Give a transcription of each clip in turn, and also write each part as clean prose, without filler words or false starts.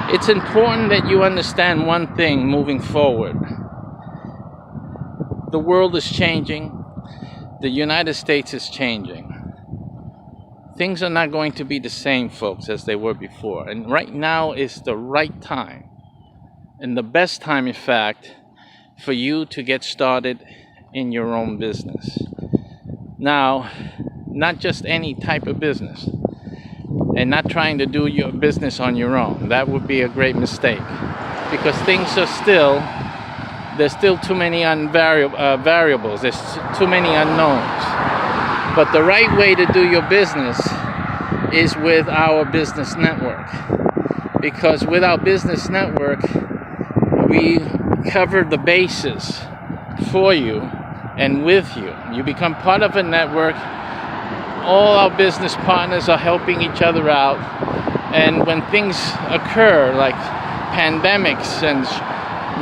It's important that you understand one thing moving forward. The world is changing. The United States is changing. Things are not going to be the same, folks, as they were before. And right now is the right time, and the best time, in fact, for you to get started in your own business. Now, not just any type of business, and not trying to do your business on your own. That would be a great mistake, because there's still too many variables, there's too many unknowns. But the right way to do your business is with our business network, because with our business network, we cover the bases for you and with you. You become part of a network. All our business partners are helping each other out. And when things occur, like pandemics and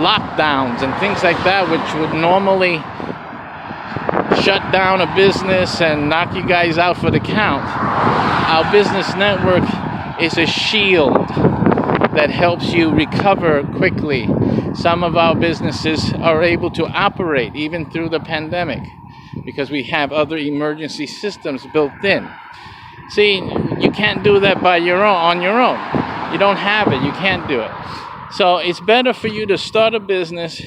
lockdowns and things like that, which would normally shut down a business and knock you guys out for the count, our business network is a shield that helps you recover quickly. Some of our businesses are able to operate even through the pandemic because we have other emergency systems built in. See, you can't do that on your own. You don't have it, you can't do it. So it's better for you to start a business,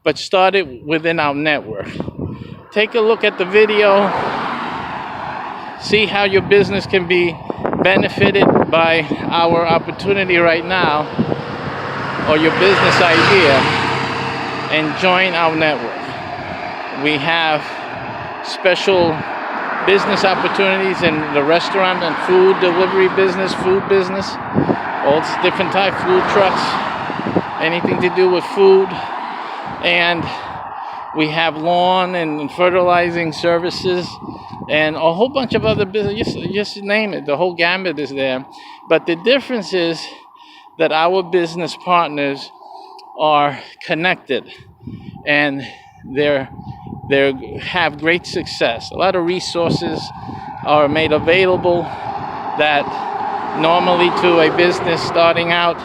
but start it within our network. Take a look at the video, see how your business can be benefited by our opportunity right now, or your business idea, and join our network. We have special business opportunities in the restaurant and food delivery business, food business, all different type food trucks, anything to do with food. And we have lawn and fertilizing services and a whole bunch of other business, just name it, the whole gamut is there. But the difference is that our business partners are connected, and they have great success. A lot of resources are made available that normally to a business starting out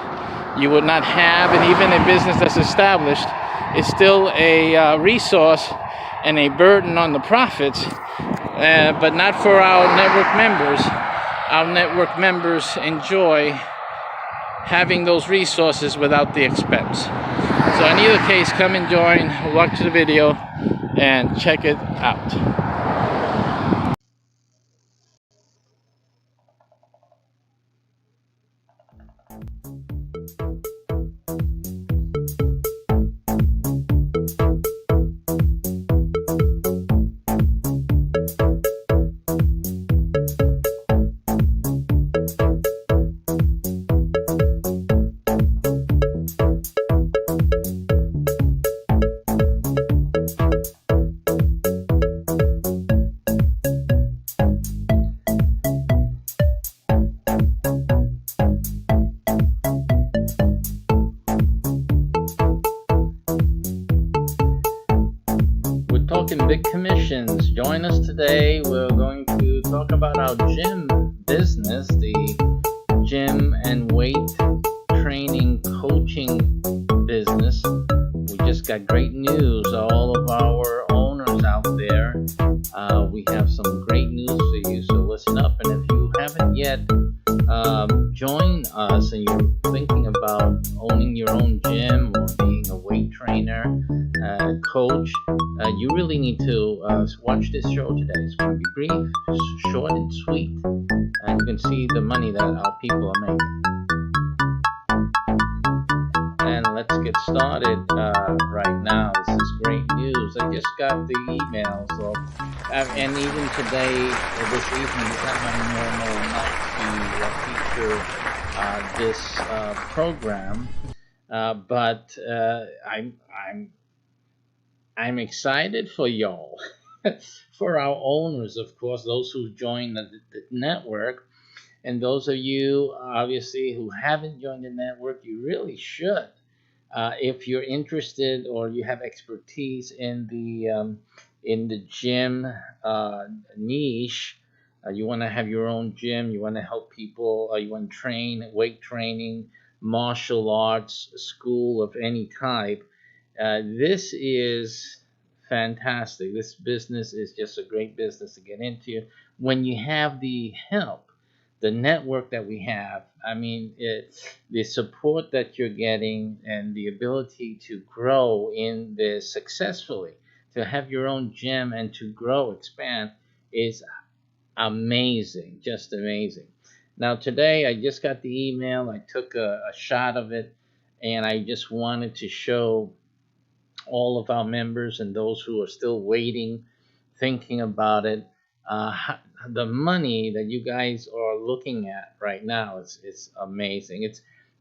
you would not have, and even a business that's established is still a resource and a burden on the profits, but not for our network members. Our network members enjoy having those resources without the expense. So in either case, come and join, watch the video, and check it out. Talking big commissions. Join us today. We're going to talk about our gym business, the gym and weight training coaching business. We just got great news. All of our owners out there, we have some great news for you, so listen up. And if you haven't yet joined us and you're thinking about owning your own gym or being a weight trainer, coach, you really need to watch this show today. It's going to be brief, short, and sweet, and you can see the money that our people are making. And let's get started right now. This is great news. I just got the emails, and even today, this evening, is not my normal night to feature this program, but I'm excited for y'all, for our owners, of course, those who joined the network, and those of you, obviously, who haven't joined the network, you really should. If you're interested or you have expertise in the gym niche, you want to have your own gym, you want to help people, you want to train, weight training, martial arts school of any type, this is fantastic. This business is just a great business to get into when you have the help, the network that we have. I mean, the support that you're getting and the ability to grow in this successfully, to have your own gym and to grow, expand is amazing, just amazing. Now, today I just got the email, I took a shot of it, and I just wanted to show all of our members and those who are still waiting, thinking about it. The money that you guys are looking at right now is amazing.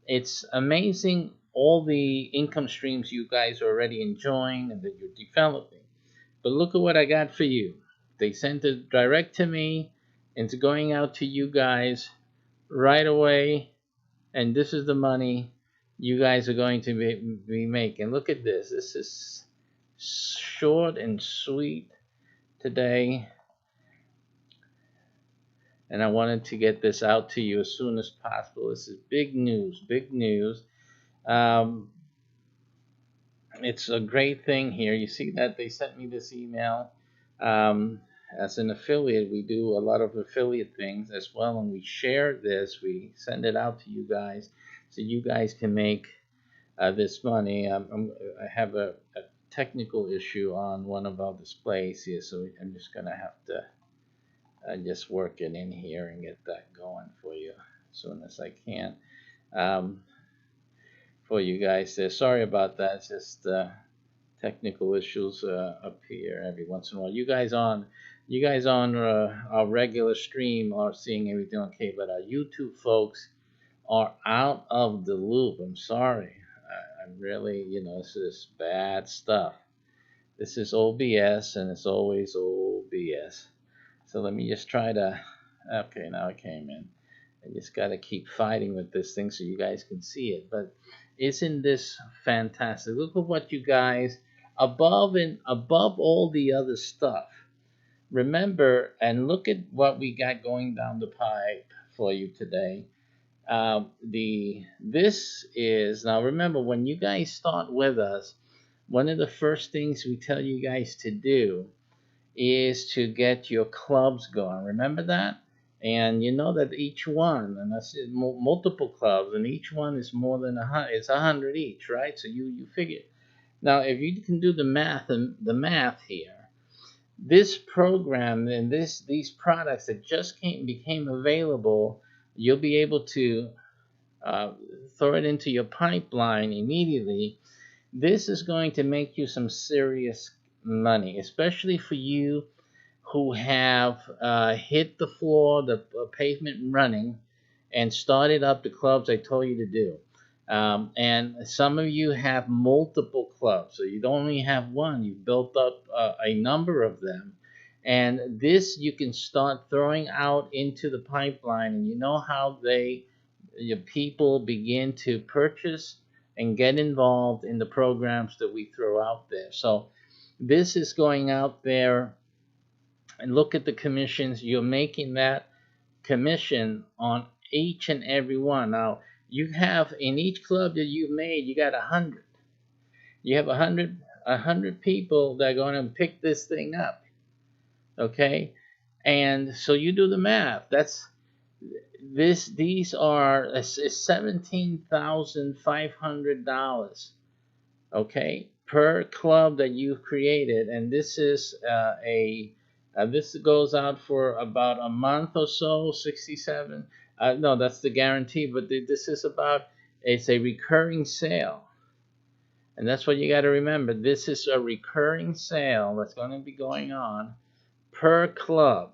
It's amazing all the income streams you guys are already enjoying and that you're developing. But look at what I got for you. They sent it direct to me. It's going out to you guys right away. And this is the money you guys are going to be making. Look at this. This is short and sweet today. And I wanted to get this out to you as soon as possible. This is big news, big news. It's a great thing here. You see that they sent me this email. As an affiliate, we do a lot of affiliate things as well, and we share this. We send it out to you guys so you guys can make this money. I have a technical issue on one of our displays here, so I'm just going to have to just work it in here and get that going for you as soon as I can. For you guys there. Sorry about that. It's just technical issues up here every once in a while. You guys on our regular stream are seeing everything okay, but our YouTube folks are out of the loop. I'm sorry. I'm really, this is bad stuff. This is OBS, and it's always OBS. So let me just try to. Okay, now it came in. I just got to keep fighting with this thing so you guys can see it. But isn't this fantastic? Look at what you guys, above all the other stuff. Remember, and look at what we got going down the pipe for you today. This is, now remember, when you guys start with us, one of the first things we tell you guys to do is to get your clubs going. Remember that? And you know that each one, and that's multiple clubs, and each one is more than 100. It's 100 each, right? So you figure. Now, if you can do the math here, this program and these products that just became available, you'll be able to throw it into your pipeline immediately. This is going to make you some serious money, especially for you who have hit the floor, the pavement running, and started up the clubs I told you to do. And some of you have multiple clubs, so you don't only have one. You've built up a number of them. And this you can start throwing out into the pipeline, and you know how your people begin to purchase and get involved in the programs that we throw out there. So this is going out there. And look at the commissions. You're making that commission on each and every one. Now, you have in each club that you've made, you got 100. You have 100 people that are going to pick this thing up. Okay? And so you do the math. These are $17,500. Okay? Per club that you've created. And this is this goes out for about a month or so, 67. No, that's the guarantee, but this is it's a recurring sale. And that's what you got to remember. This is a recurring sale that's going to be going on per club.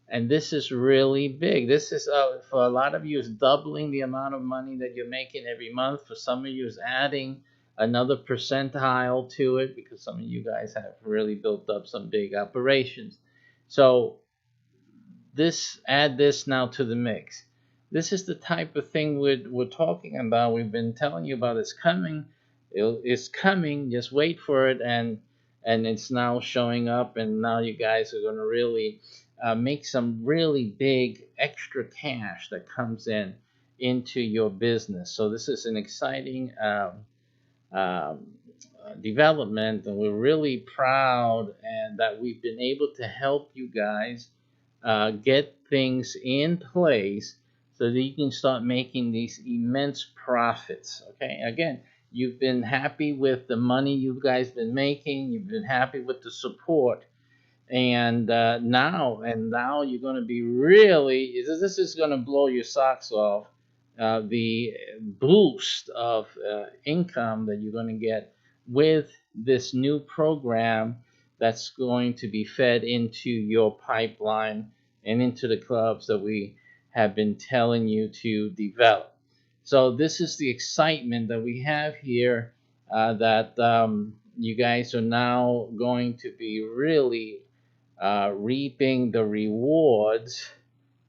And this is really big. This is, for a lot of you, is doubling the amount of money that you're making every month. For some of you, is adding another percentile to it, because some of you guys have really built up some big operations. So add this now to the mix. This is the type of thing we're talking about. We've been telling you about. It's coming. It's coming. Just wait for it, and it's now showing up. And now you guys are going to really make some really big extra cash that comes in into your business. So this is an exciting um, development, and we're really proud and that we've been able to help you guys get things in place so that you can start making these immense profits. Okay, again, you've been happy with the money you guys been making, you've been happy with the support, and now you're going to be really, this is going to blow your socks off, the boost of income that you're going to get with this new program that's going to be fed into your pipeline and into the clubs that we have been telling you to develop. So this is the excitement that we have here, that you guys are now going to be really reaping the rewards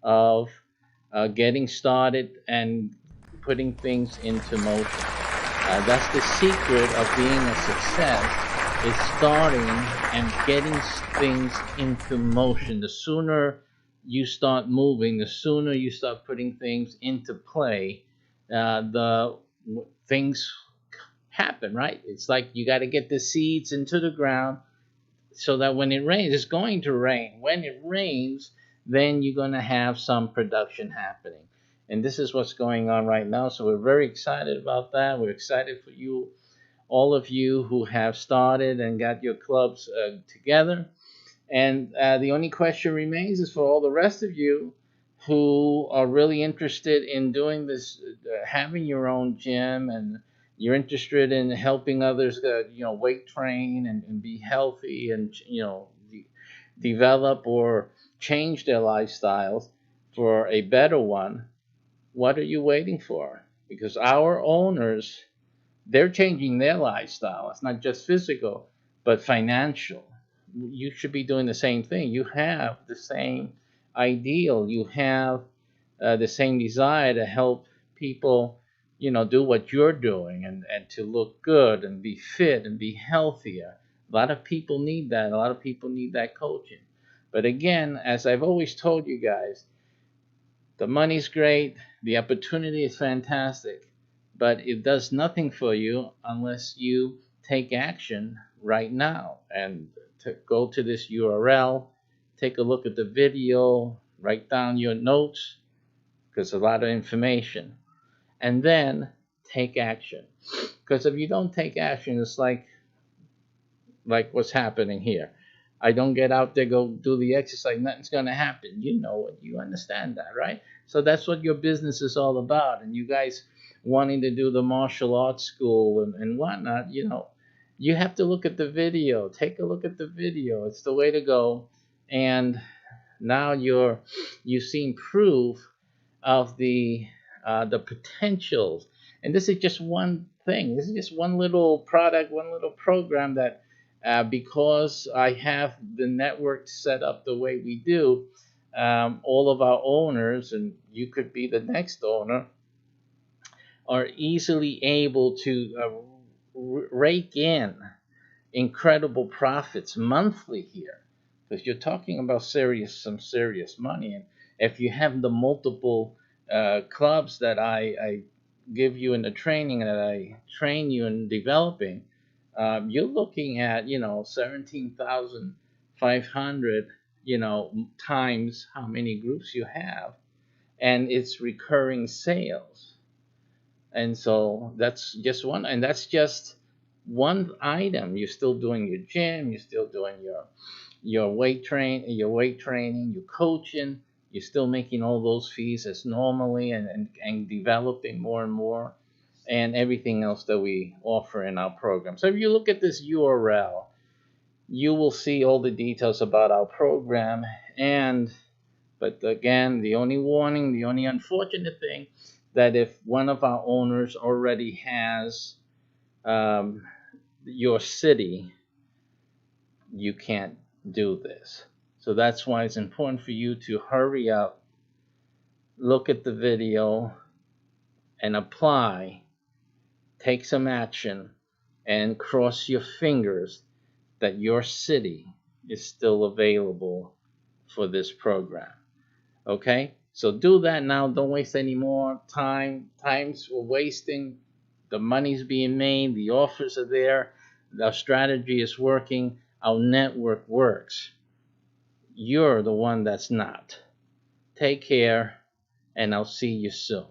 of getting started and putting things into motion. That's the secret of being a success, is starting and getting things into motion. The sooner you start moving, the sooner you start putting things into play, the things happen, right? It's like you got to get the seeds into the ground so that when it rains, it's going to rain. When it rains, then you're going to have some production happening. And this is what's going on right now. So we're very excited about that. We're excited for you, all of you who have started and got your clubs together. And the only question remains is for all the rest of you who are really interested in doing this, having your own gym, and you're interested in helping others, weight train and be healthy, and develop or change their lifestyles for a better one. What are you waiting for? Because our owners, they're changing their lifestyle. It's not just physical, but financial. You should be doing the same thing. You have the same ideal. You have the same desire to help people, do what you're doing, and to look good and be fit and be healthier. A lot of people need that. A lot of people need that coaching. But again, as I've always told you guys, the money's great, the opportunity is fantastic, but it does nothing for you unless you take action right now. And to go to this URL, take a look at the video, write down your notes, because a lot of information, and then take action. Because if you don't take action, it's like what's happening here. I don't get out there, go do the exercise, nothing's going to happen. You know it. You understand that, right? So that's what your business is all about. And you guys wanting to do the martial arts school and whatnot, you have to look at the video. Take a look at the video. It's the way to go. And now you've seen proof of the potentials. And this is just one thing. This is just one little product, one little program that, because I have the network set up the way we do, all of our owners, and you could be the next owner, are easily able to rake in incredible profits monthly here, because you're talking about some serious money. And if you have the multiple clubs that I give you in the training, that I train you in developing, you're looking at 17,500 times how many groups you have, and it's recurring sales. And so that's just one, and that's just one item. You're still doing your gym, you're still doing your weight training, your coaching. You're still making all those fees as normally, and developing more and more, and everything else that we offer in our program. So if you look at this URL, you will see all the details about our program. But again, the only warning, the only unfortunate thing, that if one of our owners already has your city, you can't do this. So that's why it's important for you to hurry up, look at the video, and apply, take some action, and cross your fingers that your city is still available for this program. Okay? So do that now. Don't waste any more time. Time's wasting. The money's being made. The offers are there. Our strategy is working. Our network works. You're the one that's not. Take care, and I'll see you soon.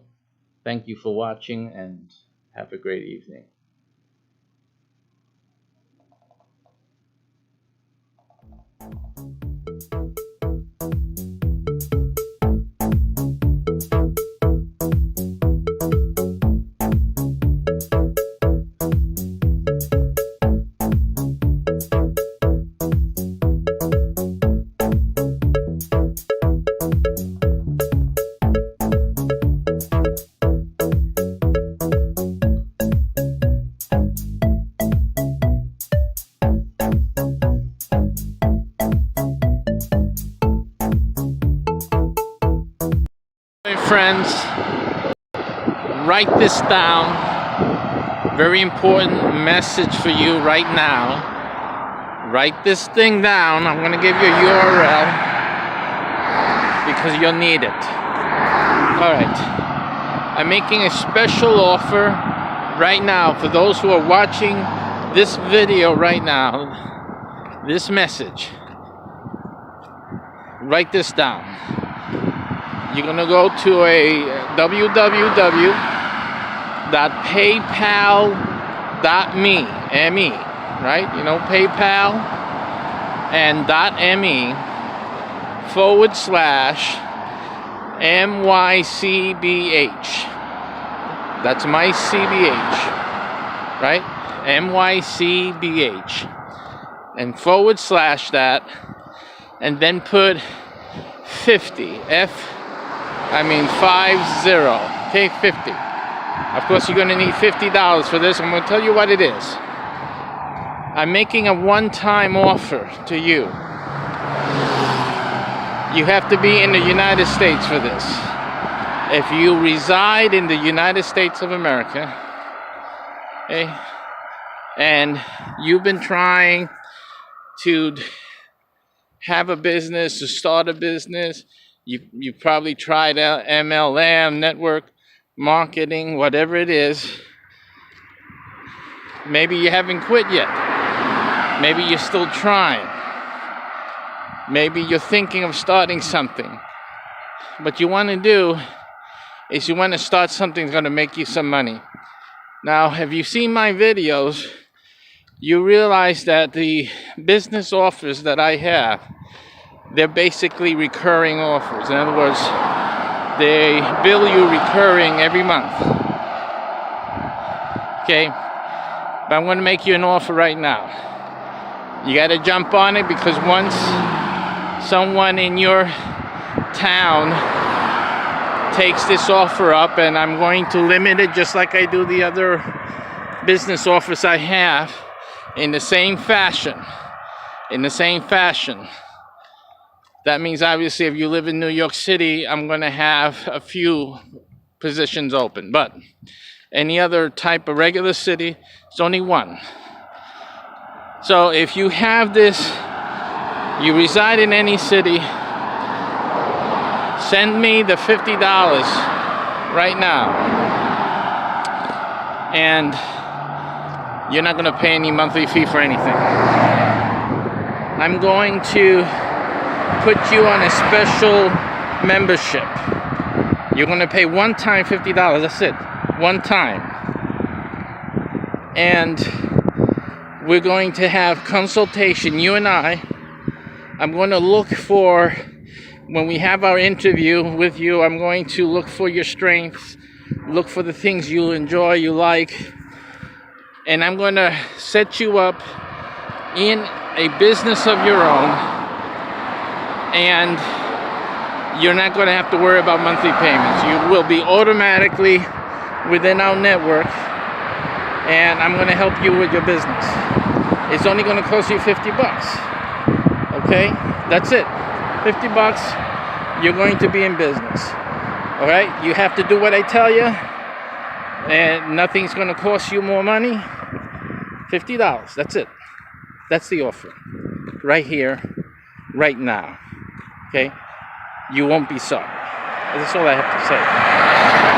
Thank you for watching, and have a great evening. Friends, write this down. Very important message for you right now. Write this thing down. I'm going to give you a URL because you'll need it. Alright, I'm making a special offer right now for those who are watching this video right now. This message. Write this down. You're going to go to a www.paypal.me, M-E, right? You know, PayPal, and .me/MYCBH. That's my CBH, right? MYCBH. And / that, and then put 50, 50, okay, 50. Of course, you're going to need $50 for this. I'm going to tell you what it is. I'm making a one-time offer to you. You have to be in the United States for this. If you reside in the United States of America, okay, and you've been trying to have a business, to start a business, you probably tried MLM, network marketing, whatever it is. Maybe you haven't quit yet. Maybe you're still trying. Maybe you're thinking of starting something. What you want to do is you want to start something that's going to make you some money. Now, have you seen my videos? You realize that the business offers that I have, they're basically recurring offers. In other words, they bill you recurring every month. Okay? But I'm going to make you an offer right now. You got to jump on it, because once someone in your town takes this offer up, and I'm going to limit it just like I do the other business offers I have, in the same fashion. That means obviously if you live in New York City, I'm going to have a few positions open. But any other type of regular city, it's only one. So if you have this, you reside in any city, send me the $50 right now. And you're not going to pay any monthly fee for anything. I'm going to put you on a special membership. You're going to pay one time $50. That's it. One time. And we're going to have consultation, you and I. I'm going to look for, when we have our interview with you, I'm going to look for your strengths, look for the things you enjoy, you like. And I'm going to set you up in a business of your own, and you're not going to have to worry about monthly payments. You will be automatically within our network, and I'm going to help you with your business. It's only going to cost you $50. Okay? That's it. $50, you're going to be in business. All right? You have to do what I tell you, and nothing's going to cost you more money. $50. That's it. That's the offer. Right here, right now. Okay? You won't be sorry. That's all I have to say.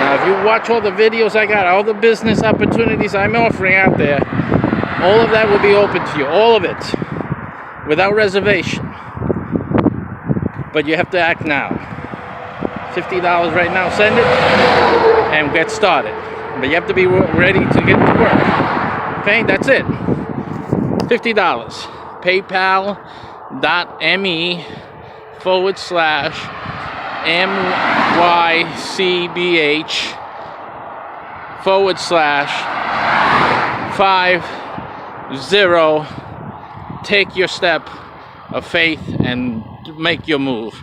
Now, if you watch all the videos I got, all the business opportunities I'm offering out there, all of that will be open to you. All of it. Without reservation. But you have to act now. $50 right now, send it and get started. But you have to be ready to get to work. Okay, that's it. $50. PayPal.me/MYCBH/50. Take your step of faith and make your move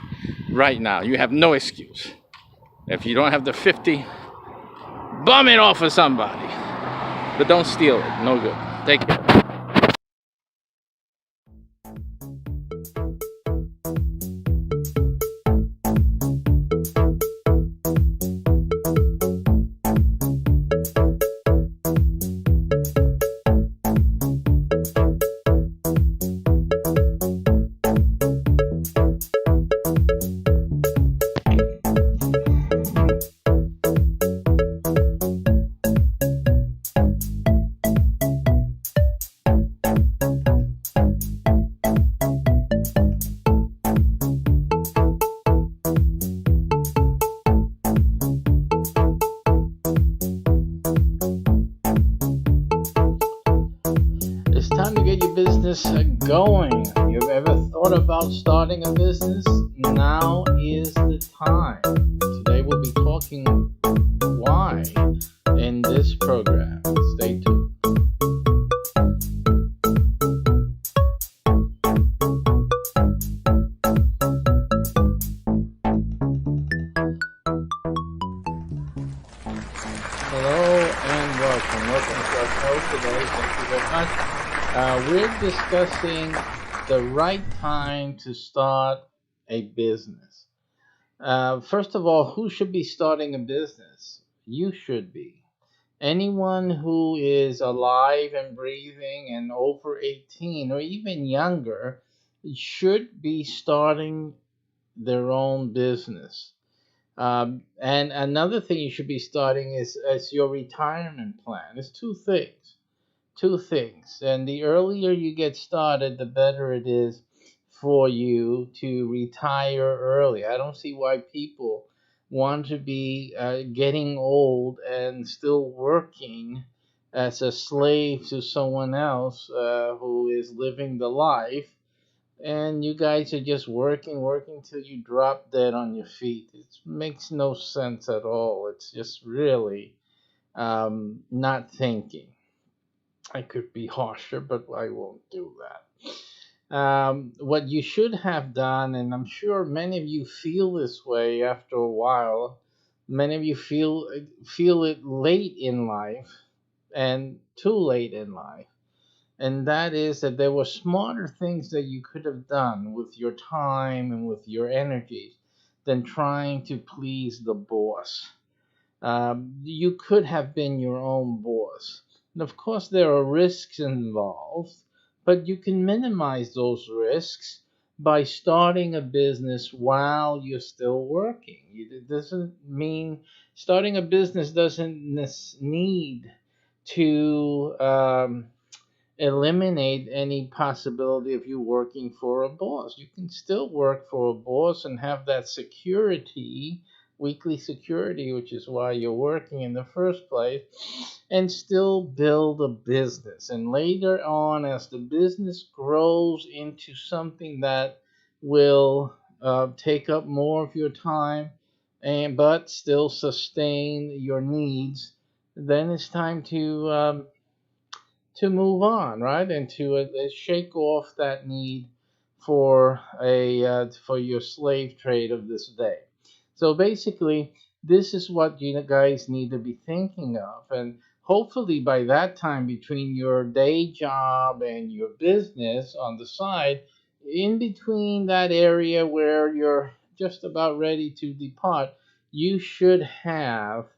right now. You have no excuse. If you don't have the 50, bum it off of somebody. But don't steal it. No good. Take care. It's time to get your business going. You've ever thought about starting a business? Now is the time. Today we'll be talking why in this program. Stay tuned. Hello and welcome. Welcome to our show today. Thank you very much. We're discussing the right time to start a business. First of all, who should be starting a business? You should be. Anyone who is alive and breathing and over 18 or even younger should be starting their own business. And another thing you should be starting is your retirement plan. It's two things. Two things. And the earlier you get started, the better it is for you to retire early. I don't see why people want to be getting old and still working as a slave to someone else who is living the life. And you guys are just working till you drop dead on your feet. It makes no sense at all. It's just really not thinking. I could be harsher, but I won't do that. What you should have done, and I'm sure many of you feel this way after a while, many of you feel it late in life and too late in life. And that is that there were smarter things that you could have done with your time and with your energies than trying to please the boss. You could have been your own boss. And of course, there are risks involved, but you can minimize those risks by starting a business while you're still working. It doesn't mean starting a business doesn't need to eliminate any possibility of you working for a boss. You can still work for a boss and have that security, weekly security, which is why you're working in the first place, and still build a business. And later on, as the business grows into something that will take up more of your time but still sustain your needs, then it's time to move on, right, and to shake off that need for your slave trade of this day. So basically, this is what you guys need to be thinking of, and hopefully by that time, between your day job and your business on the side, in between that area where you're just about ready to depart, you should have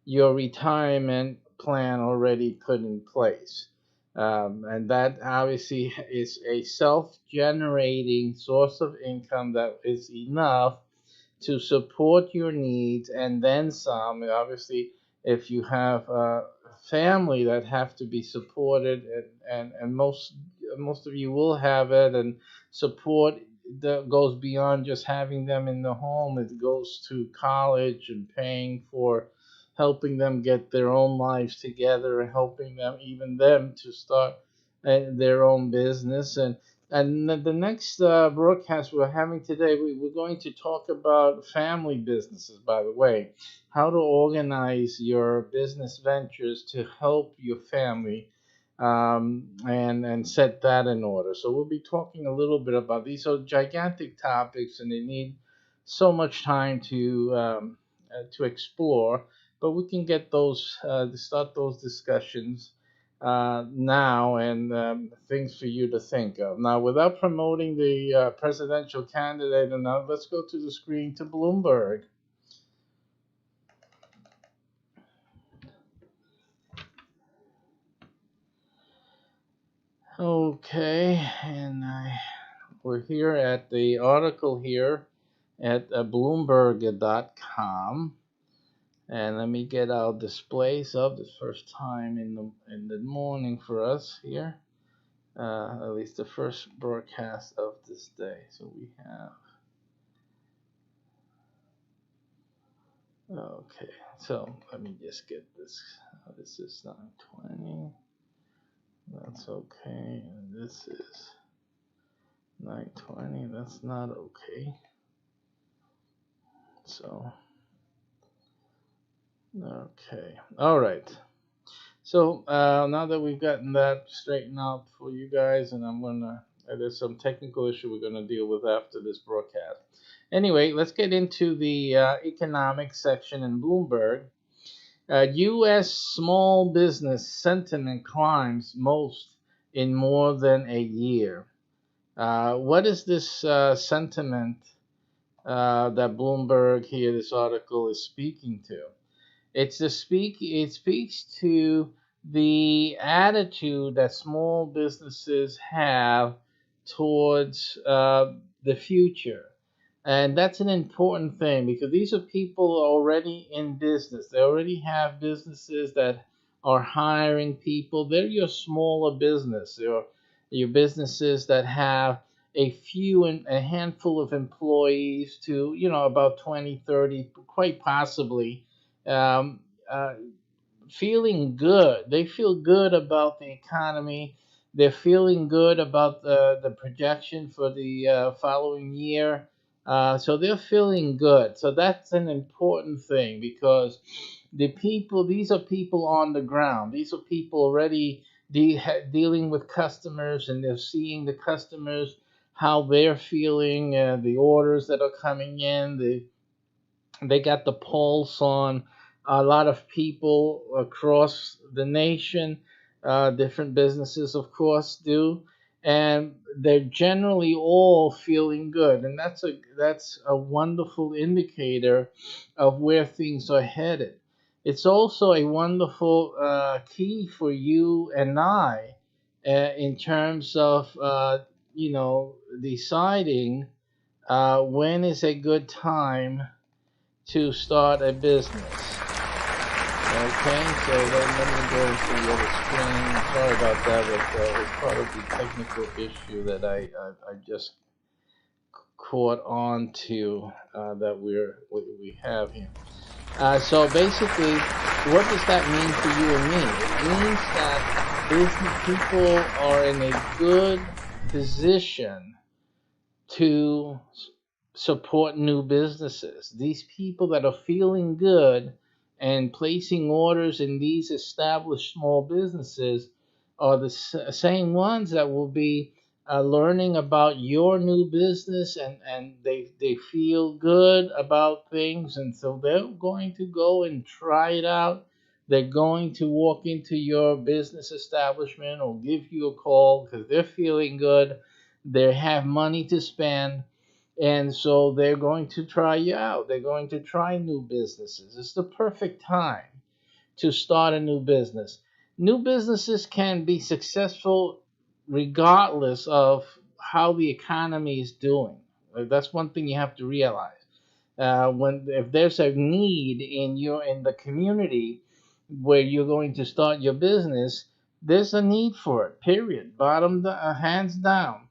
your retirement plan already put in place. And that obviously is a self generating source of income that is enough to support your needs and then some. Obviously, if you have a family that have to be supported, and most of you will have it, and support that goes beyond just having them in the home. It goes to college and paying for helping them get their own lives together and helping them, even them, to start their own business. And the next broadcast we're having today, we're going to talk about family businesses, by the way, how to organize your business ventures to help your family, and set that in order. So we'll be talking a little bit about these are gigantic topics, and they need so much time to explore. But we can get those to start those discussions now, and things for you to think of. Now, without promoting the presidential candidate, and now let's go to the screen to Bloomberg. Okay, and we're here at the article here at Bloomberg.com. And let me get our displays up. The first time in the morning for us here, at least the first broadcast of this day. So we have. Okay, so let me just get this. This is 9:20. That's okay. And this is 9:20. That's not okay. So. Okay. All right. So now that we've gotten that straightened out for you guys, and there's some technical issue we're gonna deal with after this broadcast. Anyway, let's get into the economic section in Bloomberg. U.S. small business sentiment climbs most in more than a year. What is this sentiment that Bloomberg here, this article, is speaking to? It speaks to the attitude that small businesses have towards the future. And that's an important thing, because these are people already in business. They already have businesses that are hiring people. They're your smaller business. They're your businesses that have a handful of employees to, about 20, 30, quite possibly, um, uh, feeling good. They feel good about the economy. They're feeling good about the projection for the following year. So they're feeling good. So that's an important thing, because these are people on the ground. These are people already dealing with customers, and they're seeing the customers, how they're feeling, the orders that are coming in. They got the pulse on a lot of people across the nation. Different businesses, of course, do, and they're generally all feeling good, and that's a wonderful indicator of where things are headed. It's also a wonderful key for you and I, in terms of deciding when is a good time to start a business. Okay, so let me go to the other screen. Sorry about that, but it's part of the technical issue that I just caught on to that we have here. So basically, what does that mean for you and me? It means that business people are in a good position to support new businesses. These people that are feeling good and placing orders in these established small businesses are the same ones that will be learning about your new business, and they feel good about things, and so they're going to go and try it out. They're going to walk into your business establishment or give you a call because they're feeling good. They have money to spend, and so they're going to try you out. They're going to try new businesses. It's the perfect time to start a new business. New businesses can be successful regardless of how the economy is doing. That's one thing you have to realize. When if there's a need in the community where you're going to start your business, there's a need for it. Period. Hands down.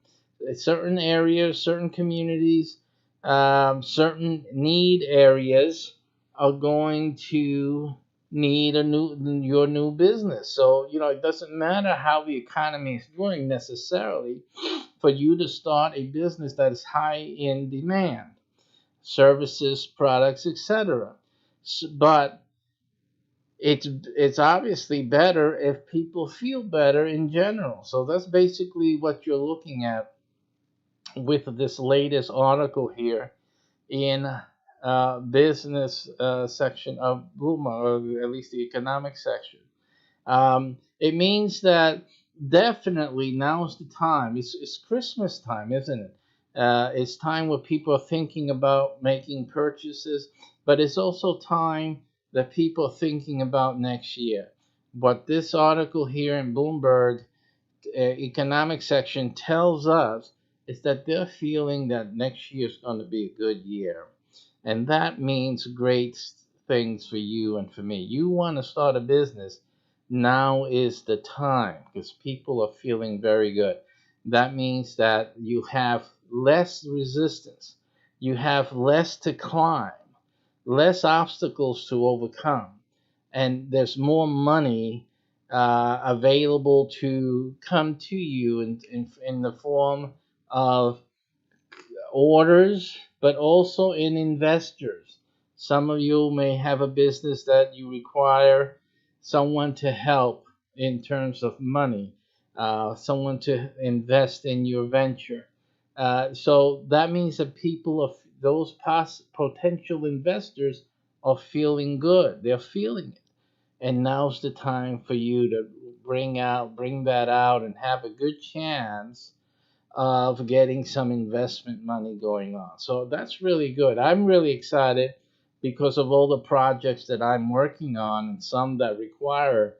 Certain areas, certain communities, certain need areas are going to need your new business. So it doesn't matter how the economy is doing necessarily for you to start a business that is high in demand, services, products, etc. But it's obviously better if people feel better in general. So that's basically what you're looking at with this latest article here in business section of Bloomberg, or at least the economic section. It means that definitely now's the time. It's Christmas time, isn't it? It's time where people are thinking about making purchases, but it's also time that people are thinking about next year. What this article here in Bloomberg economic section tells us is that they're feeling that next year is going to be a good year. And that means great things for you and for me. You want to start a business, now is the time because people are feeling very good. That means that you have less resistance, you have less to climb, less obstacles to overcome, and there's more money available to come to you in the form of orders, but also in investors. Some of you may have a business that you require someone to help in terms of money, someone to invest in your venture. So that means that those potential investors are feeling good. They're feeling it. And now's the time for you to bring that out and have a good chance of getting some investment money going on. So that's really good. I'm really excited because of all the projects that I'm working on and some that require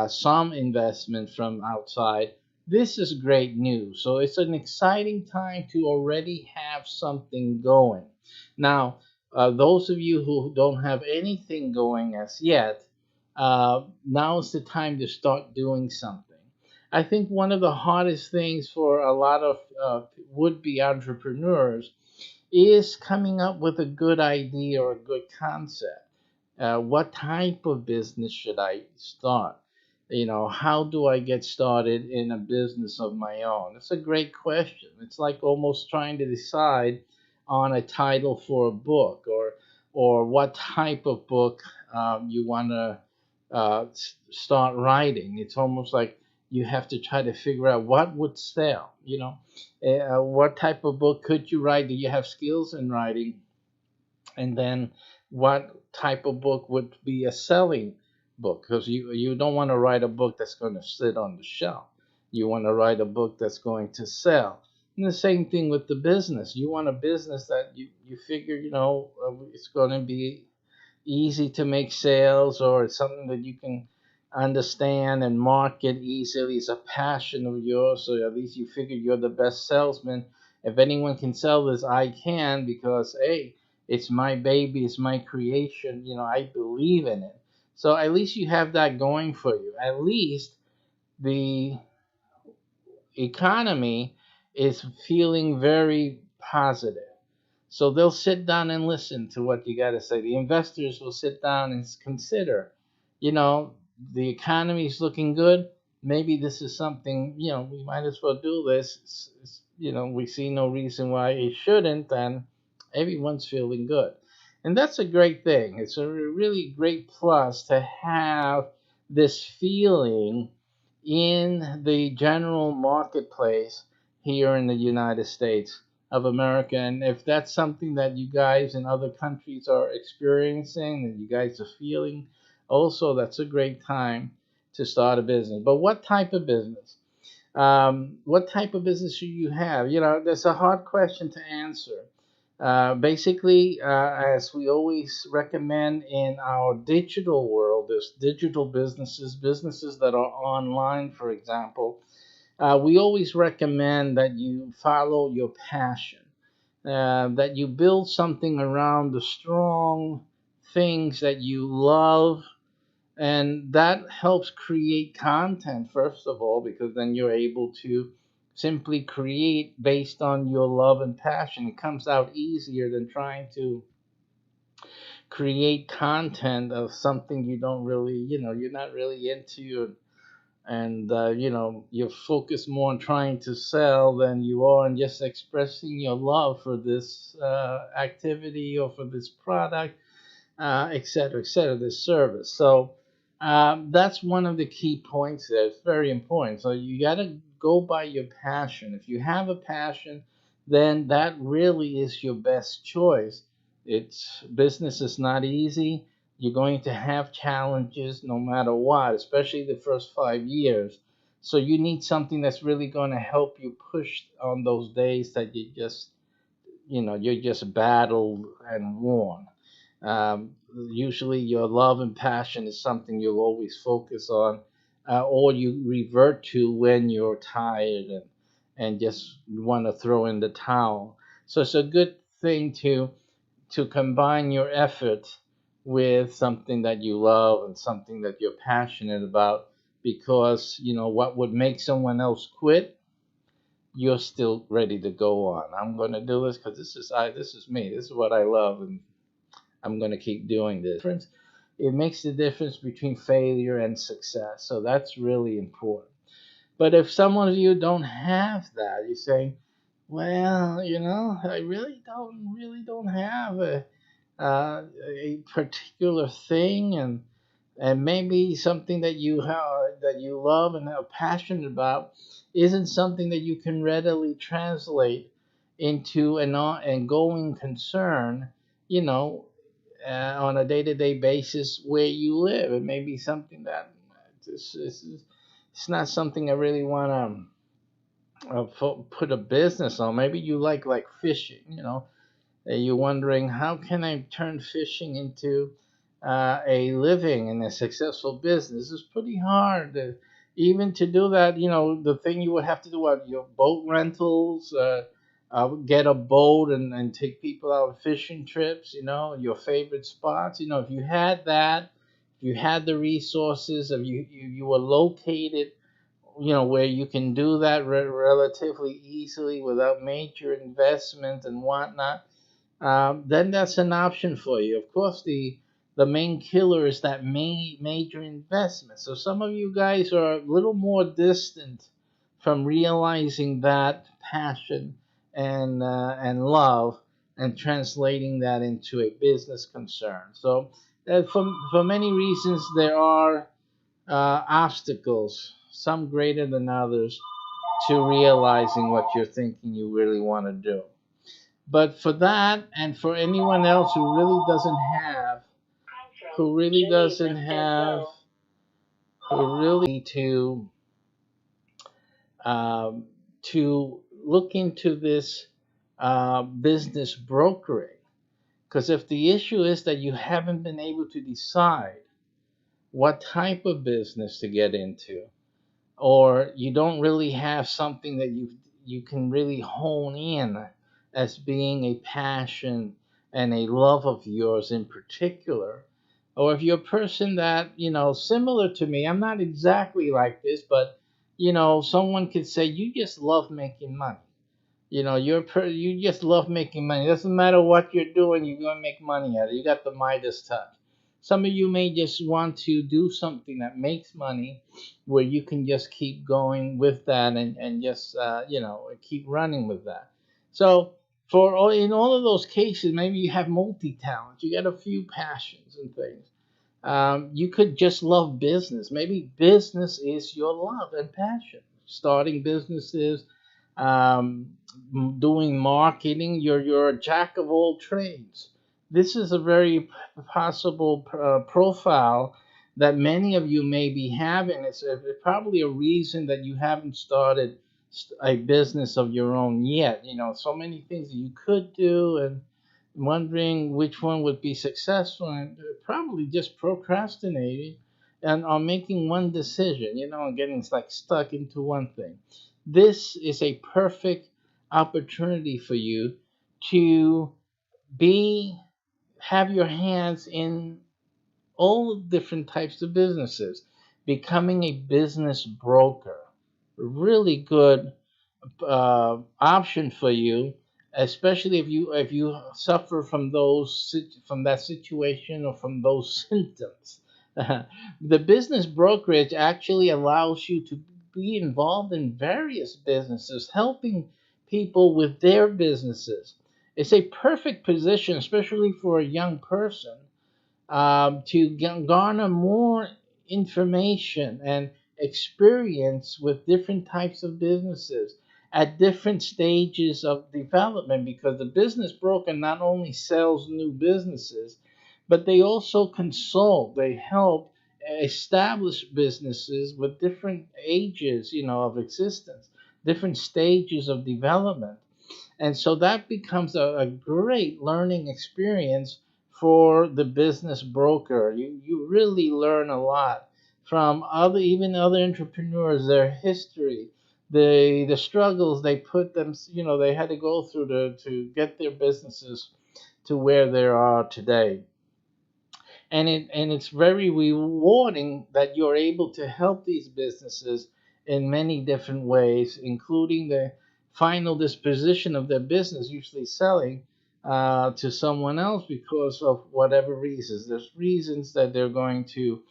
some investment from outside. This is great news. So it's an exciting time to already have something going. Now, those of you who don't have anything going as yet, now's the time to start doing something. I think one of the hardest things for a lot of would-be entrepreneurs is coming up with a good idea or a good concept. What type of business should I start? How do I get started in a business of my own? It's a great question. It's like almost trying to decide on a title for a book, or what type of book you want to start writing. It's almost like you have to try to figure out what would sell. What type of book could you write? Do you have skills in writing? And then what type of book would be a selling book? Because you don't want to write a book that's going to sit on the shelf. You want to write a book that's going to sell. And the same thing with the business. You want a business that you figure, it's going to be easy to make sales, or it's something that you can understand and market easily. It's a passion of yours, so at least you figure you're the best salesman. If anyone can sell this, I can, because hey, it's my baby, it's my creation. I believe in it. So at least you have that going for you. At least the economy is feeling very positive. So they'll sit down and listen to what you got to say. The investors will sit down and consider, you know, the economy is looking good. Maybe this is something, we might as well do this. We see no reason why it shouldn't, and everyone's feeling good. And that's a great thing. It's a really great plus to have this feeling in the general marketplace here in the United States of America. And if that's something that you guys in other countries are experiencing and you guys are feeling, also that's a great time to start a business. But what type of business? What type of business should you have? That's a hard question to answer. Basically, as we always recommend in our digital world, there's digital businesses that are online, for example. We always recommend that you follow your passion. that you build something around the strong things that you love, and that helps create content, first of all, because then you're able to simply create based on your love and passion. It comes out easier than trying to create content of something you don't really, you're not really into, and you're focused more on trying to sell than you are on just expressing your love for this activity or for this product, et cetera, this service. So that's one of the key points there. It's very important. So you got to go by your passion. If you have a passion, then that really is your best choice. It's business is not easy. You're going to have challenges no matter what, especially the first 5 years. So you need something that's really going to help you push on those days that you're just battled and worn. Usually, your love and passion is something you'll always focus on, or you revert to when you're tired and just want to throw in the towel. So it's a good thing to combine your effort with something that you love and something that you're passionate about, because what would make someone else quit, you're still ready to go on. I'm going to do this because this is me. This is what I love, and I'm going to keep doing this. It makes the difference between failure and success. So that's really important. But if some of you don't have that, you say, well, I really don't have a particular thing, and maybe something that you love and are passionate about isn't something that you can readily translate into an ongoing concern, you know, on a day-to-day basis where you live. It may be something that it's not something I really want to put a business on. Maybe you like fishing, you're wondering, how can I turn fishing into a living and a successful business? It's pretty hard. Even to do that, the thing you would have to do are your boat rentals, get a boat and take people out on fishing trips, your favorite spots. If you had that, if you had the resources, if you were located, where you can do that relatively easily without major investment and whatnot, then that's an option for you. Of course, the main killer is that major investment. So some of you guys are a little more distant from realizing that passion and love and translating that into a business concern. So for many reasons, there are obstacles, some greater than others, to realizing what you're thinking you really want to do. But for that, and for anyone else who really doesn't have, who really um, to look into this business brokering, because if the issue is that you haven't been able to decide what type of business to get into, or you don't really have something that you can really hone in as being a passion and a love of yours in particular, or if you're a person that, similar to me, I'm not exactly like this, but someone could say you just love making money. You just love making money. It doesn't matter what you're doing, you're gonna make money at it. You got the Midas touch. Some of you may just want to do something that makes money, where you can just keep going with that and just keep running with that. So in all of those cases, maybe you have multi talents. You got a few passions and things. You could just love business. Maybe business is your love and passion. Starting businesses, um, doing marketing. You're a jack of all trades. This is a very possible profile that many of you may be having. It's probably a reason that you haven't started a business of your own yet. So many things that you could do, and wondering which one would be successful, and probably just procrastinating and on making one decision, and getting like stuck into one thing. This is a perfect opportunity for you to have your hands in all different types of businesses. Becoming a business broker, really good option for you, especially if you suffer from from that situation or from those symptoms. The business brokerage actually allows you to be involved in various businesses, helping people with their businesses. It's a perfect position, especially for a young person, to garner more information and experience with different types of businesses at different stages of development, because the business broker not only sells new businesses, but they also consult, they help establish businesses with different ages, of existence, different stages of development. And so that becomes a great learning experience for the business broker. You really learn a lot from even other entrepreneurs, their history, the struggles they put them, they had to go through to get their businesses to where they are today. And it's very rewarding that you're able to help these businesses in many different ways, including the final disposition of their business, usually selling to someone else because of whatever reasons. There's reasons that they're going to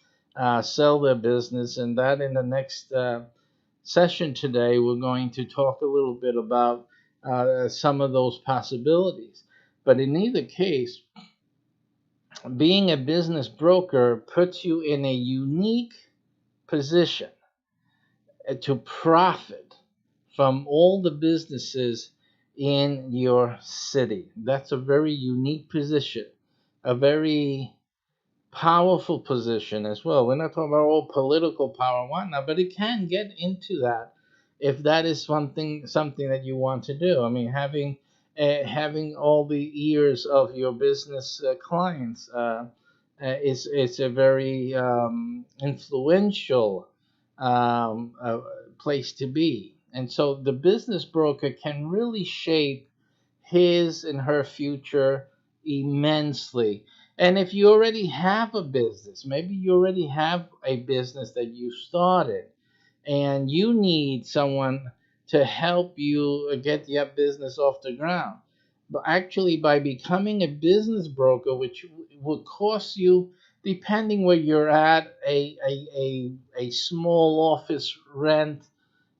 sell their business, and that in the next session today, we're going to talk a little bit about some of those possibilities. But in either case, being a business broker puts you in a unique position to profit from all the businesses in your city. That's a very unique position, a very powerful position as well. We're not talking about all political power and whatnot, but it can get into that if that is something that you want to do. I mean, having all the ears of your business clients is a very influential place to be. And so the business broker can really shape his and her future immensely. And if you already have a business, maybe you already have a business that you started, and you need someone to help you get that business off the ground. But actually, by becoming a business broker, which will cost you, depending where you're at, a small office rent,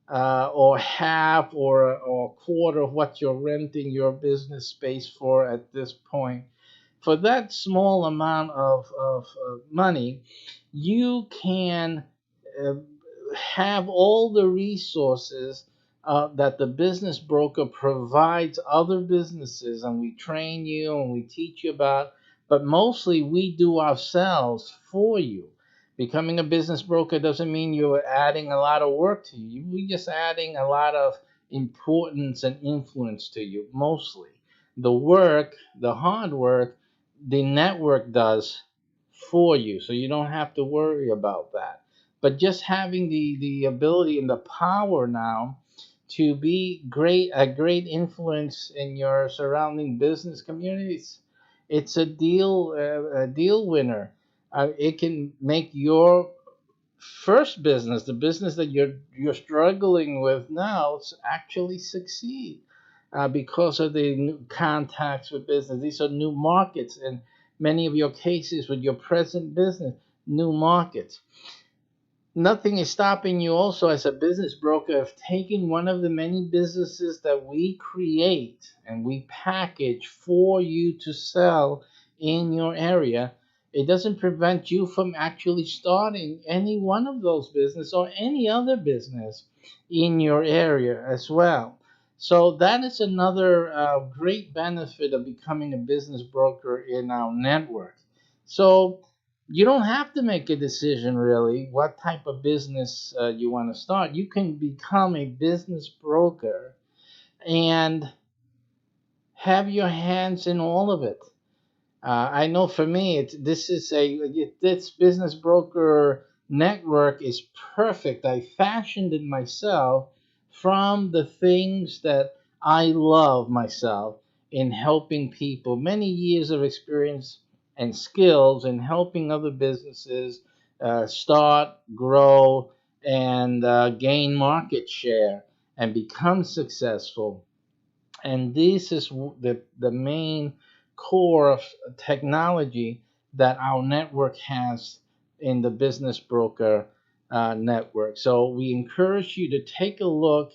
or half or a quarter of what you're renting your business space for at this point. For that small amount of money, you can uh, have all the resources that the business broker provides other businesses, and we train you and we teach you about, but mostly we do ourselves for you. Becoming a business broker doesn't mean you're adding a lot of work to you. We're just adding a lot of importance and influence to you, mostly. The work, the hard work, the network does for you, so you don't have to worry about that. But just having the ability and the power now to be a great influence in your surrounding business communities, it's a deal winner. It can make your first business, the business that you're struggling with now, actually succeed because of the new contacts with business. These are new markets in many of your cases with your present business, new markets. Nothing is stopping you also as a business broker of taking one of the many businesses that we create and we package for you to sell in your area. It doesn't prevent you from actually starting any one of those business or any other business in your area as well. So that is another great benefit of becoming a business broker in our network. So you don't have to make a decision really what type of business you want to start. You can become a business broker and have your hands in all of it. I know for me, this business broker network is perfect. I fashioned it myself from the things that I love myself. in helping people, many years of experience and skills in helping other businesses start, grow, and gain market share and become successful. And this is the main core of technology that our network has in the business broker network. So we encourage you to take a look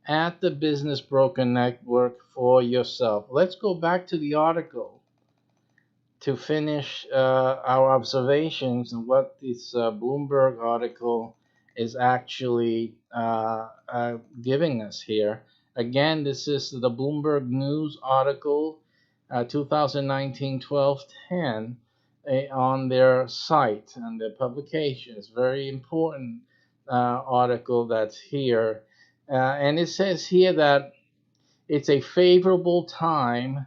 at the business broker network for yourself. Let's go back to the article to finish our observations and what this Bloomberg article is actually giving us here. Again, this is the Bloomberg News article, 2019-12-10, on their site and their publication. It's a very important article that's here. And it says here that it's a favorable time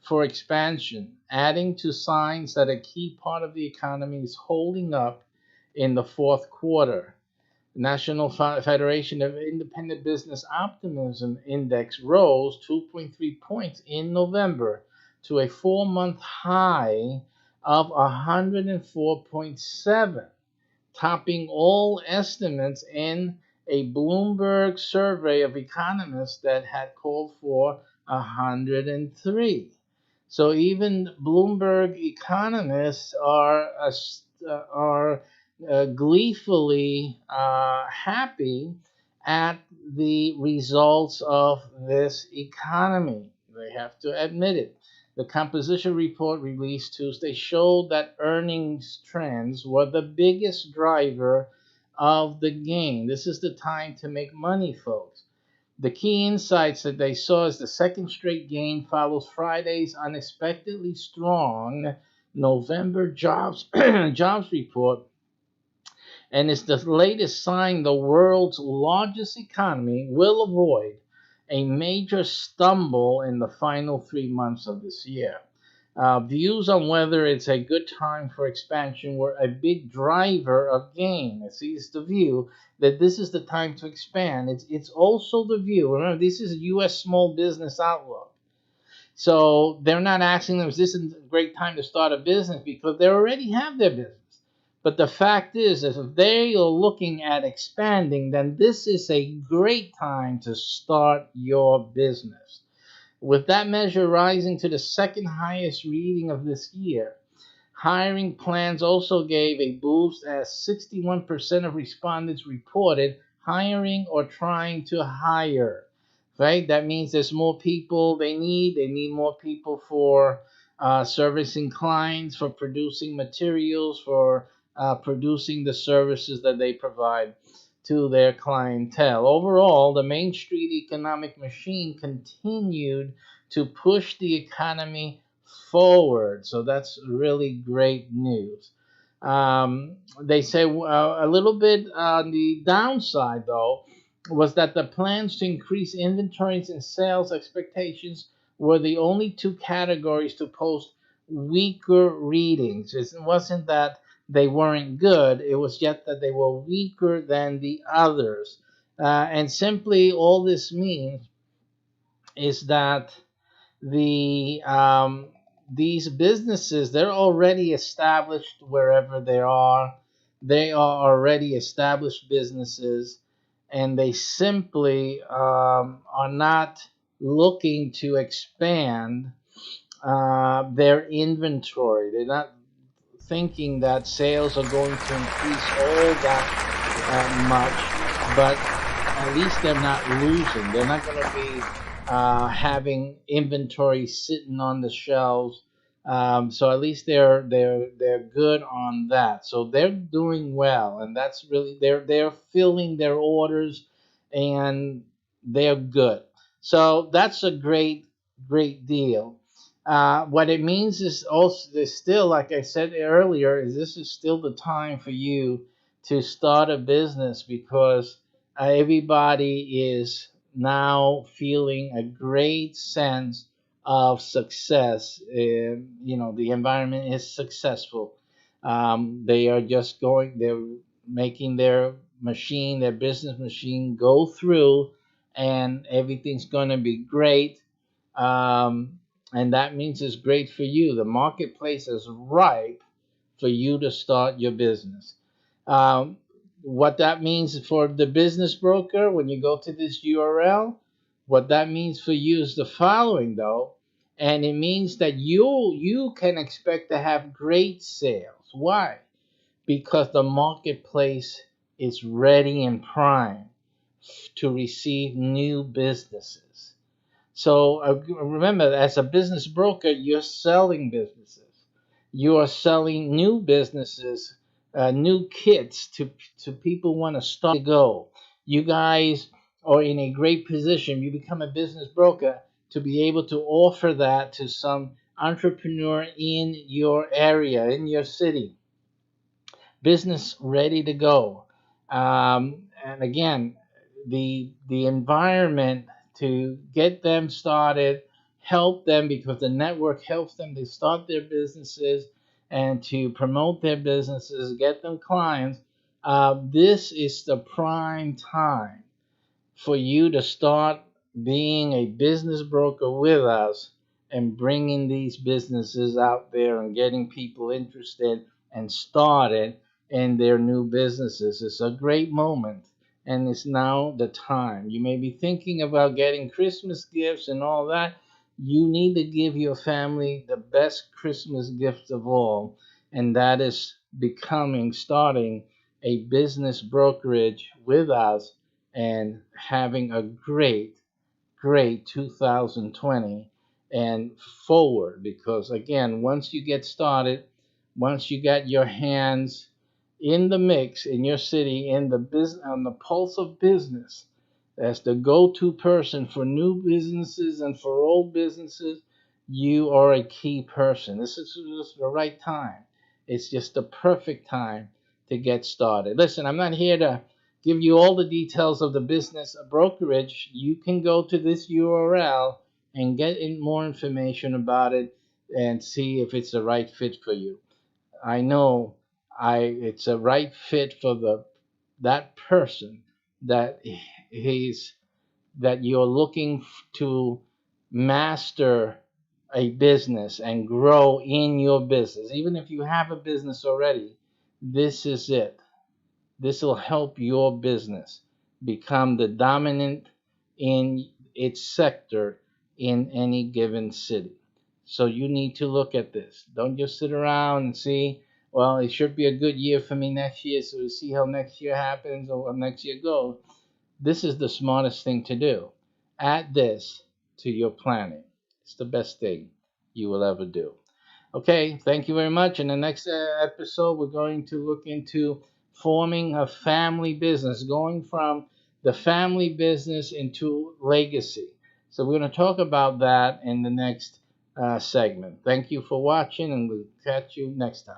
for expansion, adding to signs that a key part of the economy is holding up in the fourth quarter. The National Federation of Independent Business Optimism Index rose 2.3 points in November to a 4-month high of 104.7, topping all estimates in a Bloomberg survey of economists that had called for 103. So even Bloomberg economists are gleefully happy at the results of this economy. They have to admit it. The composition report released Tuesday showed that earnings trends were the biggest driver of the gain. This is the time to make money, folks. The key insights that they saw is the second straight gain follows Friday's unexpectedly strong November jobs jobs report, and it's the latest sign the world's largest economy will avoid a major stumble in the final 3 months of this year. Views on whether it's a good time for expansion were a big driver of gain. It's the view that this is the time to expand. It's also the view. Remember, this is a U.S. small business outlook. So they're not asking them, is this a great time to start a business? Because they already have their business. But the fact is, if they are looking at expanding, then this is a great time to start your business. With that measure rising to the second highest reading of this year, hiring plans also gave a boost as 61% of respondents reported hiring or trying to hire. Right? That means there's more people they need. They need more people for servicing clients, for producing materials, for producing the services that they provide to their clientele. Overall, the Main Street economic machine continued to push the economy forward. So that's really great news. They say a little bit on the downside, though, was that the plans to increase inventories and sales expectations were the only two categories to post weaker readings. It wasn't that they weren't good, it was just that they were weaker than the others. And simply all this means is that these businesses, they're already established wherever they are. They are already established businesses, and they simply are not looking to expand their inventory. They're not thinking that sales are going to increase all that much, but at least they're not losing. They're not going to be having inventory sitting on the shelves. So at least they're good on that. So they're doing well, and that's really they're filling their orders, and they're good. So that's a great deal. What it means is also is still, like I said earlier, is this is still the time for you to start a business because everybody is now feeling a great sense of success. The environment is successful. They are just they're making their business machine go through, and everything's going to be great. And that means it's great for you. The marketplace is ripe for you to start your business. Um, what that means for the business broker when you go to this URL, what that means for you is the following though, and it means that you can expect to have great sales. Why? Because the marketplace is ready and prime to receive new businesses. So remember, as a business broker, you're selling businesses. You are selling new businesses, new kits to people who want to start to go. You guys are in a great position. You become a business broker to be able to offer that to some entrepreneur in your area, in your city. Business ready to go. And again, the environment to get them started, help them because the network helps them to start their businesses and to promote their businesses, get them clients. This is the prime time for you to start being a business broker with us and bringing these businesses out there and getting people interested and started in their new businesses. It's a great moment, and it's now the time. You may be thinking about getting Christmas gifts and all that. You need to give your family the best Christmas gift of all, and that is starting a business brokerage with us and having a great 2020 and forward. Because again, once you get started, once you got your hands in the mix in your city, in the business, on the pulse of business, as the go-to person for new businesses and for old businesses, you are a key person. This is just the right time. It's just the perfect time to get started. Listen, I'm not here to give you all the details of the business brokerage. You can go to this URL and get in more information about it and see if it's the right fit for you. I know it's a right fit for that person that he's that you're looking to master a business and grow in your business. Even if you have a business already, this is it. This will help your business become the dominant in its sector in any given city. So you need to look at this. Don't just sit around and see, well, it should be a good year for me next year, so we'll see how next year happens or how next year goes. This is the smartest thing to do. Add this to your planning. It's the best thing you will ever do. Okay, thank you very much. In the next episode, we're going to look into forming a family business, going from the family business into legacy. So we're going to talk about that in the next segment. Thank you for watching, and we'll catch you next time.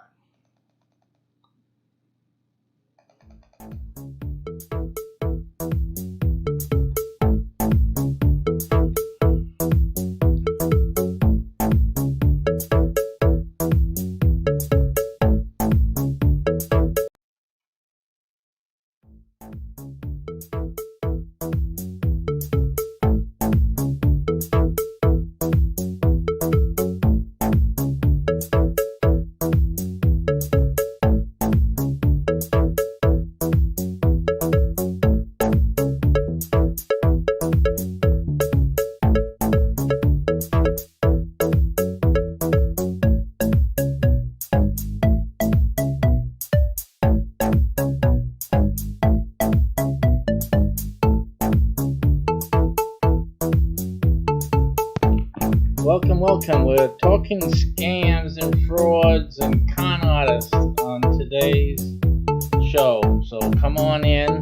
Welcome. We're talking scams and frauds and con artists on today's show. So come on in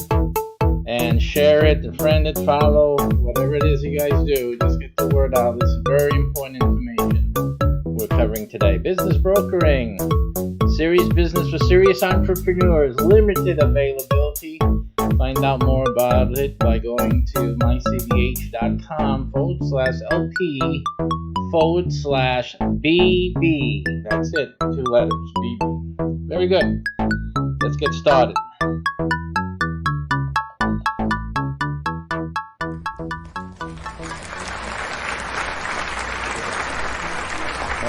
and share it, friend it, follow, whatever it is you guys do. Just get the word out. This is very important information we're covering today. Business brokering, serious business for serious entrepreneurs, limited availability. Find out more about it by going to mycbh.com/LP/BB. That's it, 2 letters, BB. Very good. Let's get started.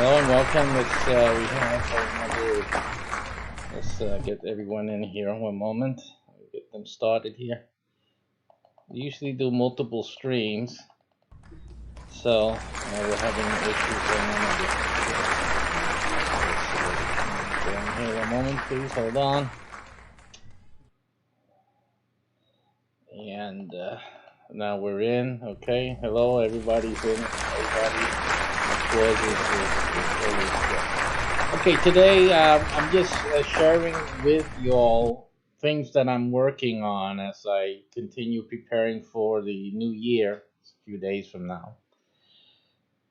Hello and welcome. Let's get everyone in here. One moment. Get them started here. We usually do multiple streams, so we're having issues on one of here. One moment, please. Hold on. And now we're in. Okay. Hello, everybody's in. Okay, today I'm just sharing with you all things that I'm working on as I continue preparing for the new year, a few days from now.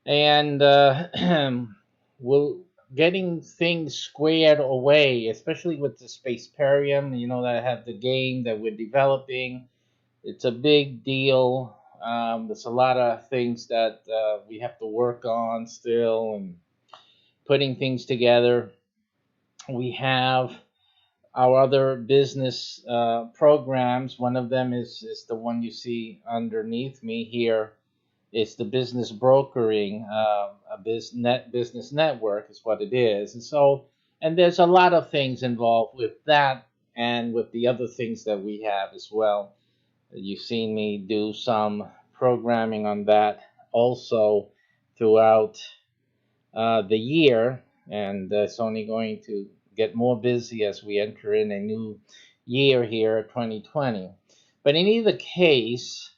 And we're getting things squared away, especially with the Spaceparium, that I have the game that we're developing. It's a big deal. There's a lot of things that we have to work on still and putting things together. We have our other business programs. One of them is the one you see underneath me here. It's the business brokering, business network is what it is. And there's a lot of things involved with that and with the other things that we have as well. You've seen me do some programming on that also throughout the year, and it's only going to get more busy as we enter in a new year here, 2020. But in either case,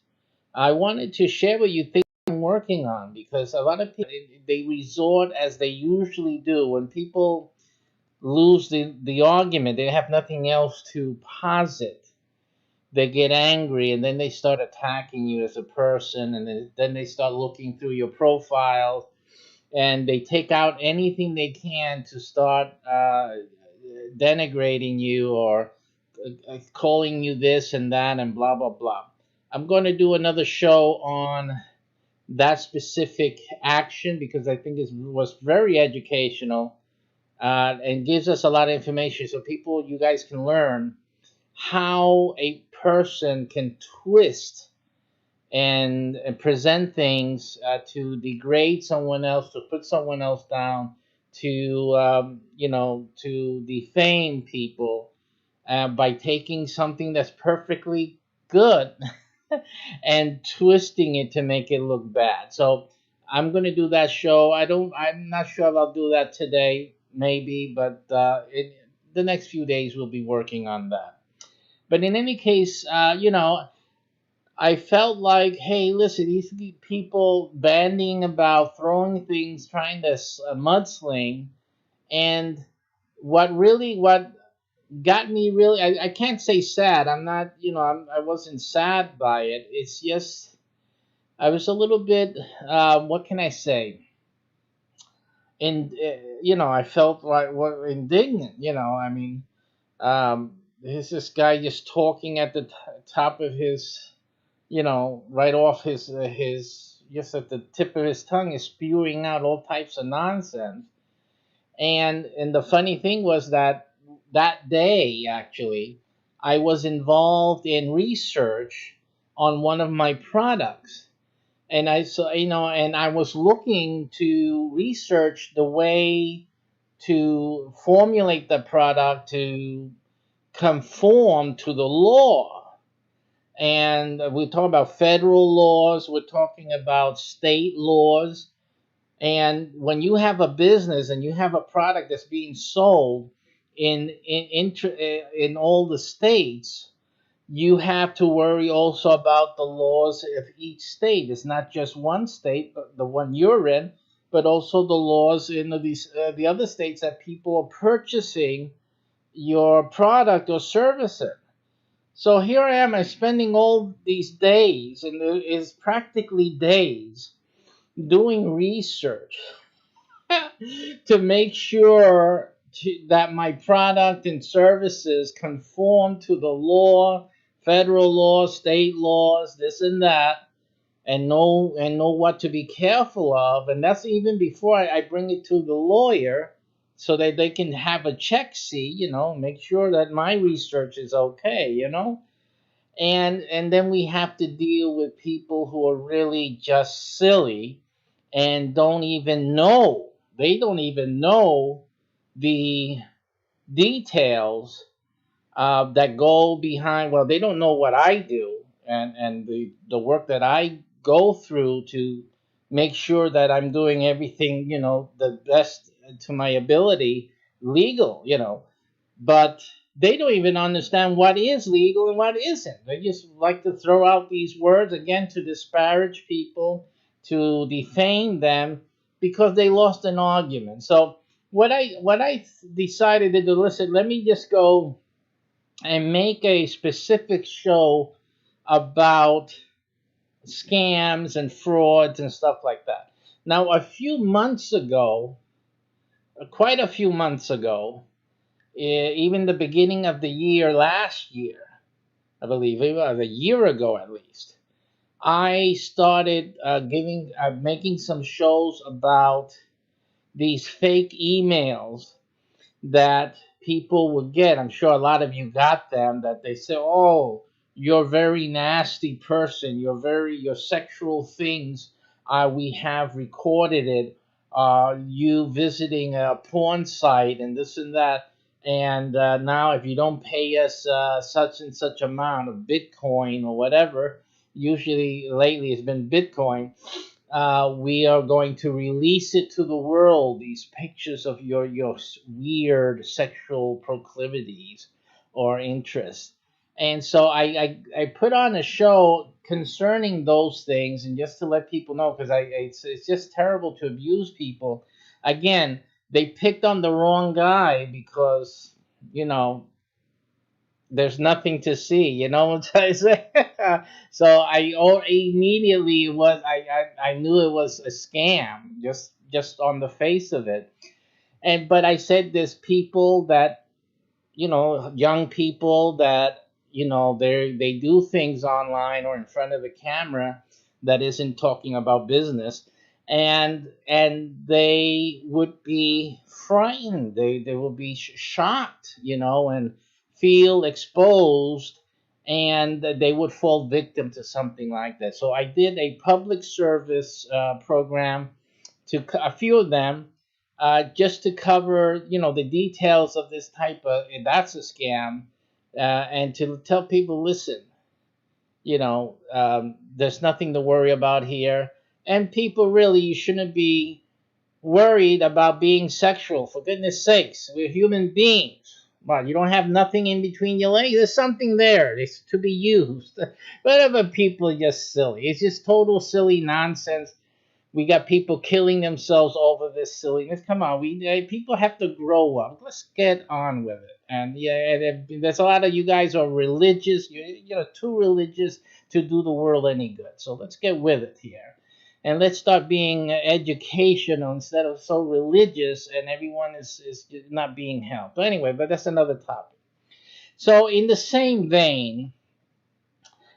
I wanted to share with you things I'm working on, because a lot of people, they resort, as they usually do, when people lose the argument, they have nothing else to posit. They get angry, and then they start attacking you as a person, and then they start looking through your profile, and they take out anything they can to start denigrating you or calling you this and that and blah blah blah. I'm going to do another show on that specific action, because I think it was very educational and gives us a lot of information, so you guys can learn how a person can twist and present things to degrade someone else, to put someone else down, to to defame people by taking something that's perfectly good and twisting it to make it look bad. So I'm going to do that show. I'm not sure if I'll do that today, maybe, but the next few days we'll be working on that. But in any case, I felt like, hey, listen, these people banding about, throwing things, trying to mudsling, and what got me really, I can't say sad. I'm not, I wasn't sad by it. It's just, I was a little bit, what can I say? And, I felt like, indignant, I mean, there's this guy just talking at the top of his, right off his just at the tip of his tongue, is spewing out all types of nonsense. And the funny thing was that day, actually, I was involved in research on one of my products. And I was looking to research the way to formulate the product to conform to the law. And we're talking about federal laws, we're talking about state laws. And when you have a business and you have a product that's being sold in all the states, you have to worry also about the laws of each state. It's not just one state, but the one you're in, but also the laws in the other states that people are purchasing your product or service in. So here I am, I'm spending all these days, and it is practically days, doing research to make sure that my product and services conform to the law, federal law, state laws, this and that, and know what to be careful of. And that's even before I bring it to the lawyer, so that they can have a check see, make sure that my research is okay, And then we have to deal with people who are really just silly and don't even know They don't even know the details that go behind. Well, they don't know what I do, and the work that I go through to make sure that I'm doing everything, the best to my ability, legal, but they don't even understand what is legal and what isn't. They just like to throw out these words again to disparage people, to defame them because they lost an argument. So what I decided to do, listen, let me just go and make a specific show about scams and frauds and stuff like that. Now, a few months ago, quite a few months ago, even the beginning of the year last year, I believe it was a year ago at least, I started making some shows about these fake emails that people would get. I'm sure a lot of you got them, that they say, "Oh, you're a very nasty person. Your sexual things. We have recorded it. You visiting a porn site and this and that. And now, if you don't pay us such and such amount of Bitcoin or whatever, usually lately it's been Bitcoin, we are going to release it to the world, these pictures of your weird sexual proclivities or interests." And so I put on a show concerning those things, and just to let people know, because it's just terrible to abuse people. Again, they picked on the wrong guy because, you know, there's nothing to see. You know what I'm saying? So immediately I knew it was a scam just on the face of it. And but I said there's people that, young people that, they do things online or in front of the camera that isn't talking about business, and they would be frightened. They will be shocked, and feel exposed, and they would fall victim to something like that. So I did a public service program to a few of them, just to cover, the details of this type of, that's a scam, and to tell people, listen, there's nothing to worry about here. And people, really, you shouldn't be worried about being sexual. For goodness sakes, we're human beings. Well, you don't have nothing in between your legs. There's something there. It's to be used. Whatever, people are just silly. It's just total silly nonsense. We got people killing themselves over this silliness. Come on, people have to grow up. Let's get on with it. And yeah, and there's a lot of you guys are religious. You're too religious to do the world any good. So let's get with it here, and let's start being educational instead of so religious, and everyone is not being helped. But anyway, but that's another topic. So in the same vein,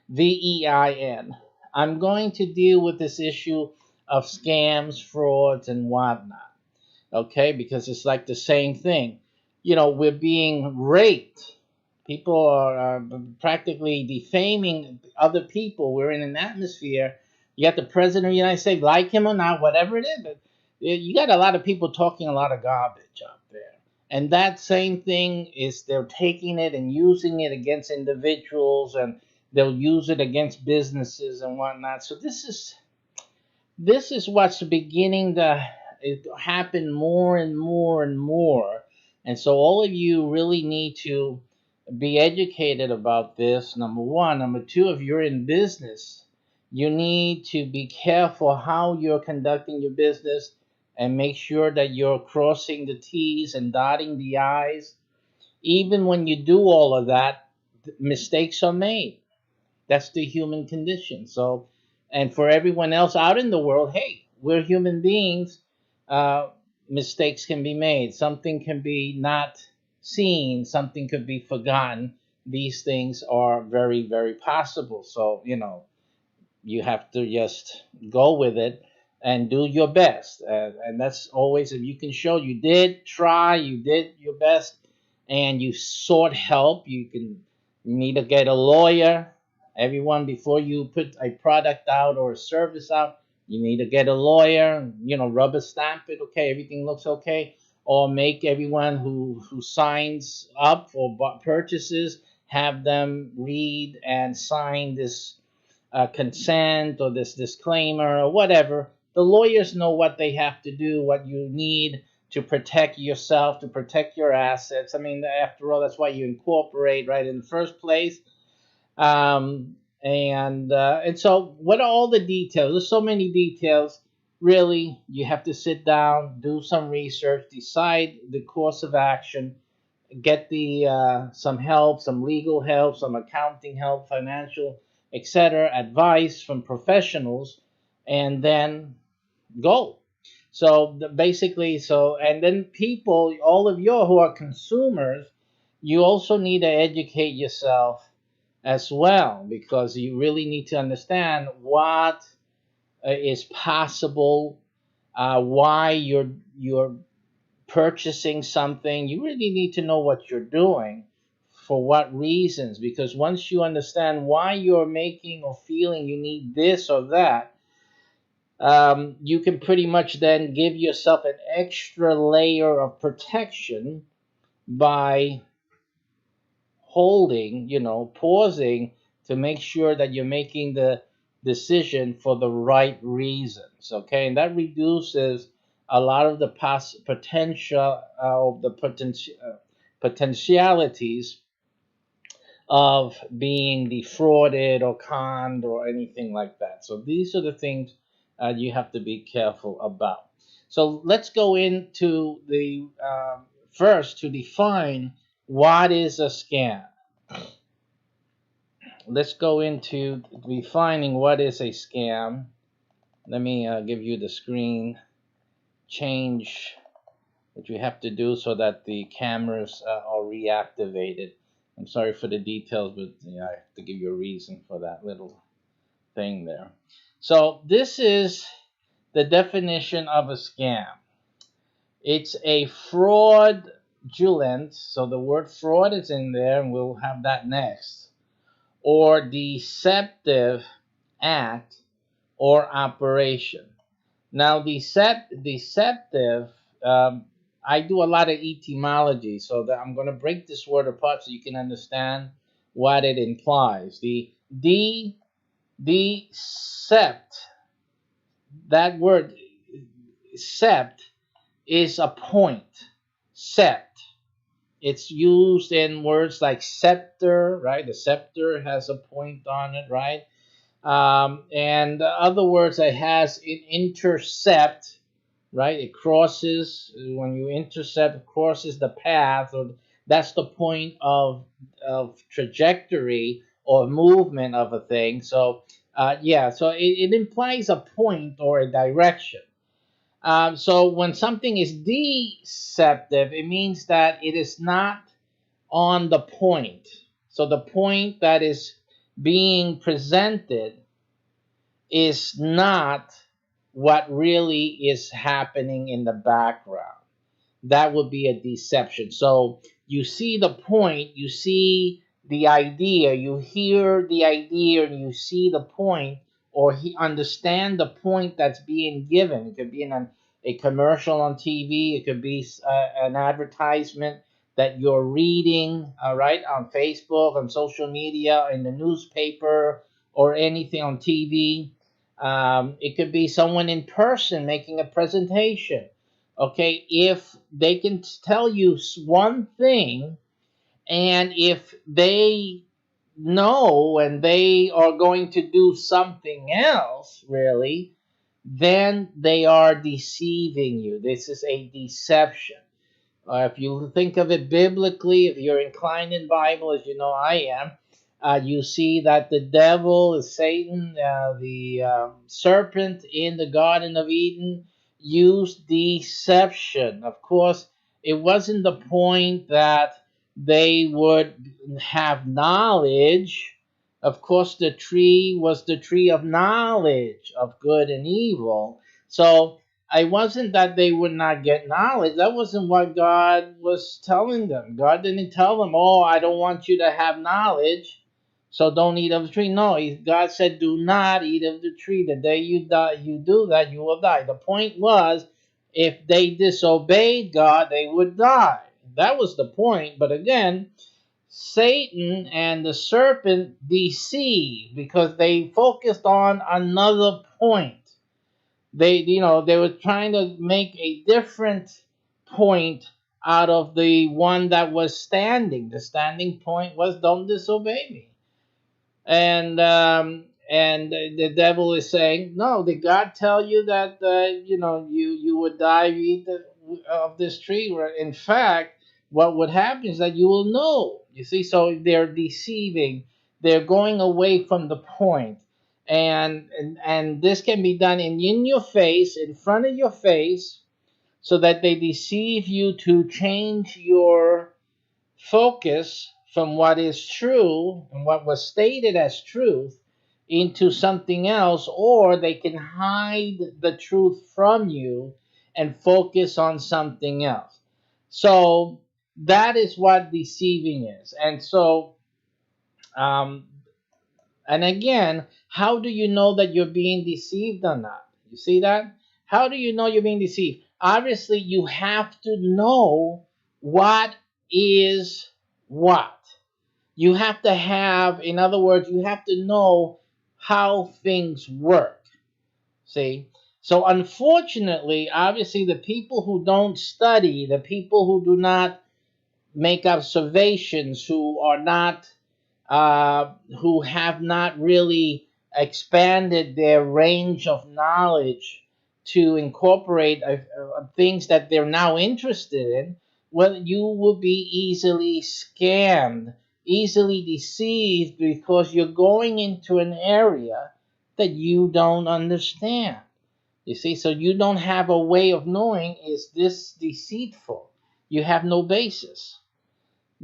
VEIN, I'm going to deal with this issue of scams, frauds, and whatnot. Okay, because it's like the same thing. We're being raped. People are practically defaming other people. We're in an atmosphere. You got the president of the United States, like him or not, whatever it is, but you got a lot of people talking a lot of garbage out there. And that same thing is, they're taking it and using it against individuals, and they'll use it against businesses and whatnot. So this is what's beginning to happen more and more and more. And so all of you really need to be educated about this, number one. Number two, if you're in business, you need to be careful how you're conducting your business, and make sure that you're crossing the T's and dotting the I's. Even when you do all of that, mistakes are made. That's the human condition. So, and for everyone else out in the world, hey, we're human beings. Uh, Mistakes can be made. Something can be not seen. Something could be forgotten. These things are very, very possible. So, you have to just go with it and do your best. And that's always, if you can show you did try, you did your best, and you sought help, you need to get a lawyer. Everyone, before you put a product out or a service out, You need to get a lawyer, rubber stamp it, okay, everything looks okay, or make everyone who signs up for purchases, have them read and sign this consent or this disclaimer or whatever. The lawyers know what they have to do, what you need to protect yourself, to protect your assets. I mean, after all, that's why you incorporate, right, in the first place. And so, what are all the details? There's so many details. Really, you have to sit down, do some research, decide the course of action, get the some help, some legal help, some accounting help, financial, etc., advice from professionals, and then go. So basically, and then people, all of you who are consumers, you also need to educate yourself as well, because you really need to understand what is possible, why you're purchasing something. You really need to know what you're doing, for what reasons, because once you understand why you're making or feeling you need this or that, you can pretty much then give yourself an extra layer of protection by holding, pausing to make sure that you're making the decision for the right reasons. Okay, and that reduces a lot of the potential of the potentialities of being defrauded or conned or anything like that. So these are the things you have to be careful about. So let's go into the first to define what is a scam. Let's go into defining what is a scam. Let me give you the screen change, which you have to do so that the cameras are reactivated. I'm sorry for the details, but I have to give you a reason for that little thing there. So this is the definition of a scam. It's a fraudulent, so the word fraud is in there, and we'll have that next, or deceptive act or operation. Now, deceptive, I do a lot of etymology, so that I'm going to break this word apart so you can understand what it implies. The decept, that word sept is a point. Sept. It's used in words like scepter, right? The scepter has a point on it, right? And other words that has an intercept, right? It crosses, when you intercept, it crosses the path, or that's the point of trajectory or movement of a thing. So so it implies a point or a direction. So when something is deceptive, it means that it is not on the point. So the point that is being presented is not what really is happening in the background. That would be a deception. So you see the point, you see the idea, you hear the idea, and you see the point, or understand the point that's being given. It could be in a commercial on TV, it could be an advertisement that you're reading, right, on Facebook, on social media, in the newspaper, or anything on TV. It could be someone in person making a presentation. Okay, if they can tell you one thing, and if they know and they are going to do something else, really, then they are deceiving you. This is a deception. If you think of it biblically, if you're inclined in Bible, as you know I am, you see that the devil is Satan, the serpent in the Garden of Eden, used deception. Of course, it wasn't the point that they would have knowledge. Of course, the tree was the tree of knowledge of good and evil. So it wasn't that they would not get knowledge. That wasn't what God was telling them. God didn't tell them, oh, I don't want you to have knowledge, So don't eat of the tree. No, God said, do not eat of the tree. The day you die, you do that, you will die. The point was, if they disobeyed God, they would die. That was the point. But again, Satan and the serpent deceived because they focused on another point. They were trying to make a different point out of the one that was standing. The standing point was, don't disobey me. And the devil is saying, no, did God tell you that you would die if you eat of this tree? In fact, what would happen is that you will know. You see, so they're deceiving. They're going away from the point. And this can be done in your face, in front of your face, so that they deceive you to change your focus from what is true and what was stated as truth into something else, or they can hide the truth from you and focus on something else. So that is what deceiving is. And so, and again, how do you know that you're being deceived or not? You see that? How do you know you're being deceived? Obviously, you have to know what is what. You have to have, in other words, you have to know how things work. See? So, unfortunately, obviously, the people who don't study, the people who do not make observations, who have not really expanded their range of knowledge to incorporate things that they're now interested in, well, you will be easily scammed, easily deceived, because you're going into an area that you don't understand. You see, so you don't have a way of knowing, is this deceitful? You have no basis.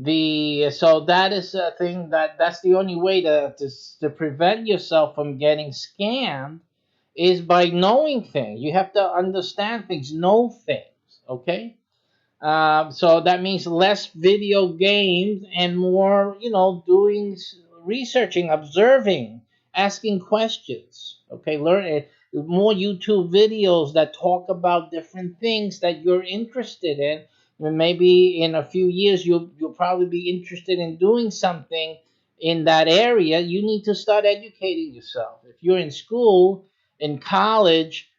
So that is a thing that's the only way to prevent yourself from getting scammed, is by knowing things. You have to understand things, know things. Okay. So that means less video games and more, doing researching, observing, asking questions. Okay, learn it. More YouTube videos that talk about different things that you're interested in. And maybe in a few years you'll probably be interested in doing something in that area. You need to start educating yourself. If you're in school, in college,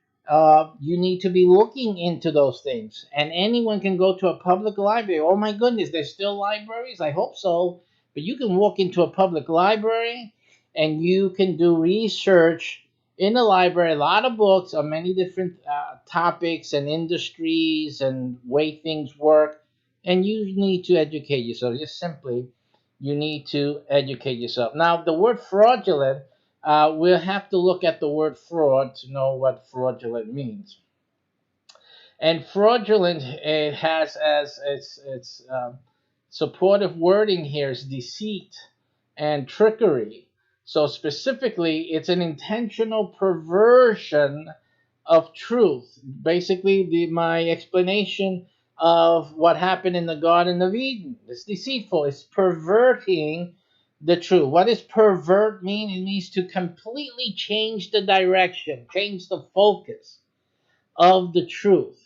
you need to be looking into those things. And anyone can go to a public library. Oh my goodness, there's still libraries? I hope so. But you can walk into a public library and you can do research in the library. A lot of books on many different topics and industries and way things work. And you need to educate yourself. Just simply, you need to educate yourself. Now, the word fraudulent, we'll have to look at the word fraud to know what fraudulent means. And fraudulent, it has as its supportive wording here is deceit and trickery. So specifically, it's an intentional perversion of truth. Basically, my explanation of what happened in the Garden of Eden. It's deceitful. It's perverting the truth. What does pervert mean? It means to completely change the direction, change the focus of the truth.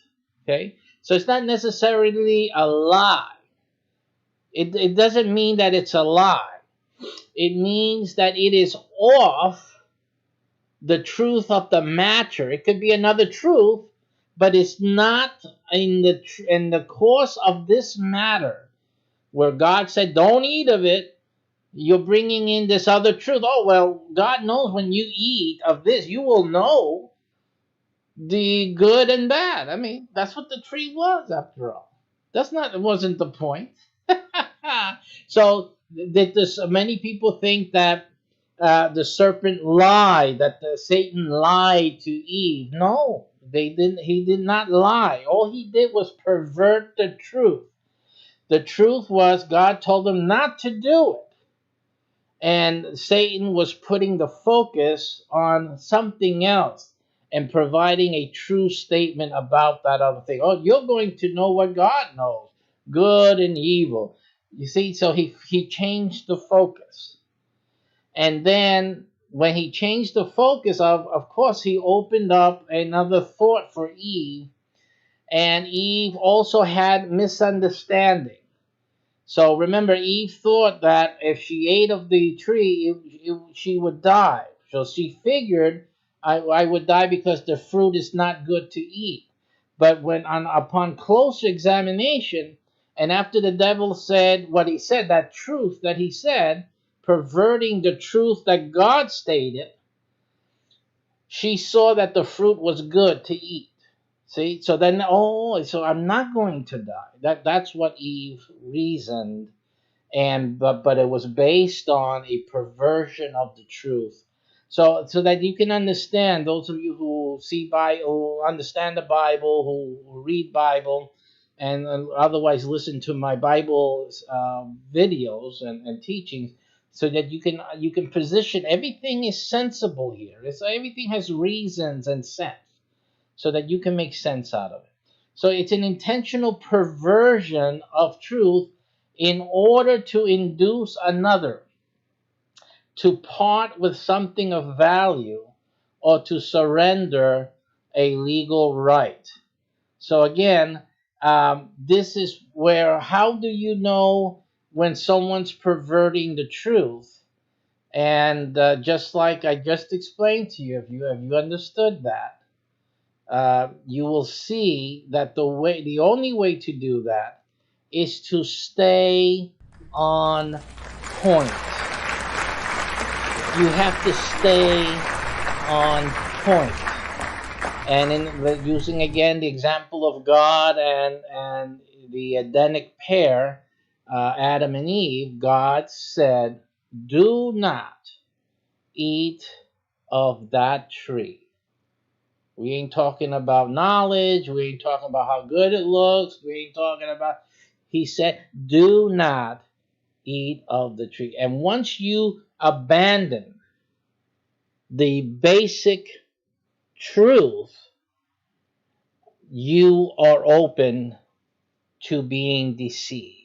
Okay? So it's not necessarily a lie. It doesn't mean that it's a lie. It means that it is off the truth of the matter. It could be another truth, but it's not in the course of this matter where God said, don't eat of it. You're bringing in this other truth. Oh, well, God knows when you eat of this, you will know the good and bad. I mean, that's what the tree was, after all. It wasn't the point. So many people think that the serpent lied, that Satan lied to Eve. No, they didn't. He did not lie. All he did was pervert the truth. The truth was God told him not to do it. And Satan was putting the focus on something else and providing a true statement about that other thing. Oh, you're going to know what God knows, good and evil. You see, so he changed the focus. And then when he changed the focus, of course, he opened up another thought for Eve. And Eve also had misunderstanding. So remember, Eve thought that if she ate of the tree, she would die. So she figured, I would die because the fruit is not good to eat. But upon closer examination, and after the devil said what he said, that truth that he said, perverting the truth that God stated, she saw that the fruit was good to eat. See, so then, so I'm not going to die. That's what Eve reasoned, and but it was based on a perversion of the truth. So that you can understand, those of you who see Bible, who understand the Bible, who read Bible, and otherwise listen to my Bible videos and teachings, so that you can position everything is sensible here. Everything has reasons and sense, so that you can make sense out of it. So it's an intentional perversion of truth in order to induce another to part with something of value or to surrender a legal right. So again, this is where, how do you know when someone's perverting the truth? And just like I just explained to you, if you understood that, you will see that the only way to do that is to stay on point. You have to stay on point. And using again the example of God and the Edenic pair, Adam and Eve, God said, "Do not eat of that tree." We ain't talking about knowledge. We ain't talking about how good it looks. We ain't talking about. He said, "Do not eat of the tree." And once you abandon the basic truth, you are open to being deceived.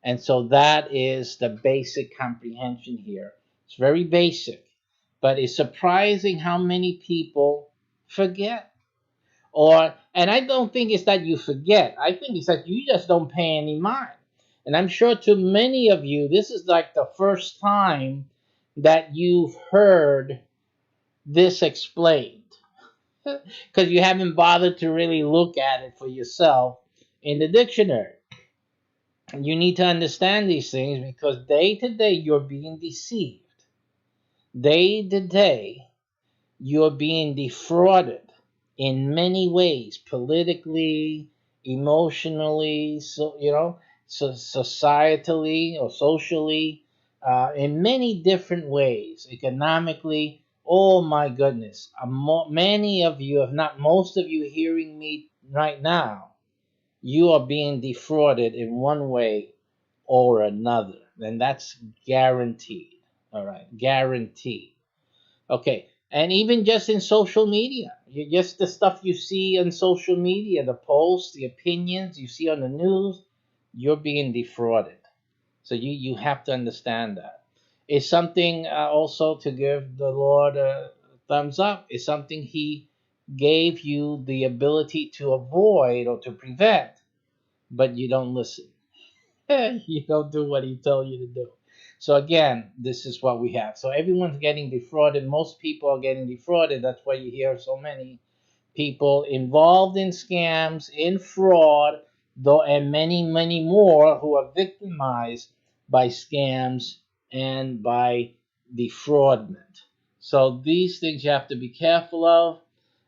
And so that is the basic comprehension here. It's very basic, but it's surprising how many people forget. And I don't think it's that you forget. I think it's that you just don't pay any mind. And I'm sure to many of you, this is like the first time that you've heard this explained, because you haven't bothered to really look at it for yourself in the dictionary. You need to understand these things, because day to day you're being deceived. Day to day you're being defrauded in many ways, politically, emotionally, societally or socially, in many different ways, economically. Oh my goodness, many of you, if not most of you hearing me right now, you are being defrauded in one way or another, and that's guaranteed. All right, guaranteed. Okay, and even just in social media, just the stuff you see on social media, the posts, the opinions you see on the news, you're being defrauded. So you have to understand that. It's something also to give the Lord a thumbs up. It's something He gave you the ability to avoid or to prevent, but you don't listen. You don't do what He told you to do. So again, this is what we have. So everyone's getting defrauded. Most people are getting defrauded. That's why you hear so many people involved in scams, in fraud, though, and many, many more who are victimized by scams and by defraudment. So these things you have to be careful of.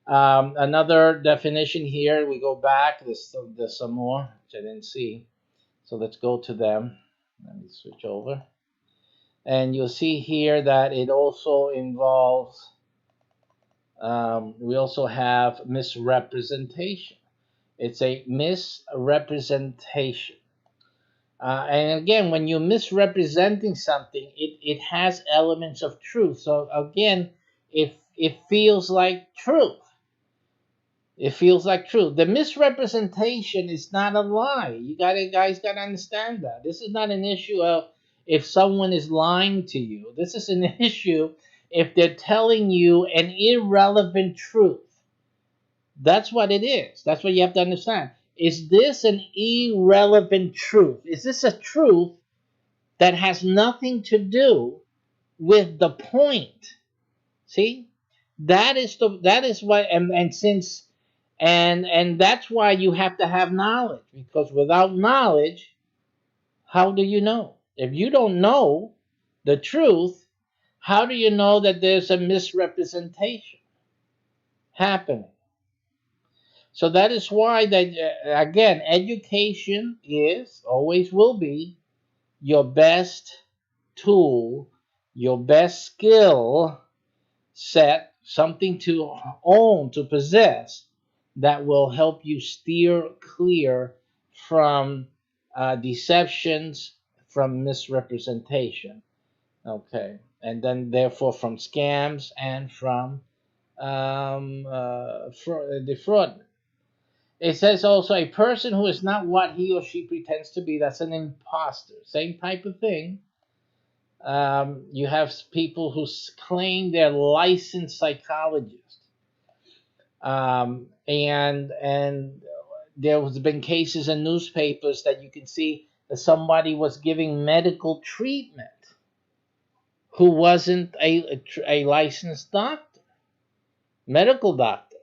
Another definition here, we go back. There's some more, which I didn't see. So let's go to them. Let me switch over. And you'll see here that it also involves, we also have misrepresentation. It's a misrepresentation. And again, when you're misrepresenting something, it has elements of truth. So again, if it feels like truth, it feels like truth. The misrepresentation is not a lie. Guys gotta understand that. This is not an issue of if someone is lying to you. This is an issue if they're telling you an irrelevant truth. That's what it is. That's what you have to understand. Is this an irrelevant truth? Is this a truth that has nothing to do with the point? See? That is why, and that's why you have to have knowledge, because without knowledge, how do you know? If you don't know the truth, how do you know that there's a misrepresentation happening? So that is why that again, education is, always will be, your best tool, your best skill set, something to own, to possess, that will help you steer clear from deceptions, from misrepresentation. Okay, and then therefore from scams and from defraudment. It says also a person who is not what he or she pretends to be, that's an imposter. Same type of thing. You have people who claim they're licensed psychologists. And there has been cases in newspapers that you can see that somebody was giving medical treatment who wasn't a licensed doctor, medical doctor.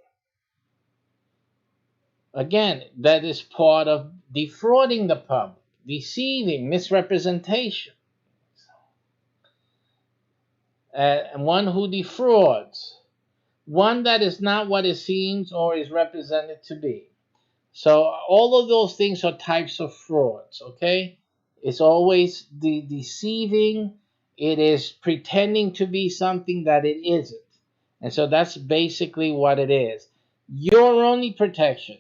Again, that is part of defrauding the public, deceiving, misrepresentation. And one who defrauds, one that is not what it seems or is represented to be. So all of those things are types of frauds, okay? It's always deceiving. It is pretending to be something that it isn't. And so that's basically what it is. Your only protection,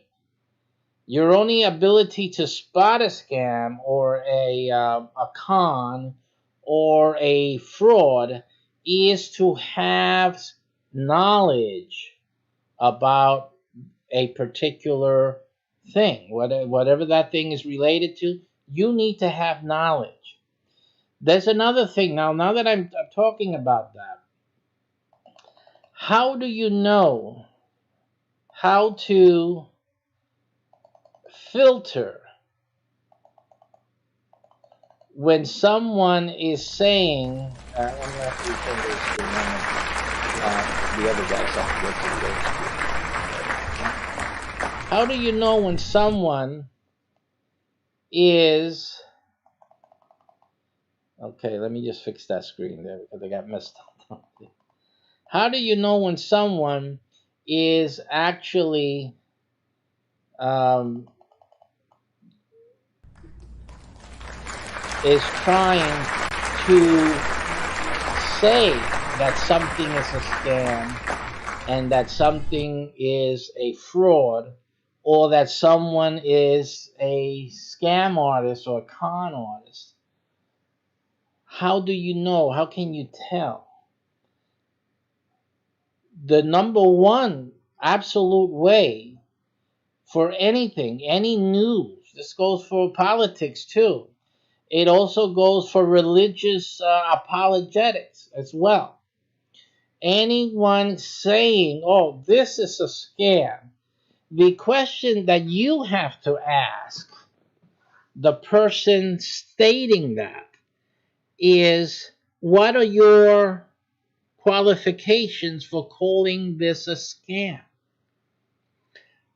your only ability to spot a scam or a con or a fraud is to have knowledge about a particular thing. Whatever that thing is related to, you need to have knowledge. There's another thing. Now that I'm talking about that, how do you know how to filter when someone is saying, I'm going to have to return this to the other guys have to get to the How do you know when someone is... Okay, let me just fix that screen there because I got messed up. How do you know when someone is actually is trying to say that something is a scam and that something is a fraud, or that someone is a scam artist or a con artist? How do you know? How can you tell? The number one absolute way for anything, any news, this goes for politics too. It also goes for religious apologetics as well. Anyone saying, oh, this is a scam, the question that you have to ask the person stating that is, what are your qualifications for calling this a scam?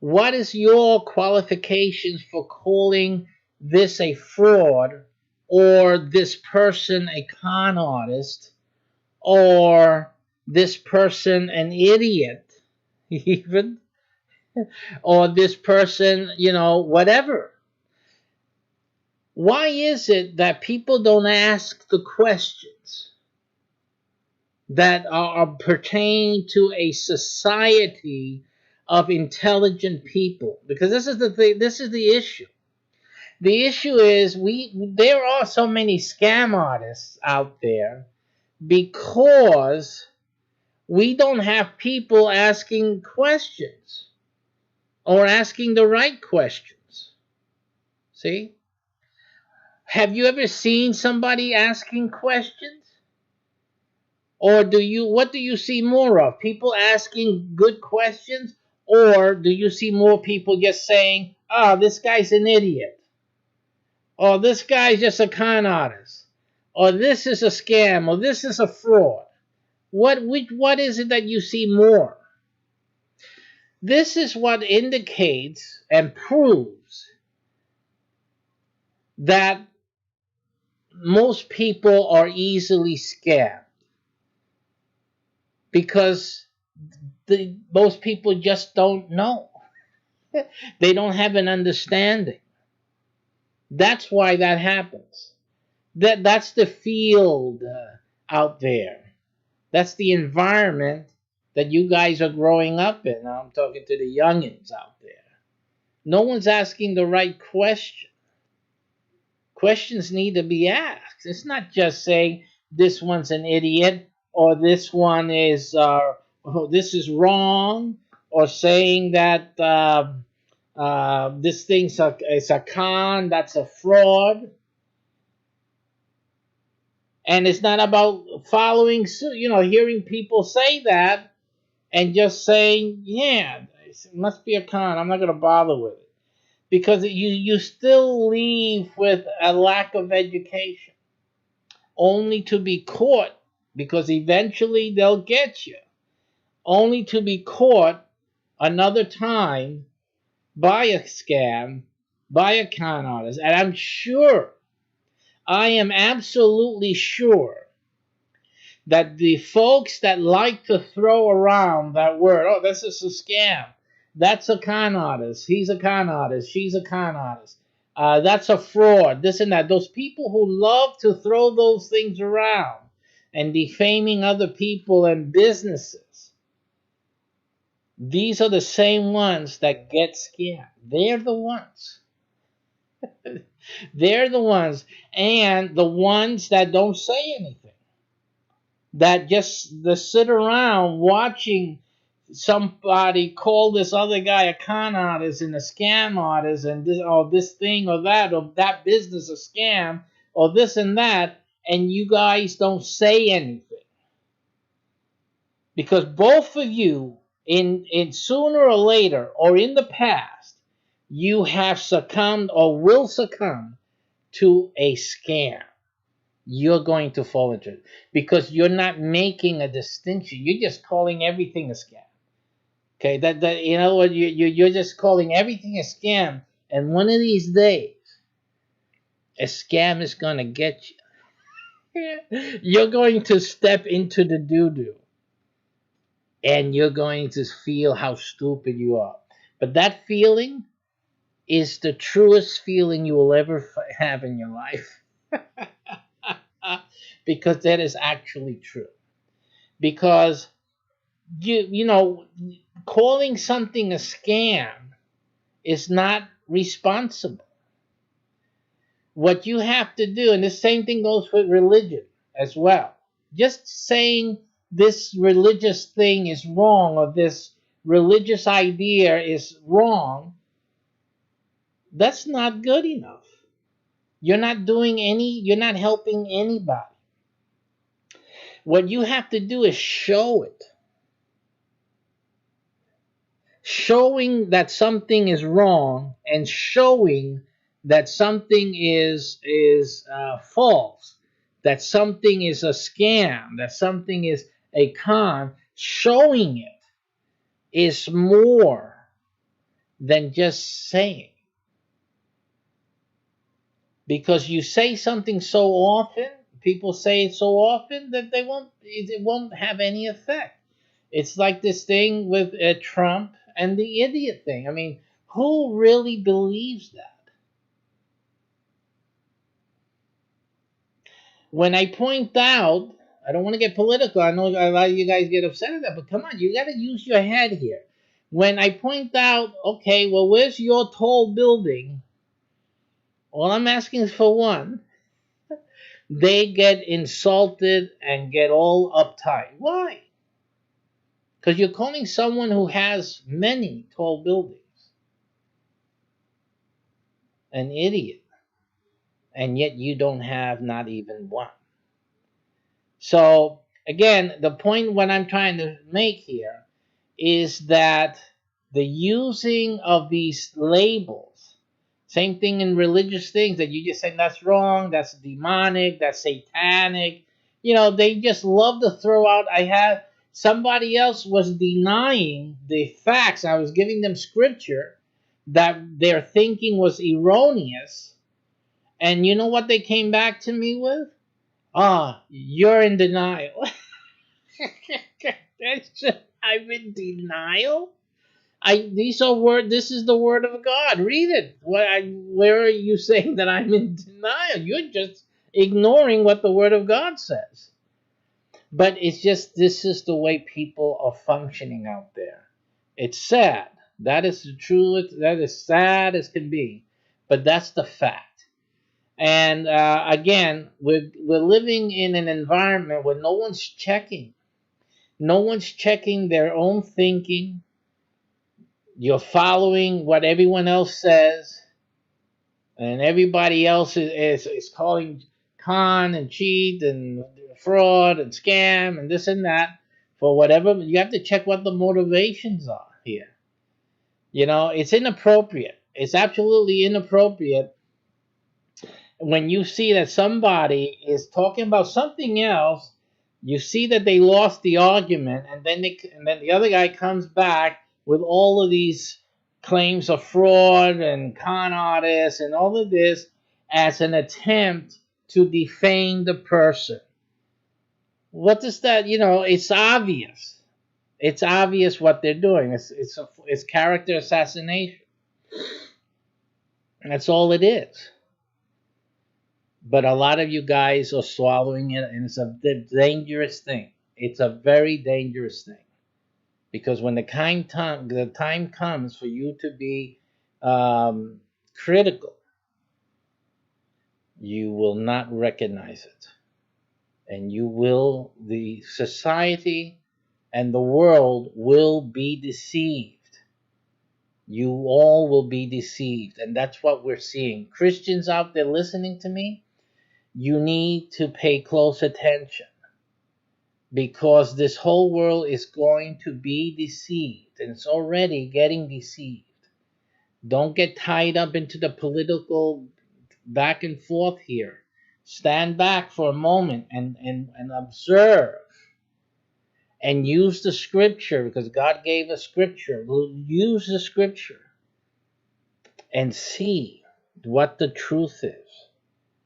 What is your qualifications for calling this a fraud, or this person a con artist, or this person an idiot, even, or this person, whatever? Why is it that people don't ask the questions that are pertaining to a society of intelligent people? Because this is the thing, this is the issue. The issue is there are so many scam artists out there because we don't have people asking questions or asking the right questions. See? Have you ever seen somebody asking questions? Or what do you see more of? People asking good questions? Or do you see more people just saying, oh, this guy's an idiot? Or this guy's just a con artist? Or this is a scam? Or this is a fraud? What is it that you see more? This is what indicates and proves that most people are easily scammed, because most people just don't know. They don't have an understanding. That's why that happens. That's the field out there. That's the environment that you guys are growing up in. Now I'm talking to the youngins out there. No one's asking the right question. Questions need to be asked. It's not just saying this one's an idiot, or this one is this is wrong, or saying that this thing's is a con, that's a fraud. And it's not about following suit, hearing people say that and just saying, yeah, it must be a con, I'm not going to bother with it. Because you still leave with a lack of education, only to be caught, because eventually they'll get you, only to be caught another time by a scam, by a con artist. And I am absolutely sure that the folks that like to throw around that word, oh, this is a scam, that's a con artist, he's a con artist, she's a con artist, that's a fraud, this and that, those people who love to throw those things around and defaming other people and businesses, these are the same ones that get scammed. They're the ones. They're the ones. And the ones that don't say anything, that just sit around watching somebody call this other guy a con artist and a scam artist, and this thing or that business a scam, or this and that, and you guys don't say anything. Because both of you, in sooner or later, or in the past, you have succumbed or will succumb to a scam. You're going to fall into it because you're not making a distinction. You're just calling everything a scam. Okay, that in other words, you're just calling everything a scam, and one of these days, a scam is gonna get you. You're going to step into the doo-doo, and you're going to feel how stupid you are. But that feeling is the truest feeling you will ever have in your life. Because that is actually true. Because calling something a scam is not responsible. What you have to do, and the same thing goes with religion as well. Just saying this religious thing is wrong, or this religious idea is wrong, that's not good enough. You're not helping anybody. What you have to do is show it. Showing that something is wrong, and showing that something is false, that something is a scam, that something is a con. Showing it is more than just saying. Because you say something so often, people say it so often that it won't have any effect. It's like this thing with Trump and the idiot thing. I mean, who really believes that? When I point out, I don't want to get political. I know a lot of you guys get upset at that, but come on, you got to use your head here. When I point out, okay, well, where's your tall building? All I'm asking is for one. They get insulted and get all uptight. Why? Because you're calling someone who has many tall buildings an idiot. and yet you don't have not even one. So again, the point what I'm trying to make here is that the using of these labels, same thing in religious things, that you just say that's wrong, that's demonic, that's satanic. They just love to throw out. I had somebody else was denying the facts. I was giving them scripture that their thinking was erroneous. And you know what they came back to me with? You're in denial. I'm in denial. These are word. This is the word of God. Read it. Where are you saying that I'm in denial? You're just ignoring what the word of God says. But it's just this is the way people are functioning out there. It's sad. That is the truth. That is sad as can be. But that's the fact. And again, we're living in an environment where no one's checking. No one's checking their own thinking. You're following what everyone else says, and everybody else is calling con and cheat and fraud and scam and this and that for whatever. You have to check what the motivations are here. It's inappropriate. It's absolutely inappropriate when you see that somebody is talking about something else. You see that they lost the argument, and then the other guy comes back with all of these claims of fraud and con artists and all of this as an attempt to defame the person. What is that? It's obvious. It's obvious what they're doing. It's character assassination. That's all it is. But a lot of you guys are swallowing it, and it's a dangerous thing. It's a very dangerous thing. Because when the time comes for you to be critical, you will not recognize it. And the society and the world will be deceived. You all will be deceived. And that's what we're seeing. Christians out there listening to me, you need to pay close attention, because this whole world is going to be deceived, and it's already getting deceived. Don't get tied up into the political back and forth here. Stand back for a moment and observe and use the scripture, because God gave us scripture. We'll use the scripture and see what the truth is.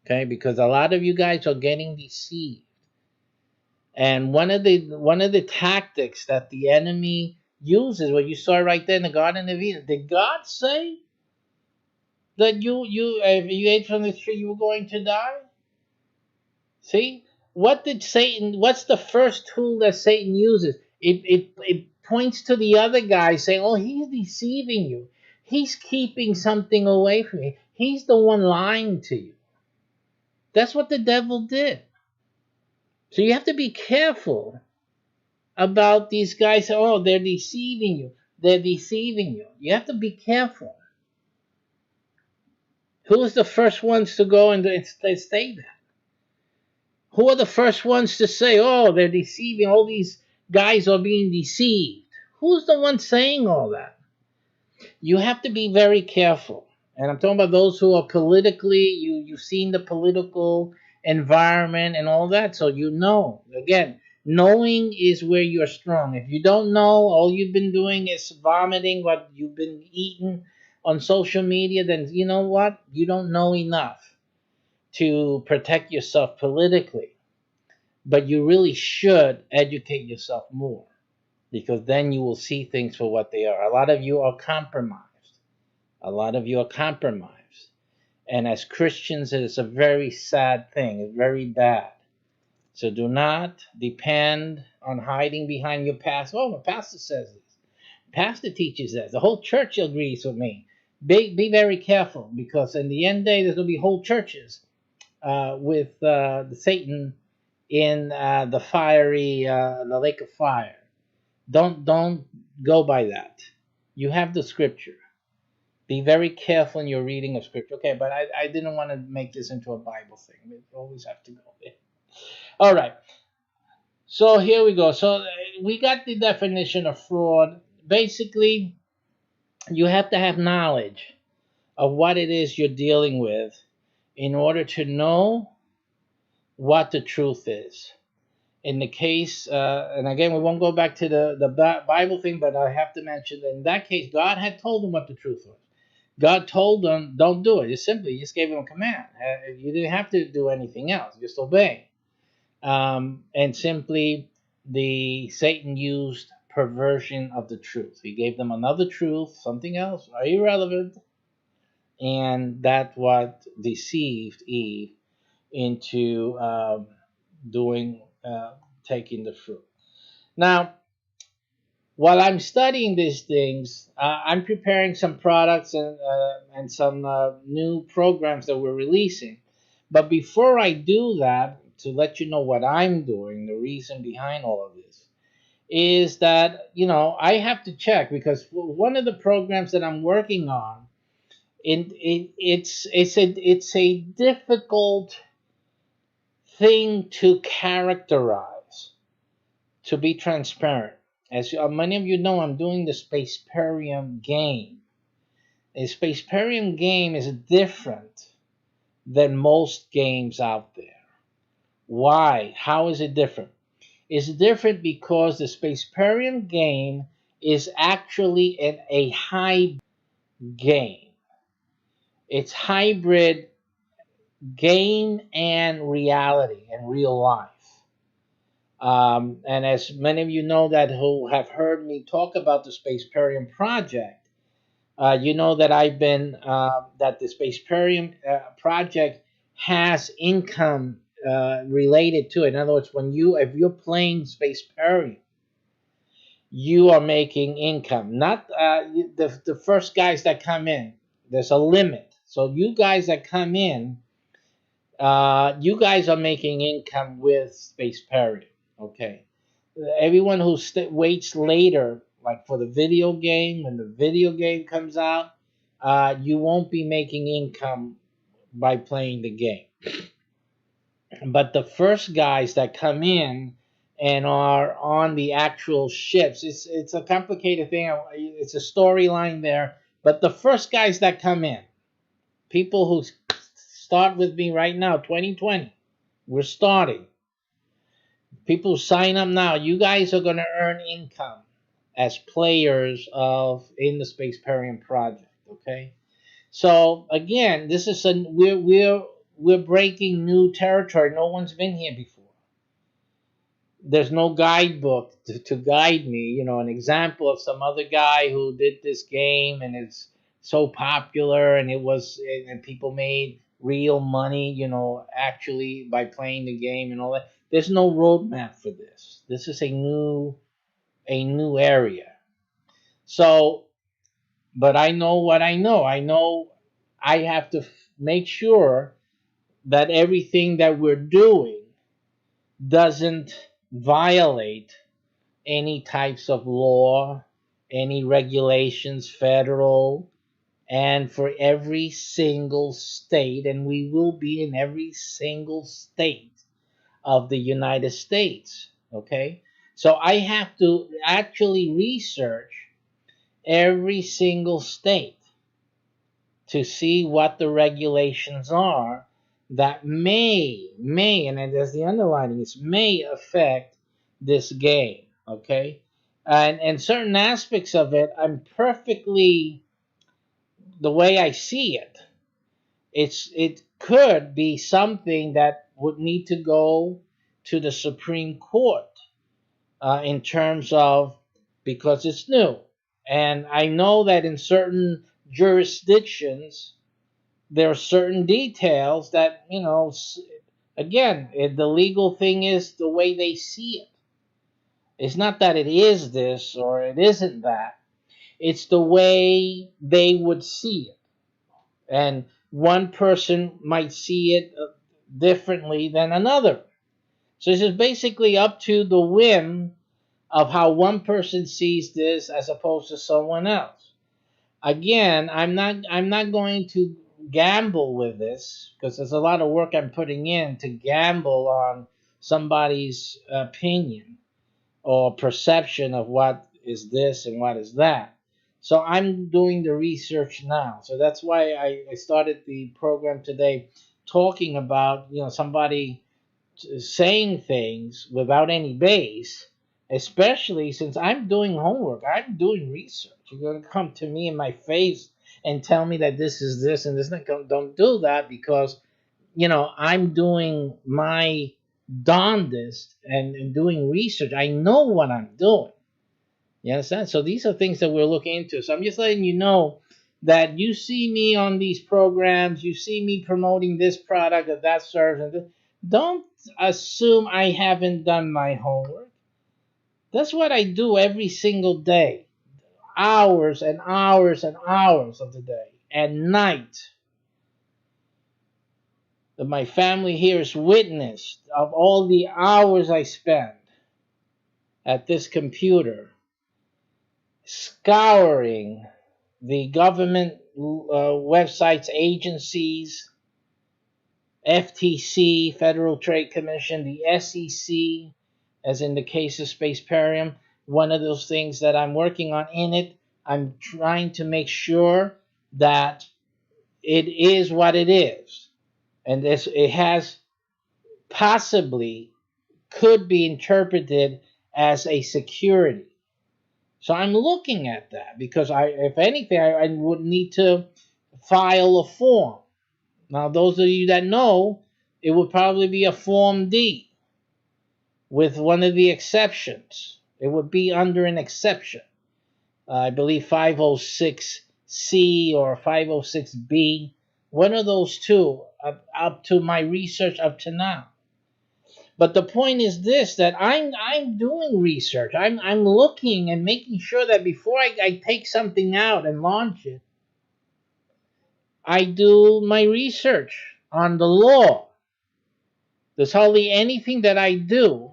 Okay, because a lot of you guys are getting deceived. And one of the tactics that the enemy uses, what you saw right there in the Garden of Eden, did God say that if you ate from the tree you were going to die? See, what's the first tool that Satan uses? It points to the other guy, saying, "Oh, he's deceiving you. He's keeping something away from you. He's the one lying to you." That's what the devil did. So you have to be careful about these guys. Oh, they're deceiving you. They're deceiving you. You have to be careful. Who was the first ones to go and say that? Who are the first ones to say, oh, they're deceiving, all these guys are being deceived? Who's the one saying all that? You have to be very careful. And I'm talking about those who are politically, you've seen the political environment and all that, so you know. Again, knowing is where you're strong. If you don't know, all you've been doing is vomiting what you've been eating on social media, then you know what? You don't know enough to protect yourself politically. But you really should educate yourself more, because then you will see things for what they are. A lot of you are compromised. A lot of you are compromised. And as Christians, it is a very sad thing. It's very bad. So do not depend on hiding behind your pastor. Oh, my pastor says this. Pastor teaches that. The whole church agrees with me. Be very careful, because in the end day, there's going to be whole churches with the Satan in the lake of fire. Don't go by that. You have the scripture. Be very careful in your reading of scripture. Okay, but I didn't want to make this into a Bible thing. We always have to go there. All right. So here we go. So we got the definition of fraud. Basically, you have to have knowledge of what it is you're dealing with in order to know what the truth is. In the case, and again, we won't go back to the Bible thing, but I have to mention that in that case, God had told them what the truth was. God told them, don't do it. It's simply, He just gave them a command. You didn't have to do anything else. Just obey. And simply, Satan used perversion of the truth. He gave them another truth, something else, irrelevant, and that's what deceived Eve into doing, taking the fruit. Now, while I'm studying these things, I'm preparing some products and some new programs that we're releasing. But before I do that, to let you know what I'm doing, the reason behind all of this is that, I have to check, because one of the programs that I'm working on, it's a difficult thing to characterize, to be transparent. As many of you know, I'm doing the Spaceparium game. A Spaceparium game is different than most games out there. Why? How is it different? It's different because the Spaceparium game is actually a hybrid game. It's hybrid game and reality and real life. And as many of you know that who have heard me talk about the Spaceparium project, you know that I've been that the Spaceparium project has income related to it. In other words, if you're playing Spaceparium, you are making income. Not the first guys that come in. There's a limit. So you guys that come in, you guys are making income with Spaceparium. Okay. Everyone who waits later, like for the video game, when the video game comes out, you won't be making income by playing the game. But the first guys that come in and are on the actual ships, it's a complicated thing. It's a storyline there. But the first guys that come in, people who start with me right now, 2020, we're starting. People who sign up now, you guys are going to earn income as players in the Spaceparium project. Okay, so again, this is we're breaking new territory. No one's been here before. There's no guidebook to guide me. An example of some other guy who did this game and it's so popular and people made real money, actually by playing the game and all that. There's no roadmap for this. This is a new area. So, but I know what I know. I know I have to make sure that everything that we're doing doesn't violate any types of law, any regulations, federal, and for every single state, and we will be in every single state of the United States. Okay? So I have to actually research every single state to see what the regulations are that may, and there's the underlining, is may affect this game. Okay? And certain aspects of it, I'm perfectly, the way I see it, it could be something that would need to go to the Supreme Court in terms of, because it's new. And I know that in certain jurisdictions, there are certain details that, again, the legal thing is the way they see it. It's not that it is this or it isn't that. It's the way they would see it. And one person might see it differently than another. So this is basically up to the whim of how one person sees this as opposed to someone else. Again, I'm not going to gamble with this because there's a lot of work I'm putting in to gamble on somebody's opinion or perception of what is this and what is that. So I'm doing the research now. So that's why I started the program today talking about, somebody saying things without any base, especially since I'm doing homework, I'm doing research. You're going to come to me in my face and tell me that this is this and this. Don't do that because, I'm doing my darndest and doing research. I know what I'm doing. You understand? So these are things that we're looking into. So I'm just letting you know that you see me on these programs, you see me promoting this product or that service. Don't assume I haven't done my homework. That's what I do every single day, hours and hours and hours of the day, and night. That my family here is witness of all the hours I spend at this computer scouring the government websites, agencies, FTC, Federal Trade Commission, the SEC, as in the case of Spaceparium. One of those things that I'm working on in it, I'm trying to make sure that it is what it is. And it has possibly could be interpreted as a security. So I'm looking at that because if anything, I would need to file a form. Now, those of you that know, it would probably be a Form D with one of the exceptions. It would be under an exception. I believe 506C or 506B. One of those two, up to my research up to now. But the point is this, that I'm doing research. I'm looking and making sure that before I take something out and launch it, I do my research on the law. There's hardly anything that I do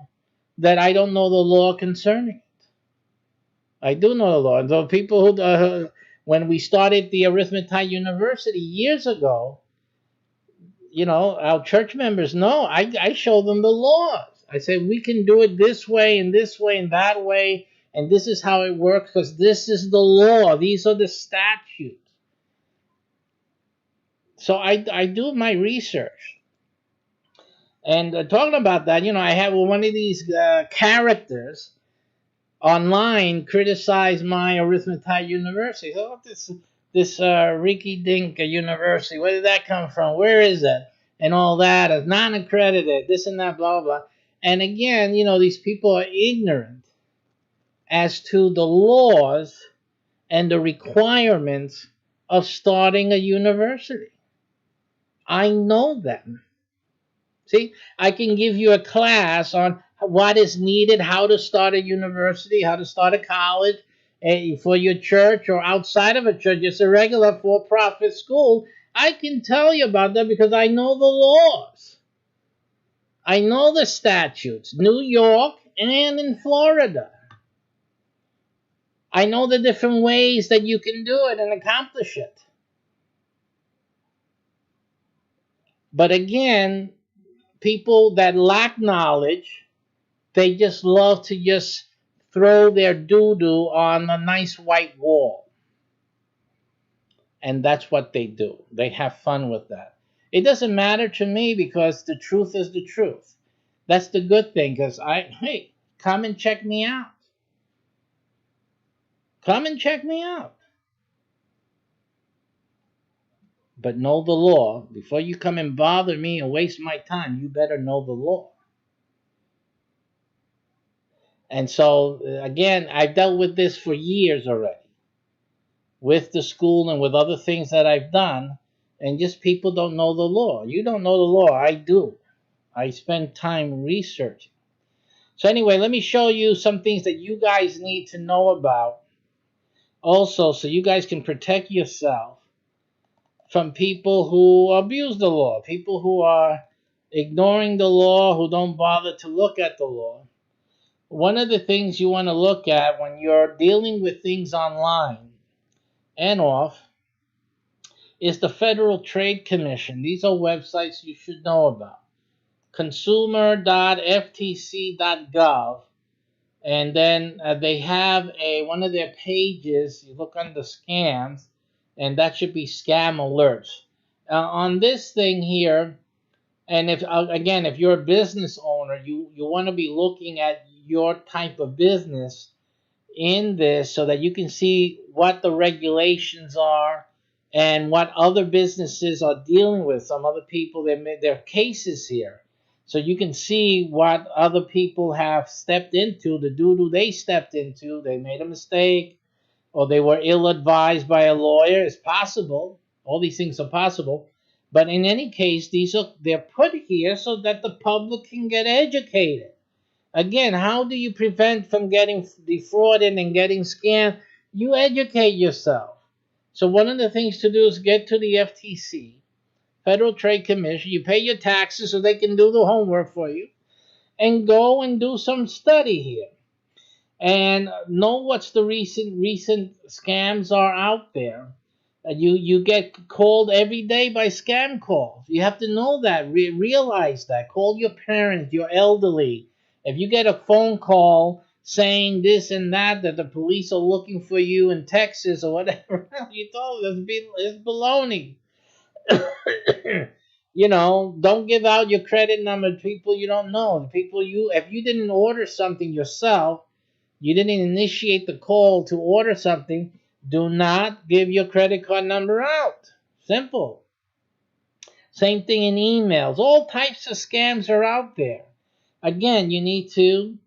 that I don't know the law concerning it. I do know the law. And so people who, when we started the Arithmetic University years ago, our church members know, I show them the laws. I say, we can do it this way and this way and that way, and this is how it works because this is the law. These are the statutes. So I do my research. And talking about that, I have one of these characters online criticize my Arithmetic University. Oh, this Ricky Dink University, where did that come from? Where is it? And all that is non-accredited, this and that, blah, blah. And again, these people are ignorant as to the laws and the requirements of starting a university. I know them. See, I can give you a class on what is needed, how to start a university, how to start a college for your church or outside of a church, just a regular for-profit school. I can tell you about that because I know the laws. I know the statutes, New York and in Florida. I know the different ways that you can do it and accomplish it. But again, people that lack knowledge, they just love to just throw their doo-doo on a nice white wall. And that's what they do. They have fun with that. It doesn't matter to me because the truth is the truth. That's the good thing because hey, come and check me out. Come and check me out. But know the law. Before you come and bother me and waste my time, you better know the law. And so, again, I've dealt with this for years already. With the school and with other things that I've done. And just people don't know the law. You don't know the law. I do. I spend time researching. So anyway, let me show you some things that you guys need to know about. Also, so you guys can protect yourself from people who abuse the law. People who are ignoring the law, who don't bother to look at the law. One of the things you want to look at when you're dealing with things online and off is the Federal Trade Commission. These are websites you should know about. Consumer.ftc.gov, and then they have one of their pages. You look under scams, and that should be scam alerts. On this thing here, and if again, if you're a business owner, you want to be looking at your type of business in this so that you can see what the regulations are and what other businesses are dealing with. Some other people, there are cases here. So you can see what other people have stepped into, the doo-doo they stepped into. They made a mistake or they were ill-advised by a lawyer. It's possible. All these things are possible. But in any case, they're put here so that the public can get educated. Again, how do you prevent from getting defrauded and getting scammed? You educate yourself. So one of the things to do is get to the FTC, Federal Trade Commission. You pay your taxes so they can do the homework for you, and go and do some study here and know what's the recent scams are out there. You get called every day by scam calls. You have to know that, realize that. Call your parents, your elderly. If you get a phone call saying this and that the police are looking for you in Texas or whatever, you told us it's baloney. Don't give out your credit number to people you don't know. The people if you didn't order something yourself, you didn't initiate the call to order something, do not give your credit card number out. Simple. Same thing in emails. All types of scams are out there. Again, you need to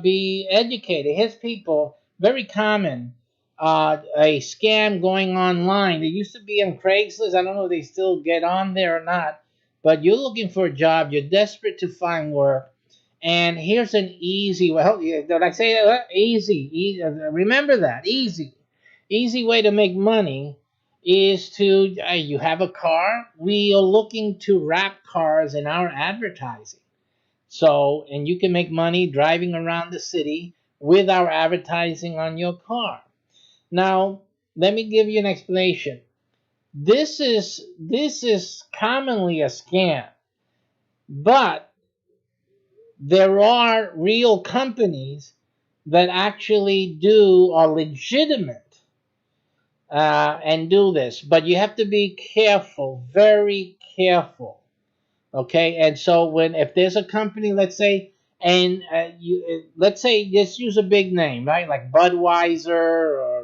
be educated. Here's people, very common, a scam going online. They used to be on Craigslist. I don't know if they still get on there or not. But you're looking for a job. You're desperate to find work. And here's an easy way. Did I say that? Easy. Remember that. Easy. Easy way to make money is to, you have a car. We are looking to wrap cars in our advertising. So, and you can make money driving around the city with our advertising on your car. Now, let me give you an explanation. This is commonly a scam, but there are real companies that actually are legitimate and do this, but you have to be careful, very careful. Okay, and so if there's a company, let's say, and let's say just use a big name, right, like Budweiser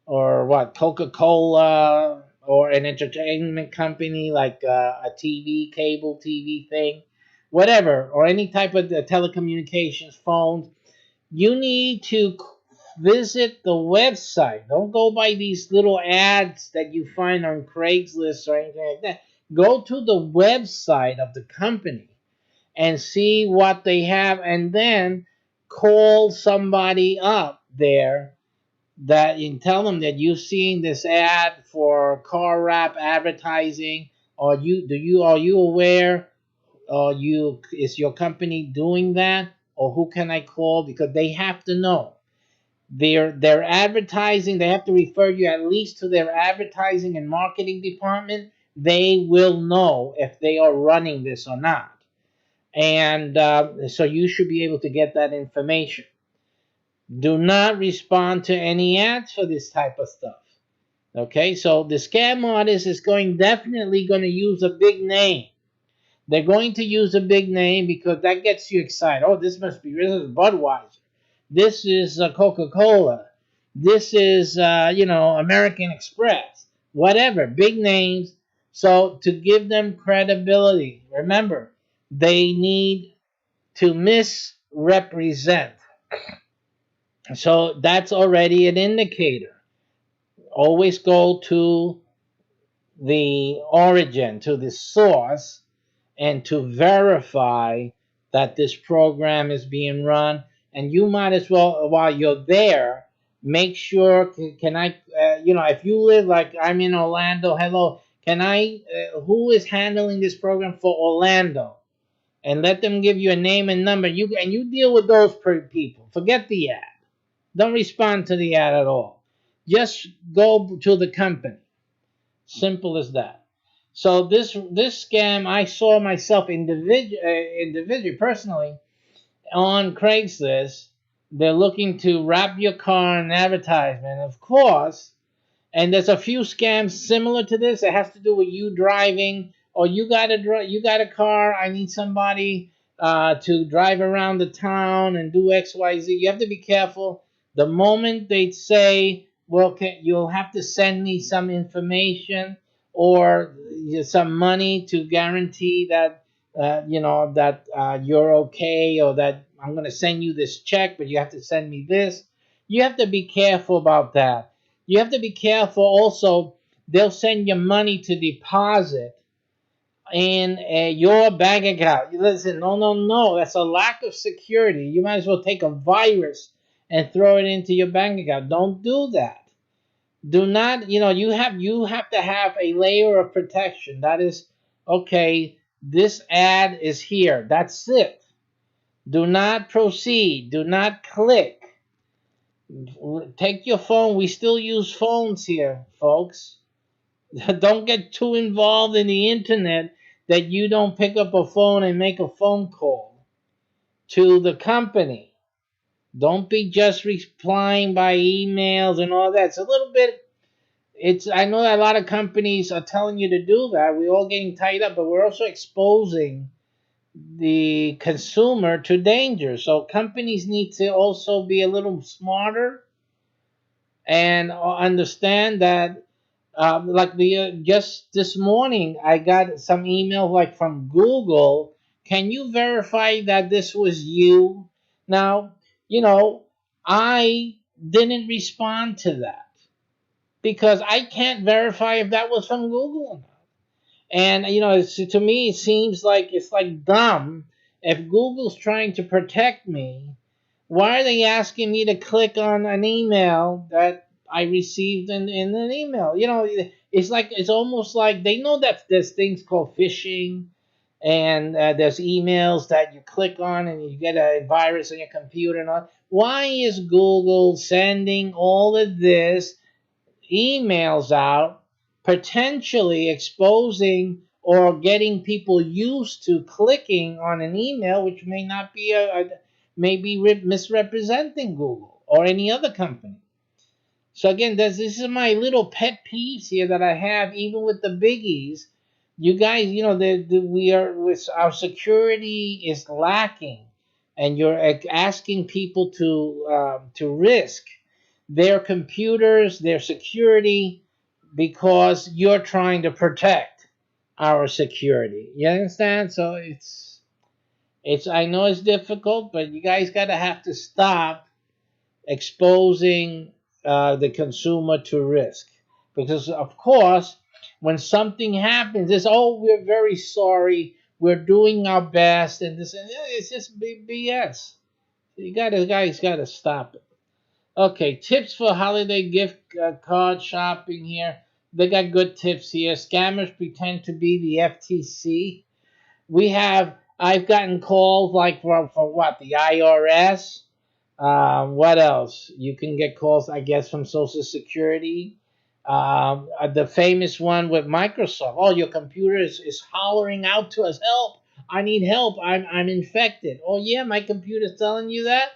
or what, Coca-Cola, or an entertainment company like a cable TV thing, whatever, or any type of telecommunications, phones, you need to visit the website. Don't go by these little ads that you find on Craigslist or anything like that. Go to the website of the company and see what they have, and then call somebody up there that and tell them that you're seeing this ad for car wrap advertising. Are you aware? Is your company doing that, or who can I call? Because they have to know. Their advertising, they have to refer you at least to their advertising and marketing department. They will know if they are running this or not. And so you should be able to get that information. Do not respond to any ads for this type of stuff. Okay, so the scam artist is definitely going to use a big name. They're going to use a big name because that gets you excited. Oh, this is Budweiser. This is Coca-Cola. This is, American Express. Whatever, big names. So to give them credibility, remember, they need to misrepresent. So that's already an indicator. Always go to the origin, to the source, and to verify that this program is being run. And you might as well, while you're there, make sure, if you live, like I'm in Orlando, hello, who is handling this program for Orlando? And let them give you a name and number. You deal with those people. Forget the ad. Don't respond to the ad at all. Just go to the company. Simple as that. So this scam, I saw myself individually, personally, on Craigslist. They're looking to wrap your car in advertisement, of course. And there's a few scams similar to this. It has to do with you driving, or you got a car. I need somebody to drive around the town and do X, Y, Z. You have to be careful. The moment they say, "Well, you'll have to send me some information or some money to guarantee that you're okay, or that I'm going to send you this check, but you have to send me this." You have to be careful about that. You have to be careful also. They'll send you money to deposit in your bank account. Listen, no. That's a lack of security. You might as well take a virus and throw it into your bank account. Don't do that. Do not, you have to have a layer of protection. That is, okay, this ad is here. That's it. Do not proceed. Do not click. Take your phone. We still use phones here, folks. Don't get too involved in the internet that you don't pick up a phone and make a phone call to the company. Don't be just replying by emails and all that. It's a little bit, I know that a lot of companies are telling you to do that. We're all getting tied up, but we're also exposing the consumer to danger. So companies need to also be a little smarter and understand that, just this morning I got some email like from Google. Can you verify that this was you? Now, I didn't respond to that because I can't verify if that was from Google or not. And to me, it seems like it's like dumb. If Google's trying to protect me, why are they asking me to click on an email that I received in an email? It's almost like they know that there's things called phishing, and there's emails that you click on and you get a virus on your computer and all. Why is Google sending all of this emails out, potentially exposing or getting people used to clicking on an email which may not be misrepresenting Google or any other company? So again, this is my little pet peeves here that I have, even with the biggies. You guys, with our security is lacking, and you're asking people to risk their computers, their security, because you're trying to protect our security. You understand? So I know it's difficult, but you guys have to stop exposing the consumer to risk. Because of course, when something happens, it's, "Oh, we're very sorry, we're doing our best," and this, and it's just BS. Guys gotta stop it. Okay, tips for holiday gift card shopping here. They got good tips here. Scammers pretend to be the FTC. I've gotten calls like for what? The IRS. What else? You can get calls, I guess, from Social Security. The famous one with Microsoft. "Oh, your computer is hollering out to us. Help! I need help. I'm infected." "Oh yeah, my computer's telling you that."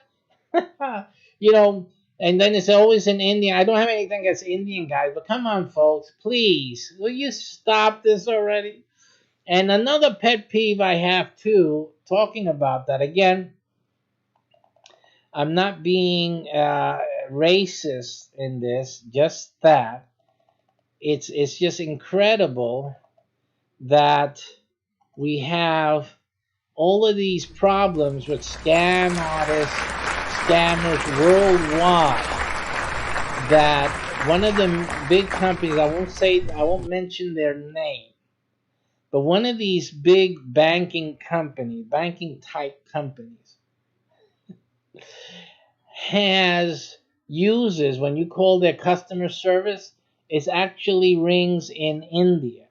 you know, and then it's always in India. I don't have anything against Indian guys, but come on, folks, please, will you stop this already? And another pet peeve I have too, talking about that again, I'm not being racist in this, just that it's just incredible that we have all of these problems with scam artists, scammers worldwide, that one of the big companies, I won't mention their name, but one of these big banking type companies, uses, when you call their customer service, it actually rings in India,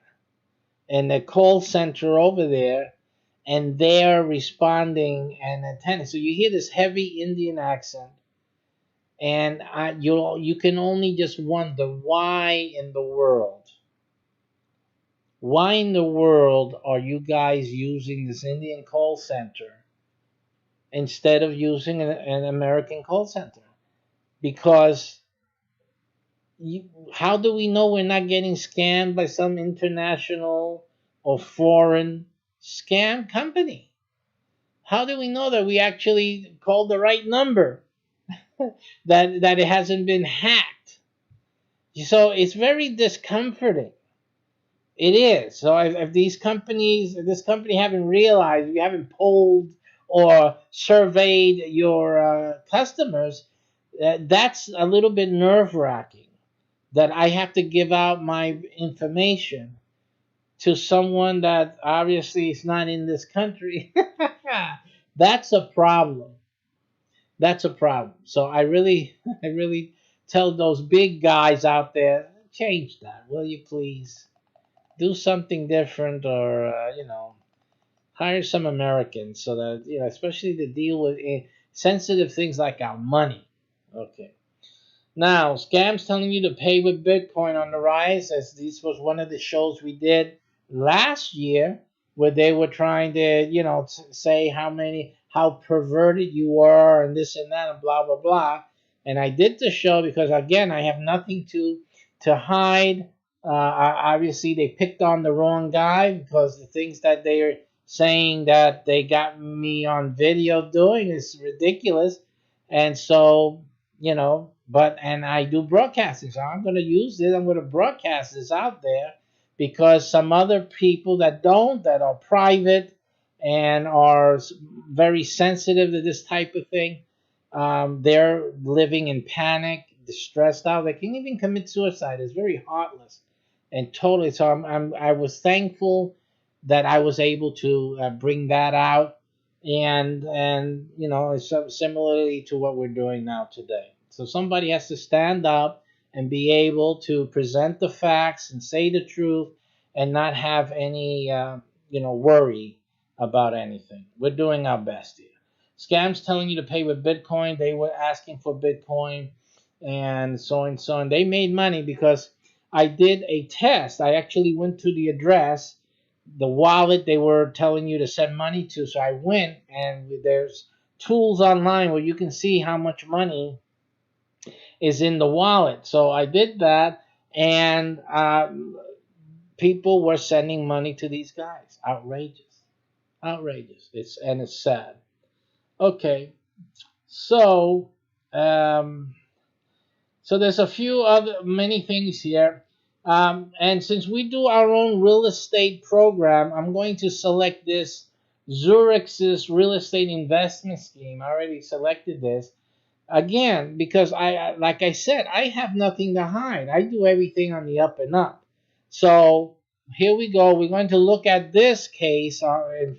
and the call center over there, and they're responding and attending. So you hear this heavy Indian accent, And you can only just wonder why in the world. Why in the world are you guys using this Indian call center instead of using an American call center? Because how do we know we're not getting scammed by some international or foreign scam company? How do we know that we actually called the right number? that it hasn't been hacked? So it's very discomforting. It is. So if these companies, if this company haven't realized, you haven't polled or surveyed your customers, that's a little bit nerve wracking. That I have to give out my information to someone that obviously is not in this country. That's a problem. That's a problem. So I really, I really tell those big guys out there, change that, will you please? Do something different, or hire some Americans so that especially to deal with sensitive things like our money. Okay. Now, scams telling you to pay with Bitcoin on the rise, as this was one of the shows we did last year, where they were trying to, say how perverted you are, and this and that, and blah blah blah. And I did the show because, again, I have nothing to hide. Obviously, they picked on the wrong guy, because the things that they are saying that they got me on video doing is ridiculous, and so and I do broadcasting, so I'm going to use this. I'm going to broadcast this out there, because some other people that are private and are very sensitive to this type of thing, they're living in panic, distressed out. They can even commit suicide. It's very heartless and totally. So I was thankful that I was able to bring that out, and so similarly to what we're doing now today. So somebody has to stand up and be able to present the facts and say the truth, and not have any worry about anything. We're doing our best here. Scams telling you to pay with Bitcoin. They were asking for Bitcoin, and so and so, and they made money because I did a test. I actually went to the address, the wallet they were telling you to send money to. So I went, and there's tools online where you can see how much money is in the wallet. So I did that, and people were sending money to these guys. Outrageous, outrageous. It's sad. Okay, so so there's a few other many things here. And since we do our own real estate program, I'm going to select this Zurich's real estate investment scheme. I already selected this. Again, because like I said, I have nothing to hide. I do everything on the up and up. So here we go. We're going to look at this case in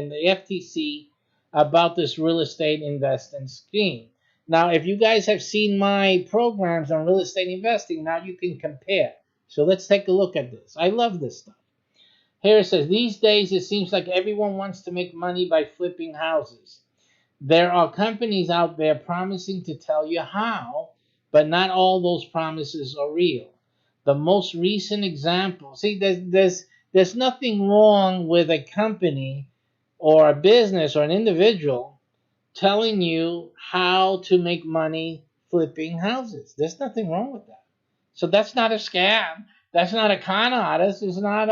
the FTC about this real estate investing scheme. Now, if you guys have seen my programs on real estate investing, now you can compare. So let's take a look at this. I love this stuff. Here it says, these days it seems like everyone wants to make money by flipping houses. There are companies out there promising to tell you how, but not all those promises are real. The most recent example, see, there's nothing wrong with a company or a business or an individual telling you how to make money flipping houses. There's nothing wrong with that. So that's not a scam. That's not a con artist. It's not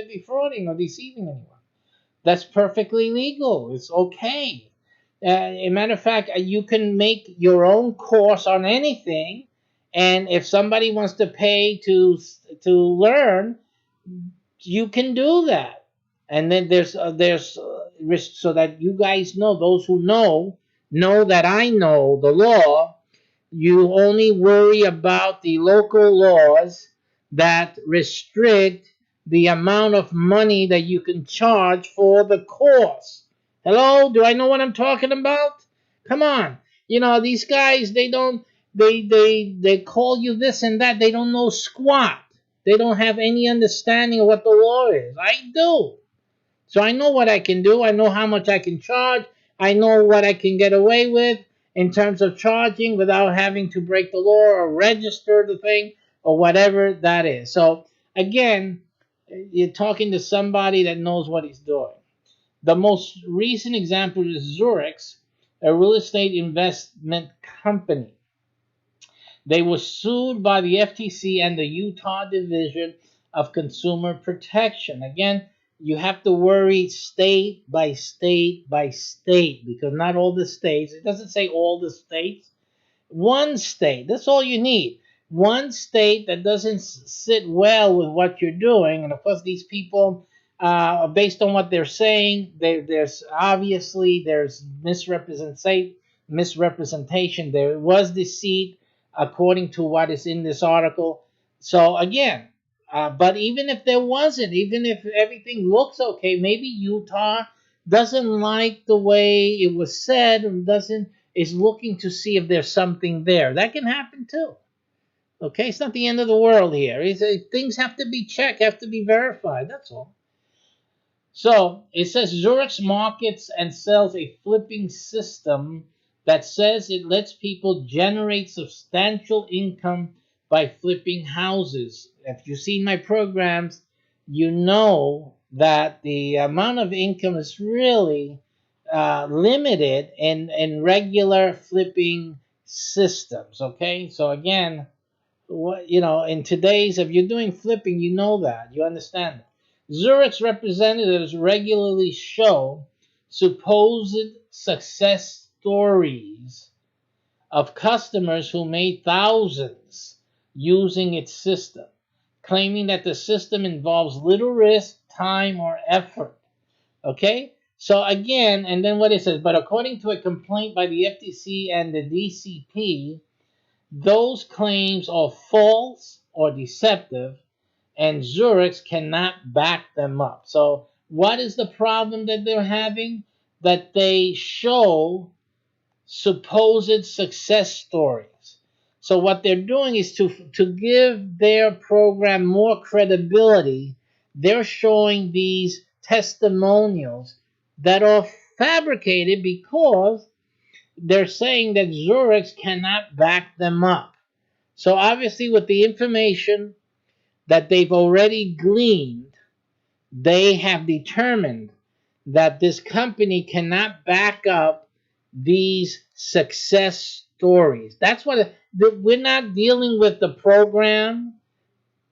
defrauding or deceiving anyone. That's perfectly legal. It's okay. As a matter of fact, you can make your own course on anything, and if somebody wants to pay to learn, you can do that. And then there's so that you guys know, those who know that I know the law. You only worry about the local laws that restrict the amount of money that you can charge for the course. Hello? Do I know what I'm talking about? Come on. These guys, they call you this and that. They don't know squat. They don't have any understanding of what the law is. I do. So I know what I can do. I know how much I can charge. I know what I can get away with. in terms of charging without having to break the law or register the thing or whatever that is. So again, you're talking to somebody that knows what he's doing. The most recent example is Zurich's, a real estate investment company. They were sued by the FTC and the Utah Division of Consumer Protection. Again, you have to worry state by state by state, because not all the states, it doesn't say all the states, one state, that's all you need. One state that doesn't sit well with what you're doing, and of course these people, based on what they're saying, there's misrepresentation, there was deceit, according to what is in this article. So again, but even if there wasn't, even if everything looks okay, maybe Utah doesn't like the way it was said, and doesn't is looking to see if there's something there. That can happen too. Okay, it's not the end of the world here. Things have to be checked, have to be verified. That's all. So it says Zurich markets and sells a flipping system that says it lets people generate substantial income by flipping houses. If you've seen my programs, you know that the amount of income is really limited in regular flipping systems. Okay, so again, in today's, if you're doing flipping, you know that, you understand that. Zurich's representatives regularly show supposed success stories of customers who made thousands using its system, claiming that the system involves little risk, time, or effort. Okay? So again, and then what it says, but according to a complaint by the FTC and the DCP, those claims are false or deceptive, and Zurich cannot back them up. So what is the problem that they're having? That they show supposed success stories. So what they're doing is to give their program more credibility, they're showing these testimonials that are fabricated because they're saying that Zurich cannot back them up. So obviously with the information that they've already gleaned, they have determined that this company cannot back up these success stories. That's what we're not dealing with the program.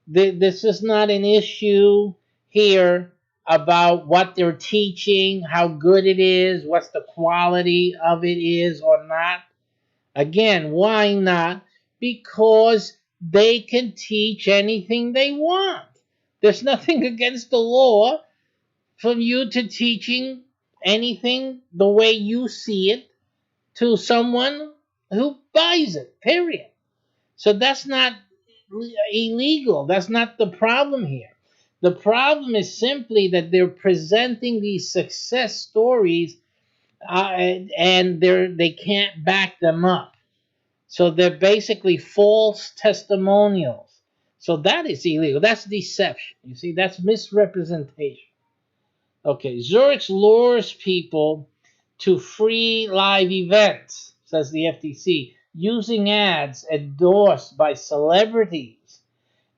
This is not an issue here about what they're teaching, how good it is, what's the quality of it is or not. Again, why not? Because they can teach anything they want. There's nothing against the law from you to teaching anything the way you see it to someone who buys it, period. So that's not illegal. That's not the problem here. The problem is simply that they're presenting these success stories and they can't back them up. So they're basically false testimonials. So that is illegal. That's deception. You see, that's misrepresentation. Okay, Zurich lures people to free live events, says the FTC, using ads endorsed by celebrities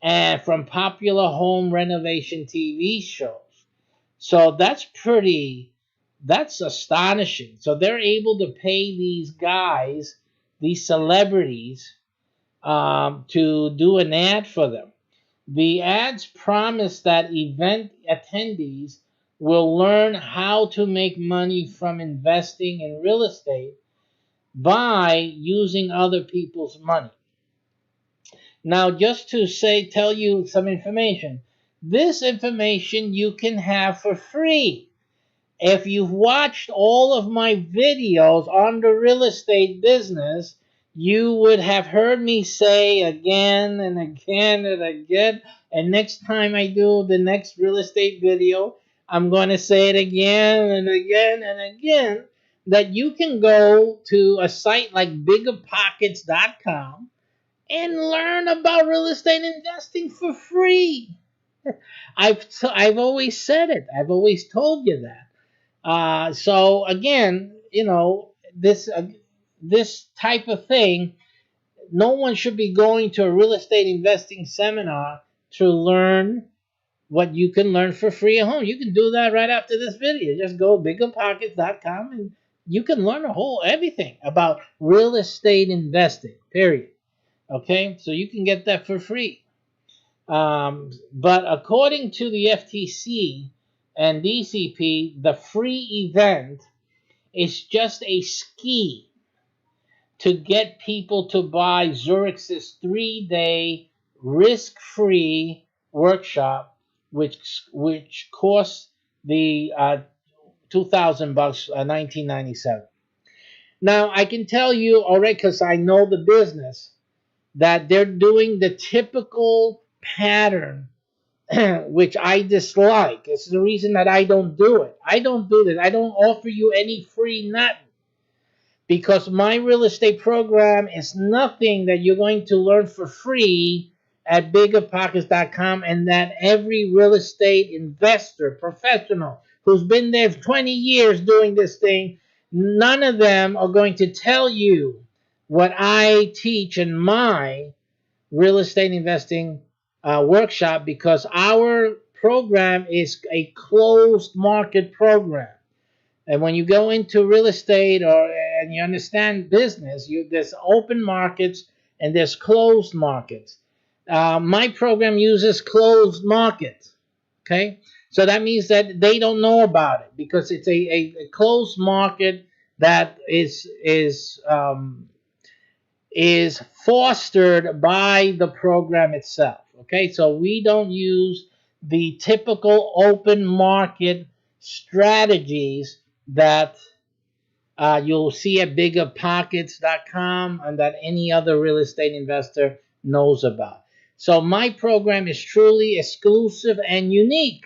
and from popular home renovation TV shows. So that's astonishing. So they're able to pay these guys, these celebrities, to do an ad for them. The ads promise that event attendees will learn how to make money from investing in real estate by using other people's money. Now, just to tell you some information, this information you can have for free. If you've watched all of my videos on the real estate business, you would have heard me say again and again and again, and next time I do the next real estate video, I'm going to say it again and again and again, that you can go to a site like biggerpockets.com and learn about real estate investing for free. I've always said it. I've always told you that. So again, this this type of thing, no one should be going to a real estate investing seminar to learn what you can learn for free at home. You can do that right after this video. Just go biggerpockets.com and you can learn everything about real estate investing, period. Okay, so you can get that for free. But according to the FTC and DCP, the free event is just a scheme to get people to buy Zurich's 3-day risk-free workshop, which costs the $2,000, 1997. Now I can tell you already, because I know the business, that they're doing the typical pattern, which I dislike. It's the reason that I don't do it. I don't do this. I don't offer you any free nothing, because my real estate program is nothing that you're going to learn for free at biggerpockets.com, and that every real estate investor, professional, who's been there 20 years doing this thing, none of them are going to tell you what I teach in my real estate investing workshop, because our program is a closed market program. And when you go into real estate and you understand business, there's open markets and there's closed markets. My program uses closed markets. Okay, so that means that they don't know about it, because it's a closed market that is fostered by the program itself. Okay, so we don't use the typical open market strategies that you'll see at biggerpockets.com and that any other real estate investor knows about. So my program is truly exclusive and unique.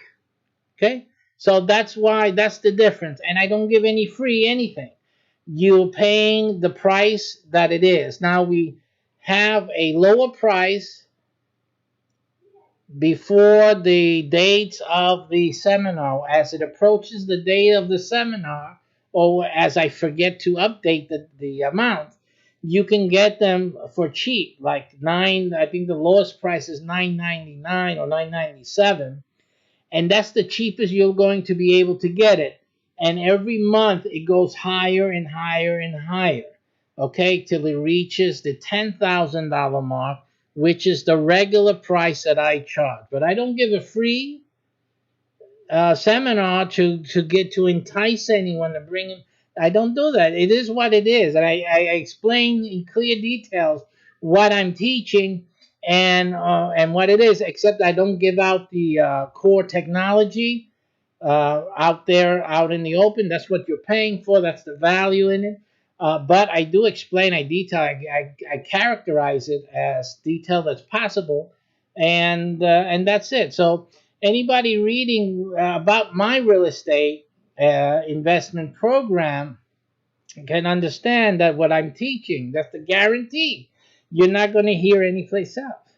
Okay, so that's the difference. And I don't give any free anything. You're paying the price that it is. Now we have a lower price before the dates of the seminar. As it approaches the date of the seminar, or as I forget to update the amount, you can get them for cheap, like I think the lowest price is $9.99 or $9.97, and that's the cheapest you're going to be able to get it. And every month it goes higher and higher and higher, okay, till it reaches the $10,000 mark, which is the regular price that I charge. But I don't give a free seminar to entice anyone to bring him. I don't do that. It is what it is, and I explain in clear details what I'm teaching and what it is. Except I don't give out the core technology out in the open. That's what you're paying for. That's the value in it. But I do explain, I detail, I characterize it as detailed as possible, and that's it. So anybody reading about my real estate investment program can understand that what I'm teaching, that's the guarantee. You're not going to hear anyplace else.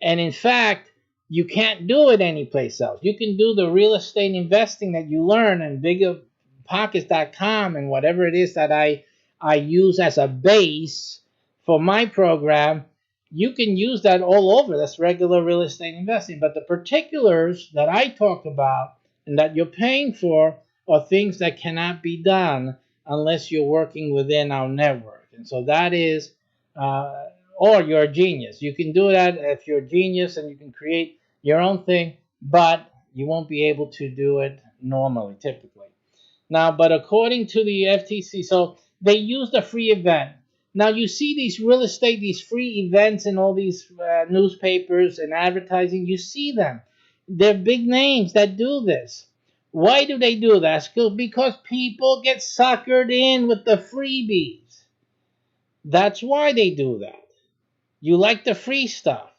And in fact, you can't do it anyplace else. You can do the real estate investing that you learn in biggerpockets.com and whatever it is that I use as a base for my program. You can use that all over. That's regular real estate investing. But the particulars that I talk about and that you're paying for are things that cannot be done unless you're working within our network. And so that is, or you're a genius. You can do that if you're a genius and you can create your own thing, but you won't be able to do it normally, typically. Now, but according to the FTC, so they use the free event. Now, you see these these free events in all these newspapers and advertising. You see them. They're big names that do this. Why do they do that? Because people get suckered in with the freebies. That's why they do that. You like the free stuff.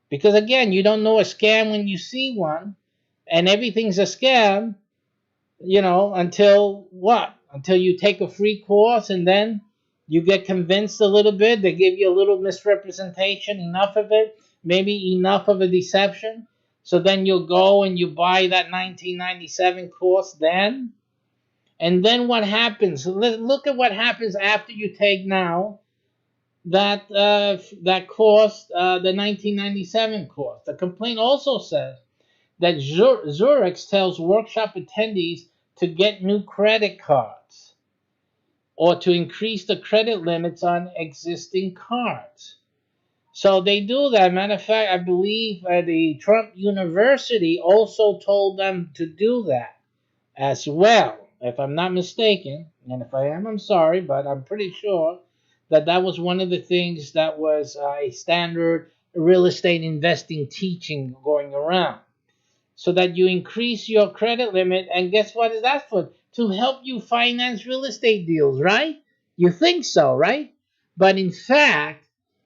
Because, again, you don't know a scam when you see one. And everything's a scam, until what? Until you take a free course and then you get convinced a little bit. They give you a little misrepresentation, enough of it, maybe enough of a deception. So then you'll go and you buy that 1997 course then. And then what happens? Look at what happens after you take now that course, the 1997 course. The complaint also says that Zurich tells workshop attendees to get new credit cards or to increase the credit limits on existing cards. So they do that. Matter of fact, I believe the Trump University also told them to do that as well, if I'm not mistaken. And if I am, I'm sorry, but I'm pretty sure that that was one of the things that was a standard real estate investing teaching going around. So that you increase your credit limit, and guess what is that for? To help you finance real estate deals, right? You think so, right? But in fact,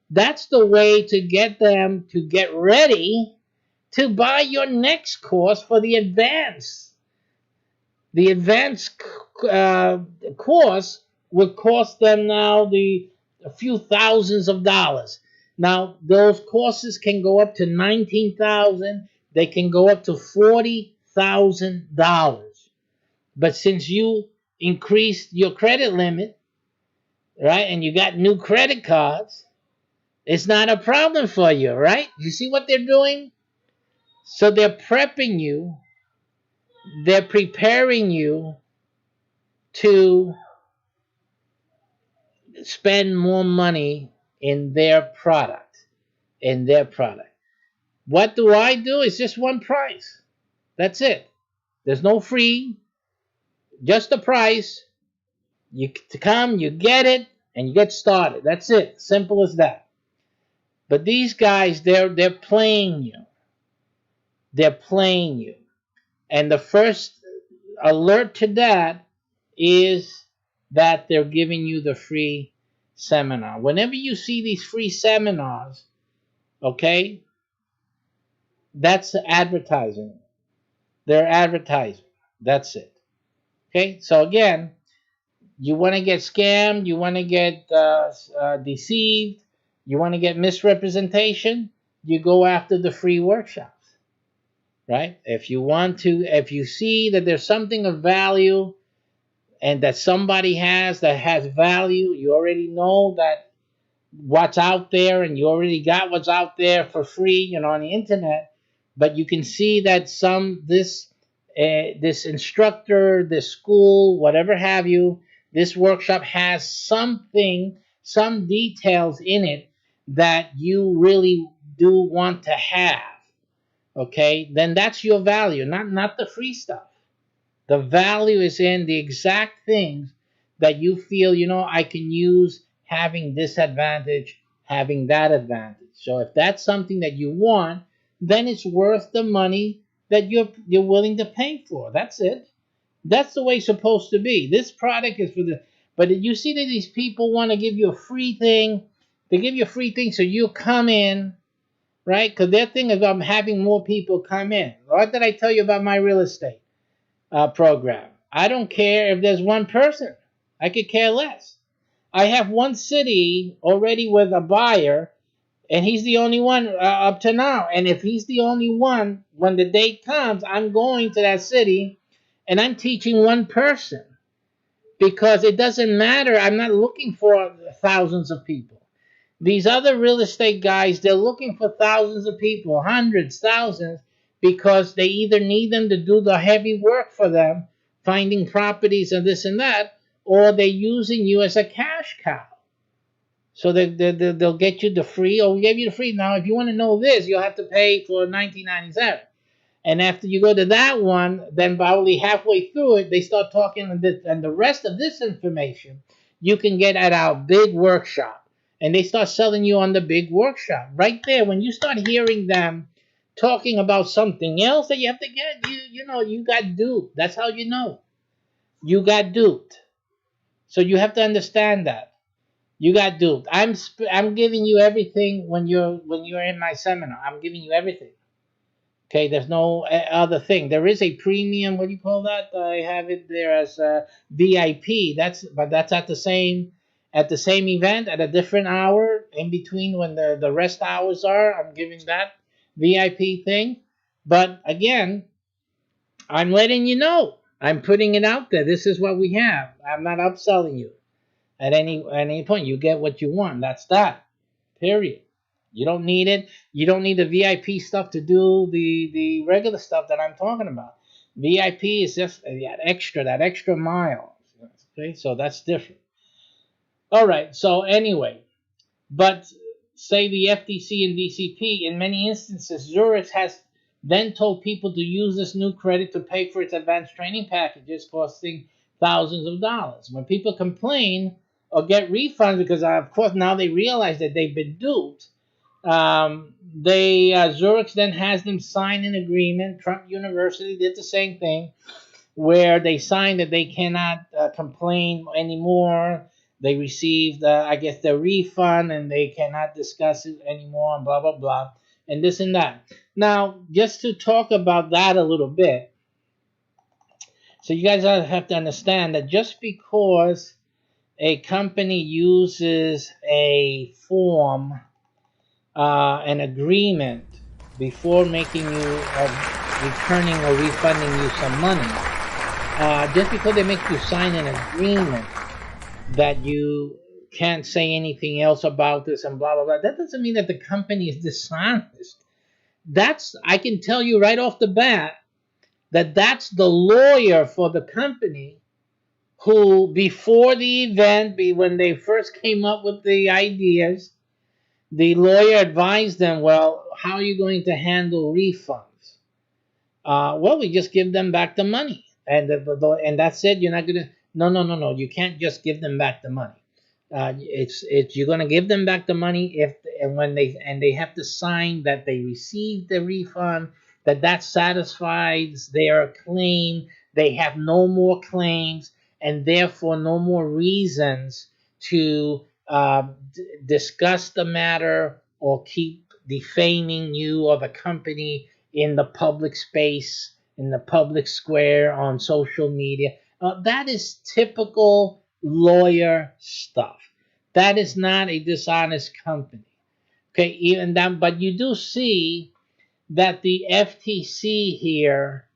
that's the way to get them to get ready to buy your next course for the advanced. The advanced course would cost them now a few thousands of dollars. Now those courses can go up to 19,000. They can go up to $40,000. But since you increased your credit limit, right, and you got new credit cards, it's not a problem for you, right? You see what they're doing? So they're prepping you, they're preparing you to spend more money in their product. In their product. What do? It's just one price. That's it. There's no free, just the price. You to come, you get it, and you get started. That's it. Simple as that. But these guys, they're playing you. They're playing you. And the first alert to that is that they're giving you the free seminar. Whenever you see these free seminars, okay, that's advertising. They're advertising. That's it. Okay, so again, you want to get scammed, you want to get deceived, you want to get misrepresentation, you go after the free workshops. Right? If you see that there's something of value and that somebody has that has value, you already know that what's out there, and you already got what's out there for free, on the internet. But you can see that this instructor, this school, whatever have you, this workshop has something, some details in it that you really do want to have. Okay, then that's your value, not the free stuff. The value is in the exact things that you feel, I can use having this advantage, having that advantage. So if that's something that you want, then it's worth the money that you're willing to pay for. That's it. That's the way it's supposed to be. This product is for the. But you see that these people want to give you a free thing. They give you a free thing so you come in, right? Because their thing is about having more people come in. What did I tell you about my real estate program? I don't care if there's one person. I could care less. I have one city already with a buyer, and he's the only one up to now. And if he's the only one, when the date comes, I'm going to that city, and I'm teaching one person. Because it doesn't matter. I'm not looking for thousands of people. These other real estate guys, they're looking for thousands of people, hundreds, thousands, because they either need them to do the heavy work for them, finding properties and this and that, or they're using you as a cash cow. So they'll get you the free, we gave you the free. Now, if you want to know this, you'll have to pay for $19.97. And after you go to that one, then probably halfway through it, they start talking, and the rest of this information you can get at our big workshop. And they start selling you on the big workshop. Right there, when you start hearing them talking about something else that you have to get, you got duped. That's how you know. You got duped. So you have to understand that. You got duped. I'm giving you everything when you're in my seminar. I'm giving you everything. Okay, there's no other thing. There is a premium. What do you call that? I have it there as a VIP. That's at the same event at a different hour in between when the rest hours are. I'm giving that VIP thing. But again, I'm letting you know. I'm putting it out there. This is what we have. I'm not upselling you at any point. You get what you want. That's that. Period. You don't need it. You don't need the VIP stuff to do the regular stuff that I'm talking about. VIP is just that extra mile. Okay, so that's different. All right. So anyway, but say the FTC and DCP, in many instances, Zurich has then told people to use this new credit to pay for its advanced training packages costing thousands of dollars. When people complain or get refunds because, of course, now they realize that they've been duped, Zurich then has them sign an agreement. Trump University did the same thing, where they signed that they cannot complain anymore. They received, I guess, their refund, and they cannot discuss it anymore, and blah, blah, blah, and this and that. Now, just to talk about that a little bit, so you guys have to understand that just because a company uses a form, an agreement, before making you, returning or refunding you some money, just because they make you sign an agreement that you can't say anything else about this and blah, blah, blah, that doesn't mean that the company is dishonest. I can tell you right off the bat that that's the lawyer for the company who, before the event, when they first came up with the ideas, the lawyer advised them, well, how are you going to handle refunds? Well, we just give them back the money. And that's it. You're not going to, no. You can't just give them back the money. You're going to give them back the money when they have to sign that they received the refund, that satisfies their claim. They have no more claims, and therefore no more reasons to discuss the matter or keep defaming you or the company in the public space, in the public square, on social media. That is typical lawyer stuff. That is not a dishonest company. Okay, even that, but you do see that the FTC here.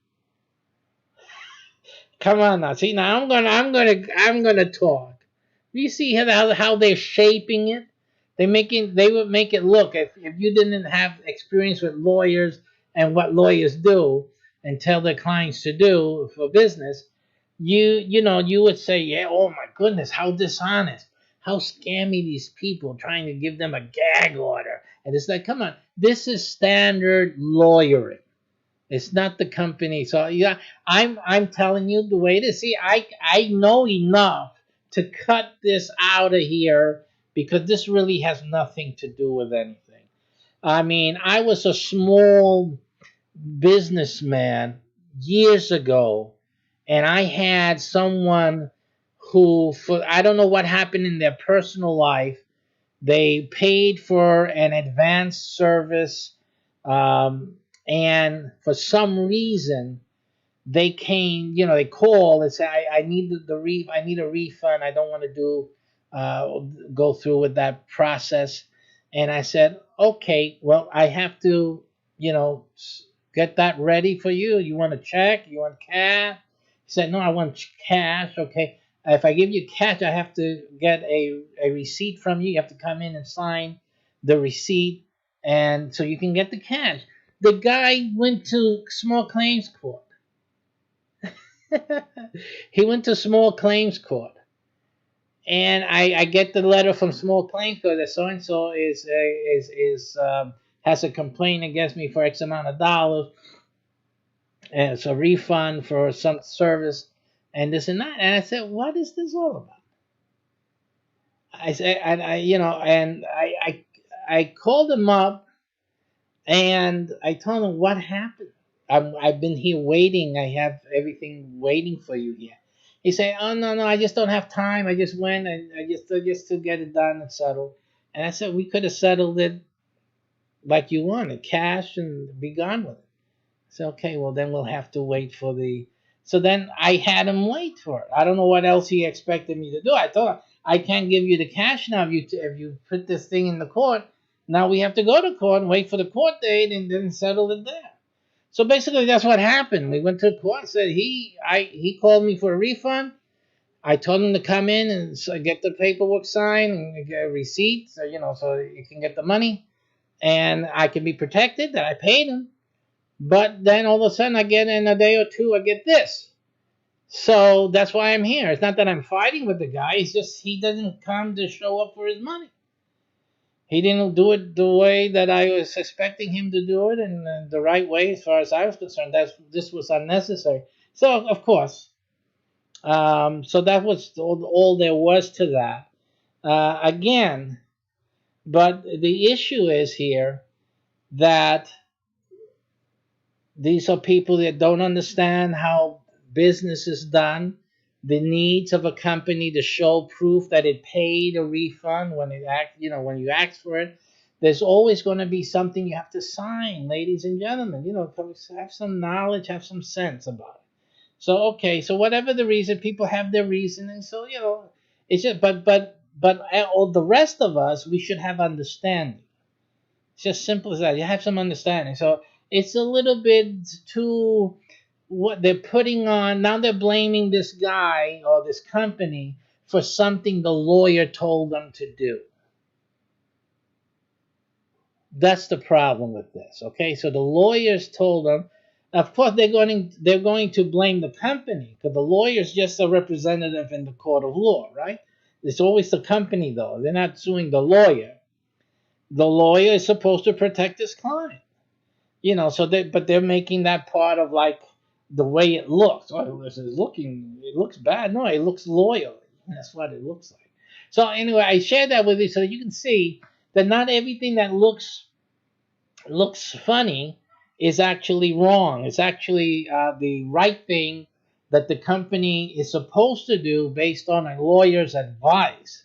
Come on now. See, now I'm gonna talk. You see how they're shaping it? They would make it look, if you didn't have experience with lawyers and what lawyers do and tell their clients to do for business, you would say, yeah, oh my goodness, how dishonest, how scammy these people, trying to give them a gag order. And it's like, come on, this is standard lawyering. It's not the company. So yeah, I'm telling you the way it is. See, I know enough to cut this out of here, because this really has nothing to do with anything. I mean, I was a small businessman years ago, and I had someone who, I don't know what happened in their personal life, they paid for an advanced service, and for some reason they came, they call and say, I need I need a refund. I don't want to go through with that process. And I said, okay, well, I have to, get that ready for you. You want a check? You want cash? He said, no, I want cash. Okay. If I give you cash, I have to get a receipt from you. You have to come in and sign the receipt, and so you can get the cash. The guy went to small claims court. He went to small claims court, and I get the letter from small claims court that so and so has a complaint against me for X amount of dollars, and it's a refund for some service, and this and that. And I said, what is this all about? I said, and I called him up, and I told him what happened. I've been here waiting. I have everything waiting for you here. He said, oh, no, I just don't have time. I just went, and I just to get it done and settled. And I said, we could have settled it like you wanted, cash, and be gone with it. I said, okay, well, then we'll have to wait for the... So then I had him wait for it. I don't know what else he expected me to do. I thought, I can't give you the cash now if you put this thing in the court. Now we have to go to court and wait for the court date and then settle it there. So basically, that's what happened. We went to court. Said he called me for a refund. I told him to come in and get the paperwork signed and get a receipt, so so you can get the money, and I can be protected that I paid him. But then all of a sudden, I get in a day or two, I get this. So that's why I'm here. It's not that I'm fighting with the guy. It's just he doesn't come to show up for his money. He didn't do it the way that I was expecting him to do it, and the right way, as far as I was concerned. This was unnecessary. So of course, so that was all there was to that. Again, but the issue is here that these are people that don't understand how business is done, the needs of a company to show proof that it paid a refund when when you ask for it. There's always going to be something you have to sign, ladies and gentlemen. Have some knowledge, have some sense about it. So okay, so whatever the reason, people have their reason, and so it's just but all the rest of us, we should have understanding. It's just simple as that. You have some understanding. So it's a little bit too what they're putting on. Now they're blaming this guy or this company for something the lawyer told them to do. That's the problem with this. Okay, so the lawyers told them. Of course, they're going to blame the company because the lawyer's just a representative in the court of law, right? It's always the company, though. They're not suing the lawyer. The lawyer is supposed to protect his client. But they're making that part of like the way it looks. Oh, it looks bad. No, it looks loyal. That's what it looks like. So anyway, I shared that with you so that you can see that not everything that looks funny is actually wrong. It's actually the right thing that the company is supposed to do based on a lawyer's advice.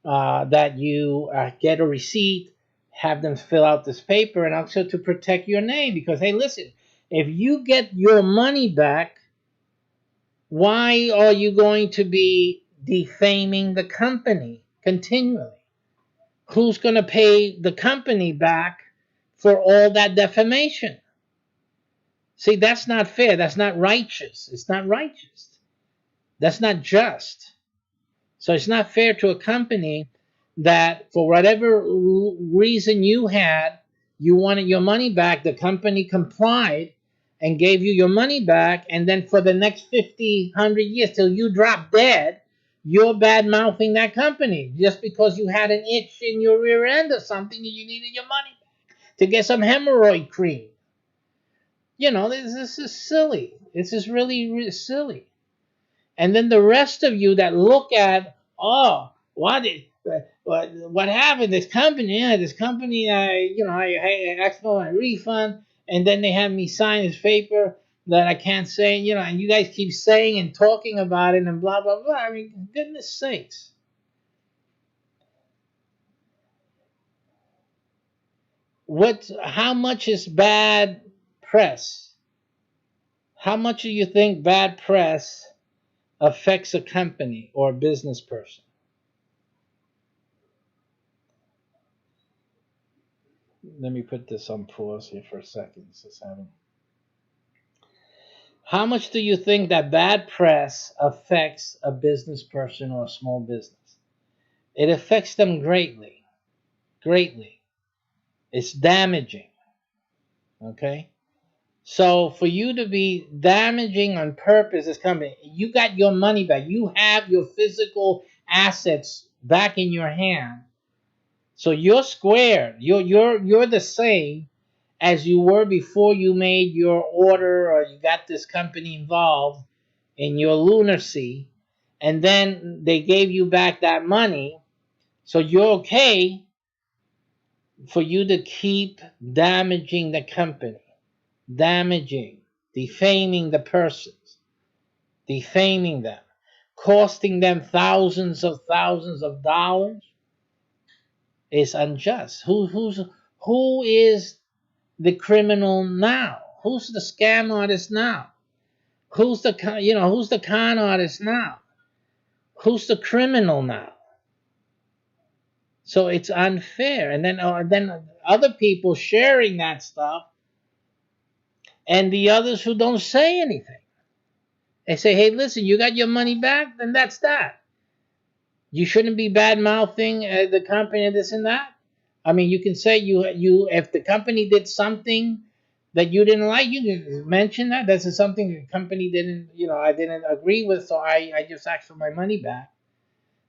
That you get a receipt, have them fill out this paper, and also to protect your name. Because, hey, listen, if you get your money back, why are you going to be defaming the company continually? Who's going to pay the company back for all that defamation? See, that's not fair. That's not righteous. It's not righteous. That's not just. So it's not fair to a company that for whatever reason you wanted your money back, the company complied and gave you your money back, and then for the next 50, 100 years till you drop dead, you're bad-mouthing that company just because you had an itch in your rear end or something and you needed your money back to get some hemorrhoid cream. This is silly. This is really, really silly. And then the rest of you that look at, what happened? This company, I asked for my refund, and then they have me sign this paper that I can't say, and you guys keep saying and talking about it and blah, blah, blah. I mean, goodness sakes. How much is bad press? How much do you think bad press affects a company or a business person? Let me put this on pause here for a second. How much do you think that bad press affects a business person or a small business? It affects them greatly. Greatly. It's damaging. Okay? So for you to be damaging on purpose this company, you got your money back. You have your physical assets back in your hand. So you're squared. You're the same as you were before you made your order or you got this company involved in your lunacy, and then they gave you back that money. So you're okay for you to keep damaging the company, defaming the persons, defaming them, costing them thousands of dollars. Is unjust. Who is the criminal now? Who's the scam artist now? Who's the con artist now? Who's the criminal now? So it's unfair. And then other people sharing that stuff and the others who don't say anything. They say, hey, listen, you got your money back, then that's that. You shouldn't be bad mouthing the company and this and that. I mean, you can say you if the company did something that you didn't like, you can mention that. This is something the company didn't, I didn't agree with, so I just asked for my money back.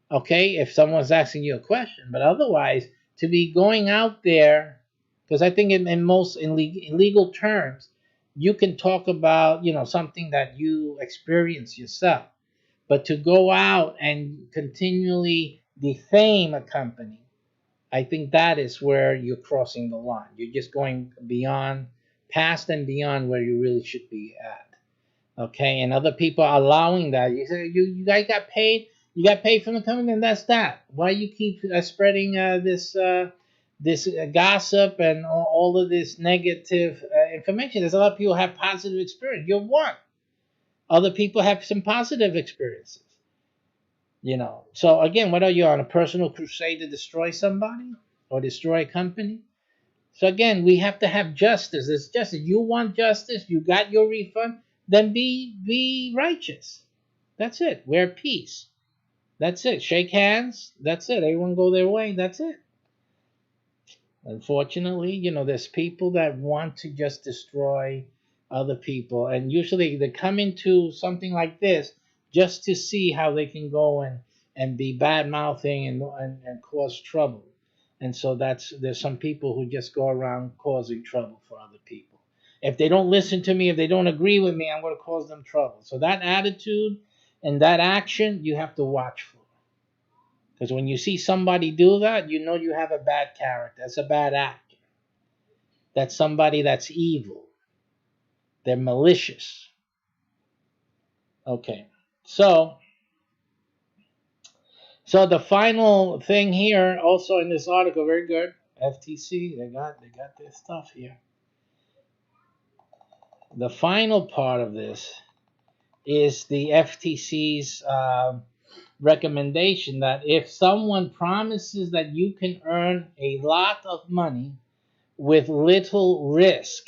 Okay, if someone's asking you a question, but otherwise, to be going out there, because I think in most in legal terms, you can talk about something that you experience yourself, but to go out and continually defame a company, I think that is where you're crossing the line. You're just going beyond, past and beyond where you really should be at. Okay, and other people are allowing that. You say you guys got paid. You got paid from the company, and that's that. Why you keep spreading this gossip and all of this negative information? There's a lot of people who have positive experience. You're one. Other people have some positive experiences. So again, what are you on, a personal crusade to destroy somebody or destroy a company? So again, we have to have justice. It's justice. You want justice, you got your refund, then be righteous. That's it. Wear peace. That's it. Shake hands. That's it. Everyone go their way. That's it. Unfortunately, there's people that want to just destroy other people, and usually they come into something like this just to see how they can go and be bad mouthing and cause trouble. And so there's some people who just go around causing trouble for other people. If they don't listen to me, if they don't agree with me, I'm going to cause them trouble. So that attitude and that action you have to watch for. Because when you see somebody do that, you know you have a bad character. That's a bad actor. That's somebody that's evil. They're malicious. Okay. So the final thing here, also in this article, very good. FTC, they got their stuff here. The final part of this is the FTC's recommendation that if someone promises that you can earn a lot of money with little risk,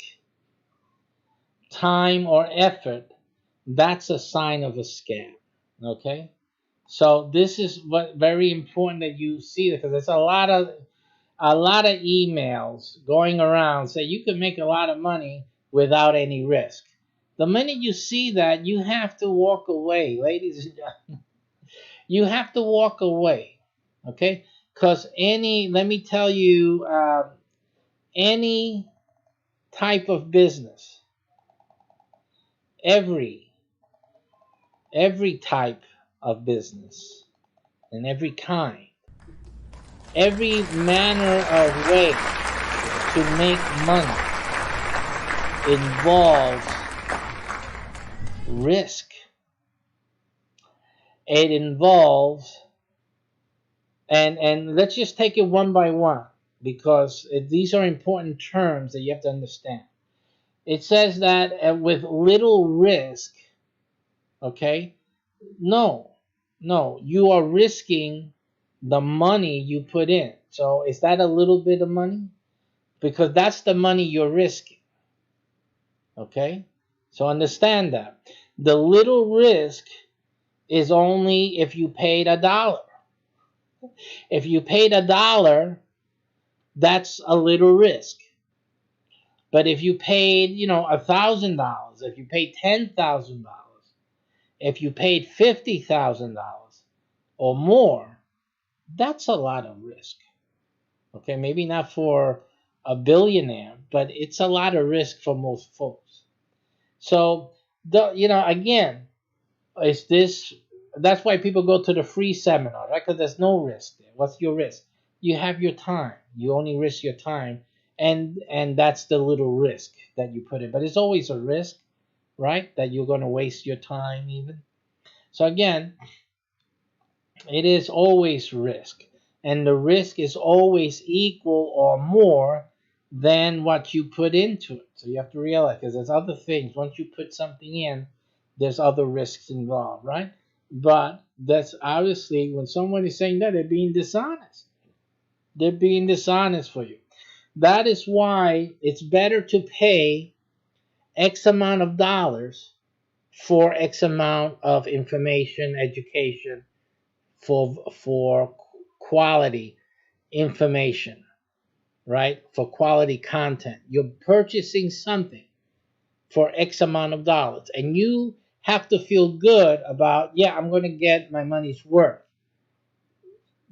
time, or effort, that's a sign of a scam. Okay? So this is what very important that you see, because there's a lot of emails going around say you can make a lot of money without any risk. The minute you see that, you have to walk away, ladies and gentlemen. You have to walk away, okay? Because let me tell you, any type of business, every type of business, and every kind, every manner of way to make money involves risk. It involves, and let's just take it one by one, because these are important terms that you have to understand. It says that with little risk, okay? No, you are risking the money you put in. So is that a little bit of money? Because that's the money you're risking. Okay? So understand that. The little risk is only if you paid $1. If you paid $1, that's a little risk. But if you paid, $1,000, if you paid $10,000, if you paid $50,000 or more, that's a lot of risk. Okay, maybe not for a billionaire, but it's a lot of risk for most folks. So, again, that's why people go to the free seminar, right? Because there's no risk there. What's your risk? You have your time. You only risk your time, and that's the little risk that you put in. But it's always a risk, right? That you're going to waste your time even. So again, it is always risk. And the risk is always equal or more than what you put into it. So you have to realize, because there's other things. Once you put something in, there's other risks involved, right? But that's obviously, when someone is saying that, they're being dishonest. They're being dishonest for you. That is why it's better to pay X amount of dollars for X amount of information, education, for quality information, right? For quality content. You're purchasing something for X amount of dollars, and you have to feel good about, yeah, I'm going to get my money's worth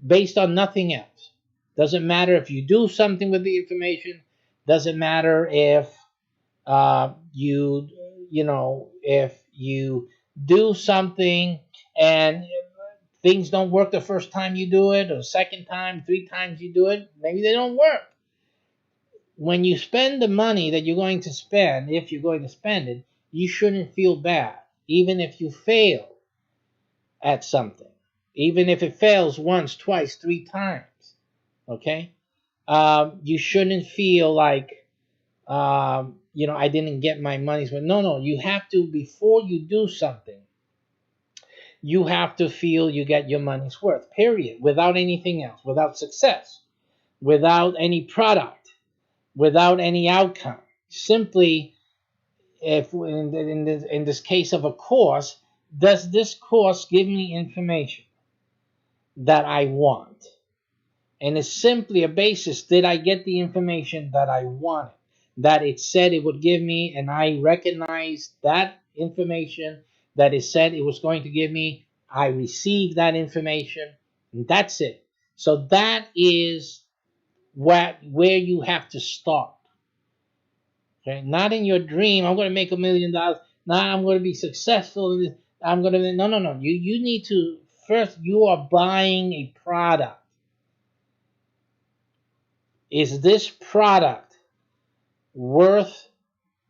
based on nothing else. Doesn't matter if you do something with the information. Doesn't matter if if you do something and things don't work the first time you do it, or second time, 3 times you do it, maybe they don't work. When you spend the money that you're going to spend, if you're going to spend it, you shouldn't feel bad, even if you fail at something, even if it fails once, twice, 3 times. Okay, you shouldn't feel like I didn't get my money's worth. No, you have to, before you do something, you have to feel you get your money's worth, period, without anything else, without success, without any product, without any outcome. Simply, if in this case of a course, does this course give me information that I want? And it's simply a basis, did I get the information that I wanted, that it said it would give me, and I recognized that information that it said it was going to give me. I received that information, and that's it. So that is where you have to start. Okay? Not in your dream, I'm going to make $1 million. Now I'm going to be successful. I'm going to, no. You need to, first, you are buying a product. Is this product worth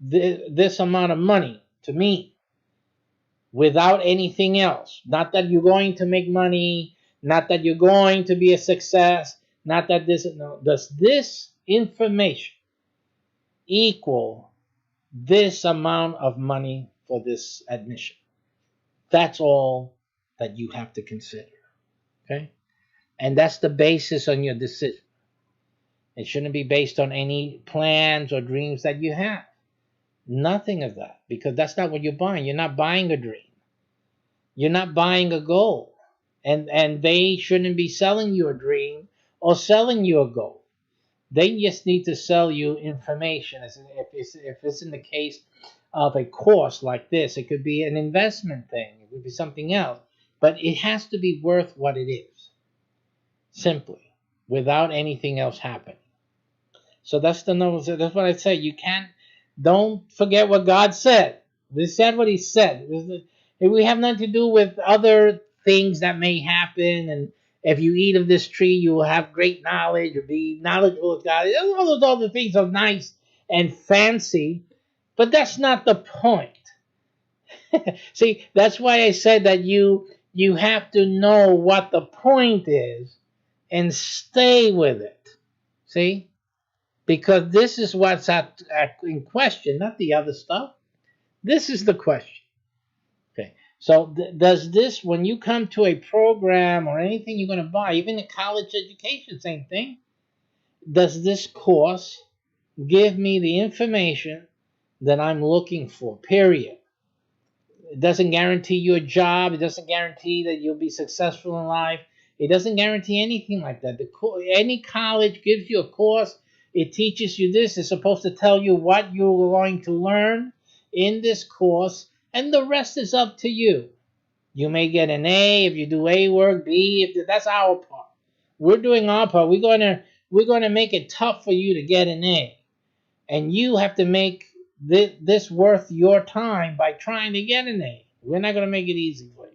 this amount of money to me without anything else? Not that you're going to make money, not that you're going to be a success, not that this, no. Does this information equal this amount of money for this admission? That's all that you have to consider. Okay? And that's the basis on your decision. It shouldn't be based on any plans or dreams that you have. Nothing of that, because that's not what you're buying. You're not buying a dream. You're not buying a goal. And they shouldn't be selling you a dream or selling you a goal. They just need to sell you information. If it's in the case of a course like this, it could be an investment thing. It could be something else. But it has to be worth what it is. Simply. Without anything else happening. So that's that's what I say. You can't, don't forget what God said. He said what he said. We have nothing to do with other things that may happen. And if you eat of this tree, you will have great knowledge or be knowledgeable of God. All those other things are nice and fancy, but that's not the point. See, that's why I said that you have to know what the point is and stay with it. See? Because this is what's in question, not the other stuff. This is the question. Okay. So does this, when you come to a program or anything you're going to buy, even a college education, same thing, does this course give me the information that I'm looking for, period? It doesn't guarantee you a job. It doesn't guarantee that you'll be successful in life. It doesn't guarantee anything like that. Any college gives you a course. It teaches you this. It's supposed to tell you what you're going to learn in this course, and the rest is up to you. You may get an A if you do A work, B if that's our part. We're doing our part. We're going to make it tough for you to get an A, and you have to make this worth your time by trying to get an A. We're not going to make it easy for you.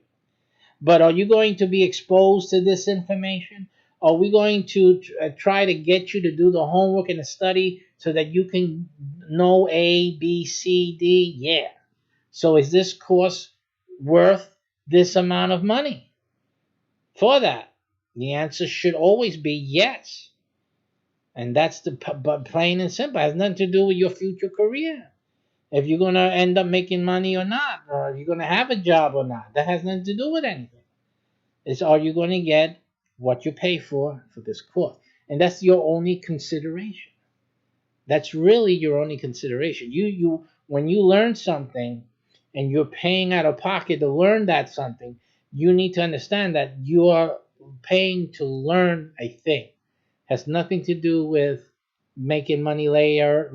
But are you going to be exposed to this information? Are we going to try to get you to do the homework and the study so that you can know A, B, C, D? Yeah. So is this course worth this amount of money for that? The answer should always be yes. And that's the plain and simple. It has nothing to do with your future career. If you're going to end up making money or not, or if you're going to have a job or not, that has nothing to do with anything. It's, are you going to get what you pay for this course? And that's your only consideration. That's really your only consideration. You when you learn something and you're paying out of pocket to learn that something, you need to understand that you are paying to learn a thing. Has nothing to do with making money later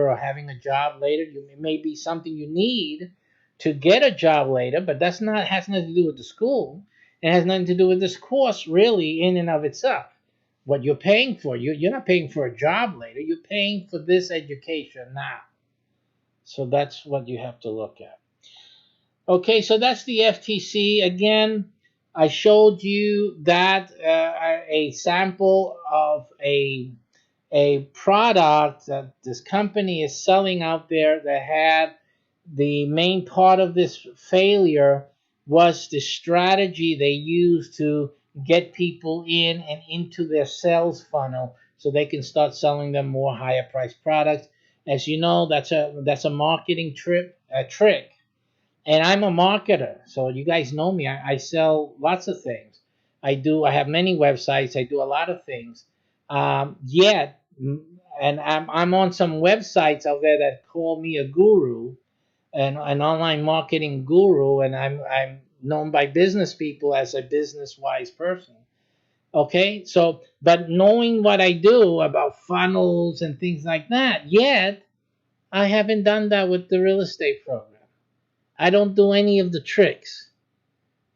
or having a job later. It may be something you need to get a job later, but that's not has nothing to do with the school. It has nothing to do with this course really in and of itself. What you're paying for, you're not paying for a job later. You're paying for this education now. So that's what you have to look at. Okay, so that's the FTC. Again, I showed you that a sample of a product that this company is selling out there that had the main part of this failure was the strategy they used to get people in and into their sales funnel so they can start selling them more higher priced products. As you know, that's a marketing trick. And I'm a marketer, so you guys know me. I sell lots of things. I have many websites. I do a lot of things. Yet, and I'm on some websites out there that call me a guru, an online marketing guru, and I'm known by business people as a business wise person. Okay, so but knowing what I do about funnels and things like that, yet I haven't done that with the real estate program. I don't do any of the tricks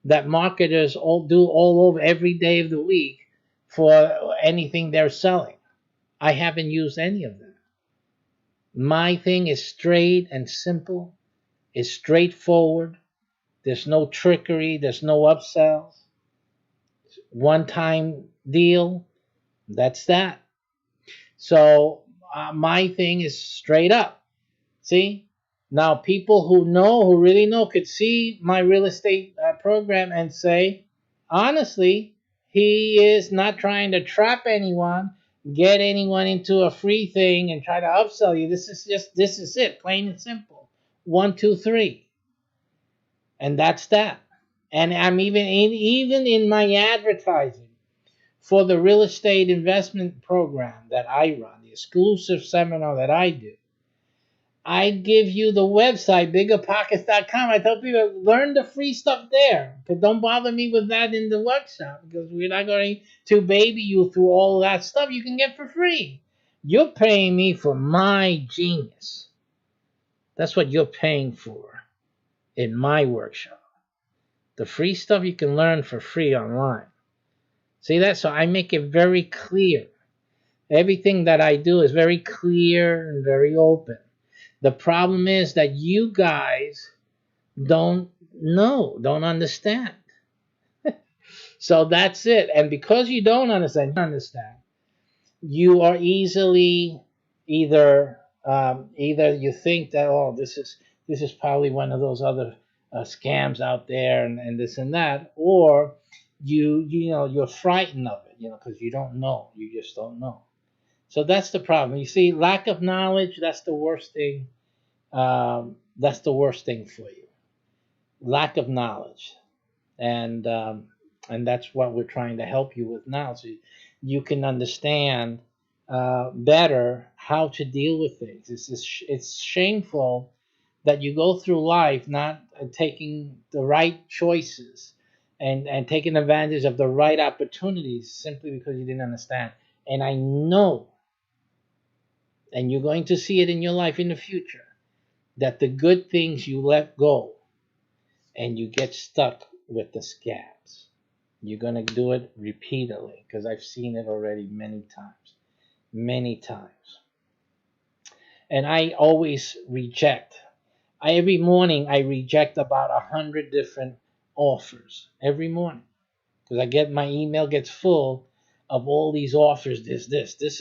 that marketers all do all over every day of the week for anything they're selling. I haven't used any of them. My thing is straight and simple, is straightforward. There's no trickery, there's no upsells. One time deal, that's that. So my thing is straight up. See? Now, people who really know, could see my real estate program and say, honestly, he is not trying to trap anyone, get anyone into a free thing and try to upsell you. This is it, plain and simple. 1, 2, 3. And that's that. And I'm even in my advertising for the real estate investment program that I run, the exclusive seminar that I do. I give you the website, biggerpockets.com. I tell people, learn the free stuff there. But don't bother me with that in the workshop, because we're not going to baby you through all that stuff you can get for free. You're paying me for my genius. That's what you're paying for in my workshop. The free stuff you can learn for free online. See that? So I make it very clear. Everything that I do is very clear and very open. The problem is that you guys don't know, don't understand. So that's it. And because you don't understand, you are easily either you think that, oh, this is probably one of those other scams out there and this and that, or you're frightened of it, because you don't know, you just don't know. So that's the problem. You see, lack of knowledge, that's the worst thing. That's the worst thing for you. Lack of knowledge. And that's what we're trying to help you with now. So you can understand better how to deal with things. It's shameful that you go through life not taking the right choices and taking advantage of the right opportunities simply because you didn't understand. And I know, and you're going to see it in your life in the future, that the good things you let go and you get stuck with the scabs. You're going to do it repeatedly, because I've seen it already many times. Many times. And I always reject. Every morning I reject about 100 different offers. Every morning. Because my email gets full of all these offers. This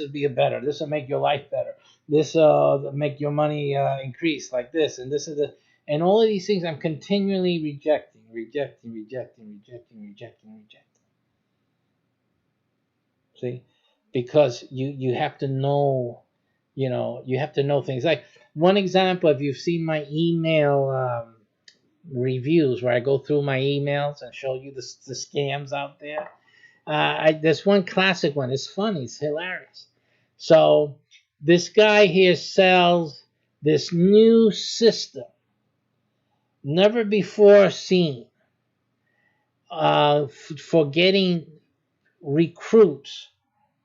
will be better. This will make your life better. This will make your money increase like this. And this is the, and all of these things I'm continually rejecting. See? Because you have to know, you have to know things. Like one example, if you've seen my email reviews where I go through my emails and show you the scams out there. There's one classic one. It's funny. It's hilarious. So this guy here sells this new system, never before seen, for getting recruits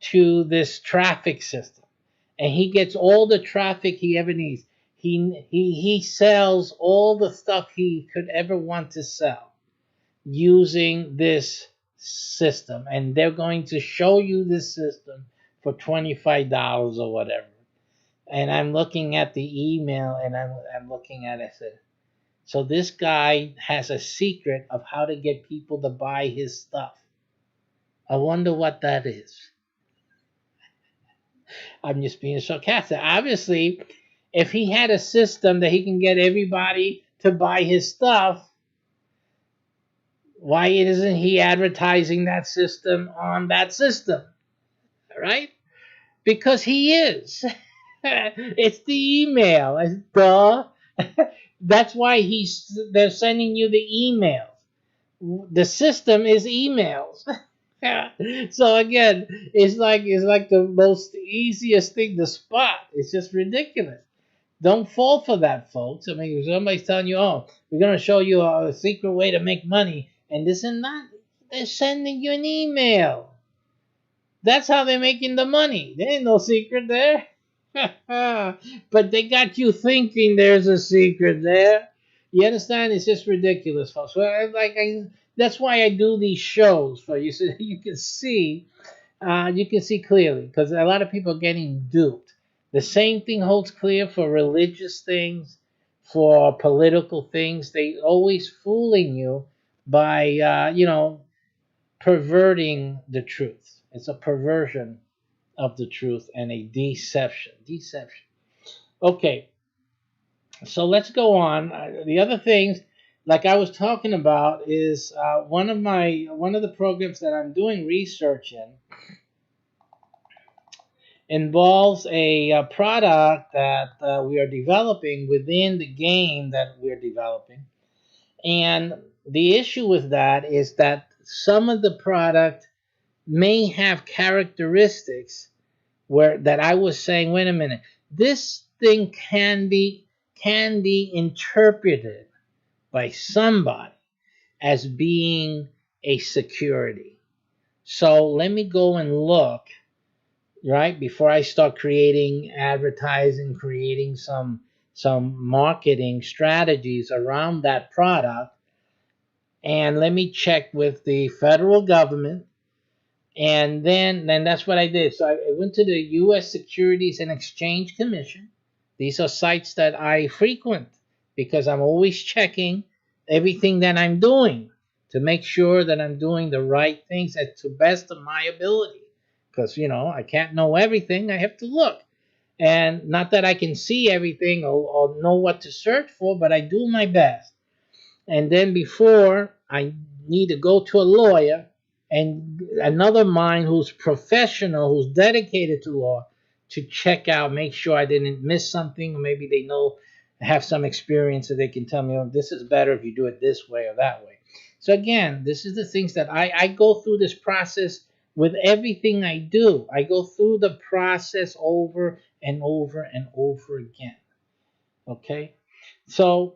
to this traffic system. And he gets all the traffic he ever needs. He sells all the stuff he could ever want to sell using this system. And they're going to show you this system for $25 or whatever. And I'm looking at the email and I'm looking at it. I said, so this guy has a secret of how to get people to buy his stuff. I wonder what that is. I'm just being sarcastic. Obviously, if he had a system that he can get everybody to buy his stuff, why isn't he advertising that system on that system? Right? Because he is. It's the email. Duh. That's why they're sending you the emails. The system is emails. So again, it's like the most easiest thing to spot. It's just ridiculous. Don't fall for that, folks. I mean, if somebody's telling you, "Oh, we're gonna show you a secret way to make money," and this and that, they're sending you an email. That's how they're making the money. There ain't no secret there. But they got you thinking there's a secret there. You understand? It's just ridiculous, folks. So, that's why I do these shows for you, so you can see clearly, because a lot of people are getting duped. The same thing holds clear for religious things, for political things. They always fooling you by perverting the truth. It's a perversion of the truth and a deception. Okay, so let's go on. The other things, like I was talking about, is one of the programs that I'm doing research in involves a product that we are developing within the game that we're developing. And the issue with that is that some of the product may have characteristics that I was saying, wait a minute, this thing can be interpreted by somebody as being a security. So let me go and look, right, before I start creating advertising, creating some marketing strategies around that product. And let me check with the federal government. And then that's what I did. So I went to the U.S. Securities and Exchange Commission. These are sites that I frequent because I'm always checking everything that I'm doing to make sure that I'm doing the right things to the best of my ability. Because, I can't know everything. I have to look. And not that I can see everything or know what to search for, but I do my best. And then before I need to go to a lawyer and another mind who's professional, who's dedicated to law, to check out, make sure I didn't miss something, or maybe they have some experience so they can tell me, oh, this is better if you do it this way or that way. So again, this is the things that I go through this process with everything I do. I go through the process over and over and over again. Okay? So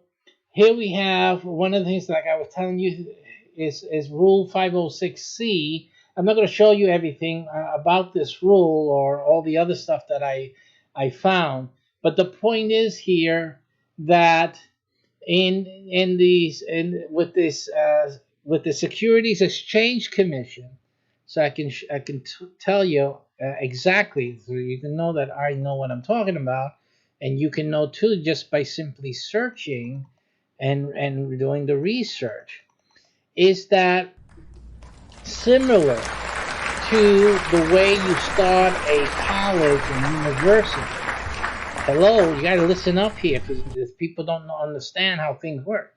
here we have one of the things, like I was telling you, is Rule 506C. I'm not going to show you everything about this rule or all the other stuff that I found, but the point is here that with the Securities Exchange Commission, so I can tell you exactly, so you can know that I know what I'm talking about, and you can know too just by simply searching and doing the research, is that similar to the way you start a college and university. Hello, you got to listen up here because people don't understand how things work.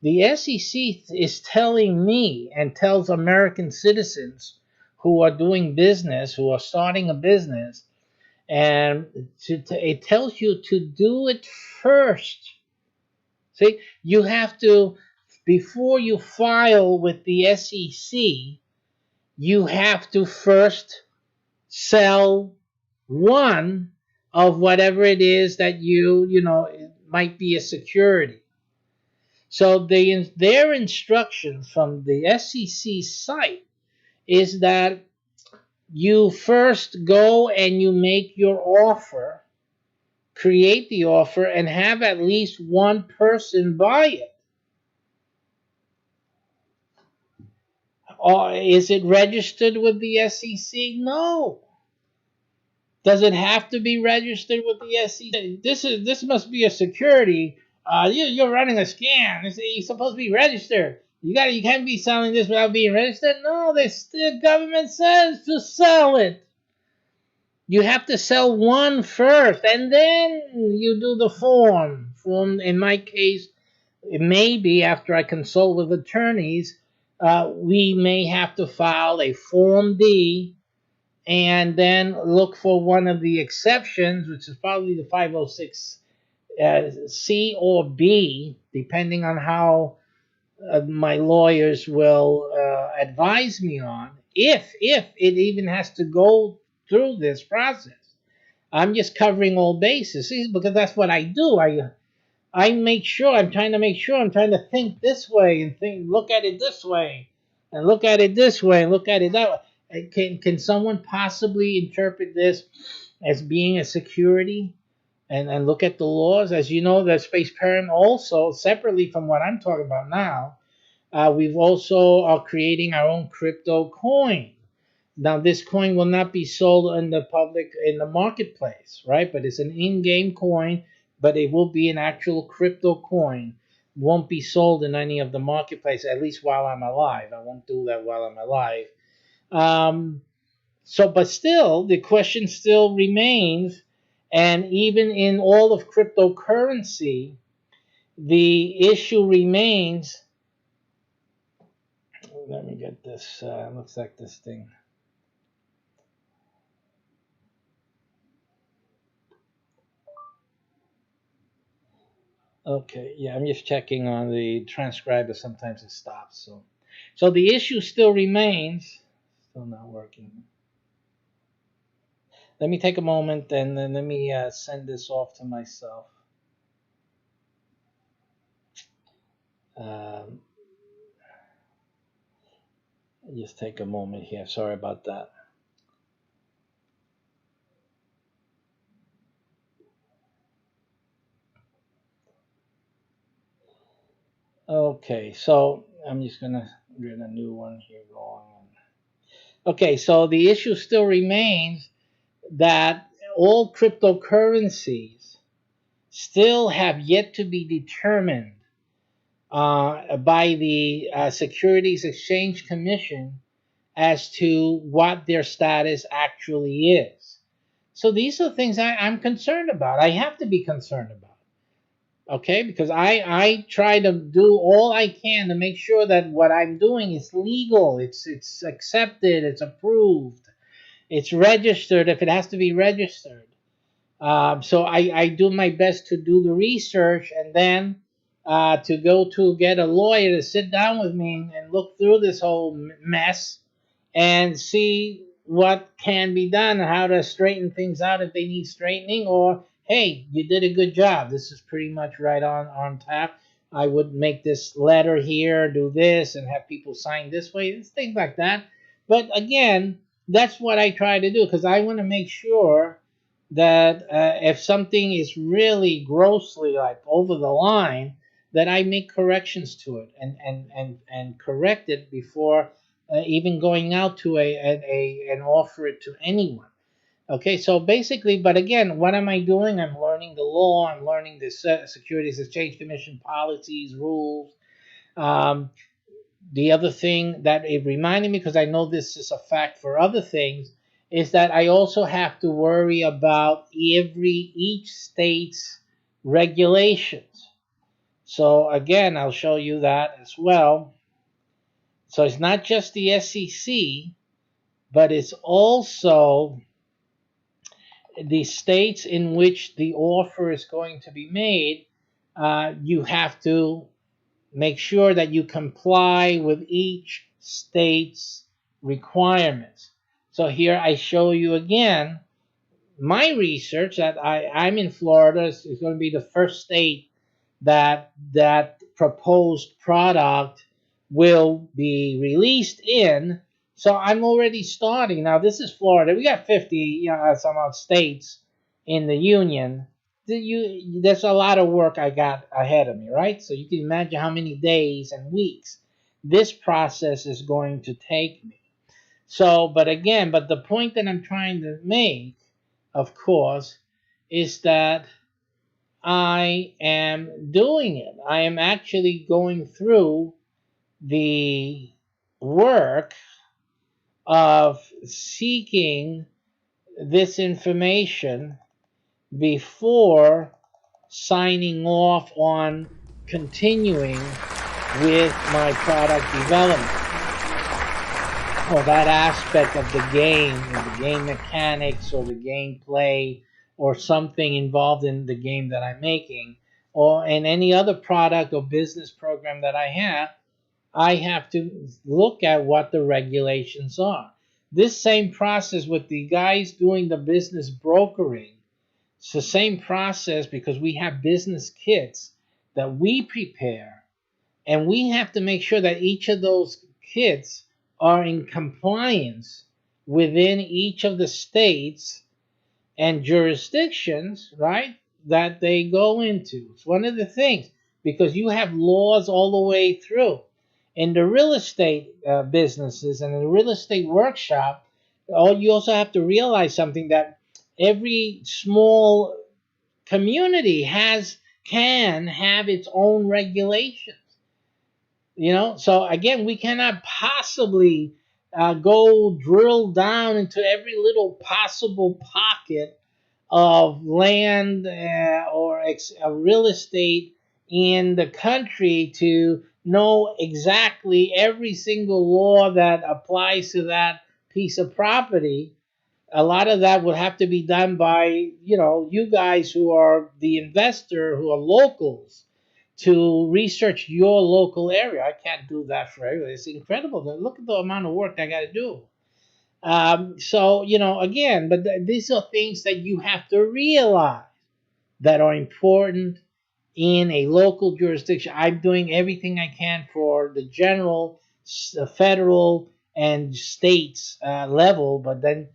The SEC is telling me and tells American citizens who are doing business, who are starting a business, and it tells you to do it first. See, you have to, before you file with the SEC, you have to first sell one of whatever it is that it might be a security. So their instruction from the SEC site is that you first go and you make your offer, create the offer, and have at least one person buy it. Or is it registered with the SEC? No. Does it have to be registered with the SEC? This must be a security. You're running a scam. You're supposed to be registered. You can't be selling this without being registered. No, the government says to sell it. You have to sell one first, and then you do the form. Form, in my case, it may be after I consult with attorneys, we may have to file a Form D and then look for one of the exceptions, which is probably the 506 C or B, depending on how my lawyers will advise me on, if it even has to go through this process. I'm just covering all bases because that's what I do. I make sure I'm trying to think this way and look at it this way and look at it this way and look at it that way. Can someone possibly interpret this as being a security and look at the laws? As you know, the space parent also, separately from what I'm talking about now, we've also are creating our own crypto coin. Now, this coin will not be sold in the marketplace, right? But it's an in-game coin, but it will be an actual crypto coin. Won't be sold in any of the marketplace, at least while I'm alive. I won't do that while I'm alive. But still, the question still remains, and even in all of cryptocurrency, the issue remains. Let me get this. Looks like this thing. Okay, yeah, I'm just checking on the transcriber. Sometimes it stops. So the issue still remains. Still not working. Let me take a moment and then let me send this off to myself. Just take a moment here. Sorry about that. Okay, so I'm just gonna get a new one here going. Okay, so the issue still remains that all cryptocurrencies still have yet to be determined by the Securities Exchange Commission as to what their status actually is. So these are things I'm concerned about. I have to be concerned about. Okay, because I try to do all I can to make sure that what I'm doing is legal, it's accepted, it's approved, it's registered if it has to be registered. So I do my best to do the research and then to go to get a lawyer to sit down with me and look through this whole mess and see what can be done, how to straighten things out if they need straightening, or hey, you did a good job. This is pretty much right on tap. I would make this letter here, do this, and have people sign this way, things like that. But again, that's what I try to do because I want to make sure that if something is really grossly like over the line, that I make corrections to it and correct it before even going out to and offer it to anyone. Okay, so basically, but again, what am I doing? I'm learning the law. I'm learning the Securities Exchange Commission policies, rules. Um, the other thing that it reminded me, because I know this is a fact for other things, is that I also have to worry about each state's regulations. So again, I'll show you that as well. So it's not just the SEC, but it's also the states in which the offer is going to be made. You have to make sure that you comply with each state's requirements. So here I show you again my research that I'm in Florida is going to be the first state that proposed product will be released in. So I'm already starting. Now this is Florida. We got 50 some odd states in the union. There's a lot of work I got ahead of me, right? So you can imagine how many days and weeks this process is going to take me. So, but the point that I'm trying to make, of course, is that I am doing it. I am actually going through the work of seeking this information before signing off on continuing with my product development, or that aspect of the game, or the game mechanics, or the gameplay, or something involved in the game that I'm making, or in any other product or business program that I have to look at what the regulations are. This same process with the guys doing the business brokering, it's the same process because we have business kits that we prepare, and we have to make sure that each of those kits are in compliance within each of the states and jurisdictions, right, that they go into. It's one of the things, because you have laws all the way through. In the real estate businesses and in the real estate workshop, you also have to realize something, that every small community can have its own regulations. So again, we cannot possibly go drill down into every little possible pocket of land or real estate in the country to know exactly every single law that applies to that piece of property. A lot of that would have to be done by, you guys who are the investor, who are locals, to research your local area. I can't do that for everybody. It's incredible. Look at the amount of work I got to do. So, again, but these are things that you have to realize that are important in a local jurisdiction. I'm doing everything I can for the general, federal, and states level, but then,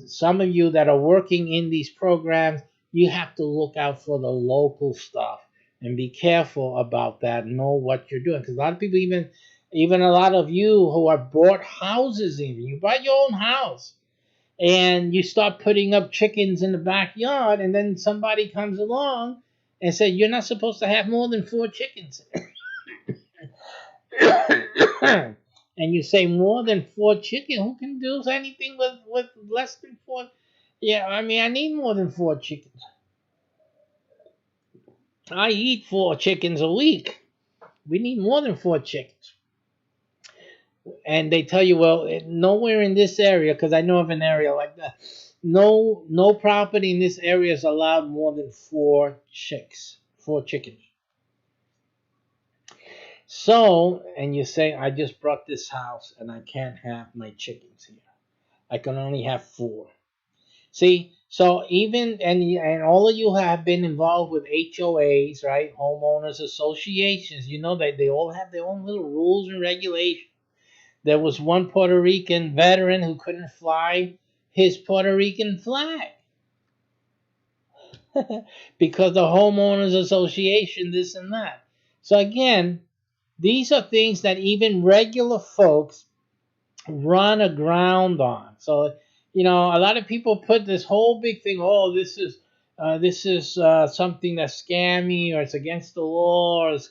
some of you that are working in these programs, you have to look out for the local stuff and be careful about that. Know what you're doing, because a lot of people, even a lot of you who have bought houses, even you buy your own house and you start putting up chickens in the backyard, and then somebody comes along and says you're not supposed to have more than 4 chickens. And you say more than 4 chickens? Who can do anything with less than 4? Yeah, I mean, I need more than 4 chickens. I eat 4 chickens a week. We need more than 4 chickens. And they tell you, well, nowhere in this area, because I know of an area like that, no property in this area is allowed more than 4 chickens. So, and you say, I just bought this house and I can't have my chickens here. I can only have 4. See, so even, and all of you have been involved with HOAs, right? Homeowners associations. You know that they all have their own little rules and regulations. There was one Puerto Rican veteran who couldn't fly his Puerto Rican flag because the homeowners association, this and that. So again, these are things that even regular folks run aground on. So, a lot of people put this whole big thing, oh, this is something that's scammy, or it's against the law, or it's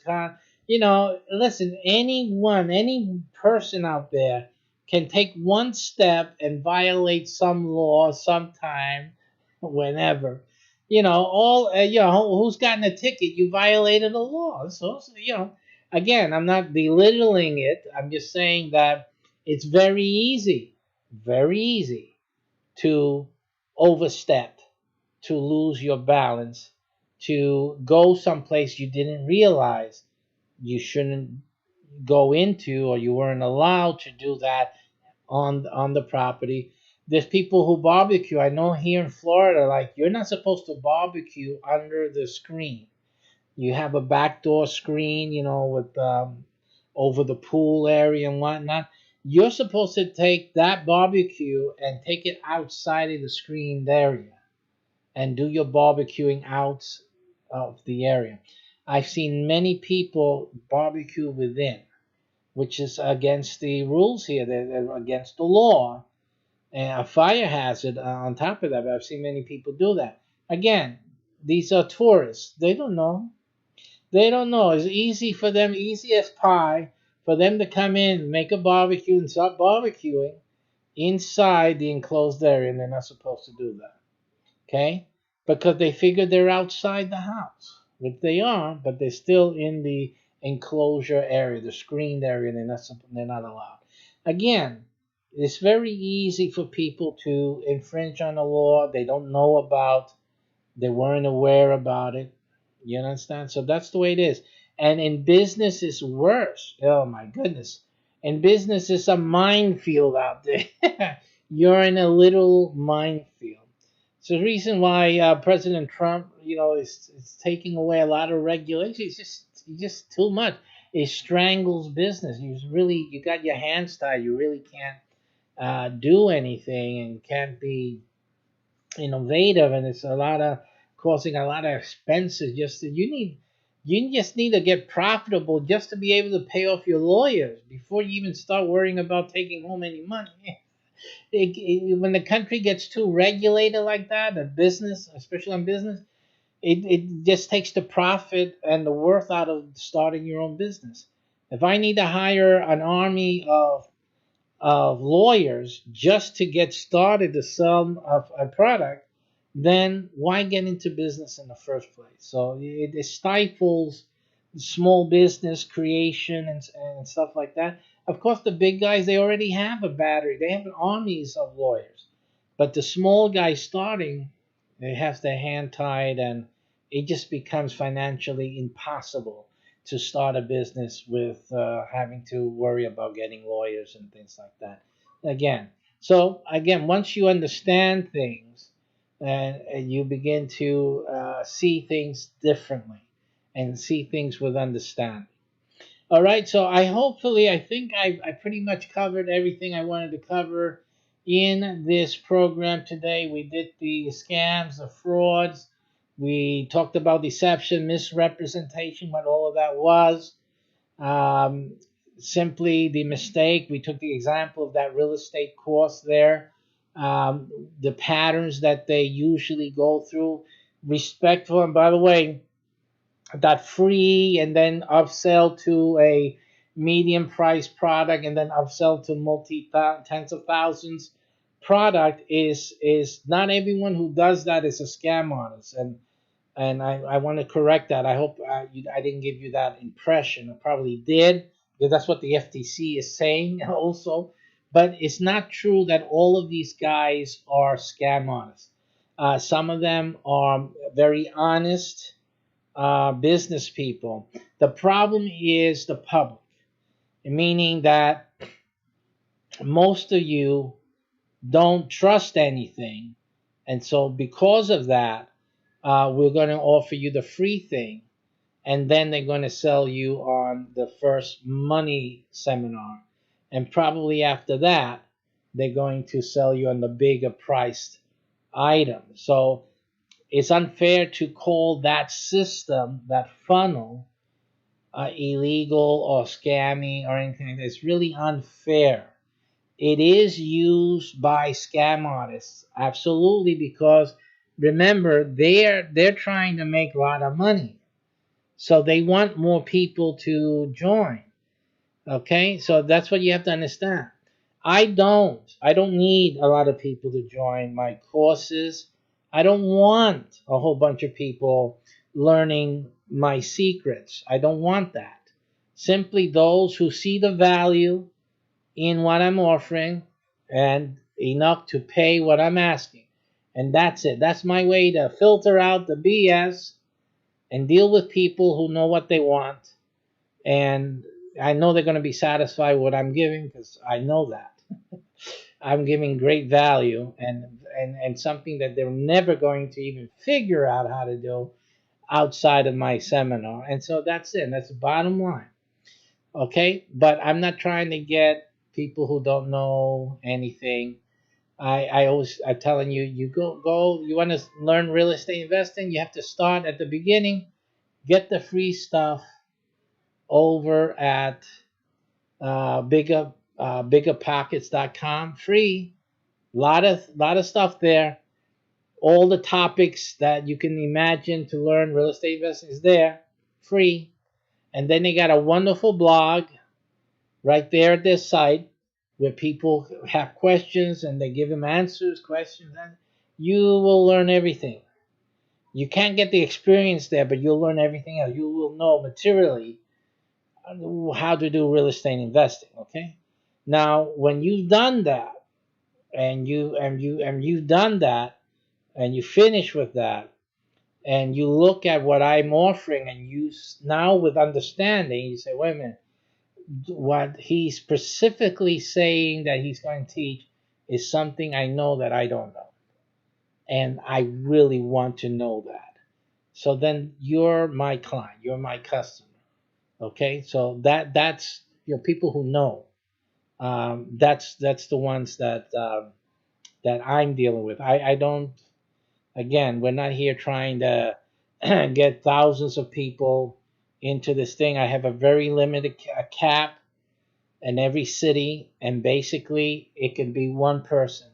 listen, any person out there can take one step and violate some law sometime, whenever. Who's gotten a ticket? You violated a law. So, again, I'm not belittling it. I'm just saying that it's very easy to overstep, to lose your balance, to go someplace you didn't realize you shouldn't go into, or you weren't allowed to do that on the property. There's people who barbecue. I know here in Florida, like you're not supposed to barbecue under the screen. You have a backdoor screen, with over the pool area and whatnot. You're supposed to take that barbecue and take it outside of the screened area and do your barbecuing out of the area. I've seen many people barbecue within, which is against the rules here. They're against the law and a fire hazard on top of that. But I've seen many people do that. Again, these are tourists. They don't know. They don't know. It's easy for them, easy as pie, for them to come in, make a barbecue, and start barbecuing inside the enclosed area, and they're not supposed to do that. Okay? Because they figure they're outside the house, which they are, but they're still in the enclosure area, the screened area, and they're not allowed. Again, it's very easy for people to infringe on the law. They don't know about, they weren't aware about it. You understand? So that's the way it is. And in business, it's worse. Oh my goodness. In business, it's a minefield out there. You're in a little minefield. So the reason why President Trump, is taking away a lot of regulations. It's just too much. It strangles business. You got your hands tied. You really can't do anything and can't be innovative, and it's a lot of causing a lot of expenses. You just need to get profitable just to be able to pay off your lawyers before you even start worrying about taking home any money. When the country gets too regulated like that, a business, especially on business, it just takes the profit and the worth out of starting your own business. If I need to hire an army of lawyers just to get started to sell a product, then why get into business in the first place? So it stifles small business creation and stuff like that. Of course, the big guys, they already have a battery. They have armies of lawyers. But the small guys starting, they have their hand tied, and it just becomes financially impossible to start a business with having to worry about getting lawyers and things like that. Again, once you understand things, and you begin to see things differently and see things with understanding. All right, so I think I pretty much covered everything I wanted to cover in this program today. We did the scams, the frauds. We talked about deception, misrepresentation, what all of that was. Um, Simply the mistake. We took the example of that real estate course there. The patterns that they usually go through. Respectful, and by the way, that free and then upsell to a medium price product and then upsell to tens of thousands product is not everyone who does that is a scam artist. And I want to correct that. I hope I didn't give you that impression. I probably did, because that's what the FTC is saying also. But it's not true that all of these guys are scam artists. Some of them are very honest business people. The problem is the public, meaning that most of you don't trust anything. And so because of that, we're going to offer you the free thing, and then they're going to sell you on the first money seminar, and probably after that they're going to sell you on the bigger priced item. So it's unfair to call that system, that funnel, illegal or scammy or anything like that. It's really unfair. It is used by scam artists, absolutely, because remember, they're trying to make a lot of money, so they want more people to join. Okay, so that's what you have to understand. I don't need a lot of people to join my courses. I don't want a whole bunch of people learning my secrets. I don't want that. Simply those who see the value in what I'm offering and enough to pay what I'm asking. And that's it. That's my way to filter out the BS and deal with people who know what they want. And I know they're going to be satisfied with what I'm giving, because I know that. I'm giving great value and something that they're never going to even figure out how to do outside of my seminar. And so that's it. That's the bottom line. Okay? But I'm not trying to get people who don't know anything. I'm telling you, you go you want to learn real estate investing, you have to start at the beginning. Get the free stuff over at biggerpockets.com. Free. Lot of stuff there. All the topics that you can imagine to learn real estate investing is there, free. And then they got a wonderful blog right there at their site where people have questions and they give them answers, questions, and you will learn everything. You can't get the experience there, but you'll learn everything else. You will know materially how to do real estate investing. Okay. Now, when you've done that, and you've done that, and you finish with that, and you look at what I'm offering, and you now with understanding, you say, wait a minute, what he's specifically saying that he's going to teach is something I know that I don't know, and I really want to know that. So then you're my client, you're my customer. Okay, so that's people who know. That's the ones that I'm dealing with. I don't. Again, we're not here trying to get thousands of people into this thing. I have a very limited cap in every city, and basically it can be one person.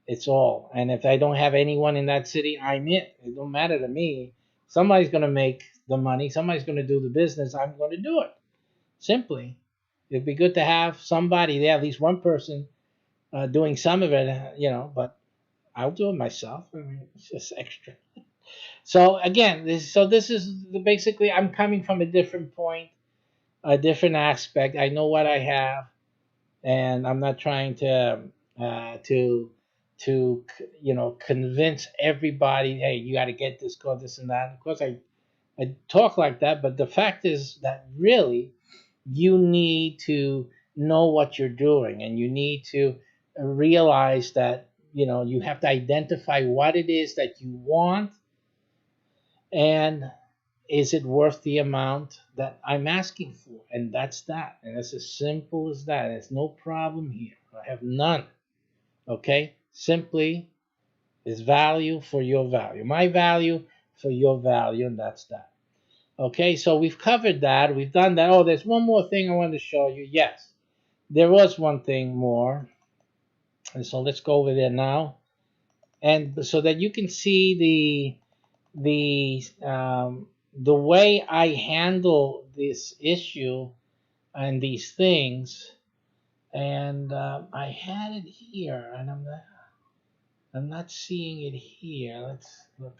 It's all. And if I don't have anyone in that city, I'm it. It don't matter to me. Somebody's going to make the money. Somebody's going to do the business. I'm going to do it. Simply. It'd be good to have somebody there, at least one person, doing some of it, but I'll do it myself. I mean, it's just extra. So again, this is basically I'm coming from a different point, a different aspect. I know what I have, and I'm not trying to convince everybody. Hey, you got to get this course, this and that. Of course, I talk like that, but the fact is that really you need to know what you're doing, and you need to realize that you have to identify what it is that you want, and is it worth the amount that I'm asking for? And that's that. And it's as simple as that. There's no problem here. I have none. Okay? Simply is value for your value. My value for your value, and that's that. Okay, so we've covered that. We've done that. Oh, there's one more thing I wanted to show you. Yes, there was one thing more. And so let's go over there now. And so that you can see the way I handle this issue and these things. And I had it here, and I'm not seeing it here. Let's look.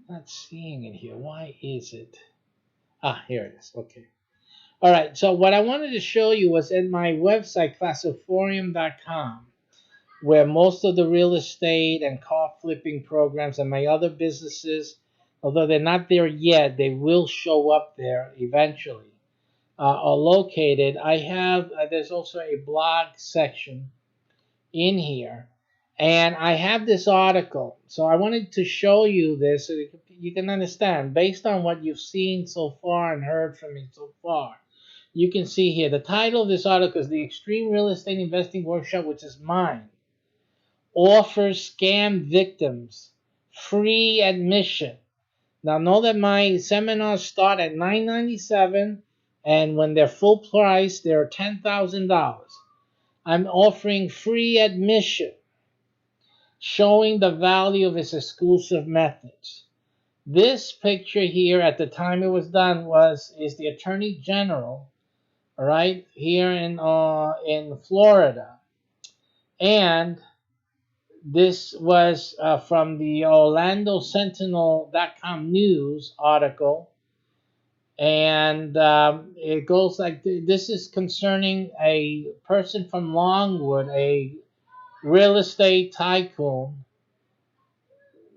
Not seeing it here. Why is it? Ah, here it is. Okay. All right. So what I wanted to show you was in my website, classiforium.com, where most of the real estate and car flipping programs and my other businesses, although they're not there yet, they will show up there eventually, are located. I have, there's also a blog section in here, and I have this article. So I wanted to show you this so you can understand, based on what you've seen so far and heard from me so far. You can see here, the title of this article is The Extreme Real Estate Investing Workshop, which is mine, offers scam victims free admission. Now know that my seminars start at $9.97, and when they're full price, they're $10,000. I'm offering free admission, showing the value of its exclusive methods. This picture here, at the time it was done, is the Attorney General, all right, here in Florida, and this was from the OrlandoSentinel.com news article, and it goes like this is concerning a person from Longwood, a real estate tycoon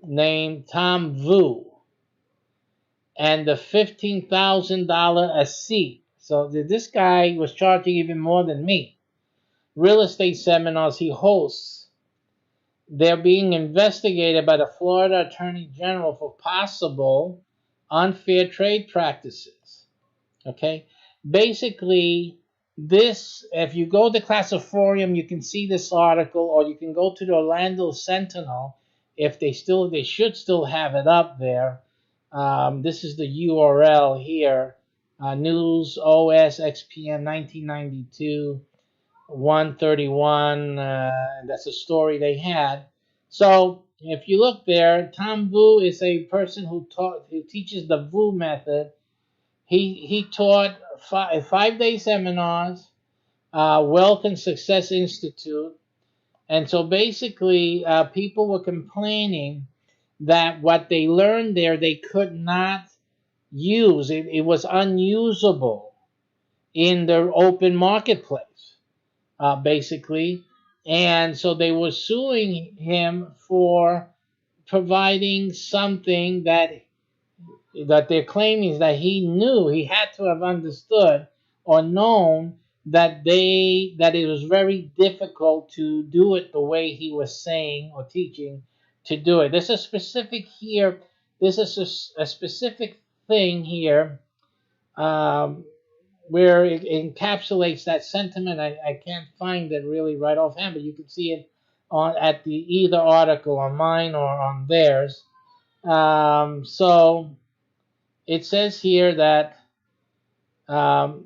named Tom Vu, and the $15,000 a seat. So this guy was charging even more than me. real estate seminars he hosts, they're being investigated by the Florida Attorney General for possible unfair trade practices. Okay? Basically, this, if you go to Classiforum, you can see this article, or you can go to the Orlando Sentinel if they should still have it up there. This is the URL here, News OS XPM 1992 131. That's a story they had. So if you look there, Tom Vu is a person who teaches the Vu method. He taught 5-day seminars, Wealth and Success Institute, and so basically people were complaining that what they learned there they could not use. It was unusable in the open marketplace, basically, and so they were suing him for providing something that they're claiming is that he had to have understood or known that it was very difficult to do it the way he was saying or teaching to do it. There's a specific here. This is a specific thing here where it encapsulates that sentiment. I can't find it really right offhand, but you can see it at the either article on mine or on theirs. So it says here that um,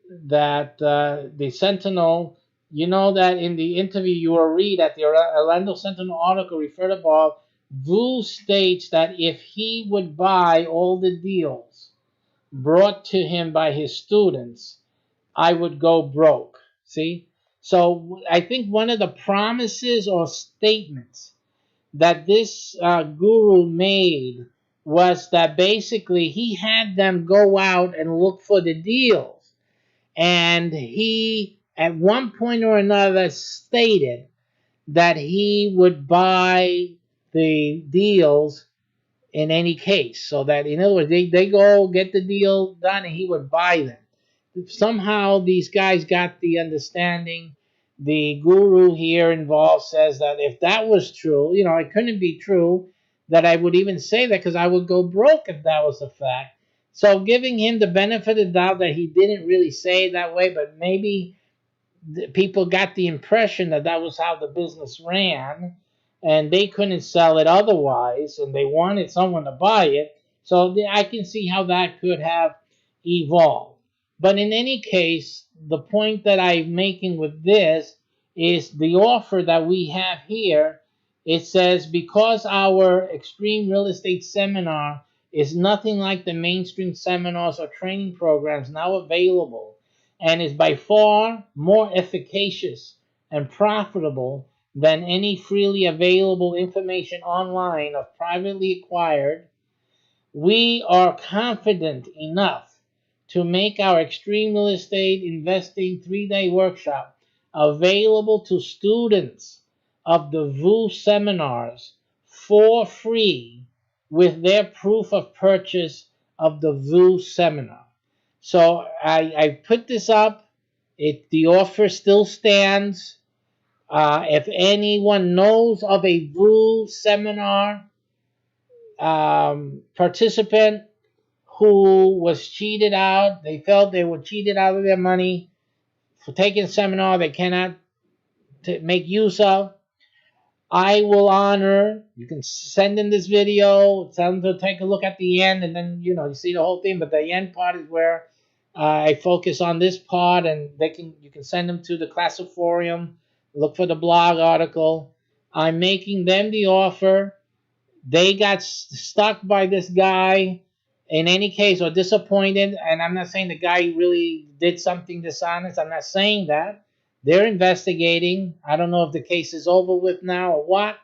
the Sentinel, you know that in the interview you will read at the Orlando Sentinel article referred above, Vu states that if he would buy all the deals brought to him by his students, I would go broke. See? So I think one of the promises or statements that this guru made was that basically he had them go out and look for the deals. And he, at one point or another, stated that he would buy the deals in any case. So that, in other words, they go get the deal done and he would buy them. Somehow these guys got the understanding. The guru here involved says that if that was true, it couldn't be true that I would even say that because I would go broke if that was a fact. So giving him the benefit of the doubt that he didn't really say it that way, but maybe people got the impression that that was how the business ran and they couldn't sell it otherwise and they wanted someone to buy it. So I can see how that could have evolved. But in any case, the point that I'm making with this is the offer that we have here. It says, because our extreme real estate seminar is nothing like the mainstream seminars or training programs now available, and is by far more efficacious and profitable than any freely available information online of privately acquired, we are confident enough to make our extreme real estate investing 3-day workshop available to students of the VU seminars for free with their proof of purchase of the VU seminar. So I put this up. The offer still stands. If anyone knows of a VU seminar participant who was cheated out, they felt they were cheated out of their money for taking a seminar they cannot make use of, I will honor. You can send them this video, tell them to take a look at the end, and then you see the whole thing. But the end part is where I focus on this part, and you can send them to the Classiforum. Look for the blog article. I'm making them the offer. They got stuck by this guy in any case, or disappointed. And I'm not saying the guy really did something dishonest. I'm not saying that. They're investigating. I don't know if the case is over with now or what.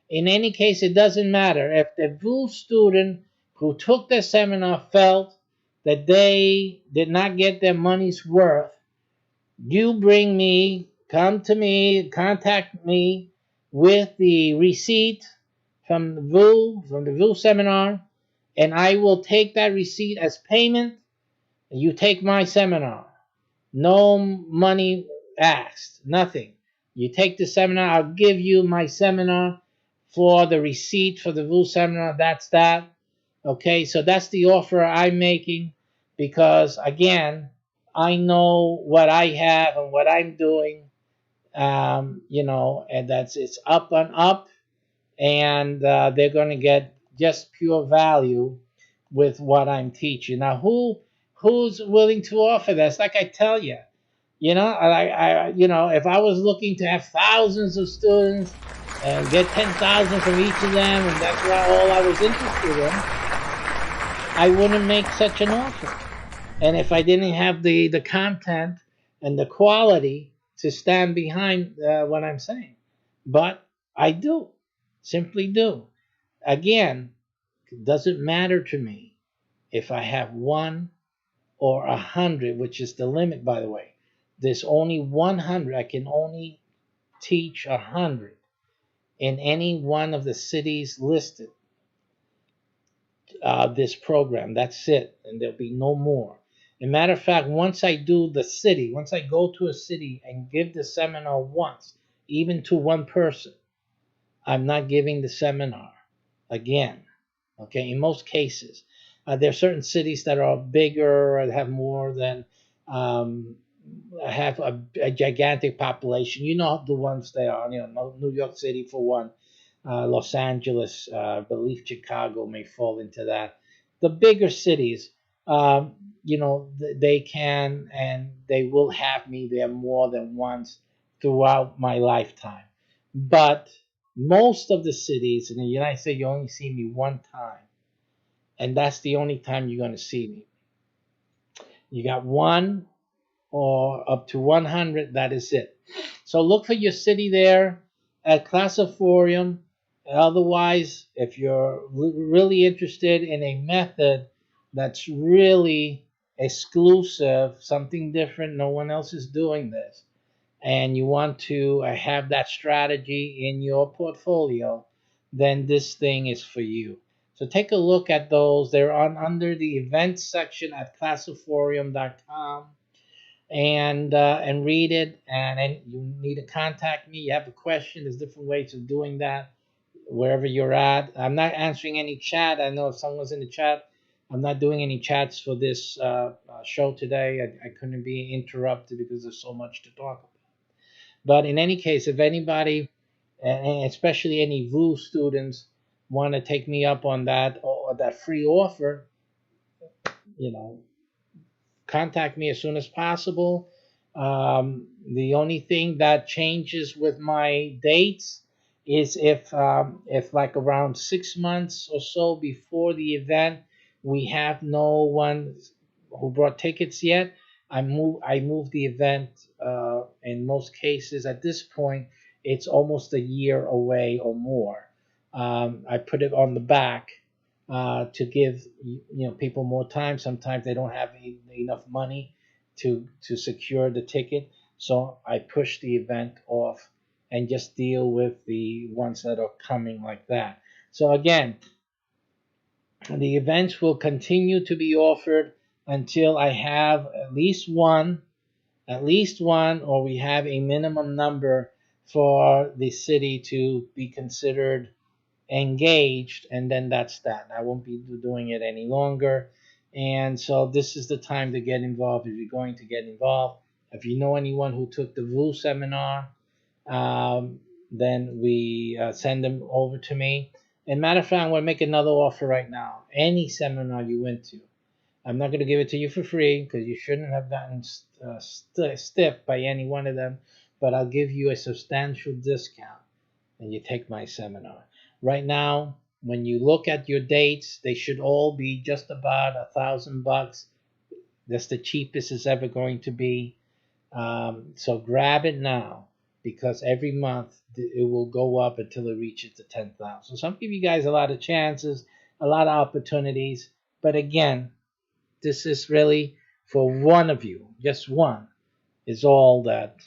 In any case, it doesn't matter. If the VU student who took the seminar felt that they did not get their money's worth, come to me, contact me with the receipt from the VU seminar, and I will take that receipt as payment. You take my seminar. No money asked. Nothing. You take the seminar, I'll give you my seminar for the receipt for the VU seminar. That's that. Okay, so that's the offer I'm making because, again, I know what I have and what I'm doing, and it's up and up, and they're going to get just pure value with what I'm teaching. Now, who's willing to offer this? Like I tell you, if I was looking to have thousands of students and get 10,000 from each of them, and that's all I was interested in, I wouldn't make such an offer. And if I didn't have the content and the quality to stand behind what I'm saying, but I do, simply do. Again, it doesn't matter to me if I have 1 or 100, which is the limit, by the way. There's only 100. I can only teach 100 in any one of the cities listed. This program, that's it, and there'll be no more. As a matter of fact, once I go to a city and give the seminar once, even to one person, I'm not giving the seminar again. Okay, in most cases, there are certain cities that are bigger or have more than have a gigantic population. You know the ones they are. New York City for one, Los Angeles, I believe Chicago may fall into that. The bigger cities, they can and they will have me there more than once throughout my lifetime. But most of the cities in the United States, you only see me one time. And that's the only time you're going to see me. You got 1 or up to 100, that is it. So look for your city there at Classiforium. Otherwise, if you're really interested in a method that's really exclusive, something different, no one else is doing this, and you want to have that strategy in your portfolio, then this thing is for you. So take a look at those. They're under the events section at classiforium.com, and read it. And you need to contact me. You have a question. There's different ways of doing that wherever you're at. I'm not answering any chat. I know if someone's in the chat, I'm not doing any chats for this show today. I couldn't be interrupted because there's so much to talk about. But in any case, if anybody, and especially any VU students, want to take me up on that or that free offer, contact me as soon as possible. The only thing that changes with my dates is if like around 6 months or so before the event, we have no one who brought tickets yet, I move the event. In most cases, at this point, it's almost a year away or more. I put it on the back to give people more time. Sometimes they don't have enough money to secure the ticket, so I push the event off and just deal with the ones that are coming like that. So again, the events will continue to be offered until I have at least one, or we have a minimum number for the city to be considered engaged, and then that's that. I won't be doing it any longer. And so this is the time to get involved if you're going to get involved. If you know anyone who took the VU seminar, then we send them over to me. And matter of fact, I'm going to make another offer right now. Any seminar you went to, I'm not going to give it to you for free because you shouldn't have gotten stiffed by any one of them, but I'll give you a substantial discount and you take my seminar. Right now, when you look at your dates, they should all be just about $1,000. That's the cheapest it's ever going to be. So grab it now, because every month it will go up until it reaches the 10,000. So I'm giving you guys a lot of chances, a lot of opportunities. But again, this is really for one of you. Just one is all that,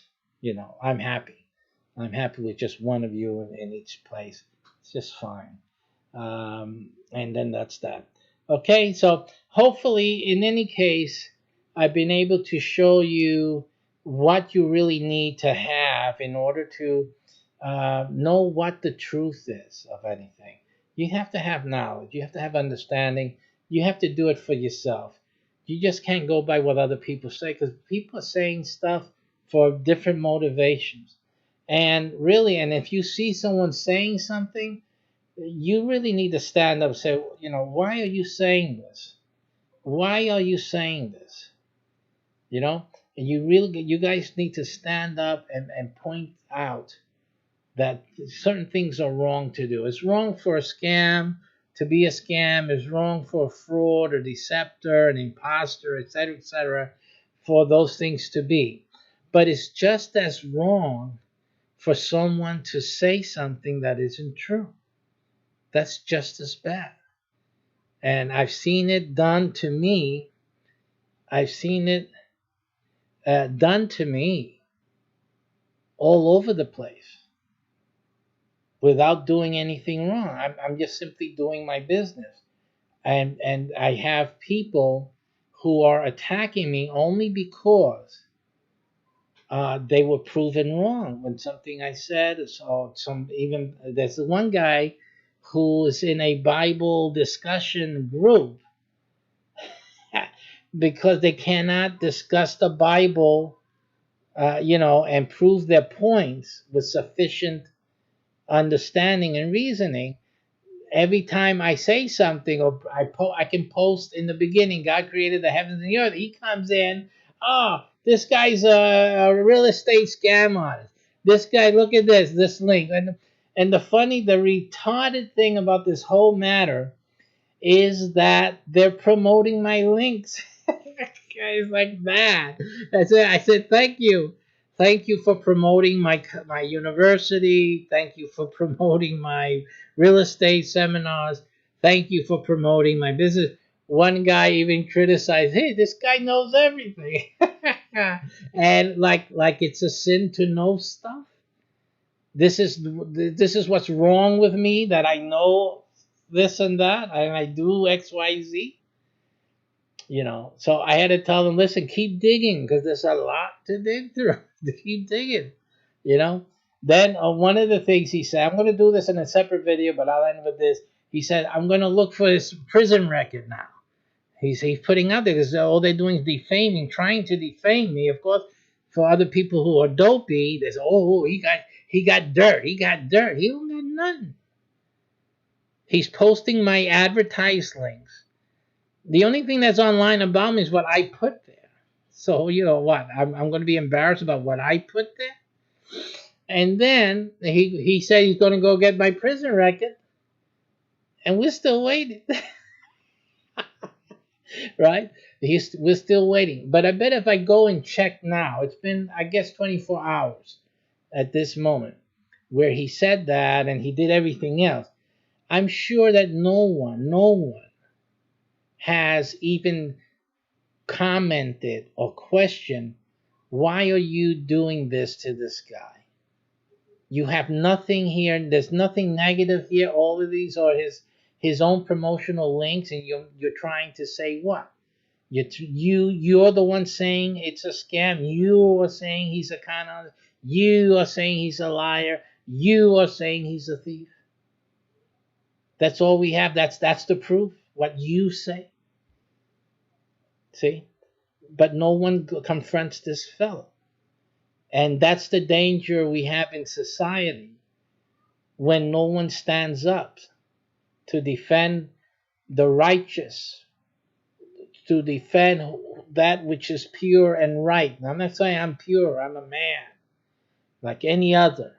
I'm happy. I'm happy with just one of you in each place. It's just fine. And then that's that. Okay, so hopefully, in any case, I've been able to show you what you really need to have in order to know what the truth is of anything. You have to have knowledge. You have to have understanding. You have to do it for yourself. You just can't go by what other people say, because people are saying stuff for different motivations. And really, and if you see someone saying something, you really need to stand up and say, why are you saying this? Why are you saying this? And you guys need to stand up and point out that certain things are wrong to do. It's wrong for a scam to be a scam. It's wrong for a fraud, a deceptor, an imposter, etc., for those things to be. But it's just as wrong for someone to say something that isn't true. That's just as bad. And I've seen it done to me. I've seen it done to me all over the place without doing anything wrong. I'm just simply doing my business. And I have people who are attacking me only because they were proven wrong when something I said. So there's one guy who is in a Bible discussion group because they cannot discuss the Bible, and prove their points with sufficient understanding and reasoning. Every time I say something, or I can post in the beginning, God created the heavens and the earth. He comes in, this guy's a real estate scam artist. This guy, look at this link. And the retarded thing about this whole matter is that they're promoting my links. Guys like that. I said, thank you. Thank you for promoting my university. Thank you for promoting my real estate seminars. Thank you for promoting my business. One guy even criticized, hey, this guy knows everything. And like it's a sin to know stuff. This is what's wrong with me, that I know this and that, and I do XYZ. So I had to tell them, listen, keep digging, because there's a lot to dig through. To keep digging. Then one of the things he said, I'm going to do this in a separate video, but I'll end with this. He said, I'm going to look for his prison record now. He's putting out there, because all they're doing is defaming, trying to defame me. Of course, for other people who are dopey, there's, he got dirt. He got dirt. He don't got nothing. He's posting my advertised links. The only thing that's online about me is what I put there. So, what? I'm going to be embarrassed about what I put there? And then he said he's going to go get my prison record. And we're still waiting. Right? We're still waiting. But I bet if I go and check now, it's been, I guess, 24 hours at this moment where he said that and he did everything else. I'm sure that no one has even commented or questioned, why are you doing this to this guy? You have nothing here. There's nothing negative here. All of these are his own promotional links, and you're trying to say what? You're the one saying it's a scam. You are saying he's a con artist. You are saying he's a liar. You are saying he's a thief. That's all we have. That's the proof. What you say. See? But no one confronts this fellow. And that's the danger we have in society, when no one stands up to defend the righteous, to defend that which is pure and right. Now, I'm not saying I'm pure. I'm a man like any other.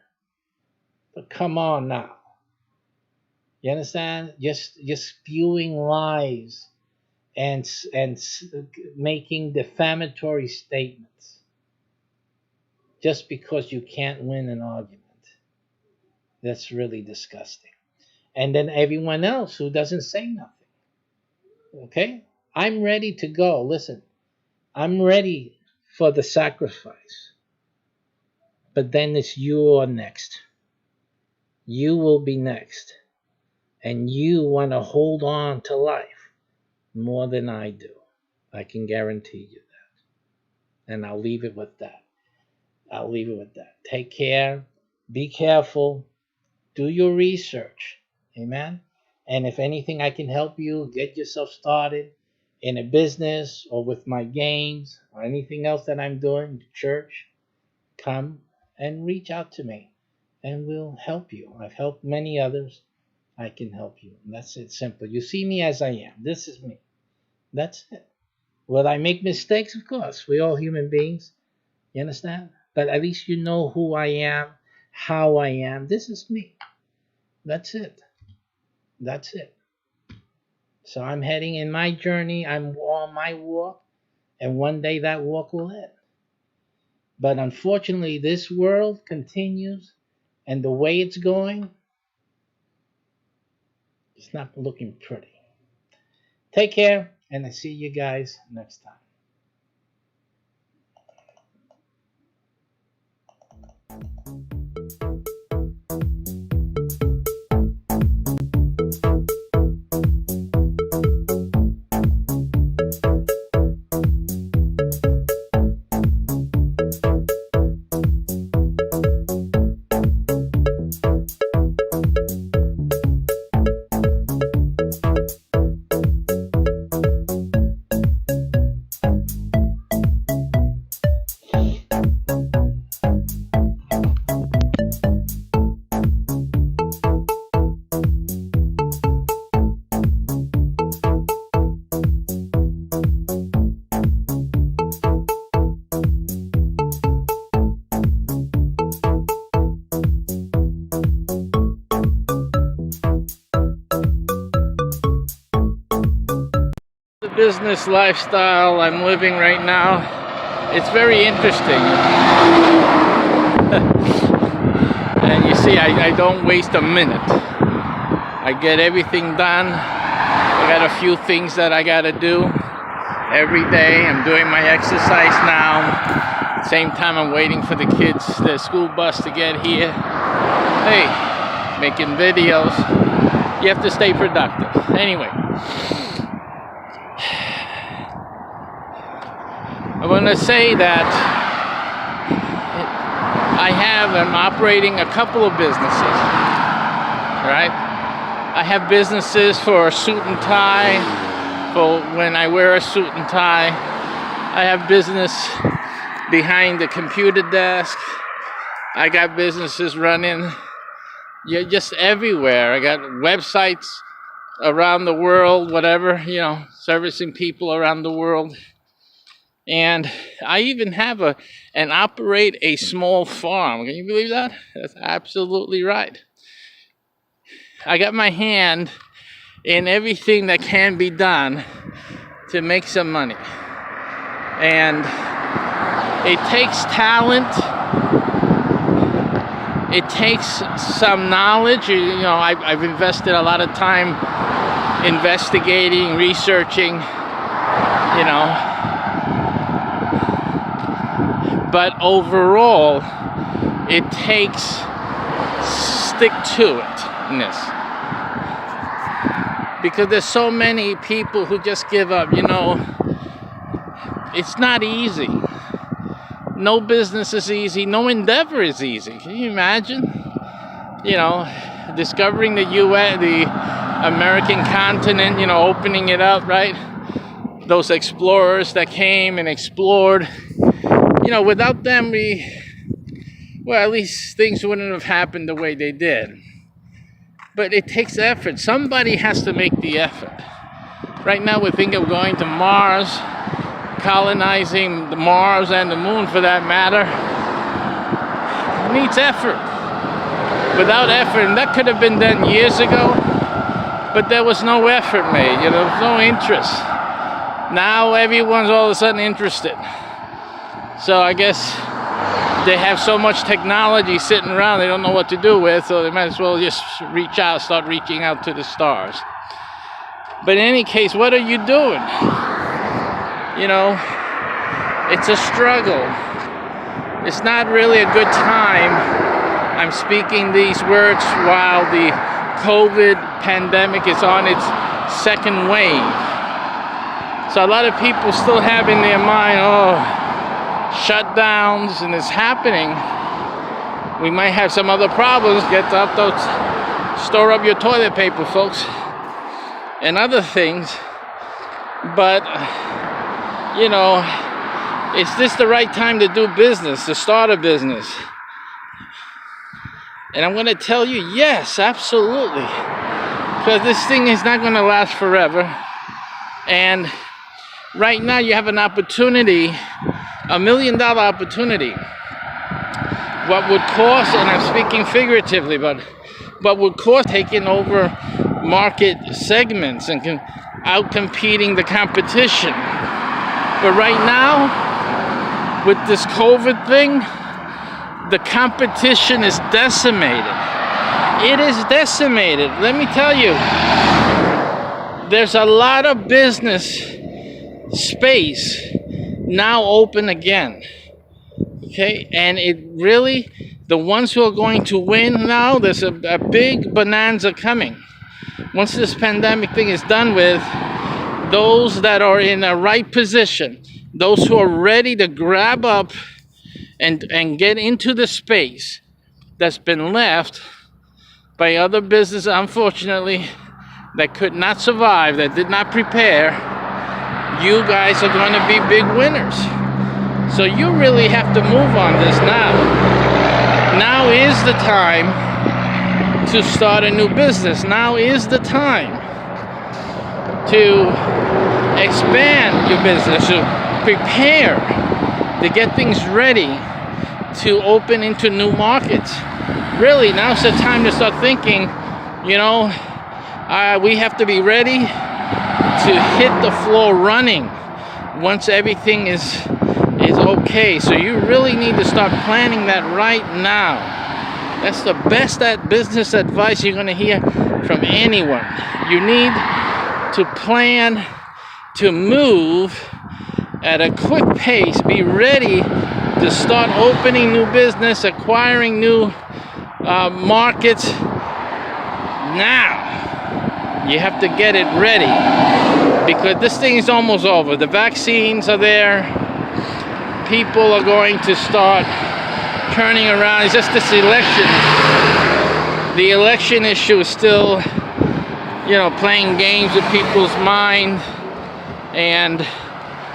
But come on now. You understand? Just spewing lies and making defamatory statements just because you can't win an argument. That's really disgusting. And then everyone else who doesn't say nothing. Okay? I'm ready to go. Listen, I'm ready for the sacrifice. But then it's you are next. You will be next. And you want to hold on to life more than I do. I can guarantee you that. And I'll leave it with that. I'll leave it with that. Take care. Be careful. Do your research. Amen. And if anything I can help you get yourself started in a business or with my games or anything else that I'm doing, church, come and reach out to me and we'll help you. I've helped many others. I can help you. And that's it, simple. You see me as I am. This is me. That's it. Will I make mistakes? Of course. We're all human beings. You understand? But at least you know who I am, how I am. This is me. That's it. That's it. So I'm heading in my journey. I'm on my walk. And one day that walk will end. But unfortunately, this world continues. And the way it's going, it's not looking pretty. Take care. And I see you guys next time. Business lifestyle I'm living right now, it's very interesting. And you see, I don't waste a minute. I get everything done. I got a few things that I gotta do every day. I'm doing my exercise now. At the same time, I'm waiting for the kids, the school bus to get here. Hey, making videos. You have to stay productive. Anyway, I want to say that I'm operating a couple of businesses, right? I have businesses for a suit and tie, for when I wear a suit and tie. I have business behind the computer desk. I got businesses running just everywhere. I got websites around the world, whatever, servicing people around the world. And I even have and operate a small farm. Can you believe that? That's absolutely right. I got my hand in everything that can be done to make some money. And it takes talent. It takes some knowledge. I've invested a lot of time investigating, researching, But overall, it takes stick-to-itness. Because there's so many people who just give up, It's not easy. No business is easy. No endeavor is easy. Can you imagine? Discovering the U.S., the American continent, opening it up, right? Those explorers that came and explored. Without them, at least things wouldn't have happened the way they did. But it takes effort. Somebody has to make the effort. Right now, we're thinking of going to Mars, colonizing the Mars and the moon for that matter. It needs effort. Without effort, and that could have been done years ago, but there was no effort made. There was no interest. Now everyone's all of a sudden interested. So I guess they have so much technology sitting around they don't know what to do with, so they might as well just start reaching out to the stars. But in any case, what are you doing? It's a struggle. It's not really a good time. I'm speaking these words while the COVID pandemic is on its second wave. So a lot of people still have in their mind, shutdowns and it's happening, we might have some other problems. Store up your toilet paper, folks, and other things. But, you know, is this the right time to do business, to start a business? And I'm going to tell you, yes, absolutely. Because this thing is not going to last forever. And right now you have an opportunity, $1 million opportunity. What would cost, and I'm speaking figuratively, but what would cost taking over market segments and out-competing the competition. But right now, with this COVID thing, the competition is decimated. It is decimated. Let me tell you, there's a lot of business space now open again. Okay, and it really, the ones who are going to win now, there's a big bonanza coming. Once this pandemic thing is done with, those that are in the right position, those who are ready to grab up and get into the space that's been left by other businesses, unfortunately, that could not survive, that did not prepare, you guys are going to be big winners. So you really have to move on this now. Now is the time to start a new business. Now is the time to expand your business, to prepare, to get things ready to open into new markets. Really, now's the time to start thinking, you know, we have to be ready to hit the floor running once everything is okay. So you really need to start planning that right now. That's the best business advice you're going to hear from anyone. You need to plan to move at a quick pace. Be ready to start opening new business, acquiring new markets now. You have to get it ready because this thing is almost over. The vaccines are there. People are going to start turning around. It's just this election. The election issue is still, you know, playing games with people's mind.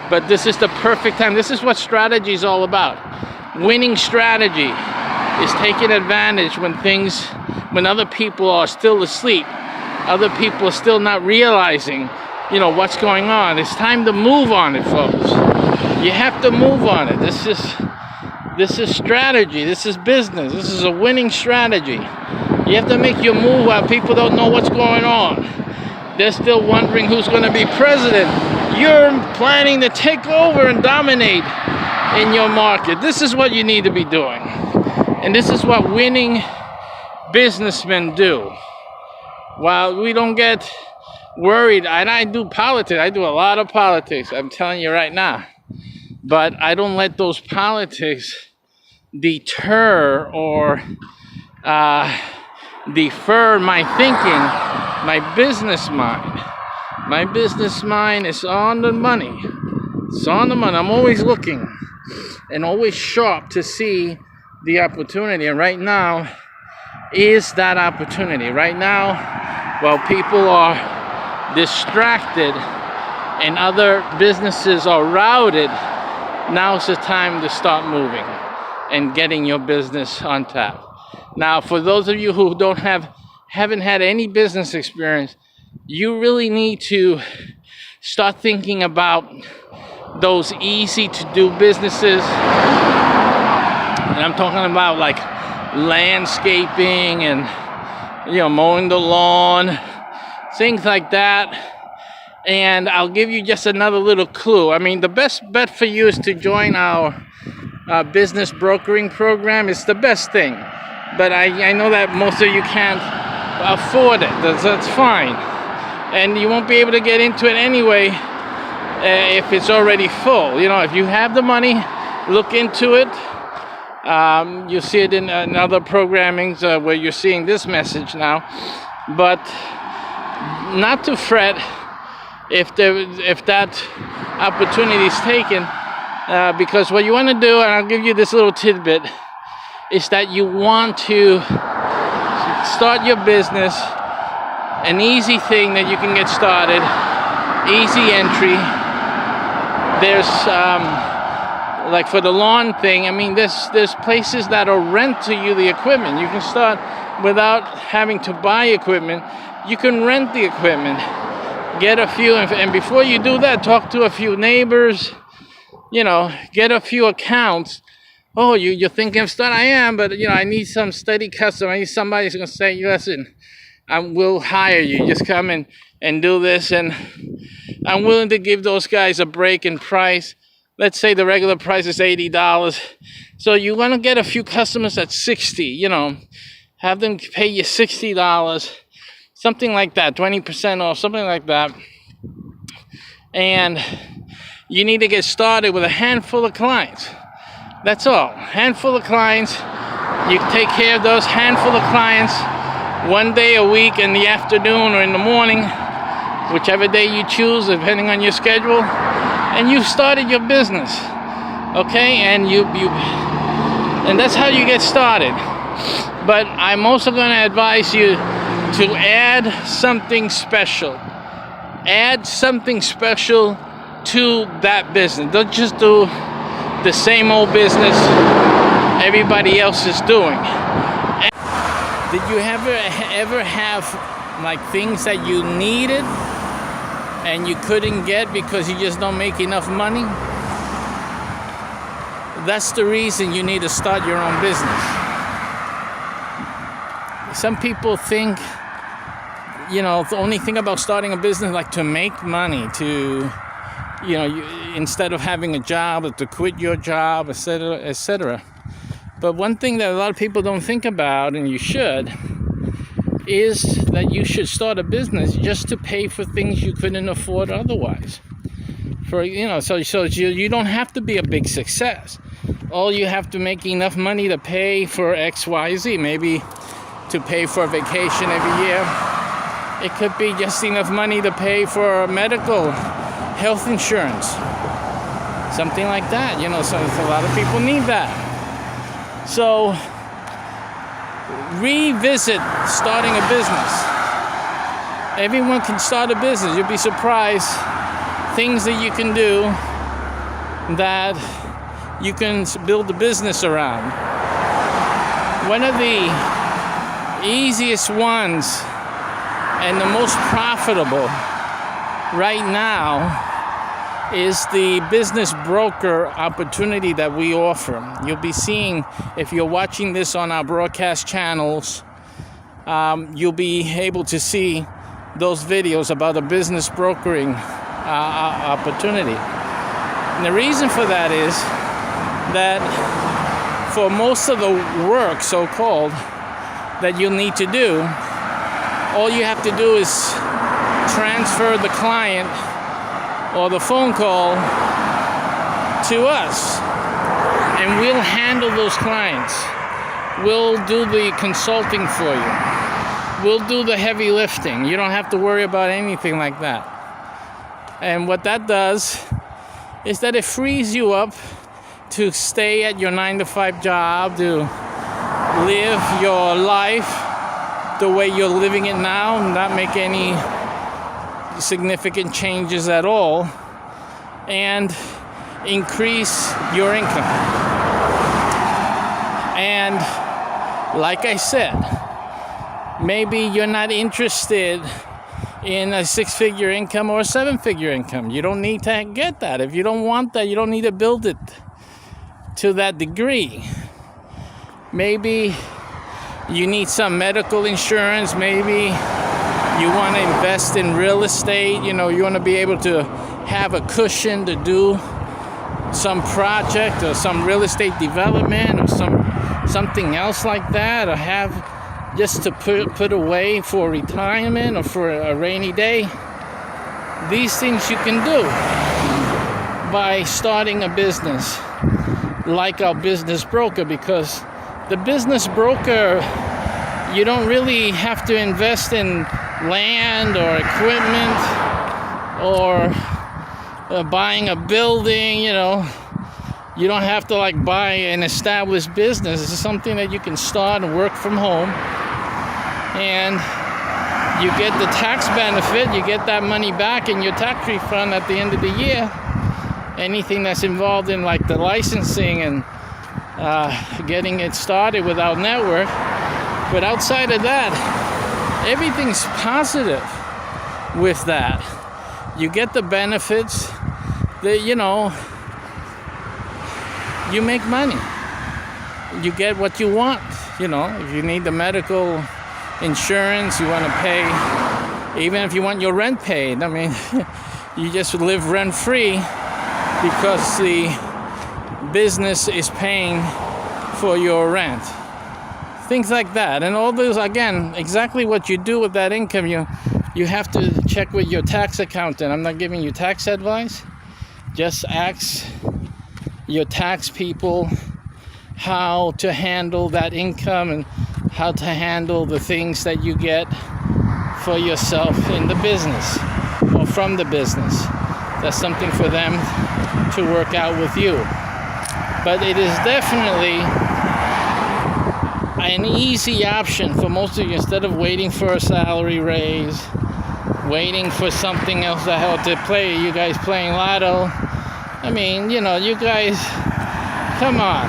But this is the perfect time. This is what strategy is all about. Winning strategy is taking advantage when other people are still asleep. Other people are still not realizing, you know, what's going on. It's time to move on it, folks. You have to move on it. This is strategy. This is business. This is a winning strategy. You have to make your move while people don't know what's going on. They're still wondering who's going to be president. You're planning to take over and dominate in your market. This is what you need to be doing. And this is what winning businessmen do. While we don't get worried, and I do politics. I do a lot of politics. I'm telling you right now. But I don't let those politics deter or defer my thinking, my business mind. My business mind is on the money. It's on the money. I'm always looking and always sharp to see the opportunity. And right now is that opportunity. Right now, while people are distracted and other businesses are routed, now's the time to start moving and getting your business on tap. Now, for those of you who haven't had any business experience, you really need to start thinking about those easy to do businesses. And I'm talking about like landscaping and, you know, mowing the lawn, things like that. And I'll give you just another little clue. I mean, the best bet for you is to join our business brokering program. It's the best thing. But I know that most of you can't afford it. That's fine. And you won't be able to get into it anyway if it's already full. You know, if you have the money, look into it. You'll see it in other programmings where you're seeing this message now. But not to fret if that opportunity is taken. Because what you want to do, and I'll give you this little tidbit, is that you want to start your business, an easy thing that you can get started, easy entry. There's like for the lawn thing, I mean, there's places that'll rent to you the equipment. You can start without having to buy equipment. You can rent the equipment, get a few, and before you do that, talk to a few neighbors, you know, get a few accounts. Oh, you're thinking of starting? I am, but you know, I need some steady customer. I need somebody who's gonna say, listen, we'll hire you. Just come in and do this, and I'm willing to give those guys a break in price. Let's say the regular price is $80. So you want to get a few customers at $60, you know, have them pay you $60, something like that, 20% off, something like that. And you need to get started with a handful of clients. That's all. Handful of clients. You take care of those handful of clients one day a week in the afternoon or in the morning, whichever day you choose, depending on your schedule, and you've started your business. Okay, and and that's how you get started. But I'm also going to advise you to add something special. Add something special to that business. Don't just do the same old business everybody else is doing. Did you ever have like things that you needed and you couldn't get because you just don't make enough money? That's the reason you need to start your own business. Some people think, you know, the only thing about starting a business like to make money, to, you know, instead of having a job, to quit your job, etc., etc. But one thing that a lot of people don't think about, and you should, is that you should start a business just to pay for things you couldn't afford otherwise. For, you know, so you don't have to be a big success. All you have to make enough money to pay for X, Y, Z. Maybe to pay for a vacation every year. It could be just enough money to pay for medical, health insurance, something like that. You know, so a lot of people need that. So revisit starting a business. Everyone can start a business. You'll be surprised things that you can do that you can build a business around. One of the easiest ones and the most profitable right now is the business broker opportunity that we offer. You'll be seeing, if you're watching this on our broadcast channels, you'll be able to see those videos about a business brokering opportunity. And the reason for that is that for most of the work, so-called, that you'll need to do, all you have to do is transfer the client or the phone call to us, and we'll handle those clients. We'll do the consulting for you. We'll do the heavy lifting. You don't have to worry about anything like that. And what that does is that it frees you up to stay at your 9-to-5 job, to live your life the way you're living it now, not make any significant changes at all, and increase your income. And like I said, maybe you're not interested in a 6-figure income or a 7-figure income. You don't need to get that. If you don't want that, you don't need to build it to that degree. Maybe you need some medical insurance. Maybe you want to invest in real estate. You know, you want to be able to have a cushion to do some project or some real estate development or something else like that, or have just to put away for retirement or for a rainy day. These things you can do by starting a business like our business broker, because the business broker, you don't really have to invest in land or equipment or buying a building, you know. You don't have to like buy an established business. This is something that you can start and work from home, and you get the tax benefit. You get that money back in your tax refund at the end of the year. Anything that's involved in like the licensing and getting it started without network. But outside of that, everything's positive with that. You get the benefits that, you know, you make money. You get what you want. You know, if you need the medical insurance, you want to pay, even if you want your rent paid, I mean, you just live rent free because the business is paying for your rent. Things like that. And all those, again, exactly what you do with that income, you have to check with your tax accountant. I'm not giving you tax advice. Just ask your tax people how to handle that income and how to handle the things that you get for yourself in the business or from the business. That's something for them to work out with you. But it is definitely an easy option for most of you. Instead of waiting for a salary raise, waiting for something else to help to play, you guys playing lotto. I mean, you know, you guys, come on.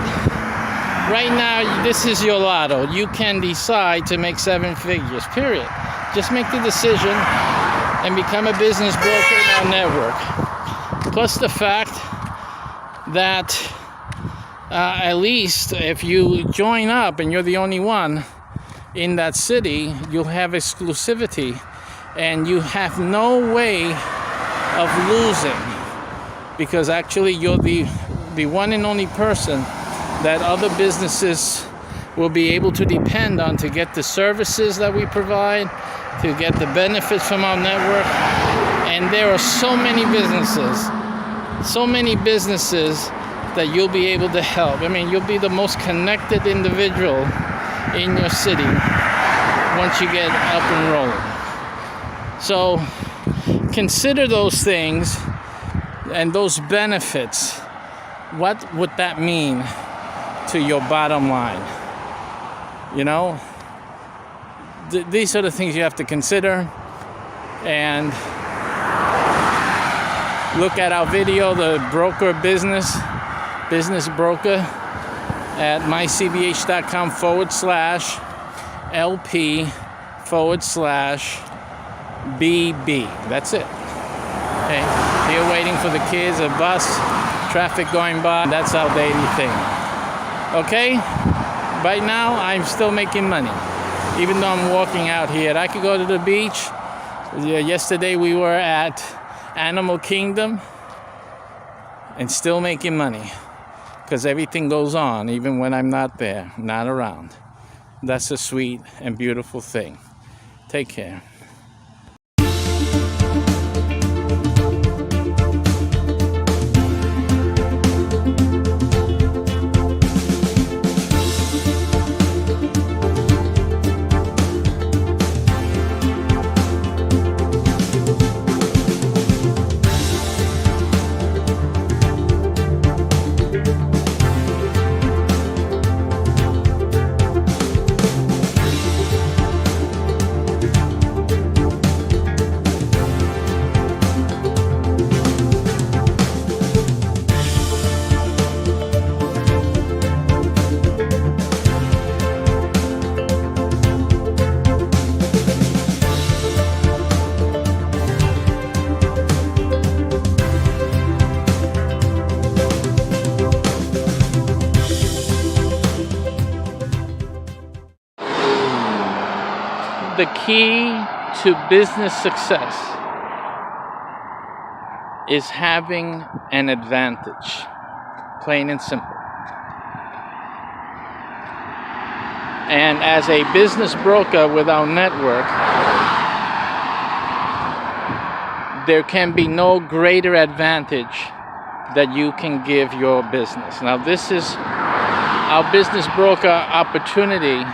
Right now, this is your lotto. You can decide to make 7 figures, period. Just make the decision and become a business broker in our network. Plus the fact that at least if you join up and you're the only one in that city, you'll have exclusivity and you have no way of losing, because actually you're the one and only person that other businesses will be able to depend on to get the services that we provide, to get the benefits from our network. And there are so many businesses that you'll be able to help. I mean, you'll be the most connected individual in your city once you get up and rolling. So consider those things and those benefits. What would that mean to your bottom line? You know, these are the things you have to consider. And look at our video, the broker business broker, at mycbh.com/LP/BB. That's it. Okay, you're waiting for the kids, a bus, traffic going by. That's our daily thing. Okay, right now I'm still making money, even though I'm walking out here. I could go to the beach. Yesterday we were at Animal Kingdom and still making money, because everything goes on even when I'm not there, not around. That's a sweet and beautiful thing. Take care. The key to business success is having an advantage, plain and simple. And as a business broker with our network, there can be no greater advantage that you can give your business. Now, this is our business broker opportunity.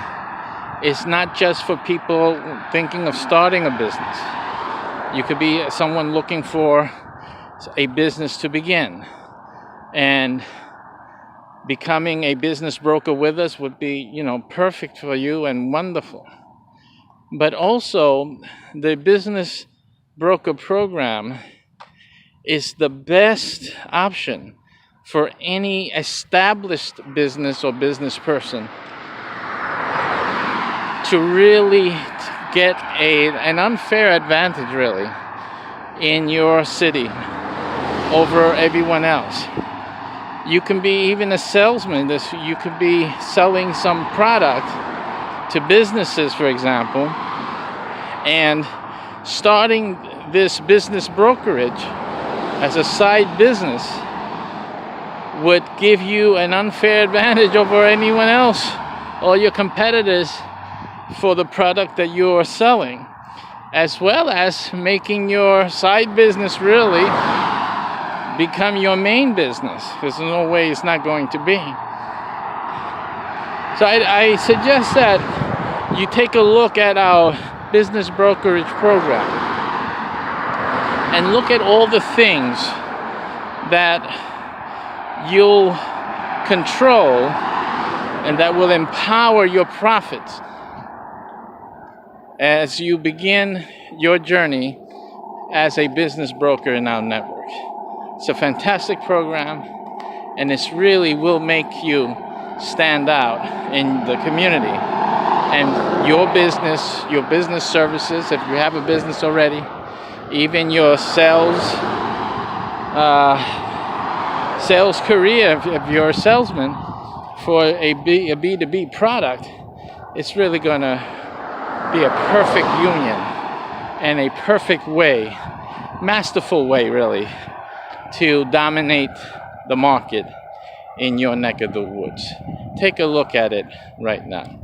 It's not just for people thinking of starting a business. You could be someone looking for a business to begin. And becoming a business broker with us would be, perfect for you and wonderful. But also, the business broker program is the best option for any established business or business person to really get an unfair advantage, really, in your city over everyone else. You can be even a salesman. You could be selling some product to businesses, for example, and starting this business brokerage as a side business would give you an unfair advantage over anyone else or your competitors for the product that you are selling, as well as making your side business really become your main business. There's no way it's not going to be. So I suggest that you take a look at our business brokerage program and look at all the things that you'll control and that will empower your profits as you begin your journey as a business broker in our network. It's a fantastic program, and it really will make you stand out in the community. And your business services, if you have a business already, even your sales career, if you're a salesman for a B2B product, it's really going to be a perfect union and a perfect way, masterful way, really, to dominate the market in your neck of the woods. Take a look at it right now.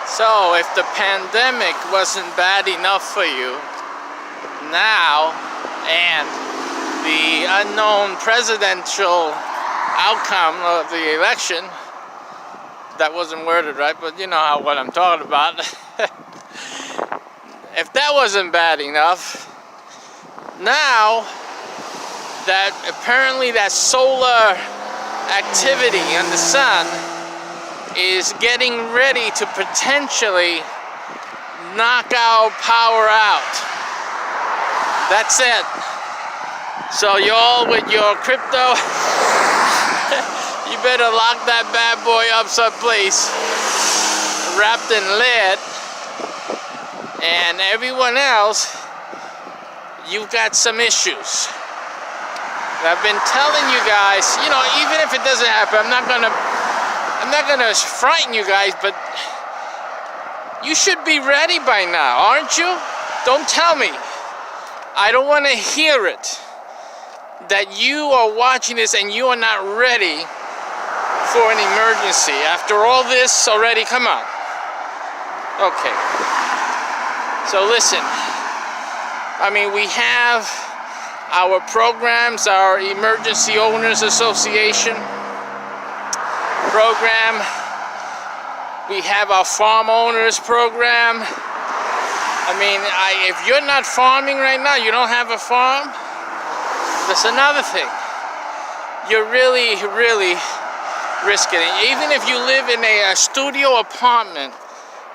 So, if the pandemic wasn't bad enough for you, now, and the unknown presidential outcome of the election, that wasn't worded right, but you know what I'm talking about. If that wasn't bad enough, now that apparently that solar activity in the sun is getting ready to potentially knock our power out. That's it. So y'all with your crypto, you better lock that bad boy up someplace, wrapped in lead. And everyone else, you've got some issues. I've been telling you guys, even if it doesn't happen, I'm not gonna frighten you guys, but you should be ready by now, aren't you? Don't tell me. I don't want to hear it that you are watching this and you are not ready for an emergency. After all this already, come on. Okay. So listen, we have our programs, our Emergency Owners Association program. We have our Farm Owners program. If you're not farming right now, you don't have a farm, that's another thing. You're really, really risking it. Even if you live in a studio apartment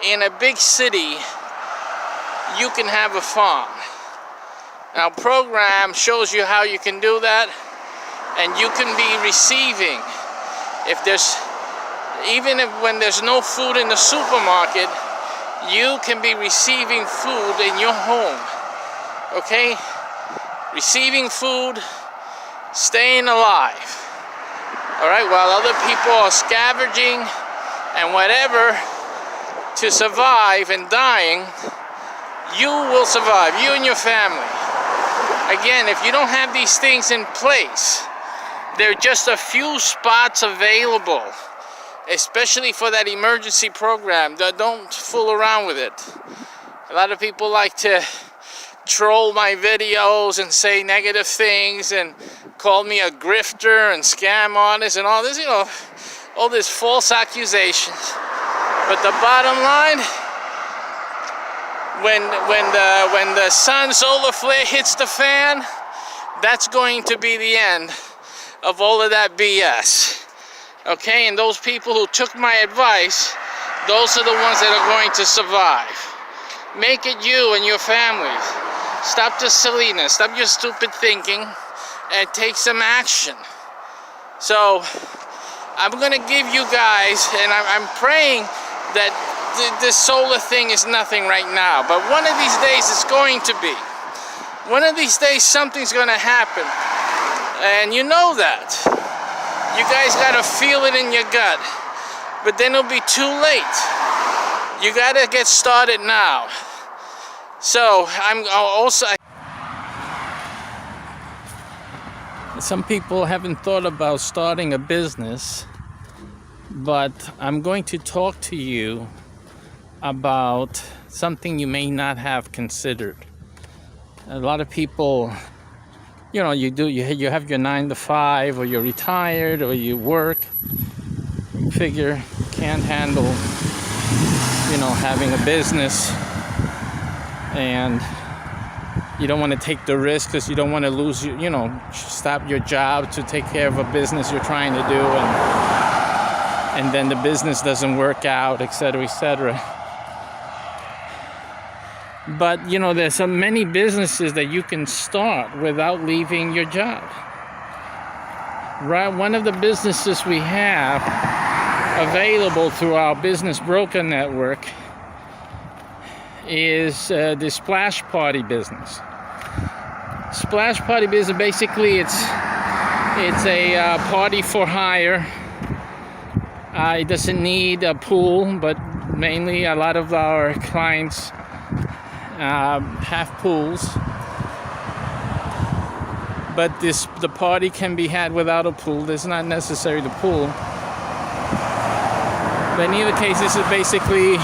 in a big city, you can have a farm. Our program shows you how you can do that, and you can be receiving. When there's no food in the supermarket, you can be receiving food in your home. Okay? Receiving food, staying alive. Alright, while other people are scavenging and whatever to survive and dying, you will survive, you and your family. Again, if you don't have these things in place, there are just a few spots available, especially for that emergency program. Don't fool around with it. A lot of people like to troll my videos and say negative things and call me a grifter and scam artist and all this, all this false accusations. But the bottom line, when the sun solar flare hits the fan, that's going to be the end of all of that BS. Okay, and those people who took my advice, those are the ones that are going to survive. Make it you and your families. Stop the silliness, stop your stupid thinking, and take some action. So, I'm going to give you guys, and I'm praying that this solar thing is nothing right now, but one of these days it's going to be. One of these days something's going to happen, and you know that. You guys got to feel it in your gut, but then it'll be too late. You got to get started now. So I'm also... Some people haven't thought about starting a business, but I'm going to talk to you about something you may not have considered. A lot of people, you know, you have your 9 to 5, or you're retired, or you work. You figure can't handle, you know, having a business, and you don't want to take the risk because you don't want to lose, you know, stop your job to take care of a business you're trying to do, and then the business doesn't work out, etc., etc. But, you know, there's so many businesses that you can start without leaving your job. Right? One of the businesses we have available through our business broker network is the splash party business. Splash party business, basically it's a party for hire. It doesn't need a pool, but mainly a lot of our clients have pools. But the party can be had without a pool. It's not necessary the pool. But in either case, this is basically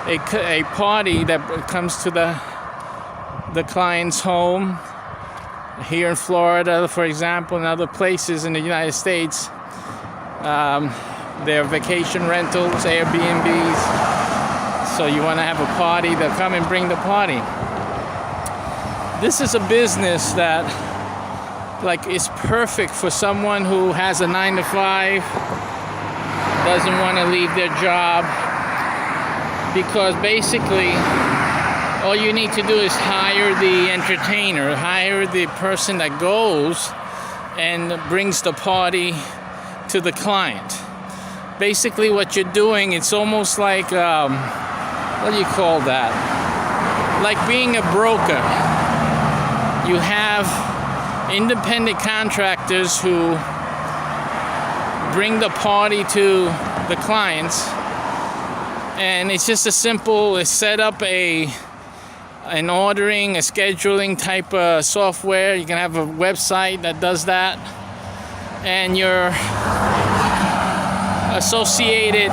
a party that comes to the client's home. Here in Florida, for example, and other places in the United States, there are vacation rentals, Airbnbs. So you want to have a party, they'll come and bring the party. This is a business that, like, is perfect for someone who has a 9 to 5, doesn't want to leave their job, because basically all you need to do is hire the entertainer, hire the person that goes and brings the party to the client. Basically what you're doing, it's almost like, what do you call that? Like being a broker. You have independent contractors who bring the party to the clients, and it's just a simple set up an ordering, a scheduling type of software. You can have a website that does that, and your associated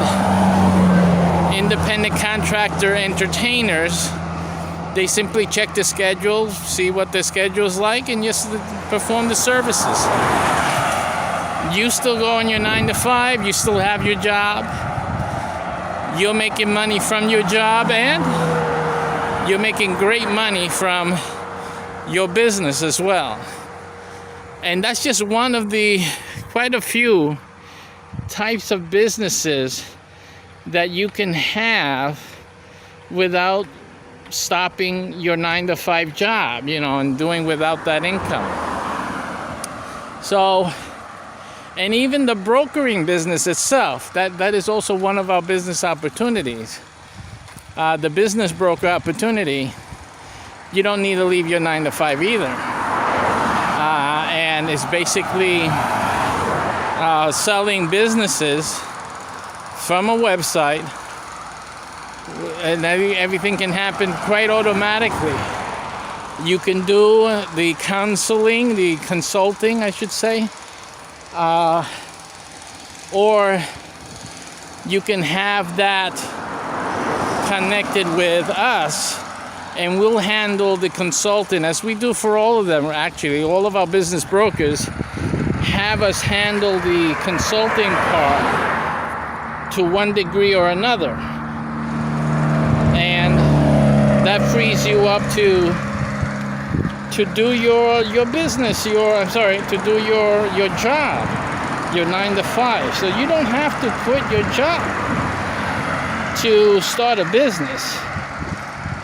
independent contractor entertainers, they simply check the schedule, see what the schedule's like, and just perform the services. You still go on your 9 to 5, you still have your job, you're making money from your job, and you're making great money from your business as well. And that's just one of the quite a few types of businesses that you can have without stopping your 9 to 5 job, you know, and doing without that income. So, and even the brokering business itself, that is also one of our business opportunities. The business broker opportunity, you don't need to leave your 9 to 5 either. And it's basically selling businesses from a website, and everything can happen quite automatically. You can do the consulting, I should say, or you can have that connected with us, and we'll handle the consulting, as we do for all of them. Actually, all of our business brokers have us handle the consulting part to one degree or another, and that frees you up to to do your business, to do your job, your 9 to 5. So you don't have to quit your job to start a business.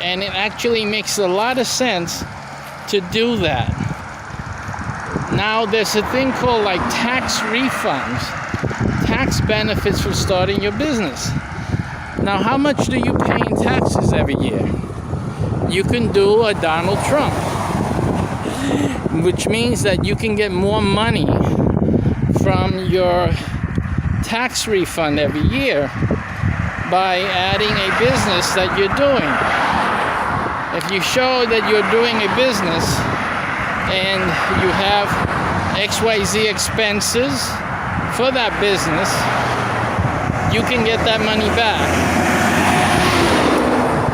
And it actually makes a lot of sense to do that. Now there's a thing called like tax refunds, tax benefits for starting your business. Now how much do you pay in taxes every year? You can do a Donald Trump, which means that you can get more money from your tax refund every year by adding a business that you're doing. If you show that you're doing a business and you have XYZ expenses for that business, you can get that money back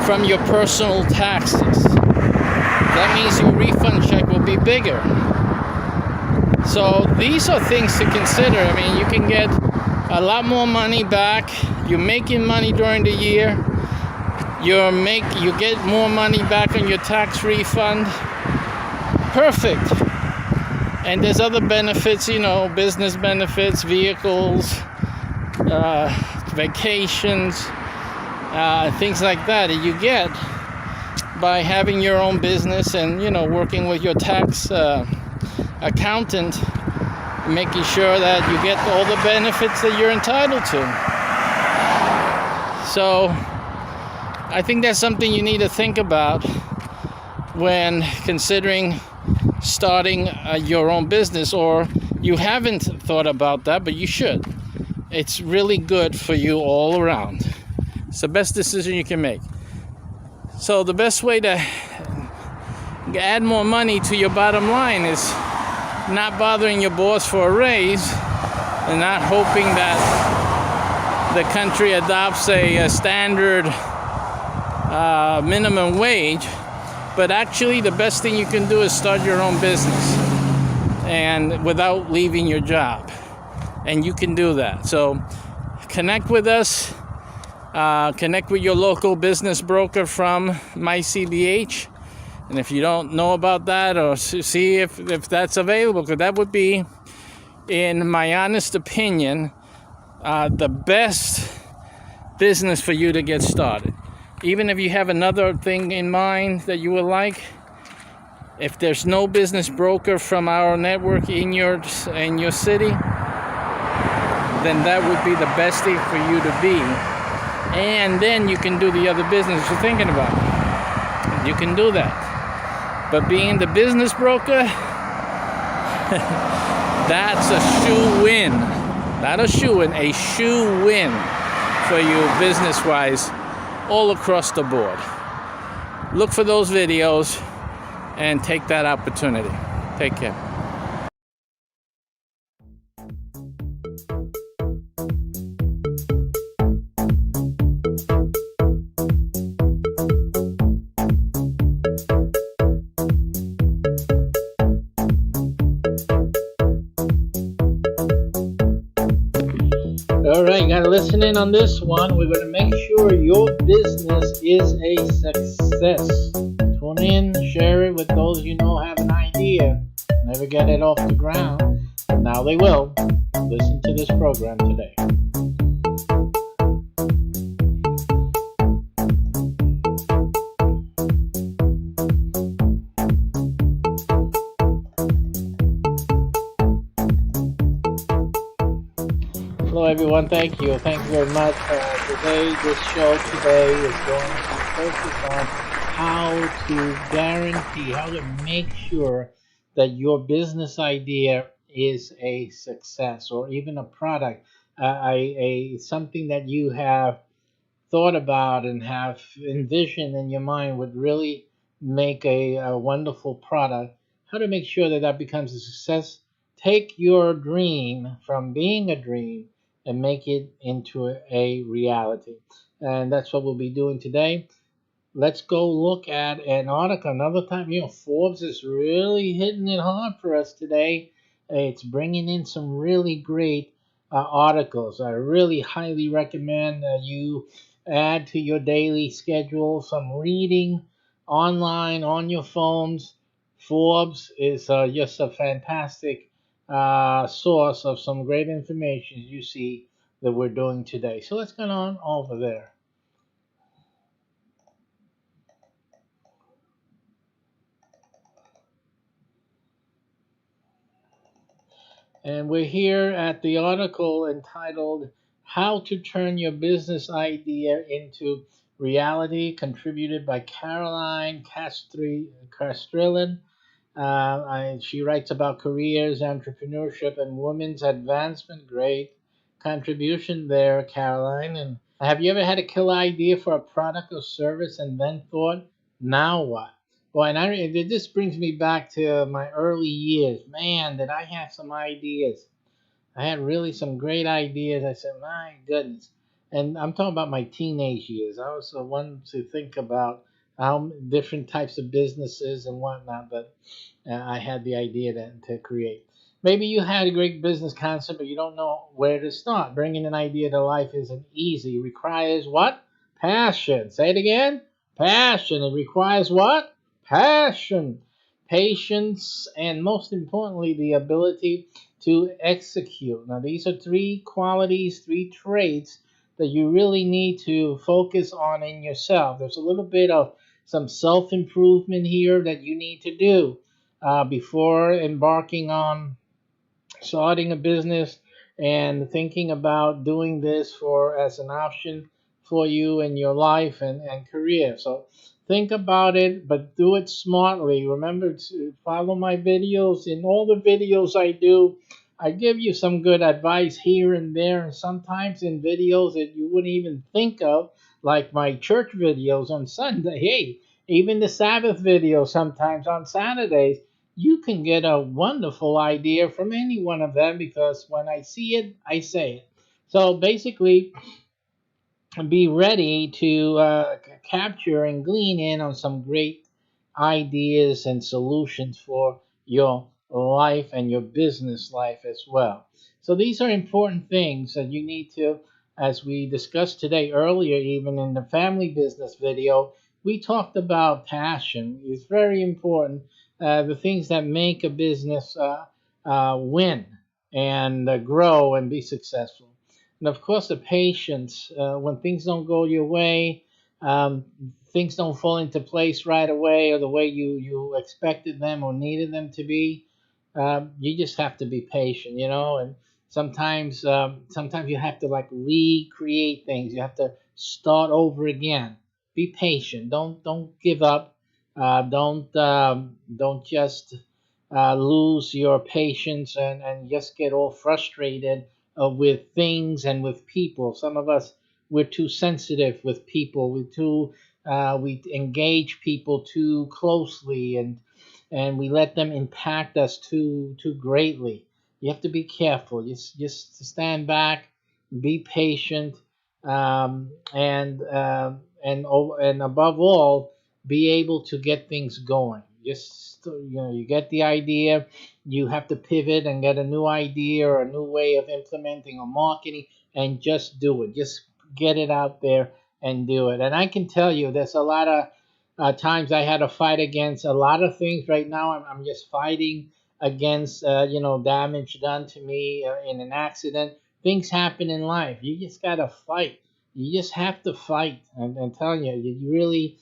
from your personal taxes. That means your refund check will be bigger. So these are things to consider. I mean, you can get a lot more money back. You're making money during the year. You get more money back on your tax refund. Perfect. And there's other benefits, business benefits, vehicles, vacations, things like that you get by having your own business and, working with your tax accountant, making sure that you get all the benefits that you're entitled to. So I think that's something you need to think about when considering starting your own business, or you haven't thought about that, but you should. It's really good for you all around. It's the best decision you can make. So the best way to add more money to your bottom line is not bothering your boss for a raise and not hoping that the country adopts a standard minimum wage. But actually, the best thing you can do is start your own business and without leaving your job. And you can do that. So connect with us. Connect with your local business broker from MyCBH. And if you don't know about that, or see if that's available, because that would be, in my honest opinion, the best business for you to get started. Even if you have another thing in mind that you would like, if there's no business broker from our network in your city, then that would be the best thing for you to be. And then you can do the other business you're thinking about. You can do that. But being the business broker, that's a shoe-win. Not a shoe-in, a shoe-win for you business-wise all across the board. Look for those videos and take that opportunity. Take care. All right, you got to listen in on this one. We're going to make sure your business is a success. Tune in, share it with those you know have an idea. Never get it off the ground. Now they will. Listen to this program today. Hello everyone, thank you very much. This show today is going to focus on how to guarantee, how to make sure that your business idea is a success, or even a product, something that you have thought about and have envisioned in your mind would really make a wonderful product. How to make sure that becomes a success. Take your dream from being a dream and make it into a reality. And that's what we'll be doing today. Let's go look at an article. Another time, Forbes is really hitting it hard for us today. It's bringing in some really great articles. I really highly recommend you add to your daily schedule some reading online on your phones Forbes is just a fantastic source of some great information you see that we're doing today. So let's go on over there. And we're here at the article entitled How to Turn Your Business Idea into Reality, contributed by Caroline Castrillon. She writes about careers, entrepreneurship, and women's advancement. Great contribution there, Caroline. And have you ever had a killer idea for a product or service and then thought, now what? Boy, this brings me back to my early years. Man, did I have some ideas. I had really some great ideas. I said, my goodness. And I'm talking about my teenage years. I was the one to think about how different types of businesses and whatnot, but I had the idea to create. Maybe you had a great business concept, but you don't know where to start. Bringing an idea to life isn't easy. It requires what? Passion. Say it again. Passion. It requires what? Passion. Patience, and most importantly, the ability to execute. Now, these are three qualities, three traits that you really need to focus on in yourself. There's a little bit of some self improvement here that you need to do before embarking on starting a business and thinking about doing this for as an option for you in your life and career. So think about it, but do it smartly. Remember to follow my videos. In all the videos I do, I give you some good advice here and there, and sometimes in videos that you wouldn't even think of, like my church videos on Sunday. Hey, even the Sabbath videos sometimes on Saturdays, you can get a wonderful idea from any one of them because when I see it, I say it. So basically, be ready to capture and glean in on some great ideas and solutions for your life and your business life as well. So these are important things that you need to, as we discussed today earlier, even in the family business video, we talked about passion. It's very important. The things that make a business win and grow and be successful. And of course, the patience. When things don't go your way, um, things don't fall into place right away or the way you expected them or needed them to be. You just have to be patient, and sometimes you have to like recreate things. You have to start over again. Be patient. Don't give up. Don't just lose your patience and just get all frustrated with things and with people. Some of us, we're too sensitive with people. We engage people too closely, and we let them impact us too greatly. You have to be careful. Just stand back, be patient, and above all, be able to get things going. Just you get the idea, you have to pivot and get a new idea or a new way of implementing or marketing, and just do it. Just get it out there and do it. And I can tell you, there's a lot of times I had to fight against a lot of things. Right now, I'm just fighting against damage done to me in an accident. Things happen in life. You just gotta fight. You just have to fight. I'm telling you, you really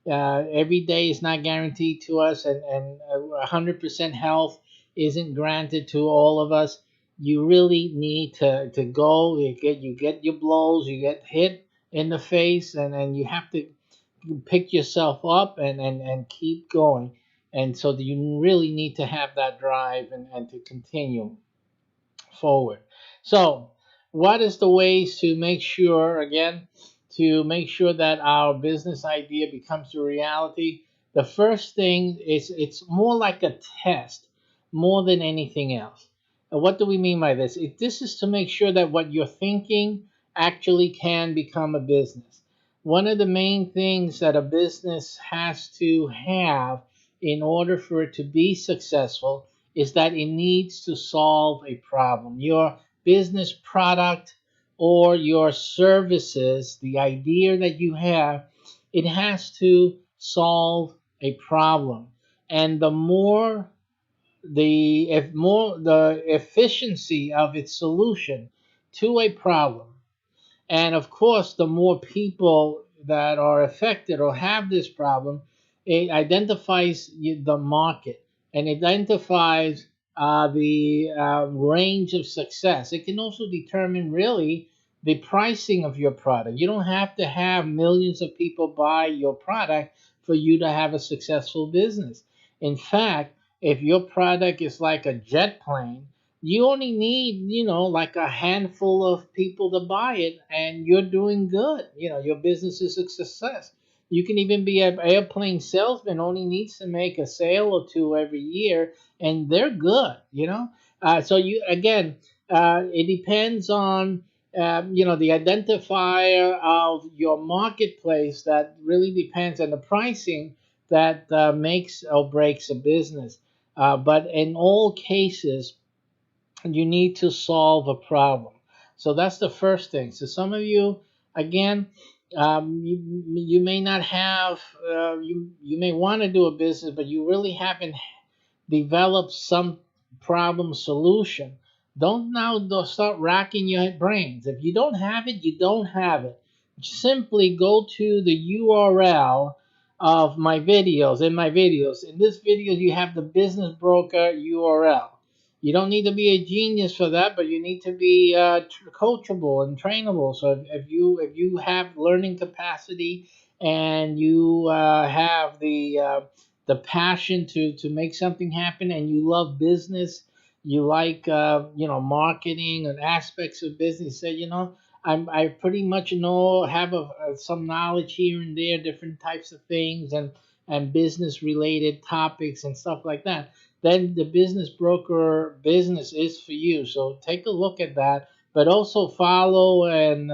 every day is not guaranteed to us, and 100% health isn't granted to all of us. You really need to go. You get your blows, you get hit in the face, and you have to pick yourself up and keep going. And so you really need to have that drive and to continue forward. So, what is the ways to make sure, again, to make sure that our business idea becomes a reality? The first thing is it's more like a test more than anything else. And what do we mean by this? This is to make sure that what you're thinking actually can become a business. One of the main things that a business has to have in order for it to be successful is that it needs to solve a problem. Your business product or your services, the idea that you have, it has to solve a problem. and the more the efficiency of its solution to a problem. And of course, the more people that are affected or have this problem, it identifies the market and identifies the range of success. It can also determine really the pricing of your product. You don't have to have millions of people buy your product for you to have a successful business. In fact, if your product is like a jet plane, you only need, like a handful of people to buy it, and you're doing good. Your business is a success. You can even be an airplane salesman, only needs to make a sale or two every year, and they're good. So you again, it depends on the identifier of your marketplace. That really depends on the pricing that makes or breaks a business. But in all cases, you need to solve a problem. So that's the first thing. So some of you, again, you may not have, you may want to do a business, but you really haven't develop some problem solution. Don't start racking your brains. If you don't have it, you don't have it. Simply go to the URL of my videos. In this video, you have the business broker URL. You don't need to be a genius for that, but you need to be coachable and trainable. So if you have learning capacity and you have the passion to make something happen, and you love business, you like marketing and aspects of business, say, I pretty much have some knowledge here and there, different types of things, and business related topics and stuff like that, then the business broker business is for you. So take a look at that, but also follow and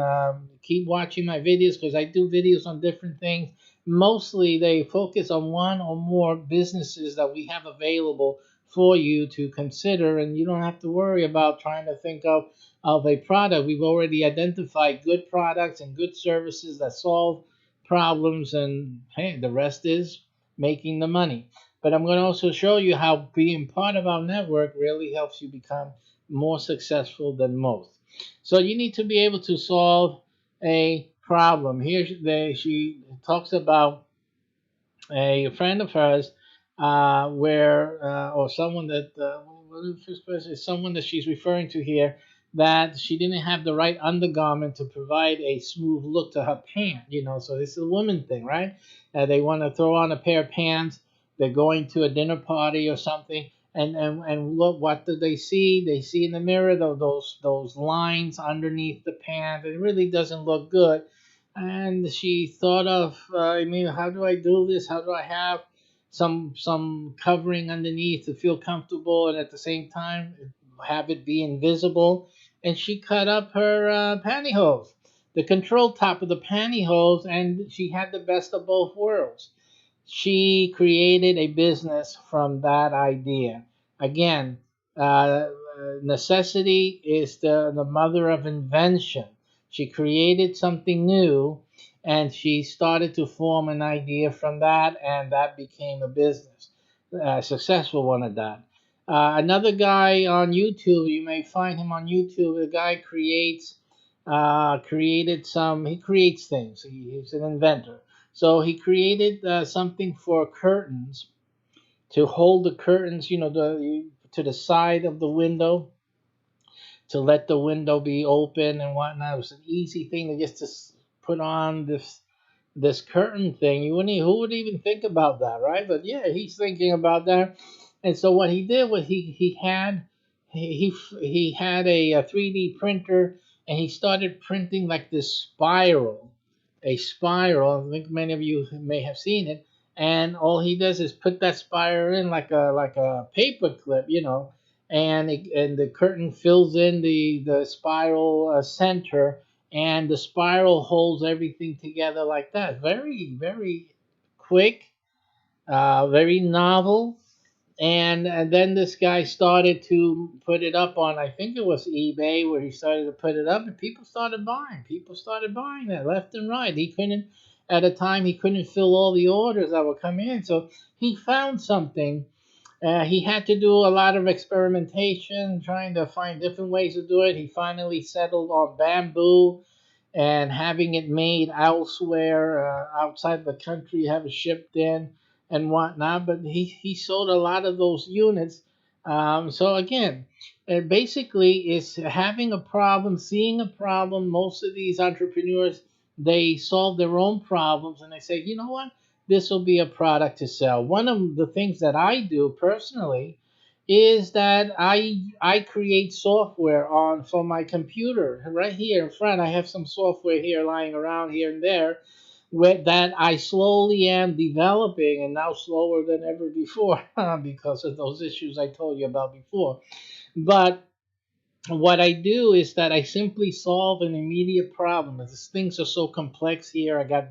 keep watching my videos, because I do videos on different things. Mostly they focus on one or more businesses that we have available for you to consider, and you don't have to worry about trying to think of a product. We've already identified good products and good services that solve problems, and hey, the rest is making the money. But I'm going to also show you how being part of our network really helps you become more successful than most. So you need to be able to solve a problem. Here she talks about a friend of hers, or someone that, someone that she's referring to here, that she didn't have the right undergarment to provide a smooth look to her pant. So this is a woman thing, right? They want to throw on a pair of pants. They're going to a dinner party or something, and look, what do they see? They see in the mirror those lines underneath the pant. It really doesn't look good. And she thought of, how do I do this? How do I have some covering underneath to feel comfortable, and at the same time have it be invisible? And she cut up her pantyhose, the control top of the pantyhose, and she had the best of both worlds. She created a business from that idea. Again, necessity is the mother of invention. She created something new, and she started to form an idea from that, and that became a business, a successful one at that. Another guy on YouTube, you may find him on YouTube. The guy he creates things. He's an inventor. So he created something for curtains, to hold the curtains, to the side of the window, to let the window be open and whatnot. It was an easy thing to just put on this curtain thing. Who would even think about that, right? But yeah, he's thinking about that. And so what he did was he had a 3D printer, and he started printing like this a spiral. I think many of you may have seen it. And all he does is put that spiral in like a paper clip, and the curtain fills in the spiral center, and the spiral holds everything together like that. Very, very quick, very novel. And then this guy started to put it up on, I think it was eBay, where he started to put it up, and people started buying. People started buying that left and right. He couldn't. at a time he couldn't fill all the orders that were coming in. So he found something. He had to do a lot of experimentation, trying to find different ways to do it. He finally settled on bamboo and having it made elsewhere, outside the country, have it shipped in and whatnot. But he sold a lot of those units. So again, it basically is having a problem, seeing a problem. Most of these entrepreneurs, they solve their own problems and they say, you know what? This will be a product to sell. One of the things that I do personally is that I create software on for my computer right here in front. I have some software here lying around here and there that I slowly am developing, and now slower than ever before because of those issues I told you about before. But what I do is that I simply solve an immediate problem. As things are so complex here, I got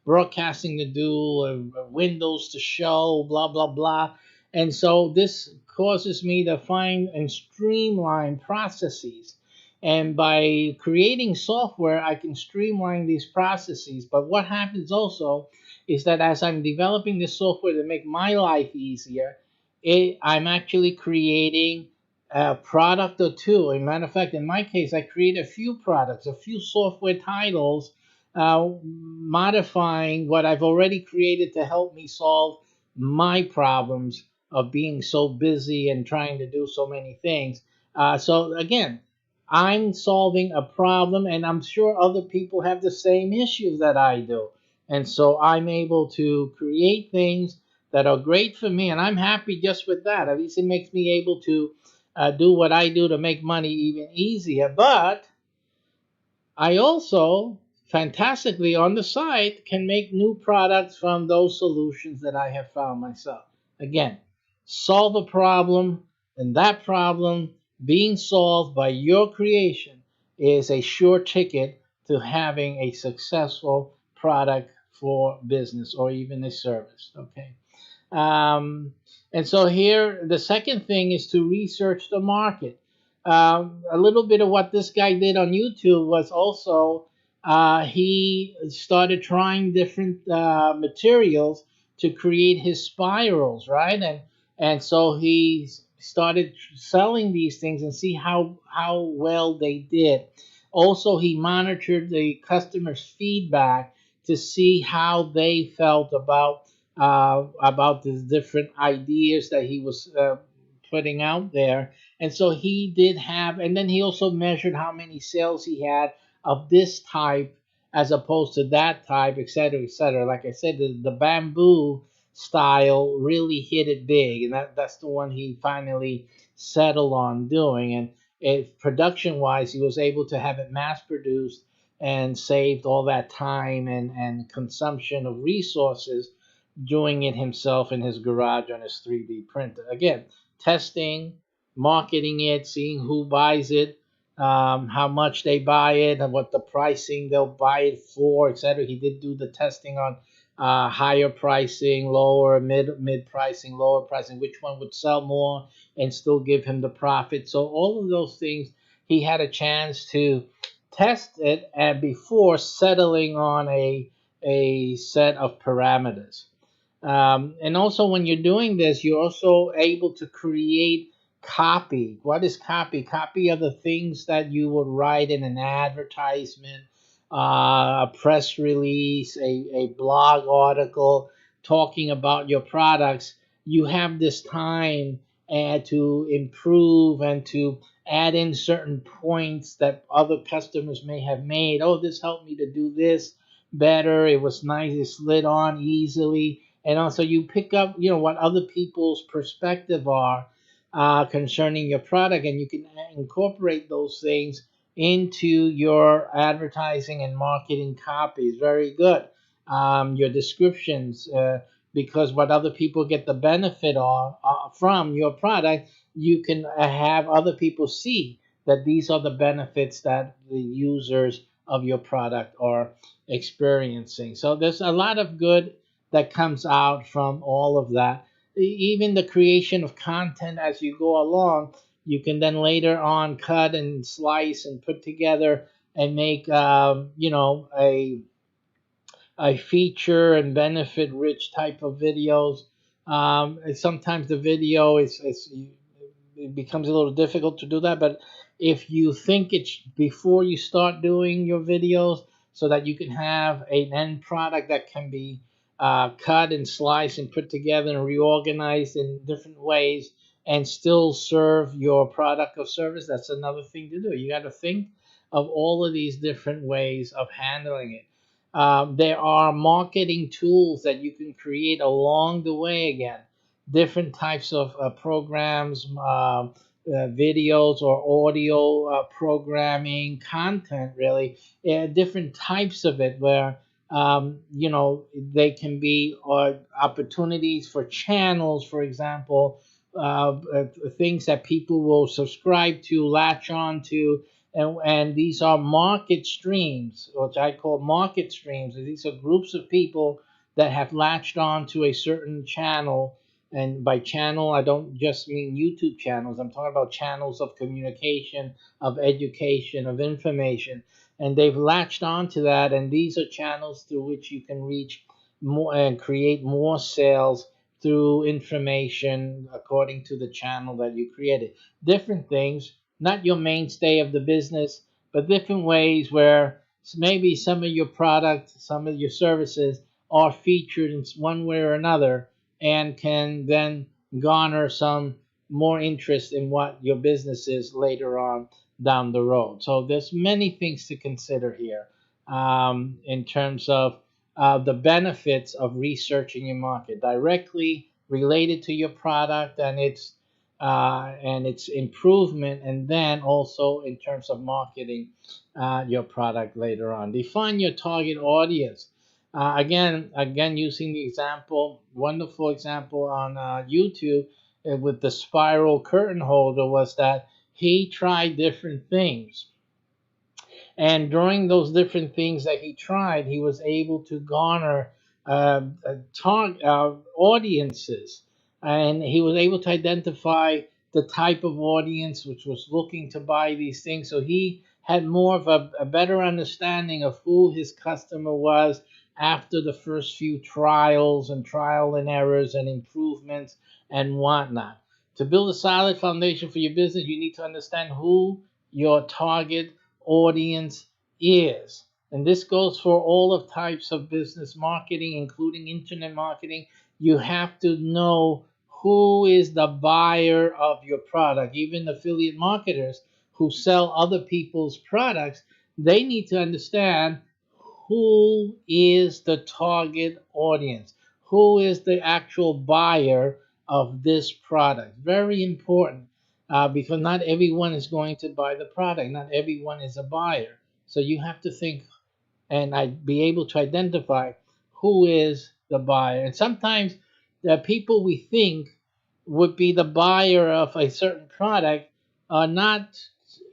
broadcasting to do, windows to show, blah, blah, blah. And so this causes me to find and streamline processes. And by creating software, I can streamline these processes. But what happens also is that as I'm developing this software to make my life easier, I'm actually creating a product or two. As a matter of fact, in my case, I create a few products, a few software titles, modifying what I've already created to help me solve my problems of being so busy and trying to do so many things. So again, I'm solving a problem, and I'm sure other people have the same issues that I do. And so I'm able to create things that are great for me, and I'm happy just with that. At least it makes me able to do what I do to make money even easier. But I also, fantastically on the side, can make new products from those solutions that I have found myself. Again, solve a problem, and that problem being solved by your creation is a sure ticket to having a successful product for business or even a service. Okay. Um, and so here, the second thing is to research the market. A little bit of what this guy did on YouTube was also he started trying different materials to create his spirals, right? And so he started selling these things and see how well they did. Also, he monitored the customers' feedback to see how they felt about the different ideas that he was putting out there. And so he did have, and then he also measured how many sales he had of this type as opposed to that type, et cetera, et cetera. Like I said, the bamboo style really hit it big, and that's the one he finally settled on doing. And production wise, he was able to have it mass produced and saved all that time and consumption of resources doing it himself in his garage on his 3D printer. Again, testing, marketing it, seeing who buys it, how much they buy it, and what the pricing they'll buy it for, etc. He did do the testing on higher pricing, lower, mid pricing, lower pricing, which one would sell more and still give him the profit. So all of those things, he had a chance to test it and before settling on a set of parameters. And also, when you're doing this, you're also able to create copy. What is copy? Copy are the things that you would write in an advertisement, a press release, a blog article talking about your products. You have this time to improve and to add in certain points that other customers may have made. Oh, this helped me to do this better. It was nice. It slid on easily. And also you pick up, what other people's perspective are concerning your product, and you can incorporate those things into your advertising and marketing copy. Is very good. Your descriptions, because what other people get the benefit of from your product, you can have other people see that these are the benefits that the users of your product are experiencing. So there's a lot of good that comes out from all of that. Even the creation of content as you go along, you can then later on cut and slice and put together and make, a feature and benefit rich type of videos. And sometimes the video is it becomes a little difficult to do that. But if you think it's before you start doing your videos, so that you can have an end product that can be cut and sliced and put together and reorganized in different ways and still serve your product or service, that's another thing to do. You got to think of all of these different ways of handling it. There are marketing tools that you can create along the way. Again, different types of programs, videos or audio programming content, really, different types of it where they can be opportunities for channels, for example, things that people will subscribe to, latch on to, and these are market streams, which I call market streams. These are groups of people that have latched on to a certain channel. And by channel, I don't just mean YouTube channels. I'm talking about channels of communication, of education, of information. And they've latched onto that. And these are channels through which you can reach more and create more sales through information according to the channel that you created. Different things, not your mainstay of the business, but different ways where maybe some of your products, some of your services are featured in one way or another and can then garner some more interest in what your business is later on down the road. So there's many things to consider here in terms of the benefits of researching your market directly related to your product and its improvement, and then also in terms of marketing your product later on. Define your target audience. Again, using the example, wonderful example on YouTube with the spiral curtain holder was that he tried different things. And during those different things that he tried, he was able to garner audiences. And he was able to identify the type of audience which was looking to buy these things. So he had more of a better understanding of who his customer was after the first few trials and trial and errors and improvements and whatnot. To build a solid foundation for your business, you need to understand who your target audience is. And this goes for all of types of business marketing, including internet marketing. You have to know who is the buyer of your product. Even affiliate marketers who sell other people's products, they need to understand who is the target audience, who is the actual buyer of this product. Very important. Because not everyone is going to buy the product. Not everyone is a buyer. So you have to think and be able to identify who is the buyer. And sometimes the people we think would be the buyer of a certain product are not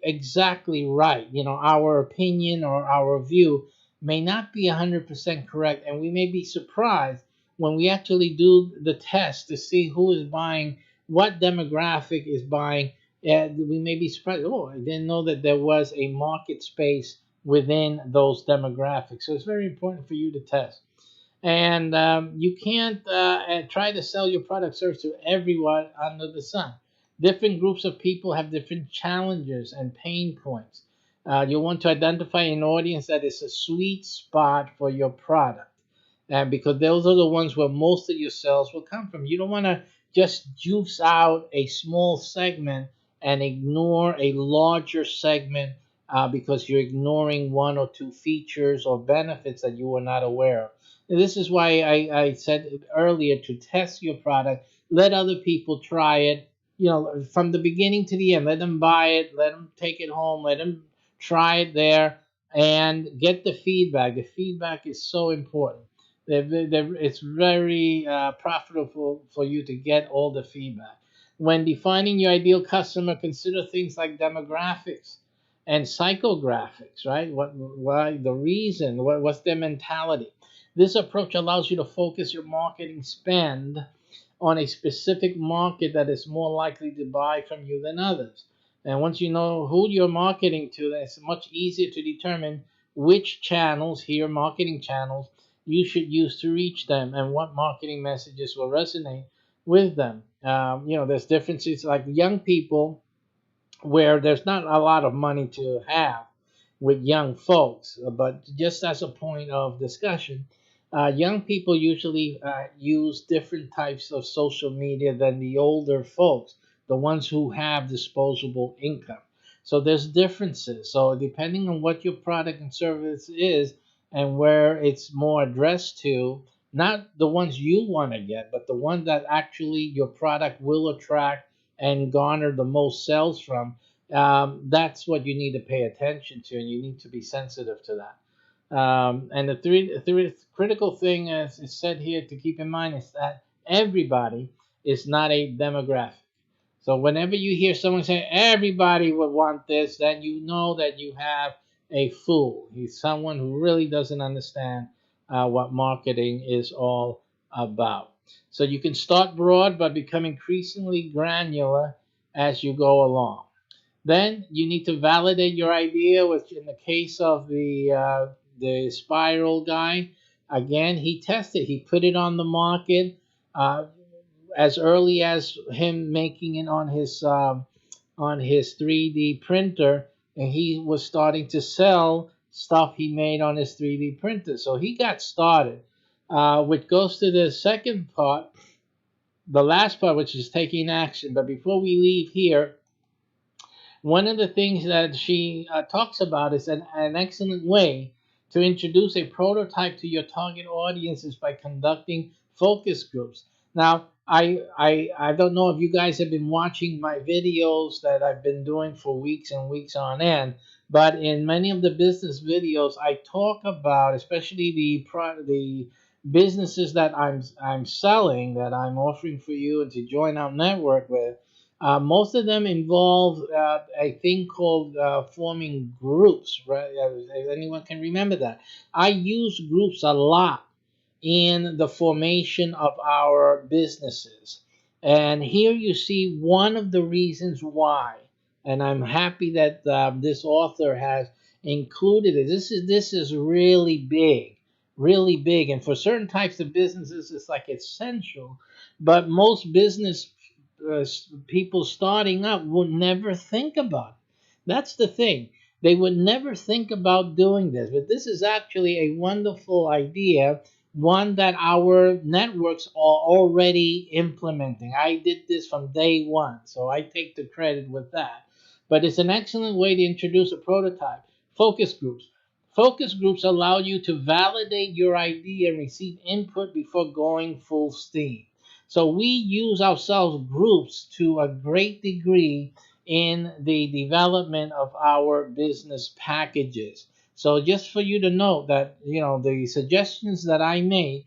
exactly right. Our opinion or our view may not be 100% correct, and we may be surprised when we actually do the test to see who is buying, what demographic is buying. We may be surprised. Oh, I didn't know that there was a market space within those demographics. So it's very important for you to test. And you can't try to sell your product service to everyone under the sun. Different groups of people have different challenges and pain points. You want to identify an audience that is a sweet spot for your product, because those are the ones where most of your sales will come from. You don't want to just juice out a small segment and ignore a larger segment because you're ignoring one or two features or benefits that you were not aware of. And this is why I said earlier to test your product, let other people try it, from the beginning to the end. Let them buy it, let them take it home, let them try it there, and get the feedback. The feedback is so important. It's very profitable for you to get all the feedback. When defining your ideal customer, consider things like demographics and psychographics, right? Why the reason? What's their mentality? This approach allows you to focus your marketing spend on a specific market that is more likely to buy from you than others. And once you know who you're marketing to, then it's much easier to determine which channels, here marketing channels, you should use to reach them, and what marketing messages will resonate with them. There's differences like young people where there's not a lot of money to have with young folks. But just as a point of discussion, young people usually use different types of social media than the older folks, the ones who have disposable income. So there's differences. So depending on what your product and service is and where it's more addressed to, not the ones you want to get, but the one that actually your product will attract and garner the most sales from, that's what you need to pay attention to, and you need to be sensitive to that. And the critical thing, as is said here, to keep in mind is that everybody is not a demographic. So whenever you hear someone say everybody would want this, then you know that you have a fool. He's someone who really doesn't understand what marketing is all about. So you can start broad but become increasingly granular as you go along. Then you need to validate your idea, which in the case of the spiral guy, again, he tested, he put it on the market as early as him making it on his 3D printer, and he was starting to sell stuff he made on his 3D printer. So he got started, which goes to the second part, the last part, which is taking action. But before we leave here, one of the things that she talks about is an excellent way to introduce a prototype to your target audience is by conducting focus groups. Now, I don't know if you guys have been watching my videos that I've been doing for weeks and weeks on end, but in many of the business videos, I talk about, especially the businesses that I'm selling, that I'm offering for you and to join our network with. Most of them involve a thing called forming groups, right? If anyone can remember that. I use groups a lot in the formation of our businesses. And here you see one of the reasons why. And I'm happy that this author has included it. This is really big. And for certain types of businesses, it's like essential. But most business uh, people starting up would never think about it. That's the thing. They would never think about doing this. But this is actually a wonderful idea, one that our networks are already implementing. I did this from day one, so I take the credit with that. But it's an excellent way to introduce a prototype. Focus groups. Focus groups allow you to validate your idea and receive input before going full steam. So we use ourselves groups to a great degree in the development of our business packages. So just for you to know that, the suggestions that I make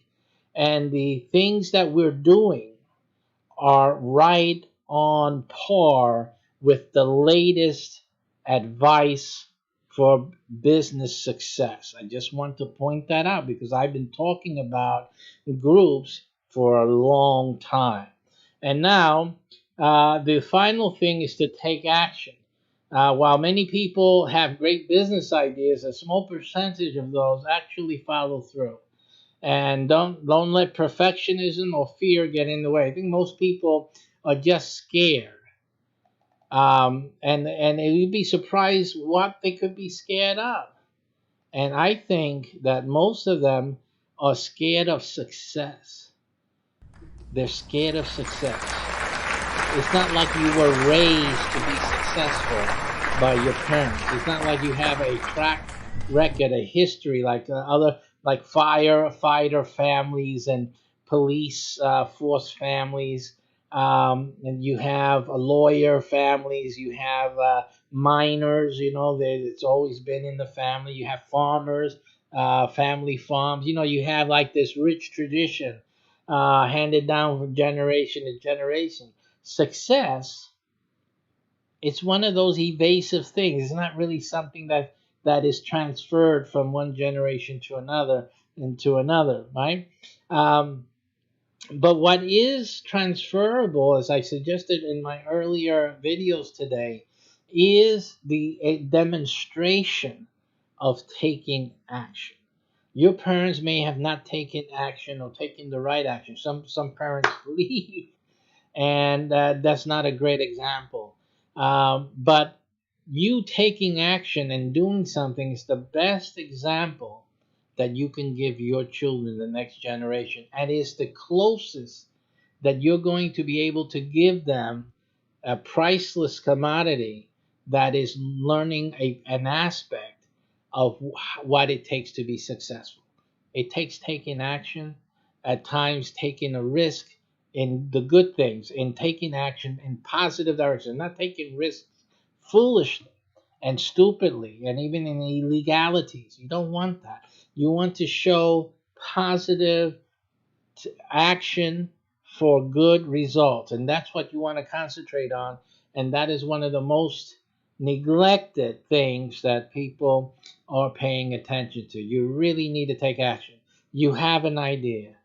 and the things that we're doing are right on par with the latest advice for business success. I just want to point that out because I've been talking about groups for a long time. And now, the final thing is to take action. While many people have great business ideas, a small percentage of those actually follow through. And don't let perfectionism or fear get in the way. I think most people are just scared, and you'd be surprised what they could be scared of. And I think that most of them are scared of success. They're scared of success. It's not like you were raised to be successful by your parents. It's not like you have a track record, a history like other, like firefighter families and police force families. And you have lawyer families. You have miners. It's always been in the family. You have farmers, family farms. You have like this rich tradition handed down from generation to generation. Success, it's one of those evasive things. It's not really something that is transferred from one generation to another into another, right? But what is transferable, as I suggested in my earlier videos today, is a demonstration of taking action. Your parents may have not taken action or taken the right action. Some parents leave, and that's not a great example. But you taking action and doing something is the best example that you can give your children, the next generation, and is the closest that you're going to be able to give them a priceless commodity that is learning an aspect of what it takes to be successful. It takes taking action, at times taking a risk in the good things, in taking action in positive direction, not taking risks foolishly and stupidly and even in illegalities. You don't want that. You want to show positive action for good results. And that's what you want to concentrate on. And that is one of the most neglected things that people are paying attention to. You really need to take action. You have an idea.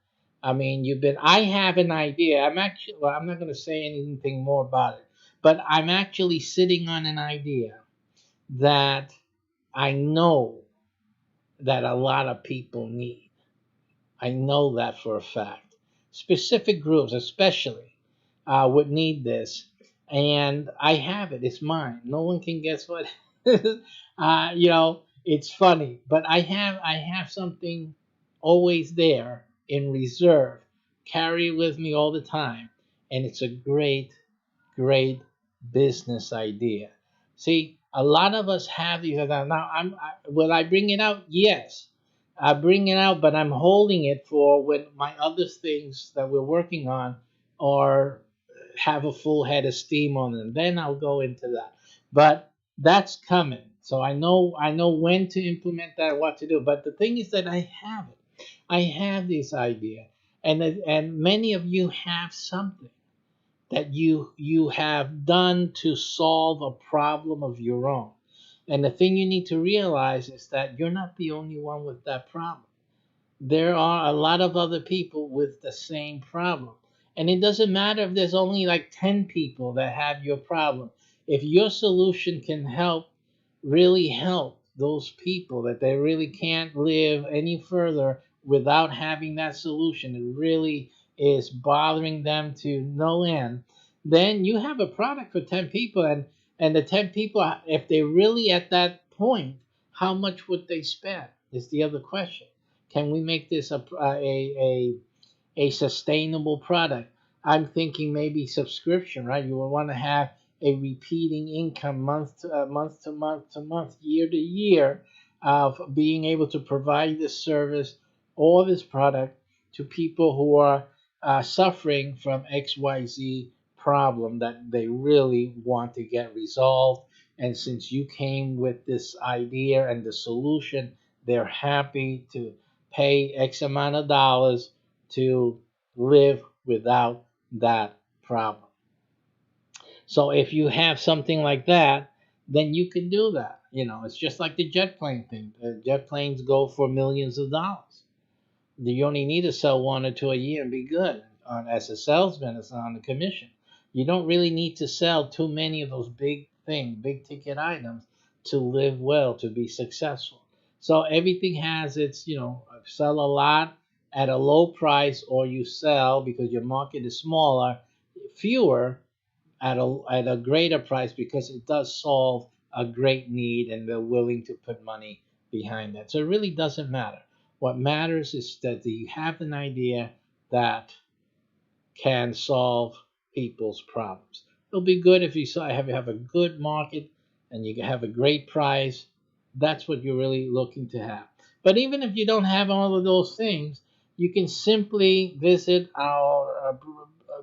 I mean, I have an idea. I'm not going to say anything more about it, but I'm actually sitting on an idea that I know that a lot of people need. I know that for a fact. Specific groups, especially, would need this, and I have it. It's mine. No one can guess what. It's funny, but I have something always there in reserve, carry with me all the time, and it's a great business idea. See, a lot of us have these. Now, will I bring it out? Yes, I bring it out, but I'm holding it for when my other things that we're working on are have a full head of steam on them. Then I'll go into that. But that's coming, so I know when to implement that, what to do. But the thing is that I have it. I have this idea, and many of you have something that you have done to solve a problem of your own. And the thing you need to realize is that you're not the only one with that problem. There are a lot of other people with the same problem. And it doesn't matter if there's only like 10 people that have your problem. If your solution can really help those people that they really can't live any further without having that solution, it really is bothering them to no end, then you have a product for 10 people. And the 10 people, if they're really at that point, how much would they spend is the other question. Can we make this a sustainable product? I'm thinking maybe subscription, right? You will want to have a repeating income month to month to month, year to year, of being able to provide this service or this product to people who are suffering from XYZ problem that they really want to get resolved. And since you came with this idea and the solution, they're happy to pay X amount of dollars to live without that problem. So if you have something like that, then you can do that. It's just like the jet plane thing. Jet planes go for millions of dollars. You only need to sell one or two a year and be good as a salesman, as on the commission. You don't really need to sell too many of those big things, big ticket items, to live well, to be successful. So everything has its, sell a lot at a low price, or you sell because your market is smaller, fewer at a greater price because it does solve a great need and they're willing to put money behind that. So it really doesn't matter. What matters is that you have an idea that can solve people's problems. It'll be good if you have a good market and you have a great price. That's what you're really looking to have. But even if you don't have all of those things, you can simply visit our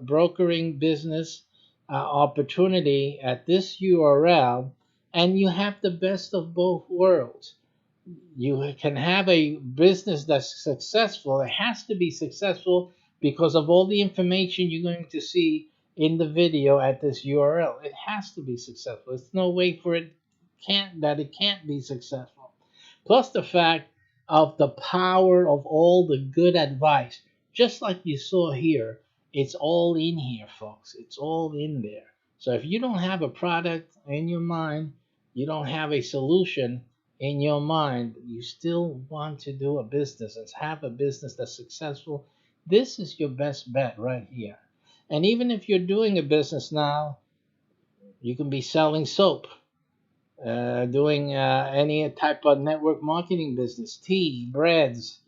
brokering business opportunity at this URL, and you have the best of both worlds. You can have a business that's successful. It has to be successful because of all the information you're going to see in the video at this URL. It has to be successful. There's no way for it can't be successful. Plus the fact of the power of all the good advice, just like you saw here, it's all in here, folks. It's all in there. So if you don't have a product in your mind, you don't have a solution in your mind you still want to do a business and have a business that's successful, this is your best bet right here. And even if you're doing a business now, you can be selling soap, doing any type of network marketing business, tea, breads,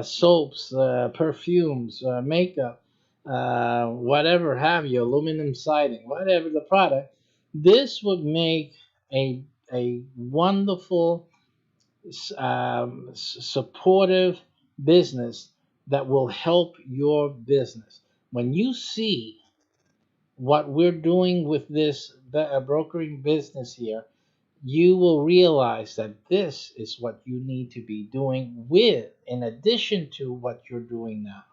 soaps, perfumes, makeup, whatever have you, aluminum siding, whatever the product. This would make a wonderful, supportive business that will help your business. When you see what we're doing with this brokering business here, you will realize that this is what you need to be doing with, in addition to what you're doing now.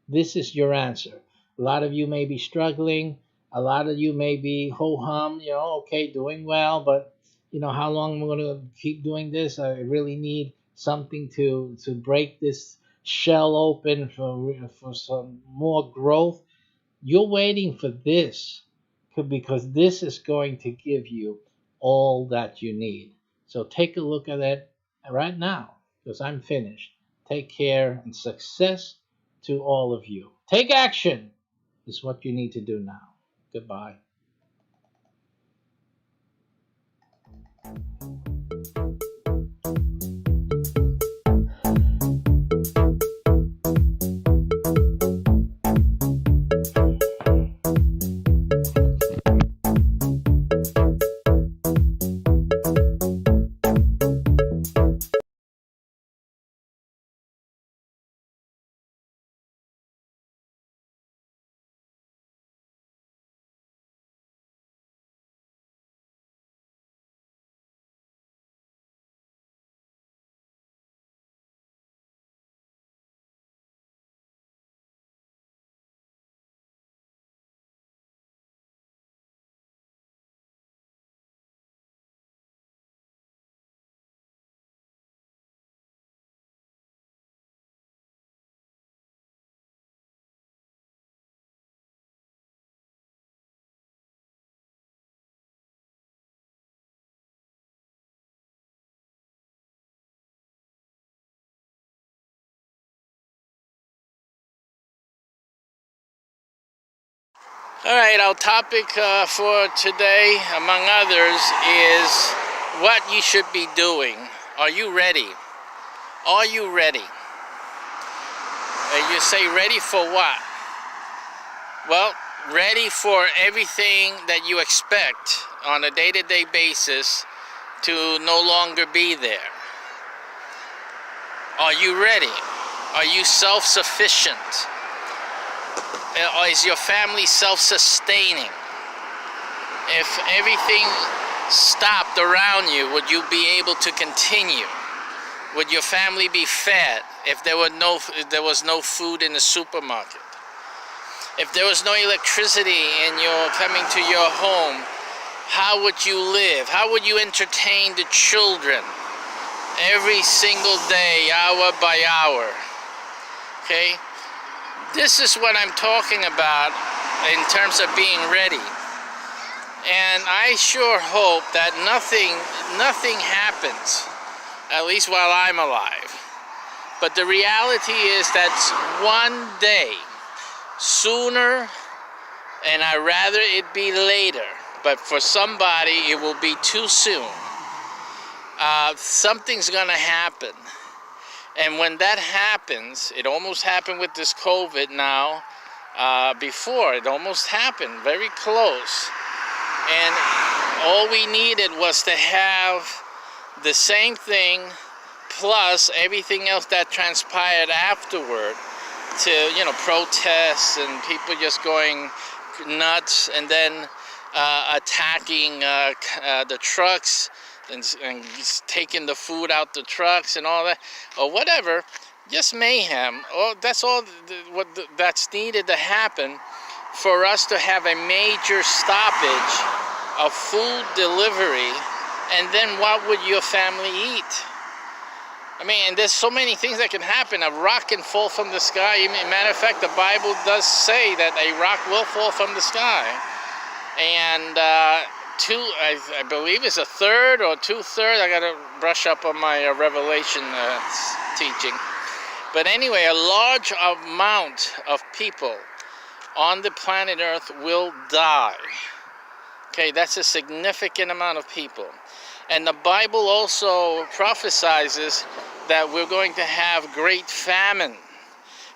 This is your answer. A lot of you may be struggling. A lot of you may be ho hum, okay, doing well, but how long am I going to keep doing this? I really need something to break this shell open for some more growth. You're waiting for this because this is going to give you all that you need. So take a look at it right now because I'm finished. Take care and success to all of you. Take action is what you need to do now. Goodbye. All right, our topic for today, among others, is what you should be doing. Are you ready? Are you ready? You say ready for what? Well, ready for everything that you expect on a day-to-day basis to no longer be there. Are you ready? Are you self-sufficient? Or is your family self-sustaining? If everything stopped around you, would you be able to continue? Would your family be fed if there was no food in the supermarket? If there was no electricity and you're coming to your home, how would you live? How would you entertain the children every single day, hour by hour? Okay? This is what I'm talking about in terms of being ready. And I sure hope that nothing happens, at least while I'm alive. But the reality is that one day, sooner, and I'd rather it be later, but for somebody it will be too soon. Something's gonna happen. And when that happens, it almost happened with this COVID now. Before, it almost happened, very close. And all we needed was to have the same thing plus everything else that transpired afterward to, protests and people just going nuts and then attacking the trucks and taking the food out the trucks and all that, or whatever, just mayhem. That's all that's needed to happen for us to have a major stoppage of food delivery. And then what would your family eat? I mean, and there's so many things that can happen. A rock can fall from the sky. Matter of fact, the Bible does say that a rock will fall from the sky. And I believe it's a third or 2/3. I gotta brush up on my Revelation teaching. But anyway, a large amount of people on the planet Earth will die. Okay, that's a significant amount of people. And the Bible also prophesizes that we're going to have great famine.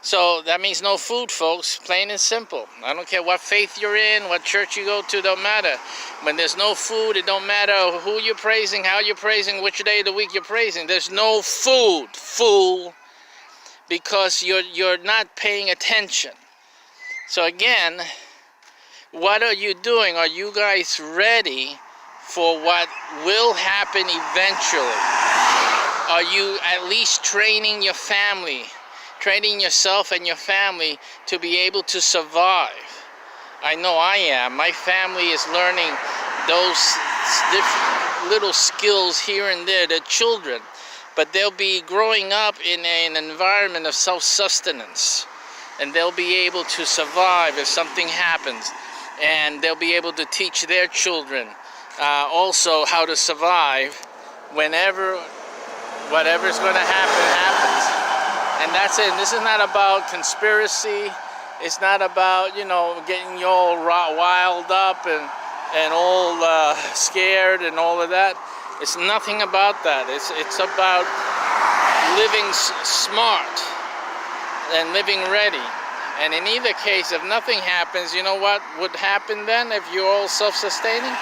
So that means no food, folks, plain and simple. I don't care what faith you're in, what church you go to, don't matter. When there's no food, it don't matter who you're praising, how you're praising, which day of the week you're praising. There's no food, fool, because you're not paying attention. So again, what are you doing? Are you guys ready for what will happen eventually? Are you at least training your family, training yourself and your family to be able to survive? I know I am. My family is learning those different little skills here and there. They're children, but they'll be growing up in an environment of self-sustenance, and they'll be able to survive if something happens, and they'll be able to teach their children also how to survive whenever whatever's going to happen happens. And that's it. This is not about conspiracy. It's not about, getting you all wild up and all scared and all of that. It's nothing about that. It's about living smart and living ready. And in either case, if nothing happens, you know what would happen then if you're all self-sustaining?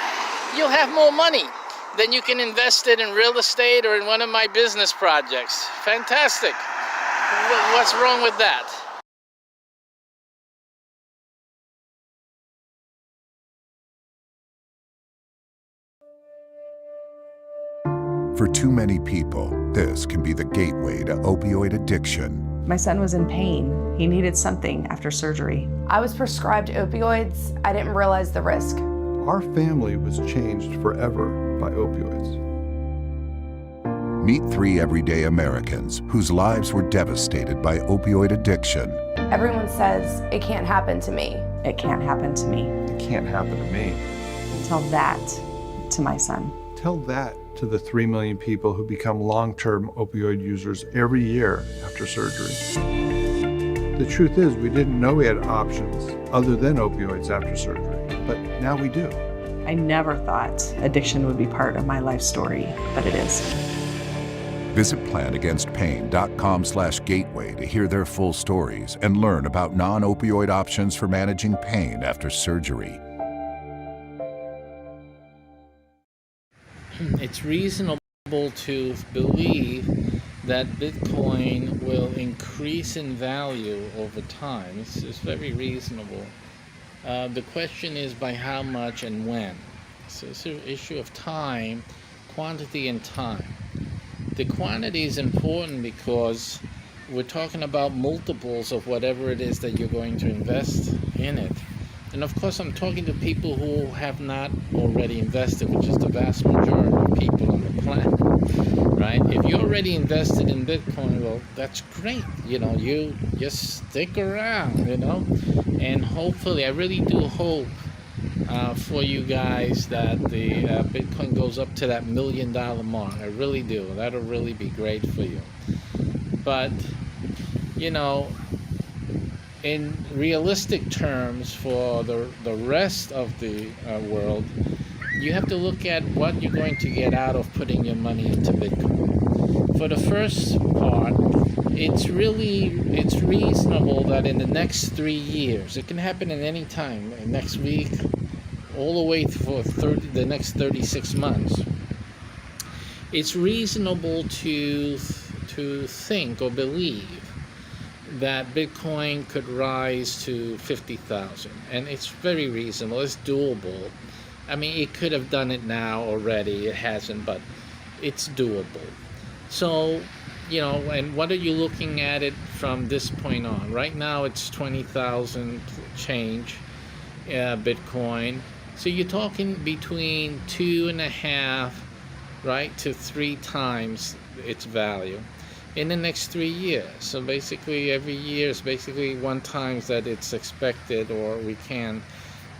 You'll have more money. Then you can invest it in real estate or in one of my business projects. Fantastic. What's wrong with that? For too many people, this can be the gateway to opioid addiction. My son was in pain. He needed something after surgery. I was prescribed opioids. I didn't realize the risk. Our family was changed forever by opioids. Meet 3 everyday Americans whose lives were devastated by opioid addiction. Everyone says, it can't happen to me. It can't happen to me. It can't happen to me. Tell that to my son. Tell that to the 3 million people who become long-term opioid users every year after surgery. The truth is, we didn't know we had options other than opioids after surgery, but now we do. I never thought addiction would be part of my life story, but it is. Visit planagainstpain.com/gateway to hear their full stories and learn about non-opioid options for managing pain after surgery. It's reasonable to believe that Bitcoin will increase in value over time. It's very reasonable. The question is by how much and when. So it's an issue of time, quantity and time. The quantity is important because we're talking about multiples of whatever it is that you're going to invest in it. And of course, I'm talking to people who have not already invested, which is the vast majority of people on the planet, right? If you're already invested in Bitcoin, well, that's great. You just stick around, and hopefully, I really do hope for you guys that the Bitcoin goes up to that $1 million mark. I really do. That'll really be great for you. But, in realistic terms for the rest of the world, you have to look at what you're going to get out of putting your money into Bitcoin. For the first part, it's reasonable that in the next 3 years, it can happen at any time, next week, all the way for the next 36 months, it's reasonable to think or believe that Bitcoin could rise to 50,000, and it's very reasonable. It's doable. I mean, it could have done it now already. It hasn't, but it's doable. So, and what are you looking at it from this point on? Right now, it's 20,000 change Bitcoin. So you're talking between 2.5, right, to 3 times its value in the next 3 years. So basically every year is basically 1 time that it's expected, or we can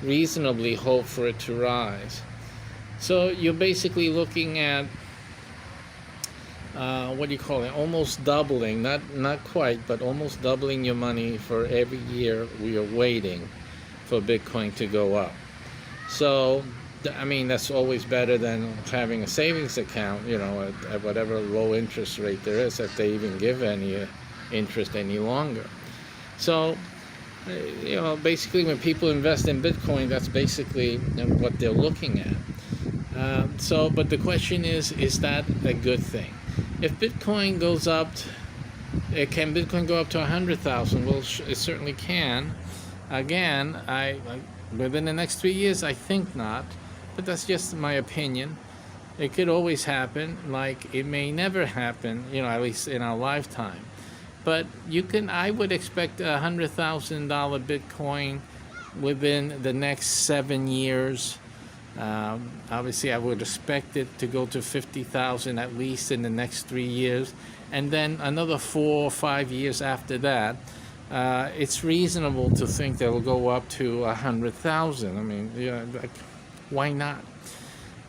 reasonably hope for it to rise. So you're basically looking at what do you call it? Almost doubling, not quite, but almost doubling your money for every year we are waiting for Bitcoin to go up. So, I mean, that's always better than having a savings account, you know, at whatever low interest rate there is, if they even give any interest any longer. So, you know, basically when people invest in Bitcoin, that's basically what they're looking at. But the question is that a good thing? If Bitcoin goes up, can Bitcoin go up to 100,000? Well, it certainly can. Again, within the next 3 years, I think not, but that's just my opinion. It could always happen, like it may never happen, you know, at least in our lifetime. But I would expect $100,000 Bitcoin within the next 7 years. Obviously, I would expect it to go to 50,000 at least in the next 3 years, and then another 4 or 5 years after that. It's reasonable to think that it'll go up to 100,000. I mean, yeah, like, why not?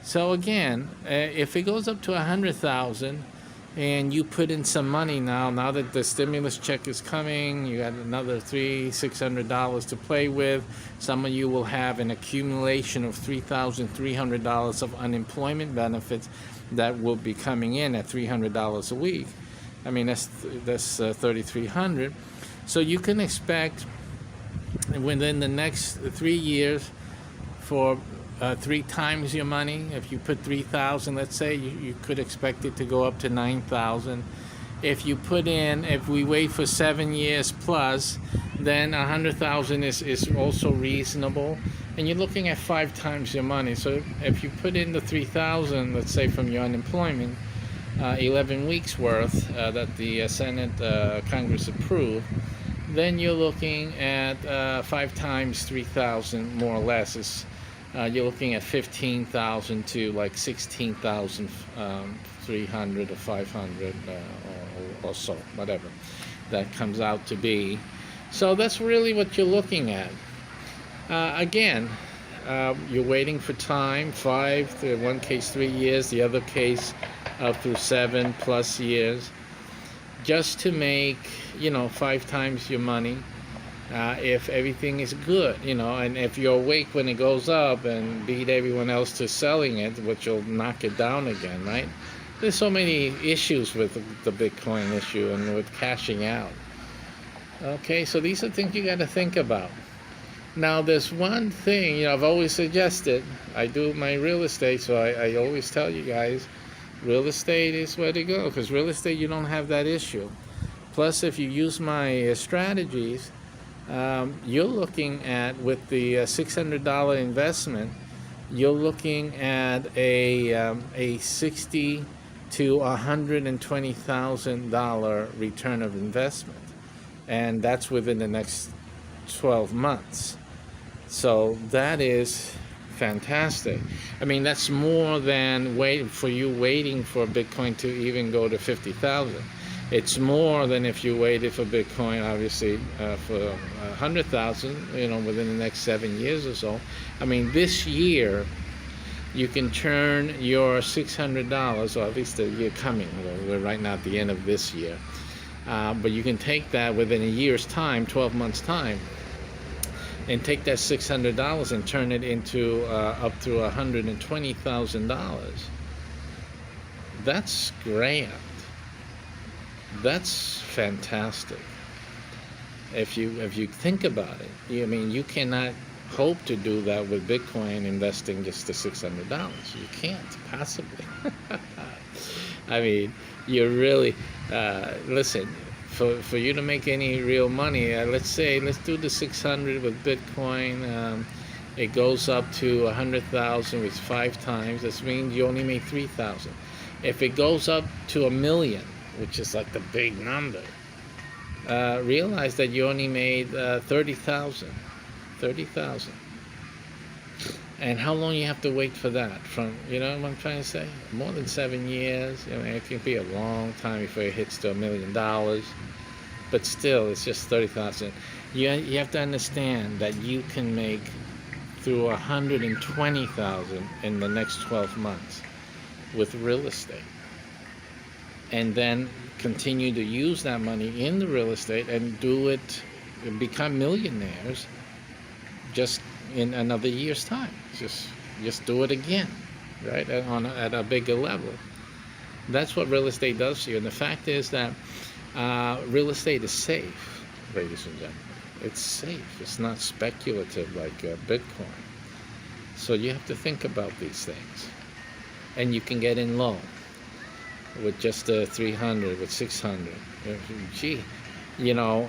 So again, if it goes up to 100,000, and you put in some money now that the stimulus check is coming, you got another $600 to play with. Some of you will have an accumulation of $3,300 of unemployment benefits that will be coming in at $300 a week. I mean, that's $3,300. So you can expect within the next 3 years for 3 times your money. If you put 3,000, let's say, you could expect it to go up to 9,000. If we wait for 7 years plus, then 100,000 is also reasonable, and you're looking at 5 times your money. So if you put in the 3,000, let's say from your unemployment, 11 weeks worth that the Senate Congress approved, then you're looking at 5 times 3,000 more or less. You're looking at 15,000 to like 16,300 or 500 or so, whatever that comes out to be. So that's really what you're looking at. Again, you're waiting for time, 5 to one case 3 years, the other case up through 7+ years, just to make 5 times your money. If everything is good, and if you're awake when it goes up and beat everyone else to selling it, which will knock it down again, right? There's so many issues with the Bitcoin issue and with cashing out. Okay, so these are things you got to think about. Now, there's one thing, I've always suggested. I do my real estate, so I always tell you guys, real estate is where to go, because real estate, you don't have that issue. Plus, if you use my strategies, you're looking at, with the $600 investment, you're looking at a $60,000 to $120,000 return of investment, and that's within the next 12 months. So that is fantastic. I mean, that's more than waiting for Bitcoin to even go to 50,000. It's more than if you waited for Bitcoin, obviously, for 100,000, within the next 7 years or so. I mean, this year, you can turn your $600, or at least the year coming. We're right now at the end of this year. But you can take that within a year's time, 12 months' time, and take that $600 and turn it into up to $120,000. That's grand. That's fantastic. If you think about it, you cannot hope to do that with Bitcoin investing just the $600. You can't possibly. I mean, you really listen. For you to make any real money, let's do the 600 with Bitcoin. It goes up to 100,000 with 5 times. This means you only made 3,000. If it goes up to 1 million, which is like the big number, realize that you only made 30,000. And how long you have to wait for that? From, what I'm trying to say? More than 7 years. It can be a long time before it hits to $1 million. But still, it's just 30,000. You have to understand that you can make through 120,000 in the next 12 months with real estate, and then continue to use that money in the real estate and do it and become millionaires just in another year's time. Just do it again, right? At a bigger level. That's what real estate does to you. And the fact is that real estate is safe, ladies and gentlemen. It's safe. It's not speculative like Bitcoin. So you have to think about these things. And you can get in low with just 300, with 600. Gee, you know,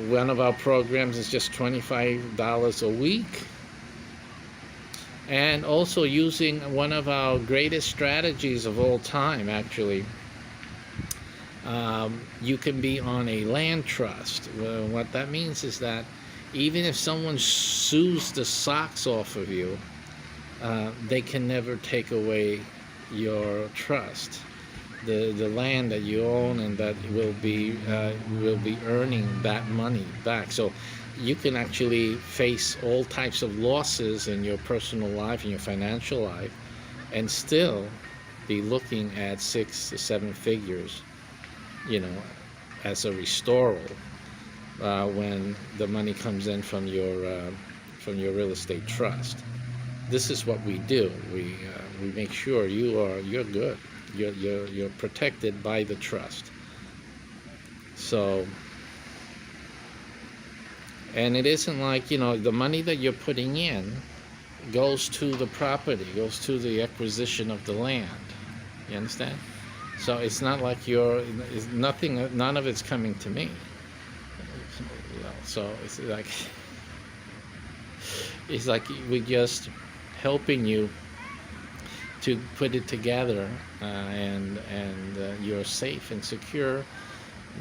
one of our programs is just $25 a week. And also using one of our greatest strategies of all time, actually. You can be on a land trust. Well, what that means is that even if someone sues the socks off of you, they can never take away your trust. The land that you own, and that will be earning that money back. So you can actually face all types of losses in your personal life, in your financial life, and still be looking at 6 to 7 figures, you know, as a restoral when the money comes in from your real estate trust. This is what we do. We make sure you're good. You're protected by the trust. So, and it isn't like, you know, the money that you're putting in goes to the property, goes to the acquisition of the land. You understand? So it's not like it's nothing, none of it's coming to me. You know, so it's like we're just helping you to put it together, and you're safe and secure.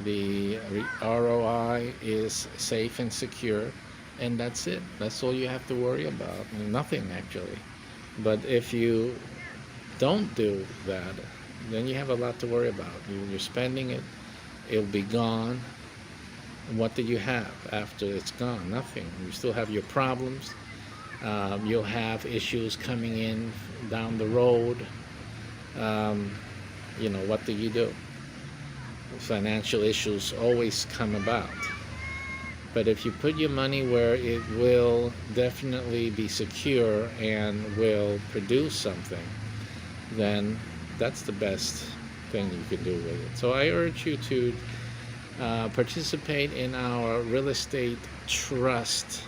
The ROI is safe and secure, and that's it. That's all you have to worry about. Nothing, actually. But if you don't do that, then you have a lot to worry about. You're spending it, it'll be gone. And what do you have after it's gone? Nothing. You still have your problems. You'll have issues coming in down the road. You know, what do you do? Financial issues always come about. But if you put your money where it will definitely be secure and will produce something, then that's the best thing you can do with it. So I urge you to participate in our real estate trust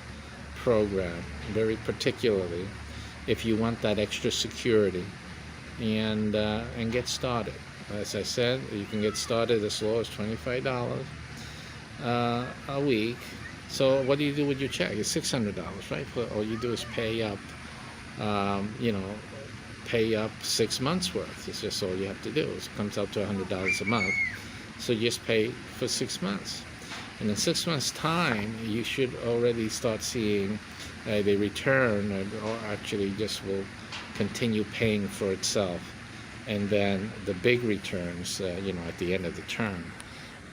program, very particularly if you want that extra security, and get started. As I said, you can get started as low as $25 a week. So what do you do with your check? It's $600, right? All you do is pay up, pay up 6 months worth. It's just all you have to do. It comes out to $100 a month. So you just pay for 6 months. And in 6 months' time, you should already start seeing the return, or actually just will continue paying for itself. And then the big returns, at the end of the term.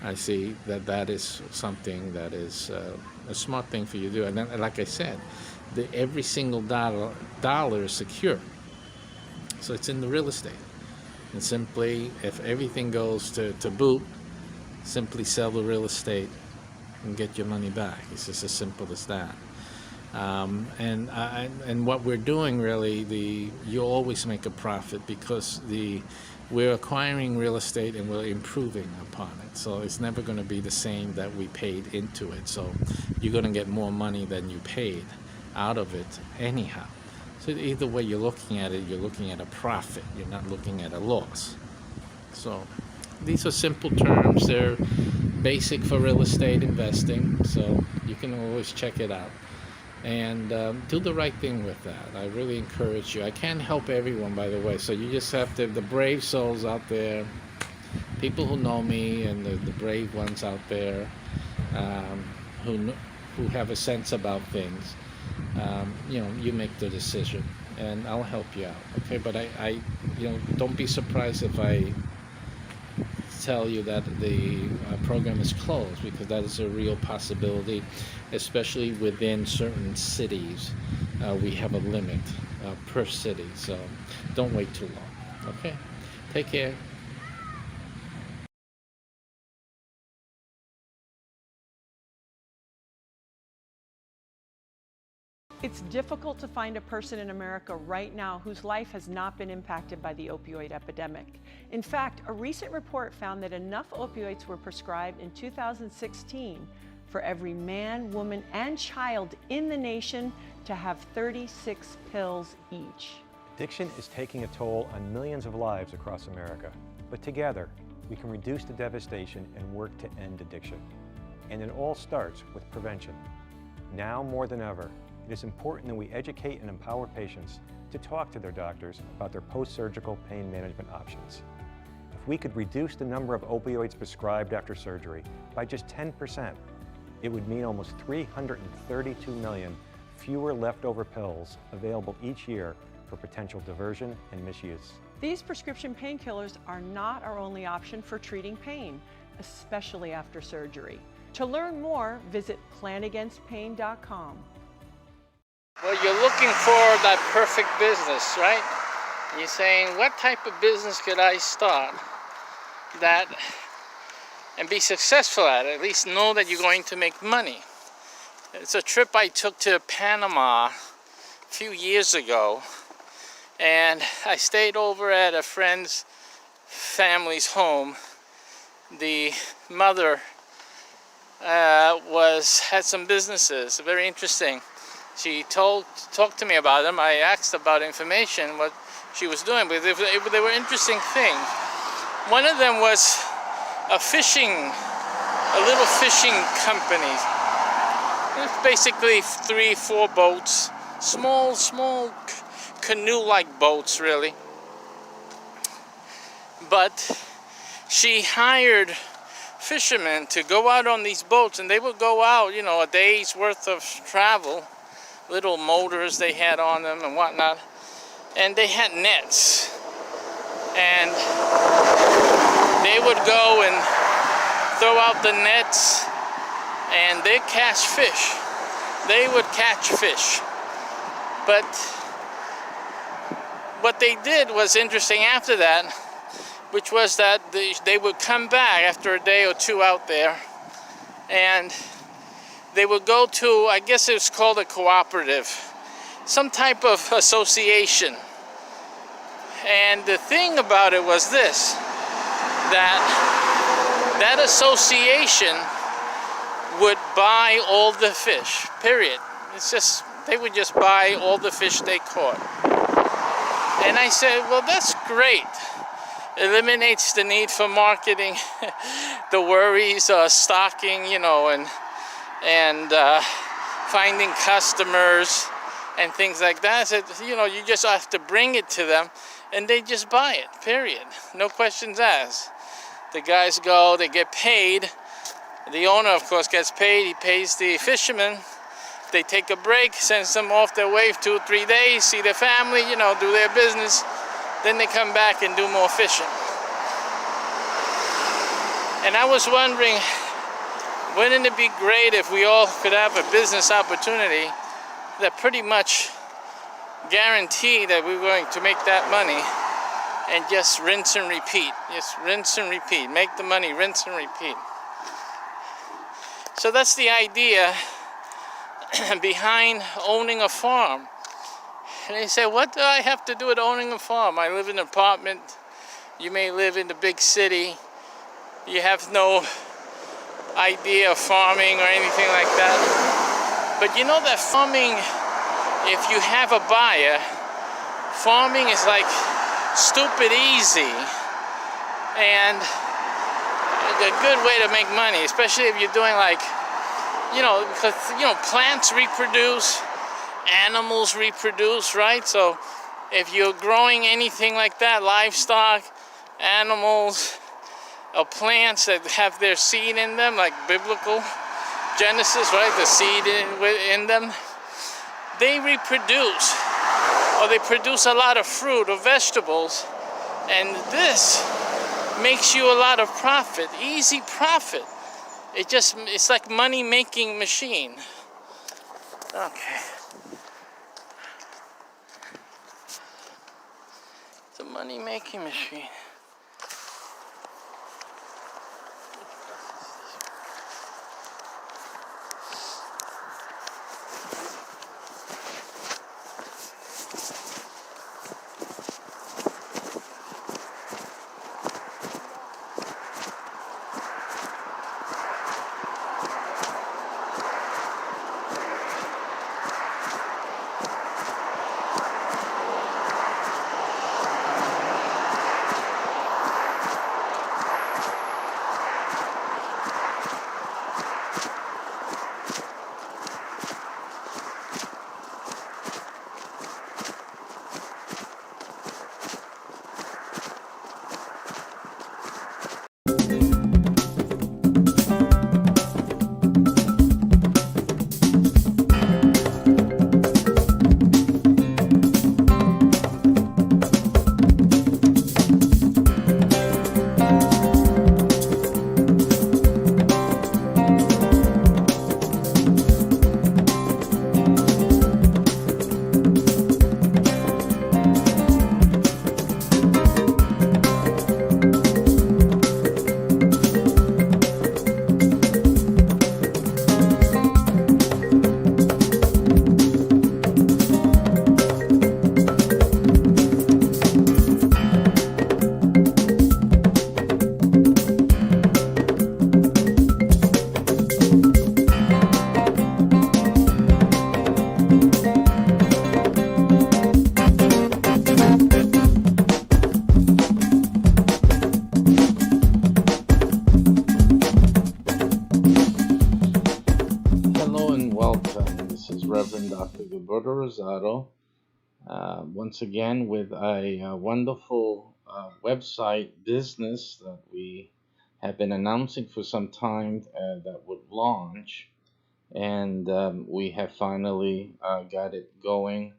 I see that is something that is a smart thing for you to do. And then, like I said, every single dollar is secure. So it's in the real estate. And simply, if everything goes to boot, simply sell the real estate and get your money back. It's just as simple as that. And what we're doing really, you always make a profit, because we're acquiring real estate and we're improving upon it. So it's never going to be the same that we paid into it. So you're going to get more money than you paid out of it anyhow. So either way you're looking at it, you're looking at a profit. You're not looking at a loss. So these are simple terms. They're basic for real estate investing. So you can always check it out. And do the right thing with that. I really encourage you. I can't help everyone, by the way. So you just have to, the brave souls out there, people who know me, and the brave ones out there who have a sense about things. You make the decision, and I'll help you out. Okay, but I don't be surprised if I tell you that the program is closed, because that is a real possibility, especially within certain cities. we have a limit per city, so don't wait too long. Okay, take care. It's difficult to find a person in America right now whose life has not been impacted by the opioid epidemic. In fact, a recent report found that enough opioids were prescribed in 2016 for every man, woman, and child in the nation to have 36 pills each. Addiction is taking a toll on millions of lives across America, but together we can reduce the devastation and work to end addiction. And it all starts with prevention. Now more than ever, it is important that we educate and empower patients to talk to their doctors about their post-surgical pain management options. If we could reduce the number of opioids prescribed after surgery by just 10%, it would mean almost 332 million fewer leftover pills available each year for potential diversion and misuse. These prescription painkillers are not our only option for treating pain, especially after surgery. To learn more, visit planagainstpain.com. Well, you're looking for that perfect business, right? You're saying, what type of business could I start that and be successful at least know that you're going to make money. It's a trip I took to Panama a few years ago, and I stayed over at a friend's family's home. The mother had some businesses, very interesting. She talked to me about them. I asked about information, what she was doing, but they were interesting things. One of them was a little fishing company. It's basically 3-4 boats, small canoe-like boats, really. But she hired fishermen to go out on these boats, and they would go out, a day's worth of travel. Little motors they had on them and whatnot, and they had nets, and they would go and throw out the nets, and they'd catch fish. They would catch fish, but what they did was interesting after that, which was that they would come back after a day or two out there, and they would go to, I guess it was called a cooperative, some type of association. And the thing about it was this, that association would buy all the fish, period. It's just, they would just buy all the fish they caught. And I said, well, that's great. Eliminates the need for marketing, the worries of stocking, and finding customers and things like that. So, you just have to bring it to them and they just buy it, period. No questions asked. The guys go, they get paid. The owner, of course, gets paid. He pays the fishermen. They take a break, sends them off their way for 2-3 days, see their family, do their business. Then they come back and do more fishing. And I was wondering, wouldn't it be great if we all could have a business opportunity that pretty much guaranteed that we were going to make that money and just rinse and repeat. Just rinse and repeat. Make the money, rinse and repeat. So that's the idea behind owning a farm. And they say, what do I have to do with owning a farm? I live in an apartment. You may live in the big city. You have no idea of farming or anything like that. But you know that farming, if you have a buyer, farming is like stupid easy and a good way to make money, especially if you're doing because plants reproduce, animals reproduce, right? So if you're growing anything like that, livestock, animals, or plants that have their seed in them, like biblical Genesis, right? The seed in them, they reproduce, or they produce a lot of fruit or vegetables, and this makes you a lot of profit, easy profit. It's like money-making machine. Okay. money making machine. Hello and welcome. This is Reverend Dr. Gilberto Rosado, once again with a wonderful website business that we have been announcing for some time that would launch, and we have finally got it going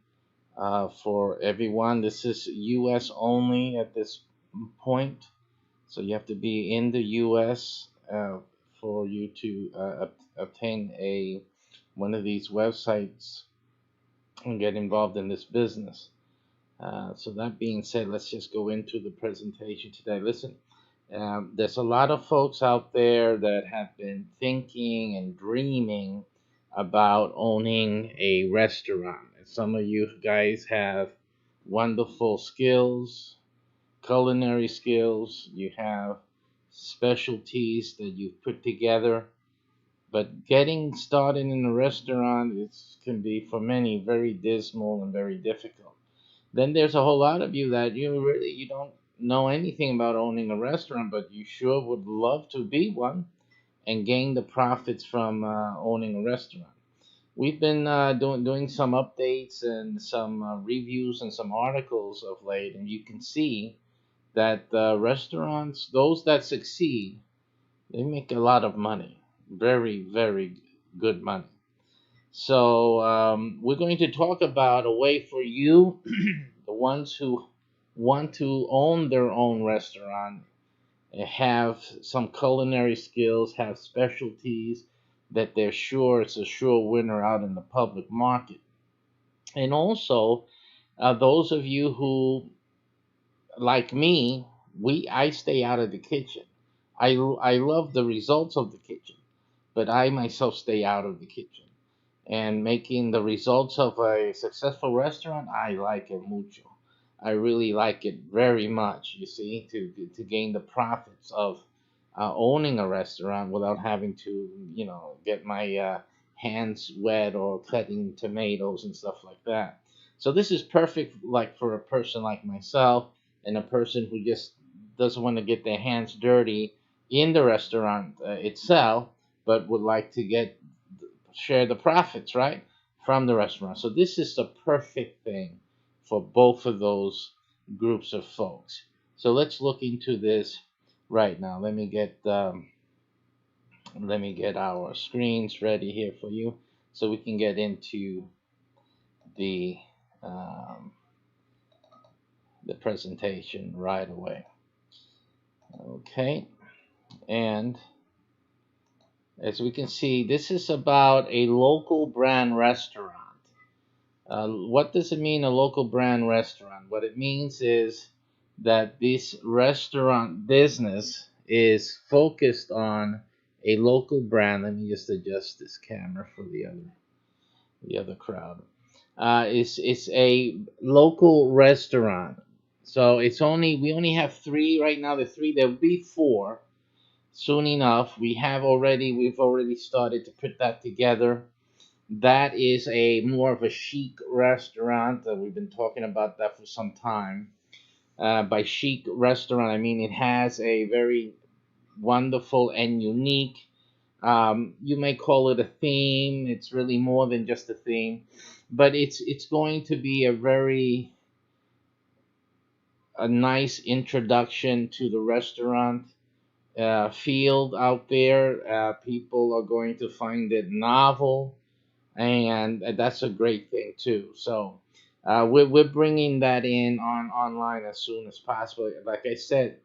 for everyone. This is US only at this point, so you have to be in the US for you to obtain one of these websites and get involved in this business. So that being said, let's just go into the presentation today. Listen, there's a lot of folks out there that have been thinking and dreaming about owning a restaurant. And some of you guys have wonderful skills, culinary skills. You have specialties that you've put together. But getting started in a restaurant can be for many very dismal and very difficult. Then there's a whole lot of you that you don't know anything about owning a restaurant, but you sure would love to be one and gain the profits from owning a restaurant. We've been doing some updates and some reviews and some articles of late, and you can see that restaurants, those that succeed, they make a lot of money, very, very good money. So we're going to talk about a way for you, the ones who want to own their own restaurant, have some culinary skills, have specialties that they're sure it's a sure winner out in the public market. And also, those of you who, like me, I stay out of the kitchen. I love the results of the kitchen, but I myself stay out of the kitchen. And making the results of a successful restaurant, I like it mucho. I really like it very much, you see, to gain the profits of owning a restaurant without having to, get my hands wet or cutting tomatoes and stuff like that. So this is perfect, like for a person like myself and a person who just doesn't want to get their hands dirty in the restaurant itself, but would like to share the profits, right, from the restaurant. So this is the perfect thing for both of those groups of folks. So let's look into this right now. Let me get our screens ready here for you, so we can get into the presentation right away. Okay, and as we can see, this is about a local brand restaurant. What does it mean, a local brand restaurant? What it means is that this restaurant business is focused on a local brand. Let me just adjust this camera for the other crowd. It's a local restaurant. So we only have 3 right now. The 3, there'll be 4 soon enough. We've already started to put that together. That is a more of a chic restaurant. We've been talking about that for some time. By chic restaurant, I mean it has a very wonderful and unique. You may call it a theme. It's really more than just a theme, but it's going to be a nice introduction to the restaurant field out there. People are going to find it novel, and that's a great thing too. So we're bringing that in online as soon as possible. Like I said,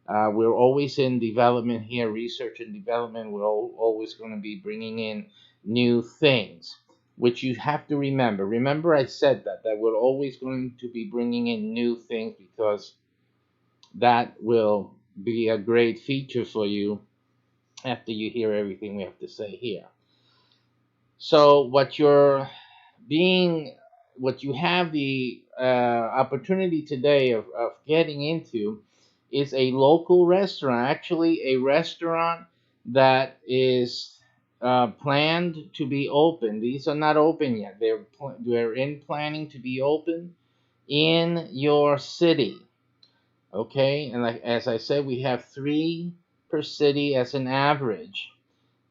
we're always in development here, research and development. We're always going to be bringing in new things, which you have to remember. Remember, I said that we're always going to be bringing in new things, because that will be a great feature for you after you hear everything we have to say here. So what you have the opportunity today of getting into is a local restaurant, actually a restaurant that is planned to be open. These are not open yet. They're in planning to be open in your city. Okay, and like as I said, we have 3 per city as an average.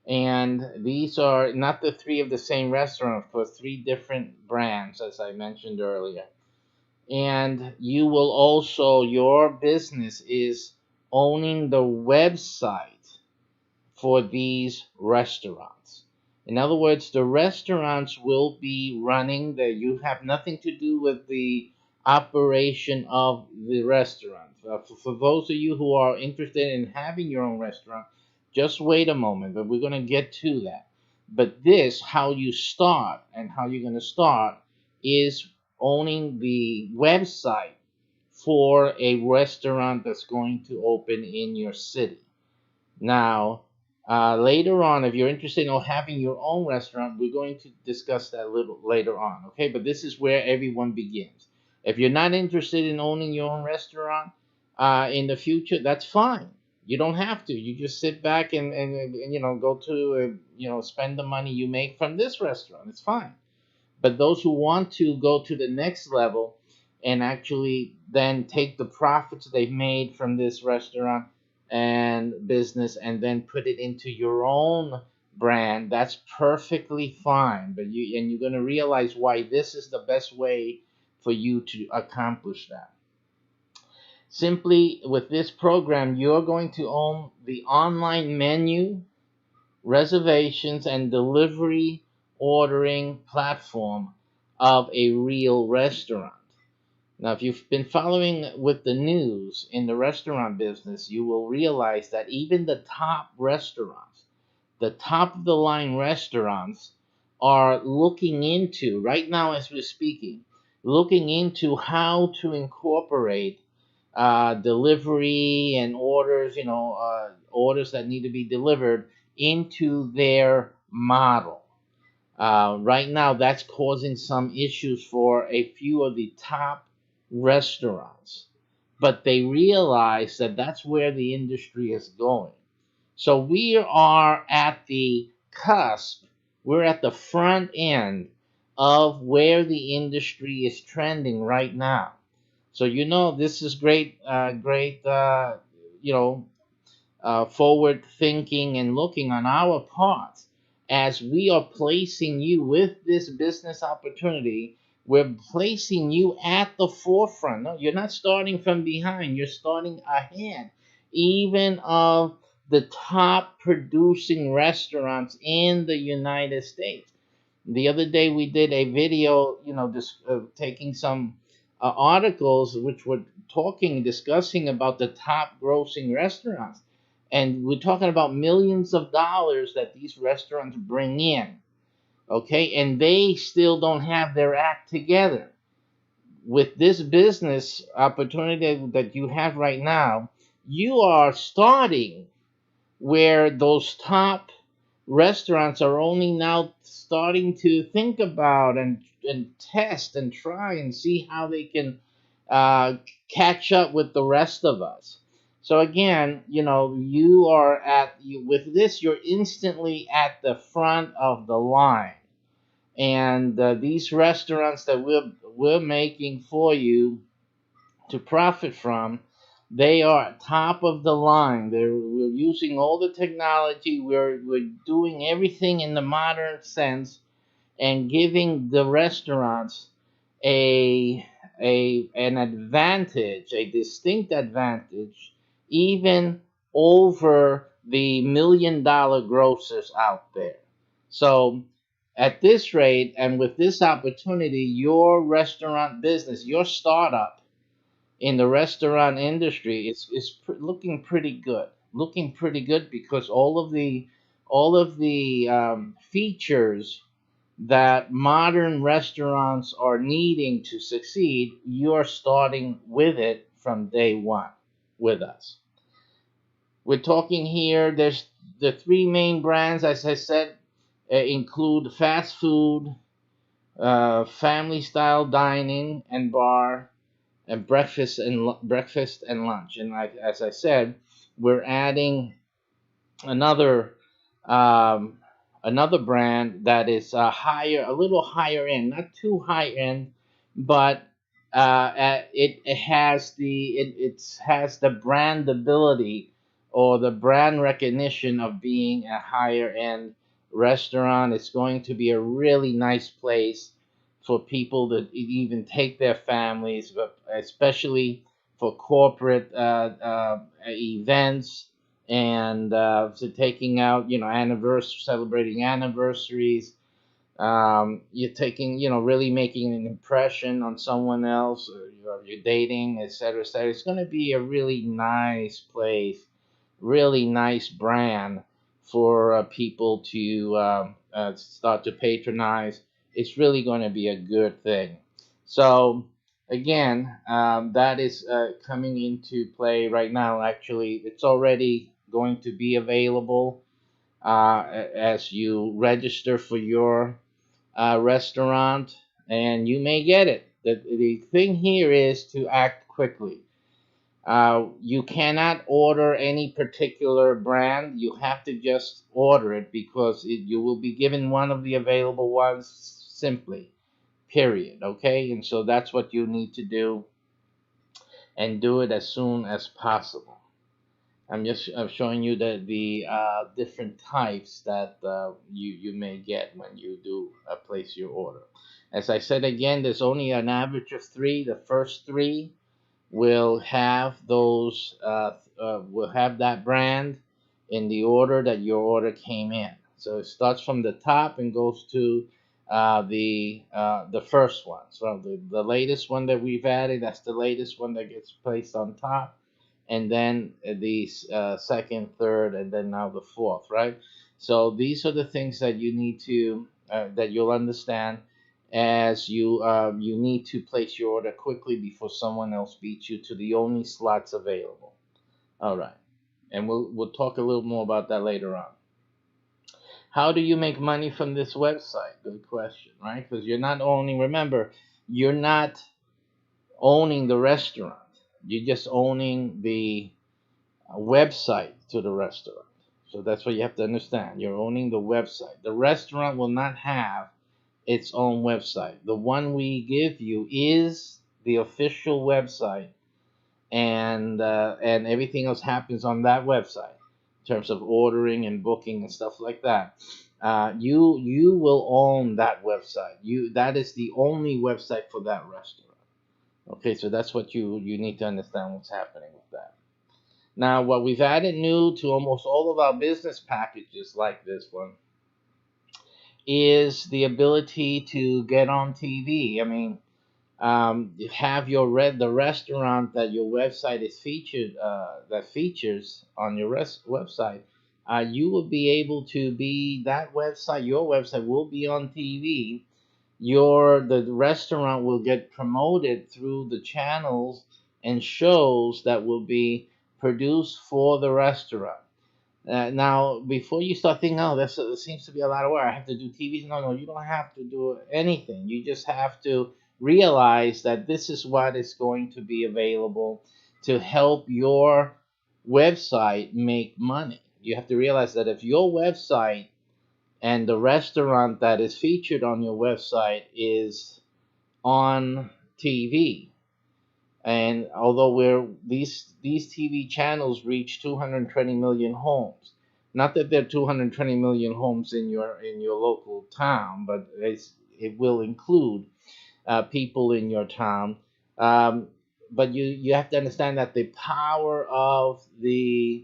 And these are not the 3 of the same restaurant, for 3 different brands, as I mentioned earlier. And your business is owning the website for these restaurants. In other words, the restaurants will be running you have nothing to do with the operation of the restaurant. For those of you who are interested in having your own restaurant, just wait a moment, but we're going to get to that. But how you start and how you're going to start is owning the website for a restaurant that's going to open in your city. Now, later on, if you're interested in having your own restaurant, we're going to discuss that a little later on, okay? But this is where everyone begins. If you're not interested in owning your own restaurant in the future, that's fine. You don't have to. You just sit back and go to spend the money you make from this restaurant. It's fine. But those who want to go to the next level and actually then take the profits they've made from this restaurant and business and then put it into your own brand, that's perfectly fine. But you're going to realize why this is the best way for you to accomplish that. Simply, with this program, you're going to own the online menu, reservations, and delivery ordering platform of a real restaurant. Now, if you've been following with the news in the restaurant business, you will realize that even the top restaurants, the top of the line restaurants, are looking into, right now as we're speaking, looking into how to incorporate delivery and orders, orders that need to be delivered into their model. Right now, that's causing some issues for a few of the top restaurants, but they realize that that's where the industry is going. So we are at the cusp, we're at the front end of where the industry is trending right now. So this is great, forward thinking and looking on our part as we are placing you with this business opportunity. We're placing you at the forefront. No, you're not starting from behind. You're starting ahead, even of the top producing restaurants in the United States. The other day we did a video, taking some articles which were discussing about the top grossing restaurants. And we're talking about millions of dollars that these restaurants bring in. Okay, and they still don't have their act together. with this business opportunity that you have right now, you are starting where those top restaurants are only now starting to think about and test and try and see how they can uh, catch up with the rest of us. So again, you are with this, you're instantly at the front of the line. And these restaurants that we're making for you to profit from, they are top of the line. We're using all the technology. We're doing everything in the modern sense and giving the restaurants a an advantage, a distinct advantage, even over the $1 million grocers out there. So at this rate and with this opportunity, your restaurant business, your startup in the restaurant industry looking pretty good. Looking pretty good because all of the features that modern restaurants are needing to succeed, you're starting with it from day one with us. We're talking here, there's the three main brands, as I said, include fast food, family style dining and bar, and breakfast and lunch. And as I said, we're adding another um, another brand that is a little higher end, not too high end, but it has the brandability or the brand recognition of being a higher end restaurant. It's going to be a really nice place for people to even take their families, but especially for corporate events and so taking out, celebrating anniversaries. You're taking, really making an impression on someone else, or you're dating, etc., etc. It's going to be a really nice place, really nice brand for people to start to patronize. It's really going to be a good thing. So again, that is coming into play right now. Actually, it's already going to be available as you register for your restaurant, and you may get it. The thing here is to act quickly. You cannot order any particular brand. You have to just order it because you will be given one of the available ones simply, period. Okay? And so that's what you need to do, and do it as soon as possible. I'm showing you the different types that you may get when you do place your order. As I said again, there's only an average of 3. The first 3 will have will have that brand in the order that your order came in. So it starts from the top and goes to the first one. So the latest one that we've added, that's the latest one that gets placed on top, and then the second, third, and then now the fourth, right? So these are the things that you need to that you'll understand as you need to place your order quickly before someone else beats you to the only slots available. All right, and we'll talk a little more about that later on. How do you make money from this website? Good question, right? Because remember, you're not owning the restaurant. You're just owning the website to the restaurant. So that's what you have to understand. You're owning the website. The restaurant will not have its own website. The one we give you is the official website, and everything else happens on that website in terms of ordering and booking and stuff like that. You will own that website. That is the only website for that restaurant. Okay, so that's what you need to understand what's happening with that. Now, what we've added new to almost all of our business packages, like this one, is the ability to get on TV. I mean, have the restaurant that your website is featured that features on your website. You will be able to be that website. Your website will be on TV. the restaurant will get promoted through the channels and shows that will be produced for the restaurant. Now, before you start thinking, oh, that seems to be a lot of work, I have to do TV. No, you don't have to do anything. You just have to realize that this is what is going to be available to help your website make money. You have to realize that if your website and the restaurant that is featured on your website is on TV, and although these TV channels reach 220 million homes, not that there are 220 million homes in your local town, but it will include people in your town. But you have to understand that the power of this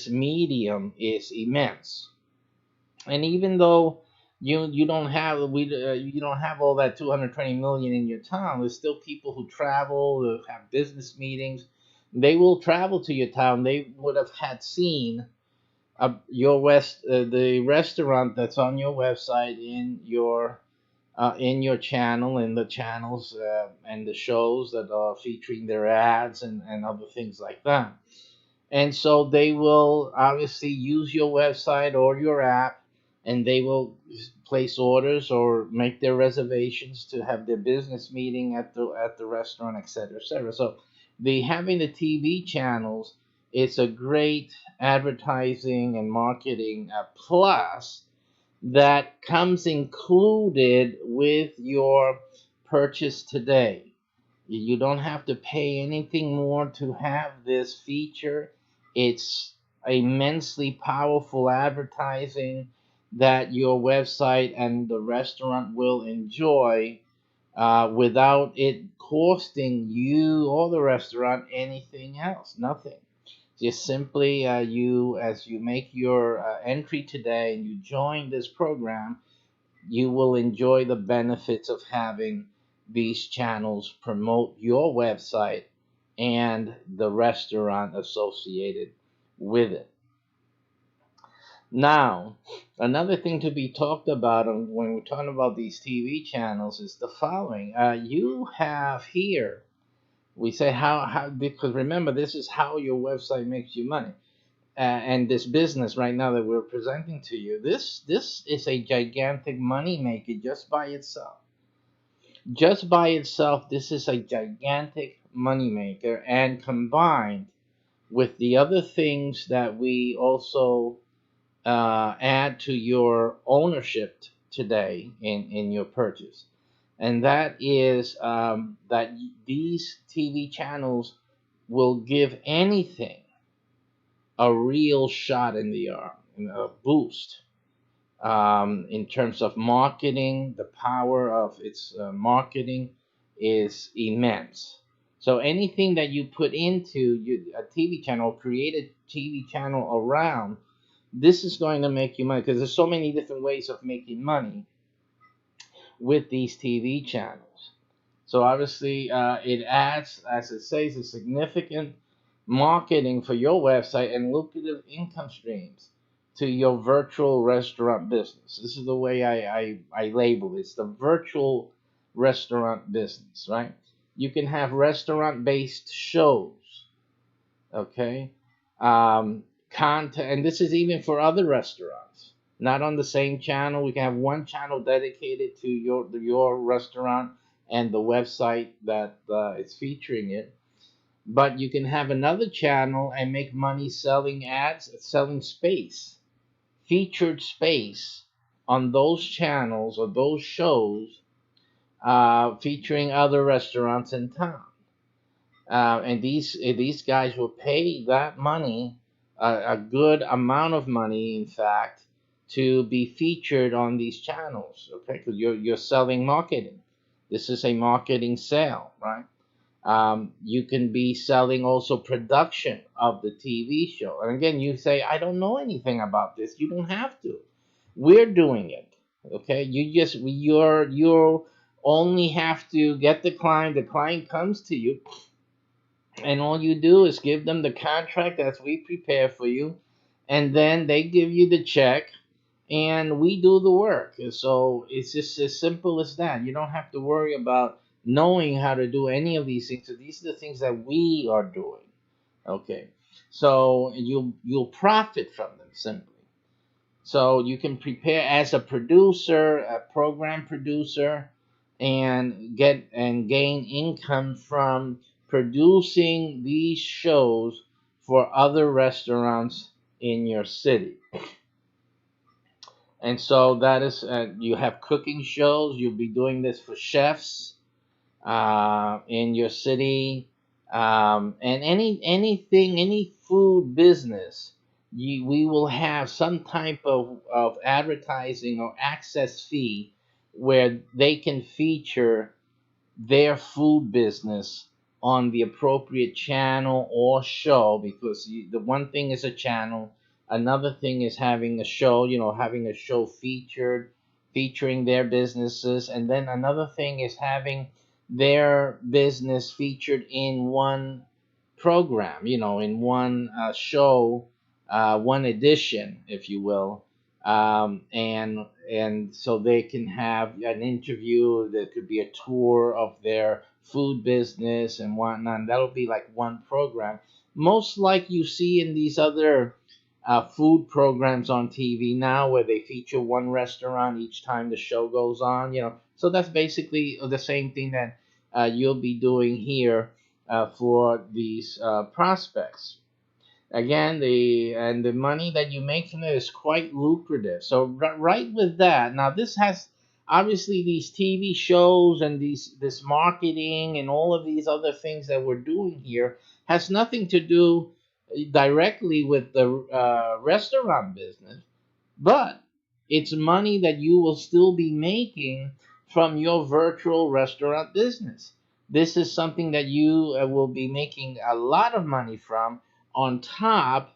medium is immense. And even though you don't have you don't have all that 220 million in your town, there's still people who travel, who have business meetings. They will travel to your town. They would have had seen the restaurant that's on your website in your channel, in the channels and the shows that are featuring their ads and other things like that. And so they will obviously use your website or your app, and they will place orders or make their reservations to have their business meeting at the restaurant, etc., etc. So having the TV channels is a great advertising and marketing plus that comes included with your purchase today. You don't have to pay anything more to have this feature. It's immensely powerful advertising that your website and the restaurant will enjoy without it costing you or the restaurant anything else. Nothing. Just simply as you make your entry today and you join this program, you will enjoy the benefits of having these channels promote your website and the restaurant associated with it. Now, another thing to be talked about when we're talking about these TV channels is the following. You have here, we say how because remember, this is how your website makes you money. And this business right now that we're presenting to you, this is a gigantic money maker just by itself. Just by itself, this is a gigantic money maker, and combined with the other things that we also add to your ownership today in your purchase, and that is that these TV channels will give anything a real shot in the arm, a boost in terms of marketing. The power of its marketing is immense. So anything that you put into a TV channel, create a TV channel around, this is going to make you money, because there's so many different ways of making money with these TV channels. So obviously it adds, as it says, a significant marketing for your website and lucrative income streams to your virtual restaurant business. This is the way I label it. It's the virtual restaurant business, right? You can have restaurant-based shows, okay? Content, and this is even for other restaurants, not on the same channel. We can have one channel dedicated to your restaurant and the website that is featuring it. But you can have another channel and make money selling ads, selling space, featured space on those channels or those shows featuring other restaurants in town. And these guys will pay that money, a good amount of money, in fact, to be featured on these channels. Okay, because you're selling marketing. This is a marketing sale, right? You can be selling also production of the TV show. And again, you say, I don't know anything about this. You don't have to. We're doing it. Okay, you only have to get the client. The client comes to you, and all you do is give them the contract as we prepare for you, and then they give you the check, and we do the work. So it's just as simple as that. You don't have to worry about knowing how to do any of these things. So these are the things that we are doing. Okay, so you'll profit from them simply. So you can prepare as a producer, a program producer, and gain income from producing these shows for other restaurants in your city. And so that is, you have cooking shows. You'll be doing this for chefs in your city, and any food business. We will have some type of advertising or access fee where they can feature their food business on the appropriate channel or show, because the one thing is a channel, another thing is having a show, having a show featuring their businesses, and then another thing is having their business featured in one program, in one show, one edition, if you will, and so they can have an interview. There could be a tour of their food business and whatnot. And that'll be like one program, most like you see in these other food programs on TV now, where they feature one restaurant each time the show goes on. So that's basically the same thing that you'll be doing here for these prospects. Again, the money that you make from it is quite lucrative. So right with that, now this has obviously these TV shows and this marketing and all of these other things that we're doing here has nothing to do directly with the restaurant business, but it's money that you will still be making from your virtual restaurant business. This is something that you will be making a lot of money from, on top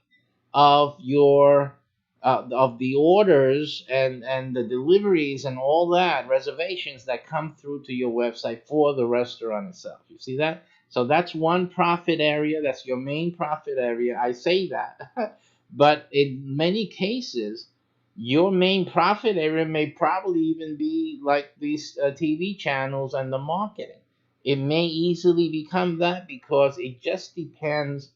of your of the orders and the deliveries and all that reservations that come through to your website for the restaurant itself. You see that? So that's one profit area. That's your main profit area. I say that, but in many cases, your main profit area may probably even be like these TV channels and the marketing. It may easily become that, because it just depends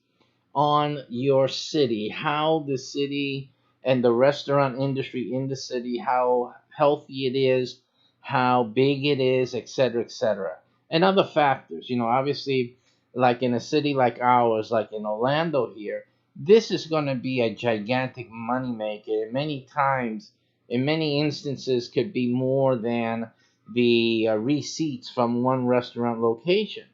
on your city, how the city and the restaurant industry in the city, how healthy it is, how big it is, etc., etc., and other factors. Obviously, like in a city like ours, like in Orlando here, this is going to be a gigantic moneymaker. And many times, in many instances, could be more than the receipts from one restaurant location,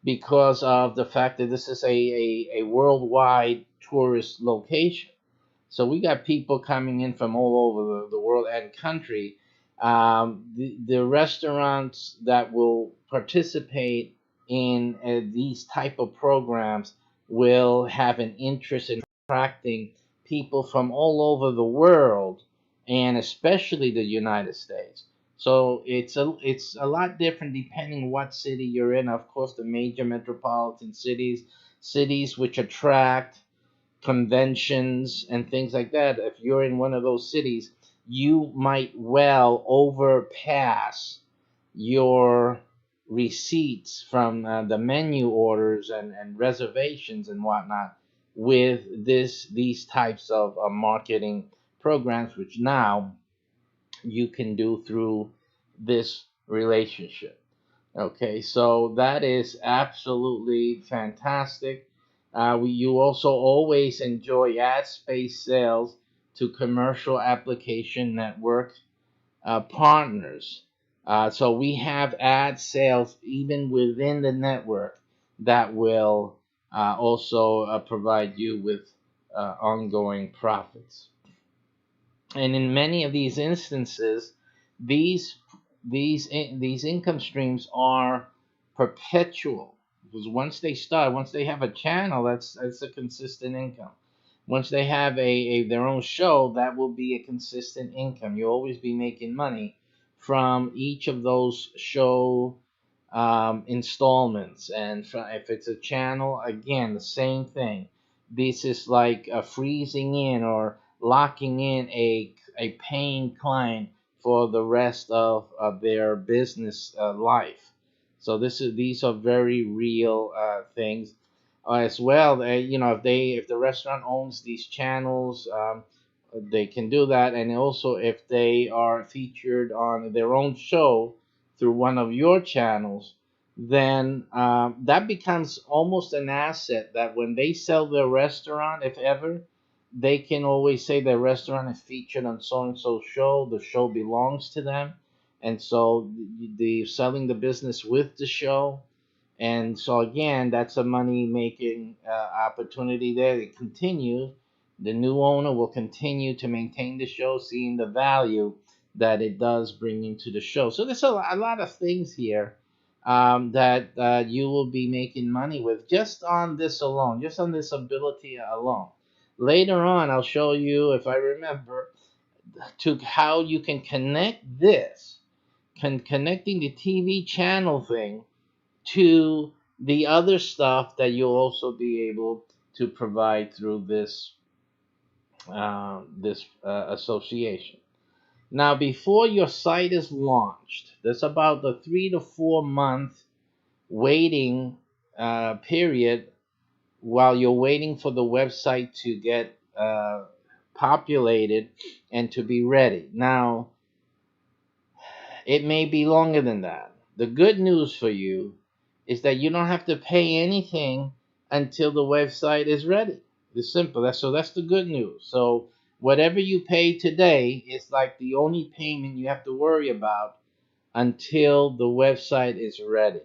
because of the fact that this is a worldwide tourist location. So we got people coming in from all over the world and country. The restaurants that will participate in these type of programs will have an interest in attracting people from all over the world, and especially the United States. So it's a lot different depending what city you're in. Of course, the major metropolitan cities which attract conventions and things like that. If you're in one of those cities, you might well overpass your receipts from the menu orders and reservations and whatnot with these types of marketing programs, which now you can do through this relationship. Okay, so that is absolutely fantastic. You also always enjoy ad space sales to commercial application network partners. So we have ad sales even within the network that will also provide you with ongoing profits. And in many of these instances, these income streams are perpetual, because once they have a channel, that's a consistent income. Once they have their own show, that will be a consistent income. You'll always be making money from each of those show installments. And if it's a channel, again, the same thing. This is like freezing in or locking in a paying client for the rest of their business life. So these are very real things as well. If the restaurant owns these channels, they can do that. And also, if they are featured on their own show through one of your channels, then that becomes almost an asset that when they sell their restaurant, if ever, they can always say their restaurant is featured on so and so show. The show belongs to them, and so the selling the business with the show. And so again, that's a money making opportunity there. It continues. The new owner will continue to maintain the show, seeing the value that it does bring into the show. So there's a lot of things here that you will be making money with just on this alone, just on this ability alone. Later on, I'll show you, if I remember, to how you can connect this, connecting the TV channel thing to the other stuff that you'll also be able to provide through this association. Now, before your site is launched, there's about a 3 to 4 month waiting period while you're waiting for the website to get populated and to be ready. Now, it may be longer than that. The good news for you is that you don't have to pay anything until the website is ready. It's simple. That's the good news. So whatever you pay today is like the only payment you have to worry about until the website is ready.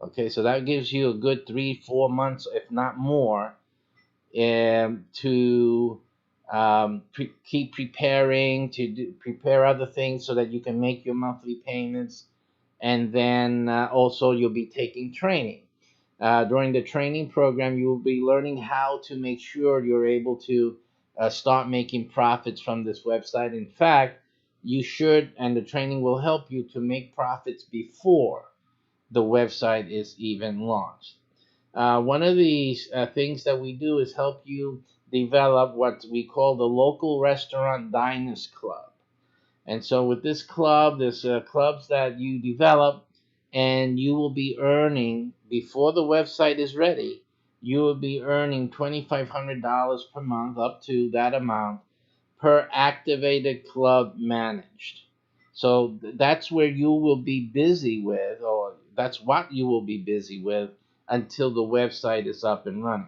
Okay, so that gives you a good 3-4 months, if not more, to keep preparing, prepare other things so that you can make your monthly payments. And then also you'll be taking training. During the training program, you will be learning how to make sure you're able to start making profits from this website. In fact, you should, and the training will help you to make profits before the website is even launched. One of these things that we do is help you develop what we call the local restaurant diners club. And so with this club, there's clubs that you develop, and you will be earning, before the website is ready, you will be earning $2,500 per month, up to that amount, per activated club managed. So that's where you will be busy with, or that's what you will be busy with until the website is up and running.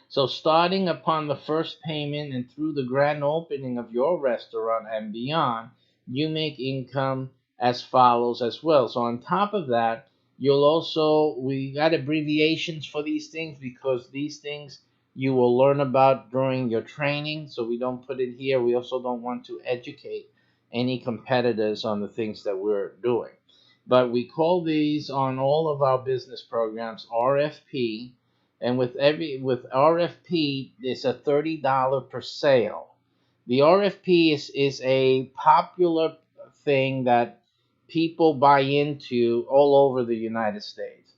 So starting upon the first payment and through the grand opening of your restaurant and beyond, you make income as follows as well. So on top of that, we got abbreviations for these things because these things you will learn about during your training. So we don't put it here. We also don't want to educate any competitors on the things that we're doing. But we call these on all of our business programs RFP. And with RFP, it's a $30 per sale. The RFP is a popular thing that people buy into all over the United States.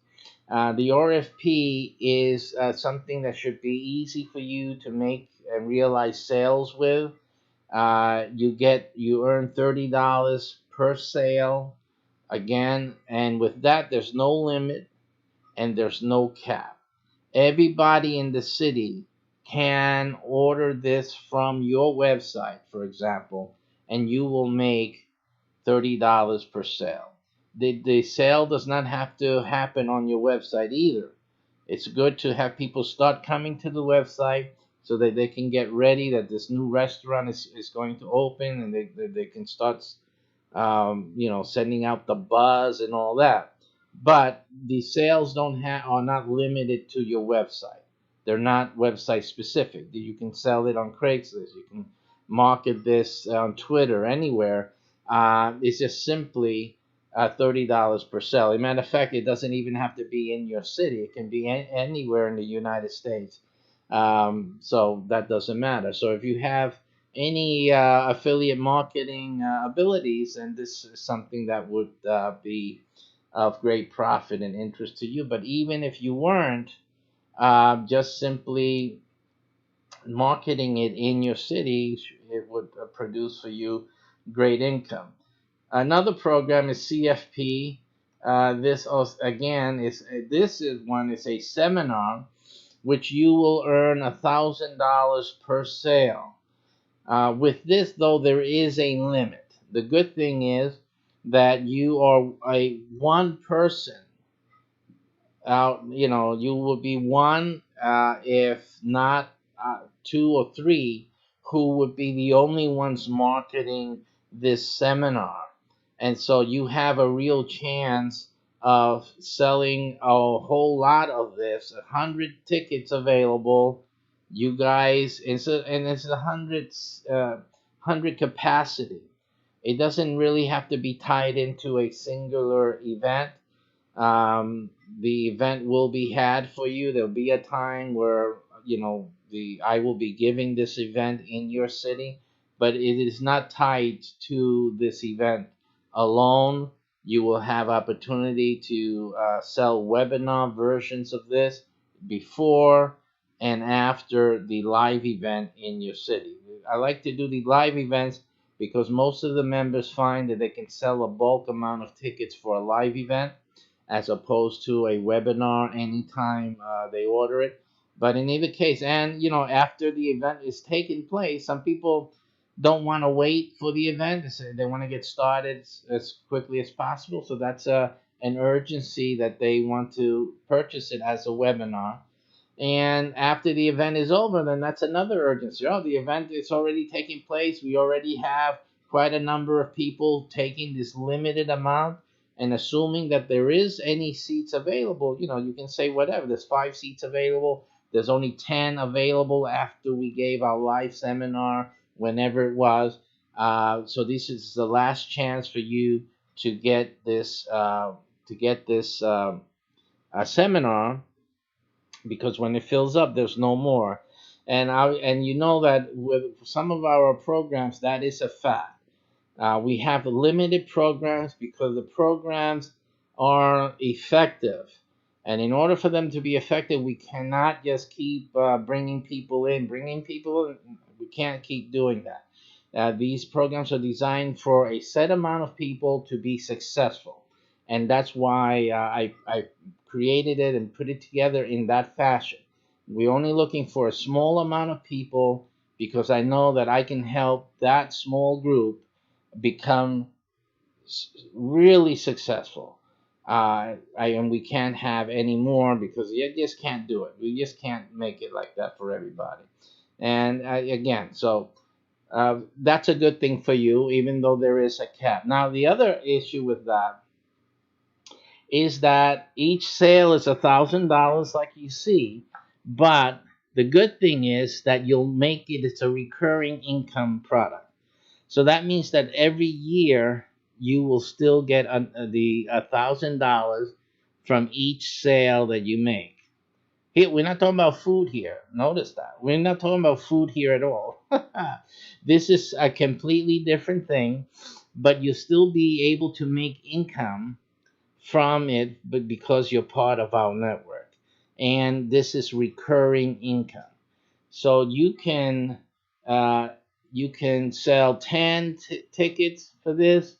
The RFP is something that should be easy for you to make and realize sales with. You earn $30 per sale again, and with that, there's no limit and there's no cap. Everybody in the city can order this from your website, for example, and you will make $30 per sale. The sale does not have to happen on your website either. It's good to have people start coming to the website so that they can get ready that this new restaurant is going to open, and they can start sending out the buzz and all that. But the sales are not limited to your website. They're not website specific. You can sell it on Craigslist. You can market this on Twitter, anywhere. It's just simply $30 per sale. As a matter of fact, it doesn't even have to be in your city. It can be anywhere in the United States. So that doesn't matter. So if you have any affiliate marketing abilities, and this is something that would be of great profit and interest to you. But even if you weren't, just simply marketing it in your city, it would produce for you great income. Another program is CFP. This also, again is a seminar which you will earn $1,000 per sale. With this, though, there is a limit. The good thing is that you are a one person out. You will be one, if not two or three, who would be the only ones marketing this seminar. And so you have a real chance of selling a whole lot of this. 100 tickets available. You guys, and it's 100 capacity. It doesn't really have to be tied into a singular event. The event will be had for you. There'll be a time where I will be giving this event in your city, but it is not tied to this event alone. You will have opportunity to sell webinar versions of this before and after the live event in your city. I like to do the live events because most of the members find that they can sell a bulk amount of tickets for a live event as opposed to a webinar anytime they order it. But in either case, and after the event is taking place, some people don't want to wait for the event. They want to get started as quickly as possible. So that's an urgency that they want to purchase it as a webinar. And after the event is over, then that's another urgency. Oh, the event is already taking place. We already have quite a number of people taking this limited amount. And assuming that there is any seats available, you can say whatever. There's 5 seats available. There's only 10 available after we gave our live seminar, whenever it was. So this is the last chance for you to get this seminar, because when it fills up, there's no more. And you know that with some of our programs, that is a fact. We have limited programs because the programs are effective. And in order for them to be effective, we cannot just keep bringing people in. We can't keep doing that. These programs are designed for a set amount of people to be successful. And that's why I created it and put it together in that fashion. We're only looking for a small amount of people because I know that I can help that small group become really successful. And we can't have any more because you just can't do it. We just can't make it like that for everybody. And again, so that's a good thing for you, even though there is a cap. Now, the other issue with that is that each sale is $1,000, like you see, but the good thing is that you'll make it's a recurring income product. So that means that every year you will still get the $1,000 from each sale that you make. Here, we're not talking about food here. Notice that. We're not talking about food here at all. This is a completely different thing, but you'll still be able to make income from it, but because you're part of our network. And this is recurring income. So you can sell 10 tickets for this.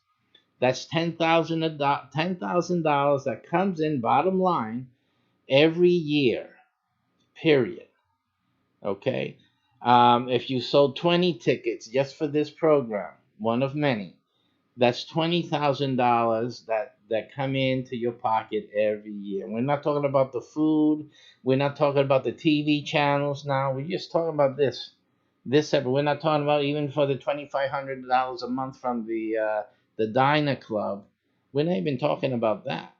That's $10,000 that comes in, bottom line, every year, period. Okay? If you sold 20 tickets just for this program, one of many, that's $20,000 that come into your pocket every year. We're not talking about the food. We're not talking about the TV channels now. We're just talking about this. We're not talking about even for the $2,500 a month from the Diner Club. We're not even talking about that.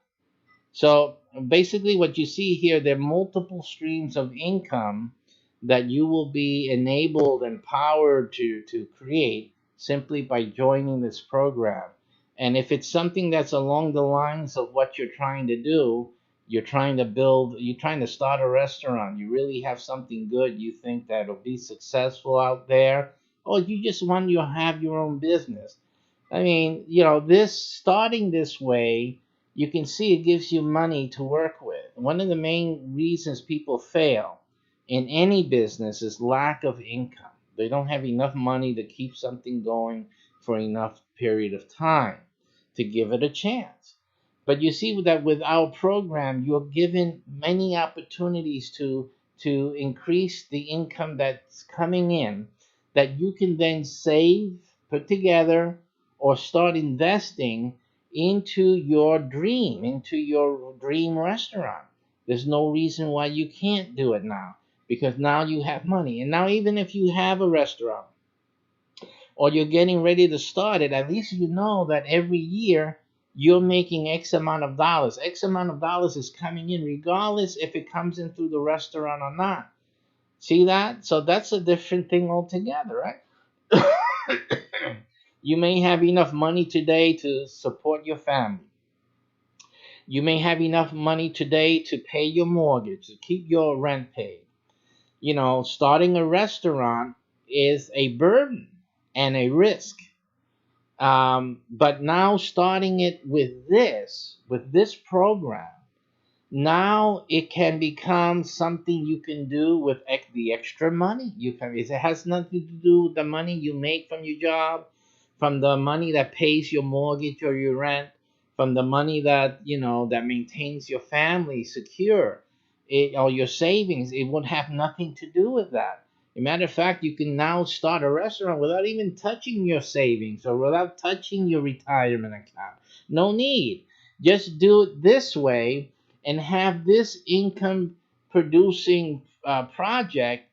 So basically what you see here, there are multiple streams of income that you will be enabled and empowered to create simply by joining this program. And if it's something that's along the lines of what you're trying to do, you're trying to start a restaurant, you really have something good, you think that'll be successful out there, or you just want to have your own business. I mean, starting this way, you can see it gives you money to work with. One of the main reasons people fail in any business is lack of income. They don't have enough money to keep something going for enough period of time to give it a chance. But you see that with our program, you're given many opportunities to increase the income that's coming in that you can then save, put together, or start investing into your dream restaurant. There's no reason why you can't do it now, because now you have money. And now, even if you have a restaurant or you're getting ready to start it, at least you know that every year you're making X amount of dollars. X amount of dollars is coming in, regardless if it comes in through the restaurant or not. See that? So that's a different thing altogether, right? You may have enough money today to support your family. You may have enough money today to pay your mortgage, to keep your rent paid. Starting a restaurant is a burden and a risk. But now starting it with this program, now it can become something you can do with the extra money. It has nothing to do with the money you make from your job, from the money that pays your mortgage or your rent, from the money that that maintains your family secure, or your savings. It would have nothing to do with that. As a matter of fact, you can now start a restaurant without even touching your savings or without touching your retirement account. No need. Just do it this way and have this income producing project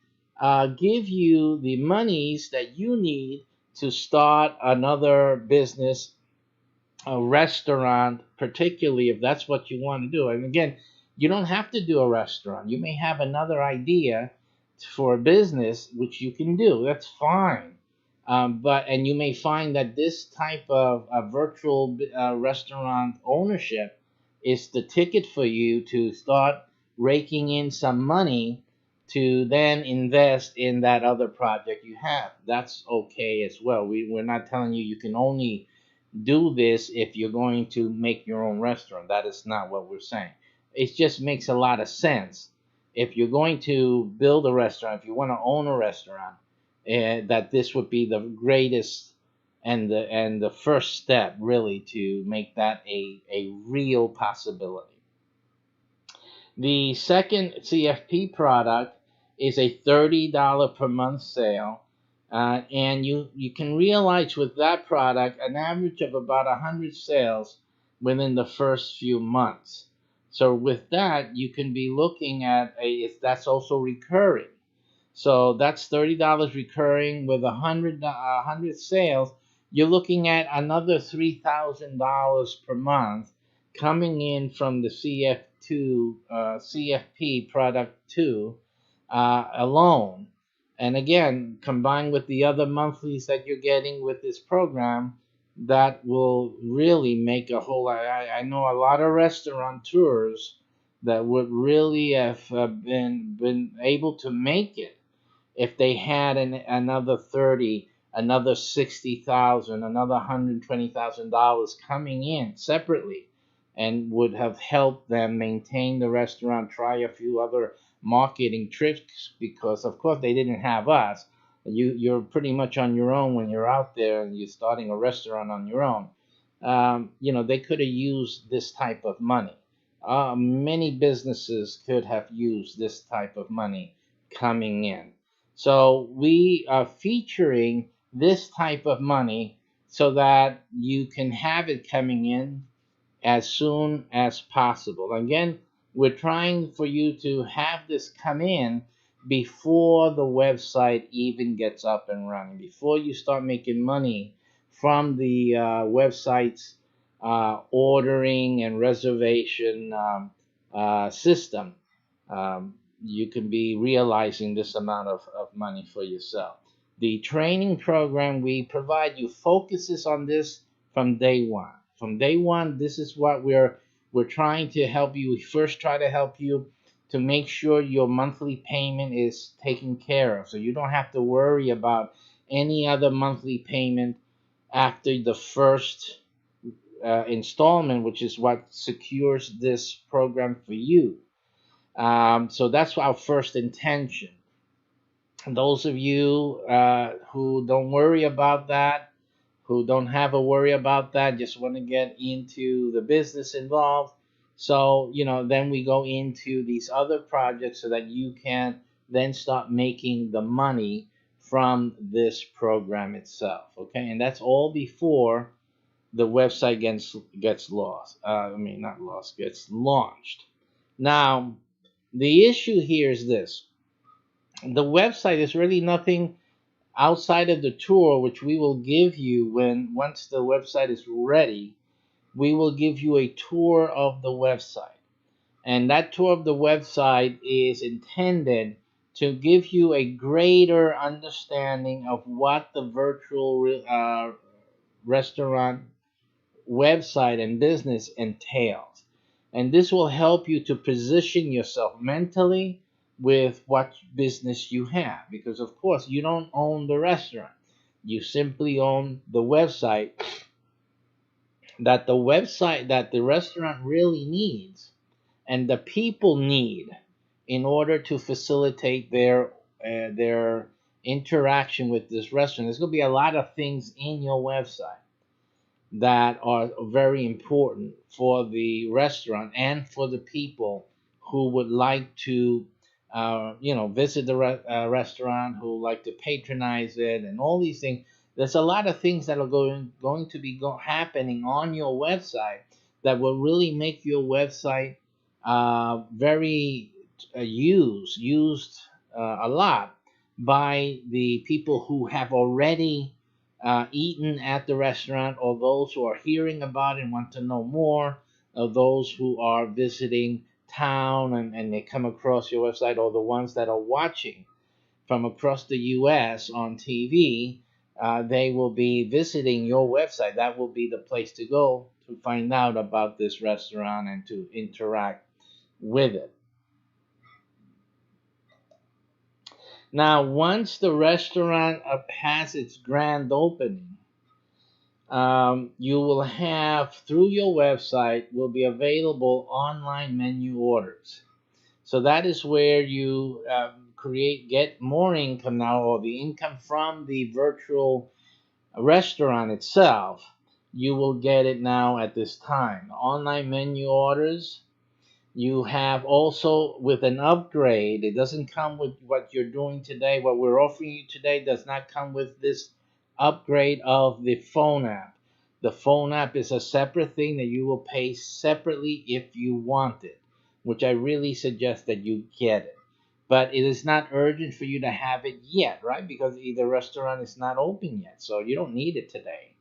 give you the monies that you need to start another business, a restaurant, particularly if that's what you want to do. And again, you don't have to do a restaurant. You may have another idea for a business, which you can do. That's fine. And you may find that this type of virtual restaurant ownership is the ticket for you to start raking in some money to then invest in that other project you have. That's okay as well. We're not telling you can only do this if you're going to make your own restaurant. That is not what we're saying. It just makes a lot of sense. If you're going to build a restaurant, if you want to own a restaurant, that this would be the greatest and the first step really to make that a real possibility. The second CFP product is a $30 per month sale. And you can realize with that product an average of about 100 sales within the first few months. So with that, you can be looking at that's also recurring. So that's $30 recurring with 100 sales. You're looking at another $3,000 per month coming in from the CFP product 2 alone. And again, combined with the other monthlies that you're getting with this program, that will really make a whole lot. I know a lot of restaurateurs that would really have been able to make it if they had another 30, another 60,000, another $120,000 coming in separately, and would have helped them maintain the restaurant, try a few other marketing tricks, because of course they didn't have us. You're pretty much on your own when you're out there and you're starting a restaurant on your own. They could have used this type of money. Many businesses could have used this type of money coming in. So we are featuring this type of money so that you can have it coming in as soon as possible. Again, we're trying for you to have this come in before the website even gets up and running, before you start making money from the website's ordering and reservation system. You can be realizing this amount of money for yourself. The training program we provide you focuses on this from day one. From day one, this is what we're trying to help you. We first try to help you to make sure your monthly payment is taken care of, so you don't have to worry about any other monthly payment after the first installment, which is what secures this program for you. So that's our first intention. Those of you who don't worry about that, who don't have a worry about that, just want to get into the business involved. So, then we go into these other projects so that you can then start making the money from this program itself. Okay, and that's all before the website gets lost. Not lost, gets launched. Now, the issue here is this: the website is really nothing outside of the tour, which we will give you once the website is ready. We will give you a tour of the website, and that tour of the website is intended to give you a greater understanding of what the virtual restaurant website and business entails. And this will help you to position yourself mentally with what business you have. Because, of course, you don't own the restaurant. You simply own the website that the restaurant really needs and the people need in order to facilitate their interaction with this restaurant. There's going to be a lot of things in your website that are very important for the restaurant and for the people who would like to, visit the restaurant, who like to patronize it, and all these things. There's a lot of things that are going to be happening on your website that will really make your website very used a lot by the people who have already eaten at the restaurant, or those who are hearing about it and want to know more, or those who are visiting town and they come across your website, or the ones that are watching from across the US on TV. They will be visiting your website. That will be the place to go to find out about this restaurant and to interact with it. Now, once the restaurant has its grand opening, you will have, through your website, will be available online menu orders. So that is where you get more income now, or the income from the virtual restaurant itself. You will get it now at this time. Online menu orders. You have also, with an upgrade, it doesn't come with what you're doing today. What we're offering you today does not come with this upgrade of the phone app. The phone app is a separate thing that you will pay separately if you want it, which I really suggest that you get it. But it is not urgent for you to have it yet, right? Because the restaurant is not open yet, so you don't need it today.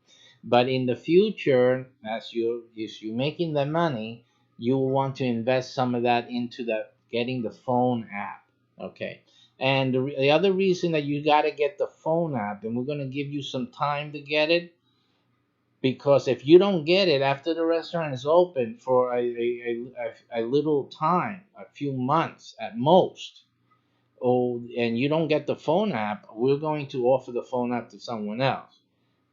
But in the future, as you're making the money, you will want to invest some of that into getting the phone app. Okay. And the other reason that you got to get the phone app, and we're going to give you some time to get it, because if you don't get it after the restaurant is open for a little time, a few months at most, and you don't get the phone app, we're going to offer the phone app to someone else,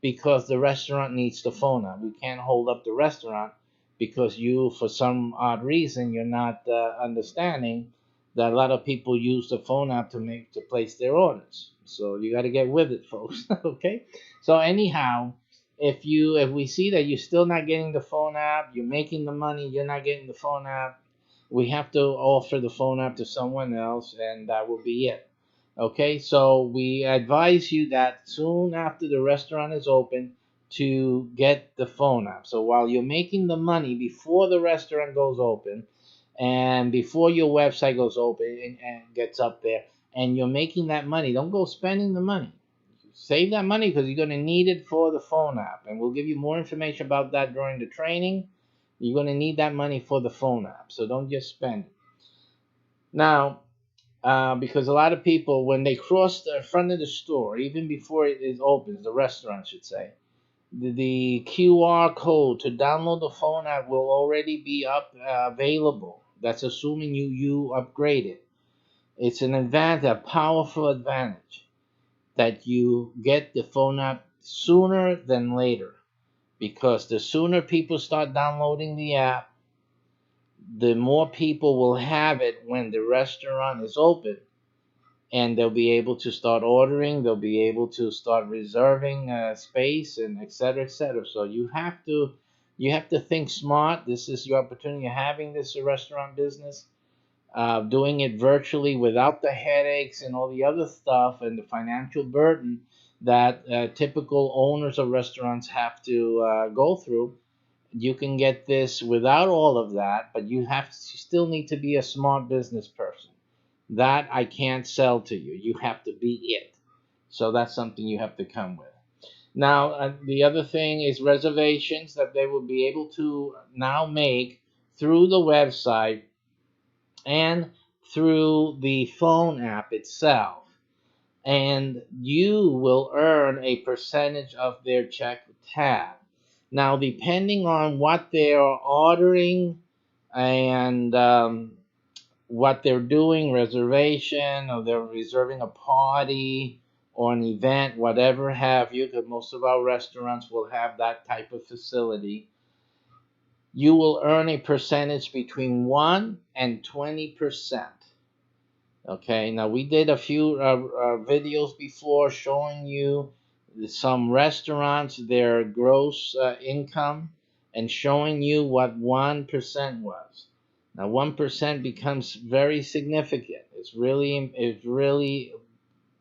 because the restaurant needs the phone app. We can't hold up the restaurant because you, for some odd reason, you're not understanding that a lot of people use the phone app to place their orders. So you got to get with it, folks. Okay. So anyhow, if we see that you're still not getting the phone app, you're making the money, you're not getting the phone app, we have to offer the phone app to someone else, and that will be it. Okay, so we advise you that soon after the restaurant is open to get the phone app. So while you're making the money before the restaurant goes open and before your website goes open and gets up there, and you're making that money, don't go spending the money. Save that money, because you're going to need it for the phone app. And we'll give you more information about that during the training. You're going to need that money for the phone app. So don't just spend it. Now, because a lot of people, when they cross the front of the store, even before it is open, the restaurant should say, the QR code to download the phone app will already be available. That's assuming you upgrade it. It's an advantage, a powerful advantage, that you get the phone app sooner than later, because the sooner people start downloading the app, the more people will have it when the restaurant is open, and they'll be able to start ordering, they'll be able to start reserving space, and et cetera, et cetera. So you have to think smart. This is your opportunity. You're having this restaurant business, doing it virtually without the headaches and all the other stuff and the financial burden that typical owners of restaurants have to go through. You can get this without all of that, but you still need to be a smart business person. That I can't sell to you. You have to be it. So that's something you have to come with. Now, the other thing is reservations that they will be able to now make through the website and through the phone app itself. And you will earn a percentage of their check tab. Now, depending on what they are ordering and what they're doing, reservation, or they're reserving a party or an event, whatever have you, because most of our restaurants will have that type of facility, you will earn a percentage between 1 and 20%. Okay, now we did a few videos before showing you some restaurants, their gross income, and showing you what 1% was. Now 1% becomes very significant. It's really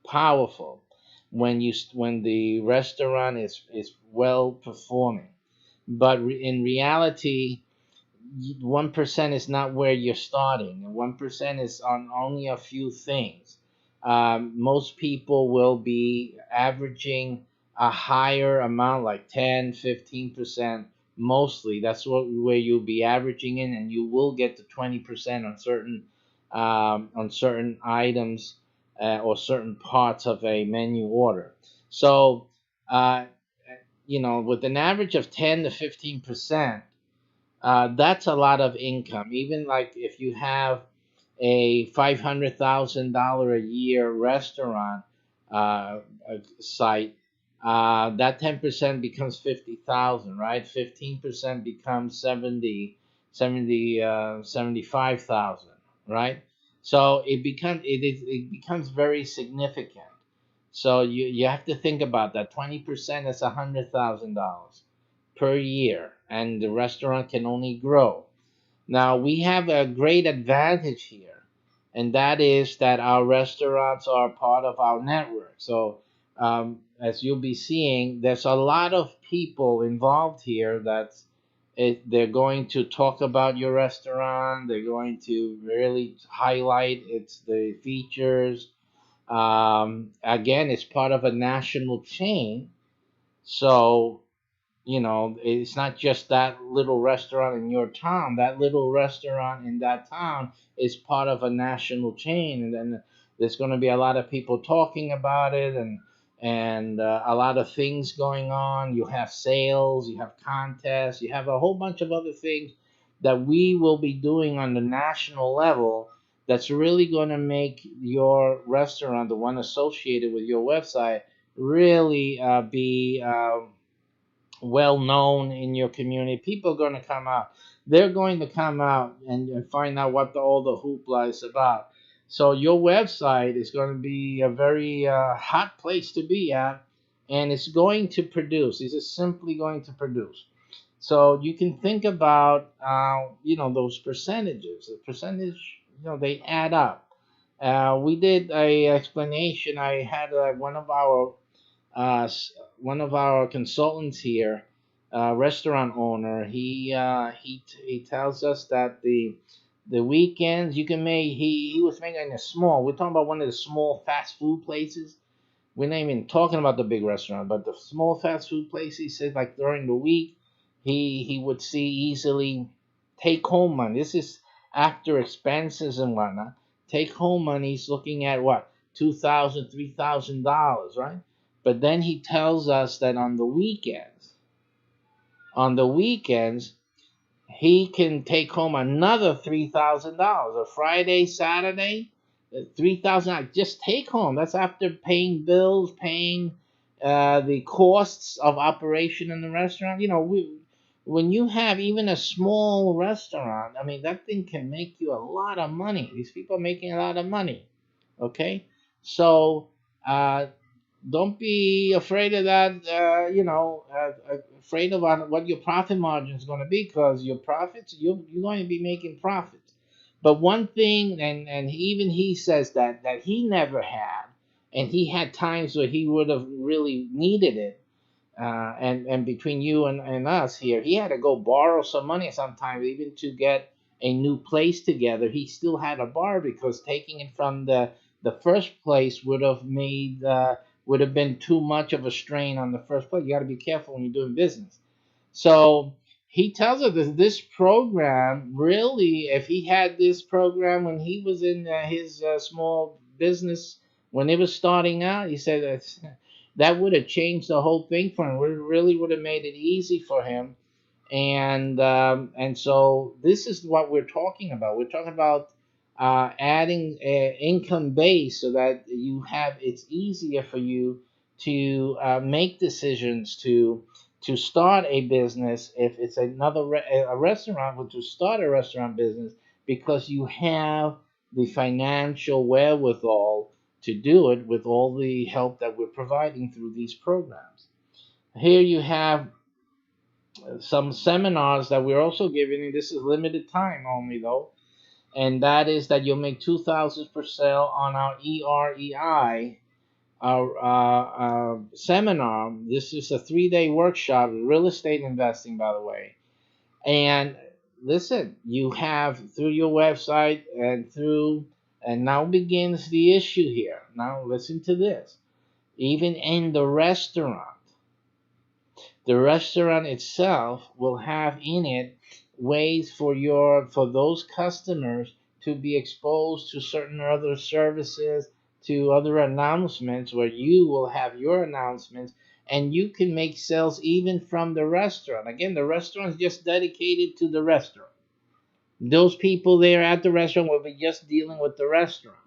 powerful when the restaurant is well performing. But in reality, 1% is not where you're starting. 1% is on only a few things. Most people will be averaging a higher amount, like 10, 15%. Mostly, that's where you'll be averaging in, and you will get to 20% on certain items or certain parts of a menu order. So, with an average of 10 to 15%. That's a lot of income. Even like if you have a $500,000 a year restaurant site, that 10% becomes 50,000, right? 15% becomes 75,000, right? So it becomes very significant. So you have to think about that. 20% is $100,000 per year, and the restaurant can only grow. Now, we have a great advantage here, and that is that our restaurants are part of our network. So, as you'll be seeing, there's a lot of people involved here they're going to talk about your restaurant. They're going to really highlight the features. Again, it's part of a national chain. So, it's not just that little restaurant in your town. That little restaurant in that town is part of a national chain, and then there's going to be a lot of people talking about it, and a lot of things going on. You have sales, you have contests, you have a whole bunch of other things that we will be doing on the national level. That's really going to make your restaurant, the one associated with your website, really be well known in your community. People are going to come out. They're going to come out and find out what all the hoopla is about. So your website is going to be a very hot place to be at, and it's going to produce. It's just simply going to produce. So you can think about those percentages. The percentage, they add up. We did a explanation. I had one of our consultants here, restaurant owner. He tells us that the weekends you can make. He was making a small. We're talking about one of the small fast food places. We're not even talking about the big restaurant, but the small fast food place. He said like during the week, he would see easily take home money. This is after expenses and whatnot. Take home money. He's looking at what, $2,000, $3,000, right? But then he tells us that on the weekends, he can take home another $3,000. A Friday, Saturday, $3,000 just take home. That's after paying bills, paying the costs of operation in the restaurant. when you have even a small restaurant, I mean, that thing can make you a lot of money. These people are making a lot of money. Okay, so don't be afraid of that. Afraid of what your profit margin is going to be, because your profits, you're going to be making profits. But one thing, and even he says that he never had, and he had times where he would have really needed it. And between you and us here, he had to go borrow some money sometimes even to get a new place together. He still had a bar, because taking it from the first place would have been too much of a strain on the first place. You got to be careful when you're doing business. So he tells us that this program, really, if he had this program when he was in his small business, when it was starting out, he said that would have changed the whole thing for him. It really would have made it easy for him. And so this is what we're talking about. We're talking about adding income base, so that it's easier for you to make decisions to start a business. If it's a restaurant, or to start a restaurant business, because you have the financial wherewithal to do it with all the help that we're providing through these programs. Here you have some seminars that we're also giving. This is limited time only, though, and that is that you'll make $2,000 per sale on our EREI, our seminar. This is a 3-day workshop, real estate investing, by the way. And listen, you have through your website and now begins the issue here. Now listen to this. Even in the restaurant itself will have in it ways for those customers to be exposed to certain other services, to other announcements, where you will have your announcements, and you can make sales even from the restaurant. Again, the restaurant is just dedicated to the restaurant. Those people there at the restaurant will be just dealing with the restaurant.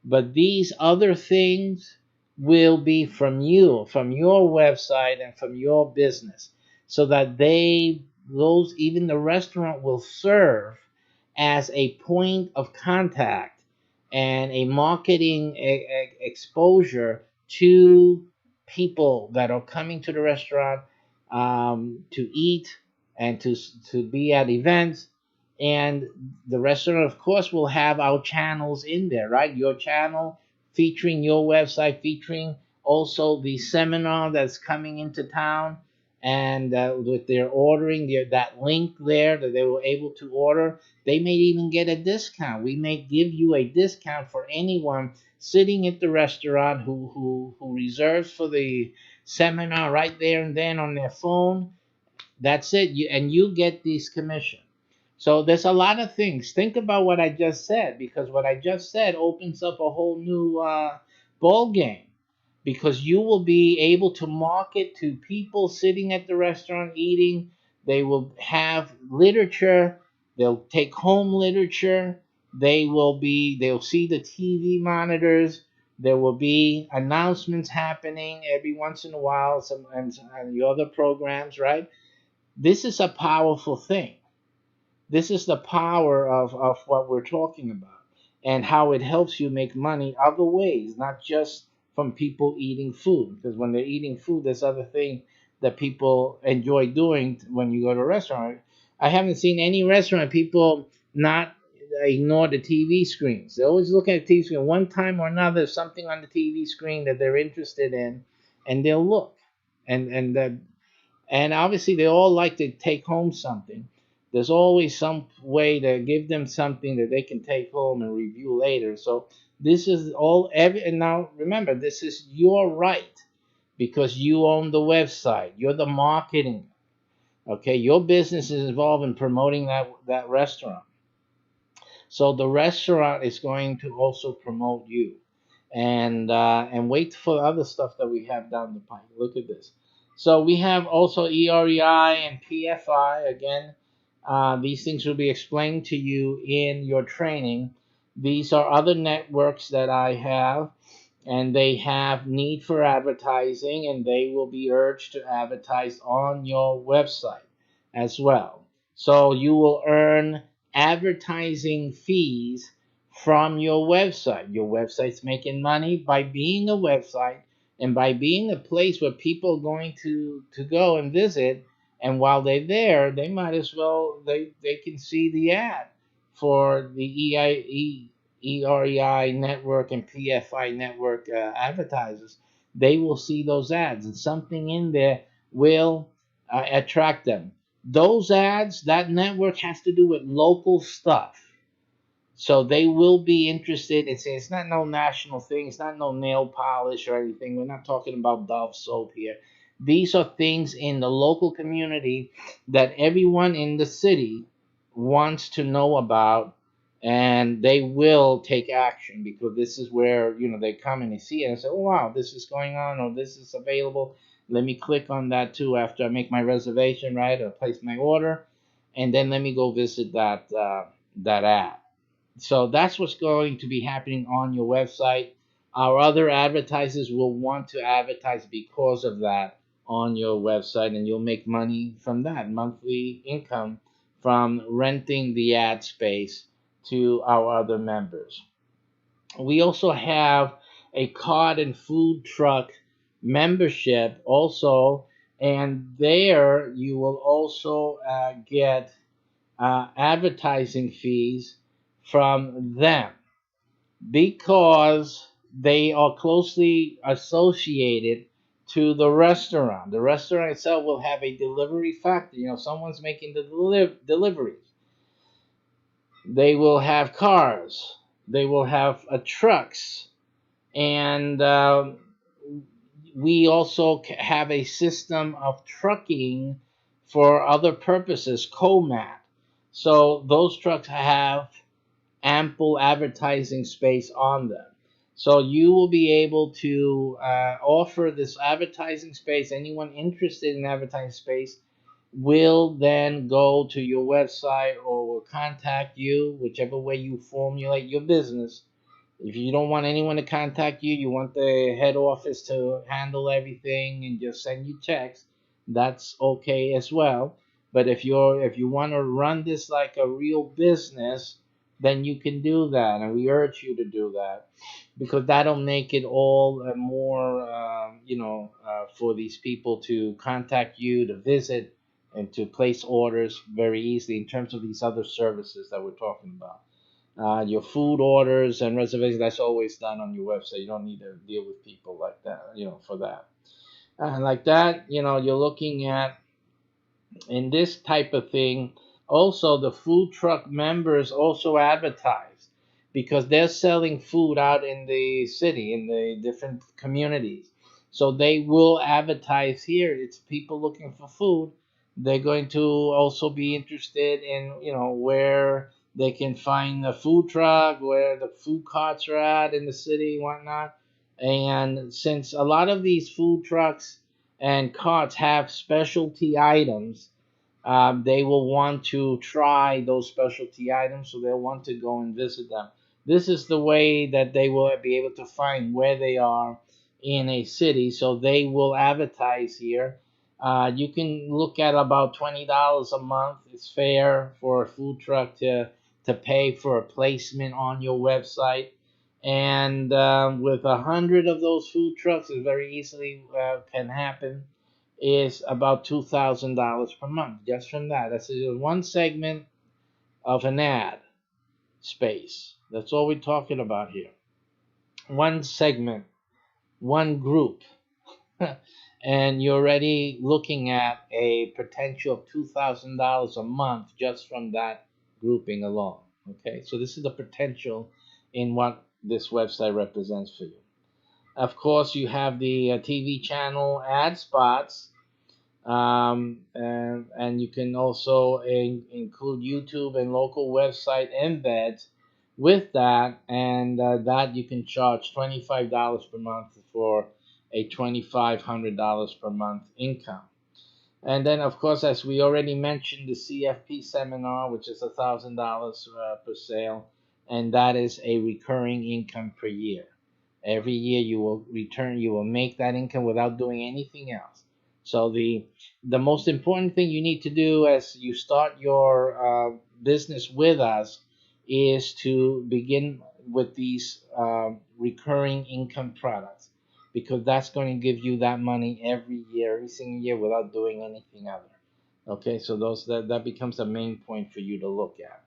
But these other things will be from you, from your website and from your business, so that even the restaurant will serve as a point of contact and a marketing exposure to people that are coming to the restaurant to eat and to be at events. And the restaurant, of course, will have our channels in there, right? Your channel featuring your website, featuring also the seminar that's coming into town, and with their ordering, that link there that they were able to order, they may even get a discount. We may give you a discount for anyone sitting at the restaurant who reserves for the seminar right there and then on their phone. That's it. You get this commission. So there's a lot of things. Think about what I just said, because what I just said opens up a whole new ball game, because you will be able to market to people sitting at the restaurant eating. They will have literature. They'll take home literature. They'll see the TV monitors. There will be announcements happening every once in a while, and the other programs, right? This is a powerful thing. This is the power of what we're talking about, and how it helps you make money other ways, not just from people eating food. Because when they're eating food, there's other things that people enjoy doing when you go to a restaurant. I haven't seen any restaurant people not ignore the TV screens. They're always looking at the TV screen. One time or another, something on the TV screen that they're interested in, and they'll look. And obviously, they all like to take home something. There's always some way to give them something that they can take home and review later. So this is and now remember, this is your right, because you own the website. You're the marketing. Okay, your business is involved in promoting that restaurant. So the restaurant is going to also promote you, and wait for other stuff that we have down the pipe. Look at this. So we have also EREI and PFI again. These things will be explained to you in your training. These are other networks that I have, and they have need for advertising, and they will be urged to advertise on your website. as well. So you will earn advertising fees from your website. Your website's making money by being a website and by being a place where people are going to go and visit. And while they're there, they might as well, they can see the ad for the EREI network and PFI network advertisers. They will see those ads, and something in there will attract them. Those ads, that network has to do with local stuff. So they will be interested in saying it's not no national thing, it's not no nail polish or anything. We're not talking about Dove soap here. These are things in the local community that everyone in the city wants to know about, and they will take action because this is where they come and they see it and say, oh wow, this is going on or this is available. Let me click on that too after I make my reservation, right, or place my order, and then let me go visit that ad. So that's what's going to be happening on your website. Our other advertisers will want to advertise because of that on your website, and you'll make money from that, monthly income from renting the ad space to our other members. We also have a card and food truck membership also, and there you will also get advertising fees from them because they are closely associated to the restaurant. The restaurant itself will have a delivery factor. Someone's making the deliveries. They will have cars. They will have trucks. And we also have a system of trucking for other purposes, COMAT. So those trucks have ample advertising space on them. So you will be able to offer this advertising space. Anyone interested in advertising space will then go to your website or will contact you, whichever way you formulate your business. If you don't want anyone to contact you, you want the head office to handle everything and just send you checks, that's okay as well. But if you want to run this like a real business, then you can do that, and we urge you to do that because that'll make it all more, for these people to contact you, to visit, and to place orders very easily in terms of these other services that we're talking about. Your food orders and reservations, that's always done on your website. You don't need to deal with people like that, for that. Like that, you're looking at, in this type of thing, also the food truck members also advertise because they're selling food out in the city, in the different communities. So they will advertise here. It's people looking for food. They're going to also be interested in, where they can find a food truck, where the food carts are at in the city, whatnot. And since a lot of these food trucks and carts have specialty items, they will want to try those specialty items, so they'll want to go and visit them. This is the way that they will be able to find where they are in a city, so they will advertise here. You can look at about $20 a month. It's fair for a food truck to pay for a placement on your website. And with 100 of those food trucks, it very easily can happen, is about $2,000 per month just from that. That's one segment of an ad space. That's all we're talking about here. One segment, one group. And you're already looking at a potential of $2,000 a month just from that grouping alone. Okay, so this is the potential in what this website represents for you. Of course, you have the TV channel ad spots. And you can also include YouTube and local website embeds with that, and that you can charge $25 per month for a $2,500 per month income. And then, of course, as we already mentioned, the CFP seminar, which is $1,000 per sale, and that is a recurring income per year. Every year you will make that income without doing anything else. So the most important thing you need to do as you start your business with us is to begin with these recurring income products, because that's going to give you that money every year, every single year, without doing anything other. Okay, so that becomes a main point for you to look at.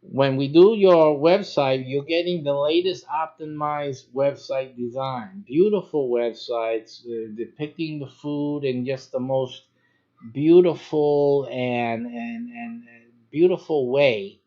When we do your website, you're getting the latest optimized website design. Beautiful websites depicting the food in just the most beautiful and beautiful way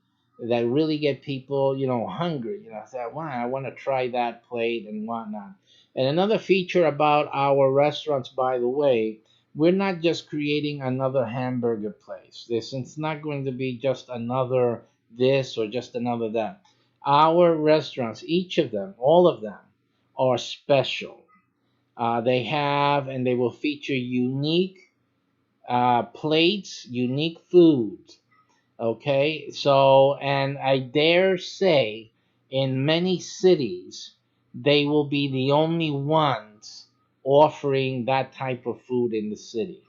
that really get people, hungry. Say, wow, I want to try that plate and whatnot. And another feature about our restaurants, by the way, we're not just creating another hamburger place. It's not going to be just another this or just another that. Our restaurants, each of them, all of them, are special. They have and they will feature unique plates, unique foods. Okay, so, and I dare say in many cities, they will be the only ones offering that type of food in the city.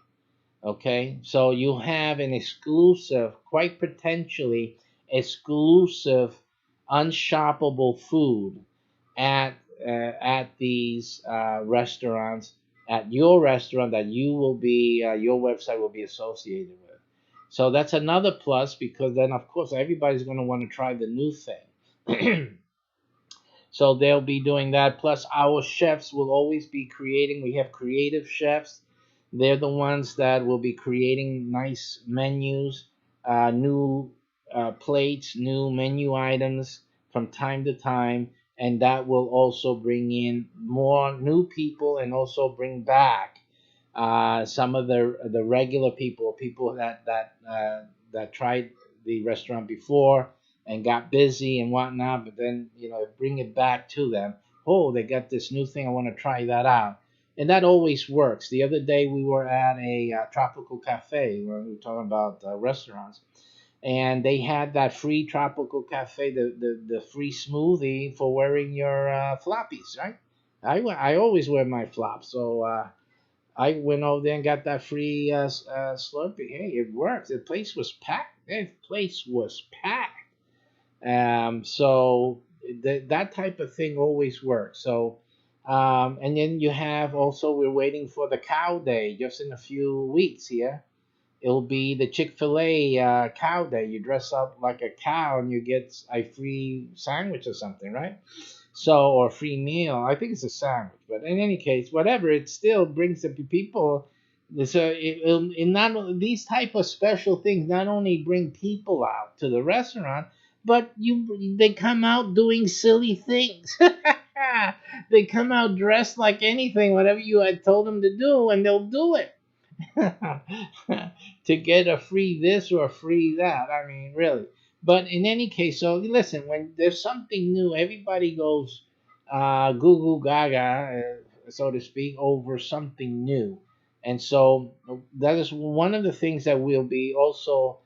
Okay, so you have an exclusive, quite potentially exclusive, unshoppable food at at these restaurants, at your restaurant that you will be your website will be associated with. So that's another plus, because then of course everybody's going to want to try the new thing. So they'll be doing that. Plus, our chefs will always be creating. We have creative chefs. They're the ones that will be creating nice menus, new plates, new menu items from time to time. And that will also bring in more new people and also bring back some of the regular people, that tried the restaurant before and got busy and whatnot, but then bring it back to them. Oh, they got this new thing, I want to try that out. And that always works. The other day we were at a tropical cafe where we were talking about restaurants, and they had that free tropical cafe, the free smoothie for wearing your floppies, right? I always wear my flops, so I went over there and got that free Slurpee. Hey, it works. The place was packed. The place was packed. So that type of thing always works. So, and then you have also, we're waiting for the cow day just in a few weeks here. It'll be the Chick-fil-A cow day. You dress up like a cow and you get a free sandwich or something, right? So, or free meal. I think it's a sandwich, but in any case, whatever, it still brings the people. So, in not these type of special things not only bring people out to the restaurant, but they come out doing silly things. They come out dressed like anything, whatever you had told them to do, and they'll do it. To get a free this or a free that. I mean, really. But in any case, so listen, when there's something new, everybody goes goo goo gaga, so to speak, over something new. And so that is one of the things that we'll be also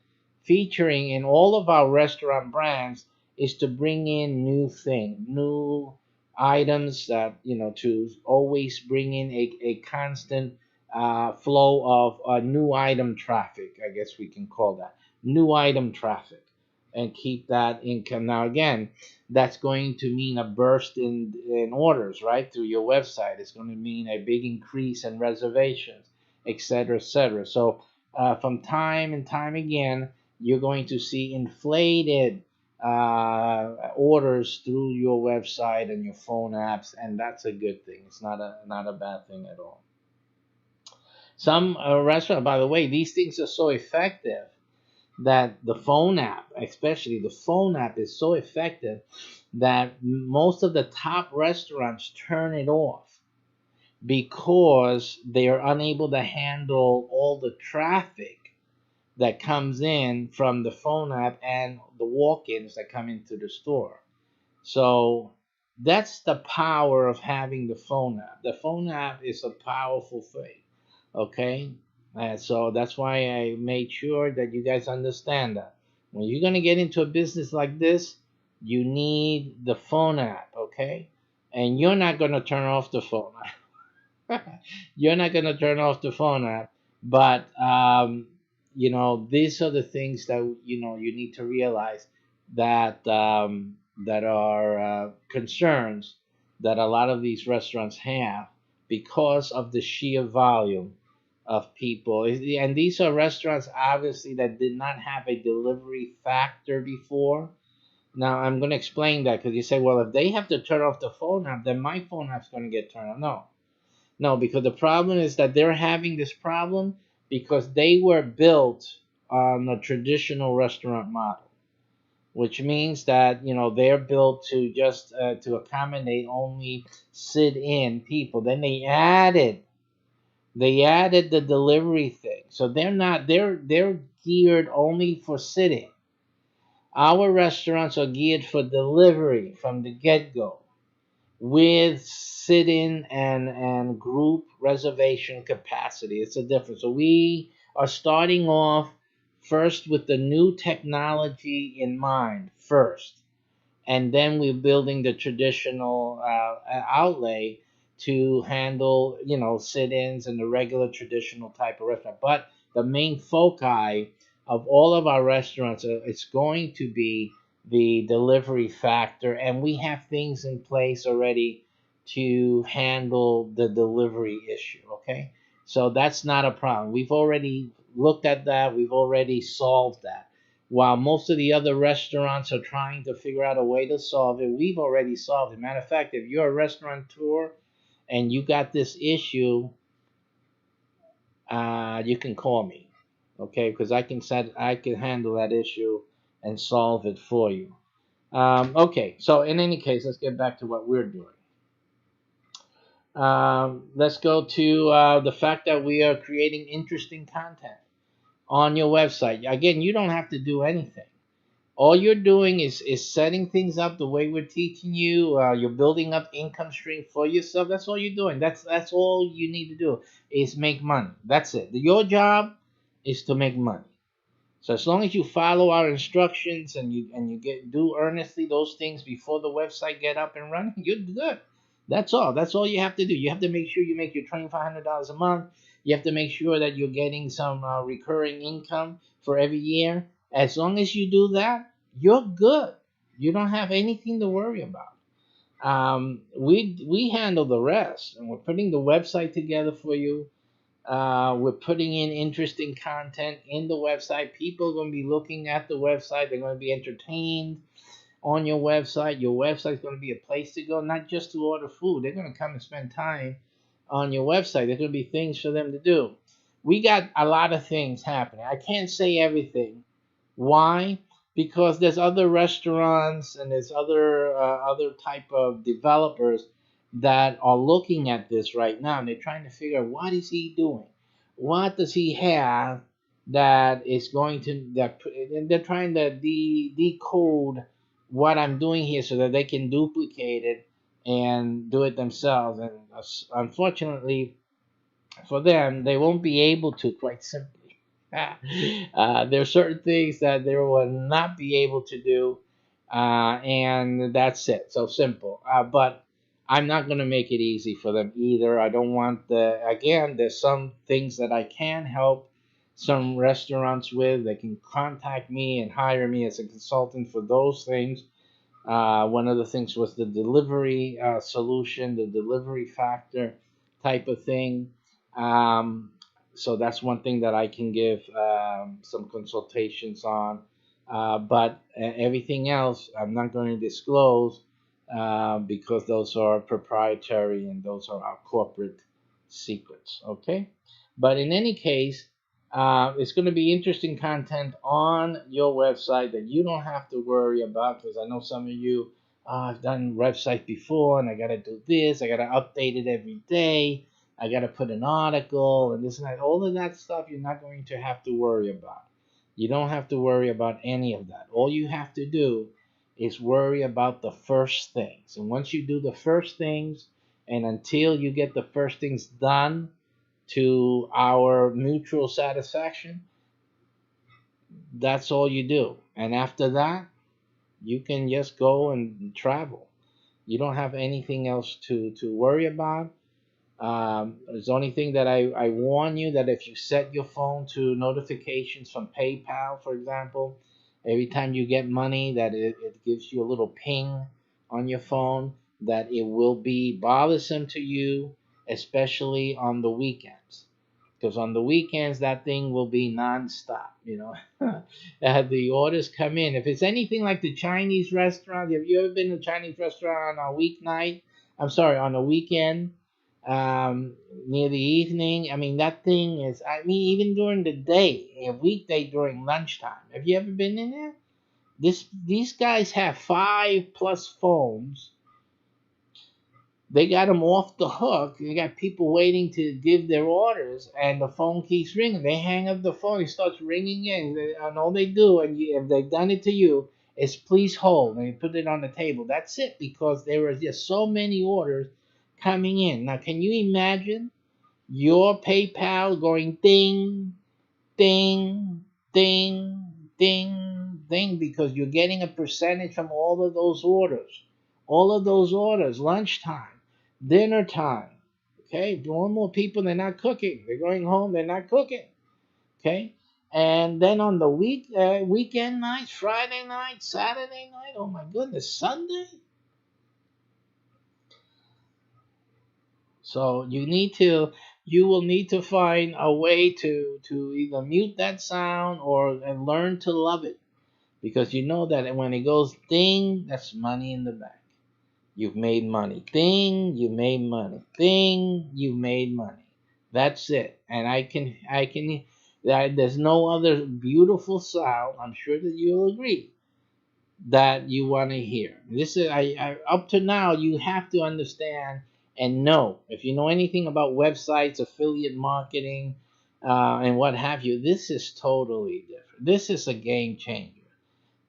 featuring in all of our restaurant brands, is to bring in new items that, to always bring in a constant flow of new item traffic, I guess we can call that new item traffic, and keep that income. Now, again, that's going to mean a burst in orders, right, through your website. It's going to mean a big increase in reservations, etc., etc. So, from time and time again, you're going to see inflated orders through your website and your phone apps, and that's a good thing. It's not a bad thing at all. Some restaurants, by the way, these things are so effective that the phone app, especially the phone app, is so effective that most of the top restaurants turn it off because they are unable to handle all the traffic that comes in from the phone app and the walk-ins that come into the store. So that's the power of having the phone app. The phone app is a powerful thing. Okay, so that's why I made sure that you guys understand that when you're going to get into a business like this, you need the phone app. Okay, and you're not going to turn off the phone app. You're not going to turn off the phone app, but these are the things that you need to realize that that are concerns that a lot of these restaurants have because of the sheer volume of people. And these are restaurants obviously that did not have a delivery factor before. Now I'm going to explain that because you say, well, if they have to turn off the phone app, then my phone app's going to get turned on. No, because the problem is that they're having this problem because they were built on a traditional restaurant model, which means that they're built to just to accommodate only sit-in people. Then they added the delivery thing, so they're geared only for sit-in. Our restaurants are geared for delivery from the get-go, with sit-in and group reservation capacity. It's a difference. So we are starting off first with the new technology in mind first, and then we're building the traditional outlay to handle sit-ins and the regular traditional type of restaurant. But the main foci of all of our restaurants it's going to be the delivery factor, and we have things in place already to handle the delivery issue. Okay, so that's not a problem. We've already looked at that. We've already solved that. While most of the other restaurants are trying to figure out a way to solve it, we've already solved it. Matter of fact, if you're a restaurateur and you got this issue, you can call me, okay? Because I can handle that issue and solve it for you. Okay, so in any case, let's get back to what we're doing. Let's go to the fact that we are creating interesting content on your website. Again, you don't have to do anything. All you're doing is setting things up the way we're teaching you. You're building up income stream for yourself. That's all you're doing. That's all you need to do is make money. That's it. Your job is to make money. So as long as you follow our instructions and you do earnestly those things before the website get up and running, you're good. That's all. That's all you have to do. You have to make sure you make your $2,500 a month. You have to make sure that you're getting some recurring income for every year. As long as you do that, you're good. You don't have anything to worry about. We handle the rest, and we're putting the website together for you. We're putting in interesting content in the website. People are going to be looking at the website. They're going to be entertained on your website. Your website is going to be a place to go, not just to order food. They're going to come and spend time on your website. There's going to be things for them to do. We got a lot of things happening. I can't say everything. Why? Because there's other restaurants and there's other type of developers that are looking at this right now, and they're trying to figure out what is he doing, what does he have that is going to and they're trying to decode what I'm doing here so that they can duplicate it and do it themselves. And unfortunately for them, they won't be able to, quite simply. There are certain things that they will not be able to do, and that's it. So simple. But I'm not going to make it easy for them either. I don't want again, there's some things that I can help some restaurants with. They can contact me and hire me as a consultant for those things. One of the things was the delivery solution, the delivery factor type of thing. So that's one thing that I can give some consultations on. But everything else I'm not going to disclose because those are proprietary and those are our corporate secrets. Okay? But in any case, it's going to be interesting content on your website that you don't have to worry about, because I know some of you, I've done websites before and I got to do this, I got to update it every day. I got to put an article and this and that. All of that stuff you're not going to have to worry about. You don't have to worry about any of that. All you have to do is worry about the first things. And once you do the first things, and until you get the first things done to our mutual satisfaction, that's all you do. And after that, you can just go and travel. You don't have anything else to worry about. It's the only thing that I warn you, that if you set your phone to notifications from PayPal, for example, every time you get money, that it gives you a little ping on your phone, that it will be bothersome to you, especially on the weekends. Because on the weekends, that thing will be nonstop, you know. The orders come in. If it's anything like the Chinese restaurant, have you ever been to a Chinese restaurant on a weeknight? I'm sorry, on a weekend, near the evening? I mean, that thing is, I mean, even during the day, a weekday during lunchtime. Have you ever been in there? These guys have 5+ phones. They got them off the hook. They got people waiting to give their orders, and the phone keeps ringing. They hang up the phone. It starts ringing in, and all they do, and if they've done it to you, is please hold, and you put it on the table. That's it, because there are just so many orders coming in. Now, can you imagine your PayPal going ding, ding, ding, ding, ding, because you're getting a percentage from all of those orders. All of those orders, lunchtime, dinner time. Okay, more and more people, they're not cooking. They're going home, they're not cooking. Okay, and then on the weekend nights, Friday night, Saturday night, oh my goodness, Sunday. So you will need to find a way to either mute that sound and learn to love it, because you know that when it goes ding, that's money in the bank. You've made money. Ding, you made money. Ding, you made money. That's it. And there's no other beautiful sound, I'm sure that you'll agree, that you want to hear. This is up to now, you have to understand and know. If you know anything about websites, affiliate marketing, and what have you, this is totally different. This is a game changer.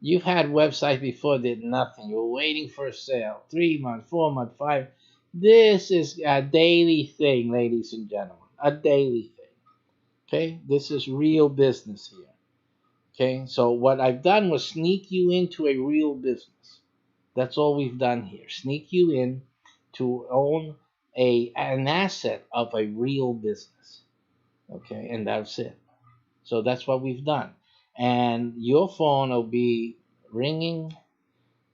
You've had websites before did nothing. You were waiting for a sale, 3 months, 4 months, 5. This is a daily thing, ladies and gentlemen, a daily thing. Okay, this is real business here. Okay, so what I've done was sneak you into a real business. That's all we've done here. Sneak you in to own an asset of a real business. Okay, and that's it. So that's what we've done. And your phone will be ringing,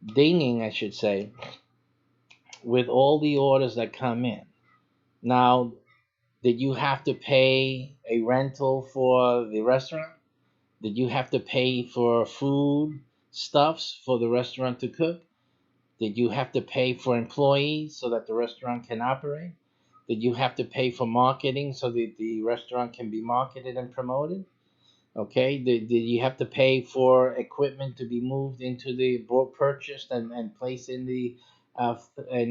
dinging, I should say, with all the orders that come in. Now, did you have to pay a rental for the restaurant? Did you have to pay for food stuffs for the restaurant to cook? Did you have to pay for employees so that the restaurant can operate? Did you have to pay for marketing so that the restaurant can be marketed and promoted? Okay, did you have to pay for equipment to be moved into the purchased and placed in the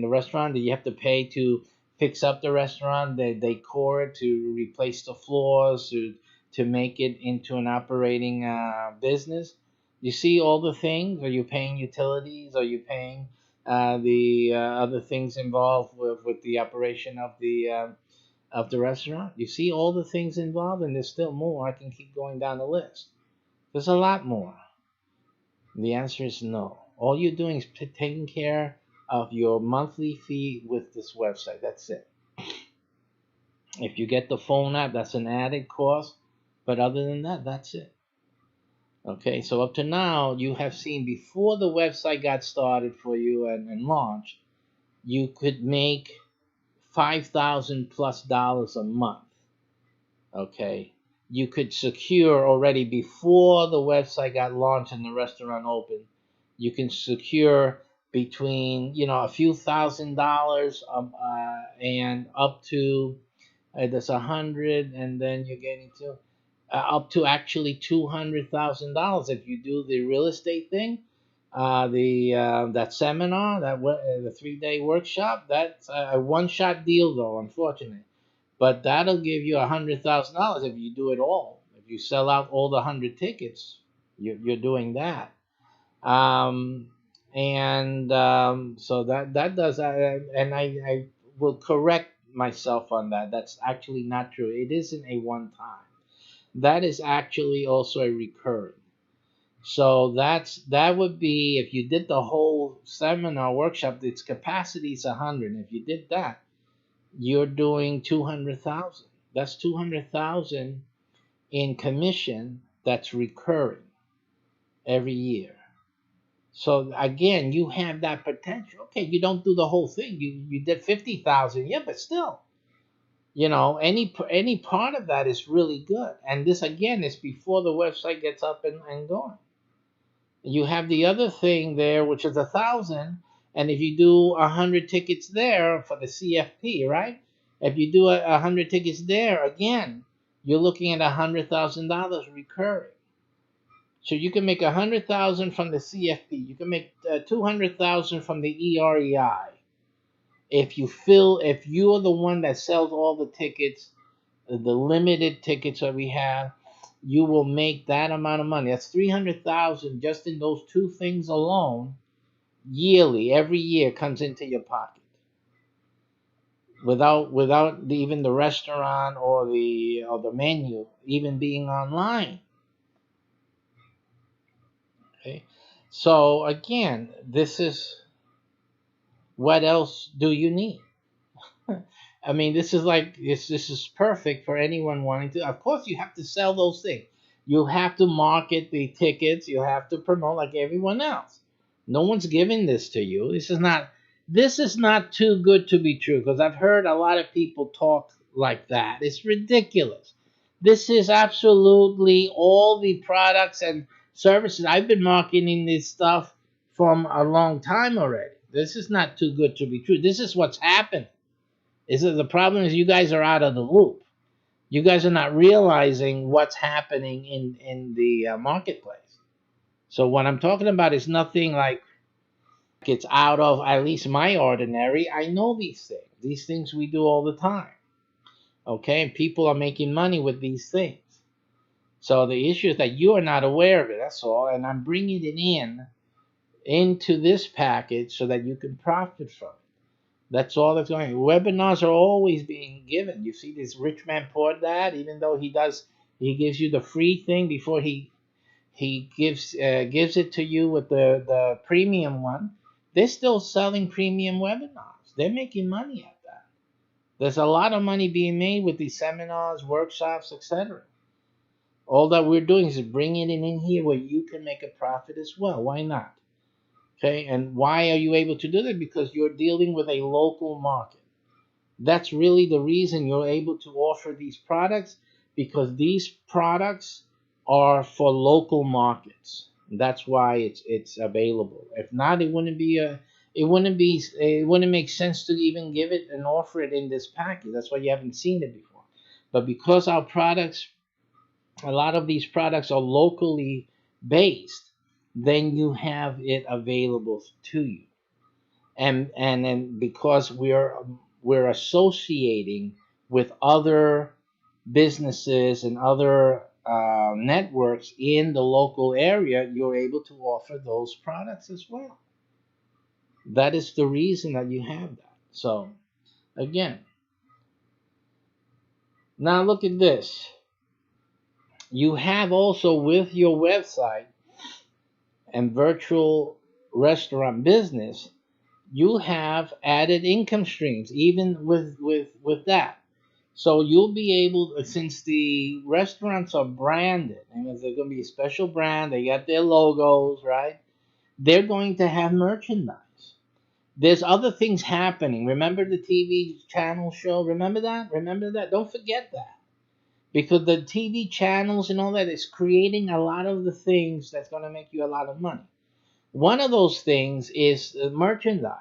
restaurant? Did you have to pay to fix up the restaurant, the decor it, to replace the floors, to make it into an operating business? You see all the things. Are you paying utilities? Are you paying the other things involved with the operation of the restaurant? You see all the things involved, and there's still more. I can keep going down the list. There's a lot more. The answer is no. All you're doing is taking care of your monthly fee with this website. That's it. If you get the phone app, that's an added cost. But other than that, that's it. Okay, so up to now, you have seen before the website got started for you and launched, you could make $5,000+ a month. Okay, you could secure already before the website got launched and the restaurant opened. You can secure between a few $1,000s and up to that's 100, and then you're getting to up to actually $200,000 if you do the real estate thing. That seminar, the 3-day workshop, that's a one-shot deal though, unfortunately. But that'll give you $100,000 if you do it all. If you sell out all the 100 tickets, you're doing that. So that does, and I will correct myself on that. That's actually not true. It isn't a one-time. That is actually also a recurring. So that would be, if you did the whole seminar workshop, its capacity is 100. If you did that, you're doing 200,000. That's 200,000 in commission that's recurring every year. So again, you have that potential. Okay, you don't do the whole thing. You did 50,000, yeah, but still, any part of that is really good. And this again is before the website gets up and going. You have the other thing there, which is 1,000, and if you do 100 tickets there for the CFP, right? If you do 100 tickets there, again, you're looking at $100,000 recurring. So you can make 100,000 from the CFP. You can make 200,000 from the EREI. If you're the one that sells all the tickets, the limited tickets that we have, you will make that amount of money. That's 300,000 just in those two things alone, yearly. Every year comes into your pocket, without even the restaurant or the menu even being online. Okay, so again, this is, what else do you need? I mean, this is perfect for anyone wanting to. Of course, you have to sell those things. You have to market the tickets. You have to promote like everyone else. No one's giving this to you. This is not too good to be true, because I've heard a lot of people talk like that. It's ridiculous. This is absolutely all the products and services. I've been marketing this stuff from a long time already. This is not too good to be true. This is what's happened. The problem is you guys are out of the loop. You guys are not realizing what's happening in the marketplace. So what I'm talking about is nothing like it's out of at least my ordinary. I know these things. These things we do all the time. Okay, and people are making money with these things. So the issue is that you are not aware of it. That's all. And I'm bringing it into this package so that you can profit from it. That's all that's going on. Webinars are always being given. You see this rich man poor dad, even though he gives you the free thing before he gives it to you with the premium one. They're still selling premium webinars. They're making money at that. There's a lot of money being made with these seminars, workshops, etc. All that we're doing is bringing it in here where you can make a profit as well. Why not? Okay, and why are you able to do that? Because you're dealing with a local market. That's really the reason you're able to offer these products, because these products are for local markets. That's why it's available. If not, it wouldn't make sense to even give it and offer it in this package. That's why you haven't seen it before. But because a lot of these products are locally based, then you have it available to you. And then because we're associating with other businesses and other networks in the local area, you're able to offer those products as well. That is the reason that you have that. So again, now look at this. You have also with your website and virtual restaurant business, you have added income streams even with that. So you'll be able, since the restaurants are branded, and there's going to be a special brand, they got their logos, right? They're going to have merchandise. There's other things happening. Remember the TV channel show? Remember that? Don't forget that. Because the TV channels and all that is creating a lot of the things that's going to make you a lot of money. One of those things is merchandise.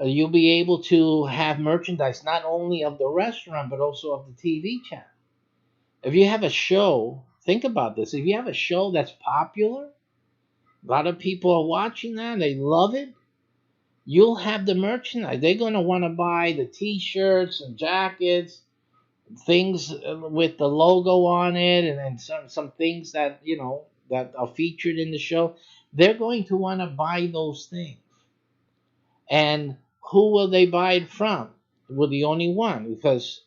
You'll be able to have merchandise not only of the restaurant, but also of the TV channel. If you have a show, think about this. If you have a show that's popular, a lot of people are watching that, they love it, you'll have the merchandise. They're going to want to buy the t-shirts and jackets, things with the logo on it, and then some things that, that are featured in the show. They're going to want to buy those things. And who will they buy it from? Well, the only one, because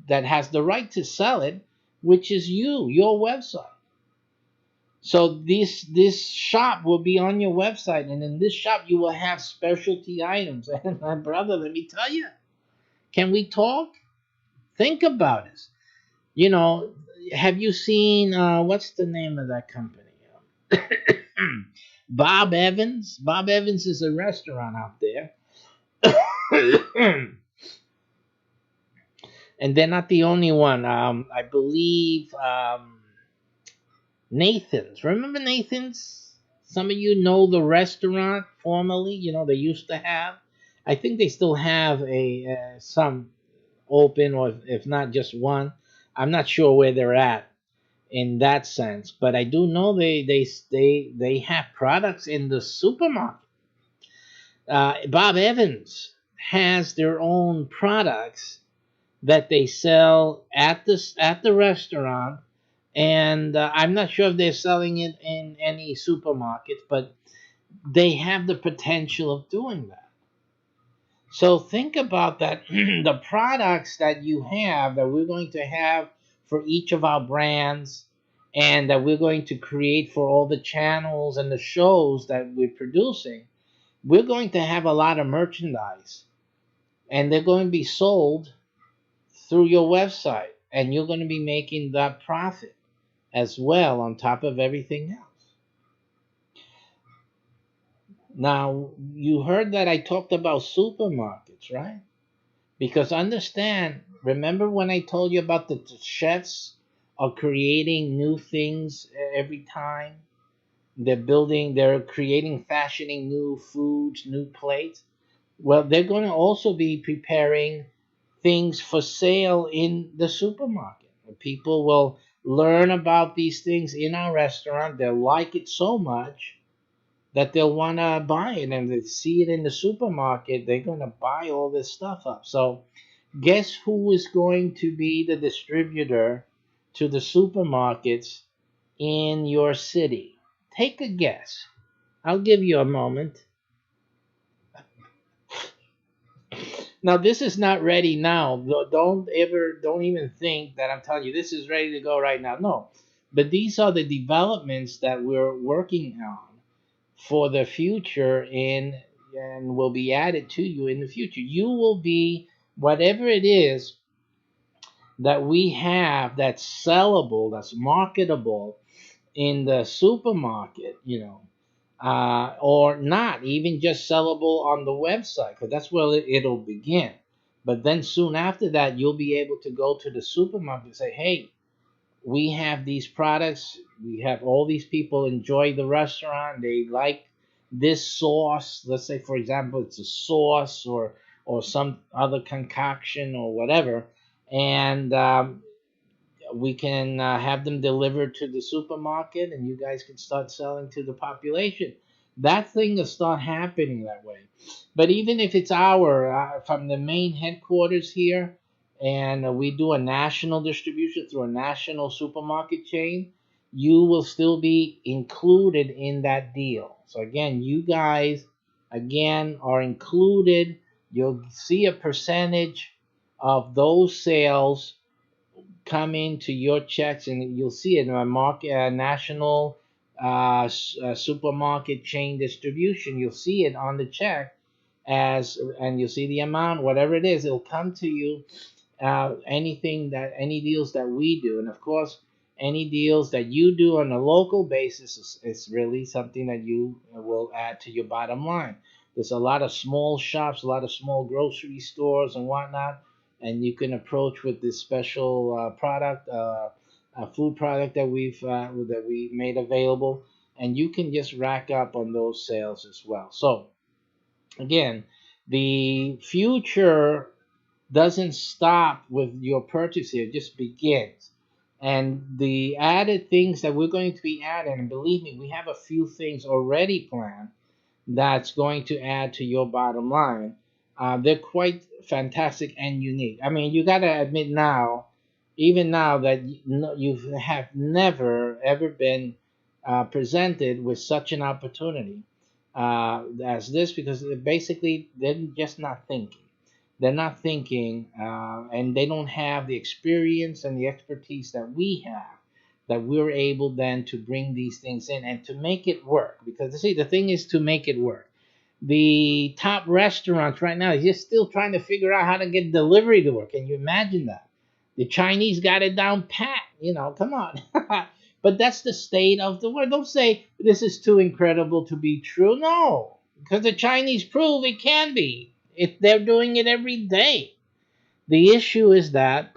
that has the right to sell it, which is your website. So this shop will be on your website, and in this shop you will have specialty items. And my brother, let me tell you, Can we talk? Think about it. You know, have you seen what's the name of that company? Bob Evans. Bob Evans is a restaurant out there. And they're not the only one. I believe Nathan's. Remember Nathan's? Some of you know the restaurant formerly. You know they used to have. I think they still have a some open, or if not just one. I'm not sure where they're at in that sense, but I do know they have products in the supermarket. Bob Evans has their own products that they sell at the restaurant, and I'm not sure if they're selling it in any supermarkets, but they have the potential of doing that. So think about that. The products that you have that we're going to have for each of our brands, and that we're going to create for all the channels and the shows that we're producing, we're going to have a lot of merchandise, and they're going to be sold through your website, and you're going to be making that profit as well on top of everything else. Now, you heard that I talked about supermarkets, right? Because understand, remember when I told you about the chefs are creating new things every time? They're creating, fashioning new foods, new plates. Well, they're going to also be preparing things for sale in the supermarket. People will learn about these things in our restaurant. They'll like it so much that they'll want to buy it, and they see it in the supermarket. They're going to buy all this stuff up. So guess who is going to be the distributor to the supermarkets in your city? Take a guess. I'll give you a moment. Now, this is not ready now. Don't even think that I'm telling you this is ready to go right now. No. But these are the developments that we're working on for the future and will be added to you in the future. You will be whatever it is that we have that's sellable, that's marketable in the supermarket, or not even just sellable on the website, because that's where it'll begin. But then soon after that, you'll be able to go to the supermarket and say, hey, we have these products. We have all these people enjoy the restaurant. They like this sauce. Let's say, for example, it's a sauce or some other concoction or whatever. And we can have them delivered to the supermarket, and you guys can start selling to the population. That thing will start happening that way. But even if it's from the main headquarters here, and we do a national distribution through a national supermarket chain, you will still be included in that deal. So again, you guys again are included. You'll see a percentage of those sales come into your checks, and you'll see it in a national supermarket chain distribution. You'll see it on the check and you'll see the amount, whatever it is, it'll come to you. Any deals that we do, and of course, any deals that you do on a local basis is really something that you will add to your bottom line. There's a lot of small shops, a lot of small grocery stores and whatnot, and you can approach with this special product, a food product that we made available, and you can just rack up on those sales as well. So again, the future doesn't stop with your purchase here, it just begins. And the added things that we're going to be adding, and believe me, we have a few things already planned that's going to add to your bottom line. They're quite fantastic and unique. I mean, you got to admit now, even now, that you have never ever been presented with such an opportunity as this, because basically they're just not thinking. They're not thinking, and they don't have the experience and the expertise that we have, that we're able then to bring these things in and to make it work. Because see, the thing is to make it work. the top restaurants right now is just still trying to figure out how to get delivery to work. Can you imagine that? The Chinese got it down pat. Come on. But that's the state of the world. Don't say this is too incredible to be true. No, because the Chinese prove it can be. They're doing it every day. The issue is that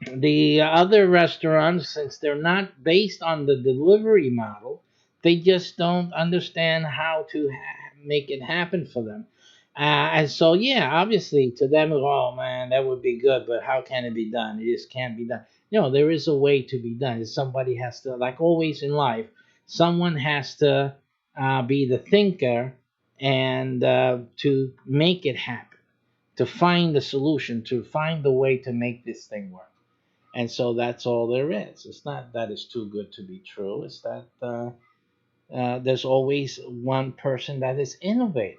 the other restaurants, since they're not based on the delivery model, they just don't understand how to make it happen for them. And so, yeah, obviously to them, oh man, that would be good, but how can it be done? It just can't be done. There is a way to be done. Somebody has to, like always in life, someone has to be the thinker and to make it happen, to find the solution, to find the way to make this thing work. And so that's all there is. It's not that it's too good to be true. It's that there's always one person that is innovative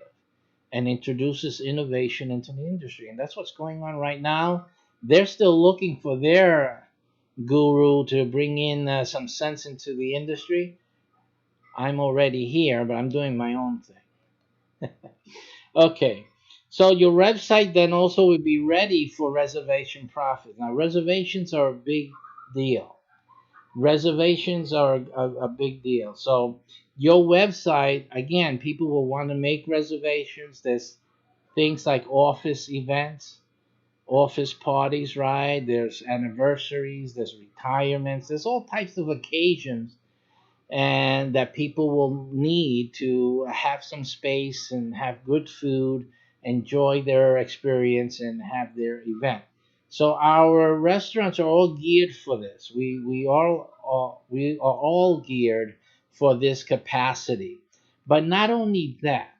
and introduces innovation into the industry. And that's what's going on right now. They're still looking for their guru to bring in some sense into the industry. I'm already here, but I'm doing my own thing. Okay. So your website then also would be ready for reservation profit. Now, reservations are a big deal. Reservations are a big deal. So your website, again, people will want to make reservations. There's things like office events, office parties, right? There's anniversaries, there's retirements, there's all types of occasions and that people will need to have some space and have good food, enjoy their experience, and have their event. So our restaurants are all geared for this. We are all geared for this capacity. But not only that,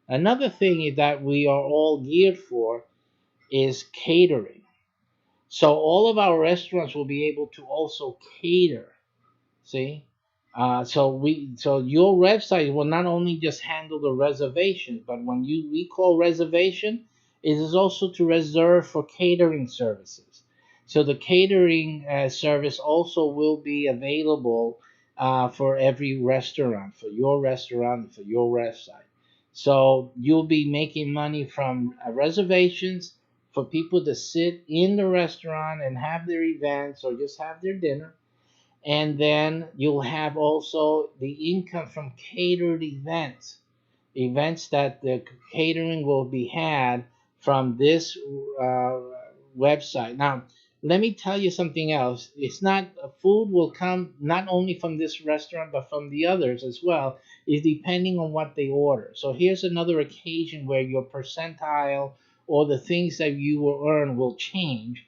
another thing that we are all geared for is catering. So all of our restaurants will be able to also cater. See? So your website will not only just handle the reservations, but when we call reservation, it is also to reserve for catering services. So the catering service also will be available for every restaurant, for your website. So you'll be making money from reservations for people to sit in the restaurant and have their events or just have their dinner. And then you'll have also the income from catered events that the catering will be had from this website. Now, let me tell you something else. It's not food will come not only from this restaurant but from the others as well. Is depending on what they order. So here's another occasion where your percentile or the things that you will earn will change.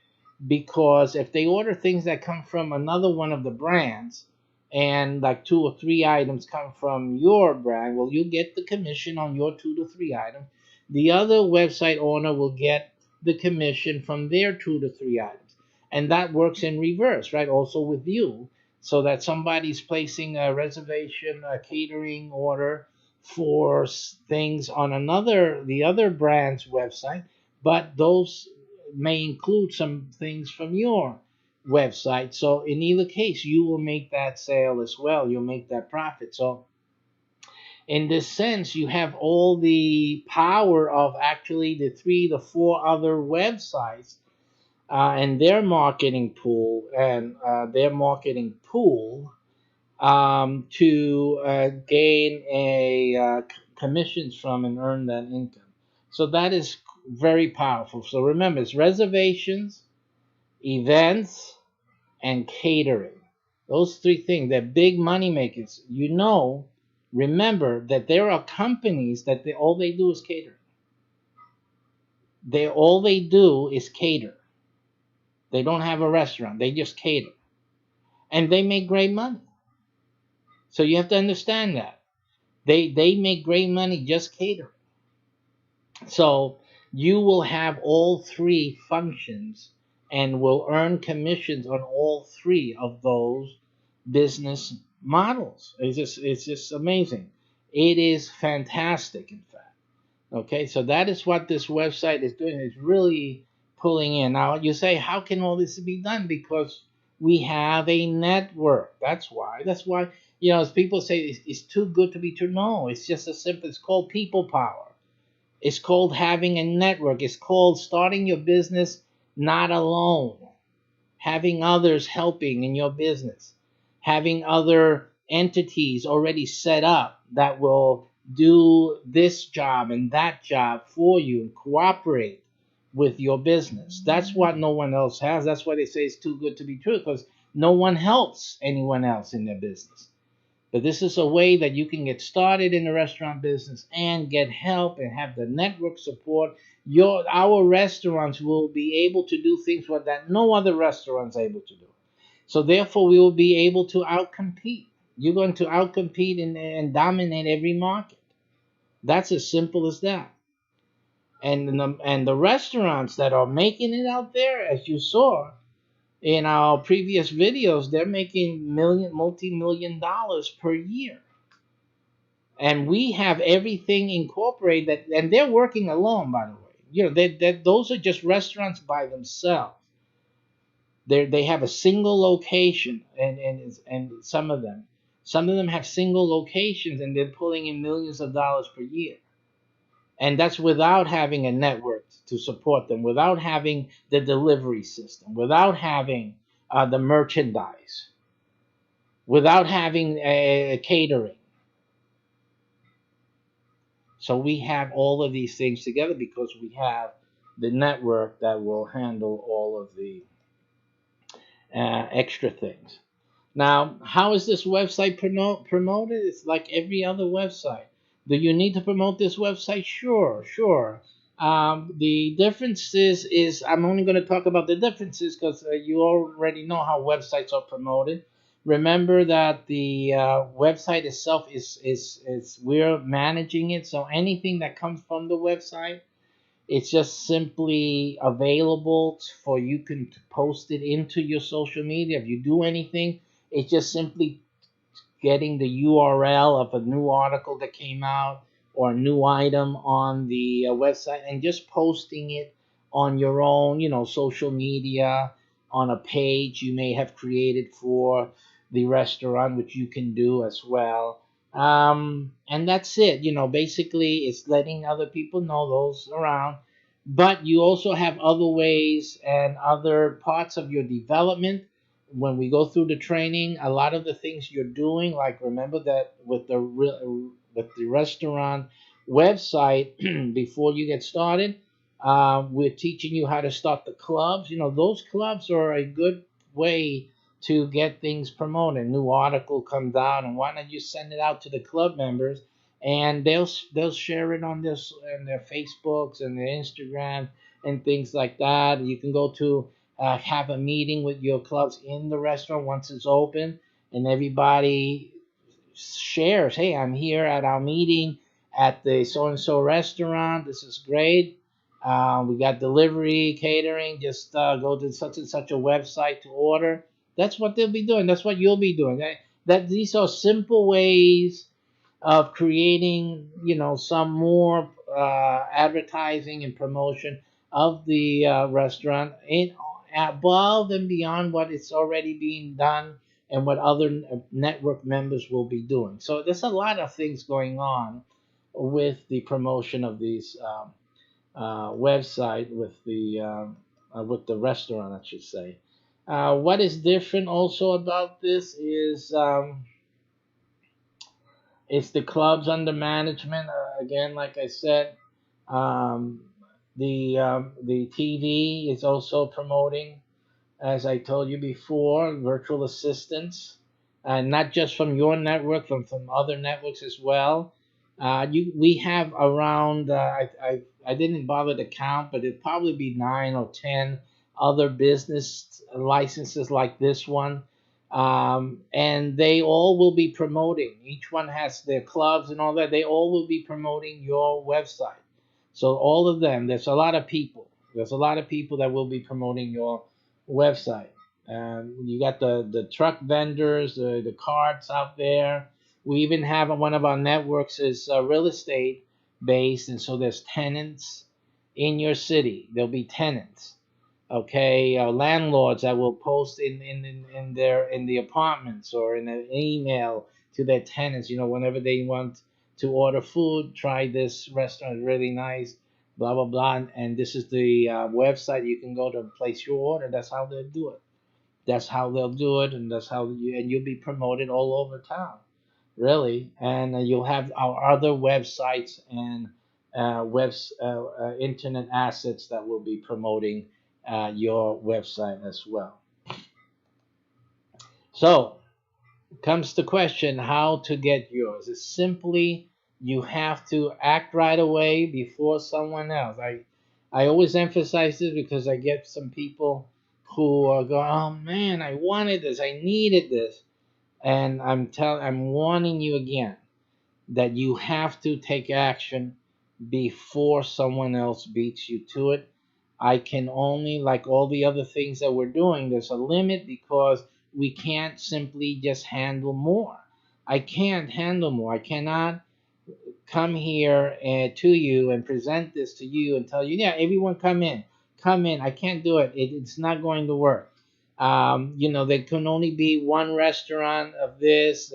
Because if they order things that come from another one of the brands and like 2 or 3 items come from your brand, well, you get the commission on your 2 to 3 items. The other website owner will get the commission from their 2 to 3 items. And that works in reverse, right? Also with you, so that somebody's placing a reservation, a catering order for things on the other brand's website, but those may include some things from your website. So in either case, you will make that sale as well. You'll make that profit. So in this sense, you have all the power of actually the 3 to 4 other websites and their marketing pool to gain commissions from and earn that income. So that is very powerful. So remember, it's reservations, events, and catering. Those 3 things, they're big money makers. Remember that there are companies that all they do is cater. All they do is cater. They don't have a restaurant. They just cater. And they make great money. So you have to understand that. They make great money just catering. So you will have all 3 functions and will earn commissions on all 3 of those business models. It's just amazing. It is fantastic, in fact. Okay, so that is what this website is doing. It's really pulling in. Now you say, how can all this be done? Because we have a network. That's why As people say, it's too good to be true. No, it's just as simple. It's called people power. It's called having a network. It's called starting your business not alone, having others helping in your business, having other entities already set up that will do this job and that job for you and cooperate with your business. That's what no one else has. That's why they say it's too good to be true, because no one helps anyone else in their business. But this is a way that you can get started in the restaurant business and get help and have the network support. Our restaurants will be able to do things that no other restaurant's able to do. So therefore, we will be able to outcompete. You're going to outcompete and dominate every market. That's as simple as that. And the restaurants that are making it out there, as you saw in our previous videos, they're making multi-million dollars per year. And we have everything incorporated, and they're working alone, by the way. Those are just restaurants by themselves. They have a single location, and some of them have single locations, and they're pulling in millions of dollars per year. And that's without having a network to support them, without having the delivery system, without having the merchandise, without having catering. So we have all of these things together because we have the network that will handle all of the extra things. Now, how is this website promoted? It's like every other website. Do you need to promote this website? Sure. The differences is, I'm only going to talk about the differences because you already know how websites are promoted. Remember that the website itself is we're managing it. So anything that comes from the website, it's just simply available for you can post it into your social media. If you do anything, it's just simply getting the URL of a new article that came out or a new item on the website and just posting it on your own, social media, on a page you may have created for the restaurant, which you can do as well. And that's it. Basically, it's letting other people know, those around. But you also have other ways and other parts of your development. When we go through the training, a lot of the things you're doing, like remember that with the restaurant website, before you get started, we're teaching you how to start the clubs. Those clubs are a good way to get things promoted. A new article comes out, and why not you send it out to the club members, and they'll share it on their Facebooks and their Instagram and things like that. You can go to have a meeting with your clubs in the restaurant once it's open, and everybody shares, hey, I'm here at our meeting at the so-and-so restaurant. This is great. We got delivery, catering. Just go to such and such a website to order. That's what they'll be doing. That's what you'll be doing. These are simple ways of creating, some more advertising and promotion of the restaurant above and beyond what is already being done and what other network members will be doing. So there's a lot of things going on with the promotion of these website with the restaurant, I should say. What is different also about this is it's the clubs under management. Again, like I said, the TV is also promoting, as I told you before, virtual assistants, and not just from your network, from other networks as well. We have around I didn't bother to count, but it'd probably be 9 or 10 other business licenses like this one. And they all will be promoting. Each one has their clubs and all that. They all will be promoting your website. So all of them, there's a lot of people. There's a lot of people that will be promoting your website. You got the truck vendors, the carts out there. We even have one of our networks is real estate based, and so there's tenants in your city. There'll be tenants. Okay, landlords that will post in the apartments or in an email to their tenants, whenever they want to order food, try this restaurant, really nice, blah blah blah, and this is the website you can go to place your order. That's how they'll do it. That's how they'll do it, and that's how you'll be promoted all over town, really. And you'll have our other websites and internet assets that will be promoting your website as well. So comes the question how to get yours. It's simply you have to act right away before someone else. I always emphasize this because I get some people who are going, oh man, I wanted this, I needed this. And I'm warning you again that you have to take action before someone else beats you to it. I can only, like all the other things that we're doing, there's a limit because we can't simply just handle more. I can't handle more. I cannot come here to you and present this to you and tell you, yeah, everyone come in. I can't do it. It's not going to work. There can only be one restaurant of this,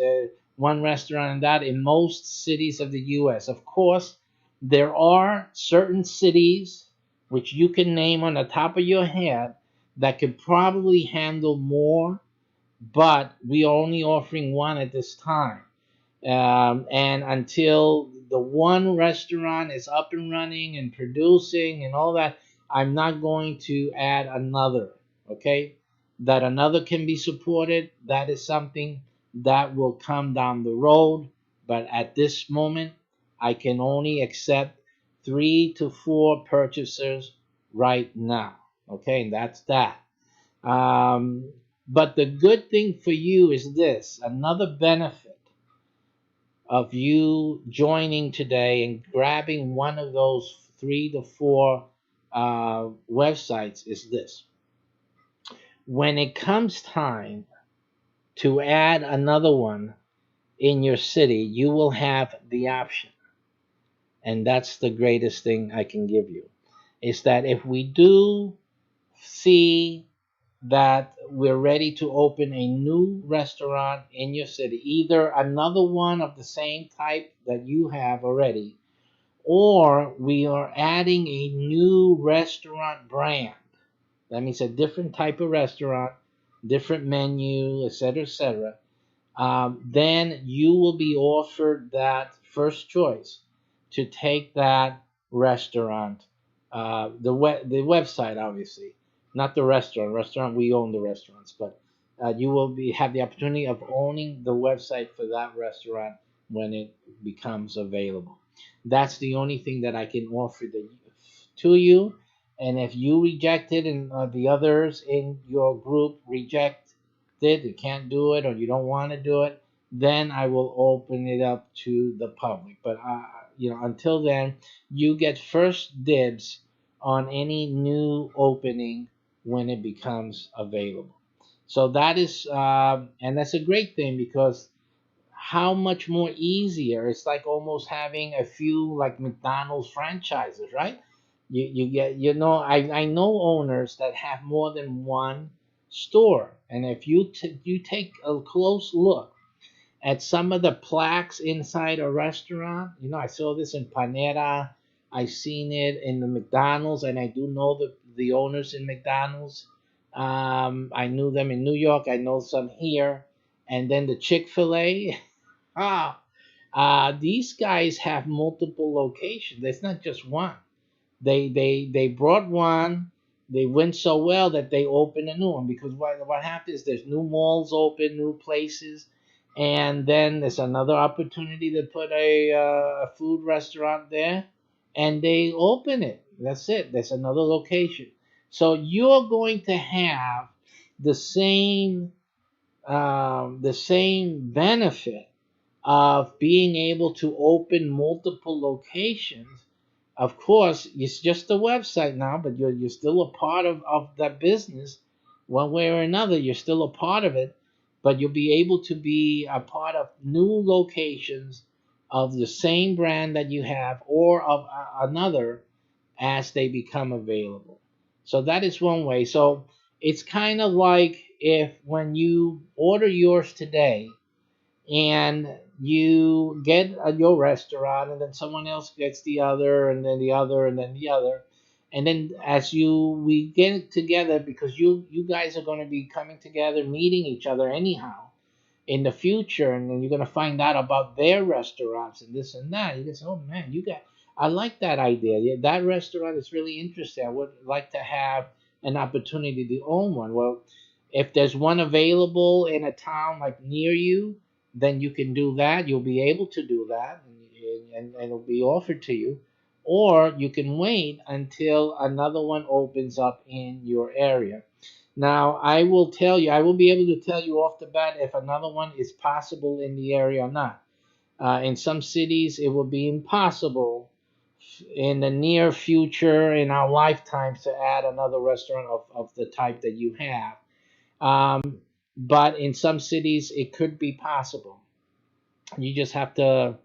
one restaurant of that in most cities of the U.S. Of course, there are certain cities which you can name on the top of your head that could probably handle more, but we are only offering one at this time. And until the one restaurant is up and running and producing and all that, I'm not going to add another. Okay, that another can be supported, that is something that will come down the road. But at this moment, I can only accept 3 to 4 purchasers right now. Okay, and that's that. But the good thing for you is this, another benefit of you joining today and grabbing one of those 3 to 4 websites is this. When it comes time to add another one in your city, you will have the option. And that's the greatest thing I can give you, is that if we do see that we're ready to open a new restaurant in your city, either another one of the same type that you have already, or we are adding a new restaurant brand. That means a different type of restaurant, different menu, etc., then you will be offered that first choice to take that restaurant, the website, obviously, not the restaurant. Restaurant, we own the restaurants, but you will have the opportunity of owning the website for that restaurant when it becomes available. That's the only thing that I can offer to you. And if you reject it and the others in your group reject it, you can't do it, or you don't want to do it, then I will open it up to the public. But until then, you get first dibs on any new opening when it becomes available. So that is, and that's a great thing, because how much more easier, it's like almost having a few like McDonald's franchises, right? You get, I know owners that have more than one store, and if you take a close look at some of the plaques inside a restaurant, I saw this in Panera, I seen it in the McDonald's, and I do know the owners in McDonald's. I knew them in New York, I know some here, and then the Chick-fil-A. These guys have multiple locations. It's not just one. They brought one. They went so well that they opened a new one, because what happens is there's new malls open, new places, and then there's another opportunity to put a food restaurant there, and they open it. That's it. There's another location. So you're going to have the same benefit of being able to open multiple locations. Of course, it's just a website now, but you're still a part of that business one way or another. You're still a part of it, but you'll be able to be a part of new locations of the same brand that you have, or of another, as they become available. So that is one way. So it's kind of like, if when you order yours today, and you get your restaurant, and then someone else gets the other, and then the other, and then the other. And then as we get together, because you guys are going to be coming together, meeting each other anyhow in the future, and then you're going to find out about their restaurants and this and that. You can say, oh man, I like that idea. Yeah, that restaurant is really interesting. I would like to have an opportunity to own one. Well, if there's one available in a town like near you, then you can do that. You'll be able to do that, and it'll be offered to you. Or you can wait until another one opens up in your area. Now, I will be able to tell you off the bat if another one is possible in the area or not. In some cities, it will be impossible in the near future, in our lifetimes, to add another restaurant of the type that you have. But in some cities, it could be possible. You just have to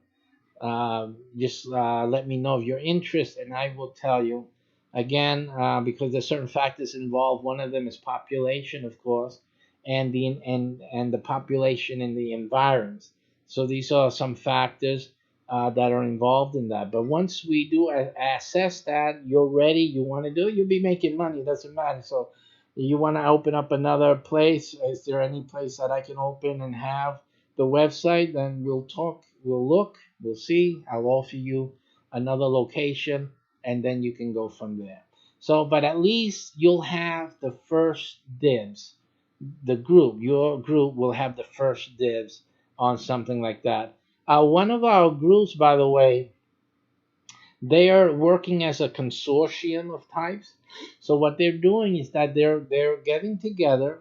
let me know of your interest, and I will tell you. Again, because there's certain factors involved. One of them is population, of course, and the population in the environs. So these are some factors that are involved in that. But once we do assess that, you're ready, you want to do it, you'll be making money. It doesn't matter. So you want to open up another place? Is there any place that I can open and have the website? Then we'll talk, we'll look, we'll see. I'll offer you another location, and then you can go from there. So, but at least you'll have the first dibs. Your group will have the first dibs on something like that. One of our groups, by the way, they are working as a consortium of types. So what they're doing is that they're getting together,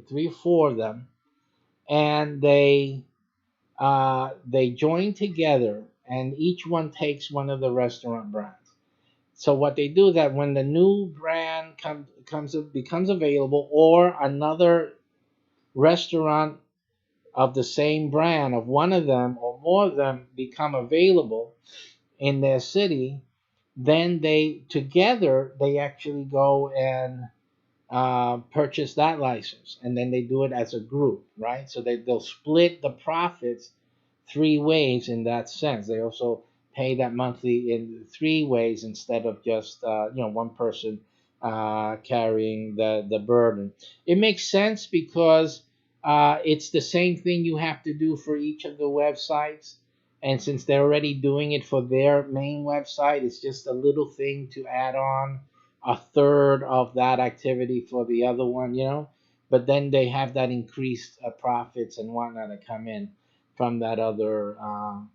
3 or 4 of them, and they join together, and each one takes one of the restaurant brands. So what they do is that when the new brand becomes available, or another restaurant of the same brand of one of them or more of them become available in their city, then they actually go and purchase that license, and then they do it as a group, right? So they'll split the profits 3 ways in that sense. They also pay that monthly in 3 ways instead of just one person carrying the burden. It makes sense because it's the same thing you have to do for each of the websites. And since they're already doing it for their main website, it's just a little thing to add on a third of that activity for the other one. But then they have that increased profits and whatnot that come in from that other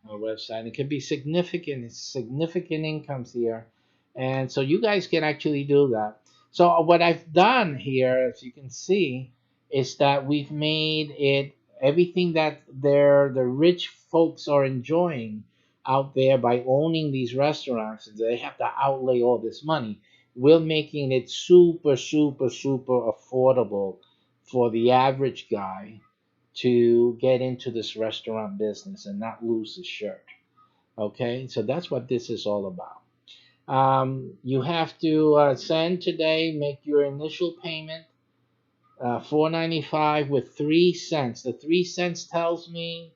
website. It can be significant. It's significant incomes here. And so you guys can actually do that. So what I've done here, as you can see, is that we've made it everything that the rich folks are enjoying out there by owning these restaurants. They have to outlay all this money. We're making it super, super, super affordable for the average guy to get into this restaurant business and not lose his shirt. Okay, so that's what this is all about. You have to send today, make your initial payment, $4.95 with 3 cents. The 3 cents tells me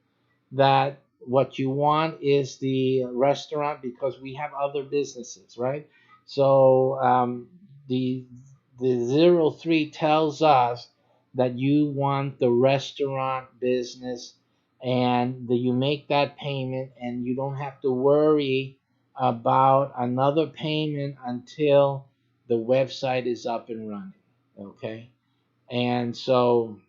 that what you want is the restaurant, because we have other businesses, right? So the 03 tells us that you want the restaurant business, and that you make that payment, and you don't have to worry about another payment until the website is up and running. Okay, and so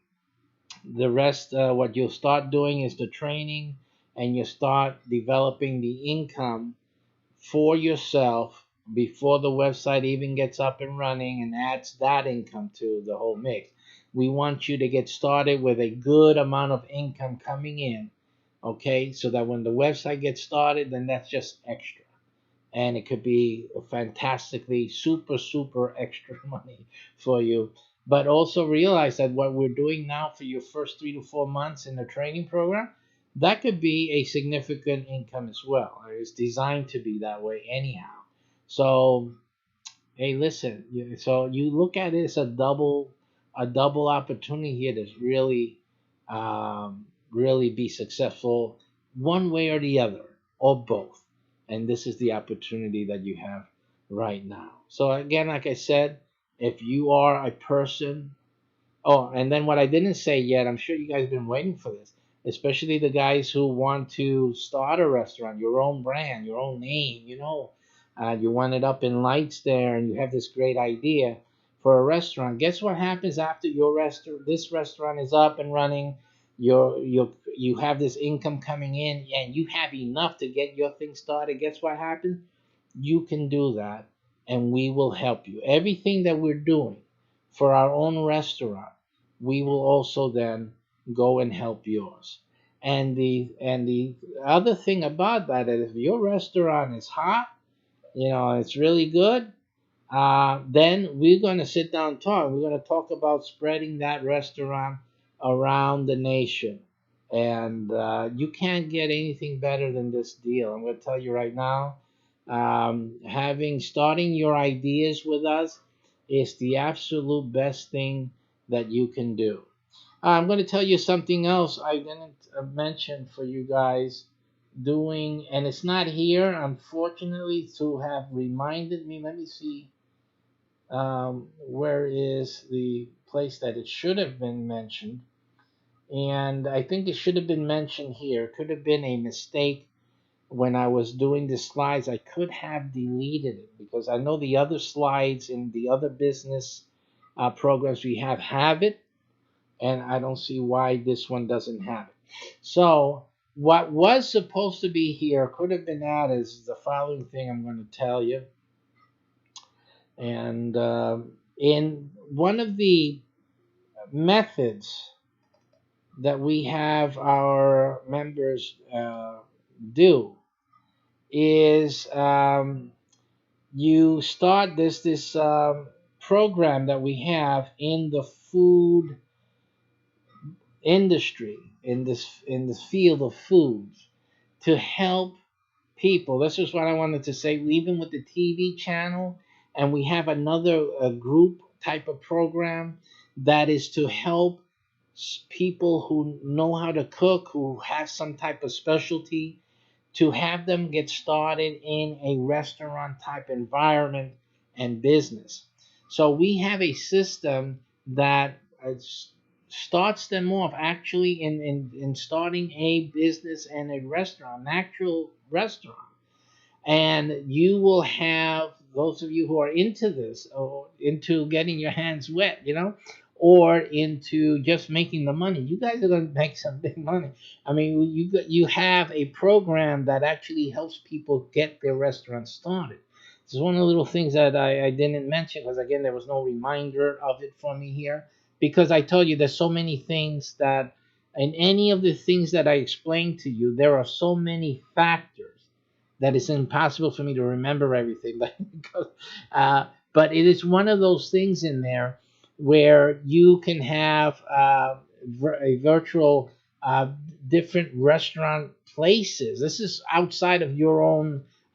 the rest, what you'll start doing is the training, and you start developing the income for yourself before the website even gets up and running and adds that income to the whole mix. We want you to get started with a good amount of income coming in, okay? So that when the website gets started, then that's just extra. And it could be fantastically super, super extra money for you. But also realize that what we're doing now for your first 3 to 4 months in the training program, that could be a significant income as well. It's designed to be that way anyhow. So, hey, listen. So you look at it as a double opportunity here. That's really really be successful one way or the other, or both. And this is the opportunity that you have right now. So again, like I said, if you are a person, oh, and then what I didn't say yet, I'm sure you guys have been waiting for this, especially the guys who want to start a restaurant, your own brand, your own name, you want it up in lights there, and you have this great idea for a restaurant. Guess what happens after this restaurant is up and running? You have this income coming in, and you have enough to get your thing started. Guess what happens? You can do that, and we will help you. Everything that we're doing for our own restaurant, we will also then go and help yours. And the other thing about that is if your restaurant is hot, it's really good, then we're going to sit down and talk. We're going to talk about spreading that restaurant around the nation. And you can't get anything better than this deal. I'm going to tell you right now, starting your ideas with us is the absolute best thing that you can do. I'm going to tell you something else I didn't mention for you guys doing, and it's not here, unfortunately, to have reminded me. Let me see. Where is the place that it should have been mentioned? And I think it should have been mentioned here. It could have been a mistake when I was doing the slides. I could have deleted it because I know the other slides in the other business programs we have it, and I don't see why this one doesn't have it. So what was supposed to be here could have been added is the following thing I'm going to tell you. And in one of the methods that we have our members do is you start this program that we have in the food industry, in this field of foods, to help people. This is what I wanted to say. Even with the TV channel, and we have another group type of program that is to help people who know how to cook, who have some type of specialty, to have them get started in a restaurant type environment and business. So we have a system that starts them off actually in starting a business and a restaurant, an actual restaurant. And you will have those of you who are into this, or into getting your hands wet, or into just making the money. You guys are going to make some big money. I mean, you have a program that actually helps people get their restaurant started. This is one of the little things that I didn't mention because, again, there was no reminder of it for me here. Because I told you there's so many things that, in any of the things that I explained to you, there are so many factors that it's impossible for me to remember everything. But it is one of those things in there where you can have a virtual different restaurant places. This is outside of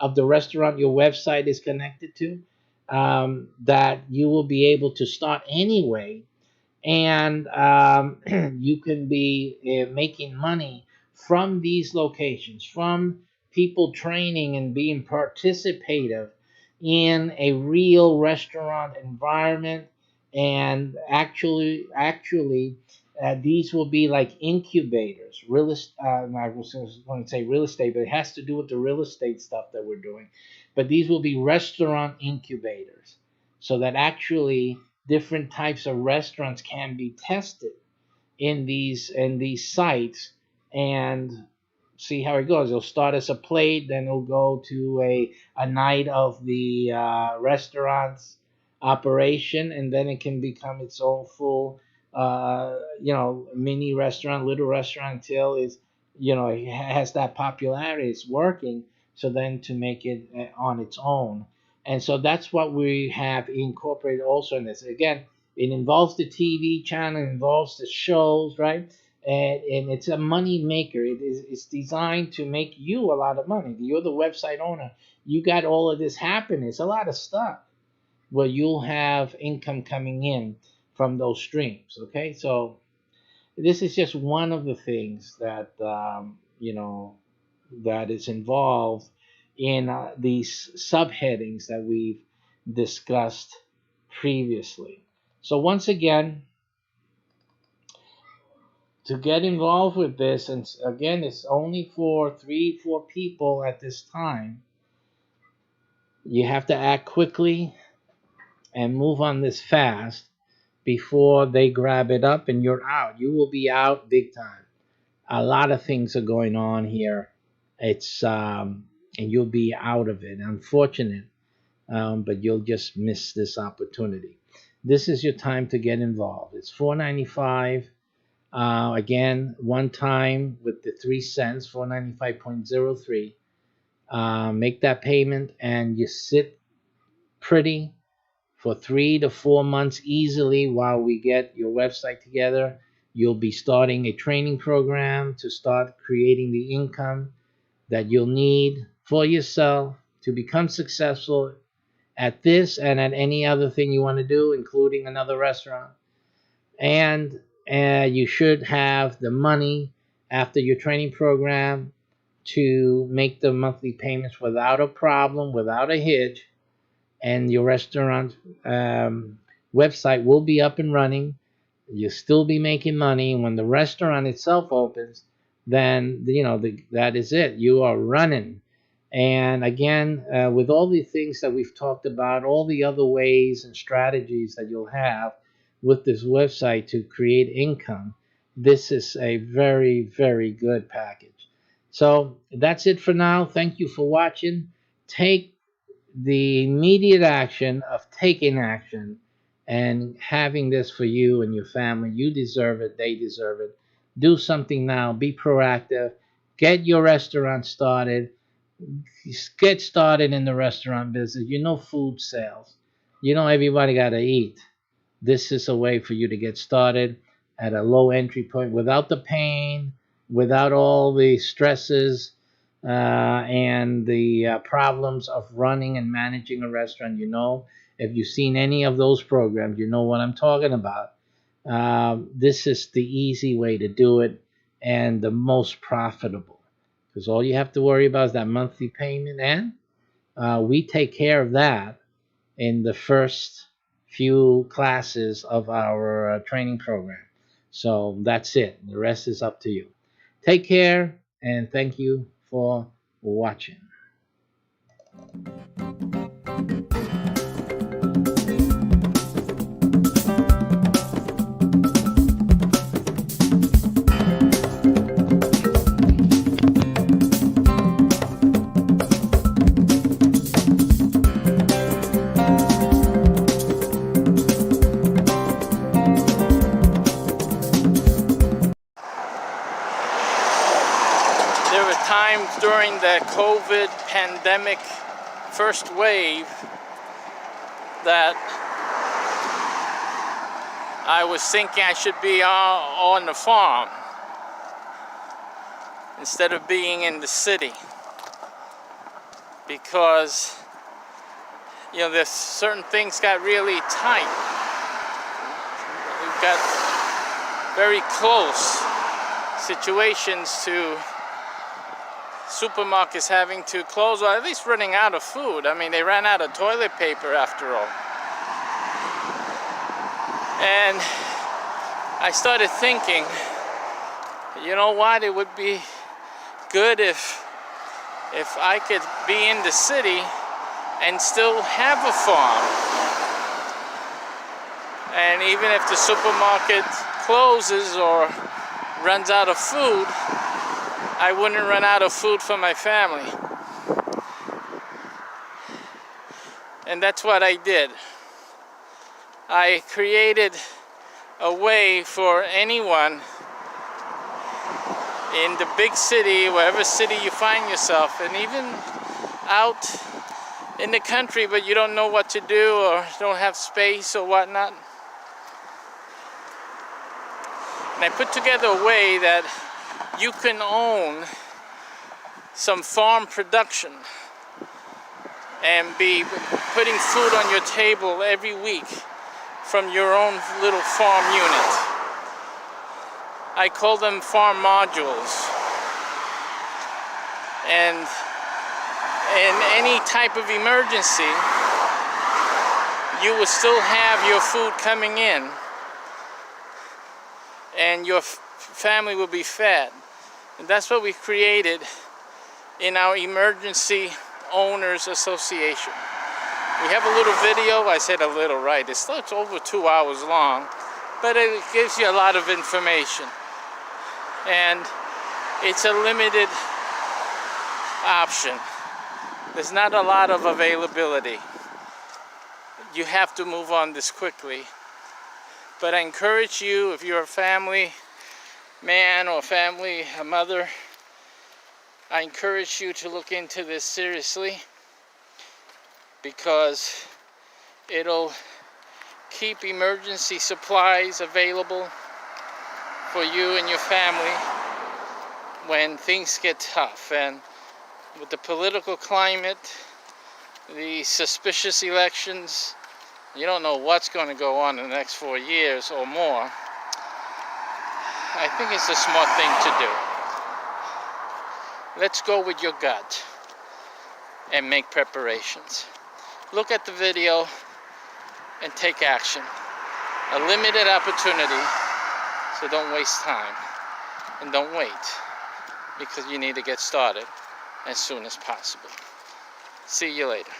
of the restaurant your website is connected to, that you will be able to start anyway. And you can be making money from these locations, from people training and being participative in a real restaurant environment. And actually, these will be like incubators. I was going to say real estate, but it has to do with the real estate stuff that we're doing. But these will be restaurant incubators, so that actually different types of restaurants can be tested in these sites and see how it goes. It'll start as a plate, then it'll go to a night of the restaurant's operation, and then it can become its own full mini restaurant, little restaurant, until it has that popularity, it's working, so then to make it on its own. And so that's what we have incorporated also in this. Again, it involves the TV channel, it involves the shows, right? And it's a money maker. It's designed to make you a lot of money. You're the website owner. You got all of this happening. It's a lot of stuff where you'll have income coming in from those streams. Okay, so this is just one of the things that that is involved in these subheadings that we've discussed previously. So once again, to get involved with this, and again, it's only for 3-4 people at this time. You have to act quickly and move on this fast before they grab it up and you're out. You will be out big time. A lot of things are going on here. It's and you'll be out of it. Unfortunate, but you'll just miss this opportunity. This is your time to get involved. It's $4.95. Again, one time with the 3 cents, 495.03. Make that payment and you sit pretty for 3 to 4 months easily while we get your website together. You'll be starting a training program to start creating the income that you'll need for yourself to become successful at this and at any other thing you want to do, including another restaurant. And you should have the money after your training program to make the monthly payments without a problem, without a hitch, and your restaurant website will be up and running. You'll still be making money. When the restaurant itself opens, then that is it. You are running. And again, with all the things that we've talked about, all the other ways and strategies that you'll have with this website to create income, this is a very, very good package. So that's it for now. Thank you for watching. Take the immediate action of taking action and having this for you and your family. You deserve it. They deserve it. Do something now. Be proactive. Get your restaurant started. Get started in the restaurant business. Food sales. Everybody got to eat. This is a way for you to get started at a low entry point without the pain, without all the stresses and the problems of running and managing a restaurant. If you've seen any of those programs, you know what I'm talking about. This is the easy way to do it and the most profitable, because all you have to worry about is that monthly payment, and we take care of that in the first few classes of our training program. So that's it. The rest is up to you. Take care, and thank you for watching. There were times during the COVID pandemic first wave that I was thinking I should be on the farm instead of being in the city, because there's certain things got really tight. We've got very close situations to supermarkets having to close, or at least running out of food. I mean, they ran out of toilet paper after all. And I started thinking, you know what, it would be good if I could be in the city and still have a farm. And even if the supermarket closes or runs out of food, I wouldn't run out of food for my family. And that's what I did. I created a way for anyone in the big city, wherever city you find yourself, and even out in the country, but you don't know what to do or don't have space or whatnot. And I put together a way that you can own some farm production and be putting food on your table every week from your own little farm unit. I call them farm modules. And in any type of emergency, you will still have your food coming in, and your family will be fed. And that's what we created in our Emergency Owners Association. We have a little video. I said a little, right? It's over 2 hours long, but it gives you a lot of information. And it's a limited option. There's not a lot of availability. You have to move on this quickly. But I encourage you, if you're a family man or a mother, I encourage you to look into this seriously, because it'll keep emergency supplies available for you and your family when things get tough. And with the political climate, the suspicious elections, you don't know what's going to go on in the next 4 years or more. I think it's a smart thing to do. Let's go with your gut and make preparations. Look at the video and take action. A limited opportunity, so don't waste time. And don't wait, because you need to get started as soon as possible. See you later.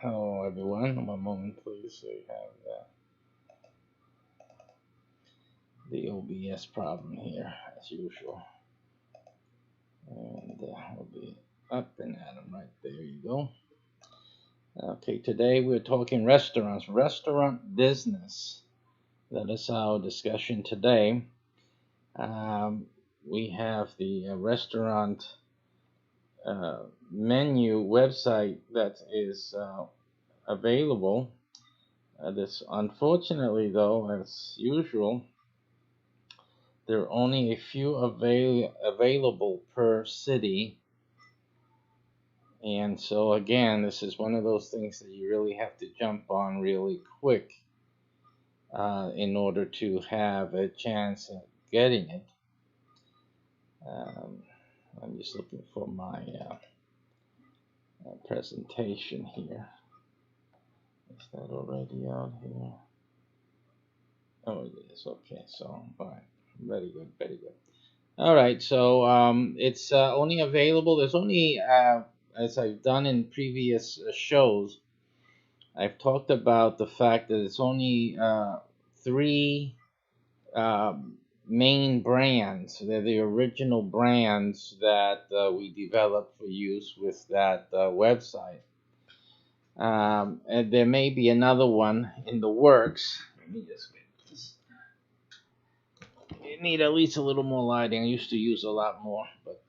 Hello everyone, one moment please. So you have the OBS problem here as usual. And we'll be up and at 'em right there. You go. Okay, today we're talking restaurants, restaurant business. That is our discussion today. We have the restaurant menu website that is available. This, unfortunately, though, as usual, there are only a few available per city. And so, again, this is one of those things that you really have to jump on really quick in order to have a chance at getting it. I'm just looking for my presentation here. Is that already out here? Oh, it is. Okay, so, fine. Very good, very good. All right, so it's only available. There's only, as I've done in previous shows, I've talked about the fact that it's only 3 main brands. They're the original brands that we developed for use with that website. And there may be another one in the works. Let me just get this. You need at least a little more lighting. I used to use a lot more, but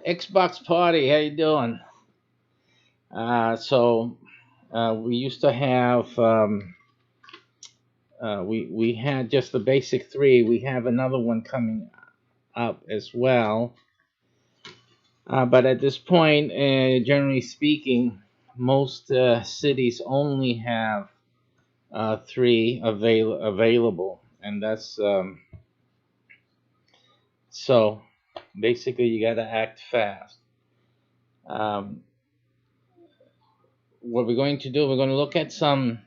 Xbox party, how you doing? We used to have we had just the basic three. We have another one coming up as well. But at this point, generally speaking, most cities only have three available, and that's so basically you got to act fast. Um, what we're going to do, we're going to look at some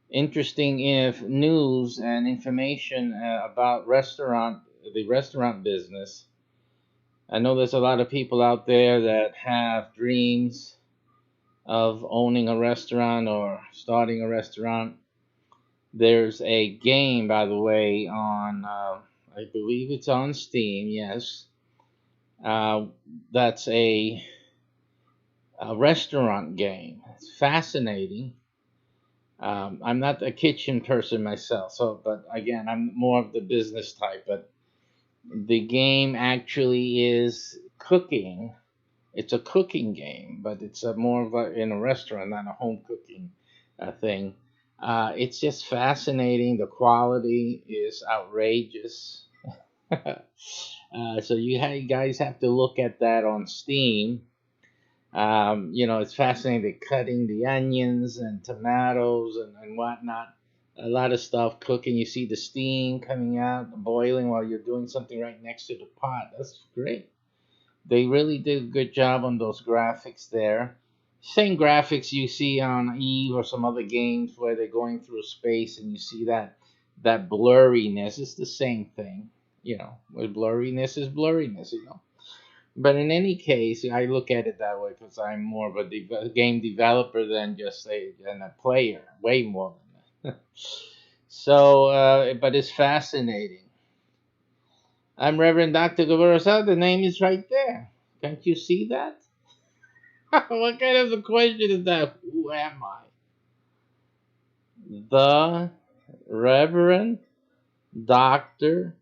interesting news and information about the restaurant business. I know there's a lot of people out there that have dreams of owning a restaurant or starting a restaurant. There's a game, by the way, on I believe it's on Steam. Yes, that's a restaurant game. It's fascinating. I'm not a kitchen person myself, but again, I'm more of the business type. But the game actually is cooking. It's a cooking game, but it's more of in a restaurant, not a home cooking thing. It's just fascinating. The quality is outrageous. So you guys have to look at that on Steam. It's fascinating cutting the onions and tomatoes and whatnot. A lot of stuff cooking. You see the steam coming out, boiling while you're doing something right next to the pot. That's great. They really did a good job on those graphics there. Same graphics you see on Eve or some other games where they're going through space and you see that blurriness. It's the same thing, With blurriness is blurriness. But in any case, I look at it that way because I'm more of a game developer than just a player, way more than that. So, but it's fascinating. I'm Reverend Dr. Gavarasa. The name is right there. Can't you see that? What kind of a question is that? Who am I? The Reverend Dr.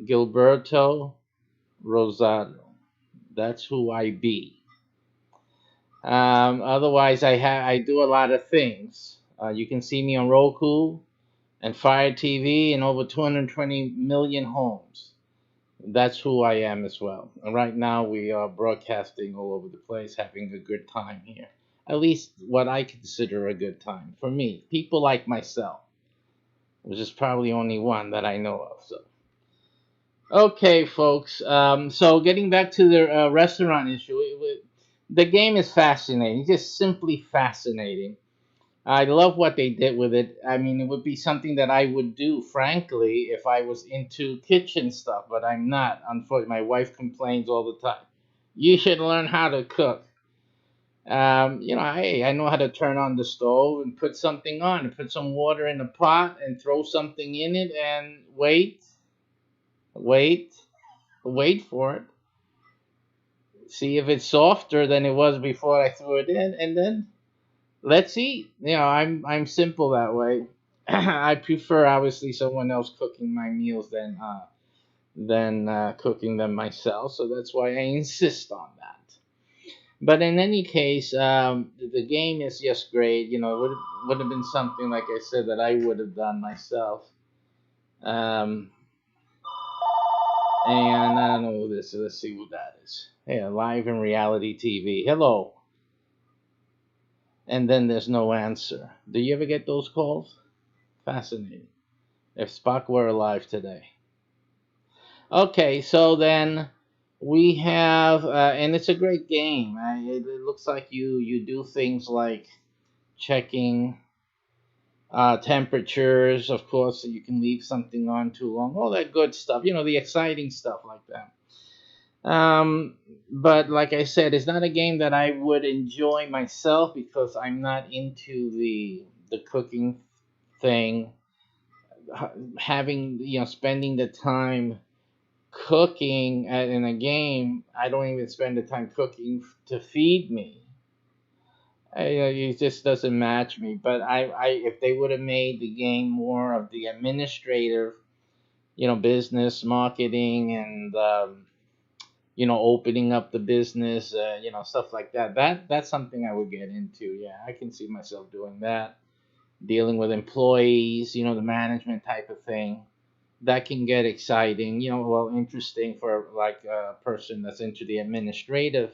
Gilberto Rosado. That's who I be. Otherwise, I do a lot of things. You can see me on ROKU and Fire TV in over 220 million homes. That's who I am as well. And right now, we are broadcasting all over the place, having a good time here. At least what I consider a good time for me. People like myself, which is probably only one that I know of. So, okay, folks. So getting back to the restaurant issue, the game is fascinating. Just simply fascinating. I love what they did with it. I mean, it would be something that I would do, frankly, if I was into kitchen stuff, but I'm not. Unfortunately, my wife complains all the time. You should learn how to cook. Hey, I know how to turn on the stove and put something on, and put some water in a pot and throw something in it and wait for it. See if it's softer than it was before I threw it in, and then let's eat. I'm simple that way. I prefer obviously someone else cooking my meals than cooking them myself. So that's why I insist on that. But in any case, the game is just great. It would have been something like I said that I would have done myself. And I don't know who this is. Let's see who that is. Yeah, live in reality TV. Hello. And then there's no answer. Do you ever get those calls? Fascinating. If Spock were alive today. Okay, so then we have, and it's a great game. It looks like you do things like checking temperatures, of course, so you can leave something on too long. All that good stuff, the exciting stuff like that. But like I said, it's not a game that I would enjoy myself because I'm not into the cooking thing. Having spending the time cooking in a game, I don't even spend the time cooking to feed me. It just doesn't match me. But if they would have made the game more of the administrative, business, marketing, and opening up the business, stuff like that. That's something I would get into. Yeah, I can see myself doing that. Dealing with employees, the management type of thing. That can get exciting, well, interesting for like a person that's into the administrative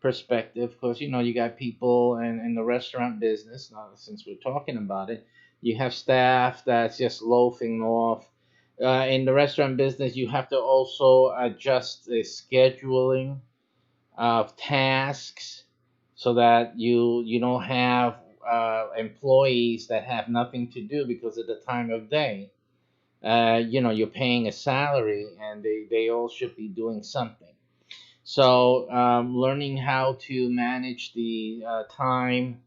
perspective, because you got people in the restaurant business. Now, since we're talking about it, you have staff that's just loafing off. In the restaurant business, you have to also adjust the scheduling of tasks so that you don't have employees that have nothing to do because of the time of day. You're paying a salary, and they all should be doing something. So, learning how to manage the time,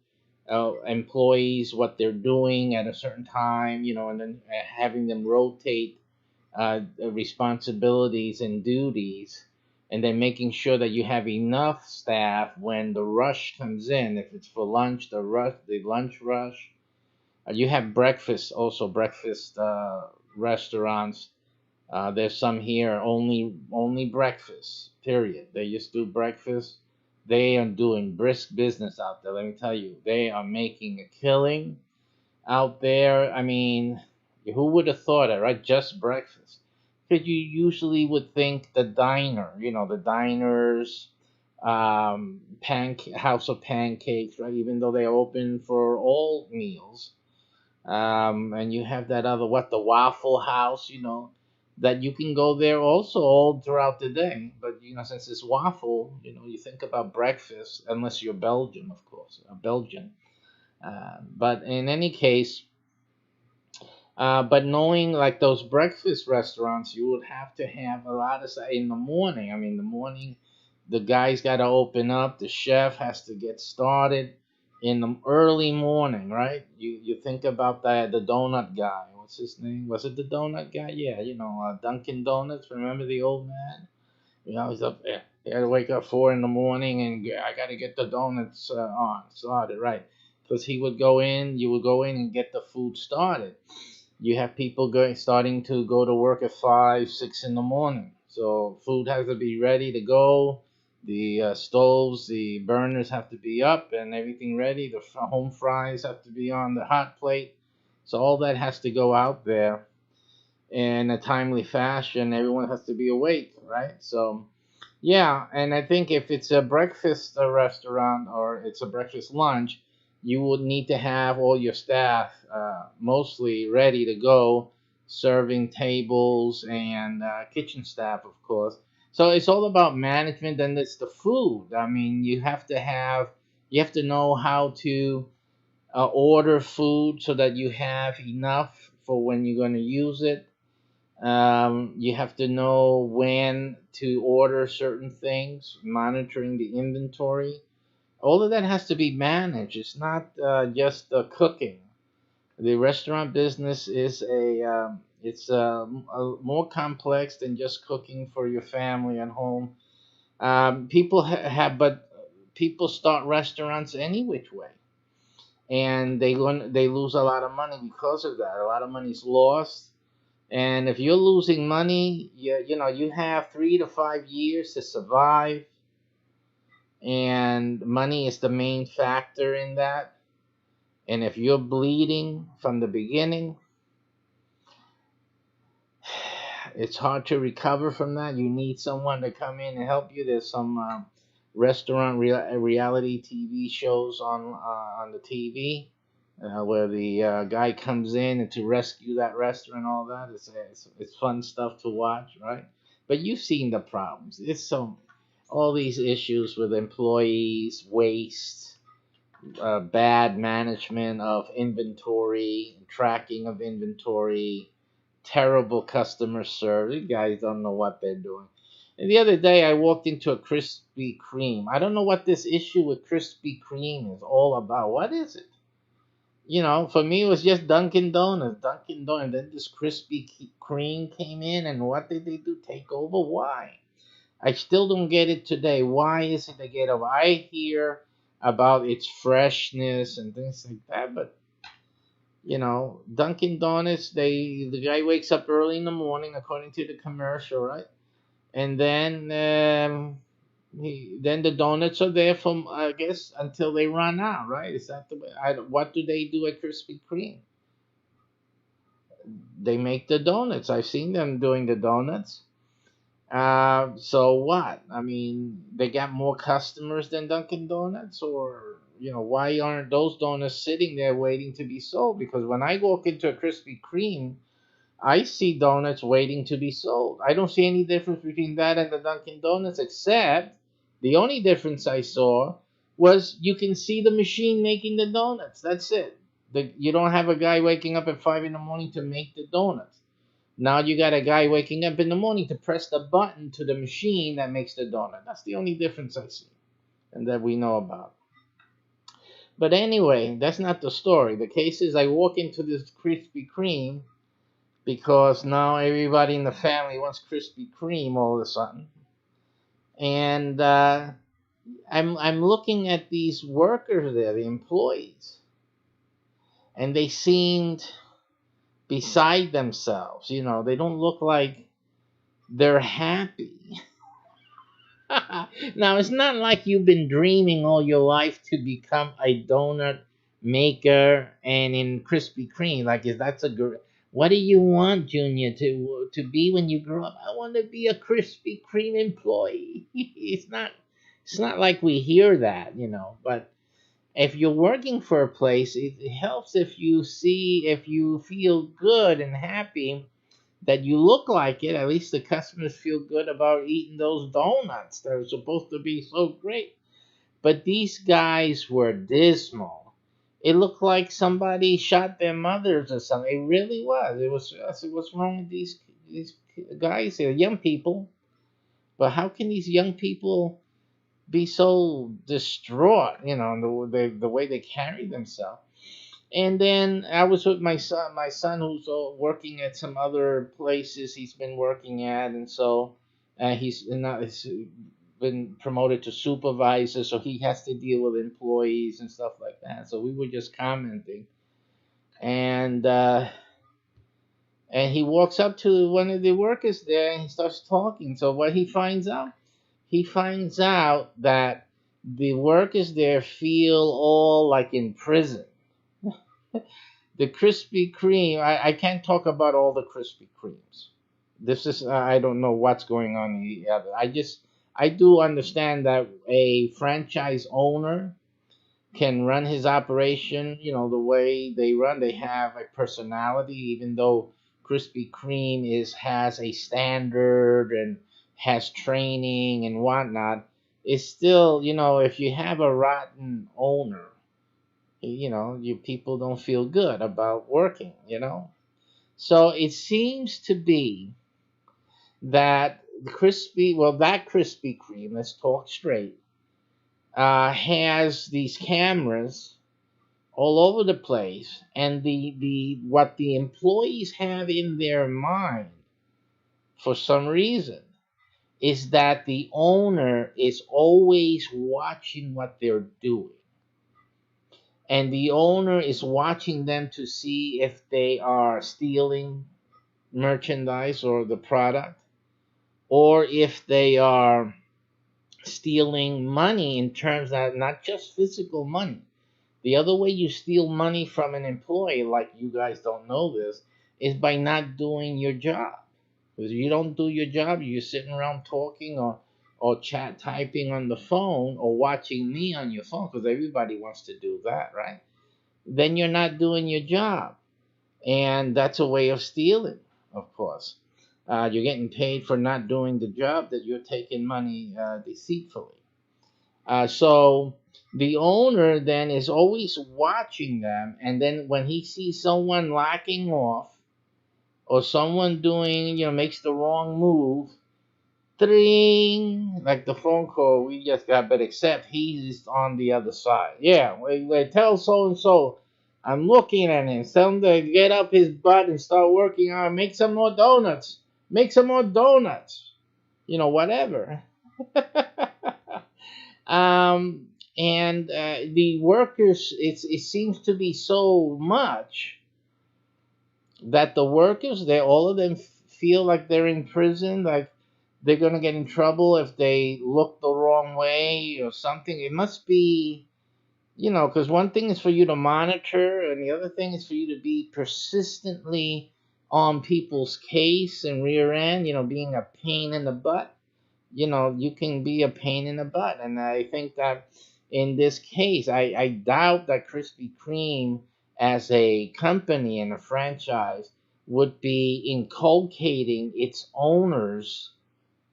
employees, what they're doing at a certain time, and then having them rotate responsibilities and duties, and then making sure that you have enough staff when the rush comes in. If it's for lunch, the lunch rush. You have breakfast, also breakfast restaurants. There's some here only breakfast. Period. They just do breakfast. They are doing brisk business out there. Let me tell you, they are making a killing out there. I mean, who would have thought it, right? Just breakfast. Because you usually would think the diner, the diners, house of pancakes, right? Even though they're open for all meals. And you have that other, the Waffle House, that you can go there also all throughout the day. But, since it's waffle, you think about breakfast, unless you're Belgian, of course, Belgian. But in any case, but knowing like those breakfast restaurants, you would have to have a lot of in the morning. I mean, the morning, the guy's got to open up. The chef has to get started in the early morning, right? You think about the donut guy. What's his name? Was it the donut guy? Yeah, Dunkin' Donuts. Remember the old man? He's up there. He had to wake up 4 in the morning, and I got to get the donuts started, right? Because you would go in and get the food started. You have people starting to go to work at 5, 6 in the morning. So food has to be ready to go. The stoves, the burners have to be up and everything ready. The home fries have to be on the hot plate. So all that has to go out there in a timely fashion. Everyone has to be awake, right? So, yeah, and I think if it's a breakfast restaurant or it's a breakfast lunch, you would need to have all your staff mostly ready to go, serving tables and kitchen staff, of course. So it's all about management, and it's the food. I mean, you have to know how to order food so that you have enough for when you're going to use it. You have to know when to order certain things, monitoring the inventory. All of that has to be managed. It's not just cooking. The restaurant business is it's more complex than just cooking for your family at home. But people start restaurants any which way, and they lose a lot of money because of that. A lot of money's lost, and if you're losing money, you have 3 to 5 years to survive, and money is the main factor in that. And if you're bleeding from the beginning, it's hard to recover from that. You need someone to come in and help you. There's some restaurant reality TV shows on the TV where the guy comes in and to rescue that restaurant and all that. It's fun stuff to watch, right? But you've seen the problems. All these issues with employees, waste, bad management of inventory, tracking of inventory, terrible customer service. You guys don't know what they're doing. And the other day, I walked into a Krispy Kreme. I don't know what this issue with Krispy Kreme is all about. What is it? For me, it was just Dunkin' Donuts. Then this Krispy Kreme came in, and what did they do? Take over? Why? I still don't get it today. Why is it they get over? I hear about its freshness and things like that, but Dunkin' Donuts, the guy wakes up early in the morning, according to the commercial, right? and then then the donuts are there from, I guess, until they run out, right? Is that the way? What do they do at Krispy Kreme? They make the donuts. I've seen them doing the donuts. So what? I mean, they got more customers than Dunkin' Donuts, or why aren't those donuts sitting there waiting to be sold? Because when I walk into a Krispy Kreme, I see donuts waiting to be sold. I don't see any difference between that and the Dunkin' Donuts, except the only difference I saw was you can see the machine making the donuts. That's it. You don't have a guy waking up at 5 in the morning to make the donuts. Now you got a guy waking up in the morning to press the button to the machine that makes the donut. That's the only difference I see and that we know about. But anyway, that's not the story. The case is I walk into this Krispy Kreme because now everybody in the family wants Krispy Kreme all of a sudden. And I'm looking at these workers there, the employees, and they seemed beside themselves. They don't look like they're happy. Now, it's not like you've been dreaming all your life to become a donut maker and in Krispy Kreme. Like, that's a good. What do you want, Junior, to be when you grow up? I want to be a Krispy Kreme employee. It's not like we hear that, But if you're working for a place, it helps if you feel good and happy, that you look like it. At least the customers feel good about eating those donuts. They're supposed to be so great. But these guys were dismal. It looked like somebody shot their mothers or something. It really was. I said, what's wrong with these guys here? Young people. But how can these young people be so distraught, the way they carry themselves? And then I was with my son who's working at some other places he's been working at, and so he's been promoted to supervisor, so he has to deal with employees and stuff like that. So we were just commenting, and he walks up to one of the workers there and he starts talking. So what he finds out? He finds out that the workers there feel all like in prison. The Krispy Kreme, I can't talk about all the Krispy Kremes. This is, I don't know what's going on in the other. I do understand that a franchise owner can run his operation, the way they run. They have a personality, even though Krispy Kreme has a standard and has training and whatnot. It's still, if you have a rotten owner, you people don't feel good about working, So it seems to be that that Krispy Kreme, let's talk straight, has these cameras all over the place, and what the employees have in their mind, for some reason, is that the owner is always watching what they're doing. And the owner is watching them to see if they are stealing merchandise or the product, or if they are stealing money in terms of not just physical money. The other way you steal money from an employee, like you guys don't know this, is by not doing your job. Because if you don't do your job, you're sitting around talking or chat typing on the phone or watching me on your phone, because everybody wants to do that, right? Then you're not doing your job. And that's a way of stealing, of course. You're getting paid for not doing the job that you're taking money deceitfully. So the owner then is always watching them, and then when he sees someone lacking off or someone doing, makes the wrong move, tring, like the phone call we just got, but except he's on the other side. Yeah, we tell so-and-so, I'm looking at him, tell him to get up his butt and start working on, make some more donuts, whatever. And the workers, it seems to be so much that the workers, all of them feel like they're in prison, like they're going to get in trouble if they look the wrong way or something. It must be, because one thing is for you to monitor, and the other thing is for you to be persistently on people's case and rear end, being a pain in the butt. You can be a pain in the butt. And I think that in this case, I doubt that Krispy Kreme as a company and a franchise would be inculcating its owners,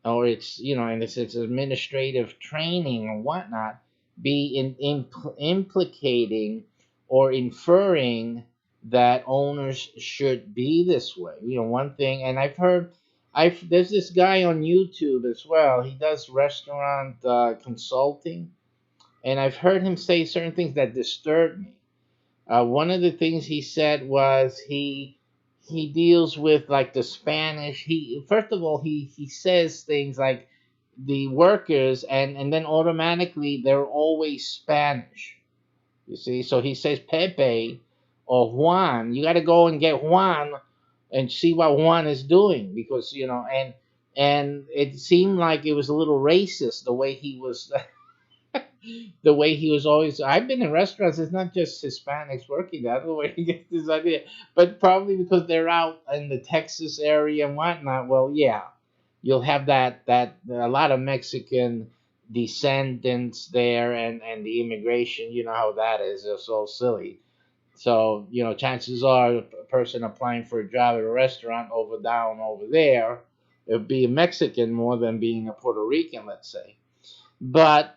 or and its administrative training and whatnot, be implicating or inferring that owners should be this way. One thing, and there's this guy on YouTube as well. He does restaurant consulting, and I've heard him say certain things that disturb me. One of the things he said was he deals with like the Spanish. First of all, he says things like the workers, and then automatically they're always Spanish. You see, so he says Pepe or Juan. You got to go and get Juan and see what Juan is doing, because and it seemed like it was a little racist the way he was. The way he was always. I've been in restaurants. It's not just Hispanics working. That's the way he gets this idea. But probably because they're out in the Texas area and whatnot. Well, yeah, you'll have that a lot of Mexican descendants there, and the immigration. You know how that is. They're so silly. So chances are a person applying for a job at a restaurant down over there, it would be a Mexican more than being a Puerto Rican, let's say. But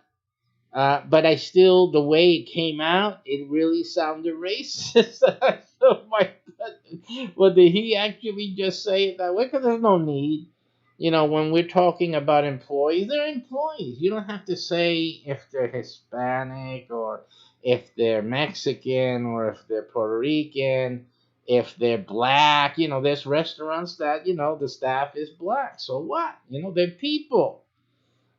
I still, the way it came out, it really sounded racist. So my God, well, did he actually just say it that way? Because there's no need. When we're talking about employees, they're employees. You don't have to say if they're Hispanic or if they're Mexican or if they're Puerto Rican, if they're black. There's restaurants that, the staff is black. So what? They're people.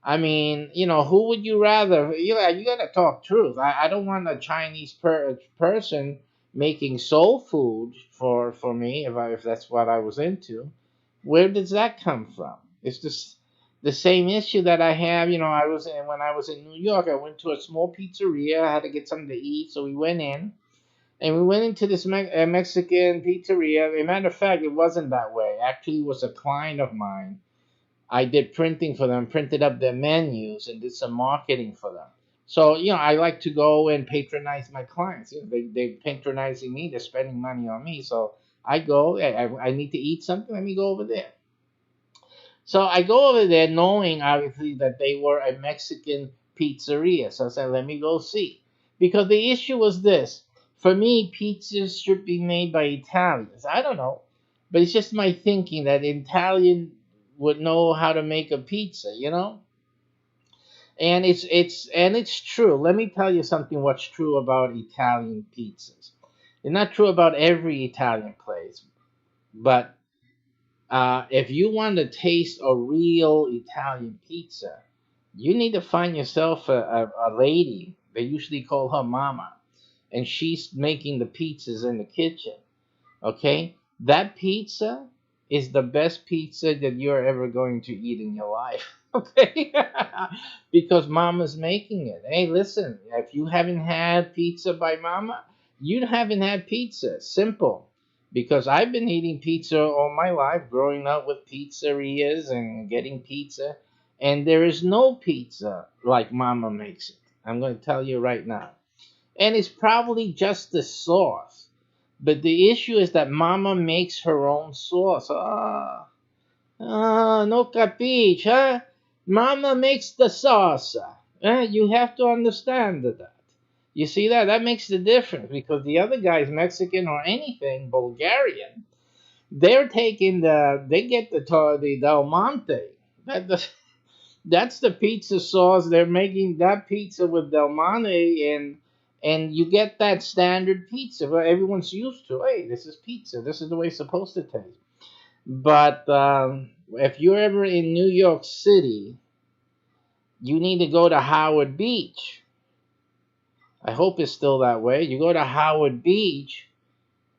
I mean, who would you rather? You got to talk truth. I don't want a Chinese person making soul food for me if that's what I was into. Where does that come from? It's just the same issue that I have. When I was in New York, I went to a small pizzeria. I had to get something to eat, so we went in. And we went into this Mexican pizzeria. As a matter of fact, it wasn't that way. Actually, it was a client of mine. I did printing for them, printed up their menus, and did some marketing for them. So, I like to go and patronize my clients. They're patronizing me. They're spending money on me. So I go. I need to eat something. Let me go over there. So I go over there knowing, obviously, that they were a Mexican pizzeria. So I said, let me go see. Because the issue was this. For me, pizzas should be made by Italians. I don't know. But it's just my thinking that Italian would know how to make a pizza, and it's true. Let me tell you something. What's true about Italian pizzas? It's not true about every Italian place, but if you want to taste a real Italian pizza, you need to find yourself a lady. They usually call her Mama, and she's making the pizzas in the kitchen. Okay, that pizza is the best pizza that you're ever going to eat in your life, okay? Because Mama's making it. Hey, listen, if you haven't had pizza by Mama, you haven't had pizza. Simple. Because I've been eating pizza all my life, growing up with pizzerias and getting pizza, and there is no pizza like Mama makes it. I'm going to tell you right now. And it's probably just the sauce. But the issue is that Mama makes her own sauce. No capiche, huh? Mama makes the sauce. You have to understand that. You see that? That makes the difference, because the other guy's Mexican or anything, Bulgarian. They're taking they get the Del Monte. That's the pizza sauce. They're making that pizza with Del Monte, and you get that standard pizza where everyone's used to. Hey, this is pizza. This is the way it's supposed to taste. But if you're ever in New York City, you need to go to Howard Beach. I hope it's still that way. You go to Howard Beach,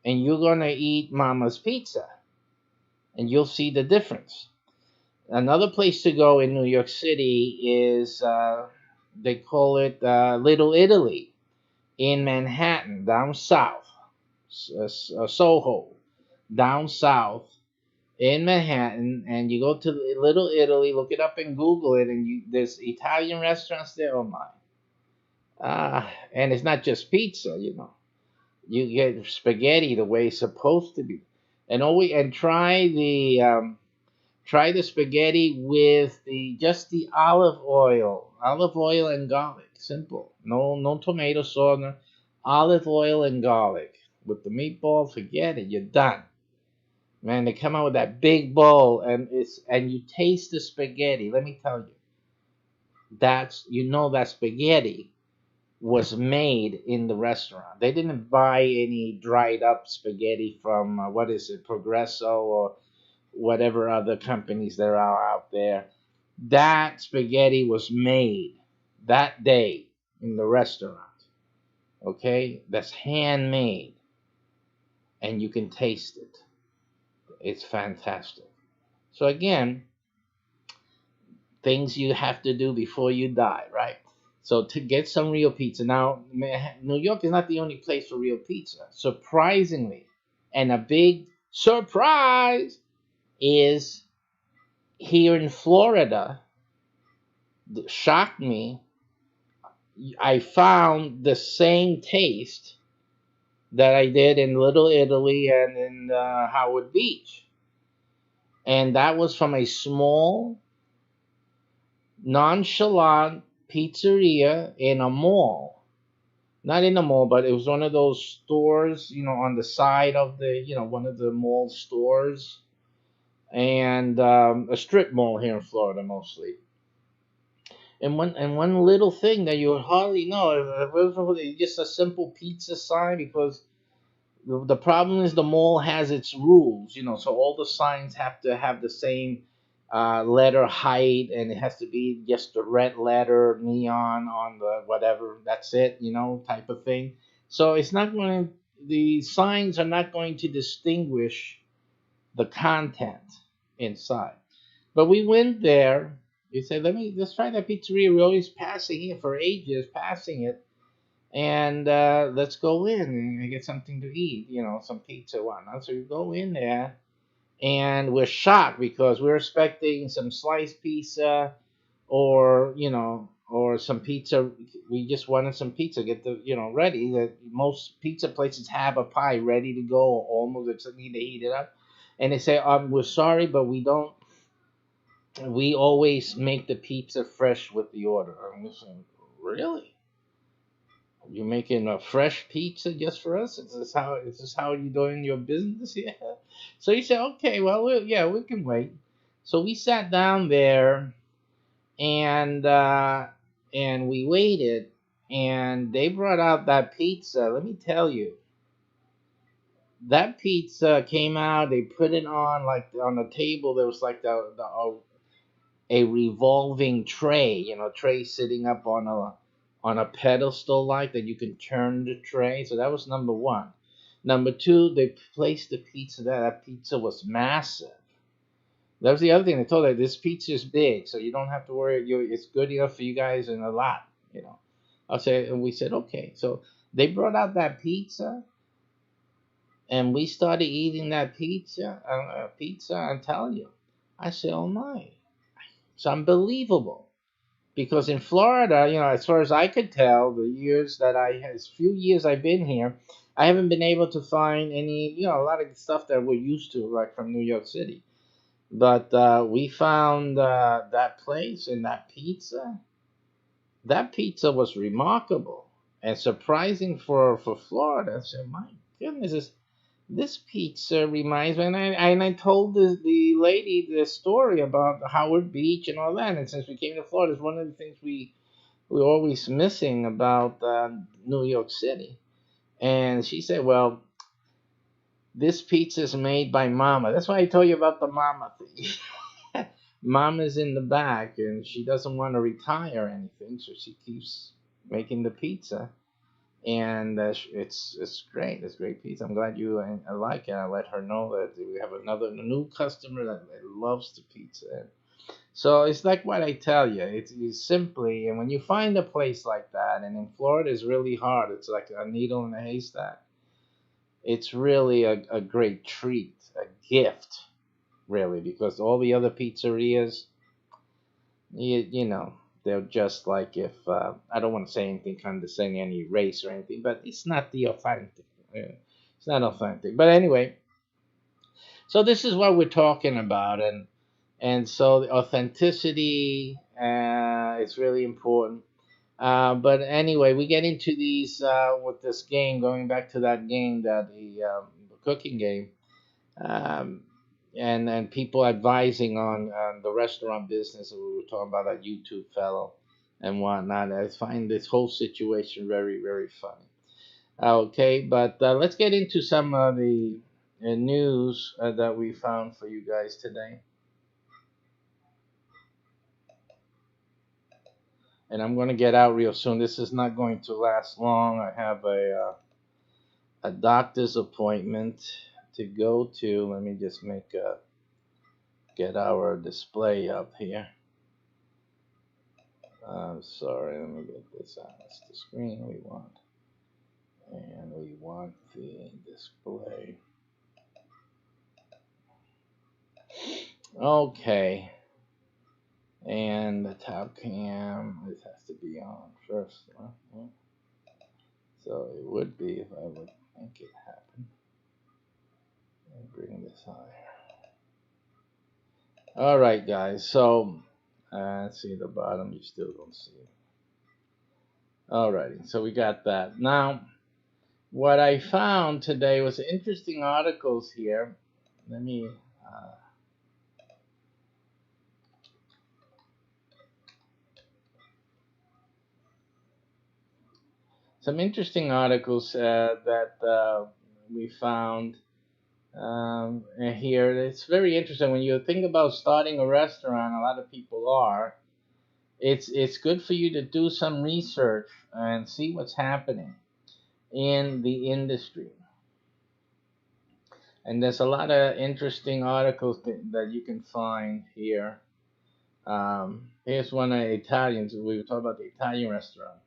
and you're going to eat Mama's Pizza. And you'll see the difference. Another place to go in New York City is they call it Little Italy in Manhattan, down south, Soho, down south in Manhattan, and you go to Little Italy. Look it up and Google it, and there's Italian restaurants there. Oh my! And it's not just pizza, you know. You get spaghetti the way it's supposed to be, and always and try the spaghetti with the olive oil and garlic. Simple. No tomato sauce. No, olive oil and garlic with the meatball. Forget it. You're done. Man, they come out with that big bowl, and you taste the spaghetti. Let me tell you, that spaghetti was made in the restaurant. They didn't buy any dried up spaghetti from what is it, Progresso or whatever other companies there are out there. That spaghetti was made that day in the restaurant. Okay, that's handmade, and you can taste it. It's fantastic. So again, things you have to do before you die, right? So to get some real pizza. Now, New York is not the only place for real pizza. Surprisingly, and a big surprise is here in Florida. Shocked me. I found the same taste that I did in Little Italy and in Howard Beach. And that was from a small, nonchalant pizzeria in a mall. Not in a mall, but it was one of those stores, on the side of one of the mall stores. And a strip mall here in Florida mostly. And one little thing that you would hardly know, it was just a simple pizza sign, because the problem is the mall has its rules, so all the signs have to have the same letter height, and it has to be just a red letter neon on the whatever, that's it, type of thing. So the signs are not going to distinguish the content inside. But we went there. We said, let's try that pizzeria. We're always passing it for ages, passing it. And let's go in and get something to eat, some pizza, whatnot. So we go in there, and we're shocked because we're expecting some sliced pizza or some pizza. We just wanted some pizza, get ready. That most pizza places have a pie ready to go, almost, just need to heat it up. And they say, we're sorry, but we don't. We always make the pizza fresh with the order. I'm saying, really? You're making a fresh pizza just for us? Is this how you're doing your business? Yeah. So he said, okay, well, we can wait. So we sat down there, and we waited, and they brought out that pizza. Let me tell you, that pizza came out. They put it on a table. There was like a revolving tray, tray sitting up on a pedestal like that. You can turn the tray. So that was number one. Number two, they placed the pizza there. That pizza was massive. That was the other thing. They told her, this pizza is big, so you don't have to worry. It's good enough for you guys and a lot, And we said, okay. So they brought out that pizza, and we started eating that pizza. I'm telling you. I said, oh my. It's unbelievable, because in Florida, as far as I could tell, few years I've been here, I haven't been able to find any, a lot of stuff that we're used to, like from New York City. But we found that place and that pizza. That pizza was remarkable and surprising for Florida. I said, my goodness, this pizza reminds me, and I told the lady the story about Howard Beach and all that. And since we came to Florida, it's one of the things we're always missing about New York City. And she said, well, this pizza is made by Mama. That's why I told you about the Mama thing. Mama's in the back, and she doesn't want to retire or anything, so she keeps making the pizza. And it's great. It's great pizza. I'm glad you like it. I let her know that we have a new customer that loves the pizza. So it's like what I tell you. It's simply, and when you find a place like that, and in Florida it's really hard. It's like a needle in a haystack. It's really a great treat, a gift, really, because all the other pizzerias, you know, they're just like if I don't want to say anything condescending, any race or anything, but it's not the authentic. It's not authentic. But anyway, so this is what we're talking about, and so the authenticity is really important. But anyway, we get into these with this game. Going back to that game, that the cooking game, um, and people advising on the restaurant business. We were talking about that YouTube fellow and whatnot. I find this whole situation very, very funny. Okay, but let's get into some of the news that we found for you guys today. And I'm going to get out real soon. This is not going to last long. I have a doctor's appointment to go to. Let me just get our display up here. Sorry, let me get this on. It's the screen we want. And we want the display. Okay. And the top cam, this has to be on first. Huh? So it would be if I would make it happen. And bring this higher. All right, guys. So let's see the bottom. You still don't see it. Alrighty. So we got that. Now, what I found today was interesting articles here. Let me. Some interesting articles that we found here. It's very interesting when you think about starting a restaurant. A lot of people are. It's good for you to do some research and see what's happening in the industry. And there's a lot of interesting articles that you can find here. Here's one of Italians. We were talking about the Italian restaurant.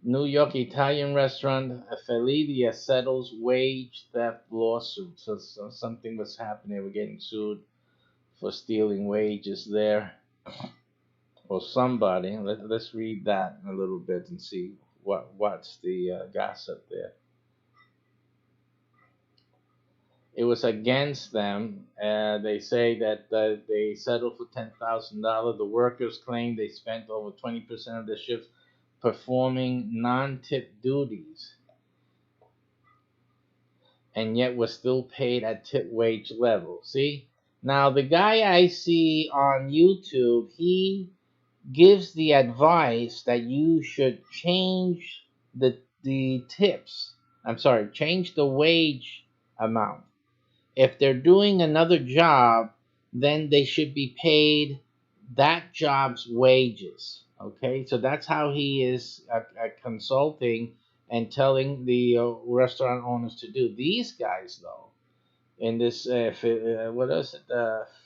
New York Italian restaurant Felidia settles wage theft lawsuit. So something was happening. They were getting sued for stealing wages there. Or somebody. Let's read that a little bit and see what's the gossip there. It was against them. They say that they settled for $10,000. The workers claim they spent over 20% of their shifts performing non-tip duties, and yet was still paid at tip wage level. See? Now, the guy I see on YouTube, he gives the advice that you should change the tips. I'm sorry, change the wage amount. If they're doing another job, then they should be paid that job's wages. Okay, so that's how he is consulting and telling the restaurant owners to do. These guys, though, in this, what is it,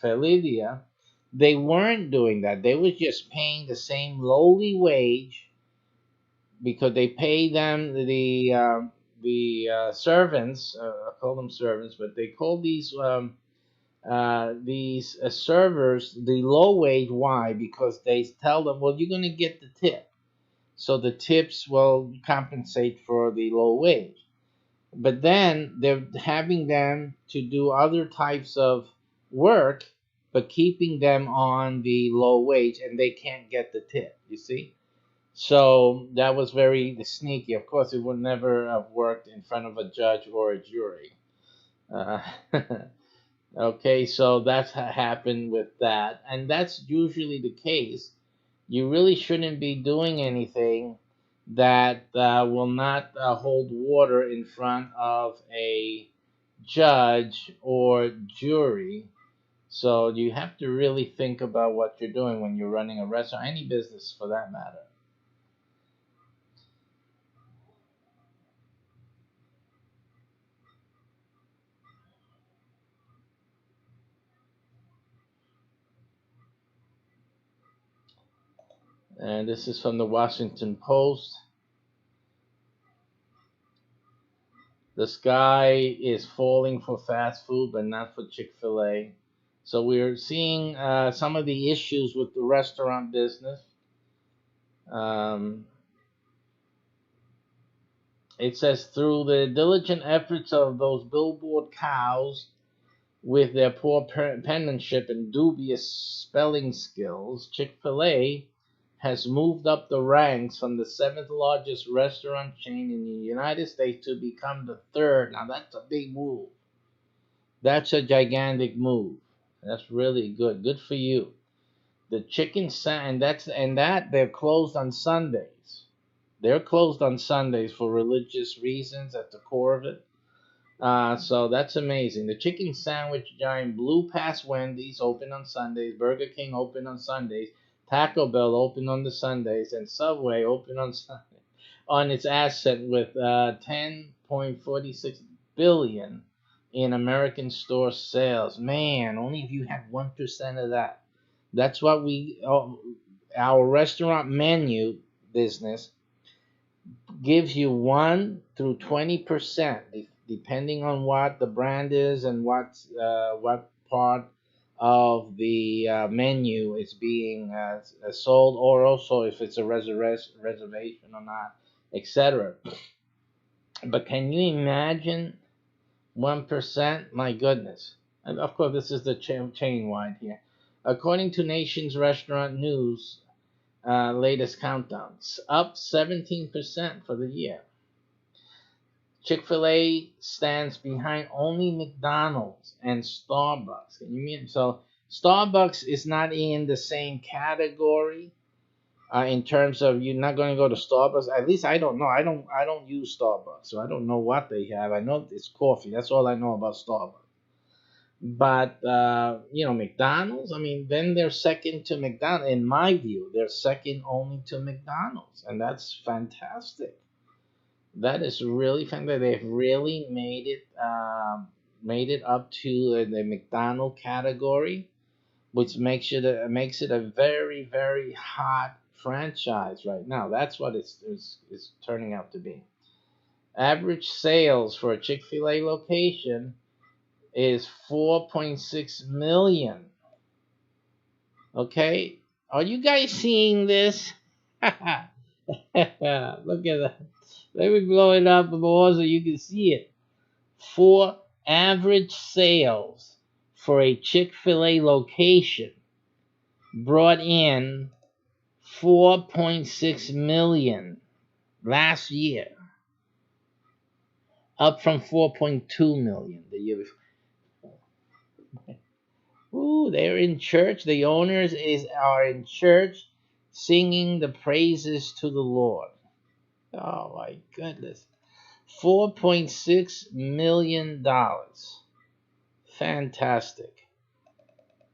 Felidia, they weren't doing that. They was just paying the same lowly wage because they pay them the servants. I call them servants, but they call these servers the low wage. Why? Because they tell them, well, you're going to get the tip, so the tips will compensate for the low wage. But then they're having them to do other types of work, but keeping them on the low wage, and they can't get the tip. You see? So that was very sneaky. Of course, it would never have worked in front of a judge or a jury. Okay, so that's happened with that, and that's usually the case. You really shouldn't be doing anything that will not hold water in front of a judge or jury. So you have to really think about what you're doing when you're running a restaurant, any business for that matter. And this is from the Washington Post. The sky is falling for fast food, but not for Chick-fil-A. So we're seeing some of the issues with the restaurant business. It says, through the diligent efforts of those billboard cows with their poor penmanship and dubious spelling skills, Chick-fil-A has moved up the ranks from the 7th largest restaurant chain in the United States to become the 3rd. Now that's a big move. That's a gigantic move. That's really good. Good for you. The chicken and that they're closed on Sundays. They're closed on Sundays for religious reasons at the core of it. So that's amazing. The chicken sandwich giant blew past Wendy's, open on Sundays. Burger King open on Sundays. Taco Bell open on the Sundays, and Subway open on Sunday on its asset with 10.46 billion in American store sales. Man, only if you had 1% of that. That's what our restaurant menu business gives you 1 through 20%, depending on what the brand is and what part of the menu is being sold, or also if it's a reservation or not, etc. But can you imagine 1%? My goodness. And of course, this is the chain-wide here. According to Nation's Restaurant News latest countdowns, up 17% for the year. Chick-fil-A stands behind only McDonald's and Starbucks. Can you mean? So Starbucks is not in the same category in terms of you're not going to go to Starbucks. At least I don't know. I don't use Starbucks, so I don't know what they have. I know it's coffee. That's all I know about Starbucks. But McDonald's, I mean, then they're second to McDonald's. In my view, they're second only to McDonald's, and that's fantastic. That is really fantastic. They've really made it up to the McDonald's category, which makes it a very, very hot franchise right now. That's what it's turning out to be. Average sales for a Chick-fil-A location is 4.6 million. Okay, are you guys seeing this? Look at that. Let me blow it up more so you can see it. For average sales for a Chick-fil-A location brought in 4.6 million last year, up from 4.2 million the year before. Ooh, they're in church. The owners are in church singing the praises to the Lord. Oh my goodness. $4.6 million. Fantastic.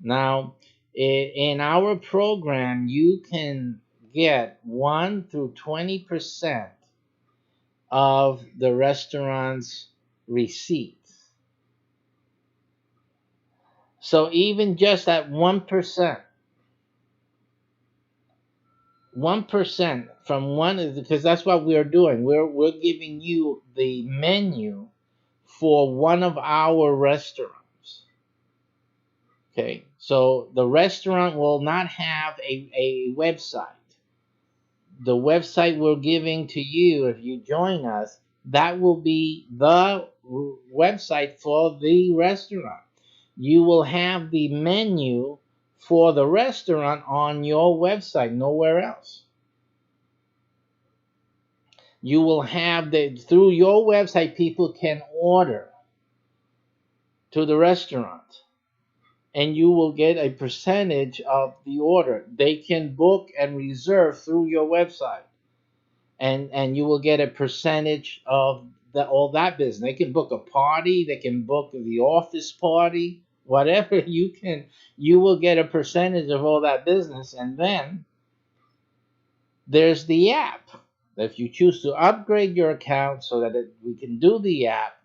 Now, in our program, you can get 1 through 20% of the restaurant's receipts. So even just at 1%, 1% from one, because that's what we're doing. We're giving you the menu for one of our restaurants. Okay, so the restaurant will not have a website. The website we're giving to you, if you join us, that will be the website for the restaurant. You will have the menu for the restaurant on your website, nowhere else. You will have through your website, people can order to the restaurant, and you will get a percentage of the order. They can book and reserve through your website, and you will get a percentage of all that business. They can book a party, they can book the office party, whatever you will get a percentage of all that business. And then there's the app. If you choose to upgrade your account so that we can do the app,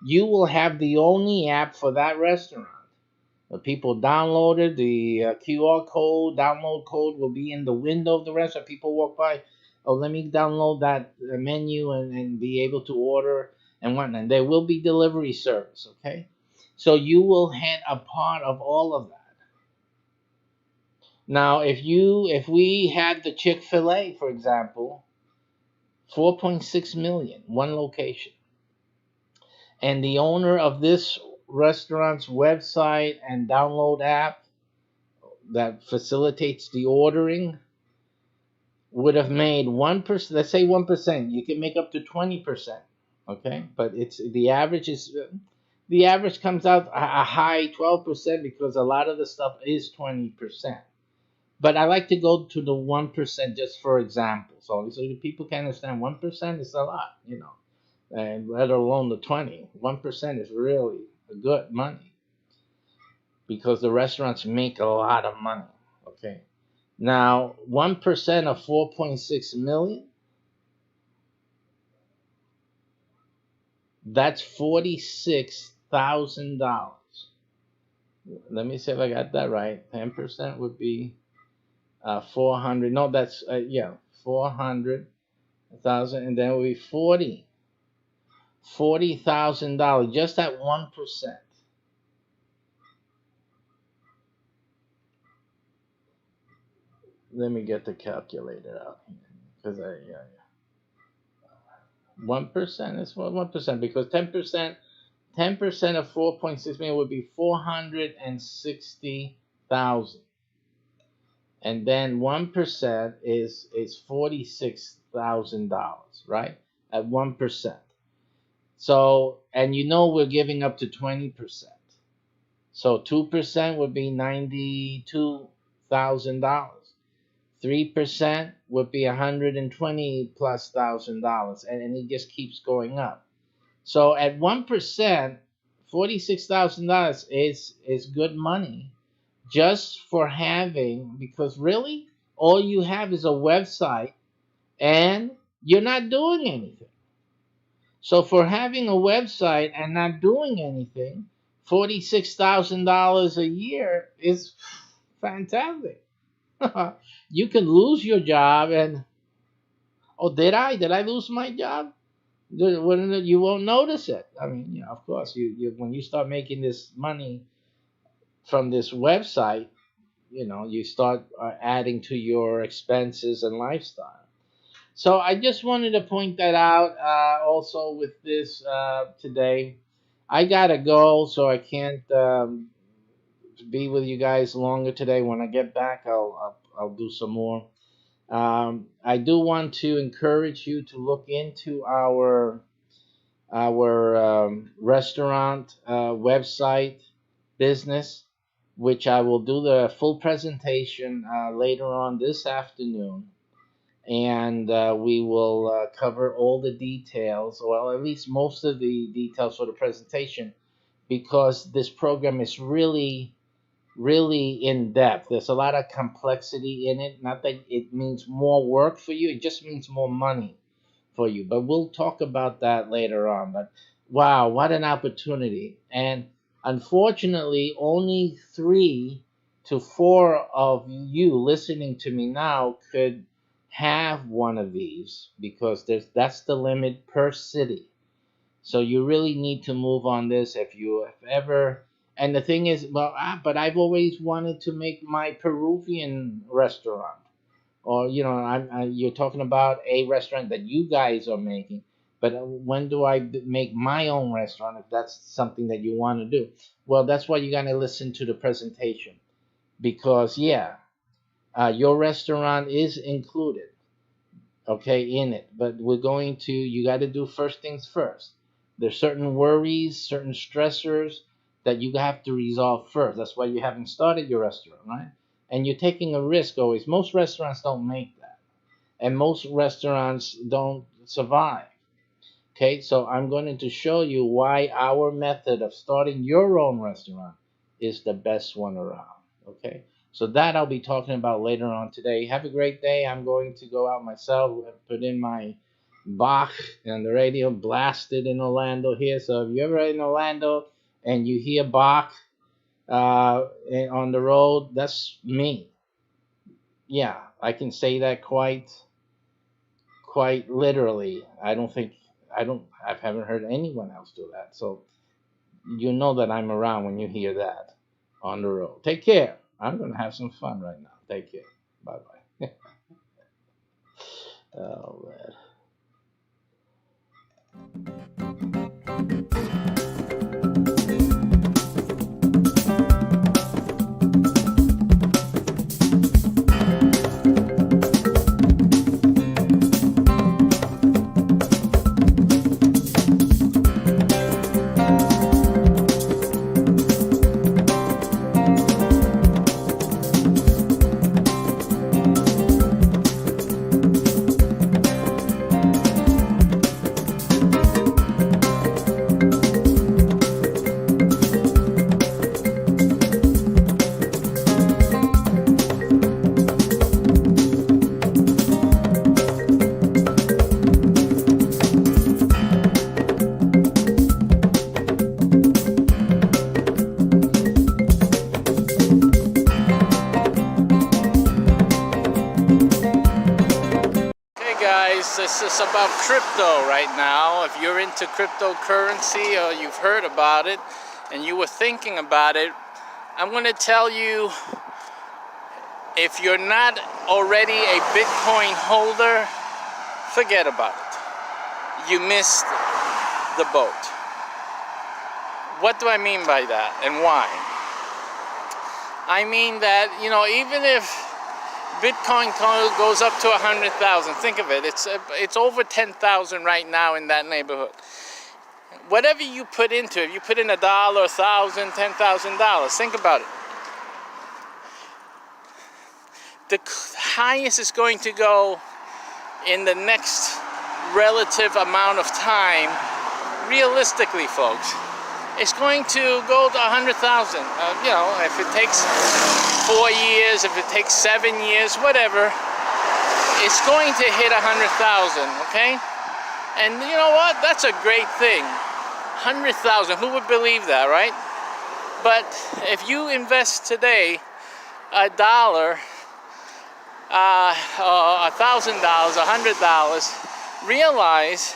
you will have the only app for that restaurant. The people downloaded the QR code, download code will be in the window of the restaurant. People walk by, oh, let me download that menu and be able to order and whatnot. There will be delivery service, okay? So you will have a part of all of that. Now, if we had the Chick-fil-A, for example, 4.6 million, one location, and the owner of this restaurant's website and download app that facilitates the ordering would have made 1%. Let's say 1%. You can make up to 20%. Okay, but the average comes out a high 12% because a lot of the stuff is 20%. But I like to go to the 1% just for example, so people can understand 1% is a lot, and let alone the 20. 1% is really good money because the restaurants make a lot of money. Okay, now 1% of 4.6 million, that's $46,000. Let me see if I got that right. 10% would be 400. No, that's 400,000, and then it would be $40,000 just at 1%. Let me get the calculator out because 1% is 1% because 10% of 4.6 million would be 460,000, and then 1% is $46,000, right? At 1%. So, and we're giving up to 20%. So 2% would be $92,000. 3% would be $120,000+, and it just keeps going up. So at 1%, $46,000 is good money just for having, because really all you have is a website and you're not doing anything. So for having a website and not doing anything, $46,000 a year is fantastic. You can lose your job and, did I lose my job? You won't notice it. I mean, of course, you when you start making this money from this website, you start adding to your expenses and lifestyle. So I just wanted to point that out. Also with this today, I gotta go, so I can't be with you guys longer today. When I get back, I'll do some more. I do want to encourage you to look into our restaurant website business, which I will do the full presentation later on this afternoon, and we will cover all the details, well, at least most of the details for the presentation, because this program is really in depth. There's a lot of complexity in it. Not that it means more work for you, it just means more money for you. But we'll talk about that later on. But wow, what an opportunity. And unfortunately, only 3 to 4 of you listening to me now could have one of these, because that's the limit per city. So you really need to move on this if you have ever. And the thing is, but I've always wanted to make my Peruvian restaurant. Or, you're talking about a restaurant that you guys are making. But when do I make my own restaurant, if that's something that you want to do? Well, that's why you got to listen to the presentation. Because, your restaurant is included, okay, in it. But you got to do first things first. There's certain worries, certain stressors that you have to resolve first. That's why you haven't started your restaurant, right? And you're taking a risk always. Most restaurants don't make that. And most restaurants don't survive. Okay, so I'm going to show you why our method of starting your own restaurant is the best one around. Okay, so that I'll be talking about later on today. Have a great day. I'm going to go out myself, put in my Bach on the radio, blasted in Orlando here. So if you're ever in Orlando and you hear Bach, on the road. That's me. Yeah, I can say that quite literally. I haven't heard anyone else do that. So you know that I'm around when you hear that on the road. Take care. I'm gonna have some fun right now. Take care. Bye bye. Oh man. This is about crypto right now. If you're into cryptocurrency or you've heard about it and you were thinking about it, I'm going to tell you, if you're not already a Bitcoin holder, forget about it. You missed the boat. What do I mean by that and why? I mean that, even if Bitcoin goes up to 100,000. Think of it. It's over 10,000 right now in that neighborhood. Whatever you put into it, you put in $1, $1,000, $10,000. Think about it. The highest is going to go in the next relative amount of time. Realistically, folks, it's going to go to 100,000. If it takes 4 years, if it takes 7 years, whatever, it's going to hit 100,000, okay? And you know what? That's a great thing. 100,000, who would believe that, right? But if you invest today $1, $1,000, $100, realize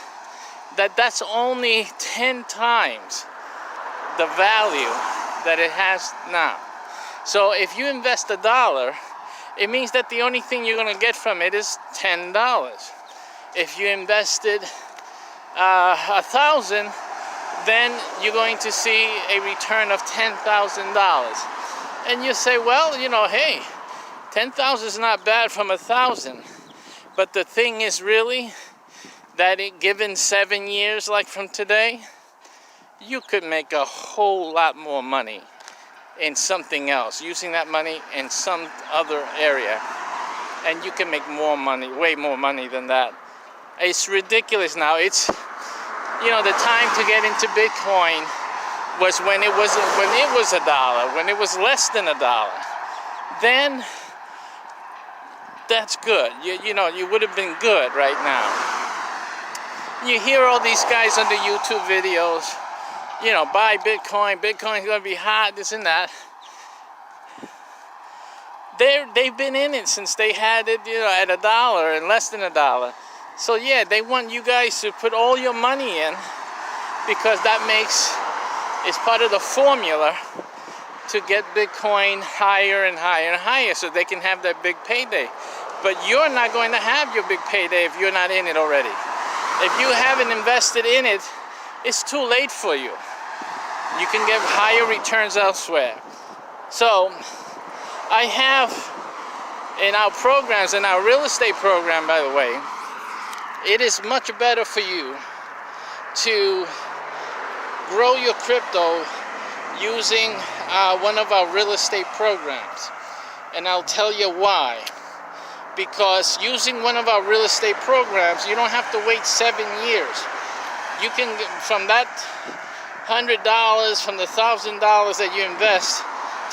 that that's only 10 times the value that it has now. So if you invest $1, it means that the only thing you're going to get from it is $10. If you invested 1,000, then you're going to see a return of $10,000. And you say, well, hey, 10,000 is not bad from 1,000. But the thing is really that given 7 years, like from today, you could make a whole lot more money in something else, using that money in some other area. And you can make more money, way more money than that. It's ridiculous now. It's, the time to get into Bitcoin was when it was $1, when it was less than $1. Then that's good. You would have been good right now. You hear all these guys on the YouTube videos, buy Bitcoin, Bitcoin's gonna be hot, this and that. They've been in it since they had it, at $1 and less than $1. So yeah, they want you guys to put all your money in, because it's part of the formula to get Bitcoin higher and higher and higher, so they can have that big payday. But you're not going to have your big payday if you're not in it already. If you haven't invested in it, it's too late for you. You can get higher returns elsewhere. So I have in our programs, in our real estate program, by the way, it is much better for you to grow your crypto using one of our real estate programs. And I'll tell you why. Because using one of our real estate programs, you don't have to wait 7 years. You can, from that $100, from the $1,000 that you invest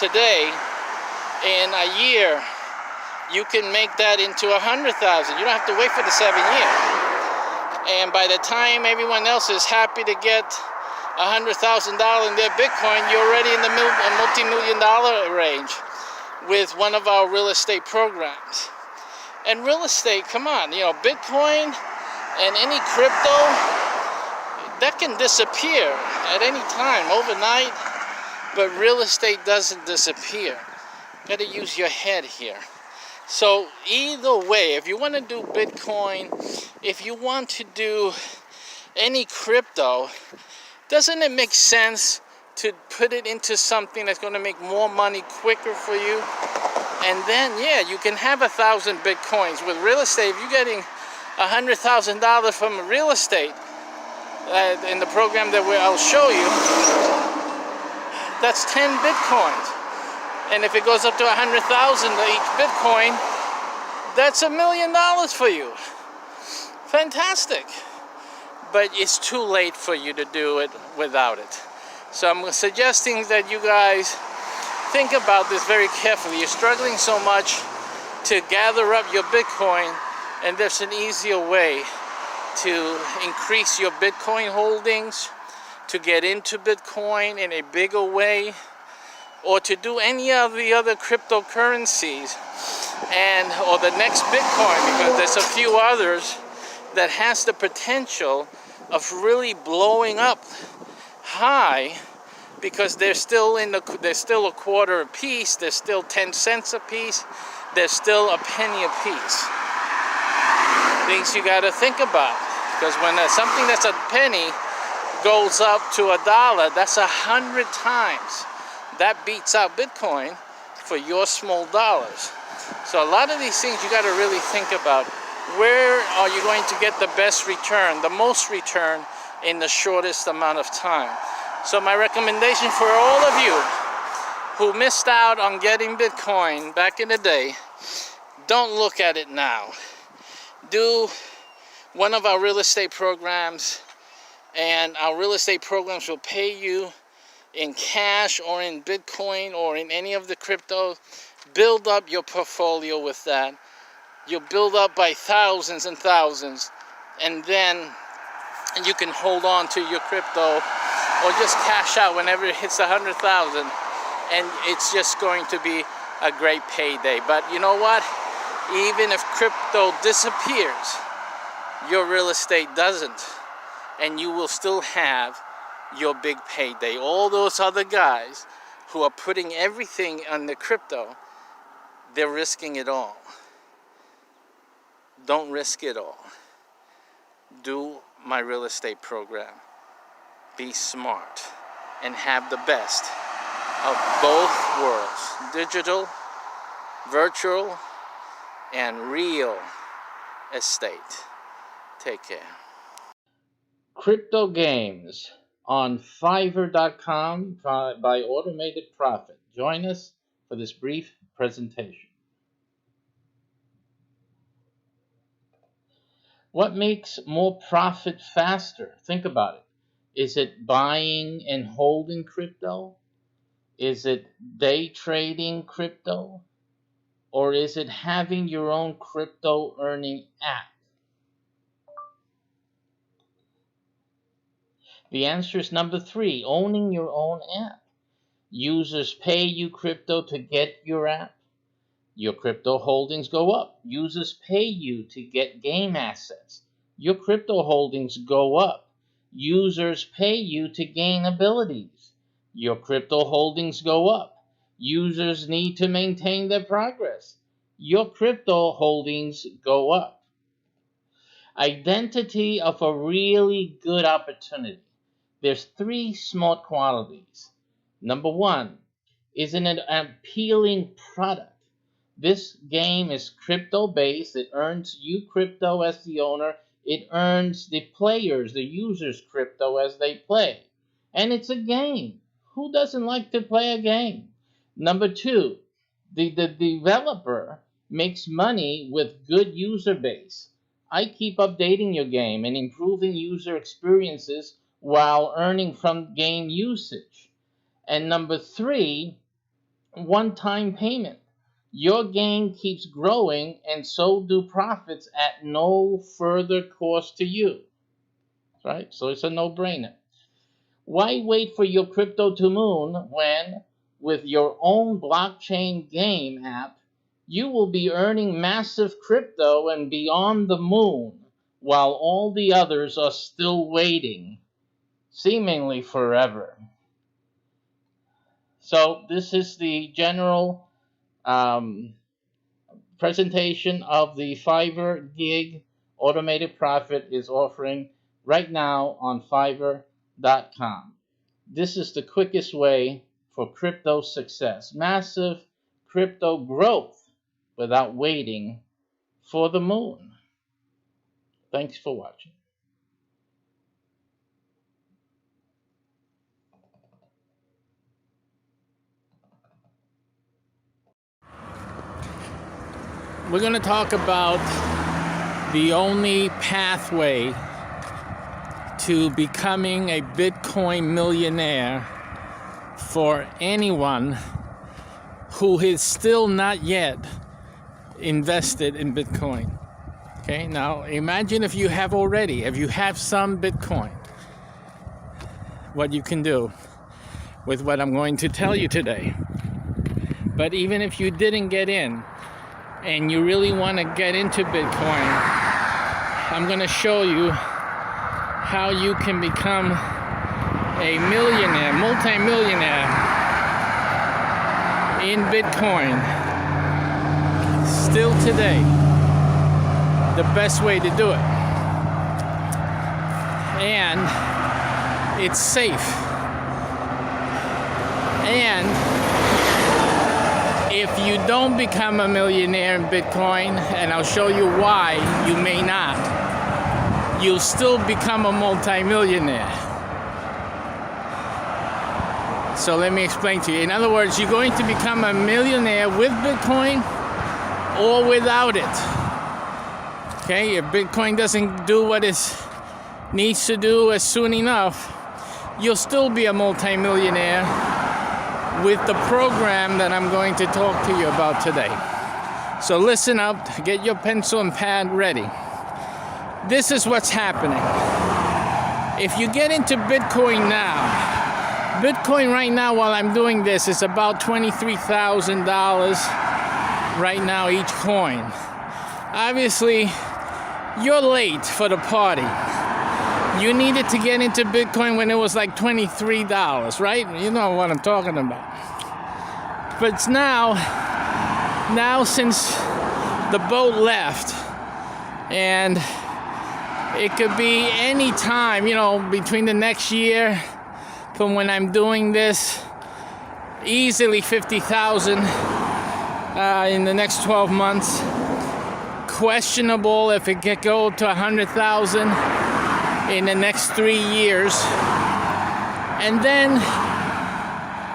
today, in a year, you can make that into 100,000. You don't have to wait for the 7 years. And by the time everyone else is happy to get $100,000 in their Bitcoin, you're already in the multi-million-dollar range with one of our real estate programs. And real estate, come on, Bitcoin and any crypto, that can disappear at any time, overnight, but real estate doesn't disappear. Got to use your head here. So either way, if you want to do Bitcoin, if you want to do any crypto, doesn't it make sense to put it into something that's going to make more money quicker for you? And then, yeah, you can have 1,000 Bitcoins. With real estate, if you're getting $100,000 from real estate in the program that I'll show you, that's 10 Bitcoins. And if it goes up to 100,000 each Bitcoin, that's $1 million for you. Fantastic. But it's too late for you to do it without it. So I'm suggesting that you guys think about this very carefully. You're struggling so much to gather up your Bitcoin, and there's an easier way to increase your Bitcoin holdings, to get into Bitcoin in a bigger way, or to do any of the other cryptocurrencies or the next Bitcoin, because there's a few others that has the potential of really blowing up high, because they're still a quarter a piece, they're still 10 cents a piece, they're still a penny a piece. Things you got to think about, because when something that's a penny goes up to $1, that's 100 times. That beats out Bitcoin for your small dollars. So a lot of these things you got to really think about. Where are you going to get the best return, the most return in the shortest amount of time? So my recommendation for all of you who missed out on getting Bitcoin back in the day, don't look at it now. Do one of our real estate programs, and our real estate programs will pay you in cash or in Bitcoin or in any of the cryptos. Build up your portfolio with that. You'll build up by thousands and thousands, and then you can hold on to your crypto or just cash out whenever it hits 100,000, and it's just going to be a great payday. But you know what? Even if crypto disappears, your real estate doesn't, and you will still have your big payday. All those other guys who are putting everything on the crypto, they're risking it all. Don't risk it all. Do my real estate program. Be smart and have the best of both worlds: digital, virtual, and real estate. Take care. Crypto games on Fiverr.com by Automated Profit. Join us for this brief presentation. What makes more profit faster? Think about it. Is it buying and holding crypto? Is it day trading crypto? Or is it having your own crypto earning app? The answer is number 3, owning your own app. Users pay you crypto to get your app. Your crypto holdings go up. Users pay you to get game assets. Your crypto holdings go up. Users pay you to gain abilities. Your crypto holdings go up. Users need to maintain their progress. Your crypto holdings go up. Identity of a really good opportunity. There's 3 smart qualities. Number 1, is it an appealing product? This game is crypto-based. It earns you crypto as the owner. It earns the players, the users, crypto as they play. And it's a game. Who doesn't like to play a game? Number 2, the developer makes money with good user base. I keep updating your game and improving user experiences while earning from game usage. And number 3, one-time payment. Your game keeps growing, and so do profits at no further cost to you. Right? So it's a no-brainer. Why wait for your crypto to moon when, with your own blockchain game app, you will be earning massive crypto and beyond the moon, while all the others are still waiting, seemingly forever. So this is the general presentation of the Fiverr gig automated profit is offering right now on Fiverr.com. This is the quickest way for crypto success, massive crypto growth without waiting for the moon. Thanks for watching. We're going to talk about the only pathway to becoming a Bitcoin millionaire for anyone who is still not yet invested in Bitcoin. Okay, now imagine if you have already, if you have some Bitcoin, what you can do with what I'm going to tell you today. But even if you didn't get in, and you really want to get into Bitcoin, I'm going to show you how you can become a millionaire, multi-millionaire in Bitcoin still today. The best way to do it. And it's safe. And if you don't become a millionaire in Bitcoin, and I'll show you why you may not, you'll still become a multi-millionaire. So let me explain to you. In other words, you're going to become a millionaire with Bitcoin or without it. Okay, if Bitcoin doesn't do what it needs to do as soon enough, you'll still be a multi-millionaire with the program that I'm going to talk to you about today. So listen up, get your pencil and pad ready. This is what's happening. If you get into Bitcoin now, Bitcoin right now while I'm doing this is about $23,000 right now each coin. Obviously, you're late for the party. You needed to get into Bitcoin when it was like $23, right? You know what I'm talking about. But it's now since the boat left, and it could be any time, you know, between the next year from when I'm doing this, easily 50,000 in the next 12 months. Questionable if it could go to 100,000 in the next 3 years. And then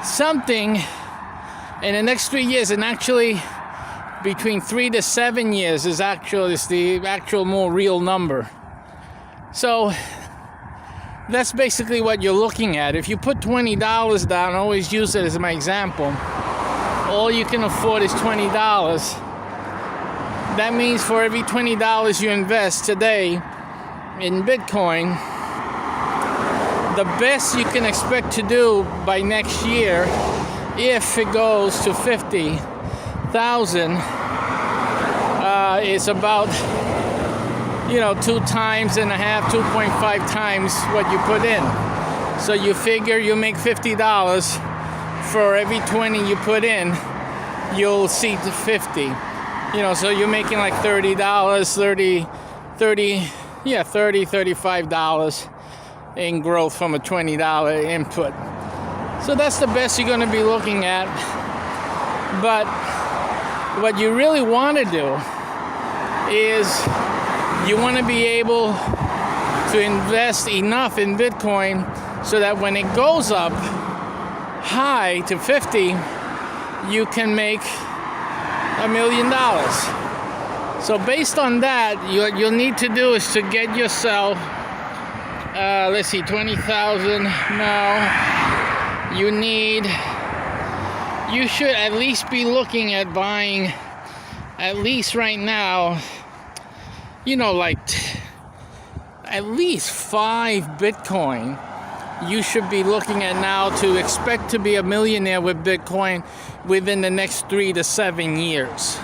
something in the next 3 years, and actually between 3 to 7 years is the actual more real number. So that's basically what you're looking at. If you put $20 down, I always use it as my example, all you can afford is $20. That means for every $20 you invest today in Bitcoin, the best you can expect to do by next year, if it goes to 50,000, is about 2.5 times what you put in. So you figure you make $50 for every 20 you put in, you'll see to 50. So you're making like $35 in growth from a $20 input. So that's the best you're going to be looking at. But what you really want to do is you want to be able to invest enough in Bitcoin so that when it goes up high to 50, you can make $1 million. So based on that, what you'll need to do is to get yourself, 20,000 now. You should at least be looking at buying, at least right now, at least 5 Bitcoin you should be looking at now to expect to be a millionaire with Bitcoin within the next 3 to 7 years.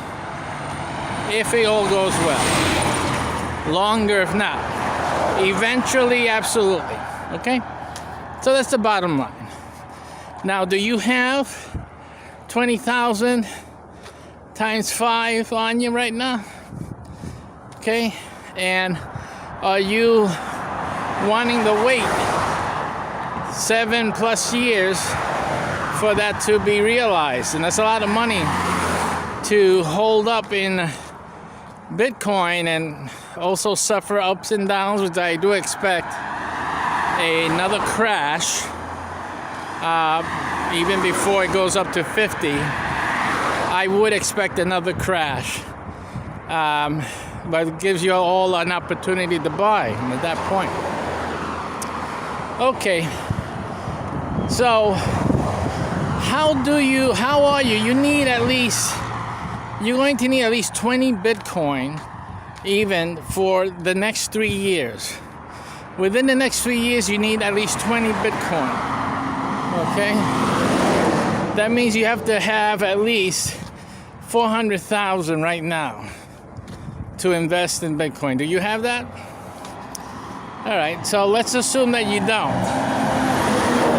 If it all goes well. Longer if not. Eventually, absolutely. Okay? So that's the bottom line. Now, do you have 20,000 times 5 on you right now? Okay? And are you wanting to wait 7+ years for that to be realized? And that's a lot of money to hold up in Bitcoin and also suffer ups and downs, which I do expect another crash even before it goes up to 50. I would expect another crash, but it gives you all an opportunity to buy at that point. Okay, so how are you? You're going to need at least 20 Bitcoin even for the next 3 years. Within the next 3 years, you need at least 20 Bitcoin. Okay? That means you have to have at least 400,000 right now to invest in Bitcoin. Do you have that? All right, so let's assume that you don't.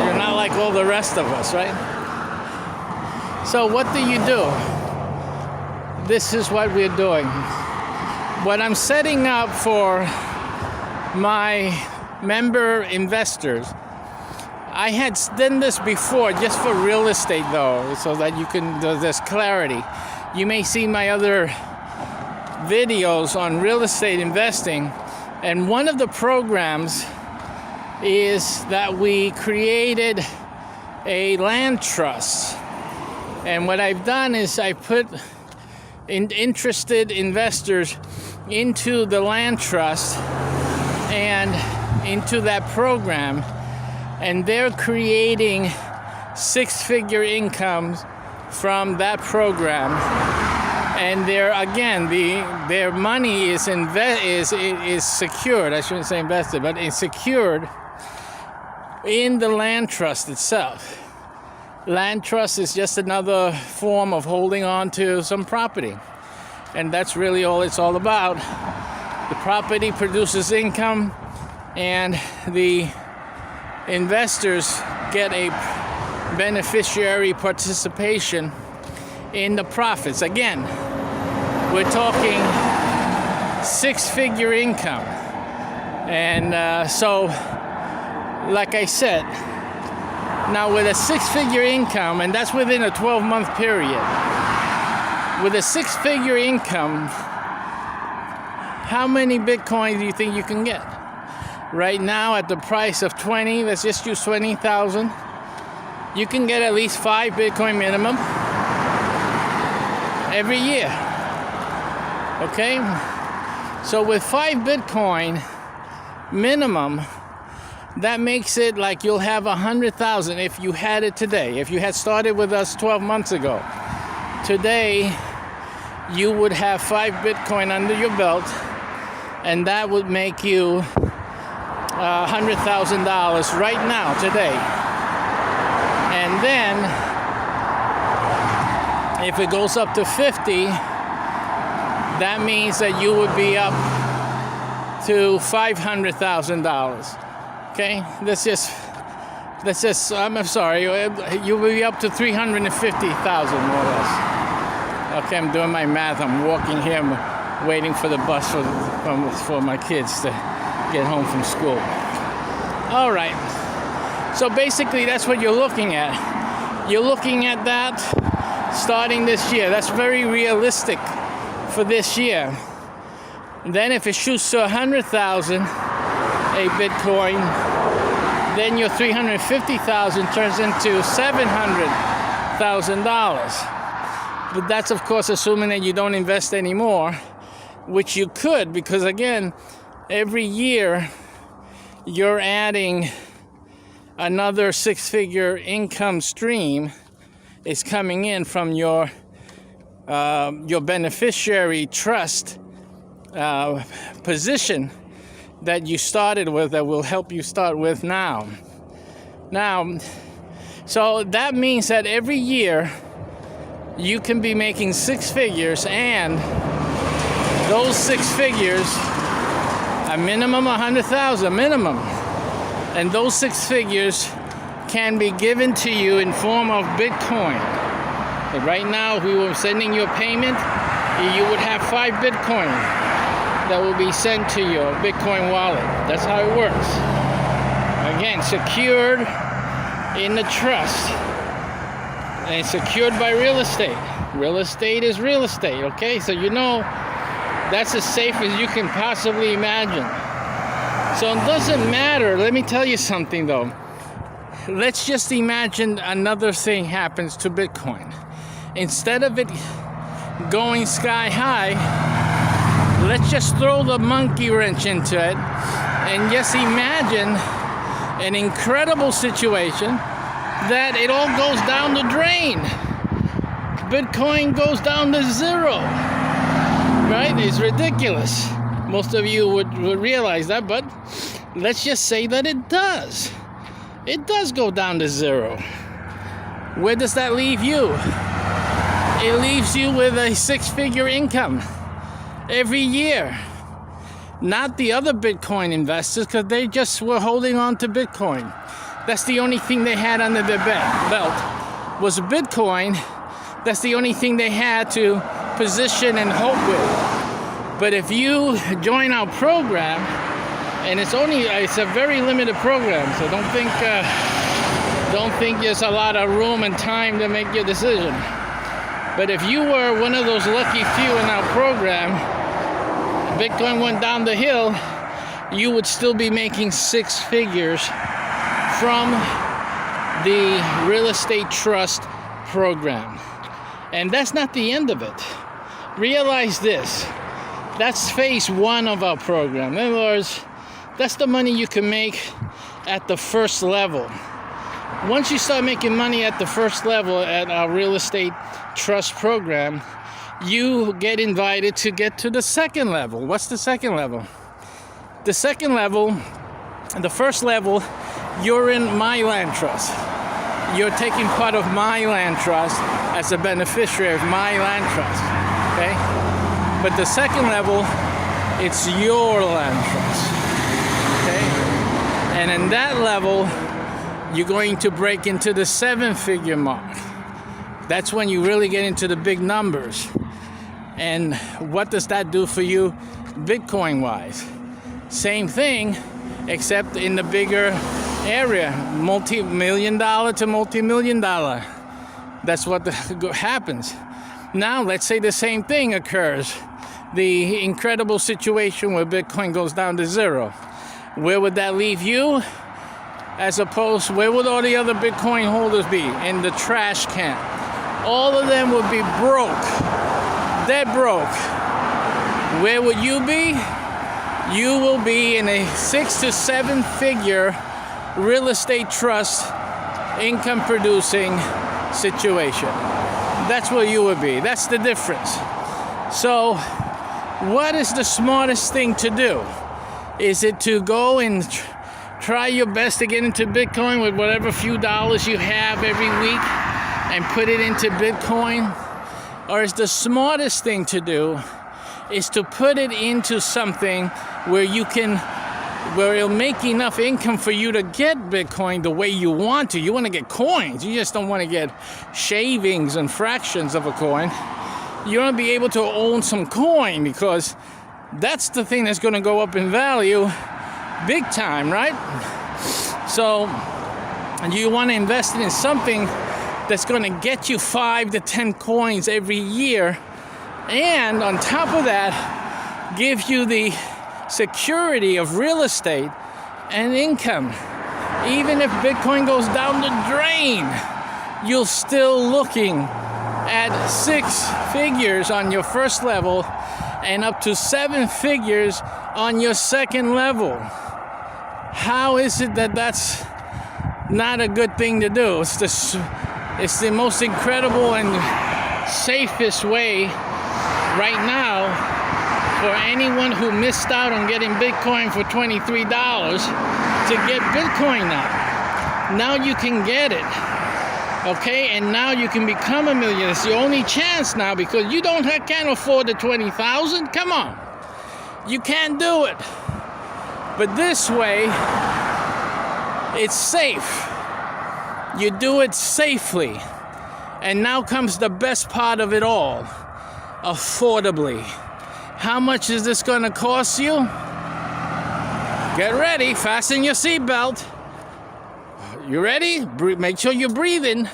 You're not like all the rest of us, right? So what do you do? This is what we're doing. What I'm setting up for my member investors, I had done this before just for real estate though, so that there's clarity. You may see my other videos on real estate investing, and one of the programs is that we created a land trust. And what I've done is I put interested investors into the land trust and into that program, and they're creating 6-figure incomes from that program. And their money is secured. I shouldn't say invested, but it's secured in the land trust itself. Land trust is just another form of holding on to some property. And that's really all it's all about. The property produces income, and the investors get a beneficiary participation in the profits. Again, we're talking 6-figure income. And so, like I said, now with a 6-figure income, and that's within a 12-month period, with a 6-figure income, how many Bitcoin do you think you can get? Right now at the price of 20, let's just use 20,000, you can get at least 5 Bitcoin minimum every year. Okay? So with 5 Bitcoin minimum, that makes it like you'll have 100,000 if you had it today. If you had started with us 12 months ago, today you would have 5 Bitcoin under your belt, and that would make you $100,000 right now, today. And then if it goes up to 50, that means that you would be up to $500,000. Okay, that's just. I'm sorry. You will be up to 350,000 more or less. Okay, I'm doing my math. I'm walking here. I'm waiting for the bus for my kids to get home from school. All right. So basically, that's what you're looking at. You're looking at that starting this year. That's very realistic for this year. And then if it shoots to 100,000. A Bitcoin, then your 350,000 turns into $700,000. But that's of course assuming that you don't invest anymore, which you could, because again, every year you're adding another 6-figure income stream is coming in from your beneficiary trust position that you started with, that will help you start with now. Now, so that means that every year you can be making 6 figures, and those 6 figures, a minimum 100,000 minimum, and those 6 figures can be given to you in form of Bitcoin. But right now, if we were sending you a payment, you would have 5 Bitcoin that will be sent to your Bitcoin wallet. That's how it works. Again, secured in the trust, and secured by real estate. Real estate is real estate, okay? So you know that's as safe as you can possibly imagine. So it doesn't matter. Let me tell you something though. Let's just imagine another thing happens to Bitcoin. Instead of it going sky high, let's just throw the monkey wrench into it and just imagine an incredible situation that it all goes down the drain. Bitcoin goes down to zero, right? It's ridiculous. Most of you would realize that, but let's just say that it does. It does go down to zero. Where does that leave you? It leaves you with a 6-figure income every year. Not the other Bitcoin investors, because they just were holding on to Bitcoin. That's the only thing they had under their belt was Bitcoin. That's the only thing they had to position and hope with. But if you join our program, and it's a very limited program, so don't think there's a lot of room and time to make your decision. But if you were one of those lucky few in our program, Bitcoin went down the hill, you would still be making 6 figures from the real estate trust program. And that's not the end of it. Realize this. That's phase 1 of our program. In other words, that's the money you can make at the first level. Once you start making money at the first level at our real estate trust program, you get invited to get to the second level. What's the second level? The second level, the first level, you're in my land trust. You're taking part of my land trust as a beneficiary of my land trust, okay? But the second level, it's your land trust, okay? And in that level, you're going to break into the 7-figure mark. That's when you really get into the big numbers. And what does that do for you Bitcoin-wise? Same thing, except in the bigger area, multi-million-dollar to multi-million-dollar. That's what happens. Now, let's say the same thing occurs. The incredible situation where Bitcoin goes down to zero. Where would that leave you? As opposed, where would all the other Bitcoin holders be? In the trash can. All of them would be broke. Dead broke. Where would you be? You will be in a 6 to 7 figure real estate trust income producing situation. That's where you would be. That's the difference. So what is the smartest thing to do? Is it to go and try your best to get into Bitcoin with whatever few dollars you have every week and put it into Bitcoin? Or is the smartest thing to do is to put it into something where it'll make enough income for you to get Bitcoin the way you want to. You want to get coins. You just don't want to get shavings and fractions of a coin. You want to be able to own some coin, because that's the thing that's going to go up in value big time, right? So you want to invest in something that's going to get you 5 to 10 coins every year, and on top of that, give you the security of real estate and income. Even if Bitcoin goes down the drain, you're still looking at 6 figures on your first level and up to 7 figures on your second level. How is it that that's not a good thing to do? It's the most incredible and safest way right now for anyone who missed out on getting Bitcoin for $23 to get Bitcoin now. Now you can get it. Okay, and now you can become a millionaire. It's your only chance now because you can't afford the $20,000. Come on, you can't do it. But this way, it's safe. You do it safely. And now comes the best part of it all, affordably. How much is this gonna cost you? Get ready, fasten your seatbelt. You ready? Make sure you're breathing.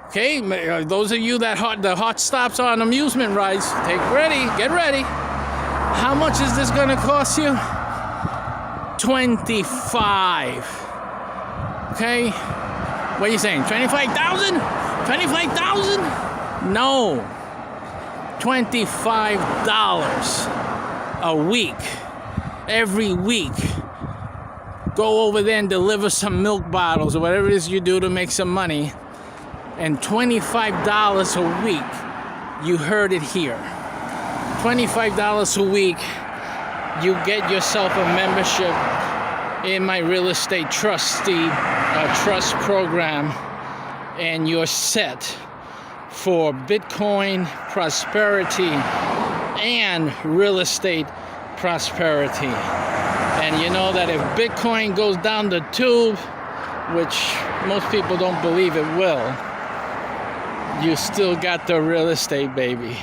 Okay, those of you that the hot stops on amusement rides, get ready. How much is this gonna cost you? $25. Okay, what are you saying? 25,000? 25,000? No, $25 a week, every week. Go over there and deliver some milk bottles or whatever it is you do to make some money. And $25 a week. You heard it here. $25 a week. You get yourself a membership in my real estate trust program, and you're set for Bitcoin prosperity and real estate prosperity. And you know that if Bitcoin goes down the tube, which most people don't believe it will, you still got the real estate, baby.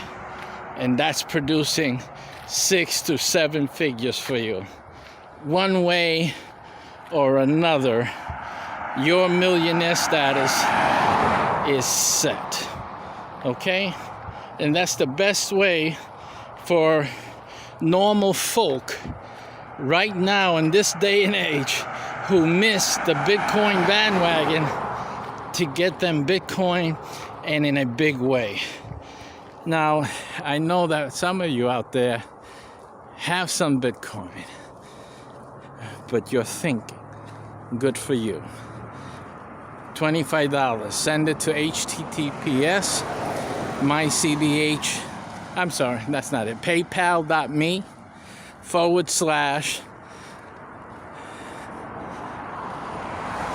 And that's producing 6 to 7 figures for you. One way or another, your millionaire status is set. Okay? And that's the best way for normal folk right now in this day and age who miss the Bitcoin bandwagon to get them Bitcoin, and in a big way. Now, I know that some of you out there have some Bitcoin, but you're thinking, good for you. $25, send it to https mycbh, I'm sorry, that's not it, paypal.me /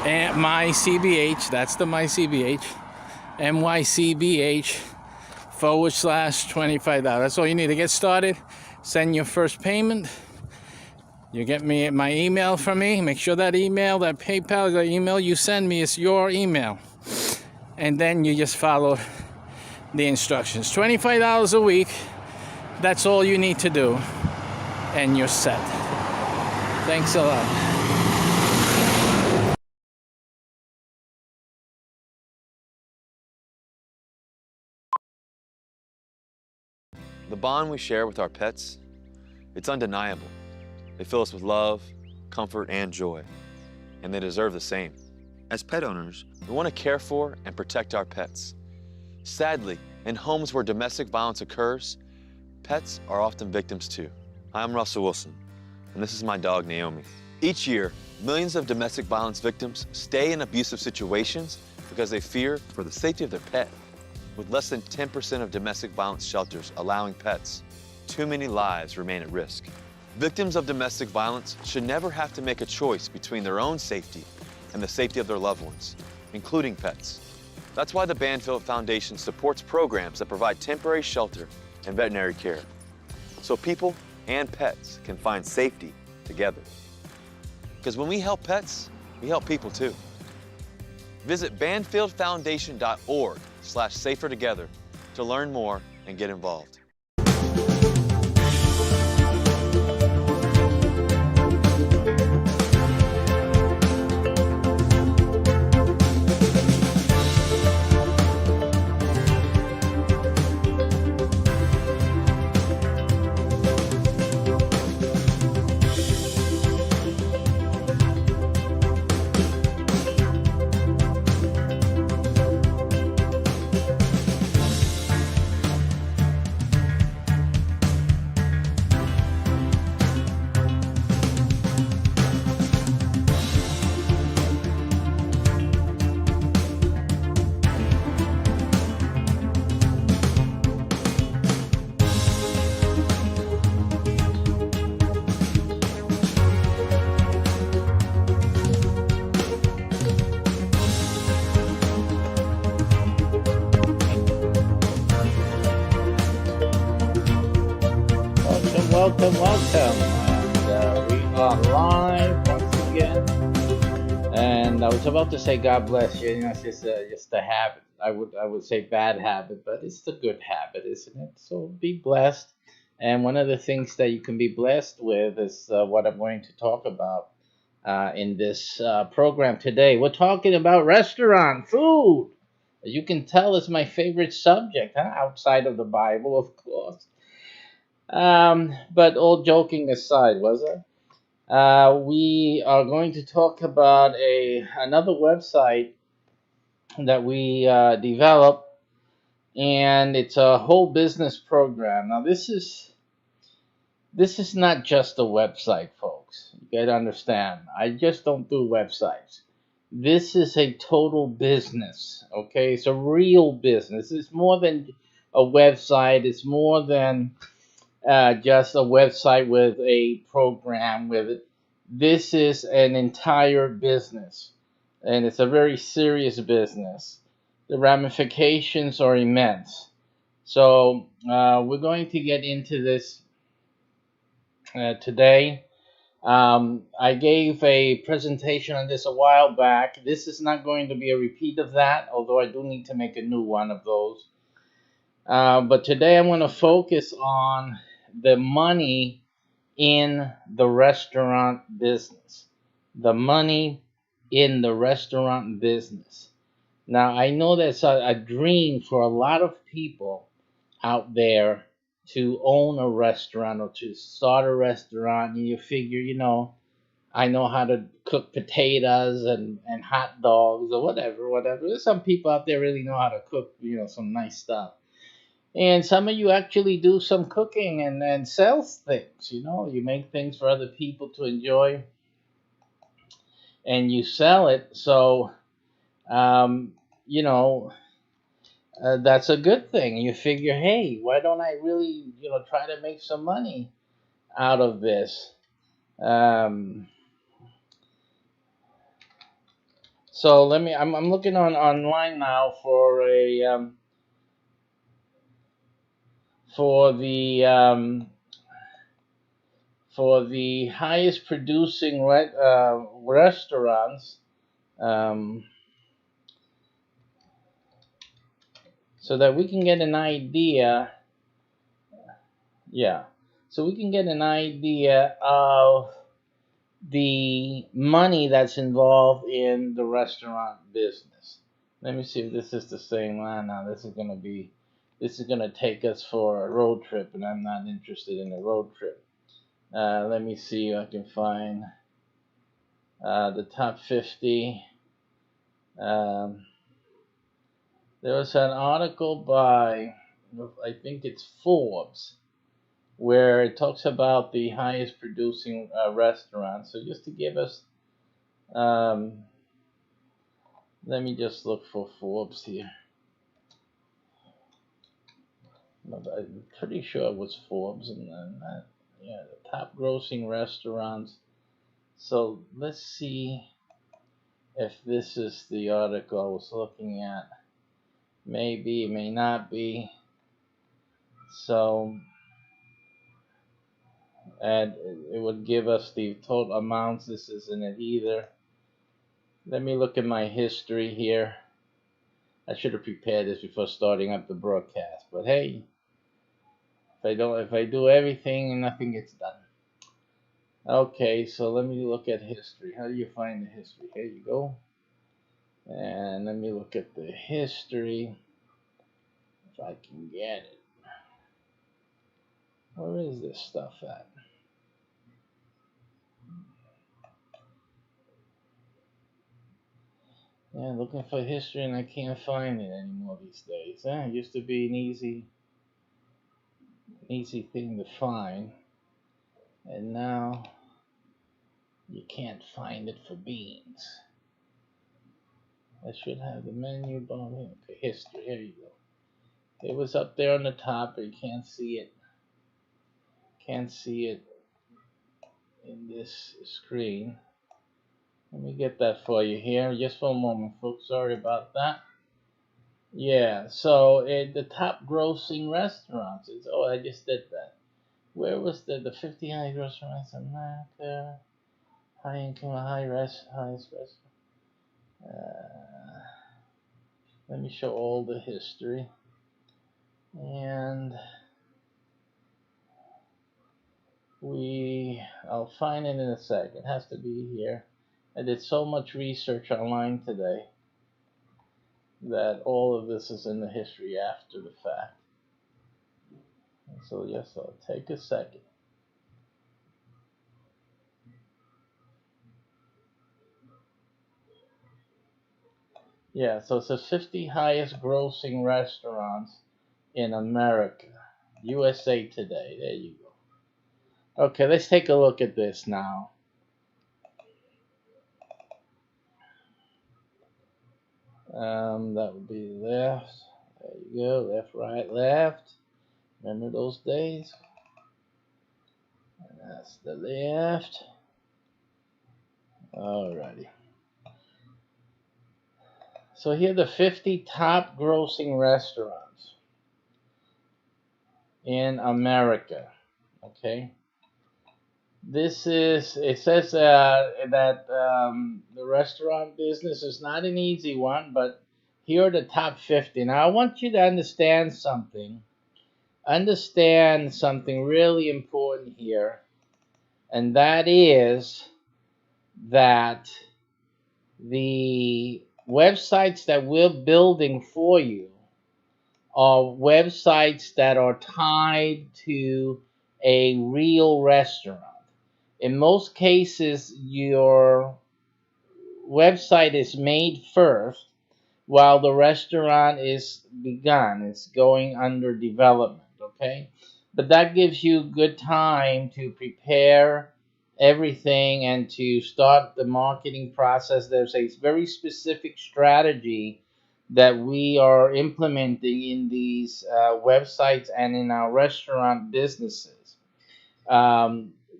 and mycbh, that's the mycbh, mycbh / $25. That's all you need to get started. Send your first payment. You get me my email from me. Make sure that email, that PayPal, the email you send me is your email. And then you just follow the instructions. $25 a week. That's all you need to do. And you're set. Thanks a lot. The bond we share with our pets, it's undeniable. They fill us with love, comfort, and joy, and they deserve the same. As pet owners, we want to care for and protect our pets. Sadly, in homes where domestic violence occurs, pets are often victims too. I'm Russell Wilson, and this is my dog, Naomi. Each year, millions of domestic violence victims stay in abusive situations because they fear for the safety of their pet. With less than 10% of domestic violence shelters allowing pets, too many lives remain at risk. Victims of domestic violence should never have to make a choice between their own safety and the safety of their loved ones, including pets. That's why the Banfield Foundation supports programs that provide temporary shelter and veterinary care, so people and pets can find safety together. Because when we help pets, we help people too. Visit banfieldfoundation.org/safertogether to learn more and get involved. welcome. And we are live once again. And I was about to say God bless you. You know, it's just a habit. I would say bad habit, but it's a good habit, isn't it? So be blessed. And one of the things that you can be blessed with is what I'm going to talk about in this program today. We're talking about restaurant food. As you can tell, it's my favorite subject, outside of the Bible, of course. But all joking aside, was it? We are going to talk about another website that we developed, and it's a whole business program. Now, this is not just a website, folks. You gotta understand. I just don't do websites. This is a total business. Okay, it's a real business. It's more than a website. It's more than just a website with a program with it. This is an entire business, and it's a very serious business. The ramifications are immense. So we're going to get into this today. I gave a presentation on this a while back. This is not going to be a repeat of that, although I do need to make a new one of those. But today I'm going to focus on the money in the restaurant business. The money in the restaurant business. Now, I know that's a dream for a lot of people out there to own a restaurant or to start a restaurant. And you figure, I know how to cook potatoes and hot dogs or whatever. There's some people out there really know how to cook, some nice stuff. And some of you actually do some cooking and sell things, you make things for other people to enjoy and you sell it. So, that's a good thing. You figure, hey, why don't I really, try to make some money out of this? So I'm looking online now for for the highest producing restaurants, so that we can get an idea. Yeah, so we can get an idea of the money that's involved in the restaurant business. Let me see if this is the same line now. This is gonna take us for a road trip, and I'm not interested in a road trip. Let me see if I can find the top 50. There was an article by, I think it's Forbes, where it talks about the highest producing restaurants. So just to give us, let me just look for Forbes here. I'm pretty sure it was Forbes, and the top grossing restaurants. So let's see if this is the article I was looking at. Maybe, it may not be. So, and it would give us the total amounts. This isn't it either. Let me look at my history here. I should have prepared this before starting up the broadcast. But hey, if I do everything and nothing gets done. Okay, so let me look at history. How do you find the history? Here you go. And let me look at the history. If I can get it. Where is this stuff at? Yeah, looking for history and I can't find it anymore these days. It used to be an easy thing to find. And now you can't find it for beans. I should have the menu bar here. Okay, history. Here you go. It was up there on the top, but you can't see it. Can't see it in this screen. Let me get that for you here. Just for a moment, folks. Sorry about that. Yeah, so the top grossing restaurants. I just did that. Where was the 50 highest restaurants in America? High income, highest restaurant. Let me show all the history. And I'll find it in a sec. It has to be here. I did so much research online today that all of this is in the history after the fact. So yes, I'll take a second. Yeah, so it's the 50 highest grossing restaurants in America. USA Today. There you go. Okay, let's take a look at this now. That would be left. There you go. Left, right, left. Remember those days? That's the left. Alrighty. So here are the 50 top grossing restaurants in America. Okay. This is, it says that the restaurant business is not an easy one, but here are the top 50. Now, I want you to understand something. Understand something really important here, and that is that the websites that we're building for you are websites that are tied to a real restaurant. In most cases, your website is made first while the restaurant is begun. It's going under development, okay? But that gives you good time to prepare everything and to start the marketing process. There's a very specific strategy that we are implementing in these websites and in our restaurant businesses.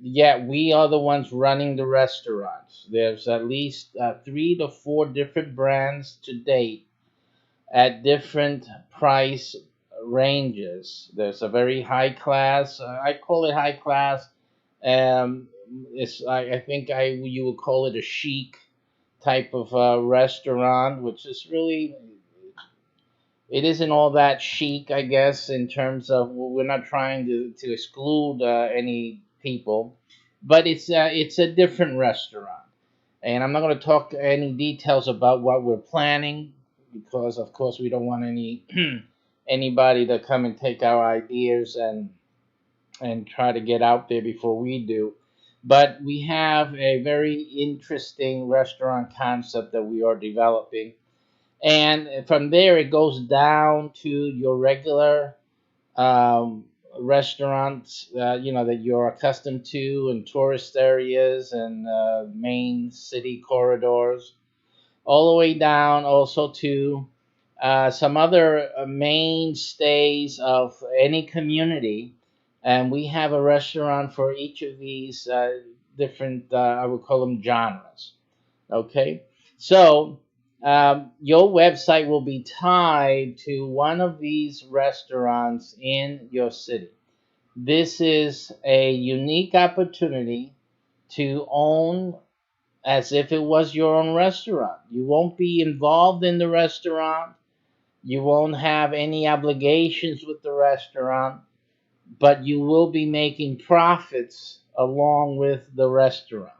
Yeah, we are the ones running the restaurants. There's at least 3 to 4 different brands to date at different price ranges. There's a very high class. I call it high class. I think you would call it a chic type of restaurant, which is really, it isn't all that chic, I guess, in terms of, we're not trying to exclude any people, but it's a different restaurant. And I'm not going to talk any details about what we're planning, because of course we don't want anybody to come and take our ideas and try to get out there before we do. But we have a very interesting restaurant concept that we are developing. And from there, it goes down to your regular restaurants, that you're accustomed to in tourist areas and main city corridors, all the way down also to some other mainstays of any community. And we have a restaurant for each of these different, I would call them genres. Okay, so your website will be tied to one of these restaurants in your city. This is a unique opportunity to own as if it was your own restaurant. You won't be involved in the restaurant. You won't have any obligations with the restaurant, but you will be making profits along with the restaurant.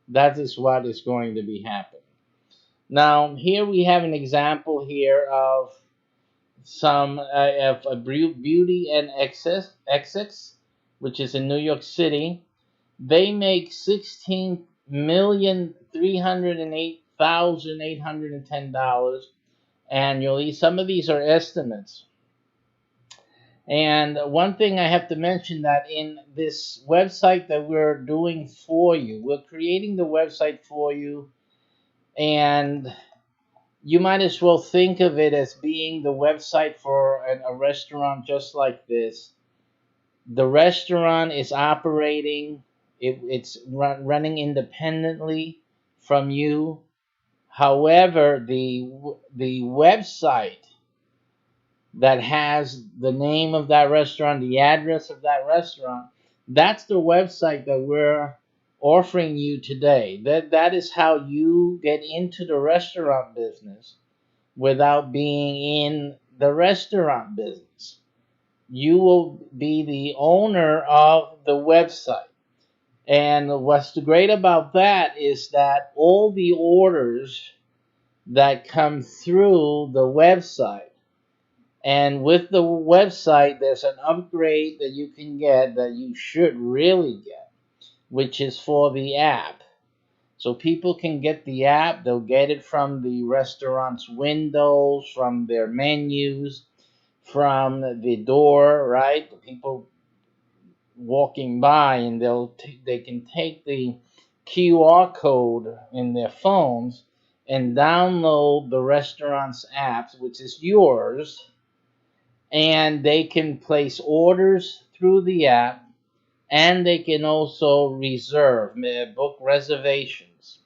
That is what is going to be happening. Now, here we have an example here of some of a Beauty and Essex, which is in New York City. They make $16,308,810 annually. Some of these are estimates. And one thing I have to mention, that in this website that we're doing for you, we're creating the website for you, and you might as well think of it as being the website for a restaurant just like this. The restaurant is operating, it's running independently from you. However, the website that has the name of that restaurant, the address of that restaurant, That's the website that we're offering you today. That is how you get into the restaurant business without being in the restaurant business. You will be the owner of the website. And what's great about that is that all the orders that come through the website, and with the website, there's an upgrade that you can get that you should really get, which is for the app. So people can get the app, they'll get it from the restaurant's windows, from their menus, from the door, right? The people walking by, and they can take the QR code in their phones and download the restaurant's apps, which is yours, and they can place orders through the app, and they can also book reservations.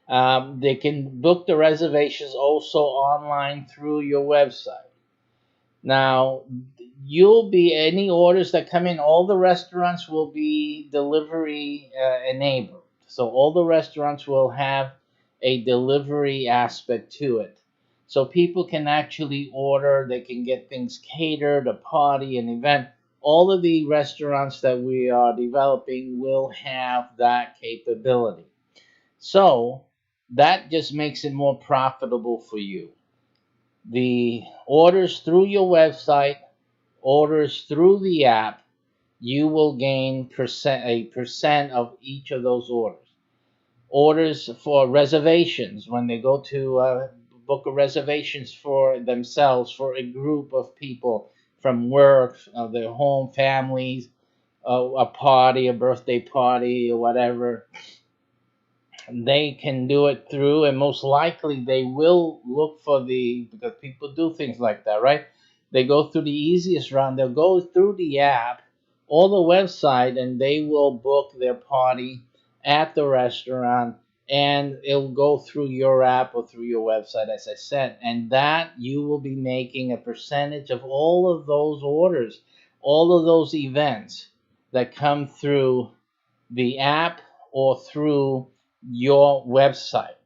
They can book the reservations also online through your website. Now, any orders that come in, all the restaurants will be delivery enabled. So all the restaurants will have a delivery aspect to it. So people can actually order, they can get things catered, a party, an event. All of the restaurants that we are developing will have that capability. So that just makes it more profitable for you. The orders through your website, orders through the app, you will gain a percent of each of those orders. Orders for reservations, when they go to book a reservations for themselves, for a group of people from work, their home, families, a party, a birthday party, or whatever, they can do it through, and most likely they will look for because people do things like that, right? They go through the easiest route. They'll go through the app or the website, and they will book their party at the restaurant, and it'll go through your app or through your website, as I said, and that you will be making a percentage of all of those orders, all of those events that come through the app or through your website.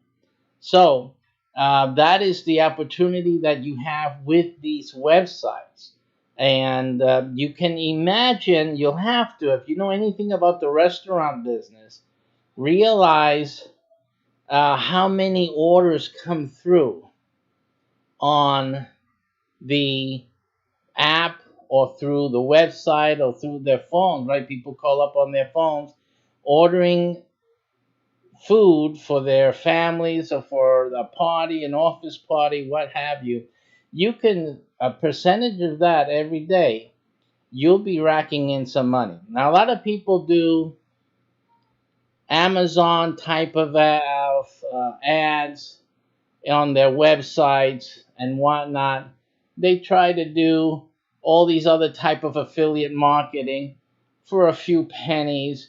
So that is the opportunity that you have with these websites. And you can imagine, you'll have to, if you know anything about the restaurant business, realize how many orders come through on the app or through the website or through their phones, right? People call up on their phones ordering food for their families or for a party, an office party, what have you. You can, a percentage of that every day, you'll be racking in some money. Now, a lot of people do Amazon type of ads on their websites and whatnot. They try to do all these other type of affiliate marketing for a few pennies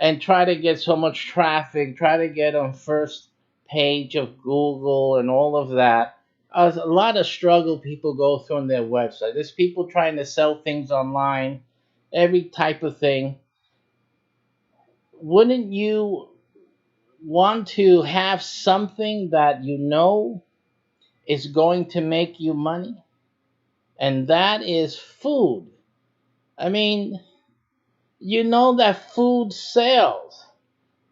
and try to get so much traffic, try to get on first page of Google and all of that. A lot of struggle people go through on their website. There's people trying to sell things online, every type of thing. Wouldn't you want to have something that you know is going to make you money? And that is food. I mean, you know that food sells.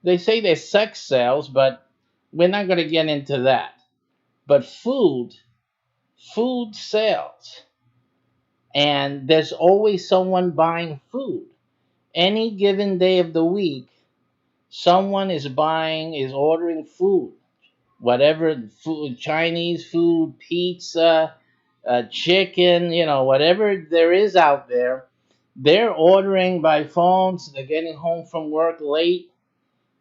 They say there's sex sells, but we're not going to get into that. But food sells. And there's always someone buying food. Any given day of the week, someone is ordering food. Whatever food, Chinese food, pizza, chicken, whatever there is out there, they're ordering by phones. They're getting home from work late.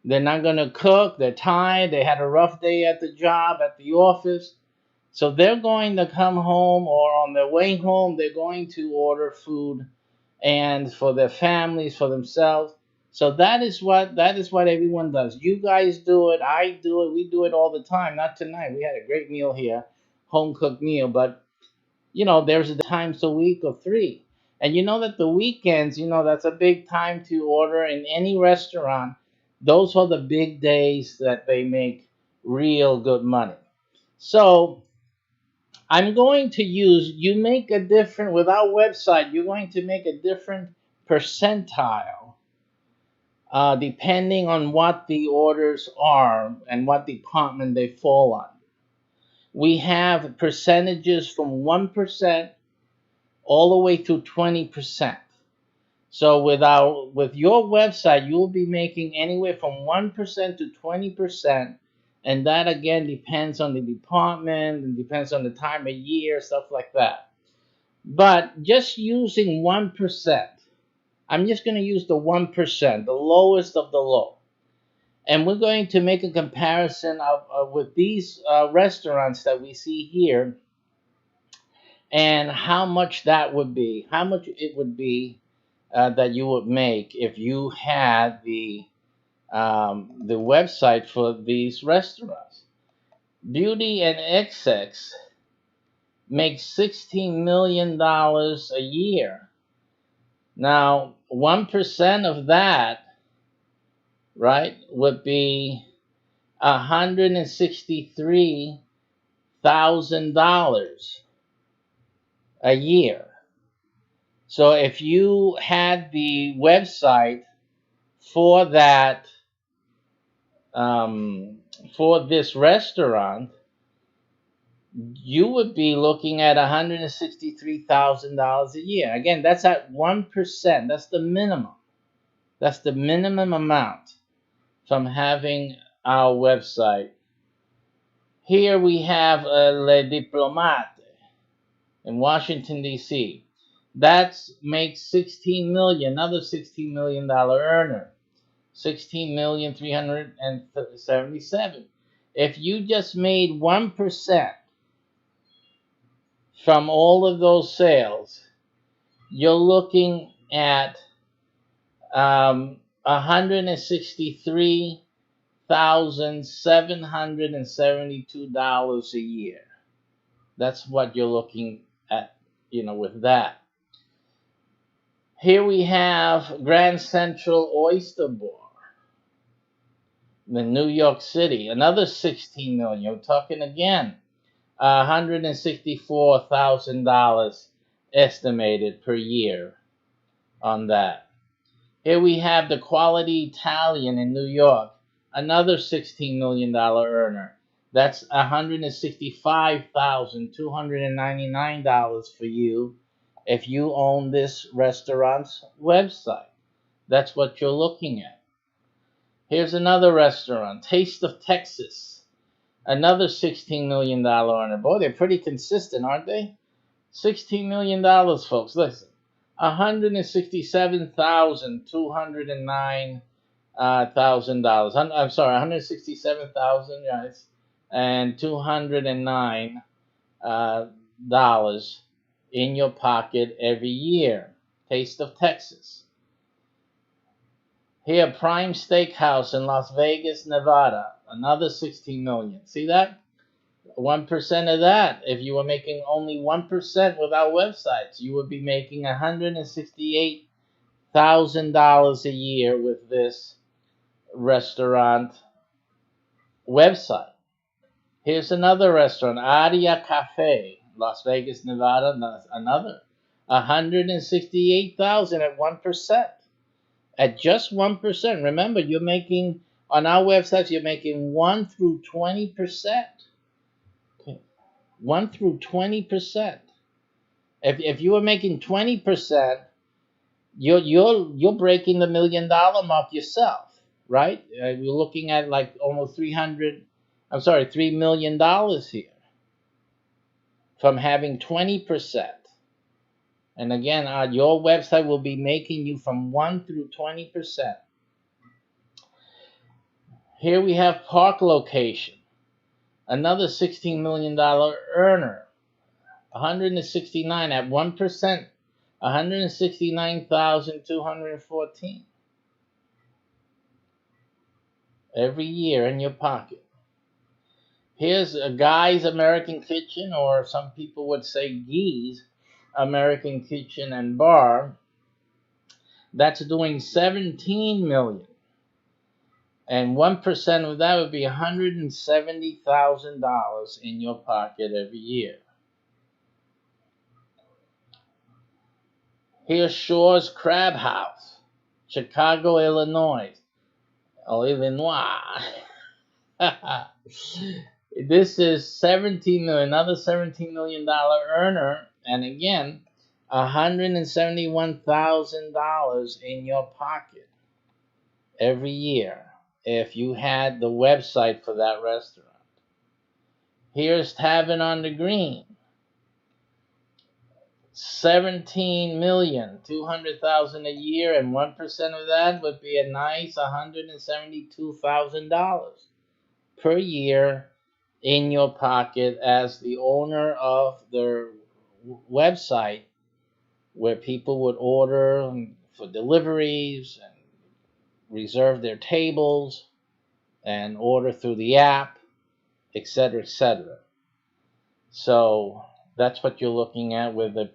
They're not going to cook. They're tired. They had a rough day at the job, at the office. So they're going to come home, or on their way home, they're going to order food, and for their families, for themselves. So that is what everyone does. You guys do it. I do it. We do it all the time. Not tonight. We had a great meal here, home cooked meal. But there's times a week or 3 And you know that the weekends, that's a big time to order in any restaurant. Those are the big days that they make real good money. So I'm going to use, you make a different, with our website, you're going to make a different percentile depending on what the orders are and what department they fall on. We have percentages from 1% all the way to 20%. So with your website, you'll be making anywhere from 1% to 20%. And that again depends on the department and depends on the time of year, stuff like that. But just using 1%, I'm just going to use the 1%, the lowest of the low. And we're going to make a comparison with these restaurants that we see here and how much that would be, how much it would be that you would make if you had the website for these restaurants. Beauty and XX makes $16 million a year. Now, 1% of that, right, would be $163,000 a year. So if you had the website for that, for this restaurant, you would be looking at $163,000 a year. Again, that's at 1%. That's the minimum. That's the minimum amount from having our website. Here we have Le Diplomate in Washington, D.C. That makes $16 million, another $16 million earner. $16,377,000. If you just made 1% from all of those sales, you're looking at $163,772 a year. That's what you're looking at, with that. Here we have Grand Central Oyster Bar in New York City, another $16 million. We're talking again, $164,000 estimated per year on that. Here we have the Quality Italian in New York, another $16 million earner. That's $165,299 for you if you own this restaurant's website. That's what you're looking at. Here's another restaurant, Taste of Texas, another $16 million earner. Boy, they're pretty consistent, aren't they? $16 million, folks. Listen, $167,209,000. I'm sorry, $167,209 in your pocket every year. Taste of Texas. Here, Prime Steakhouse in Las Vegas, Nevada, another $16 million. See that? 1% of that. If you were making only 1% with our websites, you would be making $168,000 a year with this restaurant website. Here's another restaurant, Aria Cafe, Las Vegas, Nevada, another $168,000 at 1%. At just 1%. Remember, you're making, on our websites, you're making 1 through 20%. Okay. 1 through 20%. If you were making 20%, you're breaking the $1 million mark yourself, right? You're looking at like almost $3 million here from having 20%. And again, your website will be making you from 1 through 20%. Here we have Park Location, another $16 million earner, 169 at 1%, 169,214 every year in your pocket. Here's a Guy's American Kitchen, or some people would say Gee's, American Kitchen and Bar, that's doing 17 million. And 1% of that would be $170,000 in your pocket every year. Here's Shore's Crab House, Chicago, Illinois. Illinois. This is 17 million, another $17 million earner, and again, $171,000 in your pocket every year if you had the website for that restaurant. Here's Tavern on the Green, 17,200,000 a year, and 1% of that would be a nice $172,000 per year in your pocket as the owner of their website, where people would order for deliveries and reserve their tables and order through the app, etc., etc. So that's what you're looking at with a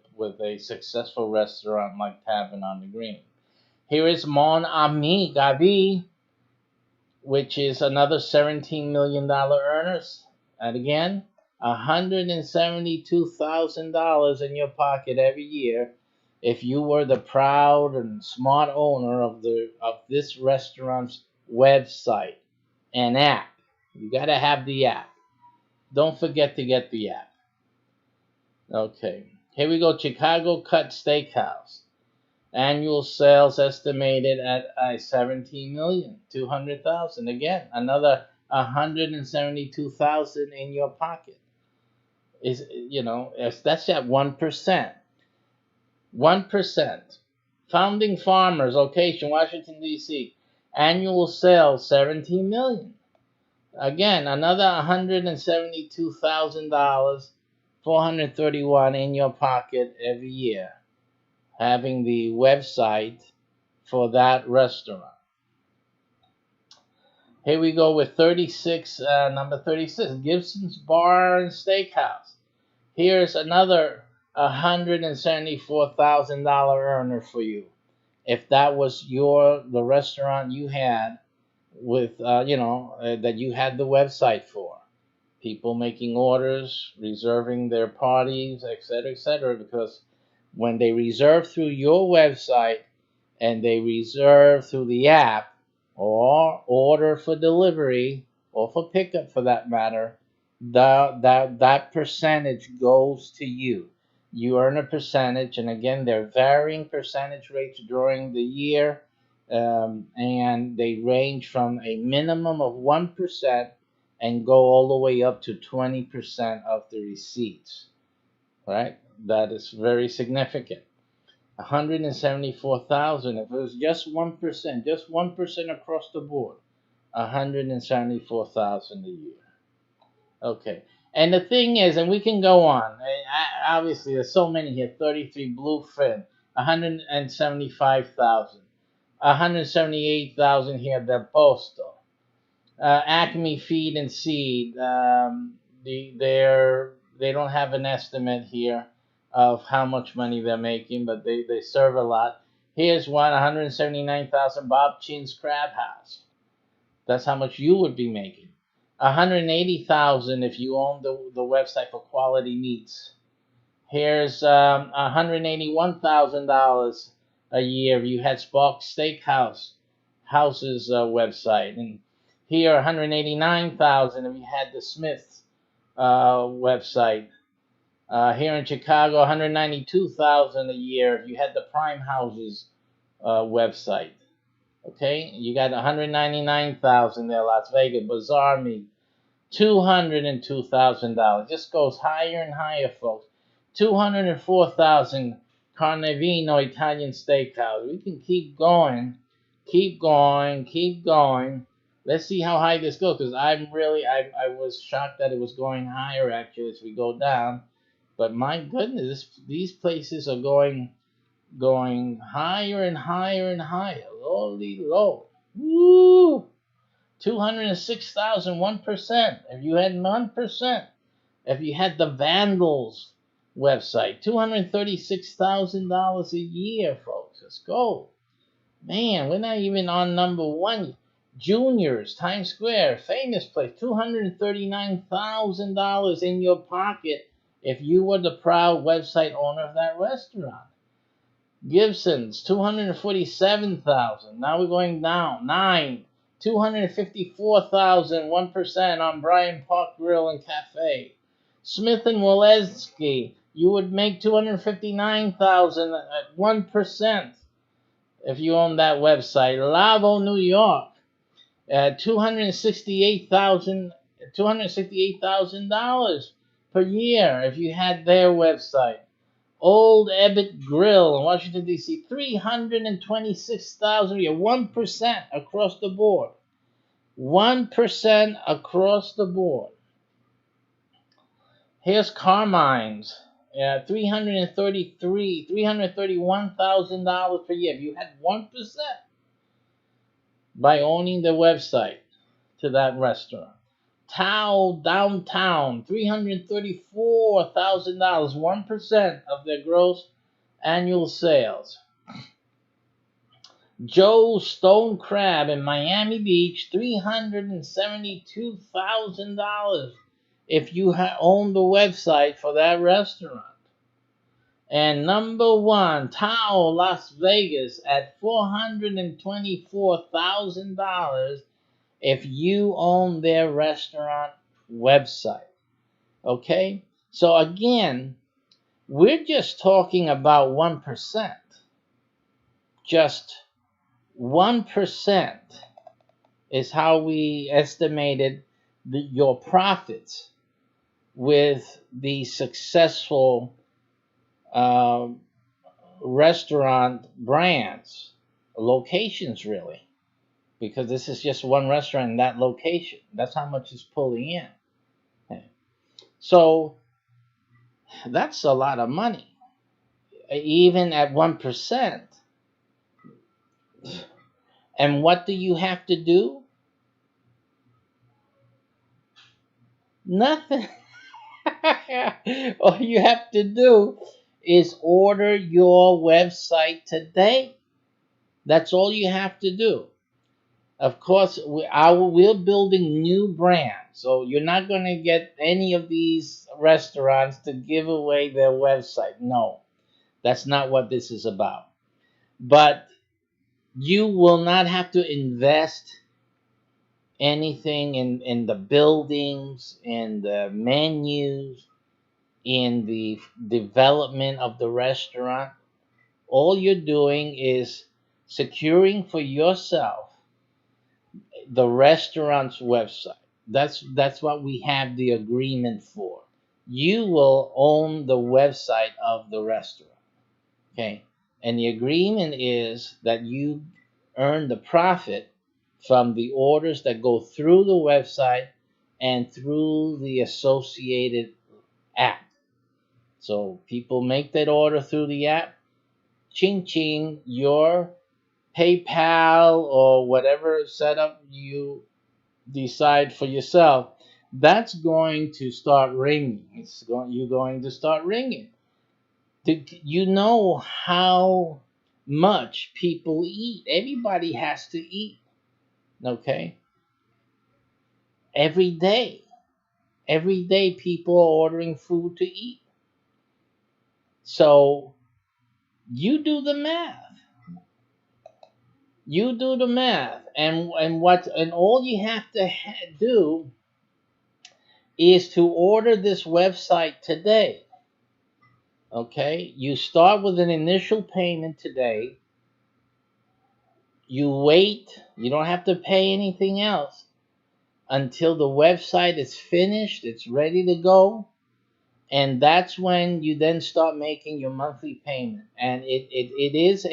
successful restaurant like Tavern on the Green. Here is Mon Ami Gavi, which is another $17 million earners. And again, $172,000 in your pocket every year if you were the proud and smart owner of this restaurant's website and app. You got to have the app. Don't forget to get the app. Okay, here we go. Chicago Cut Steakhouse. Annual sales estimated at $17,200,000. Again, another $172,000 in your pocket. That's at 1%. 1%. Founding Farmers, location Washington D.C. Annual sales $17 million. Again, another $172,000, $431 in your pocket every year, having the website for that restaurant. Here we go with number 36, Gibson's Bar and Steakhouse. Here's another $174,000 earner for you. If that was the restaurant you had with, that you had the website for. People making orders, reserving their parties, etc., because when they reserve through your website and they reserve through the app or order for delivery or for pickup for that matter, that percentage goes to you. You earn a percentage, and again, there are varying percentage rates during the year, and they range from a minimum of 1% and go all the way up to 20% of the receipts. Right? That is very significant. $174,000. If it was just 1% across the board, $174,000 a year. Okay. And the thing is, and we can go on. Obviously, there's so many here. 33 Bluefin, $175,000. $178,000 here. Del Posto. Acme Feed and Seed. They don't have an estimate here of how much money they're making, but they serve a lot. Here's one, $179,000, Bob Chin's Crab House. That's how much you would be making. $180,000 if you own the website for Quality Meats. Here's $181,000 a year if you had Spark Steakhouse's website, and here $189,000 if you had the Smith's website. Here in Chicago, $192,000 a year if you had the Prime House's website. Okay, you got $199,000 there. Las Vegas Bazaar Meat, $202,000. Just goes higher and higher, folks. $204,000 Carnevino Italian Steakhouse. We can keep going. Let's see how high this goes, because I was shocked that it was going higher actually as we go down. But my goodness, these places are going higher and higher and higher. Holy low. Woo! $206,000, 1%. If you had 1%, if you had the Vandals website. $236,000 a year, folks. Let's go. Man, we're not even on number one. Juniors, Times Square, famous place. $239,000 in your pocket if you were the proud website owner of that restaurant. Gibson's, $247,000. Now we're going down. 9, $254,000, 1% on Bryant Park Grill and Cafe. Smith and Woleski, you would make $259,000 at 1% if you own that website. Lavo, New York, $268,000 per year if you had their website. Old Ebbitt Grill in Washington, D.C., $326,000 a year, 1% across the board. 1% across the board. Here's Carmine's, $331,000 per year if you had 1% by owning the website to that restaurant. Tao Downtown, $334,000, 1% of their gross annual sales. Joe's Stone Crab in Miami Beach, $372,000 if you own the website for that restaurant. And number one, Tao Las Vegas at $424,000 if you own their restaurant website. Okay? So again, we're just talking about 1%. Just 1% is how we estimated your profits with the successful restaurant brands, locations really, because this is just one restaurant in that location. That's how much is pulling in. Okay. So that's a lot of money, even at 1%. And what do you have to do? Nothing. All you have to do is order your website today. That's all you have to do. Of course, we're building new brands, so you're not going to get any of these restaurants to give away their website. No, that's not what this is about. But you will not have to invest anything in the buildings, in the menus, in the development of the restaurant. All you're doing is securing for yourself the restaurant's website. That's what we have the agreement for. You will own the website of the restaurant. Okay? And the agreement is that you earn the profit from the orders that go through the website and through the associated app. So people make that order through the app. Ching ching, your PayPal or whatever setup you decide for yourself, that's going to start ringing. You're going to start ringing. You know how much people eat. Everybody has to eat. Okay? Every day people are ordering food to eat. So you do the math. You do the math, and all you have to do is to order this website today. Okay? You start with an initial payment today. You wait. You don't have to pay anything else until the website is finished. It's ready to go. And that's when you then start making your monthly payment. And it is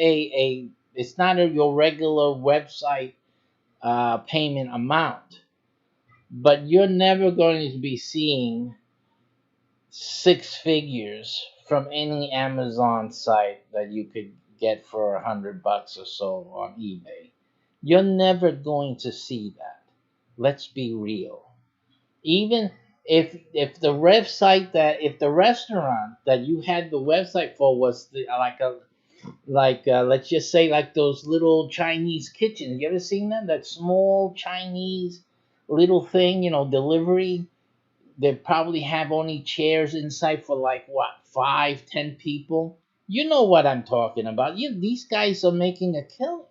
it's not your regular website payment amount. But you're never going to be seeing 6 figures from any Amazon site that you could get for $100 or so on eBay. You're never going to see that. Let's be real. Even if the website that if the restaurant that you had the website for was let's just say like those little Chinese kitchens. You ever seen them? That small Chinese little thing, delivery. They probably have only chairs inside for like what, 5, 10 people. You know what I'm talking about. These guys are making a killing.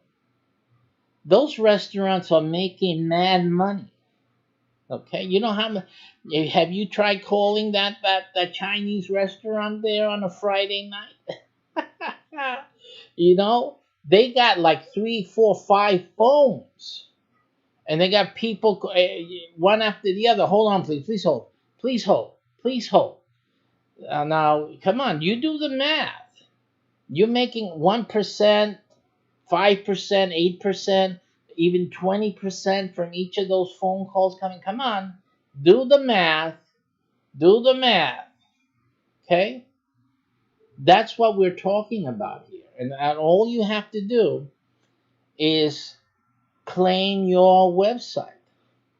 Those restaurants are making mad money. Okay, you know how much? Have you tried calling that Chinese restaurant there on a Friday night? They got like 3, 4, 5 phones, and they got people one after the other. Hold on, please hold, please hold, please hold. Now, come on, you do the math. You're making 1%, 5%, 8%, even 20% from each of those phone calls coming. Come on, do the math. Do the math. Okay? That's what we're talking about here. And all you have to do is claim your website.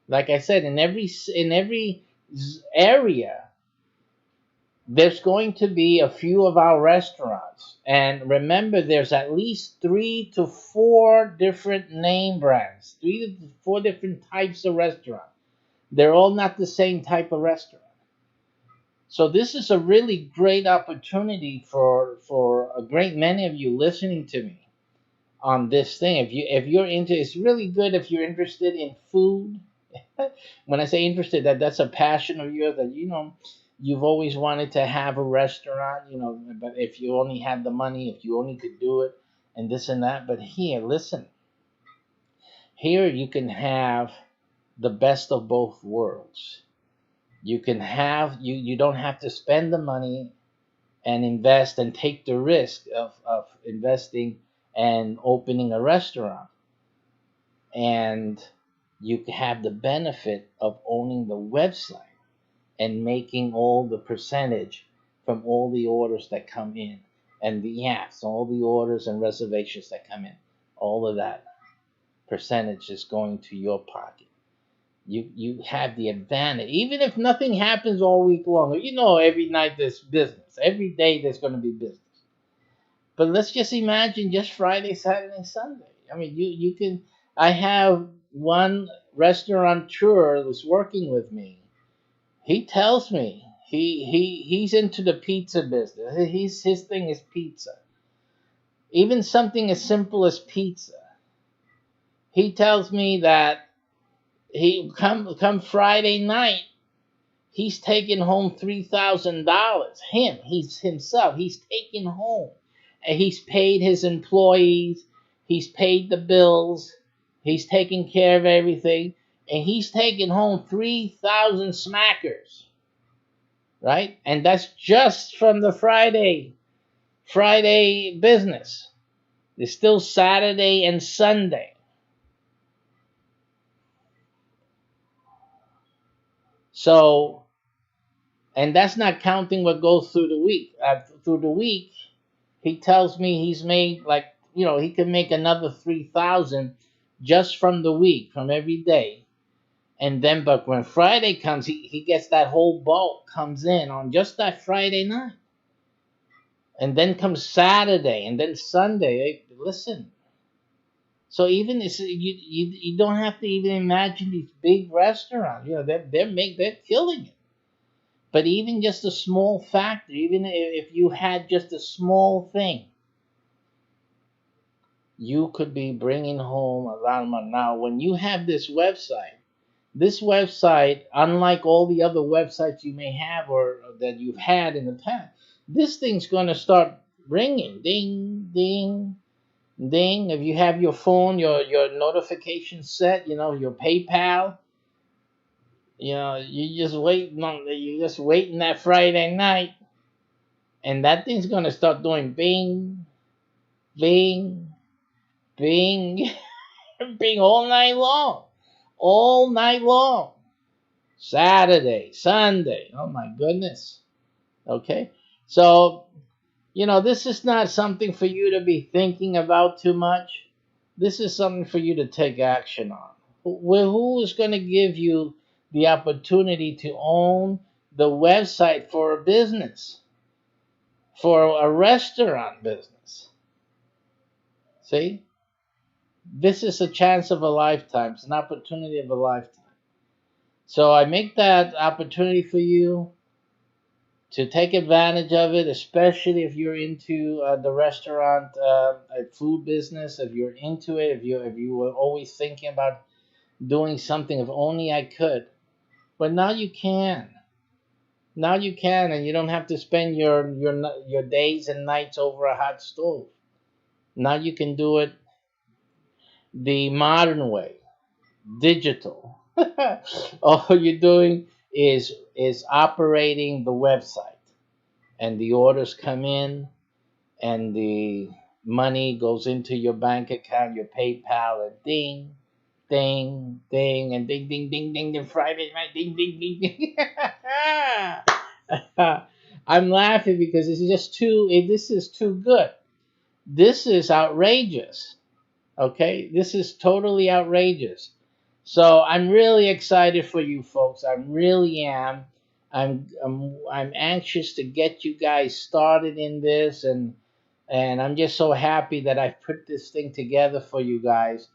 Like I said, in every area, there's going to be a few of our restaurants. And remember, there's at least 3 to 4 different name brands, 3 to 4 different types of restaurant. They're all not the same type of restaurant. So this is a really great opportunity for a great many of you listening to me on this thing. If you're into, it's really good if you're interested in food. When I say interested, that's a passion of yours that you've always wanted to have a restaurant, but if you only had the money, if you only could do it, and this and that. But here, listen. Here you can have the best of both worlds. You can have you don't have to spend the money and invest and take the risk of investing and opening a restaurant. And you have the benefit of owning the website and making all the percentage from all the orders that come in, and all the orders and reservations that come in. All of that percentage is going to your pocket. You have the advantage. Even if nothing happens all week long, every night there's business. Every day there's going to be business. But let's just imagine just Friday, Saturday, Sunday. I mean, you can. I have one restaurateur that's working with me. He tells me he's into the pizza business. His thing is pizza. Even something as simple as pizza. He tells me that he come Friday night, he's taking home $3,000. He's taking home, and he's paid his employees, he's paid the bills, he's taking care of everything, and he's taking home 3,000 smackers, right? And that's just from the Friday business. There's still Saturday and Sunday. So, and that's not counting what goes through the week. Through the week, he tells me he's made he can make another 3,000 just from the week, from every day. And then, but when Friday comes, he gets that whole bulk comes in on just that Friday night. And then comes Saturday, and then Sunday. Hey, listen. So even you don't have to even imagine these big restaurants. They're killing it. But even just a small factor, even if you had just a small thing, you could be bringing home a lot of money. Now, when you have this website, unlike all the other websites you may have or that you've had in the past, this thing's going to start ringing, ding, ding, ding. If you have your phone, your notification set, your PayPal, you're just waiting that Friday night, and that thing's going to start doing bing, bing, bing, bing all night long. All night long. Saturday, Sunday. Oh my goodness. Okay? So, this is not something for you to be thinking about too much. This is something for you to take action on. Who is going to give you the opportunity to own the website for a business, for a restaurant business. See? This is a chance of a lifetime. It's an opportunity of a lifetime. So I make that opportunity for you to take advantage of it, especially if you're into the restaurant food business. If you're into it, if you were always thinking about doing something, if only I could. But now you can. Now you can, and you don't have to spend your days and nights over a hot stove. Now you can do it the modern way, digital. All you're doing is operating the website, and the orders come in, and the money goes into your bank account, your PayPal, and ding, ding, ding, and ding, ding, ding, ding, ding, Friday night, ding, ding, ding, ding. I'm laughing because this is too good. This is outrageous. Okay, this is totally outrageous. So I'm really excited for you folks. I really am. I'm anxious to get you guys started in this, and I'm just so happy that I've put this thing together for you guys.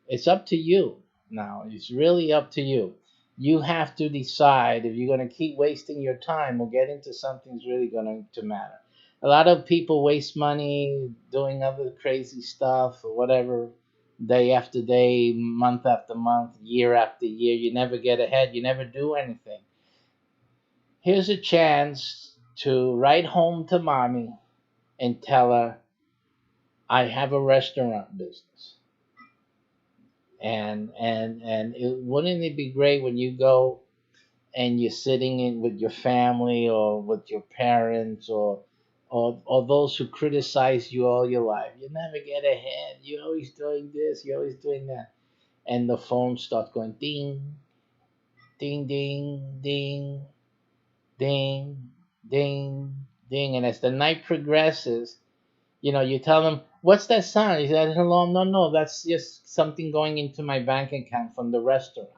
It's up to you now. It's really up to you. You have to decide if you're going to keep wasting your time or get into something that's really going to matter. A lot of people waste money doing other crazy stuff or whatever, day after day, month after month, year after year. You never get ahead. You never do anything. Here's a chance to write home to mommy and tell her, I have a restaurant business. And wouldn't it be great when you go and you're sitting in with your family or with your parents or those who criticize you all your life. You never get ahead. You're always doing this. You're always doing that. And the phone starts going ding, ding, ding, ding, ding, ding, ding. And as the night progresses, you tell them, what's that sound? He said, hello, no, that's just something going into my bank account from the restaurant.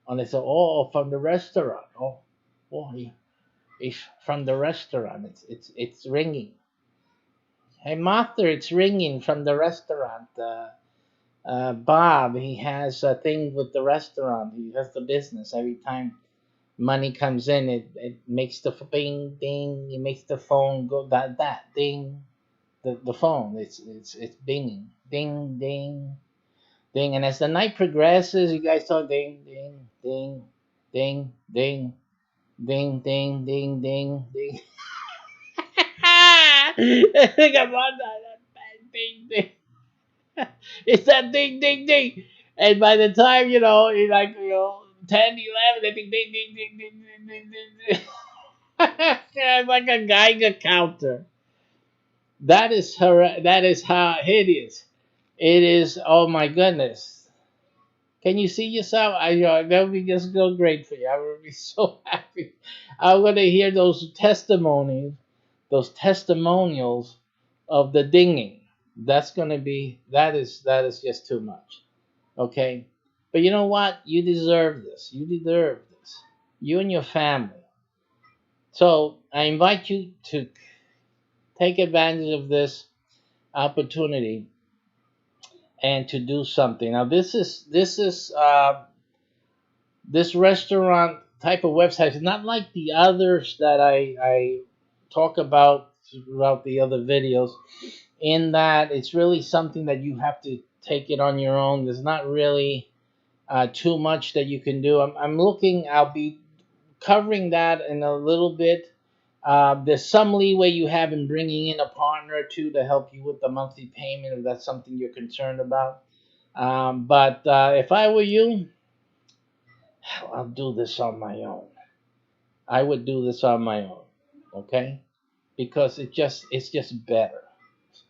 And they say, oh, from the restaurant. Oh, it's from the restaurant. It's ringing. Hey, Martha, it's ringing from the restaurant. Bob, he has a thing with the restaurant. He has the business. Every time money comes in, it makes the bing, ding. It makes the phone go that ding. The phone, it's binging, ding, ding, ding. And as the night progresses, you guys talk ding, ding, ding, ding, ding, ding, ding, ding, ding, ding. Think about that ding, ding. It's that ding, ding, ding. And by the time, it's like, 10, 11, they think ding, ding, ding, ding, ding, ding, ding, ding. It's like a Geiger counter. That is how hideous. It is, oh my goodness. Can you see yourself? That would be just go great for you. I would be so happy. I'm going to hear those testimonials of the dinging. That is just too much. Okay? But you know what? You deserve this. You deserve this. You and your family. So I invite you to take advantage of this opportunity and to do something. Now this restaurant type of website is not like the others that I talk about throughout the other videos, in that it's really something that you have to take it on your own. There's not really too much that you can do. I'll be covering that in a little bit. There's some leeway you have in bringing in a partner or two to help you with the monthly payment if that's something you're concerned about. But if I were you, I'll do this on my own. I would do this on my own, okay? Because it's just better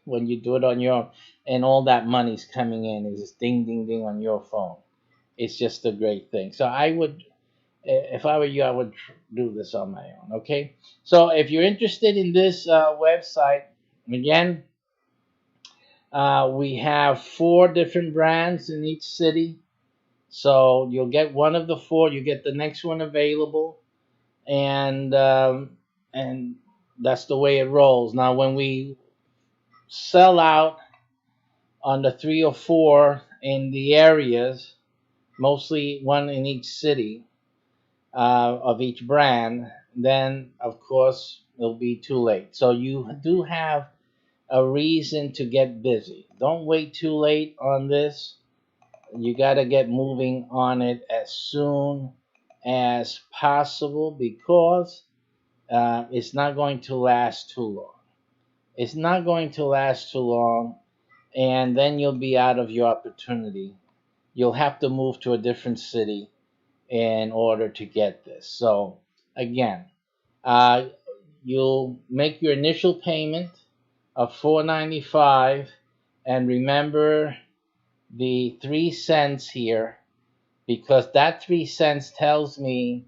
when you do it on your own, and all that money's coming in is just ding, ding, ding on your phone. It's just a great thing. So if I were you, I would do this on my own, okay? So if you're interested in this website, again, we have 4 different brands in each city. So you'll get one of the 4. You get the next one available, and that's the way it rolls. Now, when we sell out on the 3 or 4 in the areas, mostly one in each city of each brand, then of course it'll be too late. So you do have a reason to get busy. Don't wait too late on this. You got to get moving on it as soon as possible, because it's not going to last too long. It's not going to last too long, and then you'll be out of your opportunity. You'll have to move to a different city in order to get this. So again, you'll make your initial payment of $4.95, and remember the 3 cents here, because that 3 cents tells me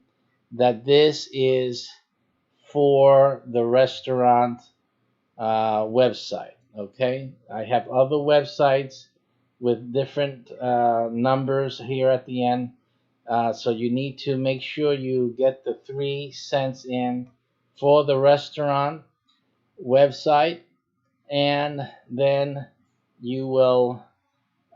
that this is for the restaurant website. Okay, I have other websites with different numbers here at the end, so you need to make sure you get the 3 cents in for the restaurant website, and then you will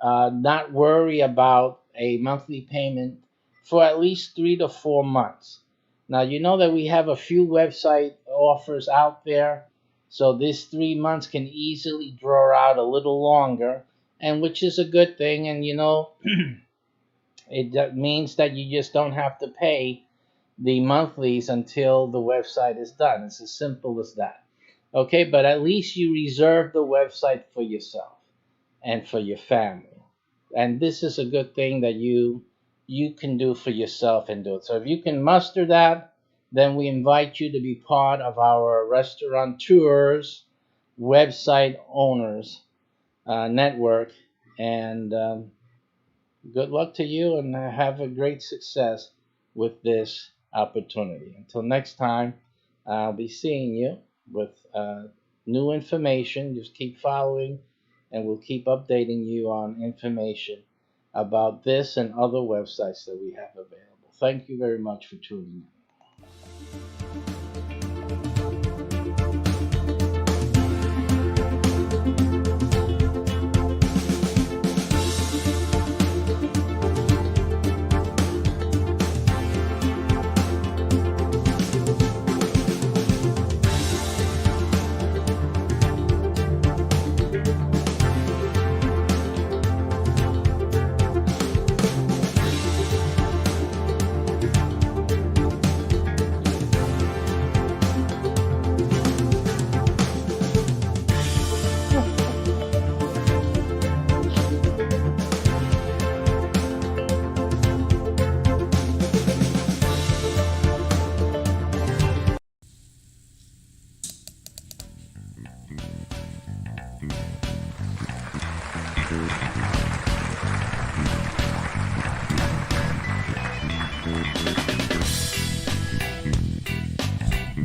not worry about a monthly payment for at least 3 to 4 months. Now, you know that we have a few website offers out there, so this 3 months can easily draw out a little longer, and which is a good thing. And you know, it means that you just don't have to pay the monthlies until the website is done. It's as simple as that. Okay, but at least you reserve the website for yourself and for your family. And this is a good thing that you can do for yourself and do it. So if you can muster that, then we invite you to be part of our restaurateurs, website owners network. And good luck to you, and have a great success with this opportunity. Until next time, I'll be seeing you with new information. Just keep following, and we'll keep updating you on information about this and other websites that we have available. Thank you very much for tuning in.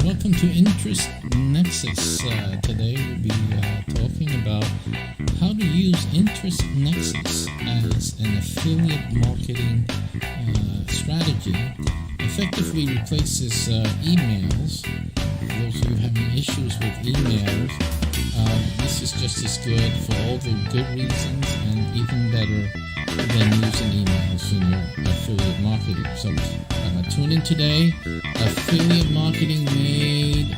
Welcome to Interest Nexus. Today we'll be talking about how to use Interest Nexus as an affiliate marketing strategy. Effectively replaces emails. For those of you having issues with emails, this is just as good for all the good reasons, and even better than using emails in your affiliate marketing. So tune in today. Affiliate marketing made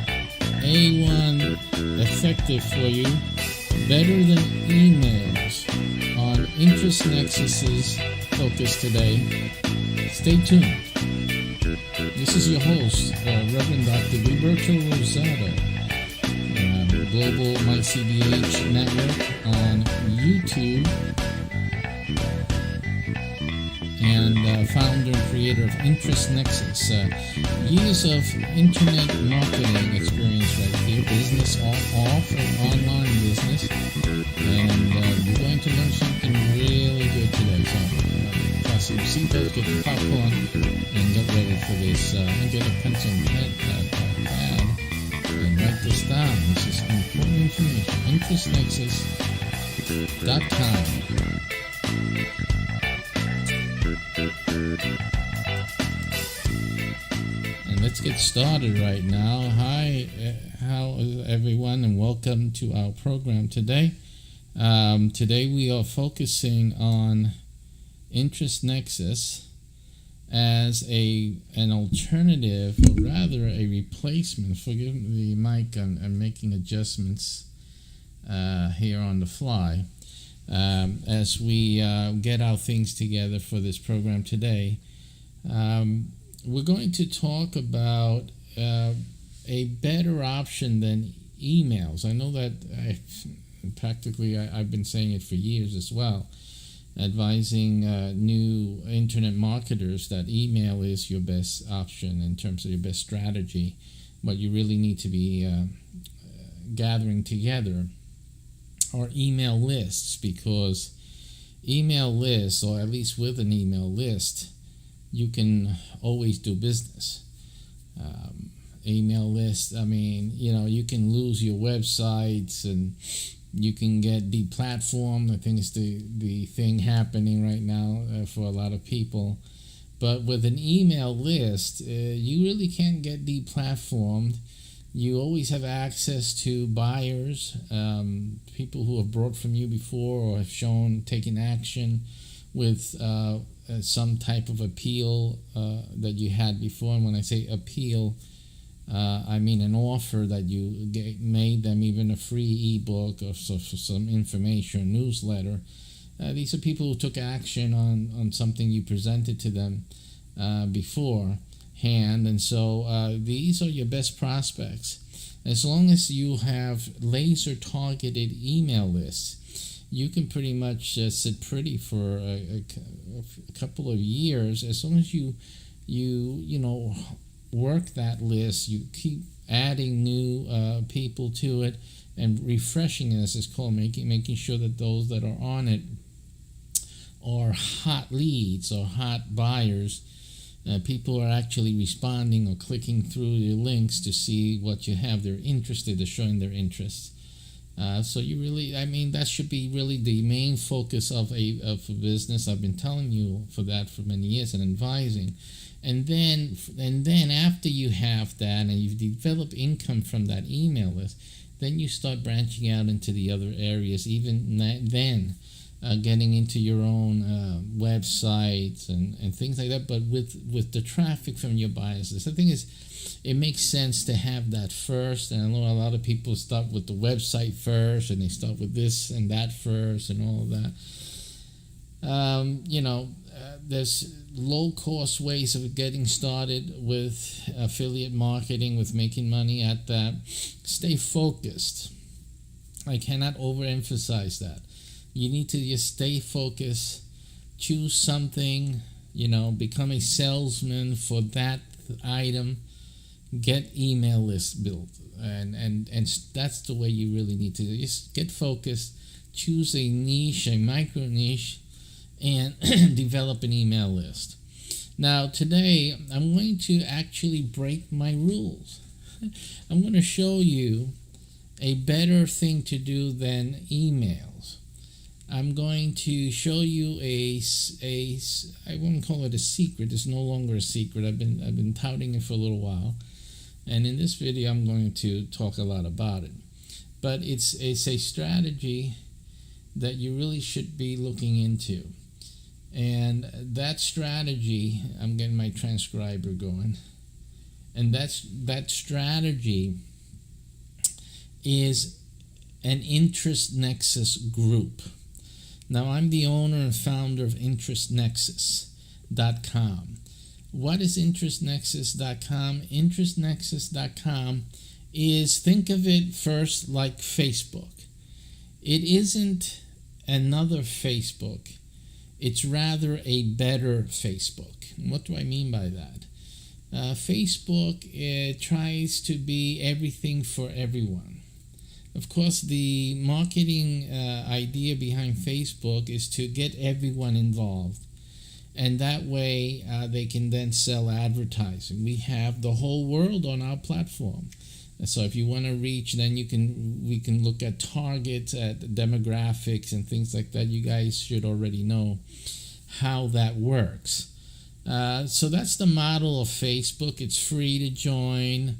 A1 effective for you, better than emails, on Interest Nexus's focus today. Stay tuned. This is your host, Reverend Dr. Roberto Rosado, Global Mycbh Network on YouTube, and founder and creator of Interest Nexus. Years of internet marketing experience right here, business off and online business, and you're going to learn something really good today. So fasten your seatbelt, get your popcorn, and get ready for this. And get a pencil and pad and write this down. This is important information. InterestNexus.com. let's get started right now. Hi, how is everyone, and welcome to our program today. Today we are focusing on Interest Nexus as an alternative, or rather a replacement. Forgive me, Mike, I'm making adjustments here on the fly as we get our things together for this program today. We're going to talk about a better option than emails. I know that I've been saying it for years as well, advising new internet marketers that email is your best option in terms of your best strategy. What you really need to be gathering together are email lists, because email lists, or at least with an email list, you can always do business. Email lists, I mean, you can lose your websites and you can get deplatformed. I think it's the thing happening right now for a lot of people. But with an email list, you really can't get deplatformed. You always have access to buyers, people who have bought from you before or have taken action with some type of appeal that you had before. And when I say appeal, I mean an offer that you made them, even a free ebook or some information, newsletter. These are people who took action on something you presented to them beforehand, and so these are your best prospects. As long as you have laser targeted email lists, you can pretty much sit pretty for a couple of years. As long as you work that list, you keep adding new people to it and refreshing it, as it's called, making sure that those that are on it are hot leads or hot buyers. People are actually responding or clicking through your links to see what you have. They're interested, they're showing their interest. So you really, that should be really the main focus of a business. I've been telling you for that for many years and advising. And then after you have that and you've developed income from that email list, then you start branching out into the other areas. Even then, getting into your own websites and things like that. But with the traffic from your buyers list, the thing is, it makes sense to have that first. And I know a lot of people start with the website first, and they start with this and that first, and all of that. There's low-cost ways of getting started with affiliate marketing, with making money at that. Stay focused. I cannot overemphasize that. You need to just stay focused, choose something, become a salesman for that item, get email lists built. And that's the way you really need to do. Just get focused, choose a niche, a micro niche, and develop an email list. Now today I'm going to actually break my rules. I'm going to show you a better thing to do than emails. I'm going to show you I wouldn't call it a secret. It's no longer a secret. I've been touting it for a little while, and in this video I'm going to talk a lot about it. But it's a strategy that you really should be looking into. And that strategy, I'm getting my transcriber going, and that strategy is an interest nexus group. Now, I'm the owner and founder of interestnexus.com. What is interestnexus.com? Interestnexus.com is, think of it first like Facebook. It isn't another Facebook. It's rather a better Facebook. What do I mean by that? Facebook tries to be everything for everyone. Of course, the marketing idea behind Facebook is to get everyone involved. And that way they can then sell advertising. We have the whole world on our platform. So if you want to reach, then we can look at targets, at demographics and things like that. You guys should already know how that works. So that's the model of Facebook. It's free to join.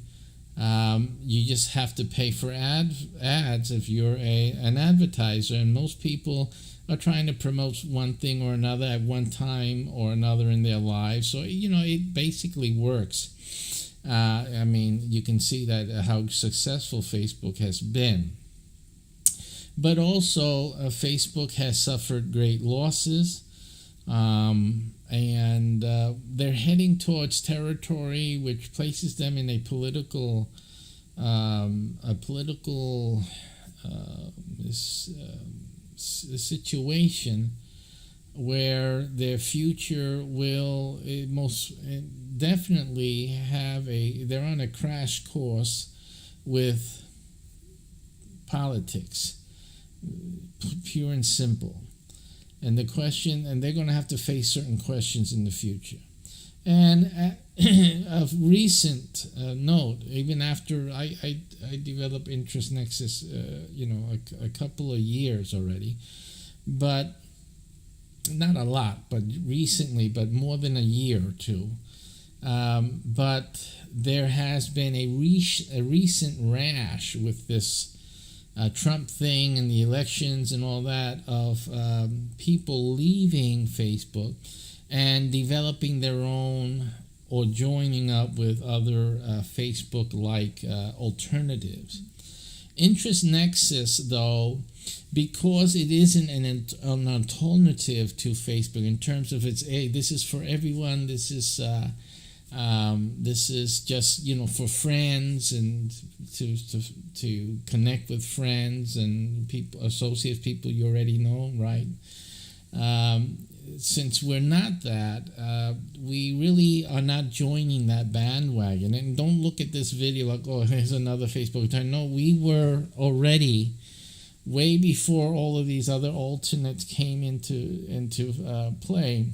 You just have to pay for ads if you're an advertiser, and most people are trying to promote one thing or another at one time or another in their lives. So, it basically works. I mean, you can see that how successful Facebook has been. But also, Facebook has suffered great losses, and they're heading towards territory which places them in a political situation where their future will most definitely they're on a crash course with politics, pure and simple. And they're going to have to face certain questions in the future. And of recent note, even after I developed Interest Nexus, a couple of years already, but not a lot, but recently, but more than a year or two. But there has been a recent rash with this Trump thing and the elections and all that of people leaving Facebook and developing their own or joining up with other Facebook-like alternatives. Interest Nexus, though, because it isn't an alternative to Facebook in terms of this is for everyone, this is just for friends and to connect with friends and people, associates, people you already know, right? Since we're not that, we really are not joining that bandwagon. And don't look at this video like, oh, here's another Facebook time. No, we were already, way before all of these other alternates came into play,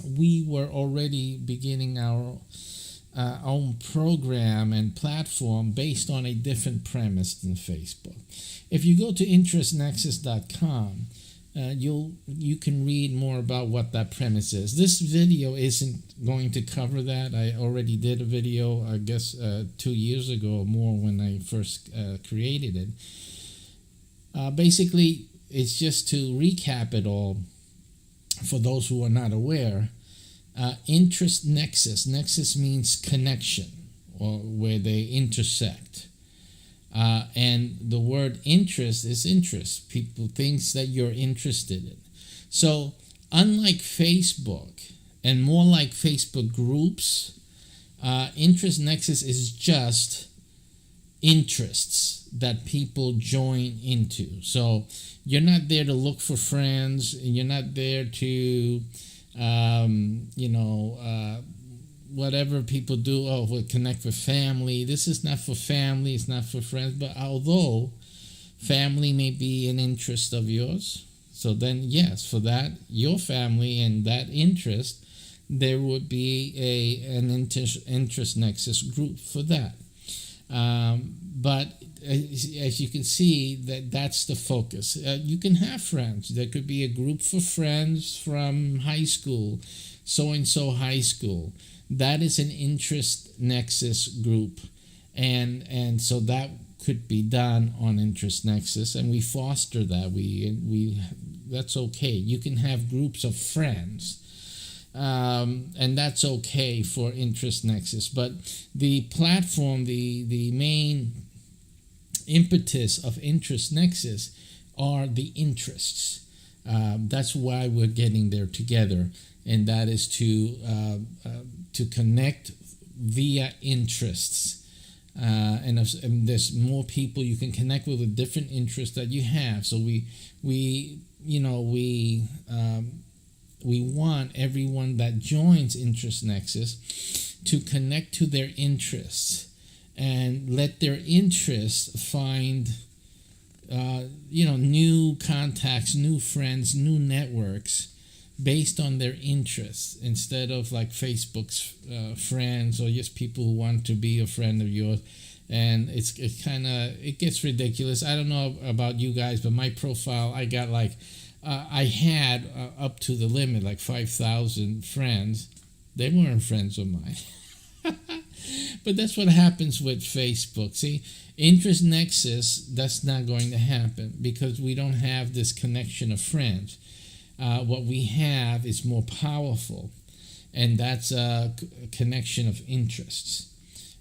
we were already beginning our own program and platform based on a different premise than Facebook. If you go to interestnexus.com, you can read more about what that premise is. This video isn't going to cover that. I already did a video, I guess 2 years ago or more when I first created it. Basically, it's just to recap it all for those who are not aware. Interest Nexus. Nexus means connection, or where they intersect. And the word interest is interest. People, things that you're interested in. So unlike Facebook and more like Facebook groups, Interest Nexus is just interests that people join into. So you're not there to look for friends, and you're not there to whatever people do, we'll connect with family. This is not for family, it's not for friends. But although family may be an interest of yours, so then yes, for that, your family and that interest, there would be an interest nexus group for that. But as you can see, that's the focus. You can have friends. There could be a group for friends from high school, so-and-so high school. That is an interest nexus group. And so that could be done on Interest Nexus, and we foster that. We that's okay. You can have groups of friends. And that's okay for Interest Nexus. But the platform, the main impetus of Interest Nexus are the interests. That's why we're getting there together, and that is to connect via interests. And there's more people you can connect with different interests that you have. So we want everyone that joins Interest Nexus to connect to their interests and let their interests find new contacts, new friends, new networks based on their interests, instead of like Facebook's friends or just people who want to be a friend of yours. And it gets ridiculous. I don't know about you guys, but my profile, I got I had up to the limit, like 5,000 friends. They weren't friends of mine. But that's what happens with Facebook. See, interest nexus, that's not going to happen because we don't have this connection of friends. What we have is more powerful, and that's a connection of interests.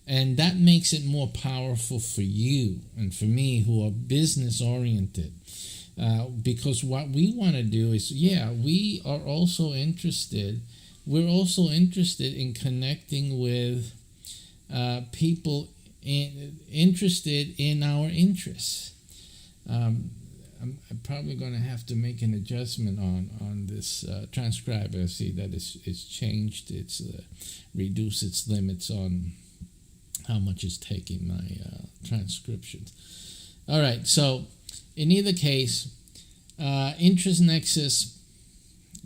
And that makes it more powerful for you and for me who are business oriented. Because what we want to do is, we are also interested. We're also interested in connecting with people interested in our interests. I'm probably going to have to make an adjustment on this transcriber. I see that it's changed. It's reduced its limits on how much it's taking my transcriptions. All right, so in either case, interest nexus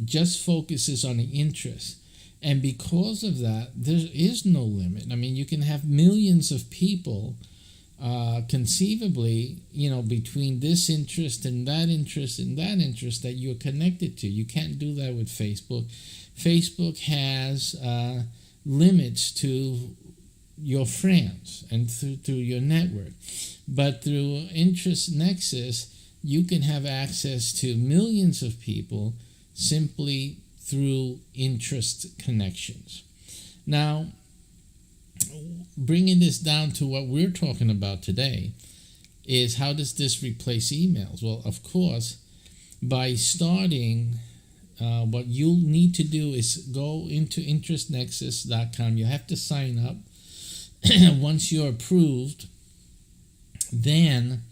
just focuses on the interest. And because of that, there is no limit. I mean, you can have millions of people conceivably, between this interest and that interest and that interest that you're connected to. You can't do that with Facebook. Facebook has limits to your friends and through your network. But through interest nexus, you can have access to millions of people simply through interest connections. Now, bringing this down to what we're talking about today is how does this replace emails? Well, of course, by starting, what you'll need to do is go into interestnexus.com. You have to sign up. Once you're approved, then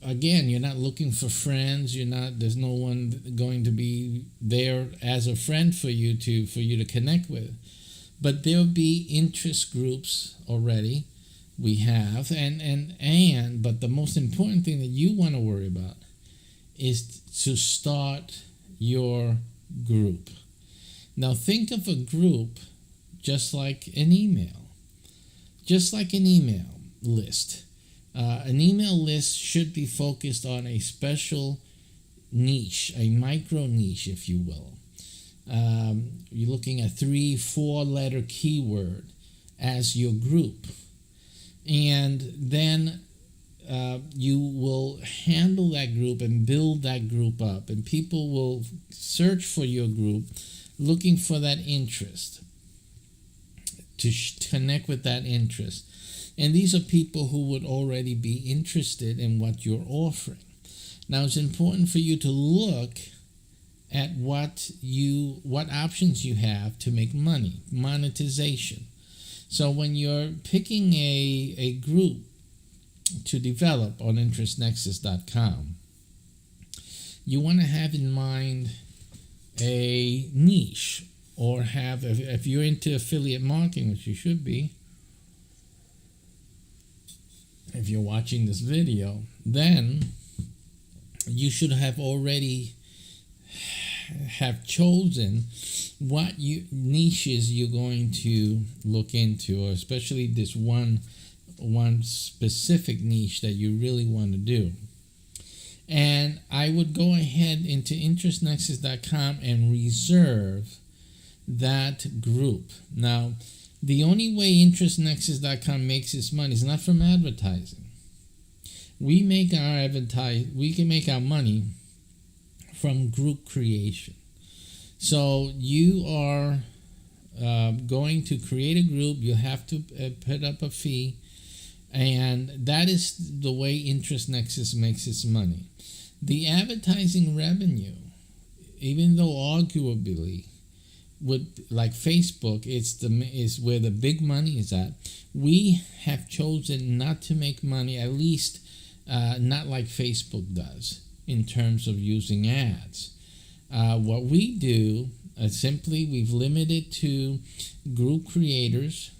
again, you're not looking for friends. There's no one going to be there as a friend for you to connect with. But there'll be interest groups already. We have but the most important thing that you want to worry about is to start your group. Now think of a group just like an email. Just like an email list. An email list should be focused on a special niche, a micro niche, if you will. You're looking at 3-4 letter keyword as your group. And then you will handle that group and build that group up. And people will search for your group looking for that interest, to connect with that interest. And these are people who would already be interested in what you're offering. Now, it's important for you to look at what options you have to make money, monetization. So when you're picking a group to develop on interestnexus.com, you want to have in mind a niche, or if you're into affiliate marketing, which you should be, if you're watching this video, then you should have already have chosen what niches you're going to look into, or especially this one specific niche that you really want to do. And I would go ahead into interestnexus.com and reserve that group. Now, the only way interestnexus.com makes its money is not from advertising. We can make our money from group creation. So you are going to create a group. You have to put up a fee, and that is the way InterestNexus makes its money. The advertising revenue, even though arguably, like Facebook, is where the big money is at. We have chosen not to make money, at least not like Facebook does, in terms of using ads. What we do, simply, we've limited to group creators,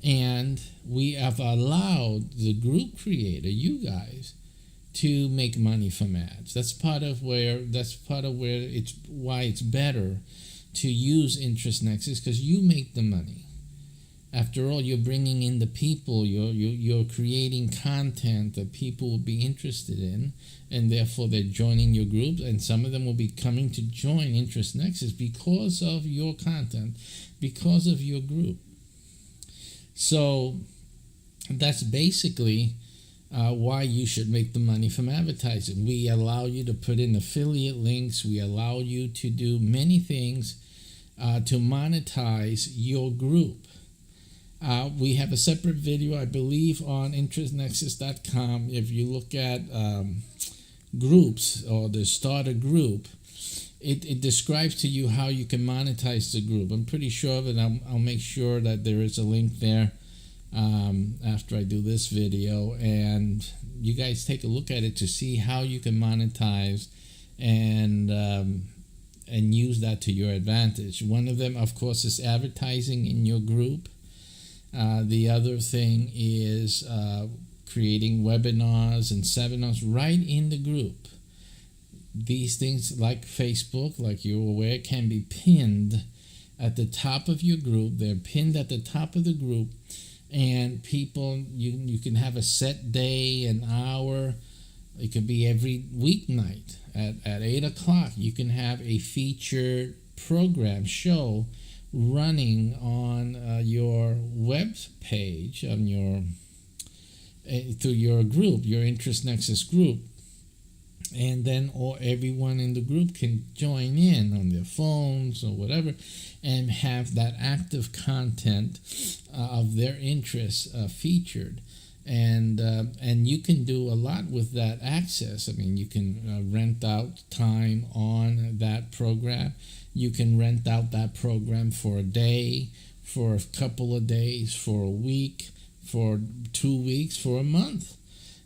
and we have allowed the group creator, you guys, to make money from ads. That's part of where why it's better to use InterestNexus, because you make the money. After all, you're bringing in the people. You're creating content that people will be interested in, and therefore they're joining your groups. And some of them will be coming to join Interest Nexus because of your content, because of your group. So that's basically why you should make the money from advertising. We allow you to put in affiliate links. We allow you to do many things to monetize your group. We have a separate video, I believe, on interestnexus.com. If you look at groups or the start a group, it describes to you how you can monetize the group. I'm pretty sure of it. I'll make sure that there is a link there after I do this video, and you guys take a look at it to see how you can monetize and use that to your advantage. One of them, of course, is advertising in your group. The other thing is creating webinars and seminars right in the group. These things, like Facebook, like you're aware, can be pinned at the top of your group. They're pinned at the top of the group, and people, you can have a set day, an hour. It could be every weeknight at 8 o'clock. You can have a featured program show running on your web page, on your through your group, your Interest Nexus group, and then everyone in the group can join in on their phones or whatever and have that active content of their interests featured. And you can do a lot with that access. I mean, you can rent out time on that program. You can rent out that program for a day, for a couple of days, for a week, for 2 weeks, for a month.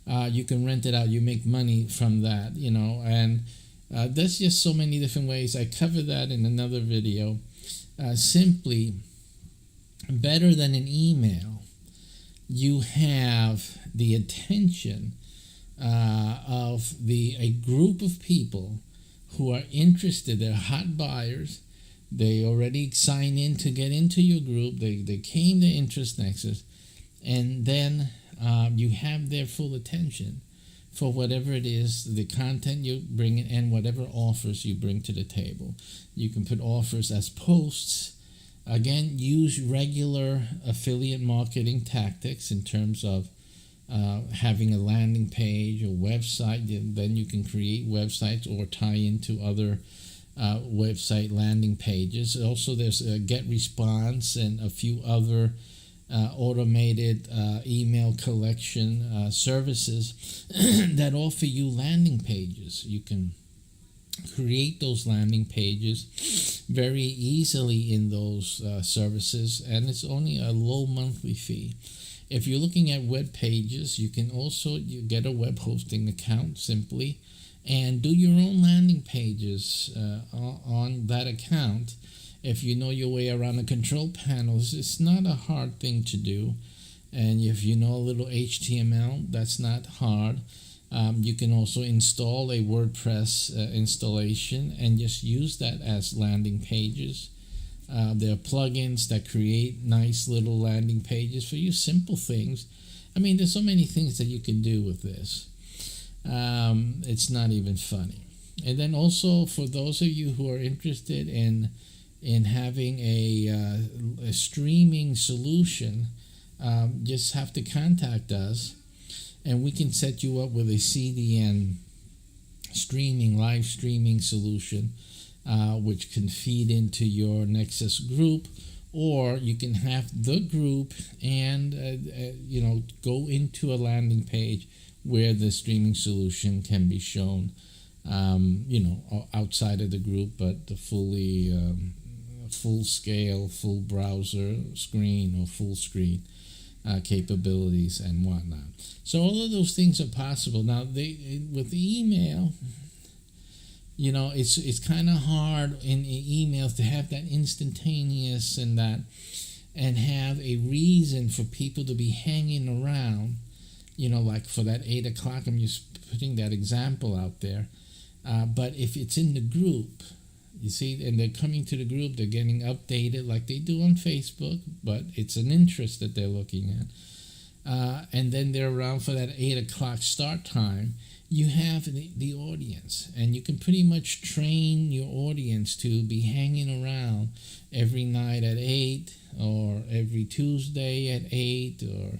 You can rent it out. You make money from that, and there's just so many different ways. I cover that in another video. Simply, better than an email, you have the attention of a group of people who are interested. They're hot buyers. They already sign in to get into your group. They came to Interest Nexus, and then you have their full attention for whatever it is, the content you bring in and whatever offers you bring to the table. You can put offers as posts. Again, use regular affiliate marketing tactics in terms of having a landing page or website. Then you can create websites or tie into other website landing pages. Also, there's a GetResponse and a few other automated email collection services that offer you landing pages. You can create those landing pages very easily in those services, and it's only a low monthly fee. If you're looking at web pages, you can also get a web hosting account simply and do your own landing pages on that account. If you know your way around the control panels, it's not a hard thing to do. And if you know a little HTML, that's not hard. You can also install a WordPress installation and just use that as landing pages. There are plugins that create nice little landing pages for you, simple things. I mean, there's so many things that you can do with this. It's not even funny. And then also, for those of you who are interested in having a streaming solution, just have to contact us, and we can set you up with a CDN live streaming solution, which can feed into your Nexus group, or you can have the group and go into a landing page where the streaming solution can be shown, outside of the group, but the full scale, full browser screen or full screen capabilities and whatnot. So all of those things are possible. Now, with the email, it's kind of hard in emails to have that instantaneous and have a reason for people to be hanging around. Like for that 8 o'clock, I'm just putting that example out there. But if it's in the group, You see, and they're coming to the group, they're getting updated like they do on Facebook, but it's an interest that they're looking at. And then they're around for that 8 o'clock start time. You have the audience, and you can pretty much train your audience to be hanging around every night at 8, or every Tuesday at 8, or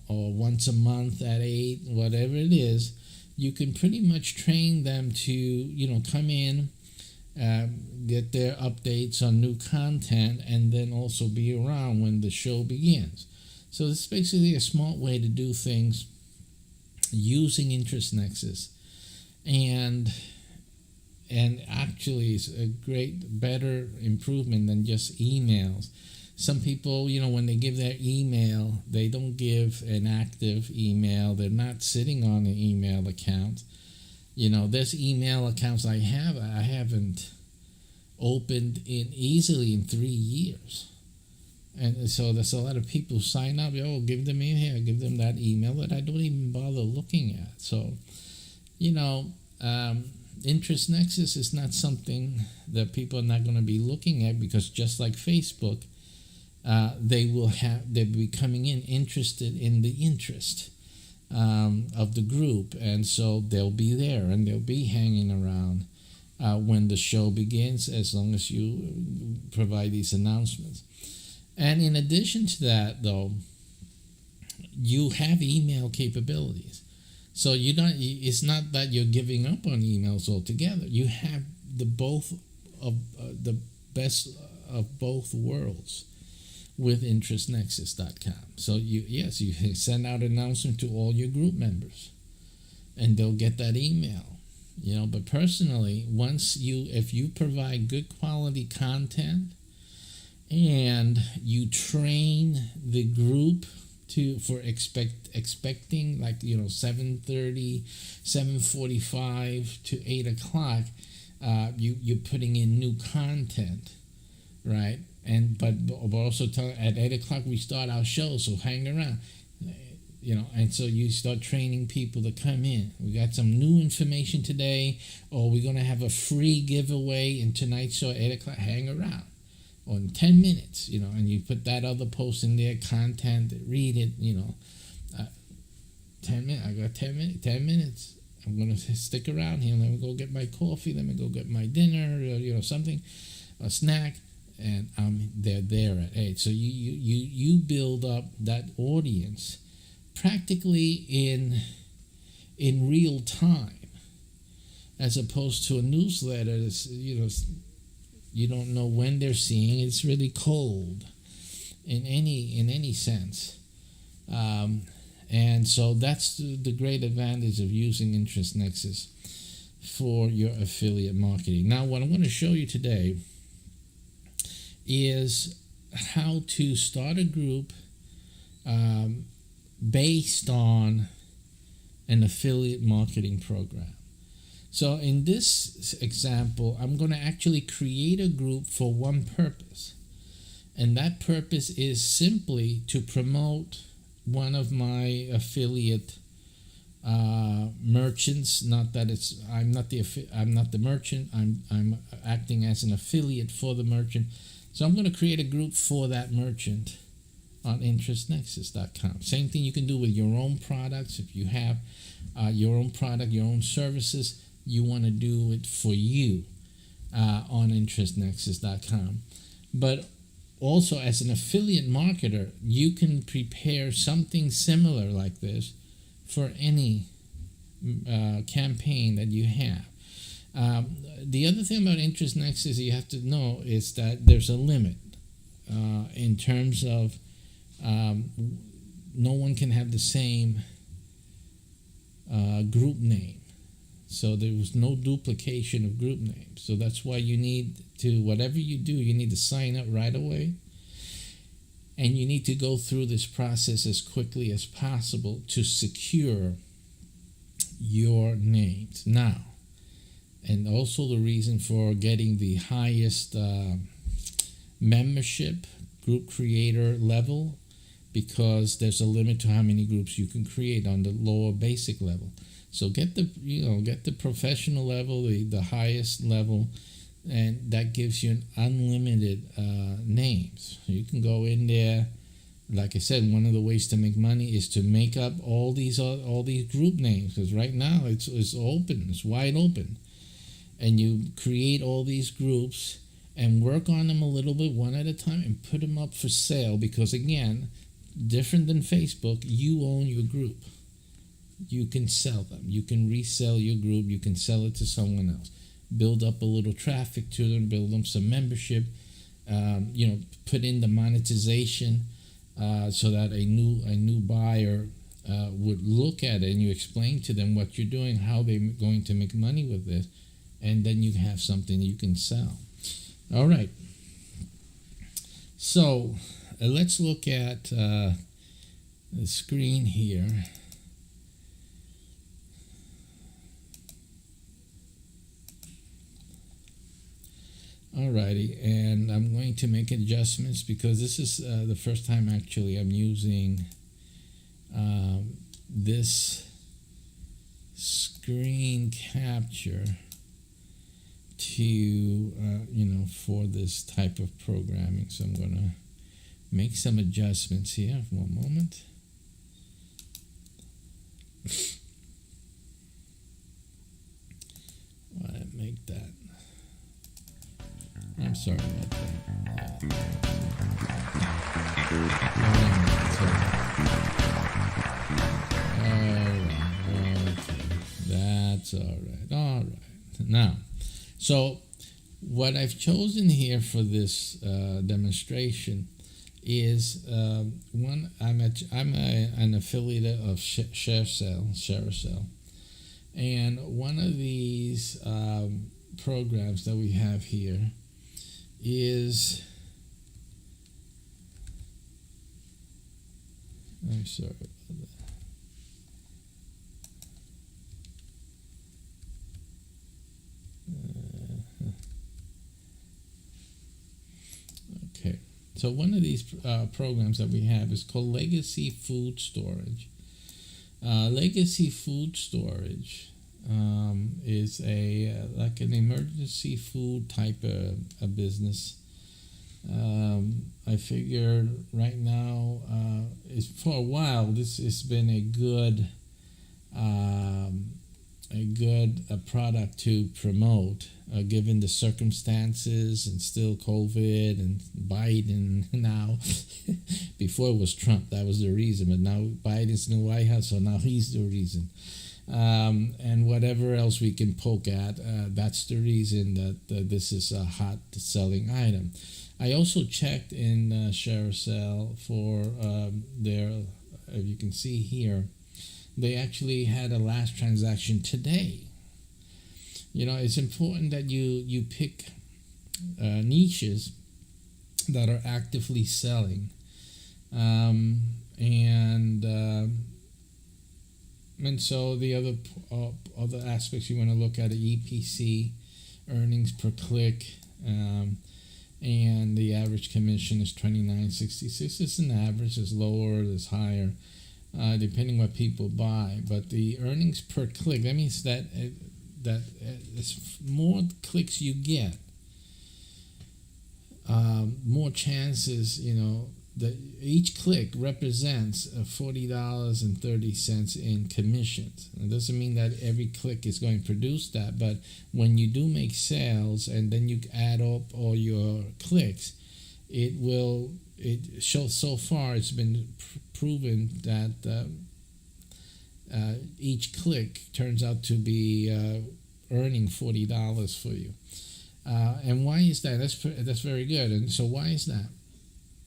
or once a month at 8, whatever it is. You can pretty much train them to come in, get their updates on new content, and then also be around when the show begins. So it's basically a smart way to do things using Interest Nexus, and actually it's a better improvement than just emails. Some people, when they give their email, they don't give an active email. They're not sitting on an email account. There's email accounts I haven't opened easily in 3 years. And so there's a lot of people who sign up, give them in here, give them that email that I don't even bother looking at. So, Interest Nexus is not something that people are not going to be looking at, because just like Facebook, they're becoming interested in the interest of the group, and so they'll be there and they'll be hanging around when the show begins, as long as you provide these announcements. And in addition to that, though, you have email capabilities. So it's not that you're giving up on emails altogether. You have the best of both worlds with InterestNexus.com. So you send out an announcement to all your group members, and they'll get that email. But personally, if you provide good quality content, and you train the group for expecting 7:30, 7:45 to 8 o'clock, you're putting in new content, right? But also at 8 o'clock we start our show, so hang around, and so you start training people to come in. We got some new information today, or we're gonna have a free giveaway in tonight's show at 8 o'clock. Hang around. Or in 10 minutes, and you put that other post in there, content, read it, 10 minutes, I got 10 minutes, I'm going to stick around here, let me go get my coffee, let me go get my dinner, or something, a snack, and they're there at 8. So you build up that audience practically in real time, as opposed to a newsletter that's, you don't know when they're seeing. It's really cold in any sense, and so that's the great advantage of using Interest Nexus for your affiliate marketing. Now, what I'm going to show you today is how to start a group based on an affiliate marketing program. So in this example, I'm going to actually create a group for one purpose. And that purpose is simply to promote one of my affiliate merchants. Not that I'm not the merchant. I'm acting as an affiliate for the merchant. So I'm going to create a group for that merchant on InterestNexus.com. Same thing you can do with your own products. If you have your own product, your own services, you want to do it for you on InterestNexus.com. But also, as an affiliate marketer, you can prepare something similar like this for any campaign that you have. The other thing about Interest Nexus you have to know is that there's a limit in terms of no one can have the same group name. So there was no duplication of group names. So that's why you need to, whatever you do, you need to sign up right away. And you need to go through this process as quickly as possible to secure your names. Now, and also the reason for getting the highest membership group creator level, because there's a limit to how many groups you can create on the lower basic level. So get the professional level, the highest level, and that gives you an unlimited names. So you can go in there. Like I said, one of the ways to make money is to make up all these group names, because right now it's open, it's wide open, and you create all these groups and work on them a little bit one at a time and put them up for sale. Because again, different than Facebook, you own your group. You can sell them. You can resell your group. You can sell it to someone else. Build up a little traffic to them. Build them some membership. Put in the monetization so that a new buyer would look at it, and you explain to them what you're doing, how they're going to make money with this, and then you have something you can sell. All right. So let's look at the screen here. Alrighty, and I'm going to make adjustments because this is the first time actually I'm using this screen capture to for this type of programming. So I'm going to make some adjustments here. One moment. Why make that? I'm sorry about that. That's all right. All right. Now, so what I've chosen here for this demonstration is one. I'm an affiliate of ShareCell, and one of these programs that we have here is, I'm sorry about that. Okay, so one of these programs that we have is called Legacy Food Storage. Legacy Food Storage is like an emergency food type of business. I figure right now, for a while, this has been a good product to promote, given the circumstances and still COVID and Biden now. Before it was Trump, that was the reason, but now Biden's in the White House, so now he's the reason. And whatever else we can poke at, that's the reason that this is a hot selling item. I also checked in ShareCell for their, if you can see here, they actually had a last transaction today. It's important that you pick niches that are actively selling, and so the other aspects you want to look at are EPC, earnings per click, and the average commission is $29.66. It's an average. It's lower, it's higher, depending what people buy. But the earnings per click, that means that it's more clicks you get, more chances, that each click represents $40.30 in commissions. It doesn't mean that every click is going to produce that, but when you do make sales and then you add up all your clicks, it shows. So far it's been proven that each click turns out to be earning $40 for you. And why is that? That's very good. And so why is that?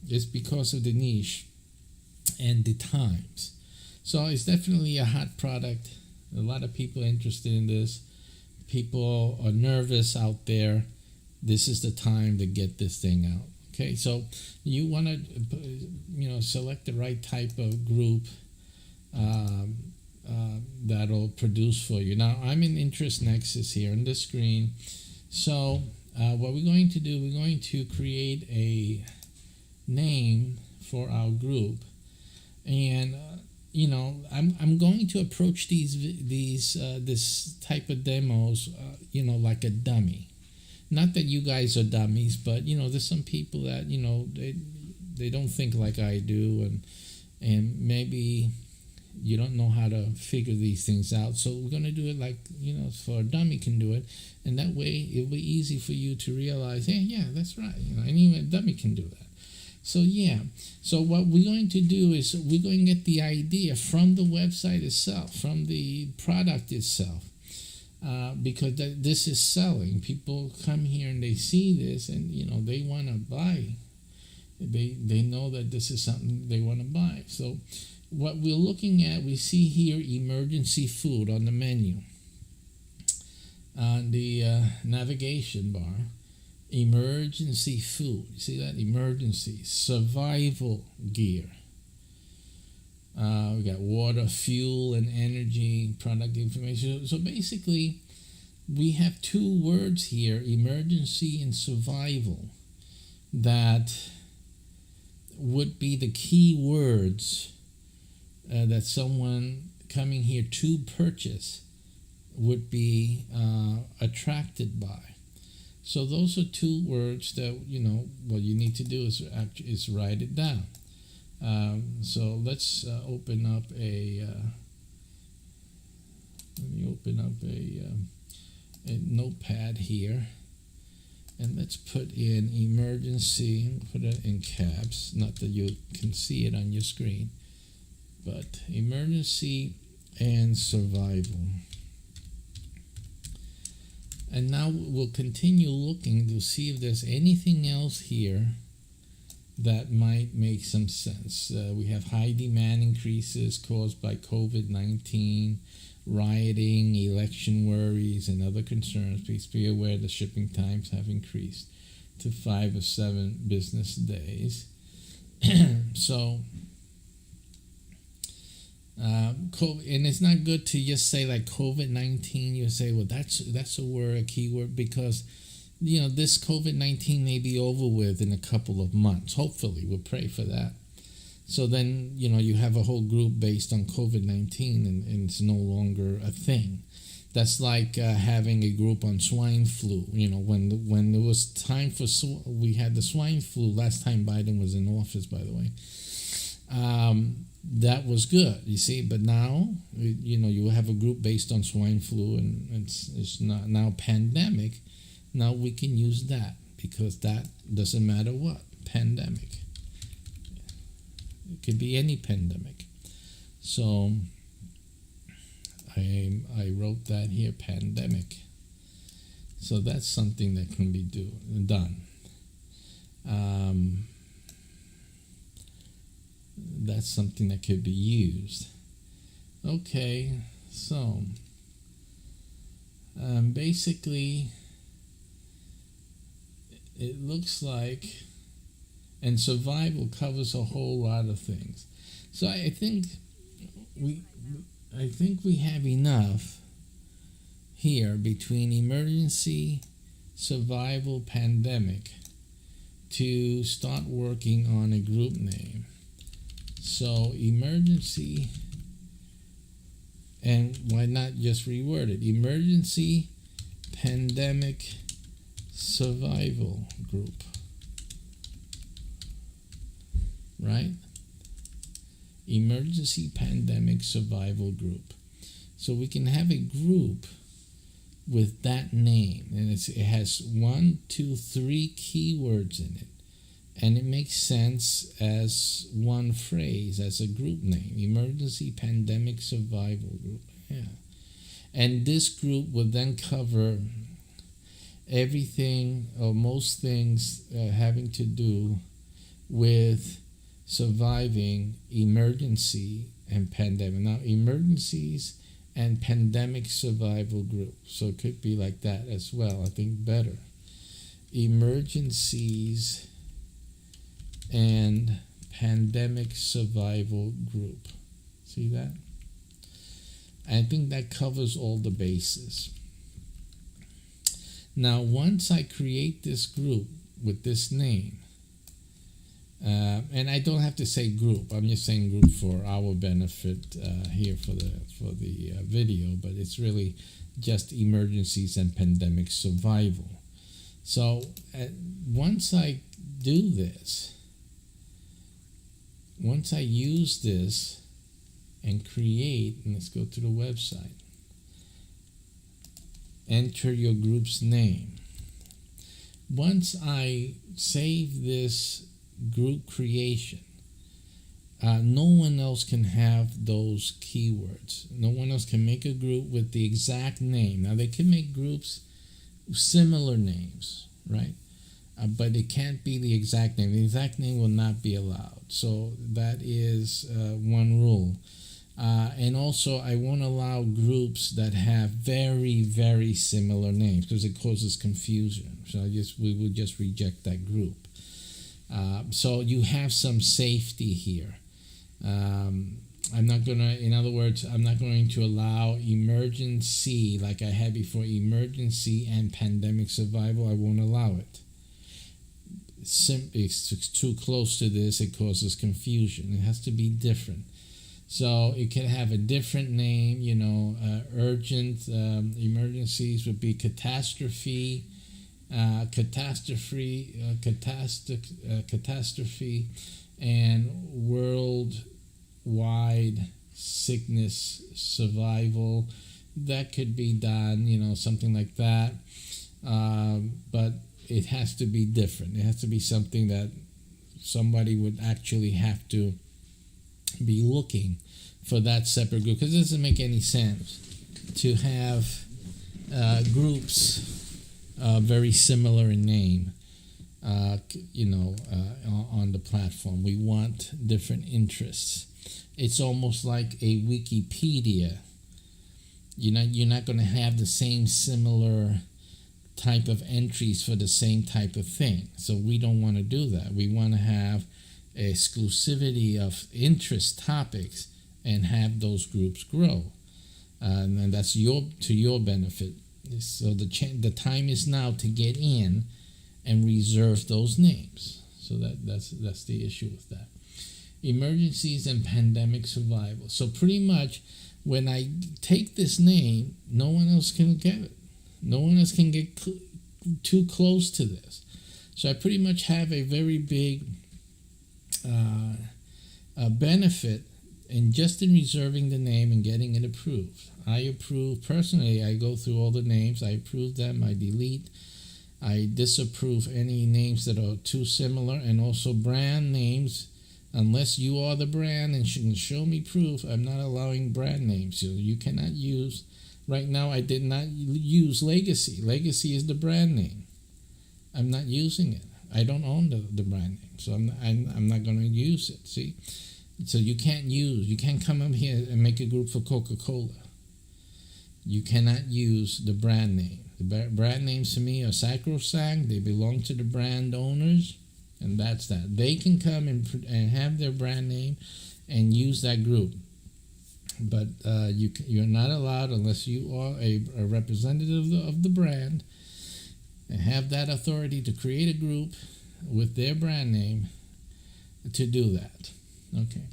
It's because of the niche and the times. So it's definitely a hot product. A lot of people are interested in this. People are nervous out there. This is the time to get this thing out. Okay, so you want to, select the right type of group that'll produce for you. Now, I'm in Interest Nexus here on the screen. So what we're going to do, we're going to create a name for our group, and I'm going to approach this type of demos like a dummy. Not that you guys are dummies, but there's some people that they don't think like I do, and maybe you don't know how to figure these things out. So we're going to do it like, so a dummy can do it. And that way it'll be easy for you to realize, hey, yeah, that's right. And even a dummy can do that. So yeah, so what we're going to do is we're going to get the idea from the website itself, from the product itself, because this is selling. People come here and they see this, and they want to buy. They know that this is something they want to buy. So what we're looking at, we see here emergency food on the menu, on the navigation bar. Emergency food. You see that? Emergency. Survival gear. We got water, fuel, and energy, product information. So basically, we have two words here, emergency and survival, that would be the key words that someone coming here to purchase would be attracted by. So those are two words that, what you need to do is write it down. So let's open up a notepad here, and let's put in emergency, put it in caps, not that you can see it on your screen, but emergency and survival. And now we'll continue looking to see if there's anything else here that might make some sense. We have high demand increases caused by COVID-19, rioting, election worries, and other concerns. Please be aware the shipping times have increased to 5 or 7 business days. So, and it's not good to just say like COVID-19. You say, well, that's a word, a keyword, because this COVID-19 may be over with in a couple of months. Hopefully, we'll pray for that. So then you have a whole group based on COVID-19, and it's no longer a thing. That's like having a group on swine flu. When it was time for we had the swine flu last time Biden was in office, by the way. That was good, you see, but now you have a group based on swine flu, and it's not now pandemic. Now we can use that because that doesn't matter what pandemic. It could be any pandemic. So I wrote that here, pandemic. So that's something that can be done. That's something that could be used. Okay, so basically it looks like, and survival covers a whole lot of things. So I think we have enough here between emergency, survival, pandemic to start working on a group name. So emergency, and why not just reword it? Emergency, pandemic, survival group. Right? Emergency, pandemic, survival group. So we can have a group with that name, and it has 1, 2, 3 keywords in it. And it makes sense as one phrase, as a group name. Emergency, pandemic, survival group. Yeah. And this group would then cover everything or most things having to do with surviving emergency and pandemic. Now, emergencies and pandemic survival group. So it could be like that as well. I think better. Emergencies and pandemic survival group. See that? I think that covers all the bases. Now, once I create this group with this name, and I don't have to say group. I'm just saying group for our benefit here for the video, but it's really just emergencies and pandemic survival. So once I do this, once I use this and create, and let's go to the website, enter your group's name. Once I save this group creation, no one else can have those keywords. No one else can make a group with the exact name. Now, they can make groups with similar names, right? But it can't be the exact name. The exact name will not be allowed. So that is one rule. And also, I won't allow groups that have very, very similar names because it causes confusion. So we will just reject that group. So you have some safety here. I'm not gonna, in other words, I'm not going to allow emergency like I had before, emergency and pandemic survival. I won't allow it. It's too close to this. It causes confusion. It has to be different. So it can have a different name, urgent emergencies would be catastrophe, catastrophe, and worldwide sickness survival. That could be done, something like that. But it has to be different. It has to be something that somebody would actually have to be looking for that separate group, because it doesn't make any sense to have groups very similar in name on the platform. We want different interests. It's almost like a Wikipedia. You're not going to have the same similar type of entries for the same type of thing. So we don't want to do that. We want to have exclusivity of interest topics and have those groups grow, and that's to your benefit. So the time is now to get in and reserve those names. So that's the issue with that. Emergencies and pandemic survival. So pretty much when I take this name, no one else can get it. No one else can get too close to this. So I pretty much have a very big benefit in reserving the name and getting it approved. I approve personally. I go through all the names. I approve them. I delete. I disapprove any names that are too similar, and also brand names. Unless you are the brand and can show me proof, I'm not allowing brand names. So you cannot use. Right now, I did not use Legacy. Legacy is the brand name. I'm not using it. I don't own the brand name, so I'm not going to use it. See, so you can't come up here and make a group for Coca-Cola. You cannot use the brand name. The brand names to me are sacrosanct. They belong to the brand owners, and that's that. They can come and have their brand name and use that group, but you're not allowed unless you are a representative of the brand and have that authority to create a group with their brand name to do that. Okay.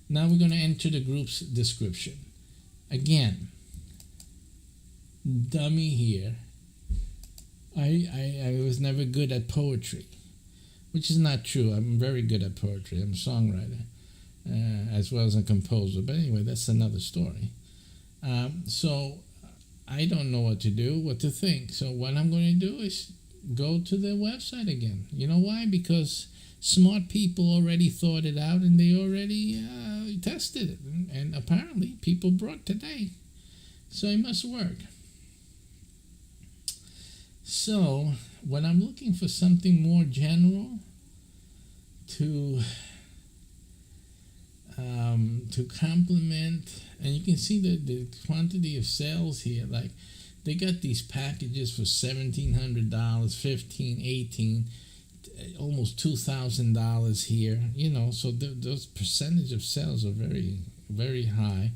Now we're going to enter the group's description. Again, dummy here. I was never good at poetry, which is not true. I'm very good at poetry. I'm a songwriter as well as a composer. But anyway, that's another story. So I don't know what to think. So what I'm going to do is go to their website again. You know why? Because smart people already thought it out and they already tested it. And apparently people brought today. So it must work. So when I'm looking for something more general to complement, and you can see the quantity of sales here, like they got these packages for $1,700, $1,500, $1,800, almost $2,000 here, so those percentage of sales are very, very high.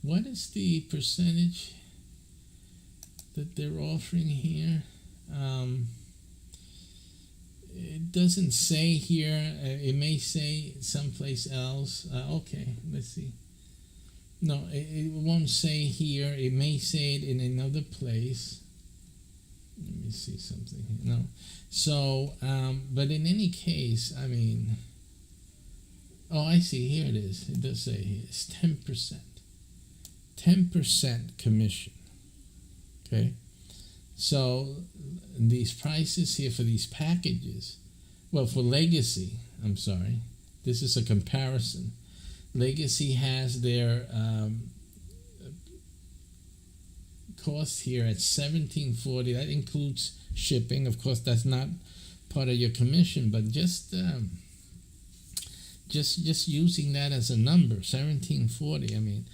What is the percentage that they're offering here? It doesn't say here. It may say someplace else. Okay, let's see. No, it won't say here. It may say it in another place. Let me see something here. No. So, but in any case, I mean, oh, I see. Here it is. It does say here it's 10%. 10% commission. Okay. So these prices here for these packages, well, for Legacy, I'm sorry, this is a comparison. Legacy has their cost here at $17.40. That includes shipping. Of course, that's not part of your commission, but just using that as a number, $17.40. I mean,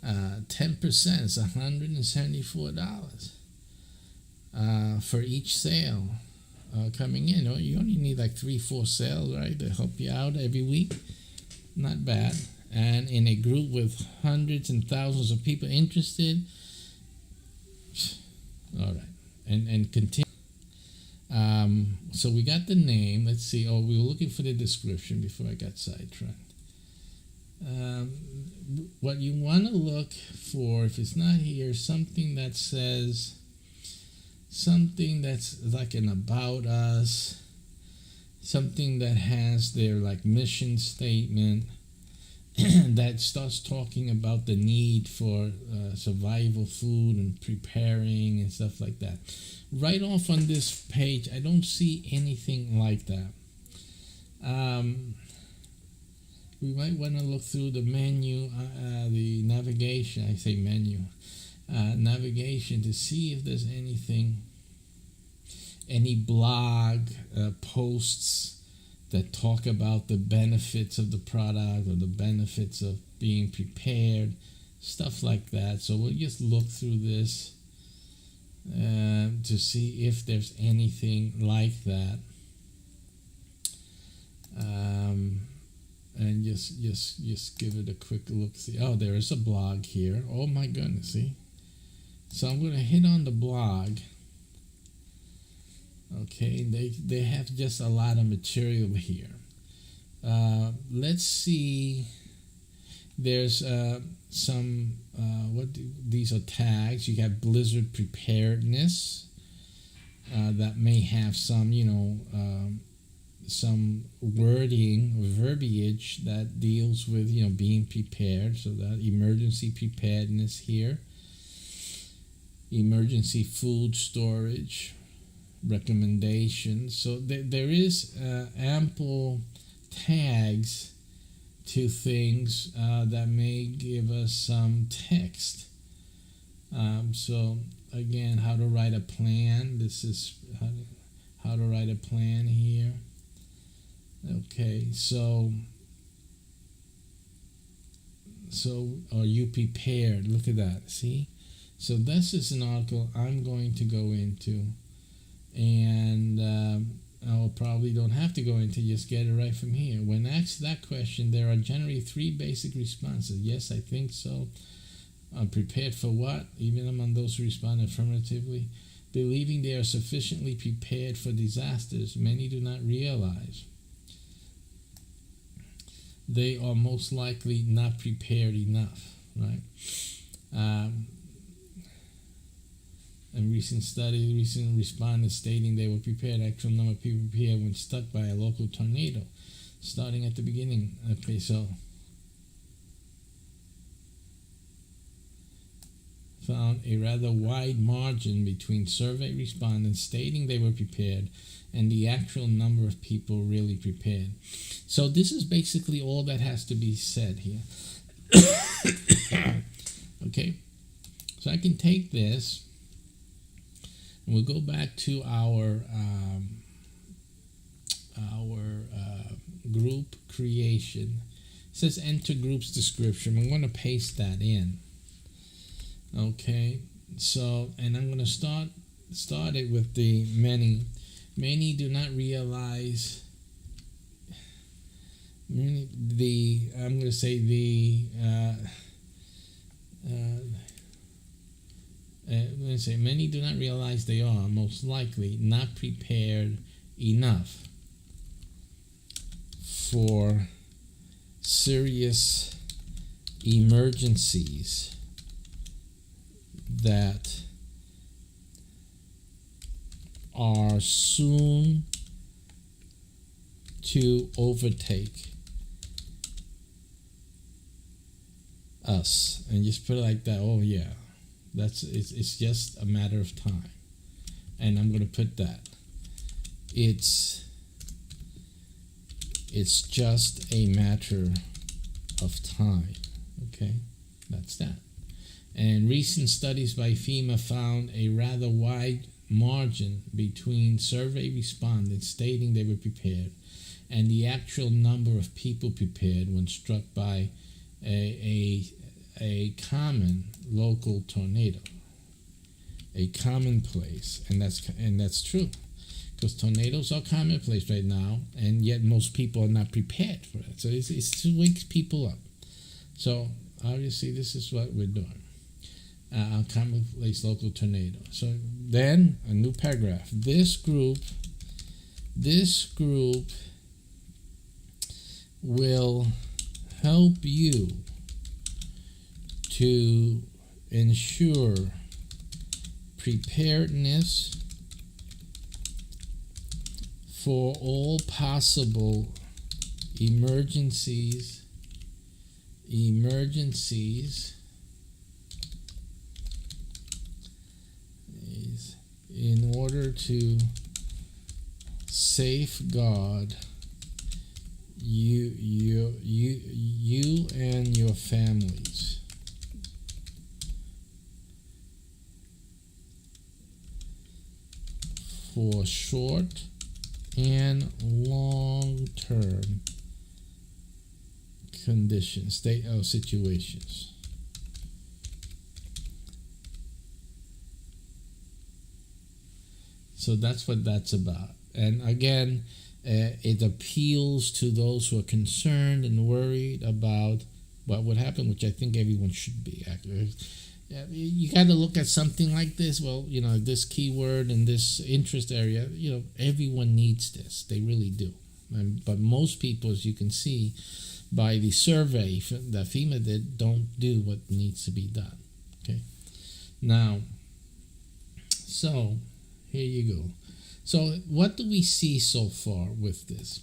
10% is $174 for each sale coming in. You only need like 3-4 sales, right, to help you out every week. Not bad. And in a group with hundreds and thousands of people interested. All right, and continue. So we got the name. Let's see. Oh, we were looking for the description before I got sidetracked. What you want to look for, if it's not here, something that says something that's like an about us, something that has their like mission statement. That starts talking about the need for survival food and preparing and stuff like that. Right off on this page, I don't see anything like that. We might want to look through the menu, the navigation, I say menu, navigation to see if there's anything, any blog posts that talk about the benefits of the product or the benefits of being prepared, stuff like that. So we'll just look through this to see if there's anything like that, and just give it a quick look. See, oh, there is a blog here. Oh my goodness, see. So I'm going to hit on the blog. Okay, they have just a lot of material here. Let's see. There's some these are tags. You have blizzard preparedness. That may have some, some wording or verbiage that deals with, being prepared. So that emergency preparedness here. Emergency food storage. Recommendations. So there is ample tags to things that may give us some text. So again, how to write a plan. This is how to write a plan here. Okay, so are you prepared? Look at that. See? So this is an article I'm going to go into. And I probably don't have to go into, just get it right from here. When asked that question, there are generally 3 basic responses. Yes, I think so. I'm prepared for what? Even among those who respond affirmatively. Believing they are sufficiently prepared for disasters, many do not realize they are most likely not prepared enough, right? A recent respondents stating they were prepared. Actual number of people prepared when struck by a local tornado. Starting at the beginning. Okay, so found a rather wide margin between survey respondents stating they were prepared and the actual number of people really prepared. So this is basically all that has to be said here. Okay, so I can take this. We'll go back to our group creation. It says enter group's description. I'm going to paste that in. Okay, so and I'm going to start it with the many. Many do not realize. Many do not realize they are most likely not prepared enough for serious emergencies that are soon to overtake us. And just put it like that. Oh yeah, it's just a matter of time. And I'm going to put that. It's just a matter of time. Okay, that's that. And recent studies by FEMA found a rather wide margin between survey respondents stating they were prepared and the actual number of people prepared when struck by a common local tornado, a commonplace, and that's true, because tornadoes are commonplace right now, and yet most people are not prepared for it. So it's to wake people up. So obviously this is what we're doing. Commonplace local tornado. So then a new paragraph. This group will help you to ensure preparedness for all possible emergencies in order to safeguard you and your families. For short and long-term conditions, situations. So that's what that's about. And again, it appeals to those who are concerned and worried about what would happen, which I think everyone should be. You got to look at something like this. Well, this keyword in this interest area, everyone needs this. They really do. But most people, as you can see by the survey that FEMA did, don't do what needs to be done. Okay. Now, so here you go. So what do we see so far with this?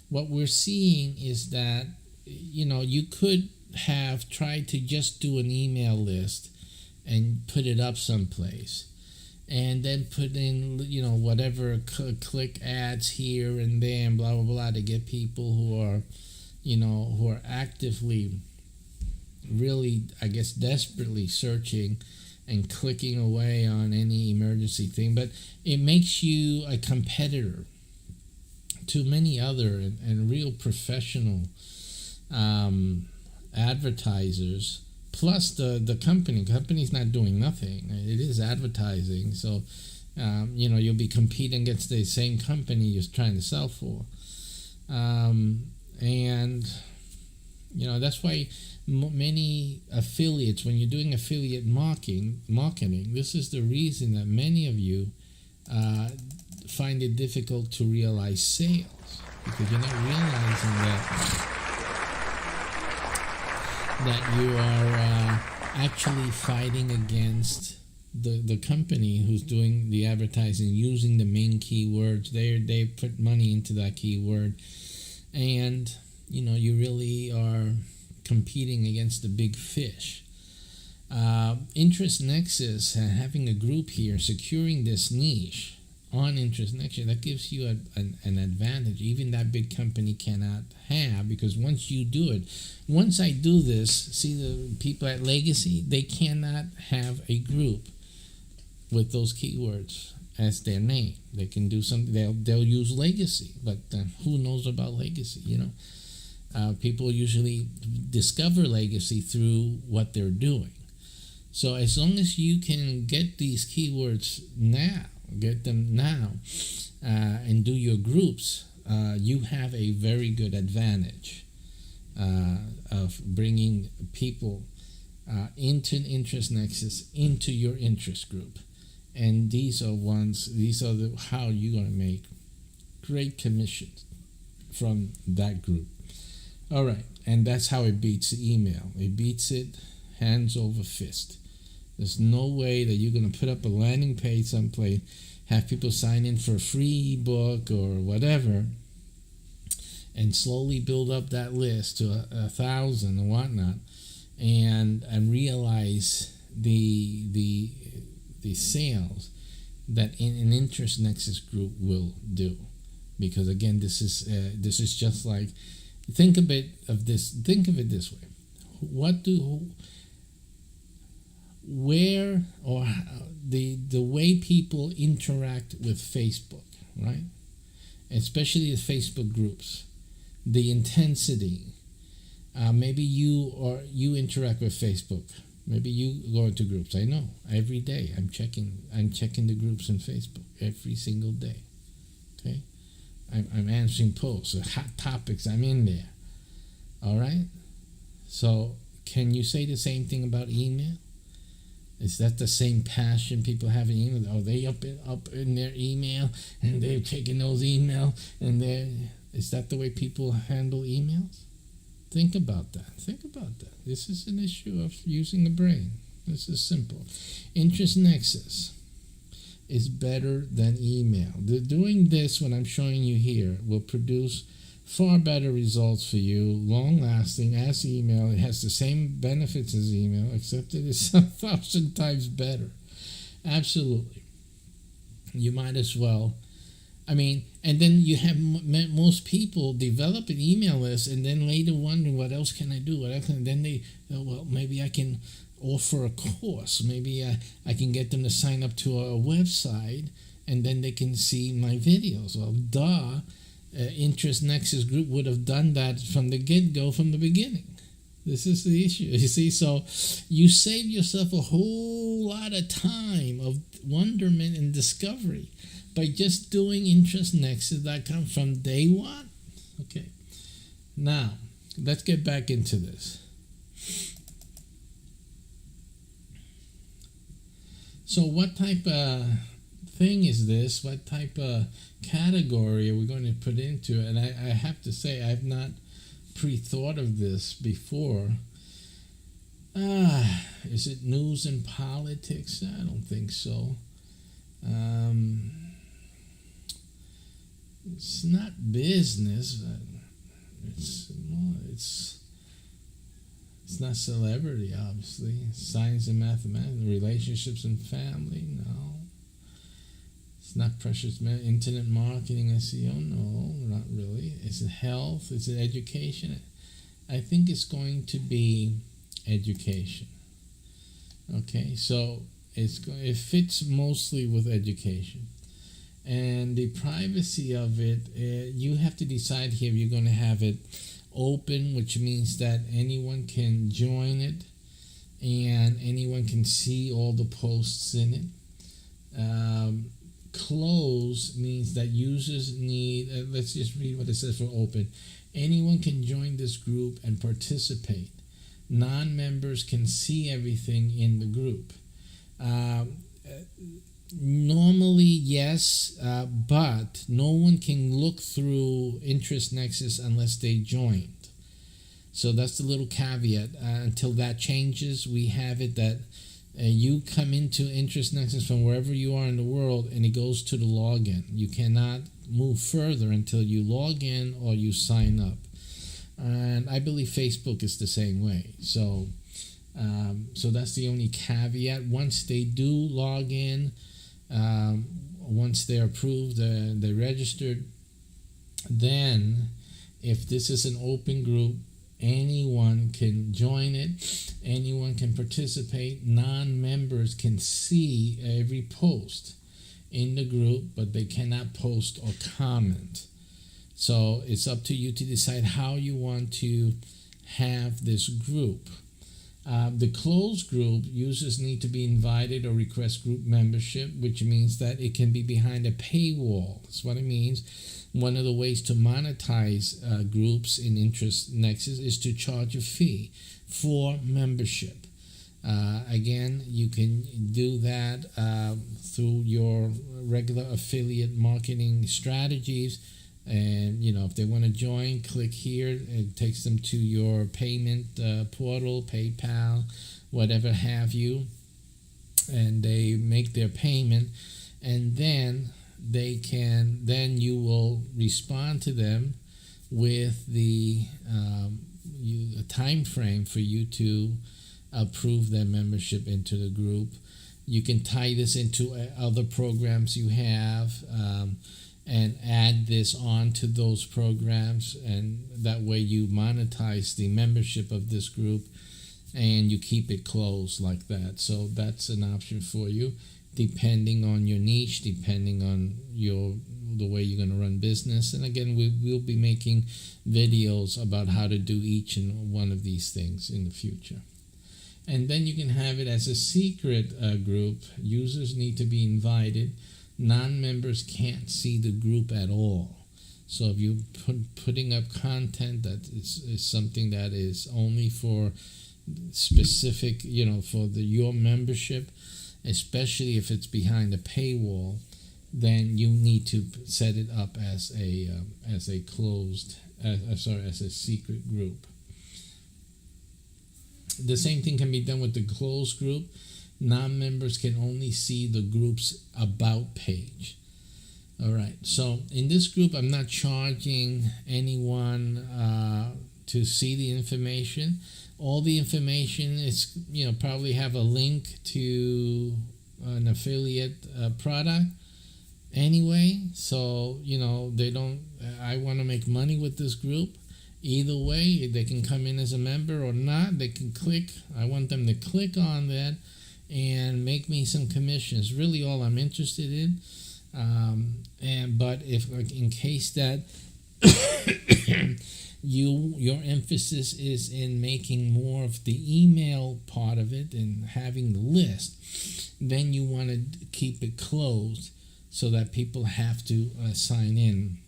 What we're seeing is that, you could have tried to just do an email list and put it up someplace, and then put in, whatever, click ads here and there and blah, blah, blah, to get people who are actively, really, I guess, desperately searching and clicking away on any emergency thing. But it makes you a competitor to many other and real professional advertisers, plus the company's not doing nothing. It is advertising, so you'll be competing against the same company you're trying to sell for, and that's why many affiliates, when you're doing affiliate marketing, this is the reason that many of you find it difficult to realize sales, because you're not realizing that you are actually fighting against the company who's doing the advertising, using the main keywords. They put money into that keyword, and you really are competing against the big fish. Interest Nexus, having a group here, securing this niche on Interest Nexus, that gives you an advantage even that big company cannot have, because once you do it, once I do this, see the people at Legacy, they cannot have a group with those keywords as their name. They can do something, they'll use Legacy, but who knows about Legacy, people usually discover Legacy through what they're doing. So as long as you can get these keywords now, and do your groups, you have a very good advantage of bringing people into an Interest Nexus, into your interest group. And these are how you're going to make great commissions from that group. All right, and that's how it beats the email. It beats it hands over fist. There's no way that you're going to put up a landing page someplace, have people sign in for a free ebook or whatever, and slowly build up that list to 1,000 and whatnot, and realize the sales that an interest nexus group will do. Because again, this is just like, think of it this way: where or how, the way people interact with Facebook, right? Especially the Facebook groups, the intensity. Maybe you interact with Facebook. Maybe you go into groups. I know every day I'm checking the groups in Facebook every single day. Okay, I'm answering posts, hot topics. I'm in there. All right. So can you say the same thing about email? Is that the same passion people have in email? Are they up in their email and they're taking those emails and is that the way people handle emails? Think about that. This is an issue of using the brain. This is simple. Interest nexus is better than email. Doing this, what I'm showing you here, will produce far better results for you, long-lasting as email. It has the same benefits as email, except it is 1,000 times better. Absolutely. You might as well. I mean, and then you have most people develop an email list and then later wondering, what else can I do? And then they, well, maybe I can offer a course. Maybe I can get them to sign up to a website and then they can see my videos. Well, Interest Nexus Group would have done that from the get-go, from the beginning. This is the issue. You see, so you save yourself a whole lot of time of wonderment and discovery by just doing interestnexus.com from day one. Okay. Now, let's get back into this. So what type of thing is this? What type of category are we going to put into it? And I have to say, I've not pre-thought of this before. Is it news and politics? I don't think so. It's not business. It's not celebrity, obviously. Science and mathematics, relationships and family, no. It's not precious internet marketing, SEO, no, not really. Is it health? Is it education? I think it's going to be education. Okay, so it fits mostly with education. And the privacy of it, you have to decide here if you're going to have it open, which means that anyone can join it and anyone can see all the posts in it. Close means that users need, let's just read what it says for open. Anyone can join this group and participate. Non-members can see everything in the group. Normally, yes, but no one can look through Interest Nexus unless they joined. So that's the little caveat. Until that changes, we have it that you come into Interest Nexus from wherever you are in the world and it goes to the login. You cannot move further until you log in or you sign up. And I believe Facebook is the same way. So that's the only caveat. Once they do log in, once they're approved, they're registered, then if this is an open group, anyone can join it, anyone can participate. Non-members can see every post in the group, but they cannot post or comment. So it's up to you to decide how you want to have this group. The closed group, users need to be invited or request group membership, which means that it can be behind a paywall. That's what it means. One of the ways to monetize groups in Interest Nexus is to charge a fee for membership. Again, you can do that through your regular affiliate marketing strategies. And, if they want to join, click here. It takes them to your payment portal, PayPal, whatever have you. and they make their payment, and then you will respond to them with a time frame for you to approve their membership into the group. You can tie this into other programs you have, and add this on to those programs, and that way you monetize the membership of this group and you keep it closed like that. So that's an option for you, depending on your niche, depending on the way you're going to run business. And again, we'll be making videos about how to do each and one of these things in the future. And then you can have it as a secret group. Users need to be invited. Non-members can't see the group at all. So if you're putting up content that is something that is only for specific, for your membership, especially if it's behind a paywall, then you need to set it up as a secret group. The same thing can be done with the closed group. Non-members can only see the group's about page. All right, so in this group, I'm not charging anyone to see the information. All the information is, probably have a link to an affiliate product anyway. So, they don't, I want to make money with this group. Either way, they can come in as a member or not. They can click. I want them to click on that and make me some commissions. Really all I'm interested in. But if, in case that your emphasis is in making more of the email part of it and having the list, then you want to keep it closed so that people have to sign in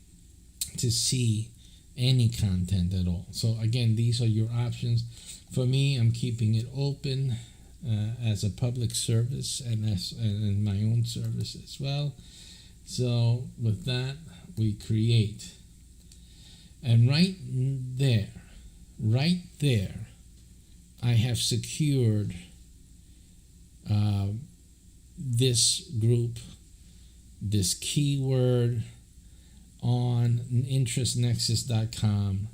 to see any content at all. So again, these are your options. For me, I'm keeping it open as a public service and my own service as well. So with that, we create. And right there, I have secured this group, this keyword on interestnexus.com.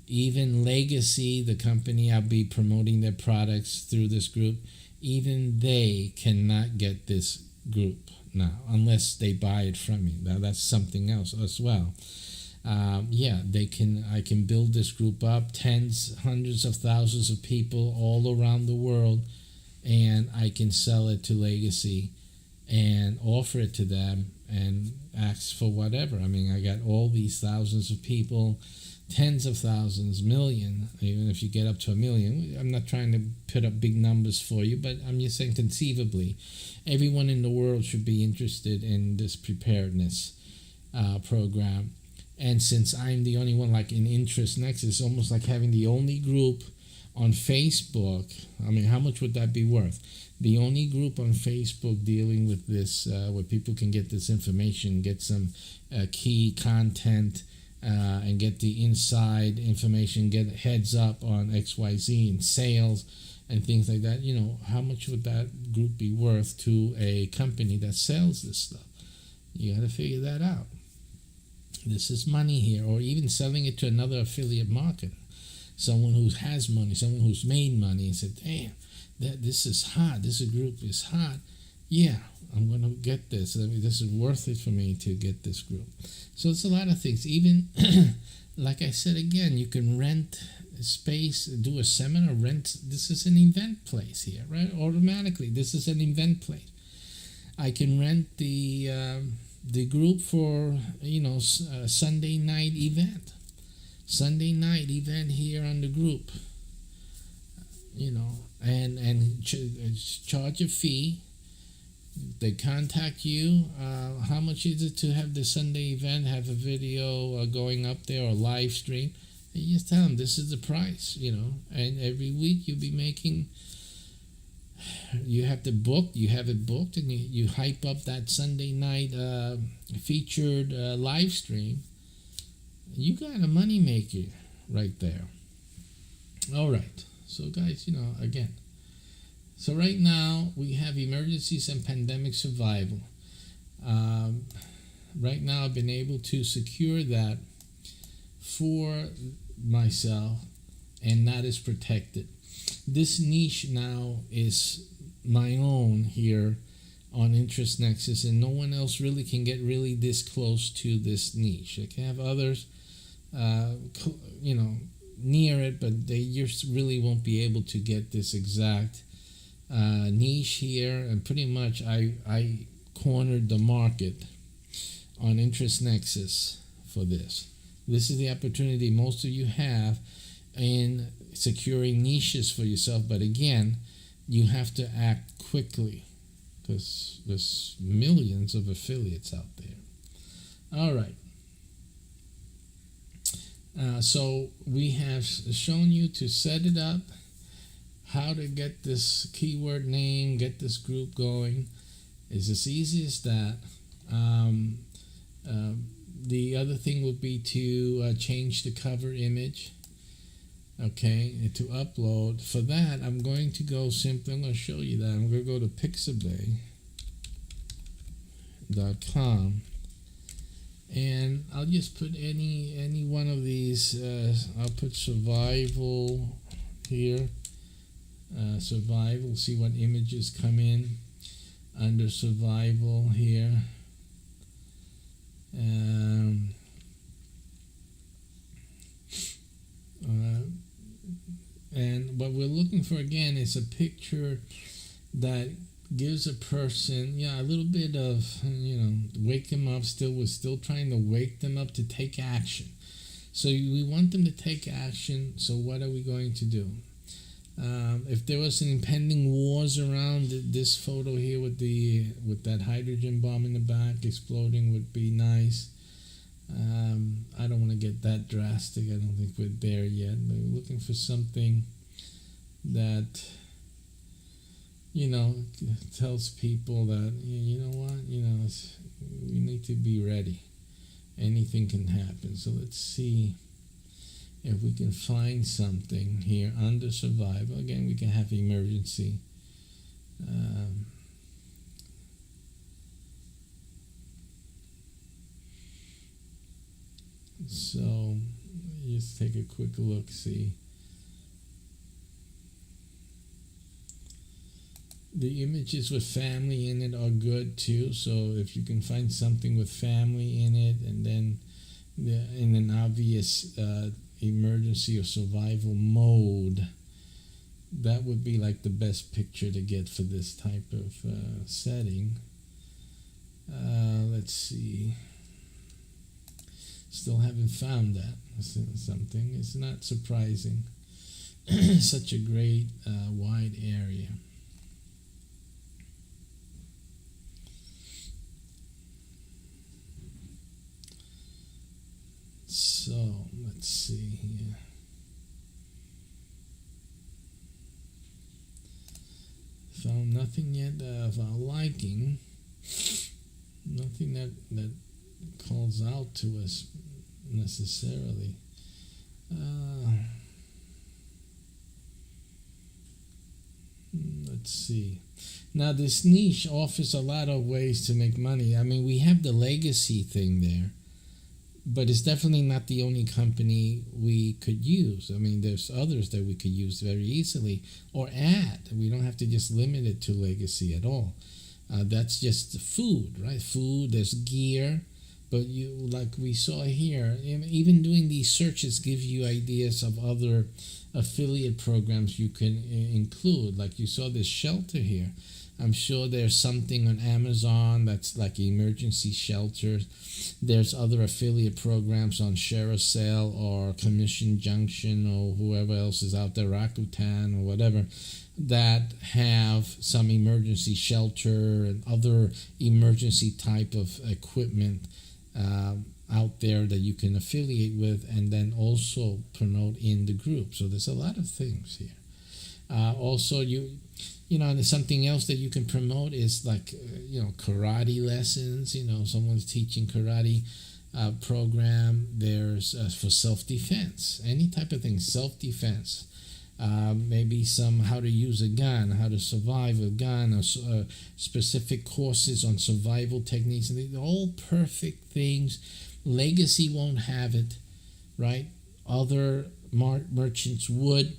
Even Legacy, the company I'll be promoting their products through this group, even they cannot get this group now unless they buy it from me. Now that's something else as well. I can build this group up, tens, hundreds of thousands of people all around the world, and I can sell it to Legacy and offer it to them and ask for whatever. I mean, I got all these thousands of people, tens of thousands, million, even if you get up to 1 million. I'm not trying to put up big numbers for you, but I'm just saying conceivably, everyone in the world should be interested in this preparedness program. And since I'm the only one, like in Interest Nexus, almost like having the only group on Facebook. I mean, how much would that be worth? The only group on Facebook dealing with this, where people can get this information, get some key content, and get the inside information, get heads up on XYZ and sales and things like that. How much would that group be worth to a company that sells this stuff? You got to figure that out. This is money here, or even selling it to another affiliate marketer, someone who has money, someone who's made money, and said, damn, this is hot, this group is hot. Yeah, I'm going to get this. I mean, this is worth it for me to get this group. So it's a lot of things. Even, like I said again, you can rent space, do a seminar, rent. This is an event place here, right? Automatically, this is an event place. I can rent the group for, a Sunday night event. Sunday night event here on the group. And charge a fee. They contact you. How much is it to have the Sunday event, have a video going up there or live stream? And you just tell them this is the price, and every week you'll be making, you have it booked, and you hype up that Sunday night featured live stream. You got a money maker right there. All right. So guys, again, So right now we have emergencies and pandemic survival. Right now I've been able to secure that for myself, and that is protected. This niche now is my own here on Interest Nexus, and no one else really can get really this close to this niche. I can have others, near it, but they just really won't be able to get this exact niche here. And pretty much I cornered the market on Interest Nexus for this. This is the opportunity most of you have in securing niches for yourself, but again, you have to act quickly because there's millions of affiliates out there. All right. So we have shown you to set it up, how to get this keyword name, get this group going. It's as easy as that. The other thing would be to change the cover image. Okay, and to upload. For that, I'm going to go simply, I'm going to show you that. I'm going to go to pixabay.com, and I'll just put any one of these. I'll put survival here. Survival, see what images come in under survival here. And what we're looking for again is a picture that gives a person, a little bit of, wake them up. We're still trying to wake them up to take action. So we want them to take action. So what are we going to do? If there was an impending wars around, this photo here with that hydrogen bomb in the back exploding would be nice. I don't want to get that drastic. I don't think we're there yet, but we're looking for something that tells people that you know what, we need to be ready. Anything can happen. So let's see if we can find something here under survival. Again, we can have emergency. So just take a quick look, see. The images with family in it are good too. So if you can find something with family in it, and then in an obvious emergency or survival mode, that would be like the best picture to get for this type of setting. Let's see. Still haven't found that. Something. It's not surprising. Such a great wide area. So let's see here. Found nothing yet of our liking. Nothing that calls out to us necessarily. Let's see. Now this niche offers a lot of ways to make money. I mean, we have the legacy thing there, but it's definitely not the only company we could use. I mean, there's others that we could use very easily or add. We don't have to just limit it to legacy at all. That's just food, right? Food, there's gear, but like we saw here, even doing these searches gives you ideas of other affiliate programs you can include. Like you saw this shelter here. I'm sure there's something on Amazon that's like emergency shelters. There's other affiliate programs on Shareasale or Commission Junction or whoever else is out there, Rakuten or whatever, that have some emergency shelter and other emergency type of equipment out there that you can affiliate with and then also promote in the group. So there's a lot of things here. Also, and something else that you can promote is like, karate lessons. Someone's teaching karate program. There's for self-defense, any type of thing, self-defense. maybe some how to use a gun, how to survive a gun, or specific courses on survival techniques. And they're all perfect things. Legacy won't have it, right? Other merchants would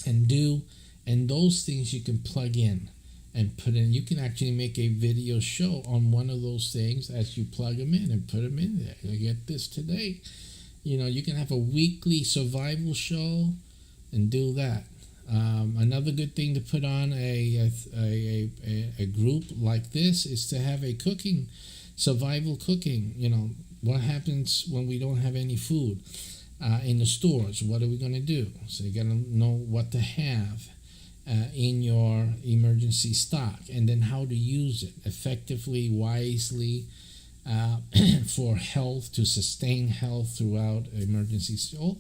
and do, and those things you can plug in and put in. You can actually make a video show on one of those things as you plug them in and put them in there. You get this today. You can have a weekly survival show and do that. Another good thing to put on a group like this is to have a survival cooking. What happens when we don't have any food in the stores? What are we going to do? So you got to know what to have in your emergency stock, and then how to use it effectively, wisely, for health, to sustain health throughout emergencies. A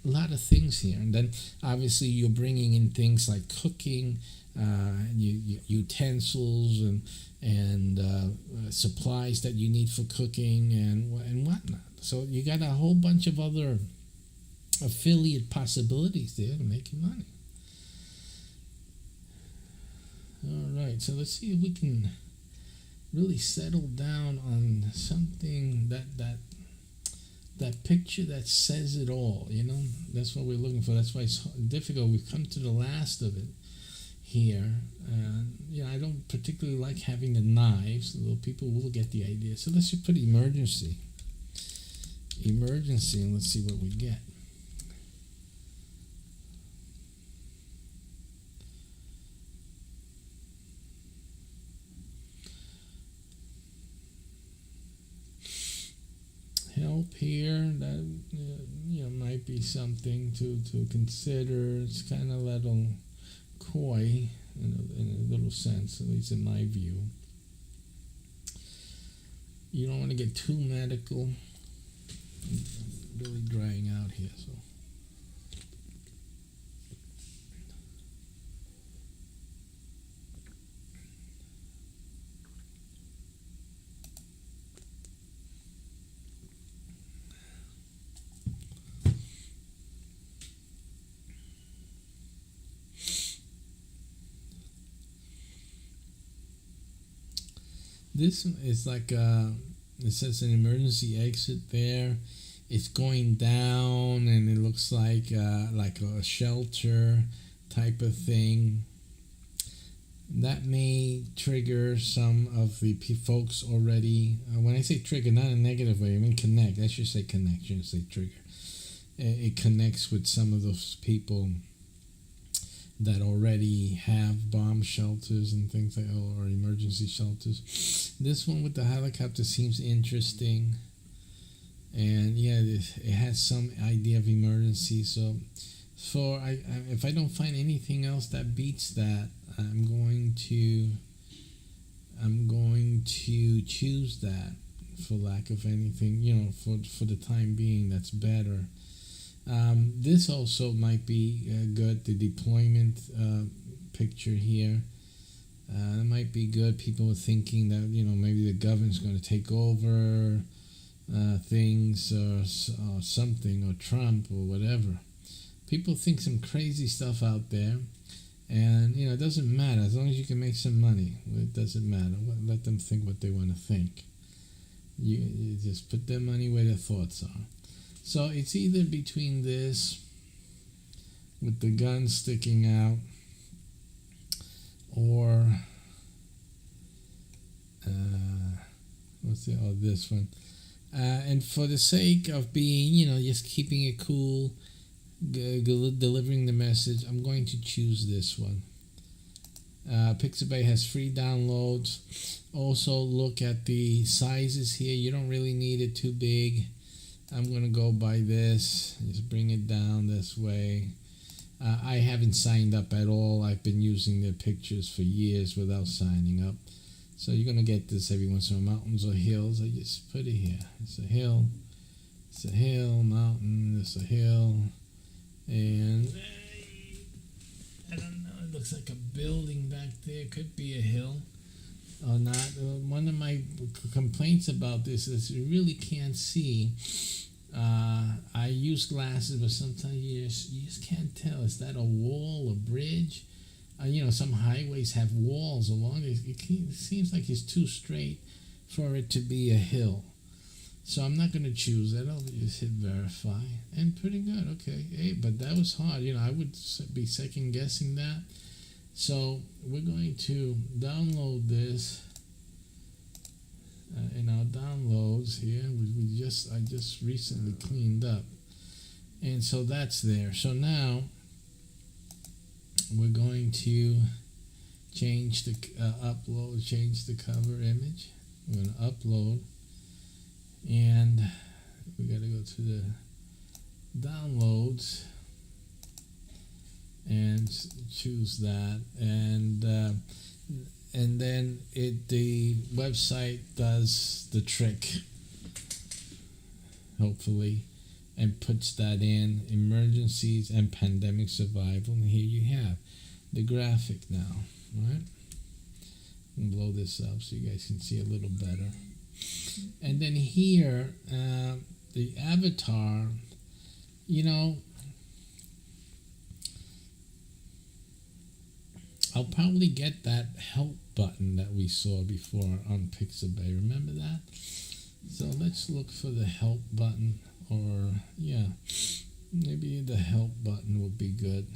lot of things here. And then obviously you're bringing in things like cooking, utensils and supplies that you need for cooking and whatnot. So you got a whole bunch of other affiliate possibilities there to make you money. All right, so let's see if we can really settle down on something that picture that says it all. That's what we're looking for. That's why it's difficult. We've come to the last of it here. I don't particularly like having the knives, although people will get the idea. So let's just put emergency, and let's see what we get. Help here, that might be something to consider. It's kind of a little coy in a little sense, at least in my view. You don't want to get too medical. I'm really drying out here, so. This is like it says an emergency exit there. It's going down, and it looks like a shelter type of thing. That may trigger some of the folks already. When I say trigger, not in a negative way, I mean connect. I should say connect, I shouldn't say trigger. It connects with some of those people that already have bomb shelters and things like or emergency shelters. This one with the helicopter seems interesting, and it has some idea of emergency. So if I don't find anything else that beats that, I'm going to choose that, for lack of anything, for the time being. That's better. This also might be good, the deployment picture here. It might be good. People are thinking that, maybe the government's going to take over things or something, or Trump or whatever. People think some crazy stuff out there, and, it doesn't matter. As long as you can make some money, it doesn't matter. Let them think what they want to think. You just put their money where their thoughts are. So it's either between this with the gun sticking out, or this one. And for the sake of being, just keeping it cool, delivering the message, I'm going to choose this one. Pixabay has free downloads. Also look at the sizes here. You don't really need it too big. I'm going to go by this. Just bring it down this way. I haven't signed up at all. I've been using their pictures for years without signing up. So you're going to get this every once in a while. Mountains or hills. I just put it here. It's a hill. It's a hill, mountain. It's a hill. And I don't know. It looks like a building back there. Could be a hill or not. One of my complaints about this is you really can't see I use glasses, but sometimes you just can't tell. Is that a wall, a bridge? Some highways have walls along it. It seems like it's too straight for it to be a hill. So I'm not going to choose that. I'll just hit verify. And pretty good. Okay. Hey, but that was hard. I would be second guessing that. So we're going to download this in our downloads here. I just recently cleaned up. And so that's there. So now we're going to change the change the cover image. We're going to upload, and we got to go to the downloads and choose that, and then the website does the trick, hopefully, and puts that in emergencies and pandemic survival. And here you have the graphic now, right? I'm blow this up so you guys can see a little better. And then here, the avatar, I'll probably get that help button that we saw before on Pixabay. Remember that? So let's look for the help button, or maybe the help button would be good.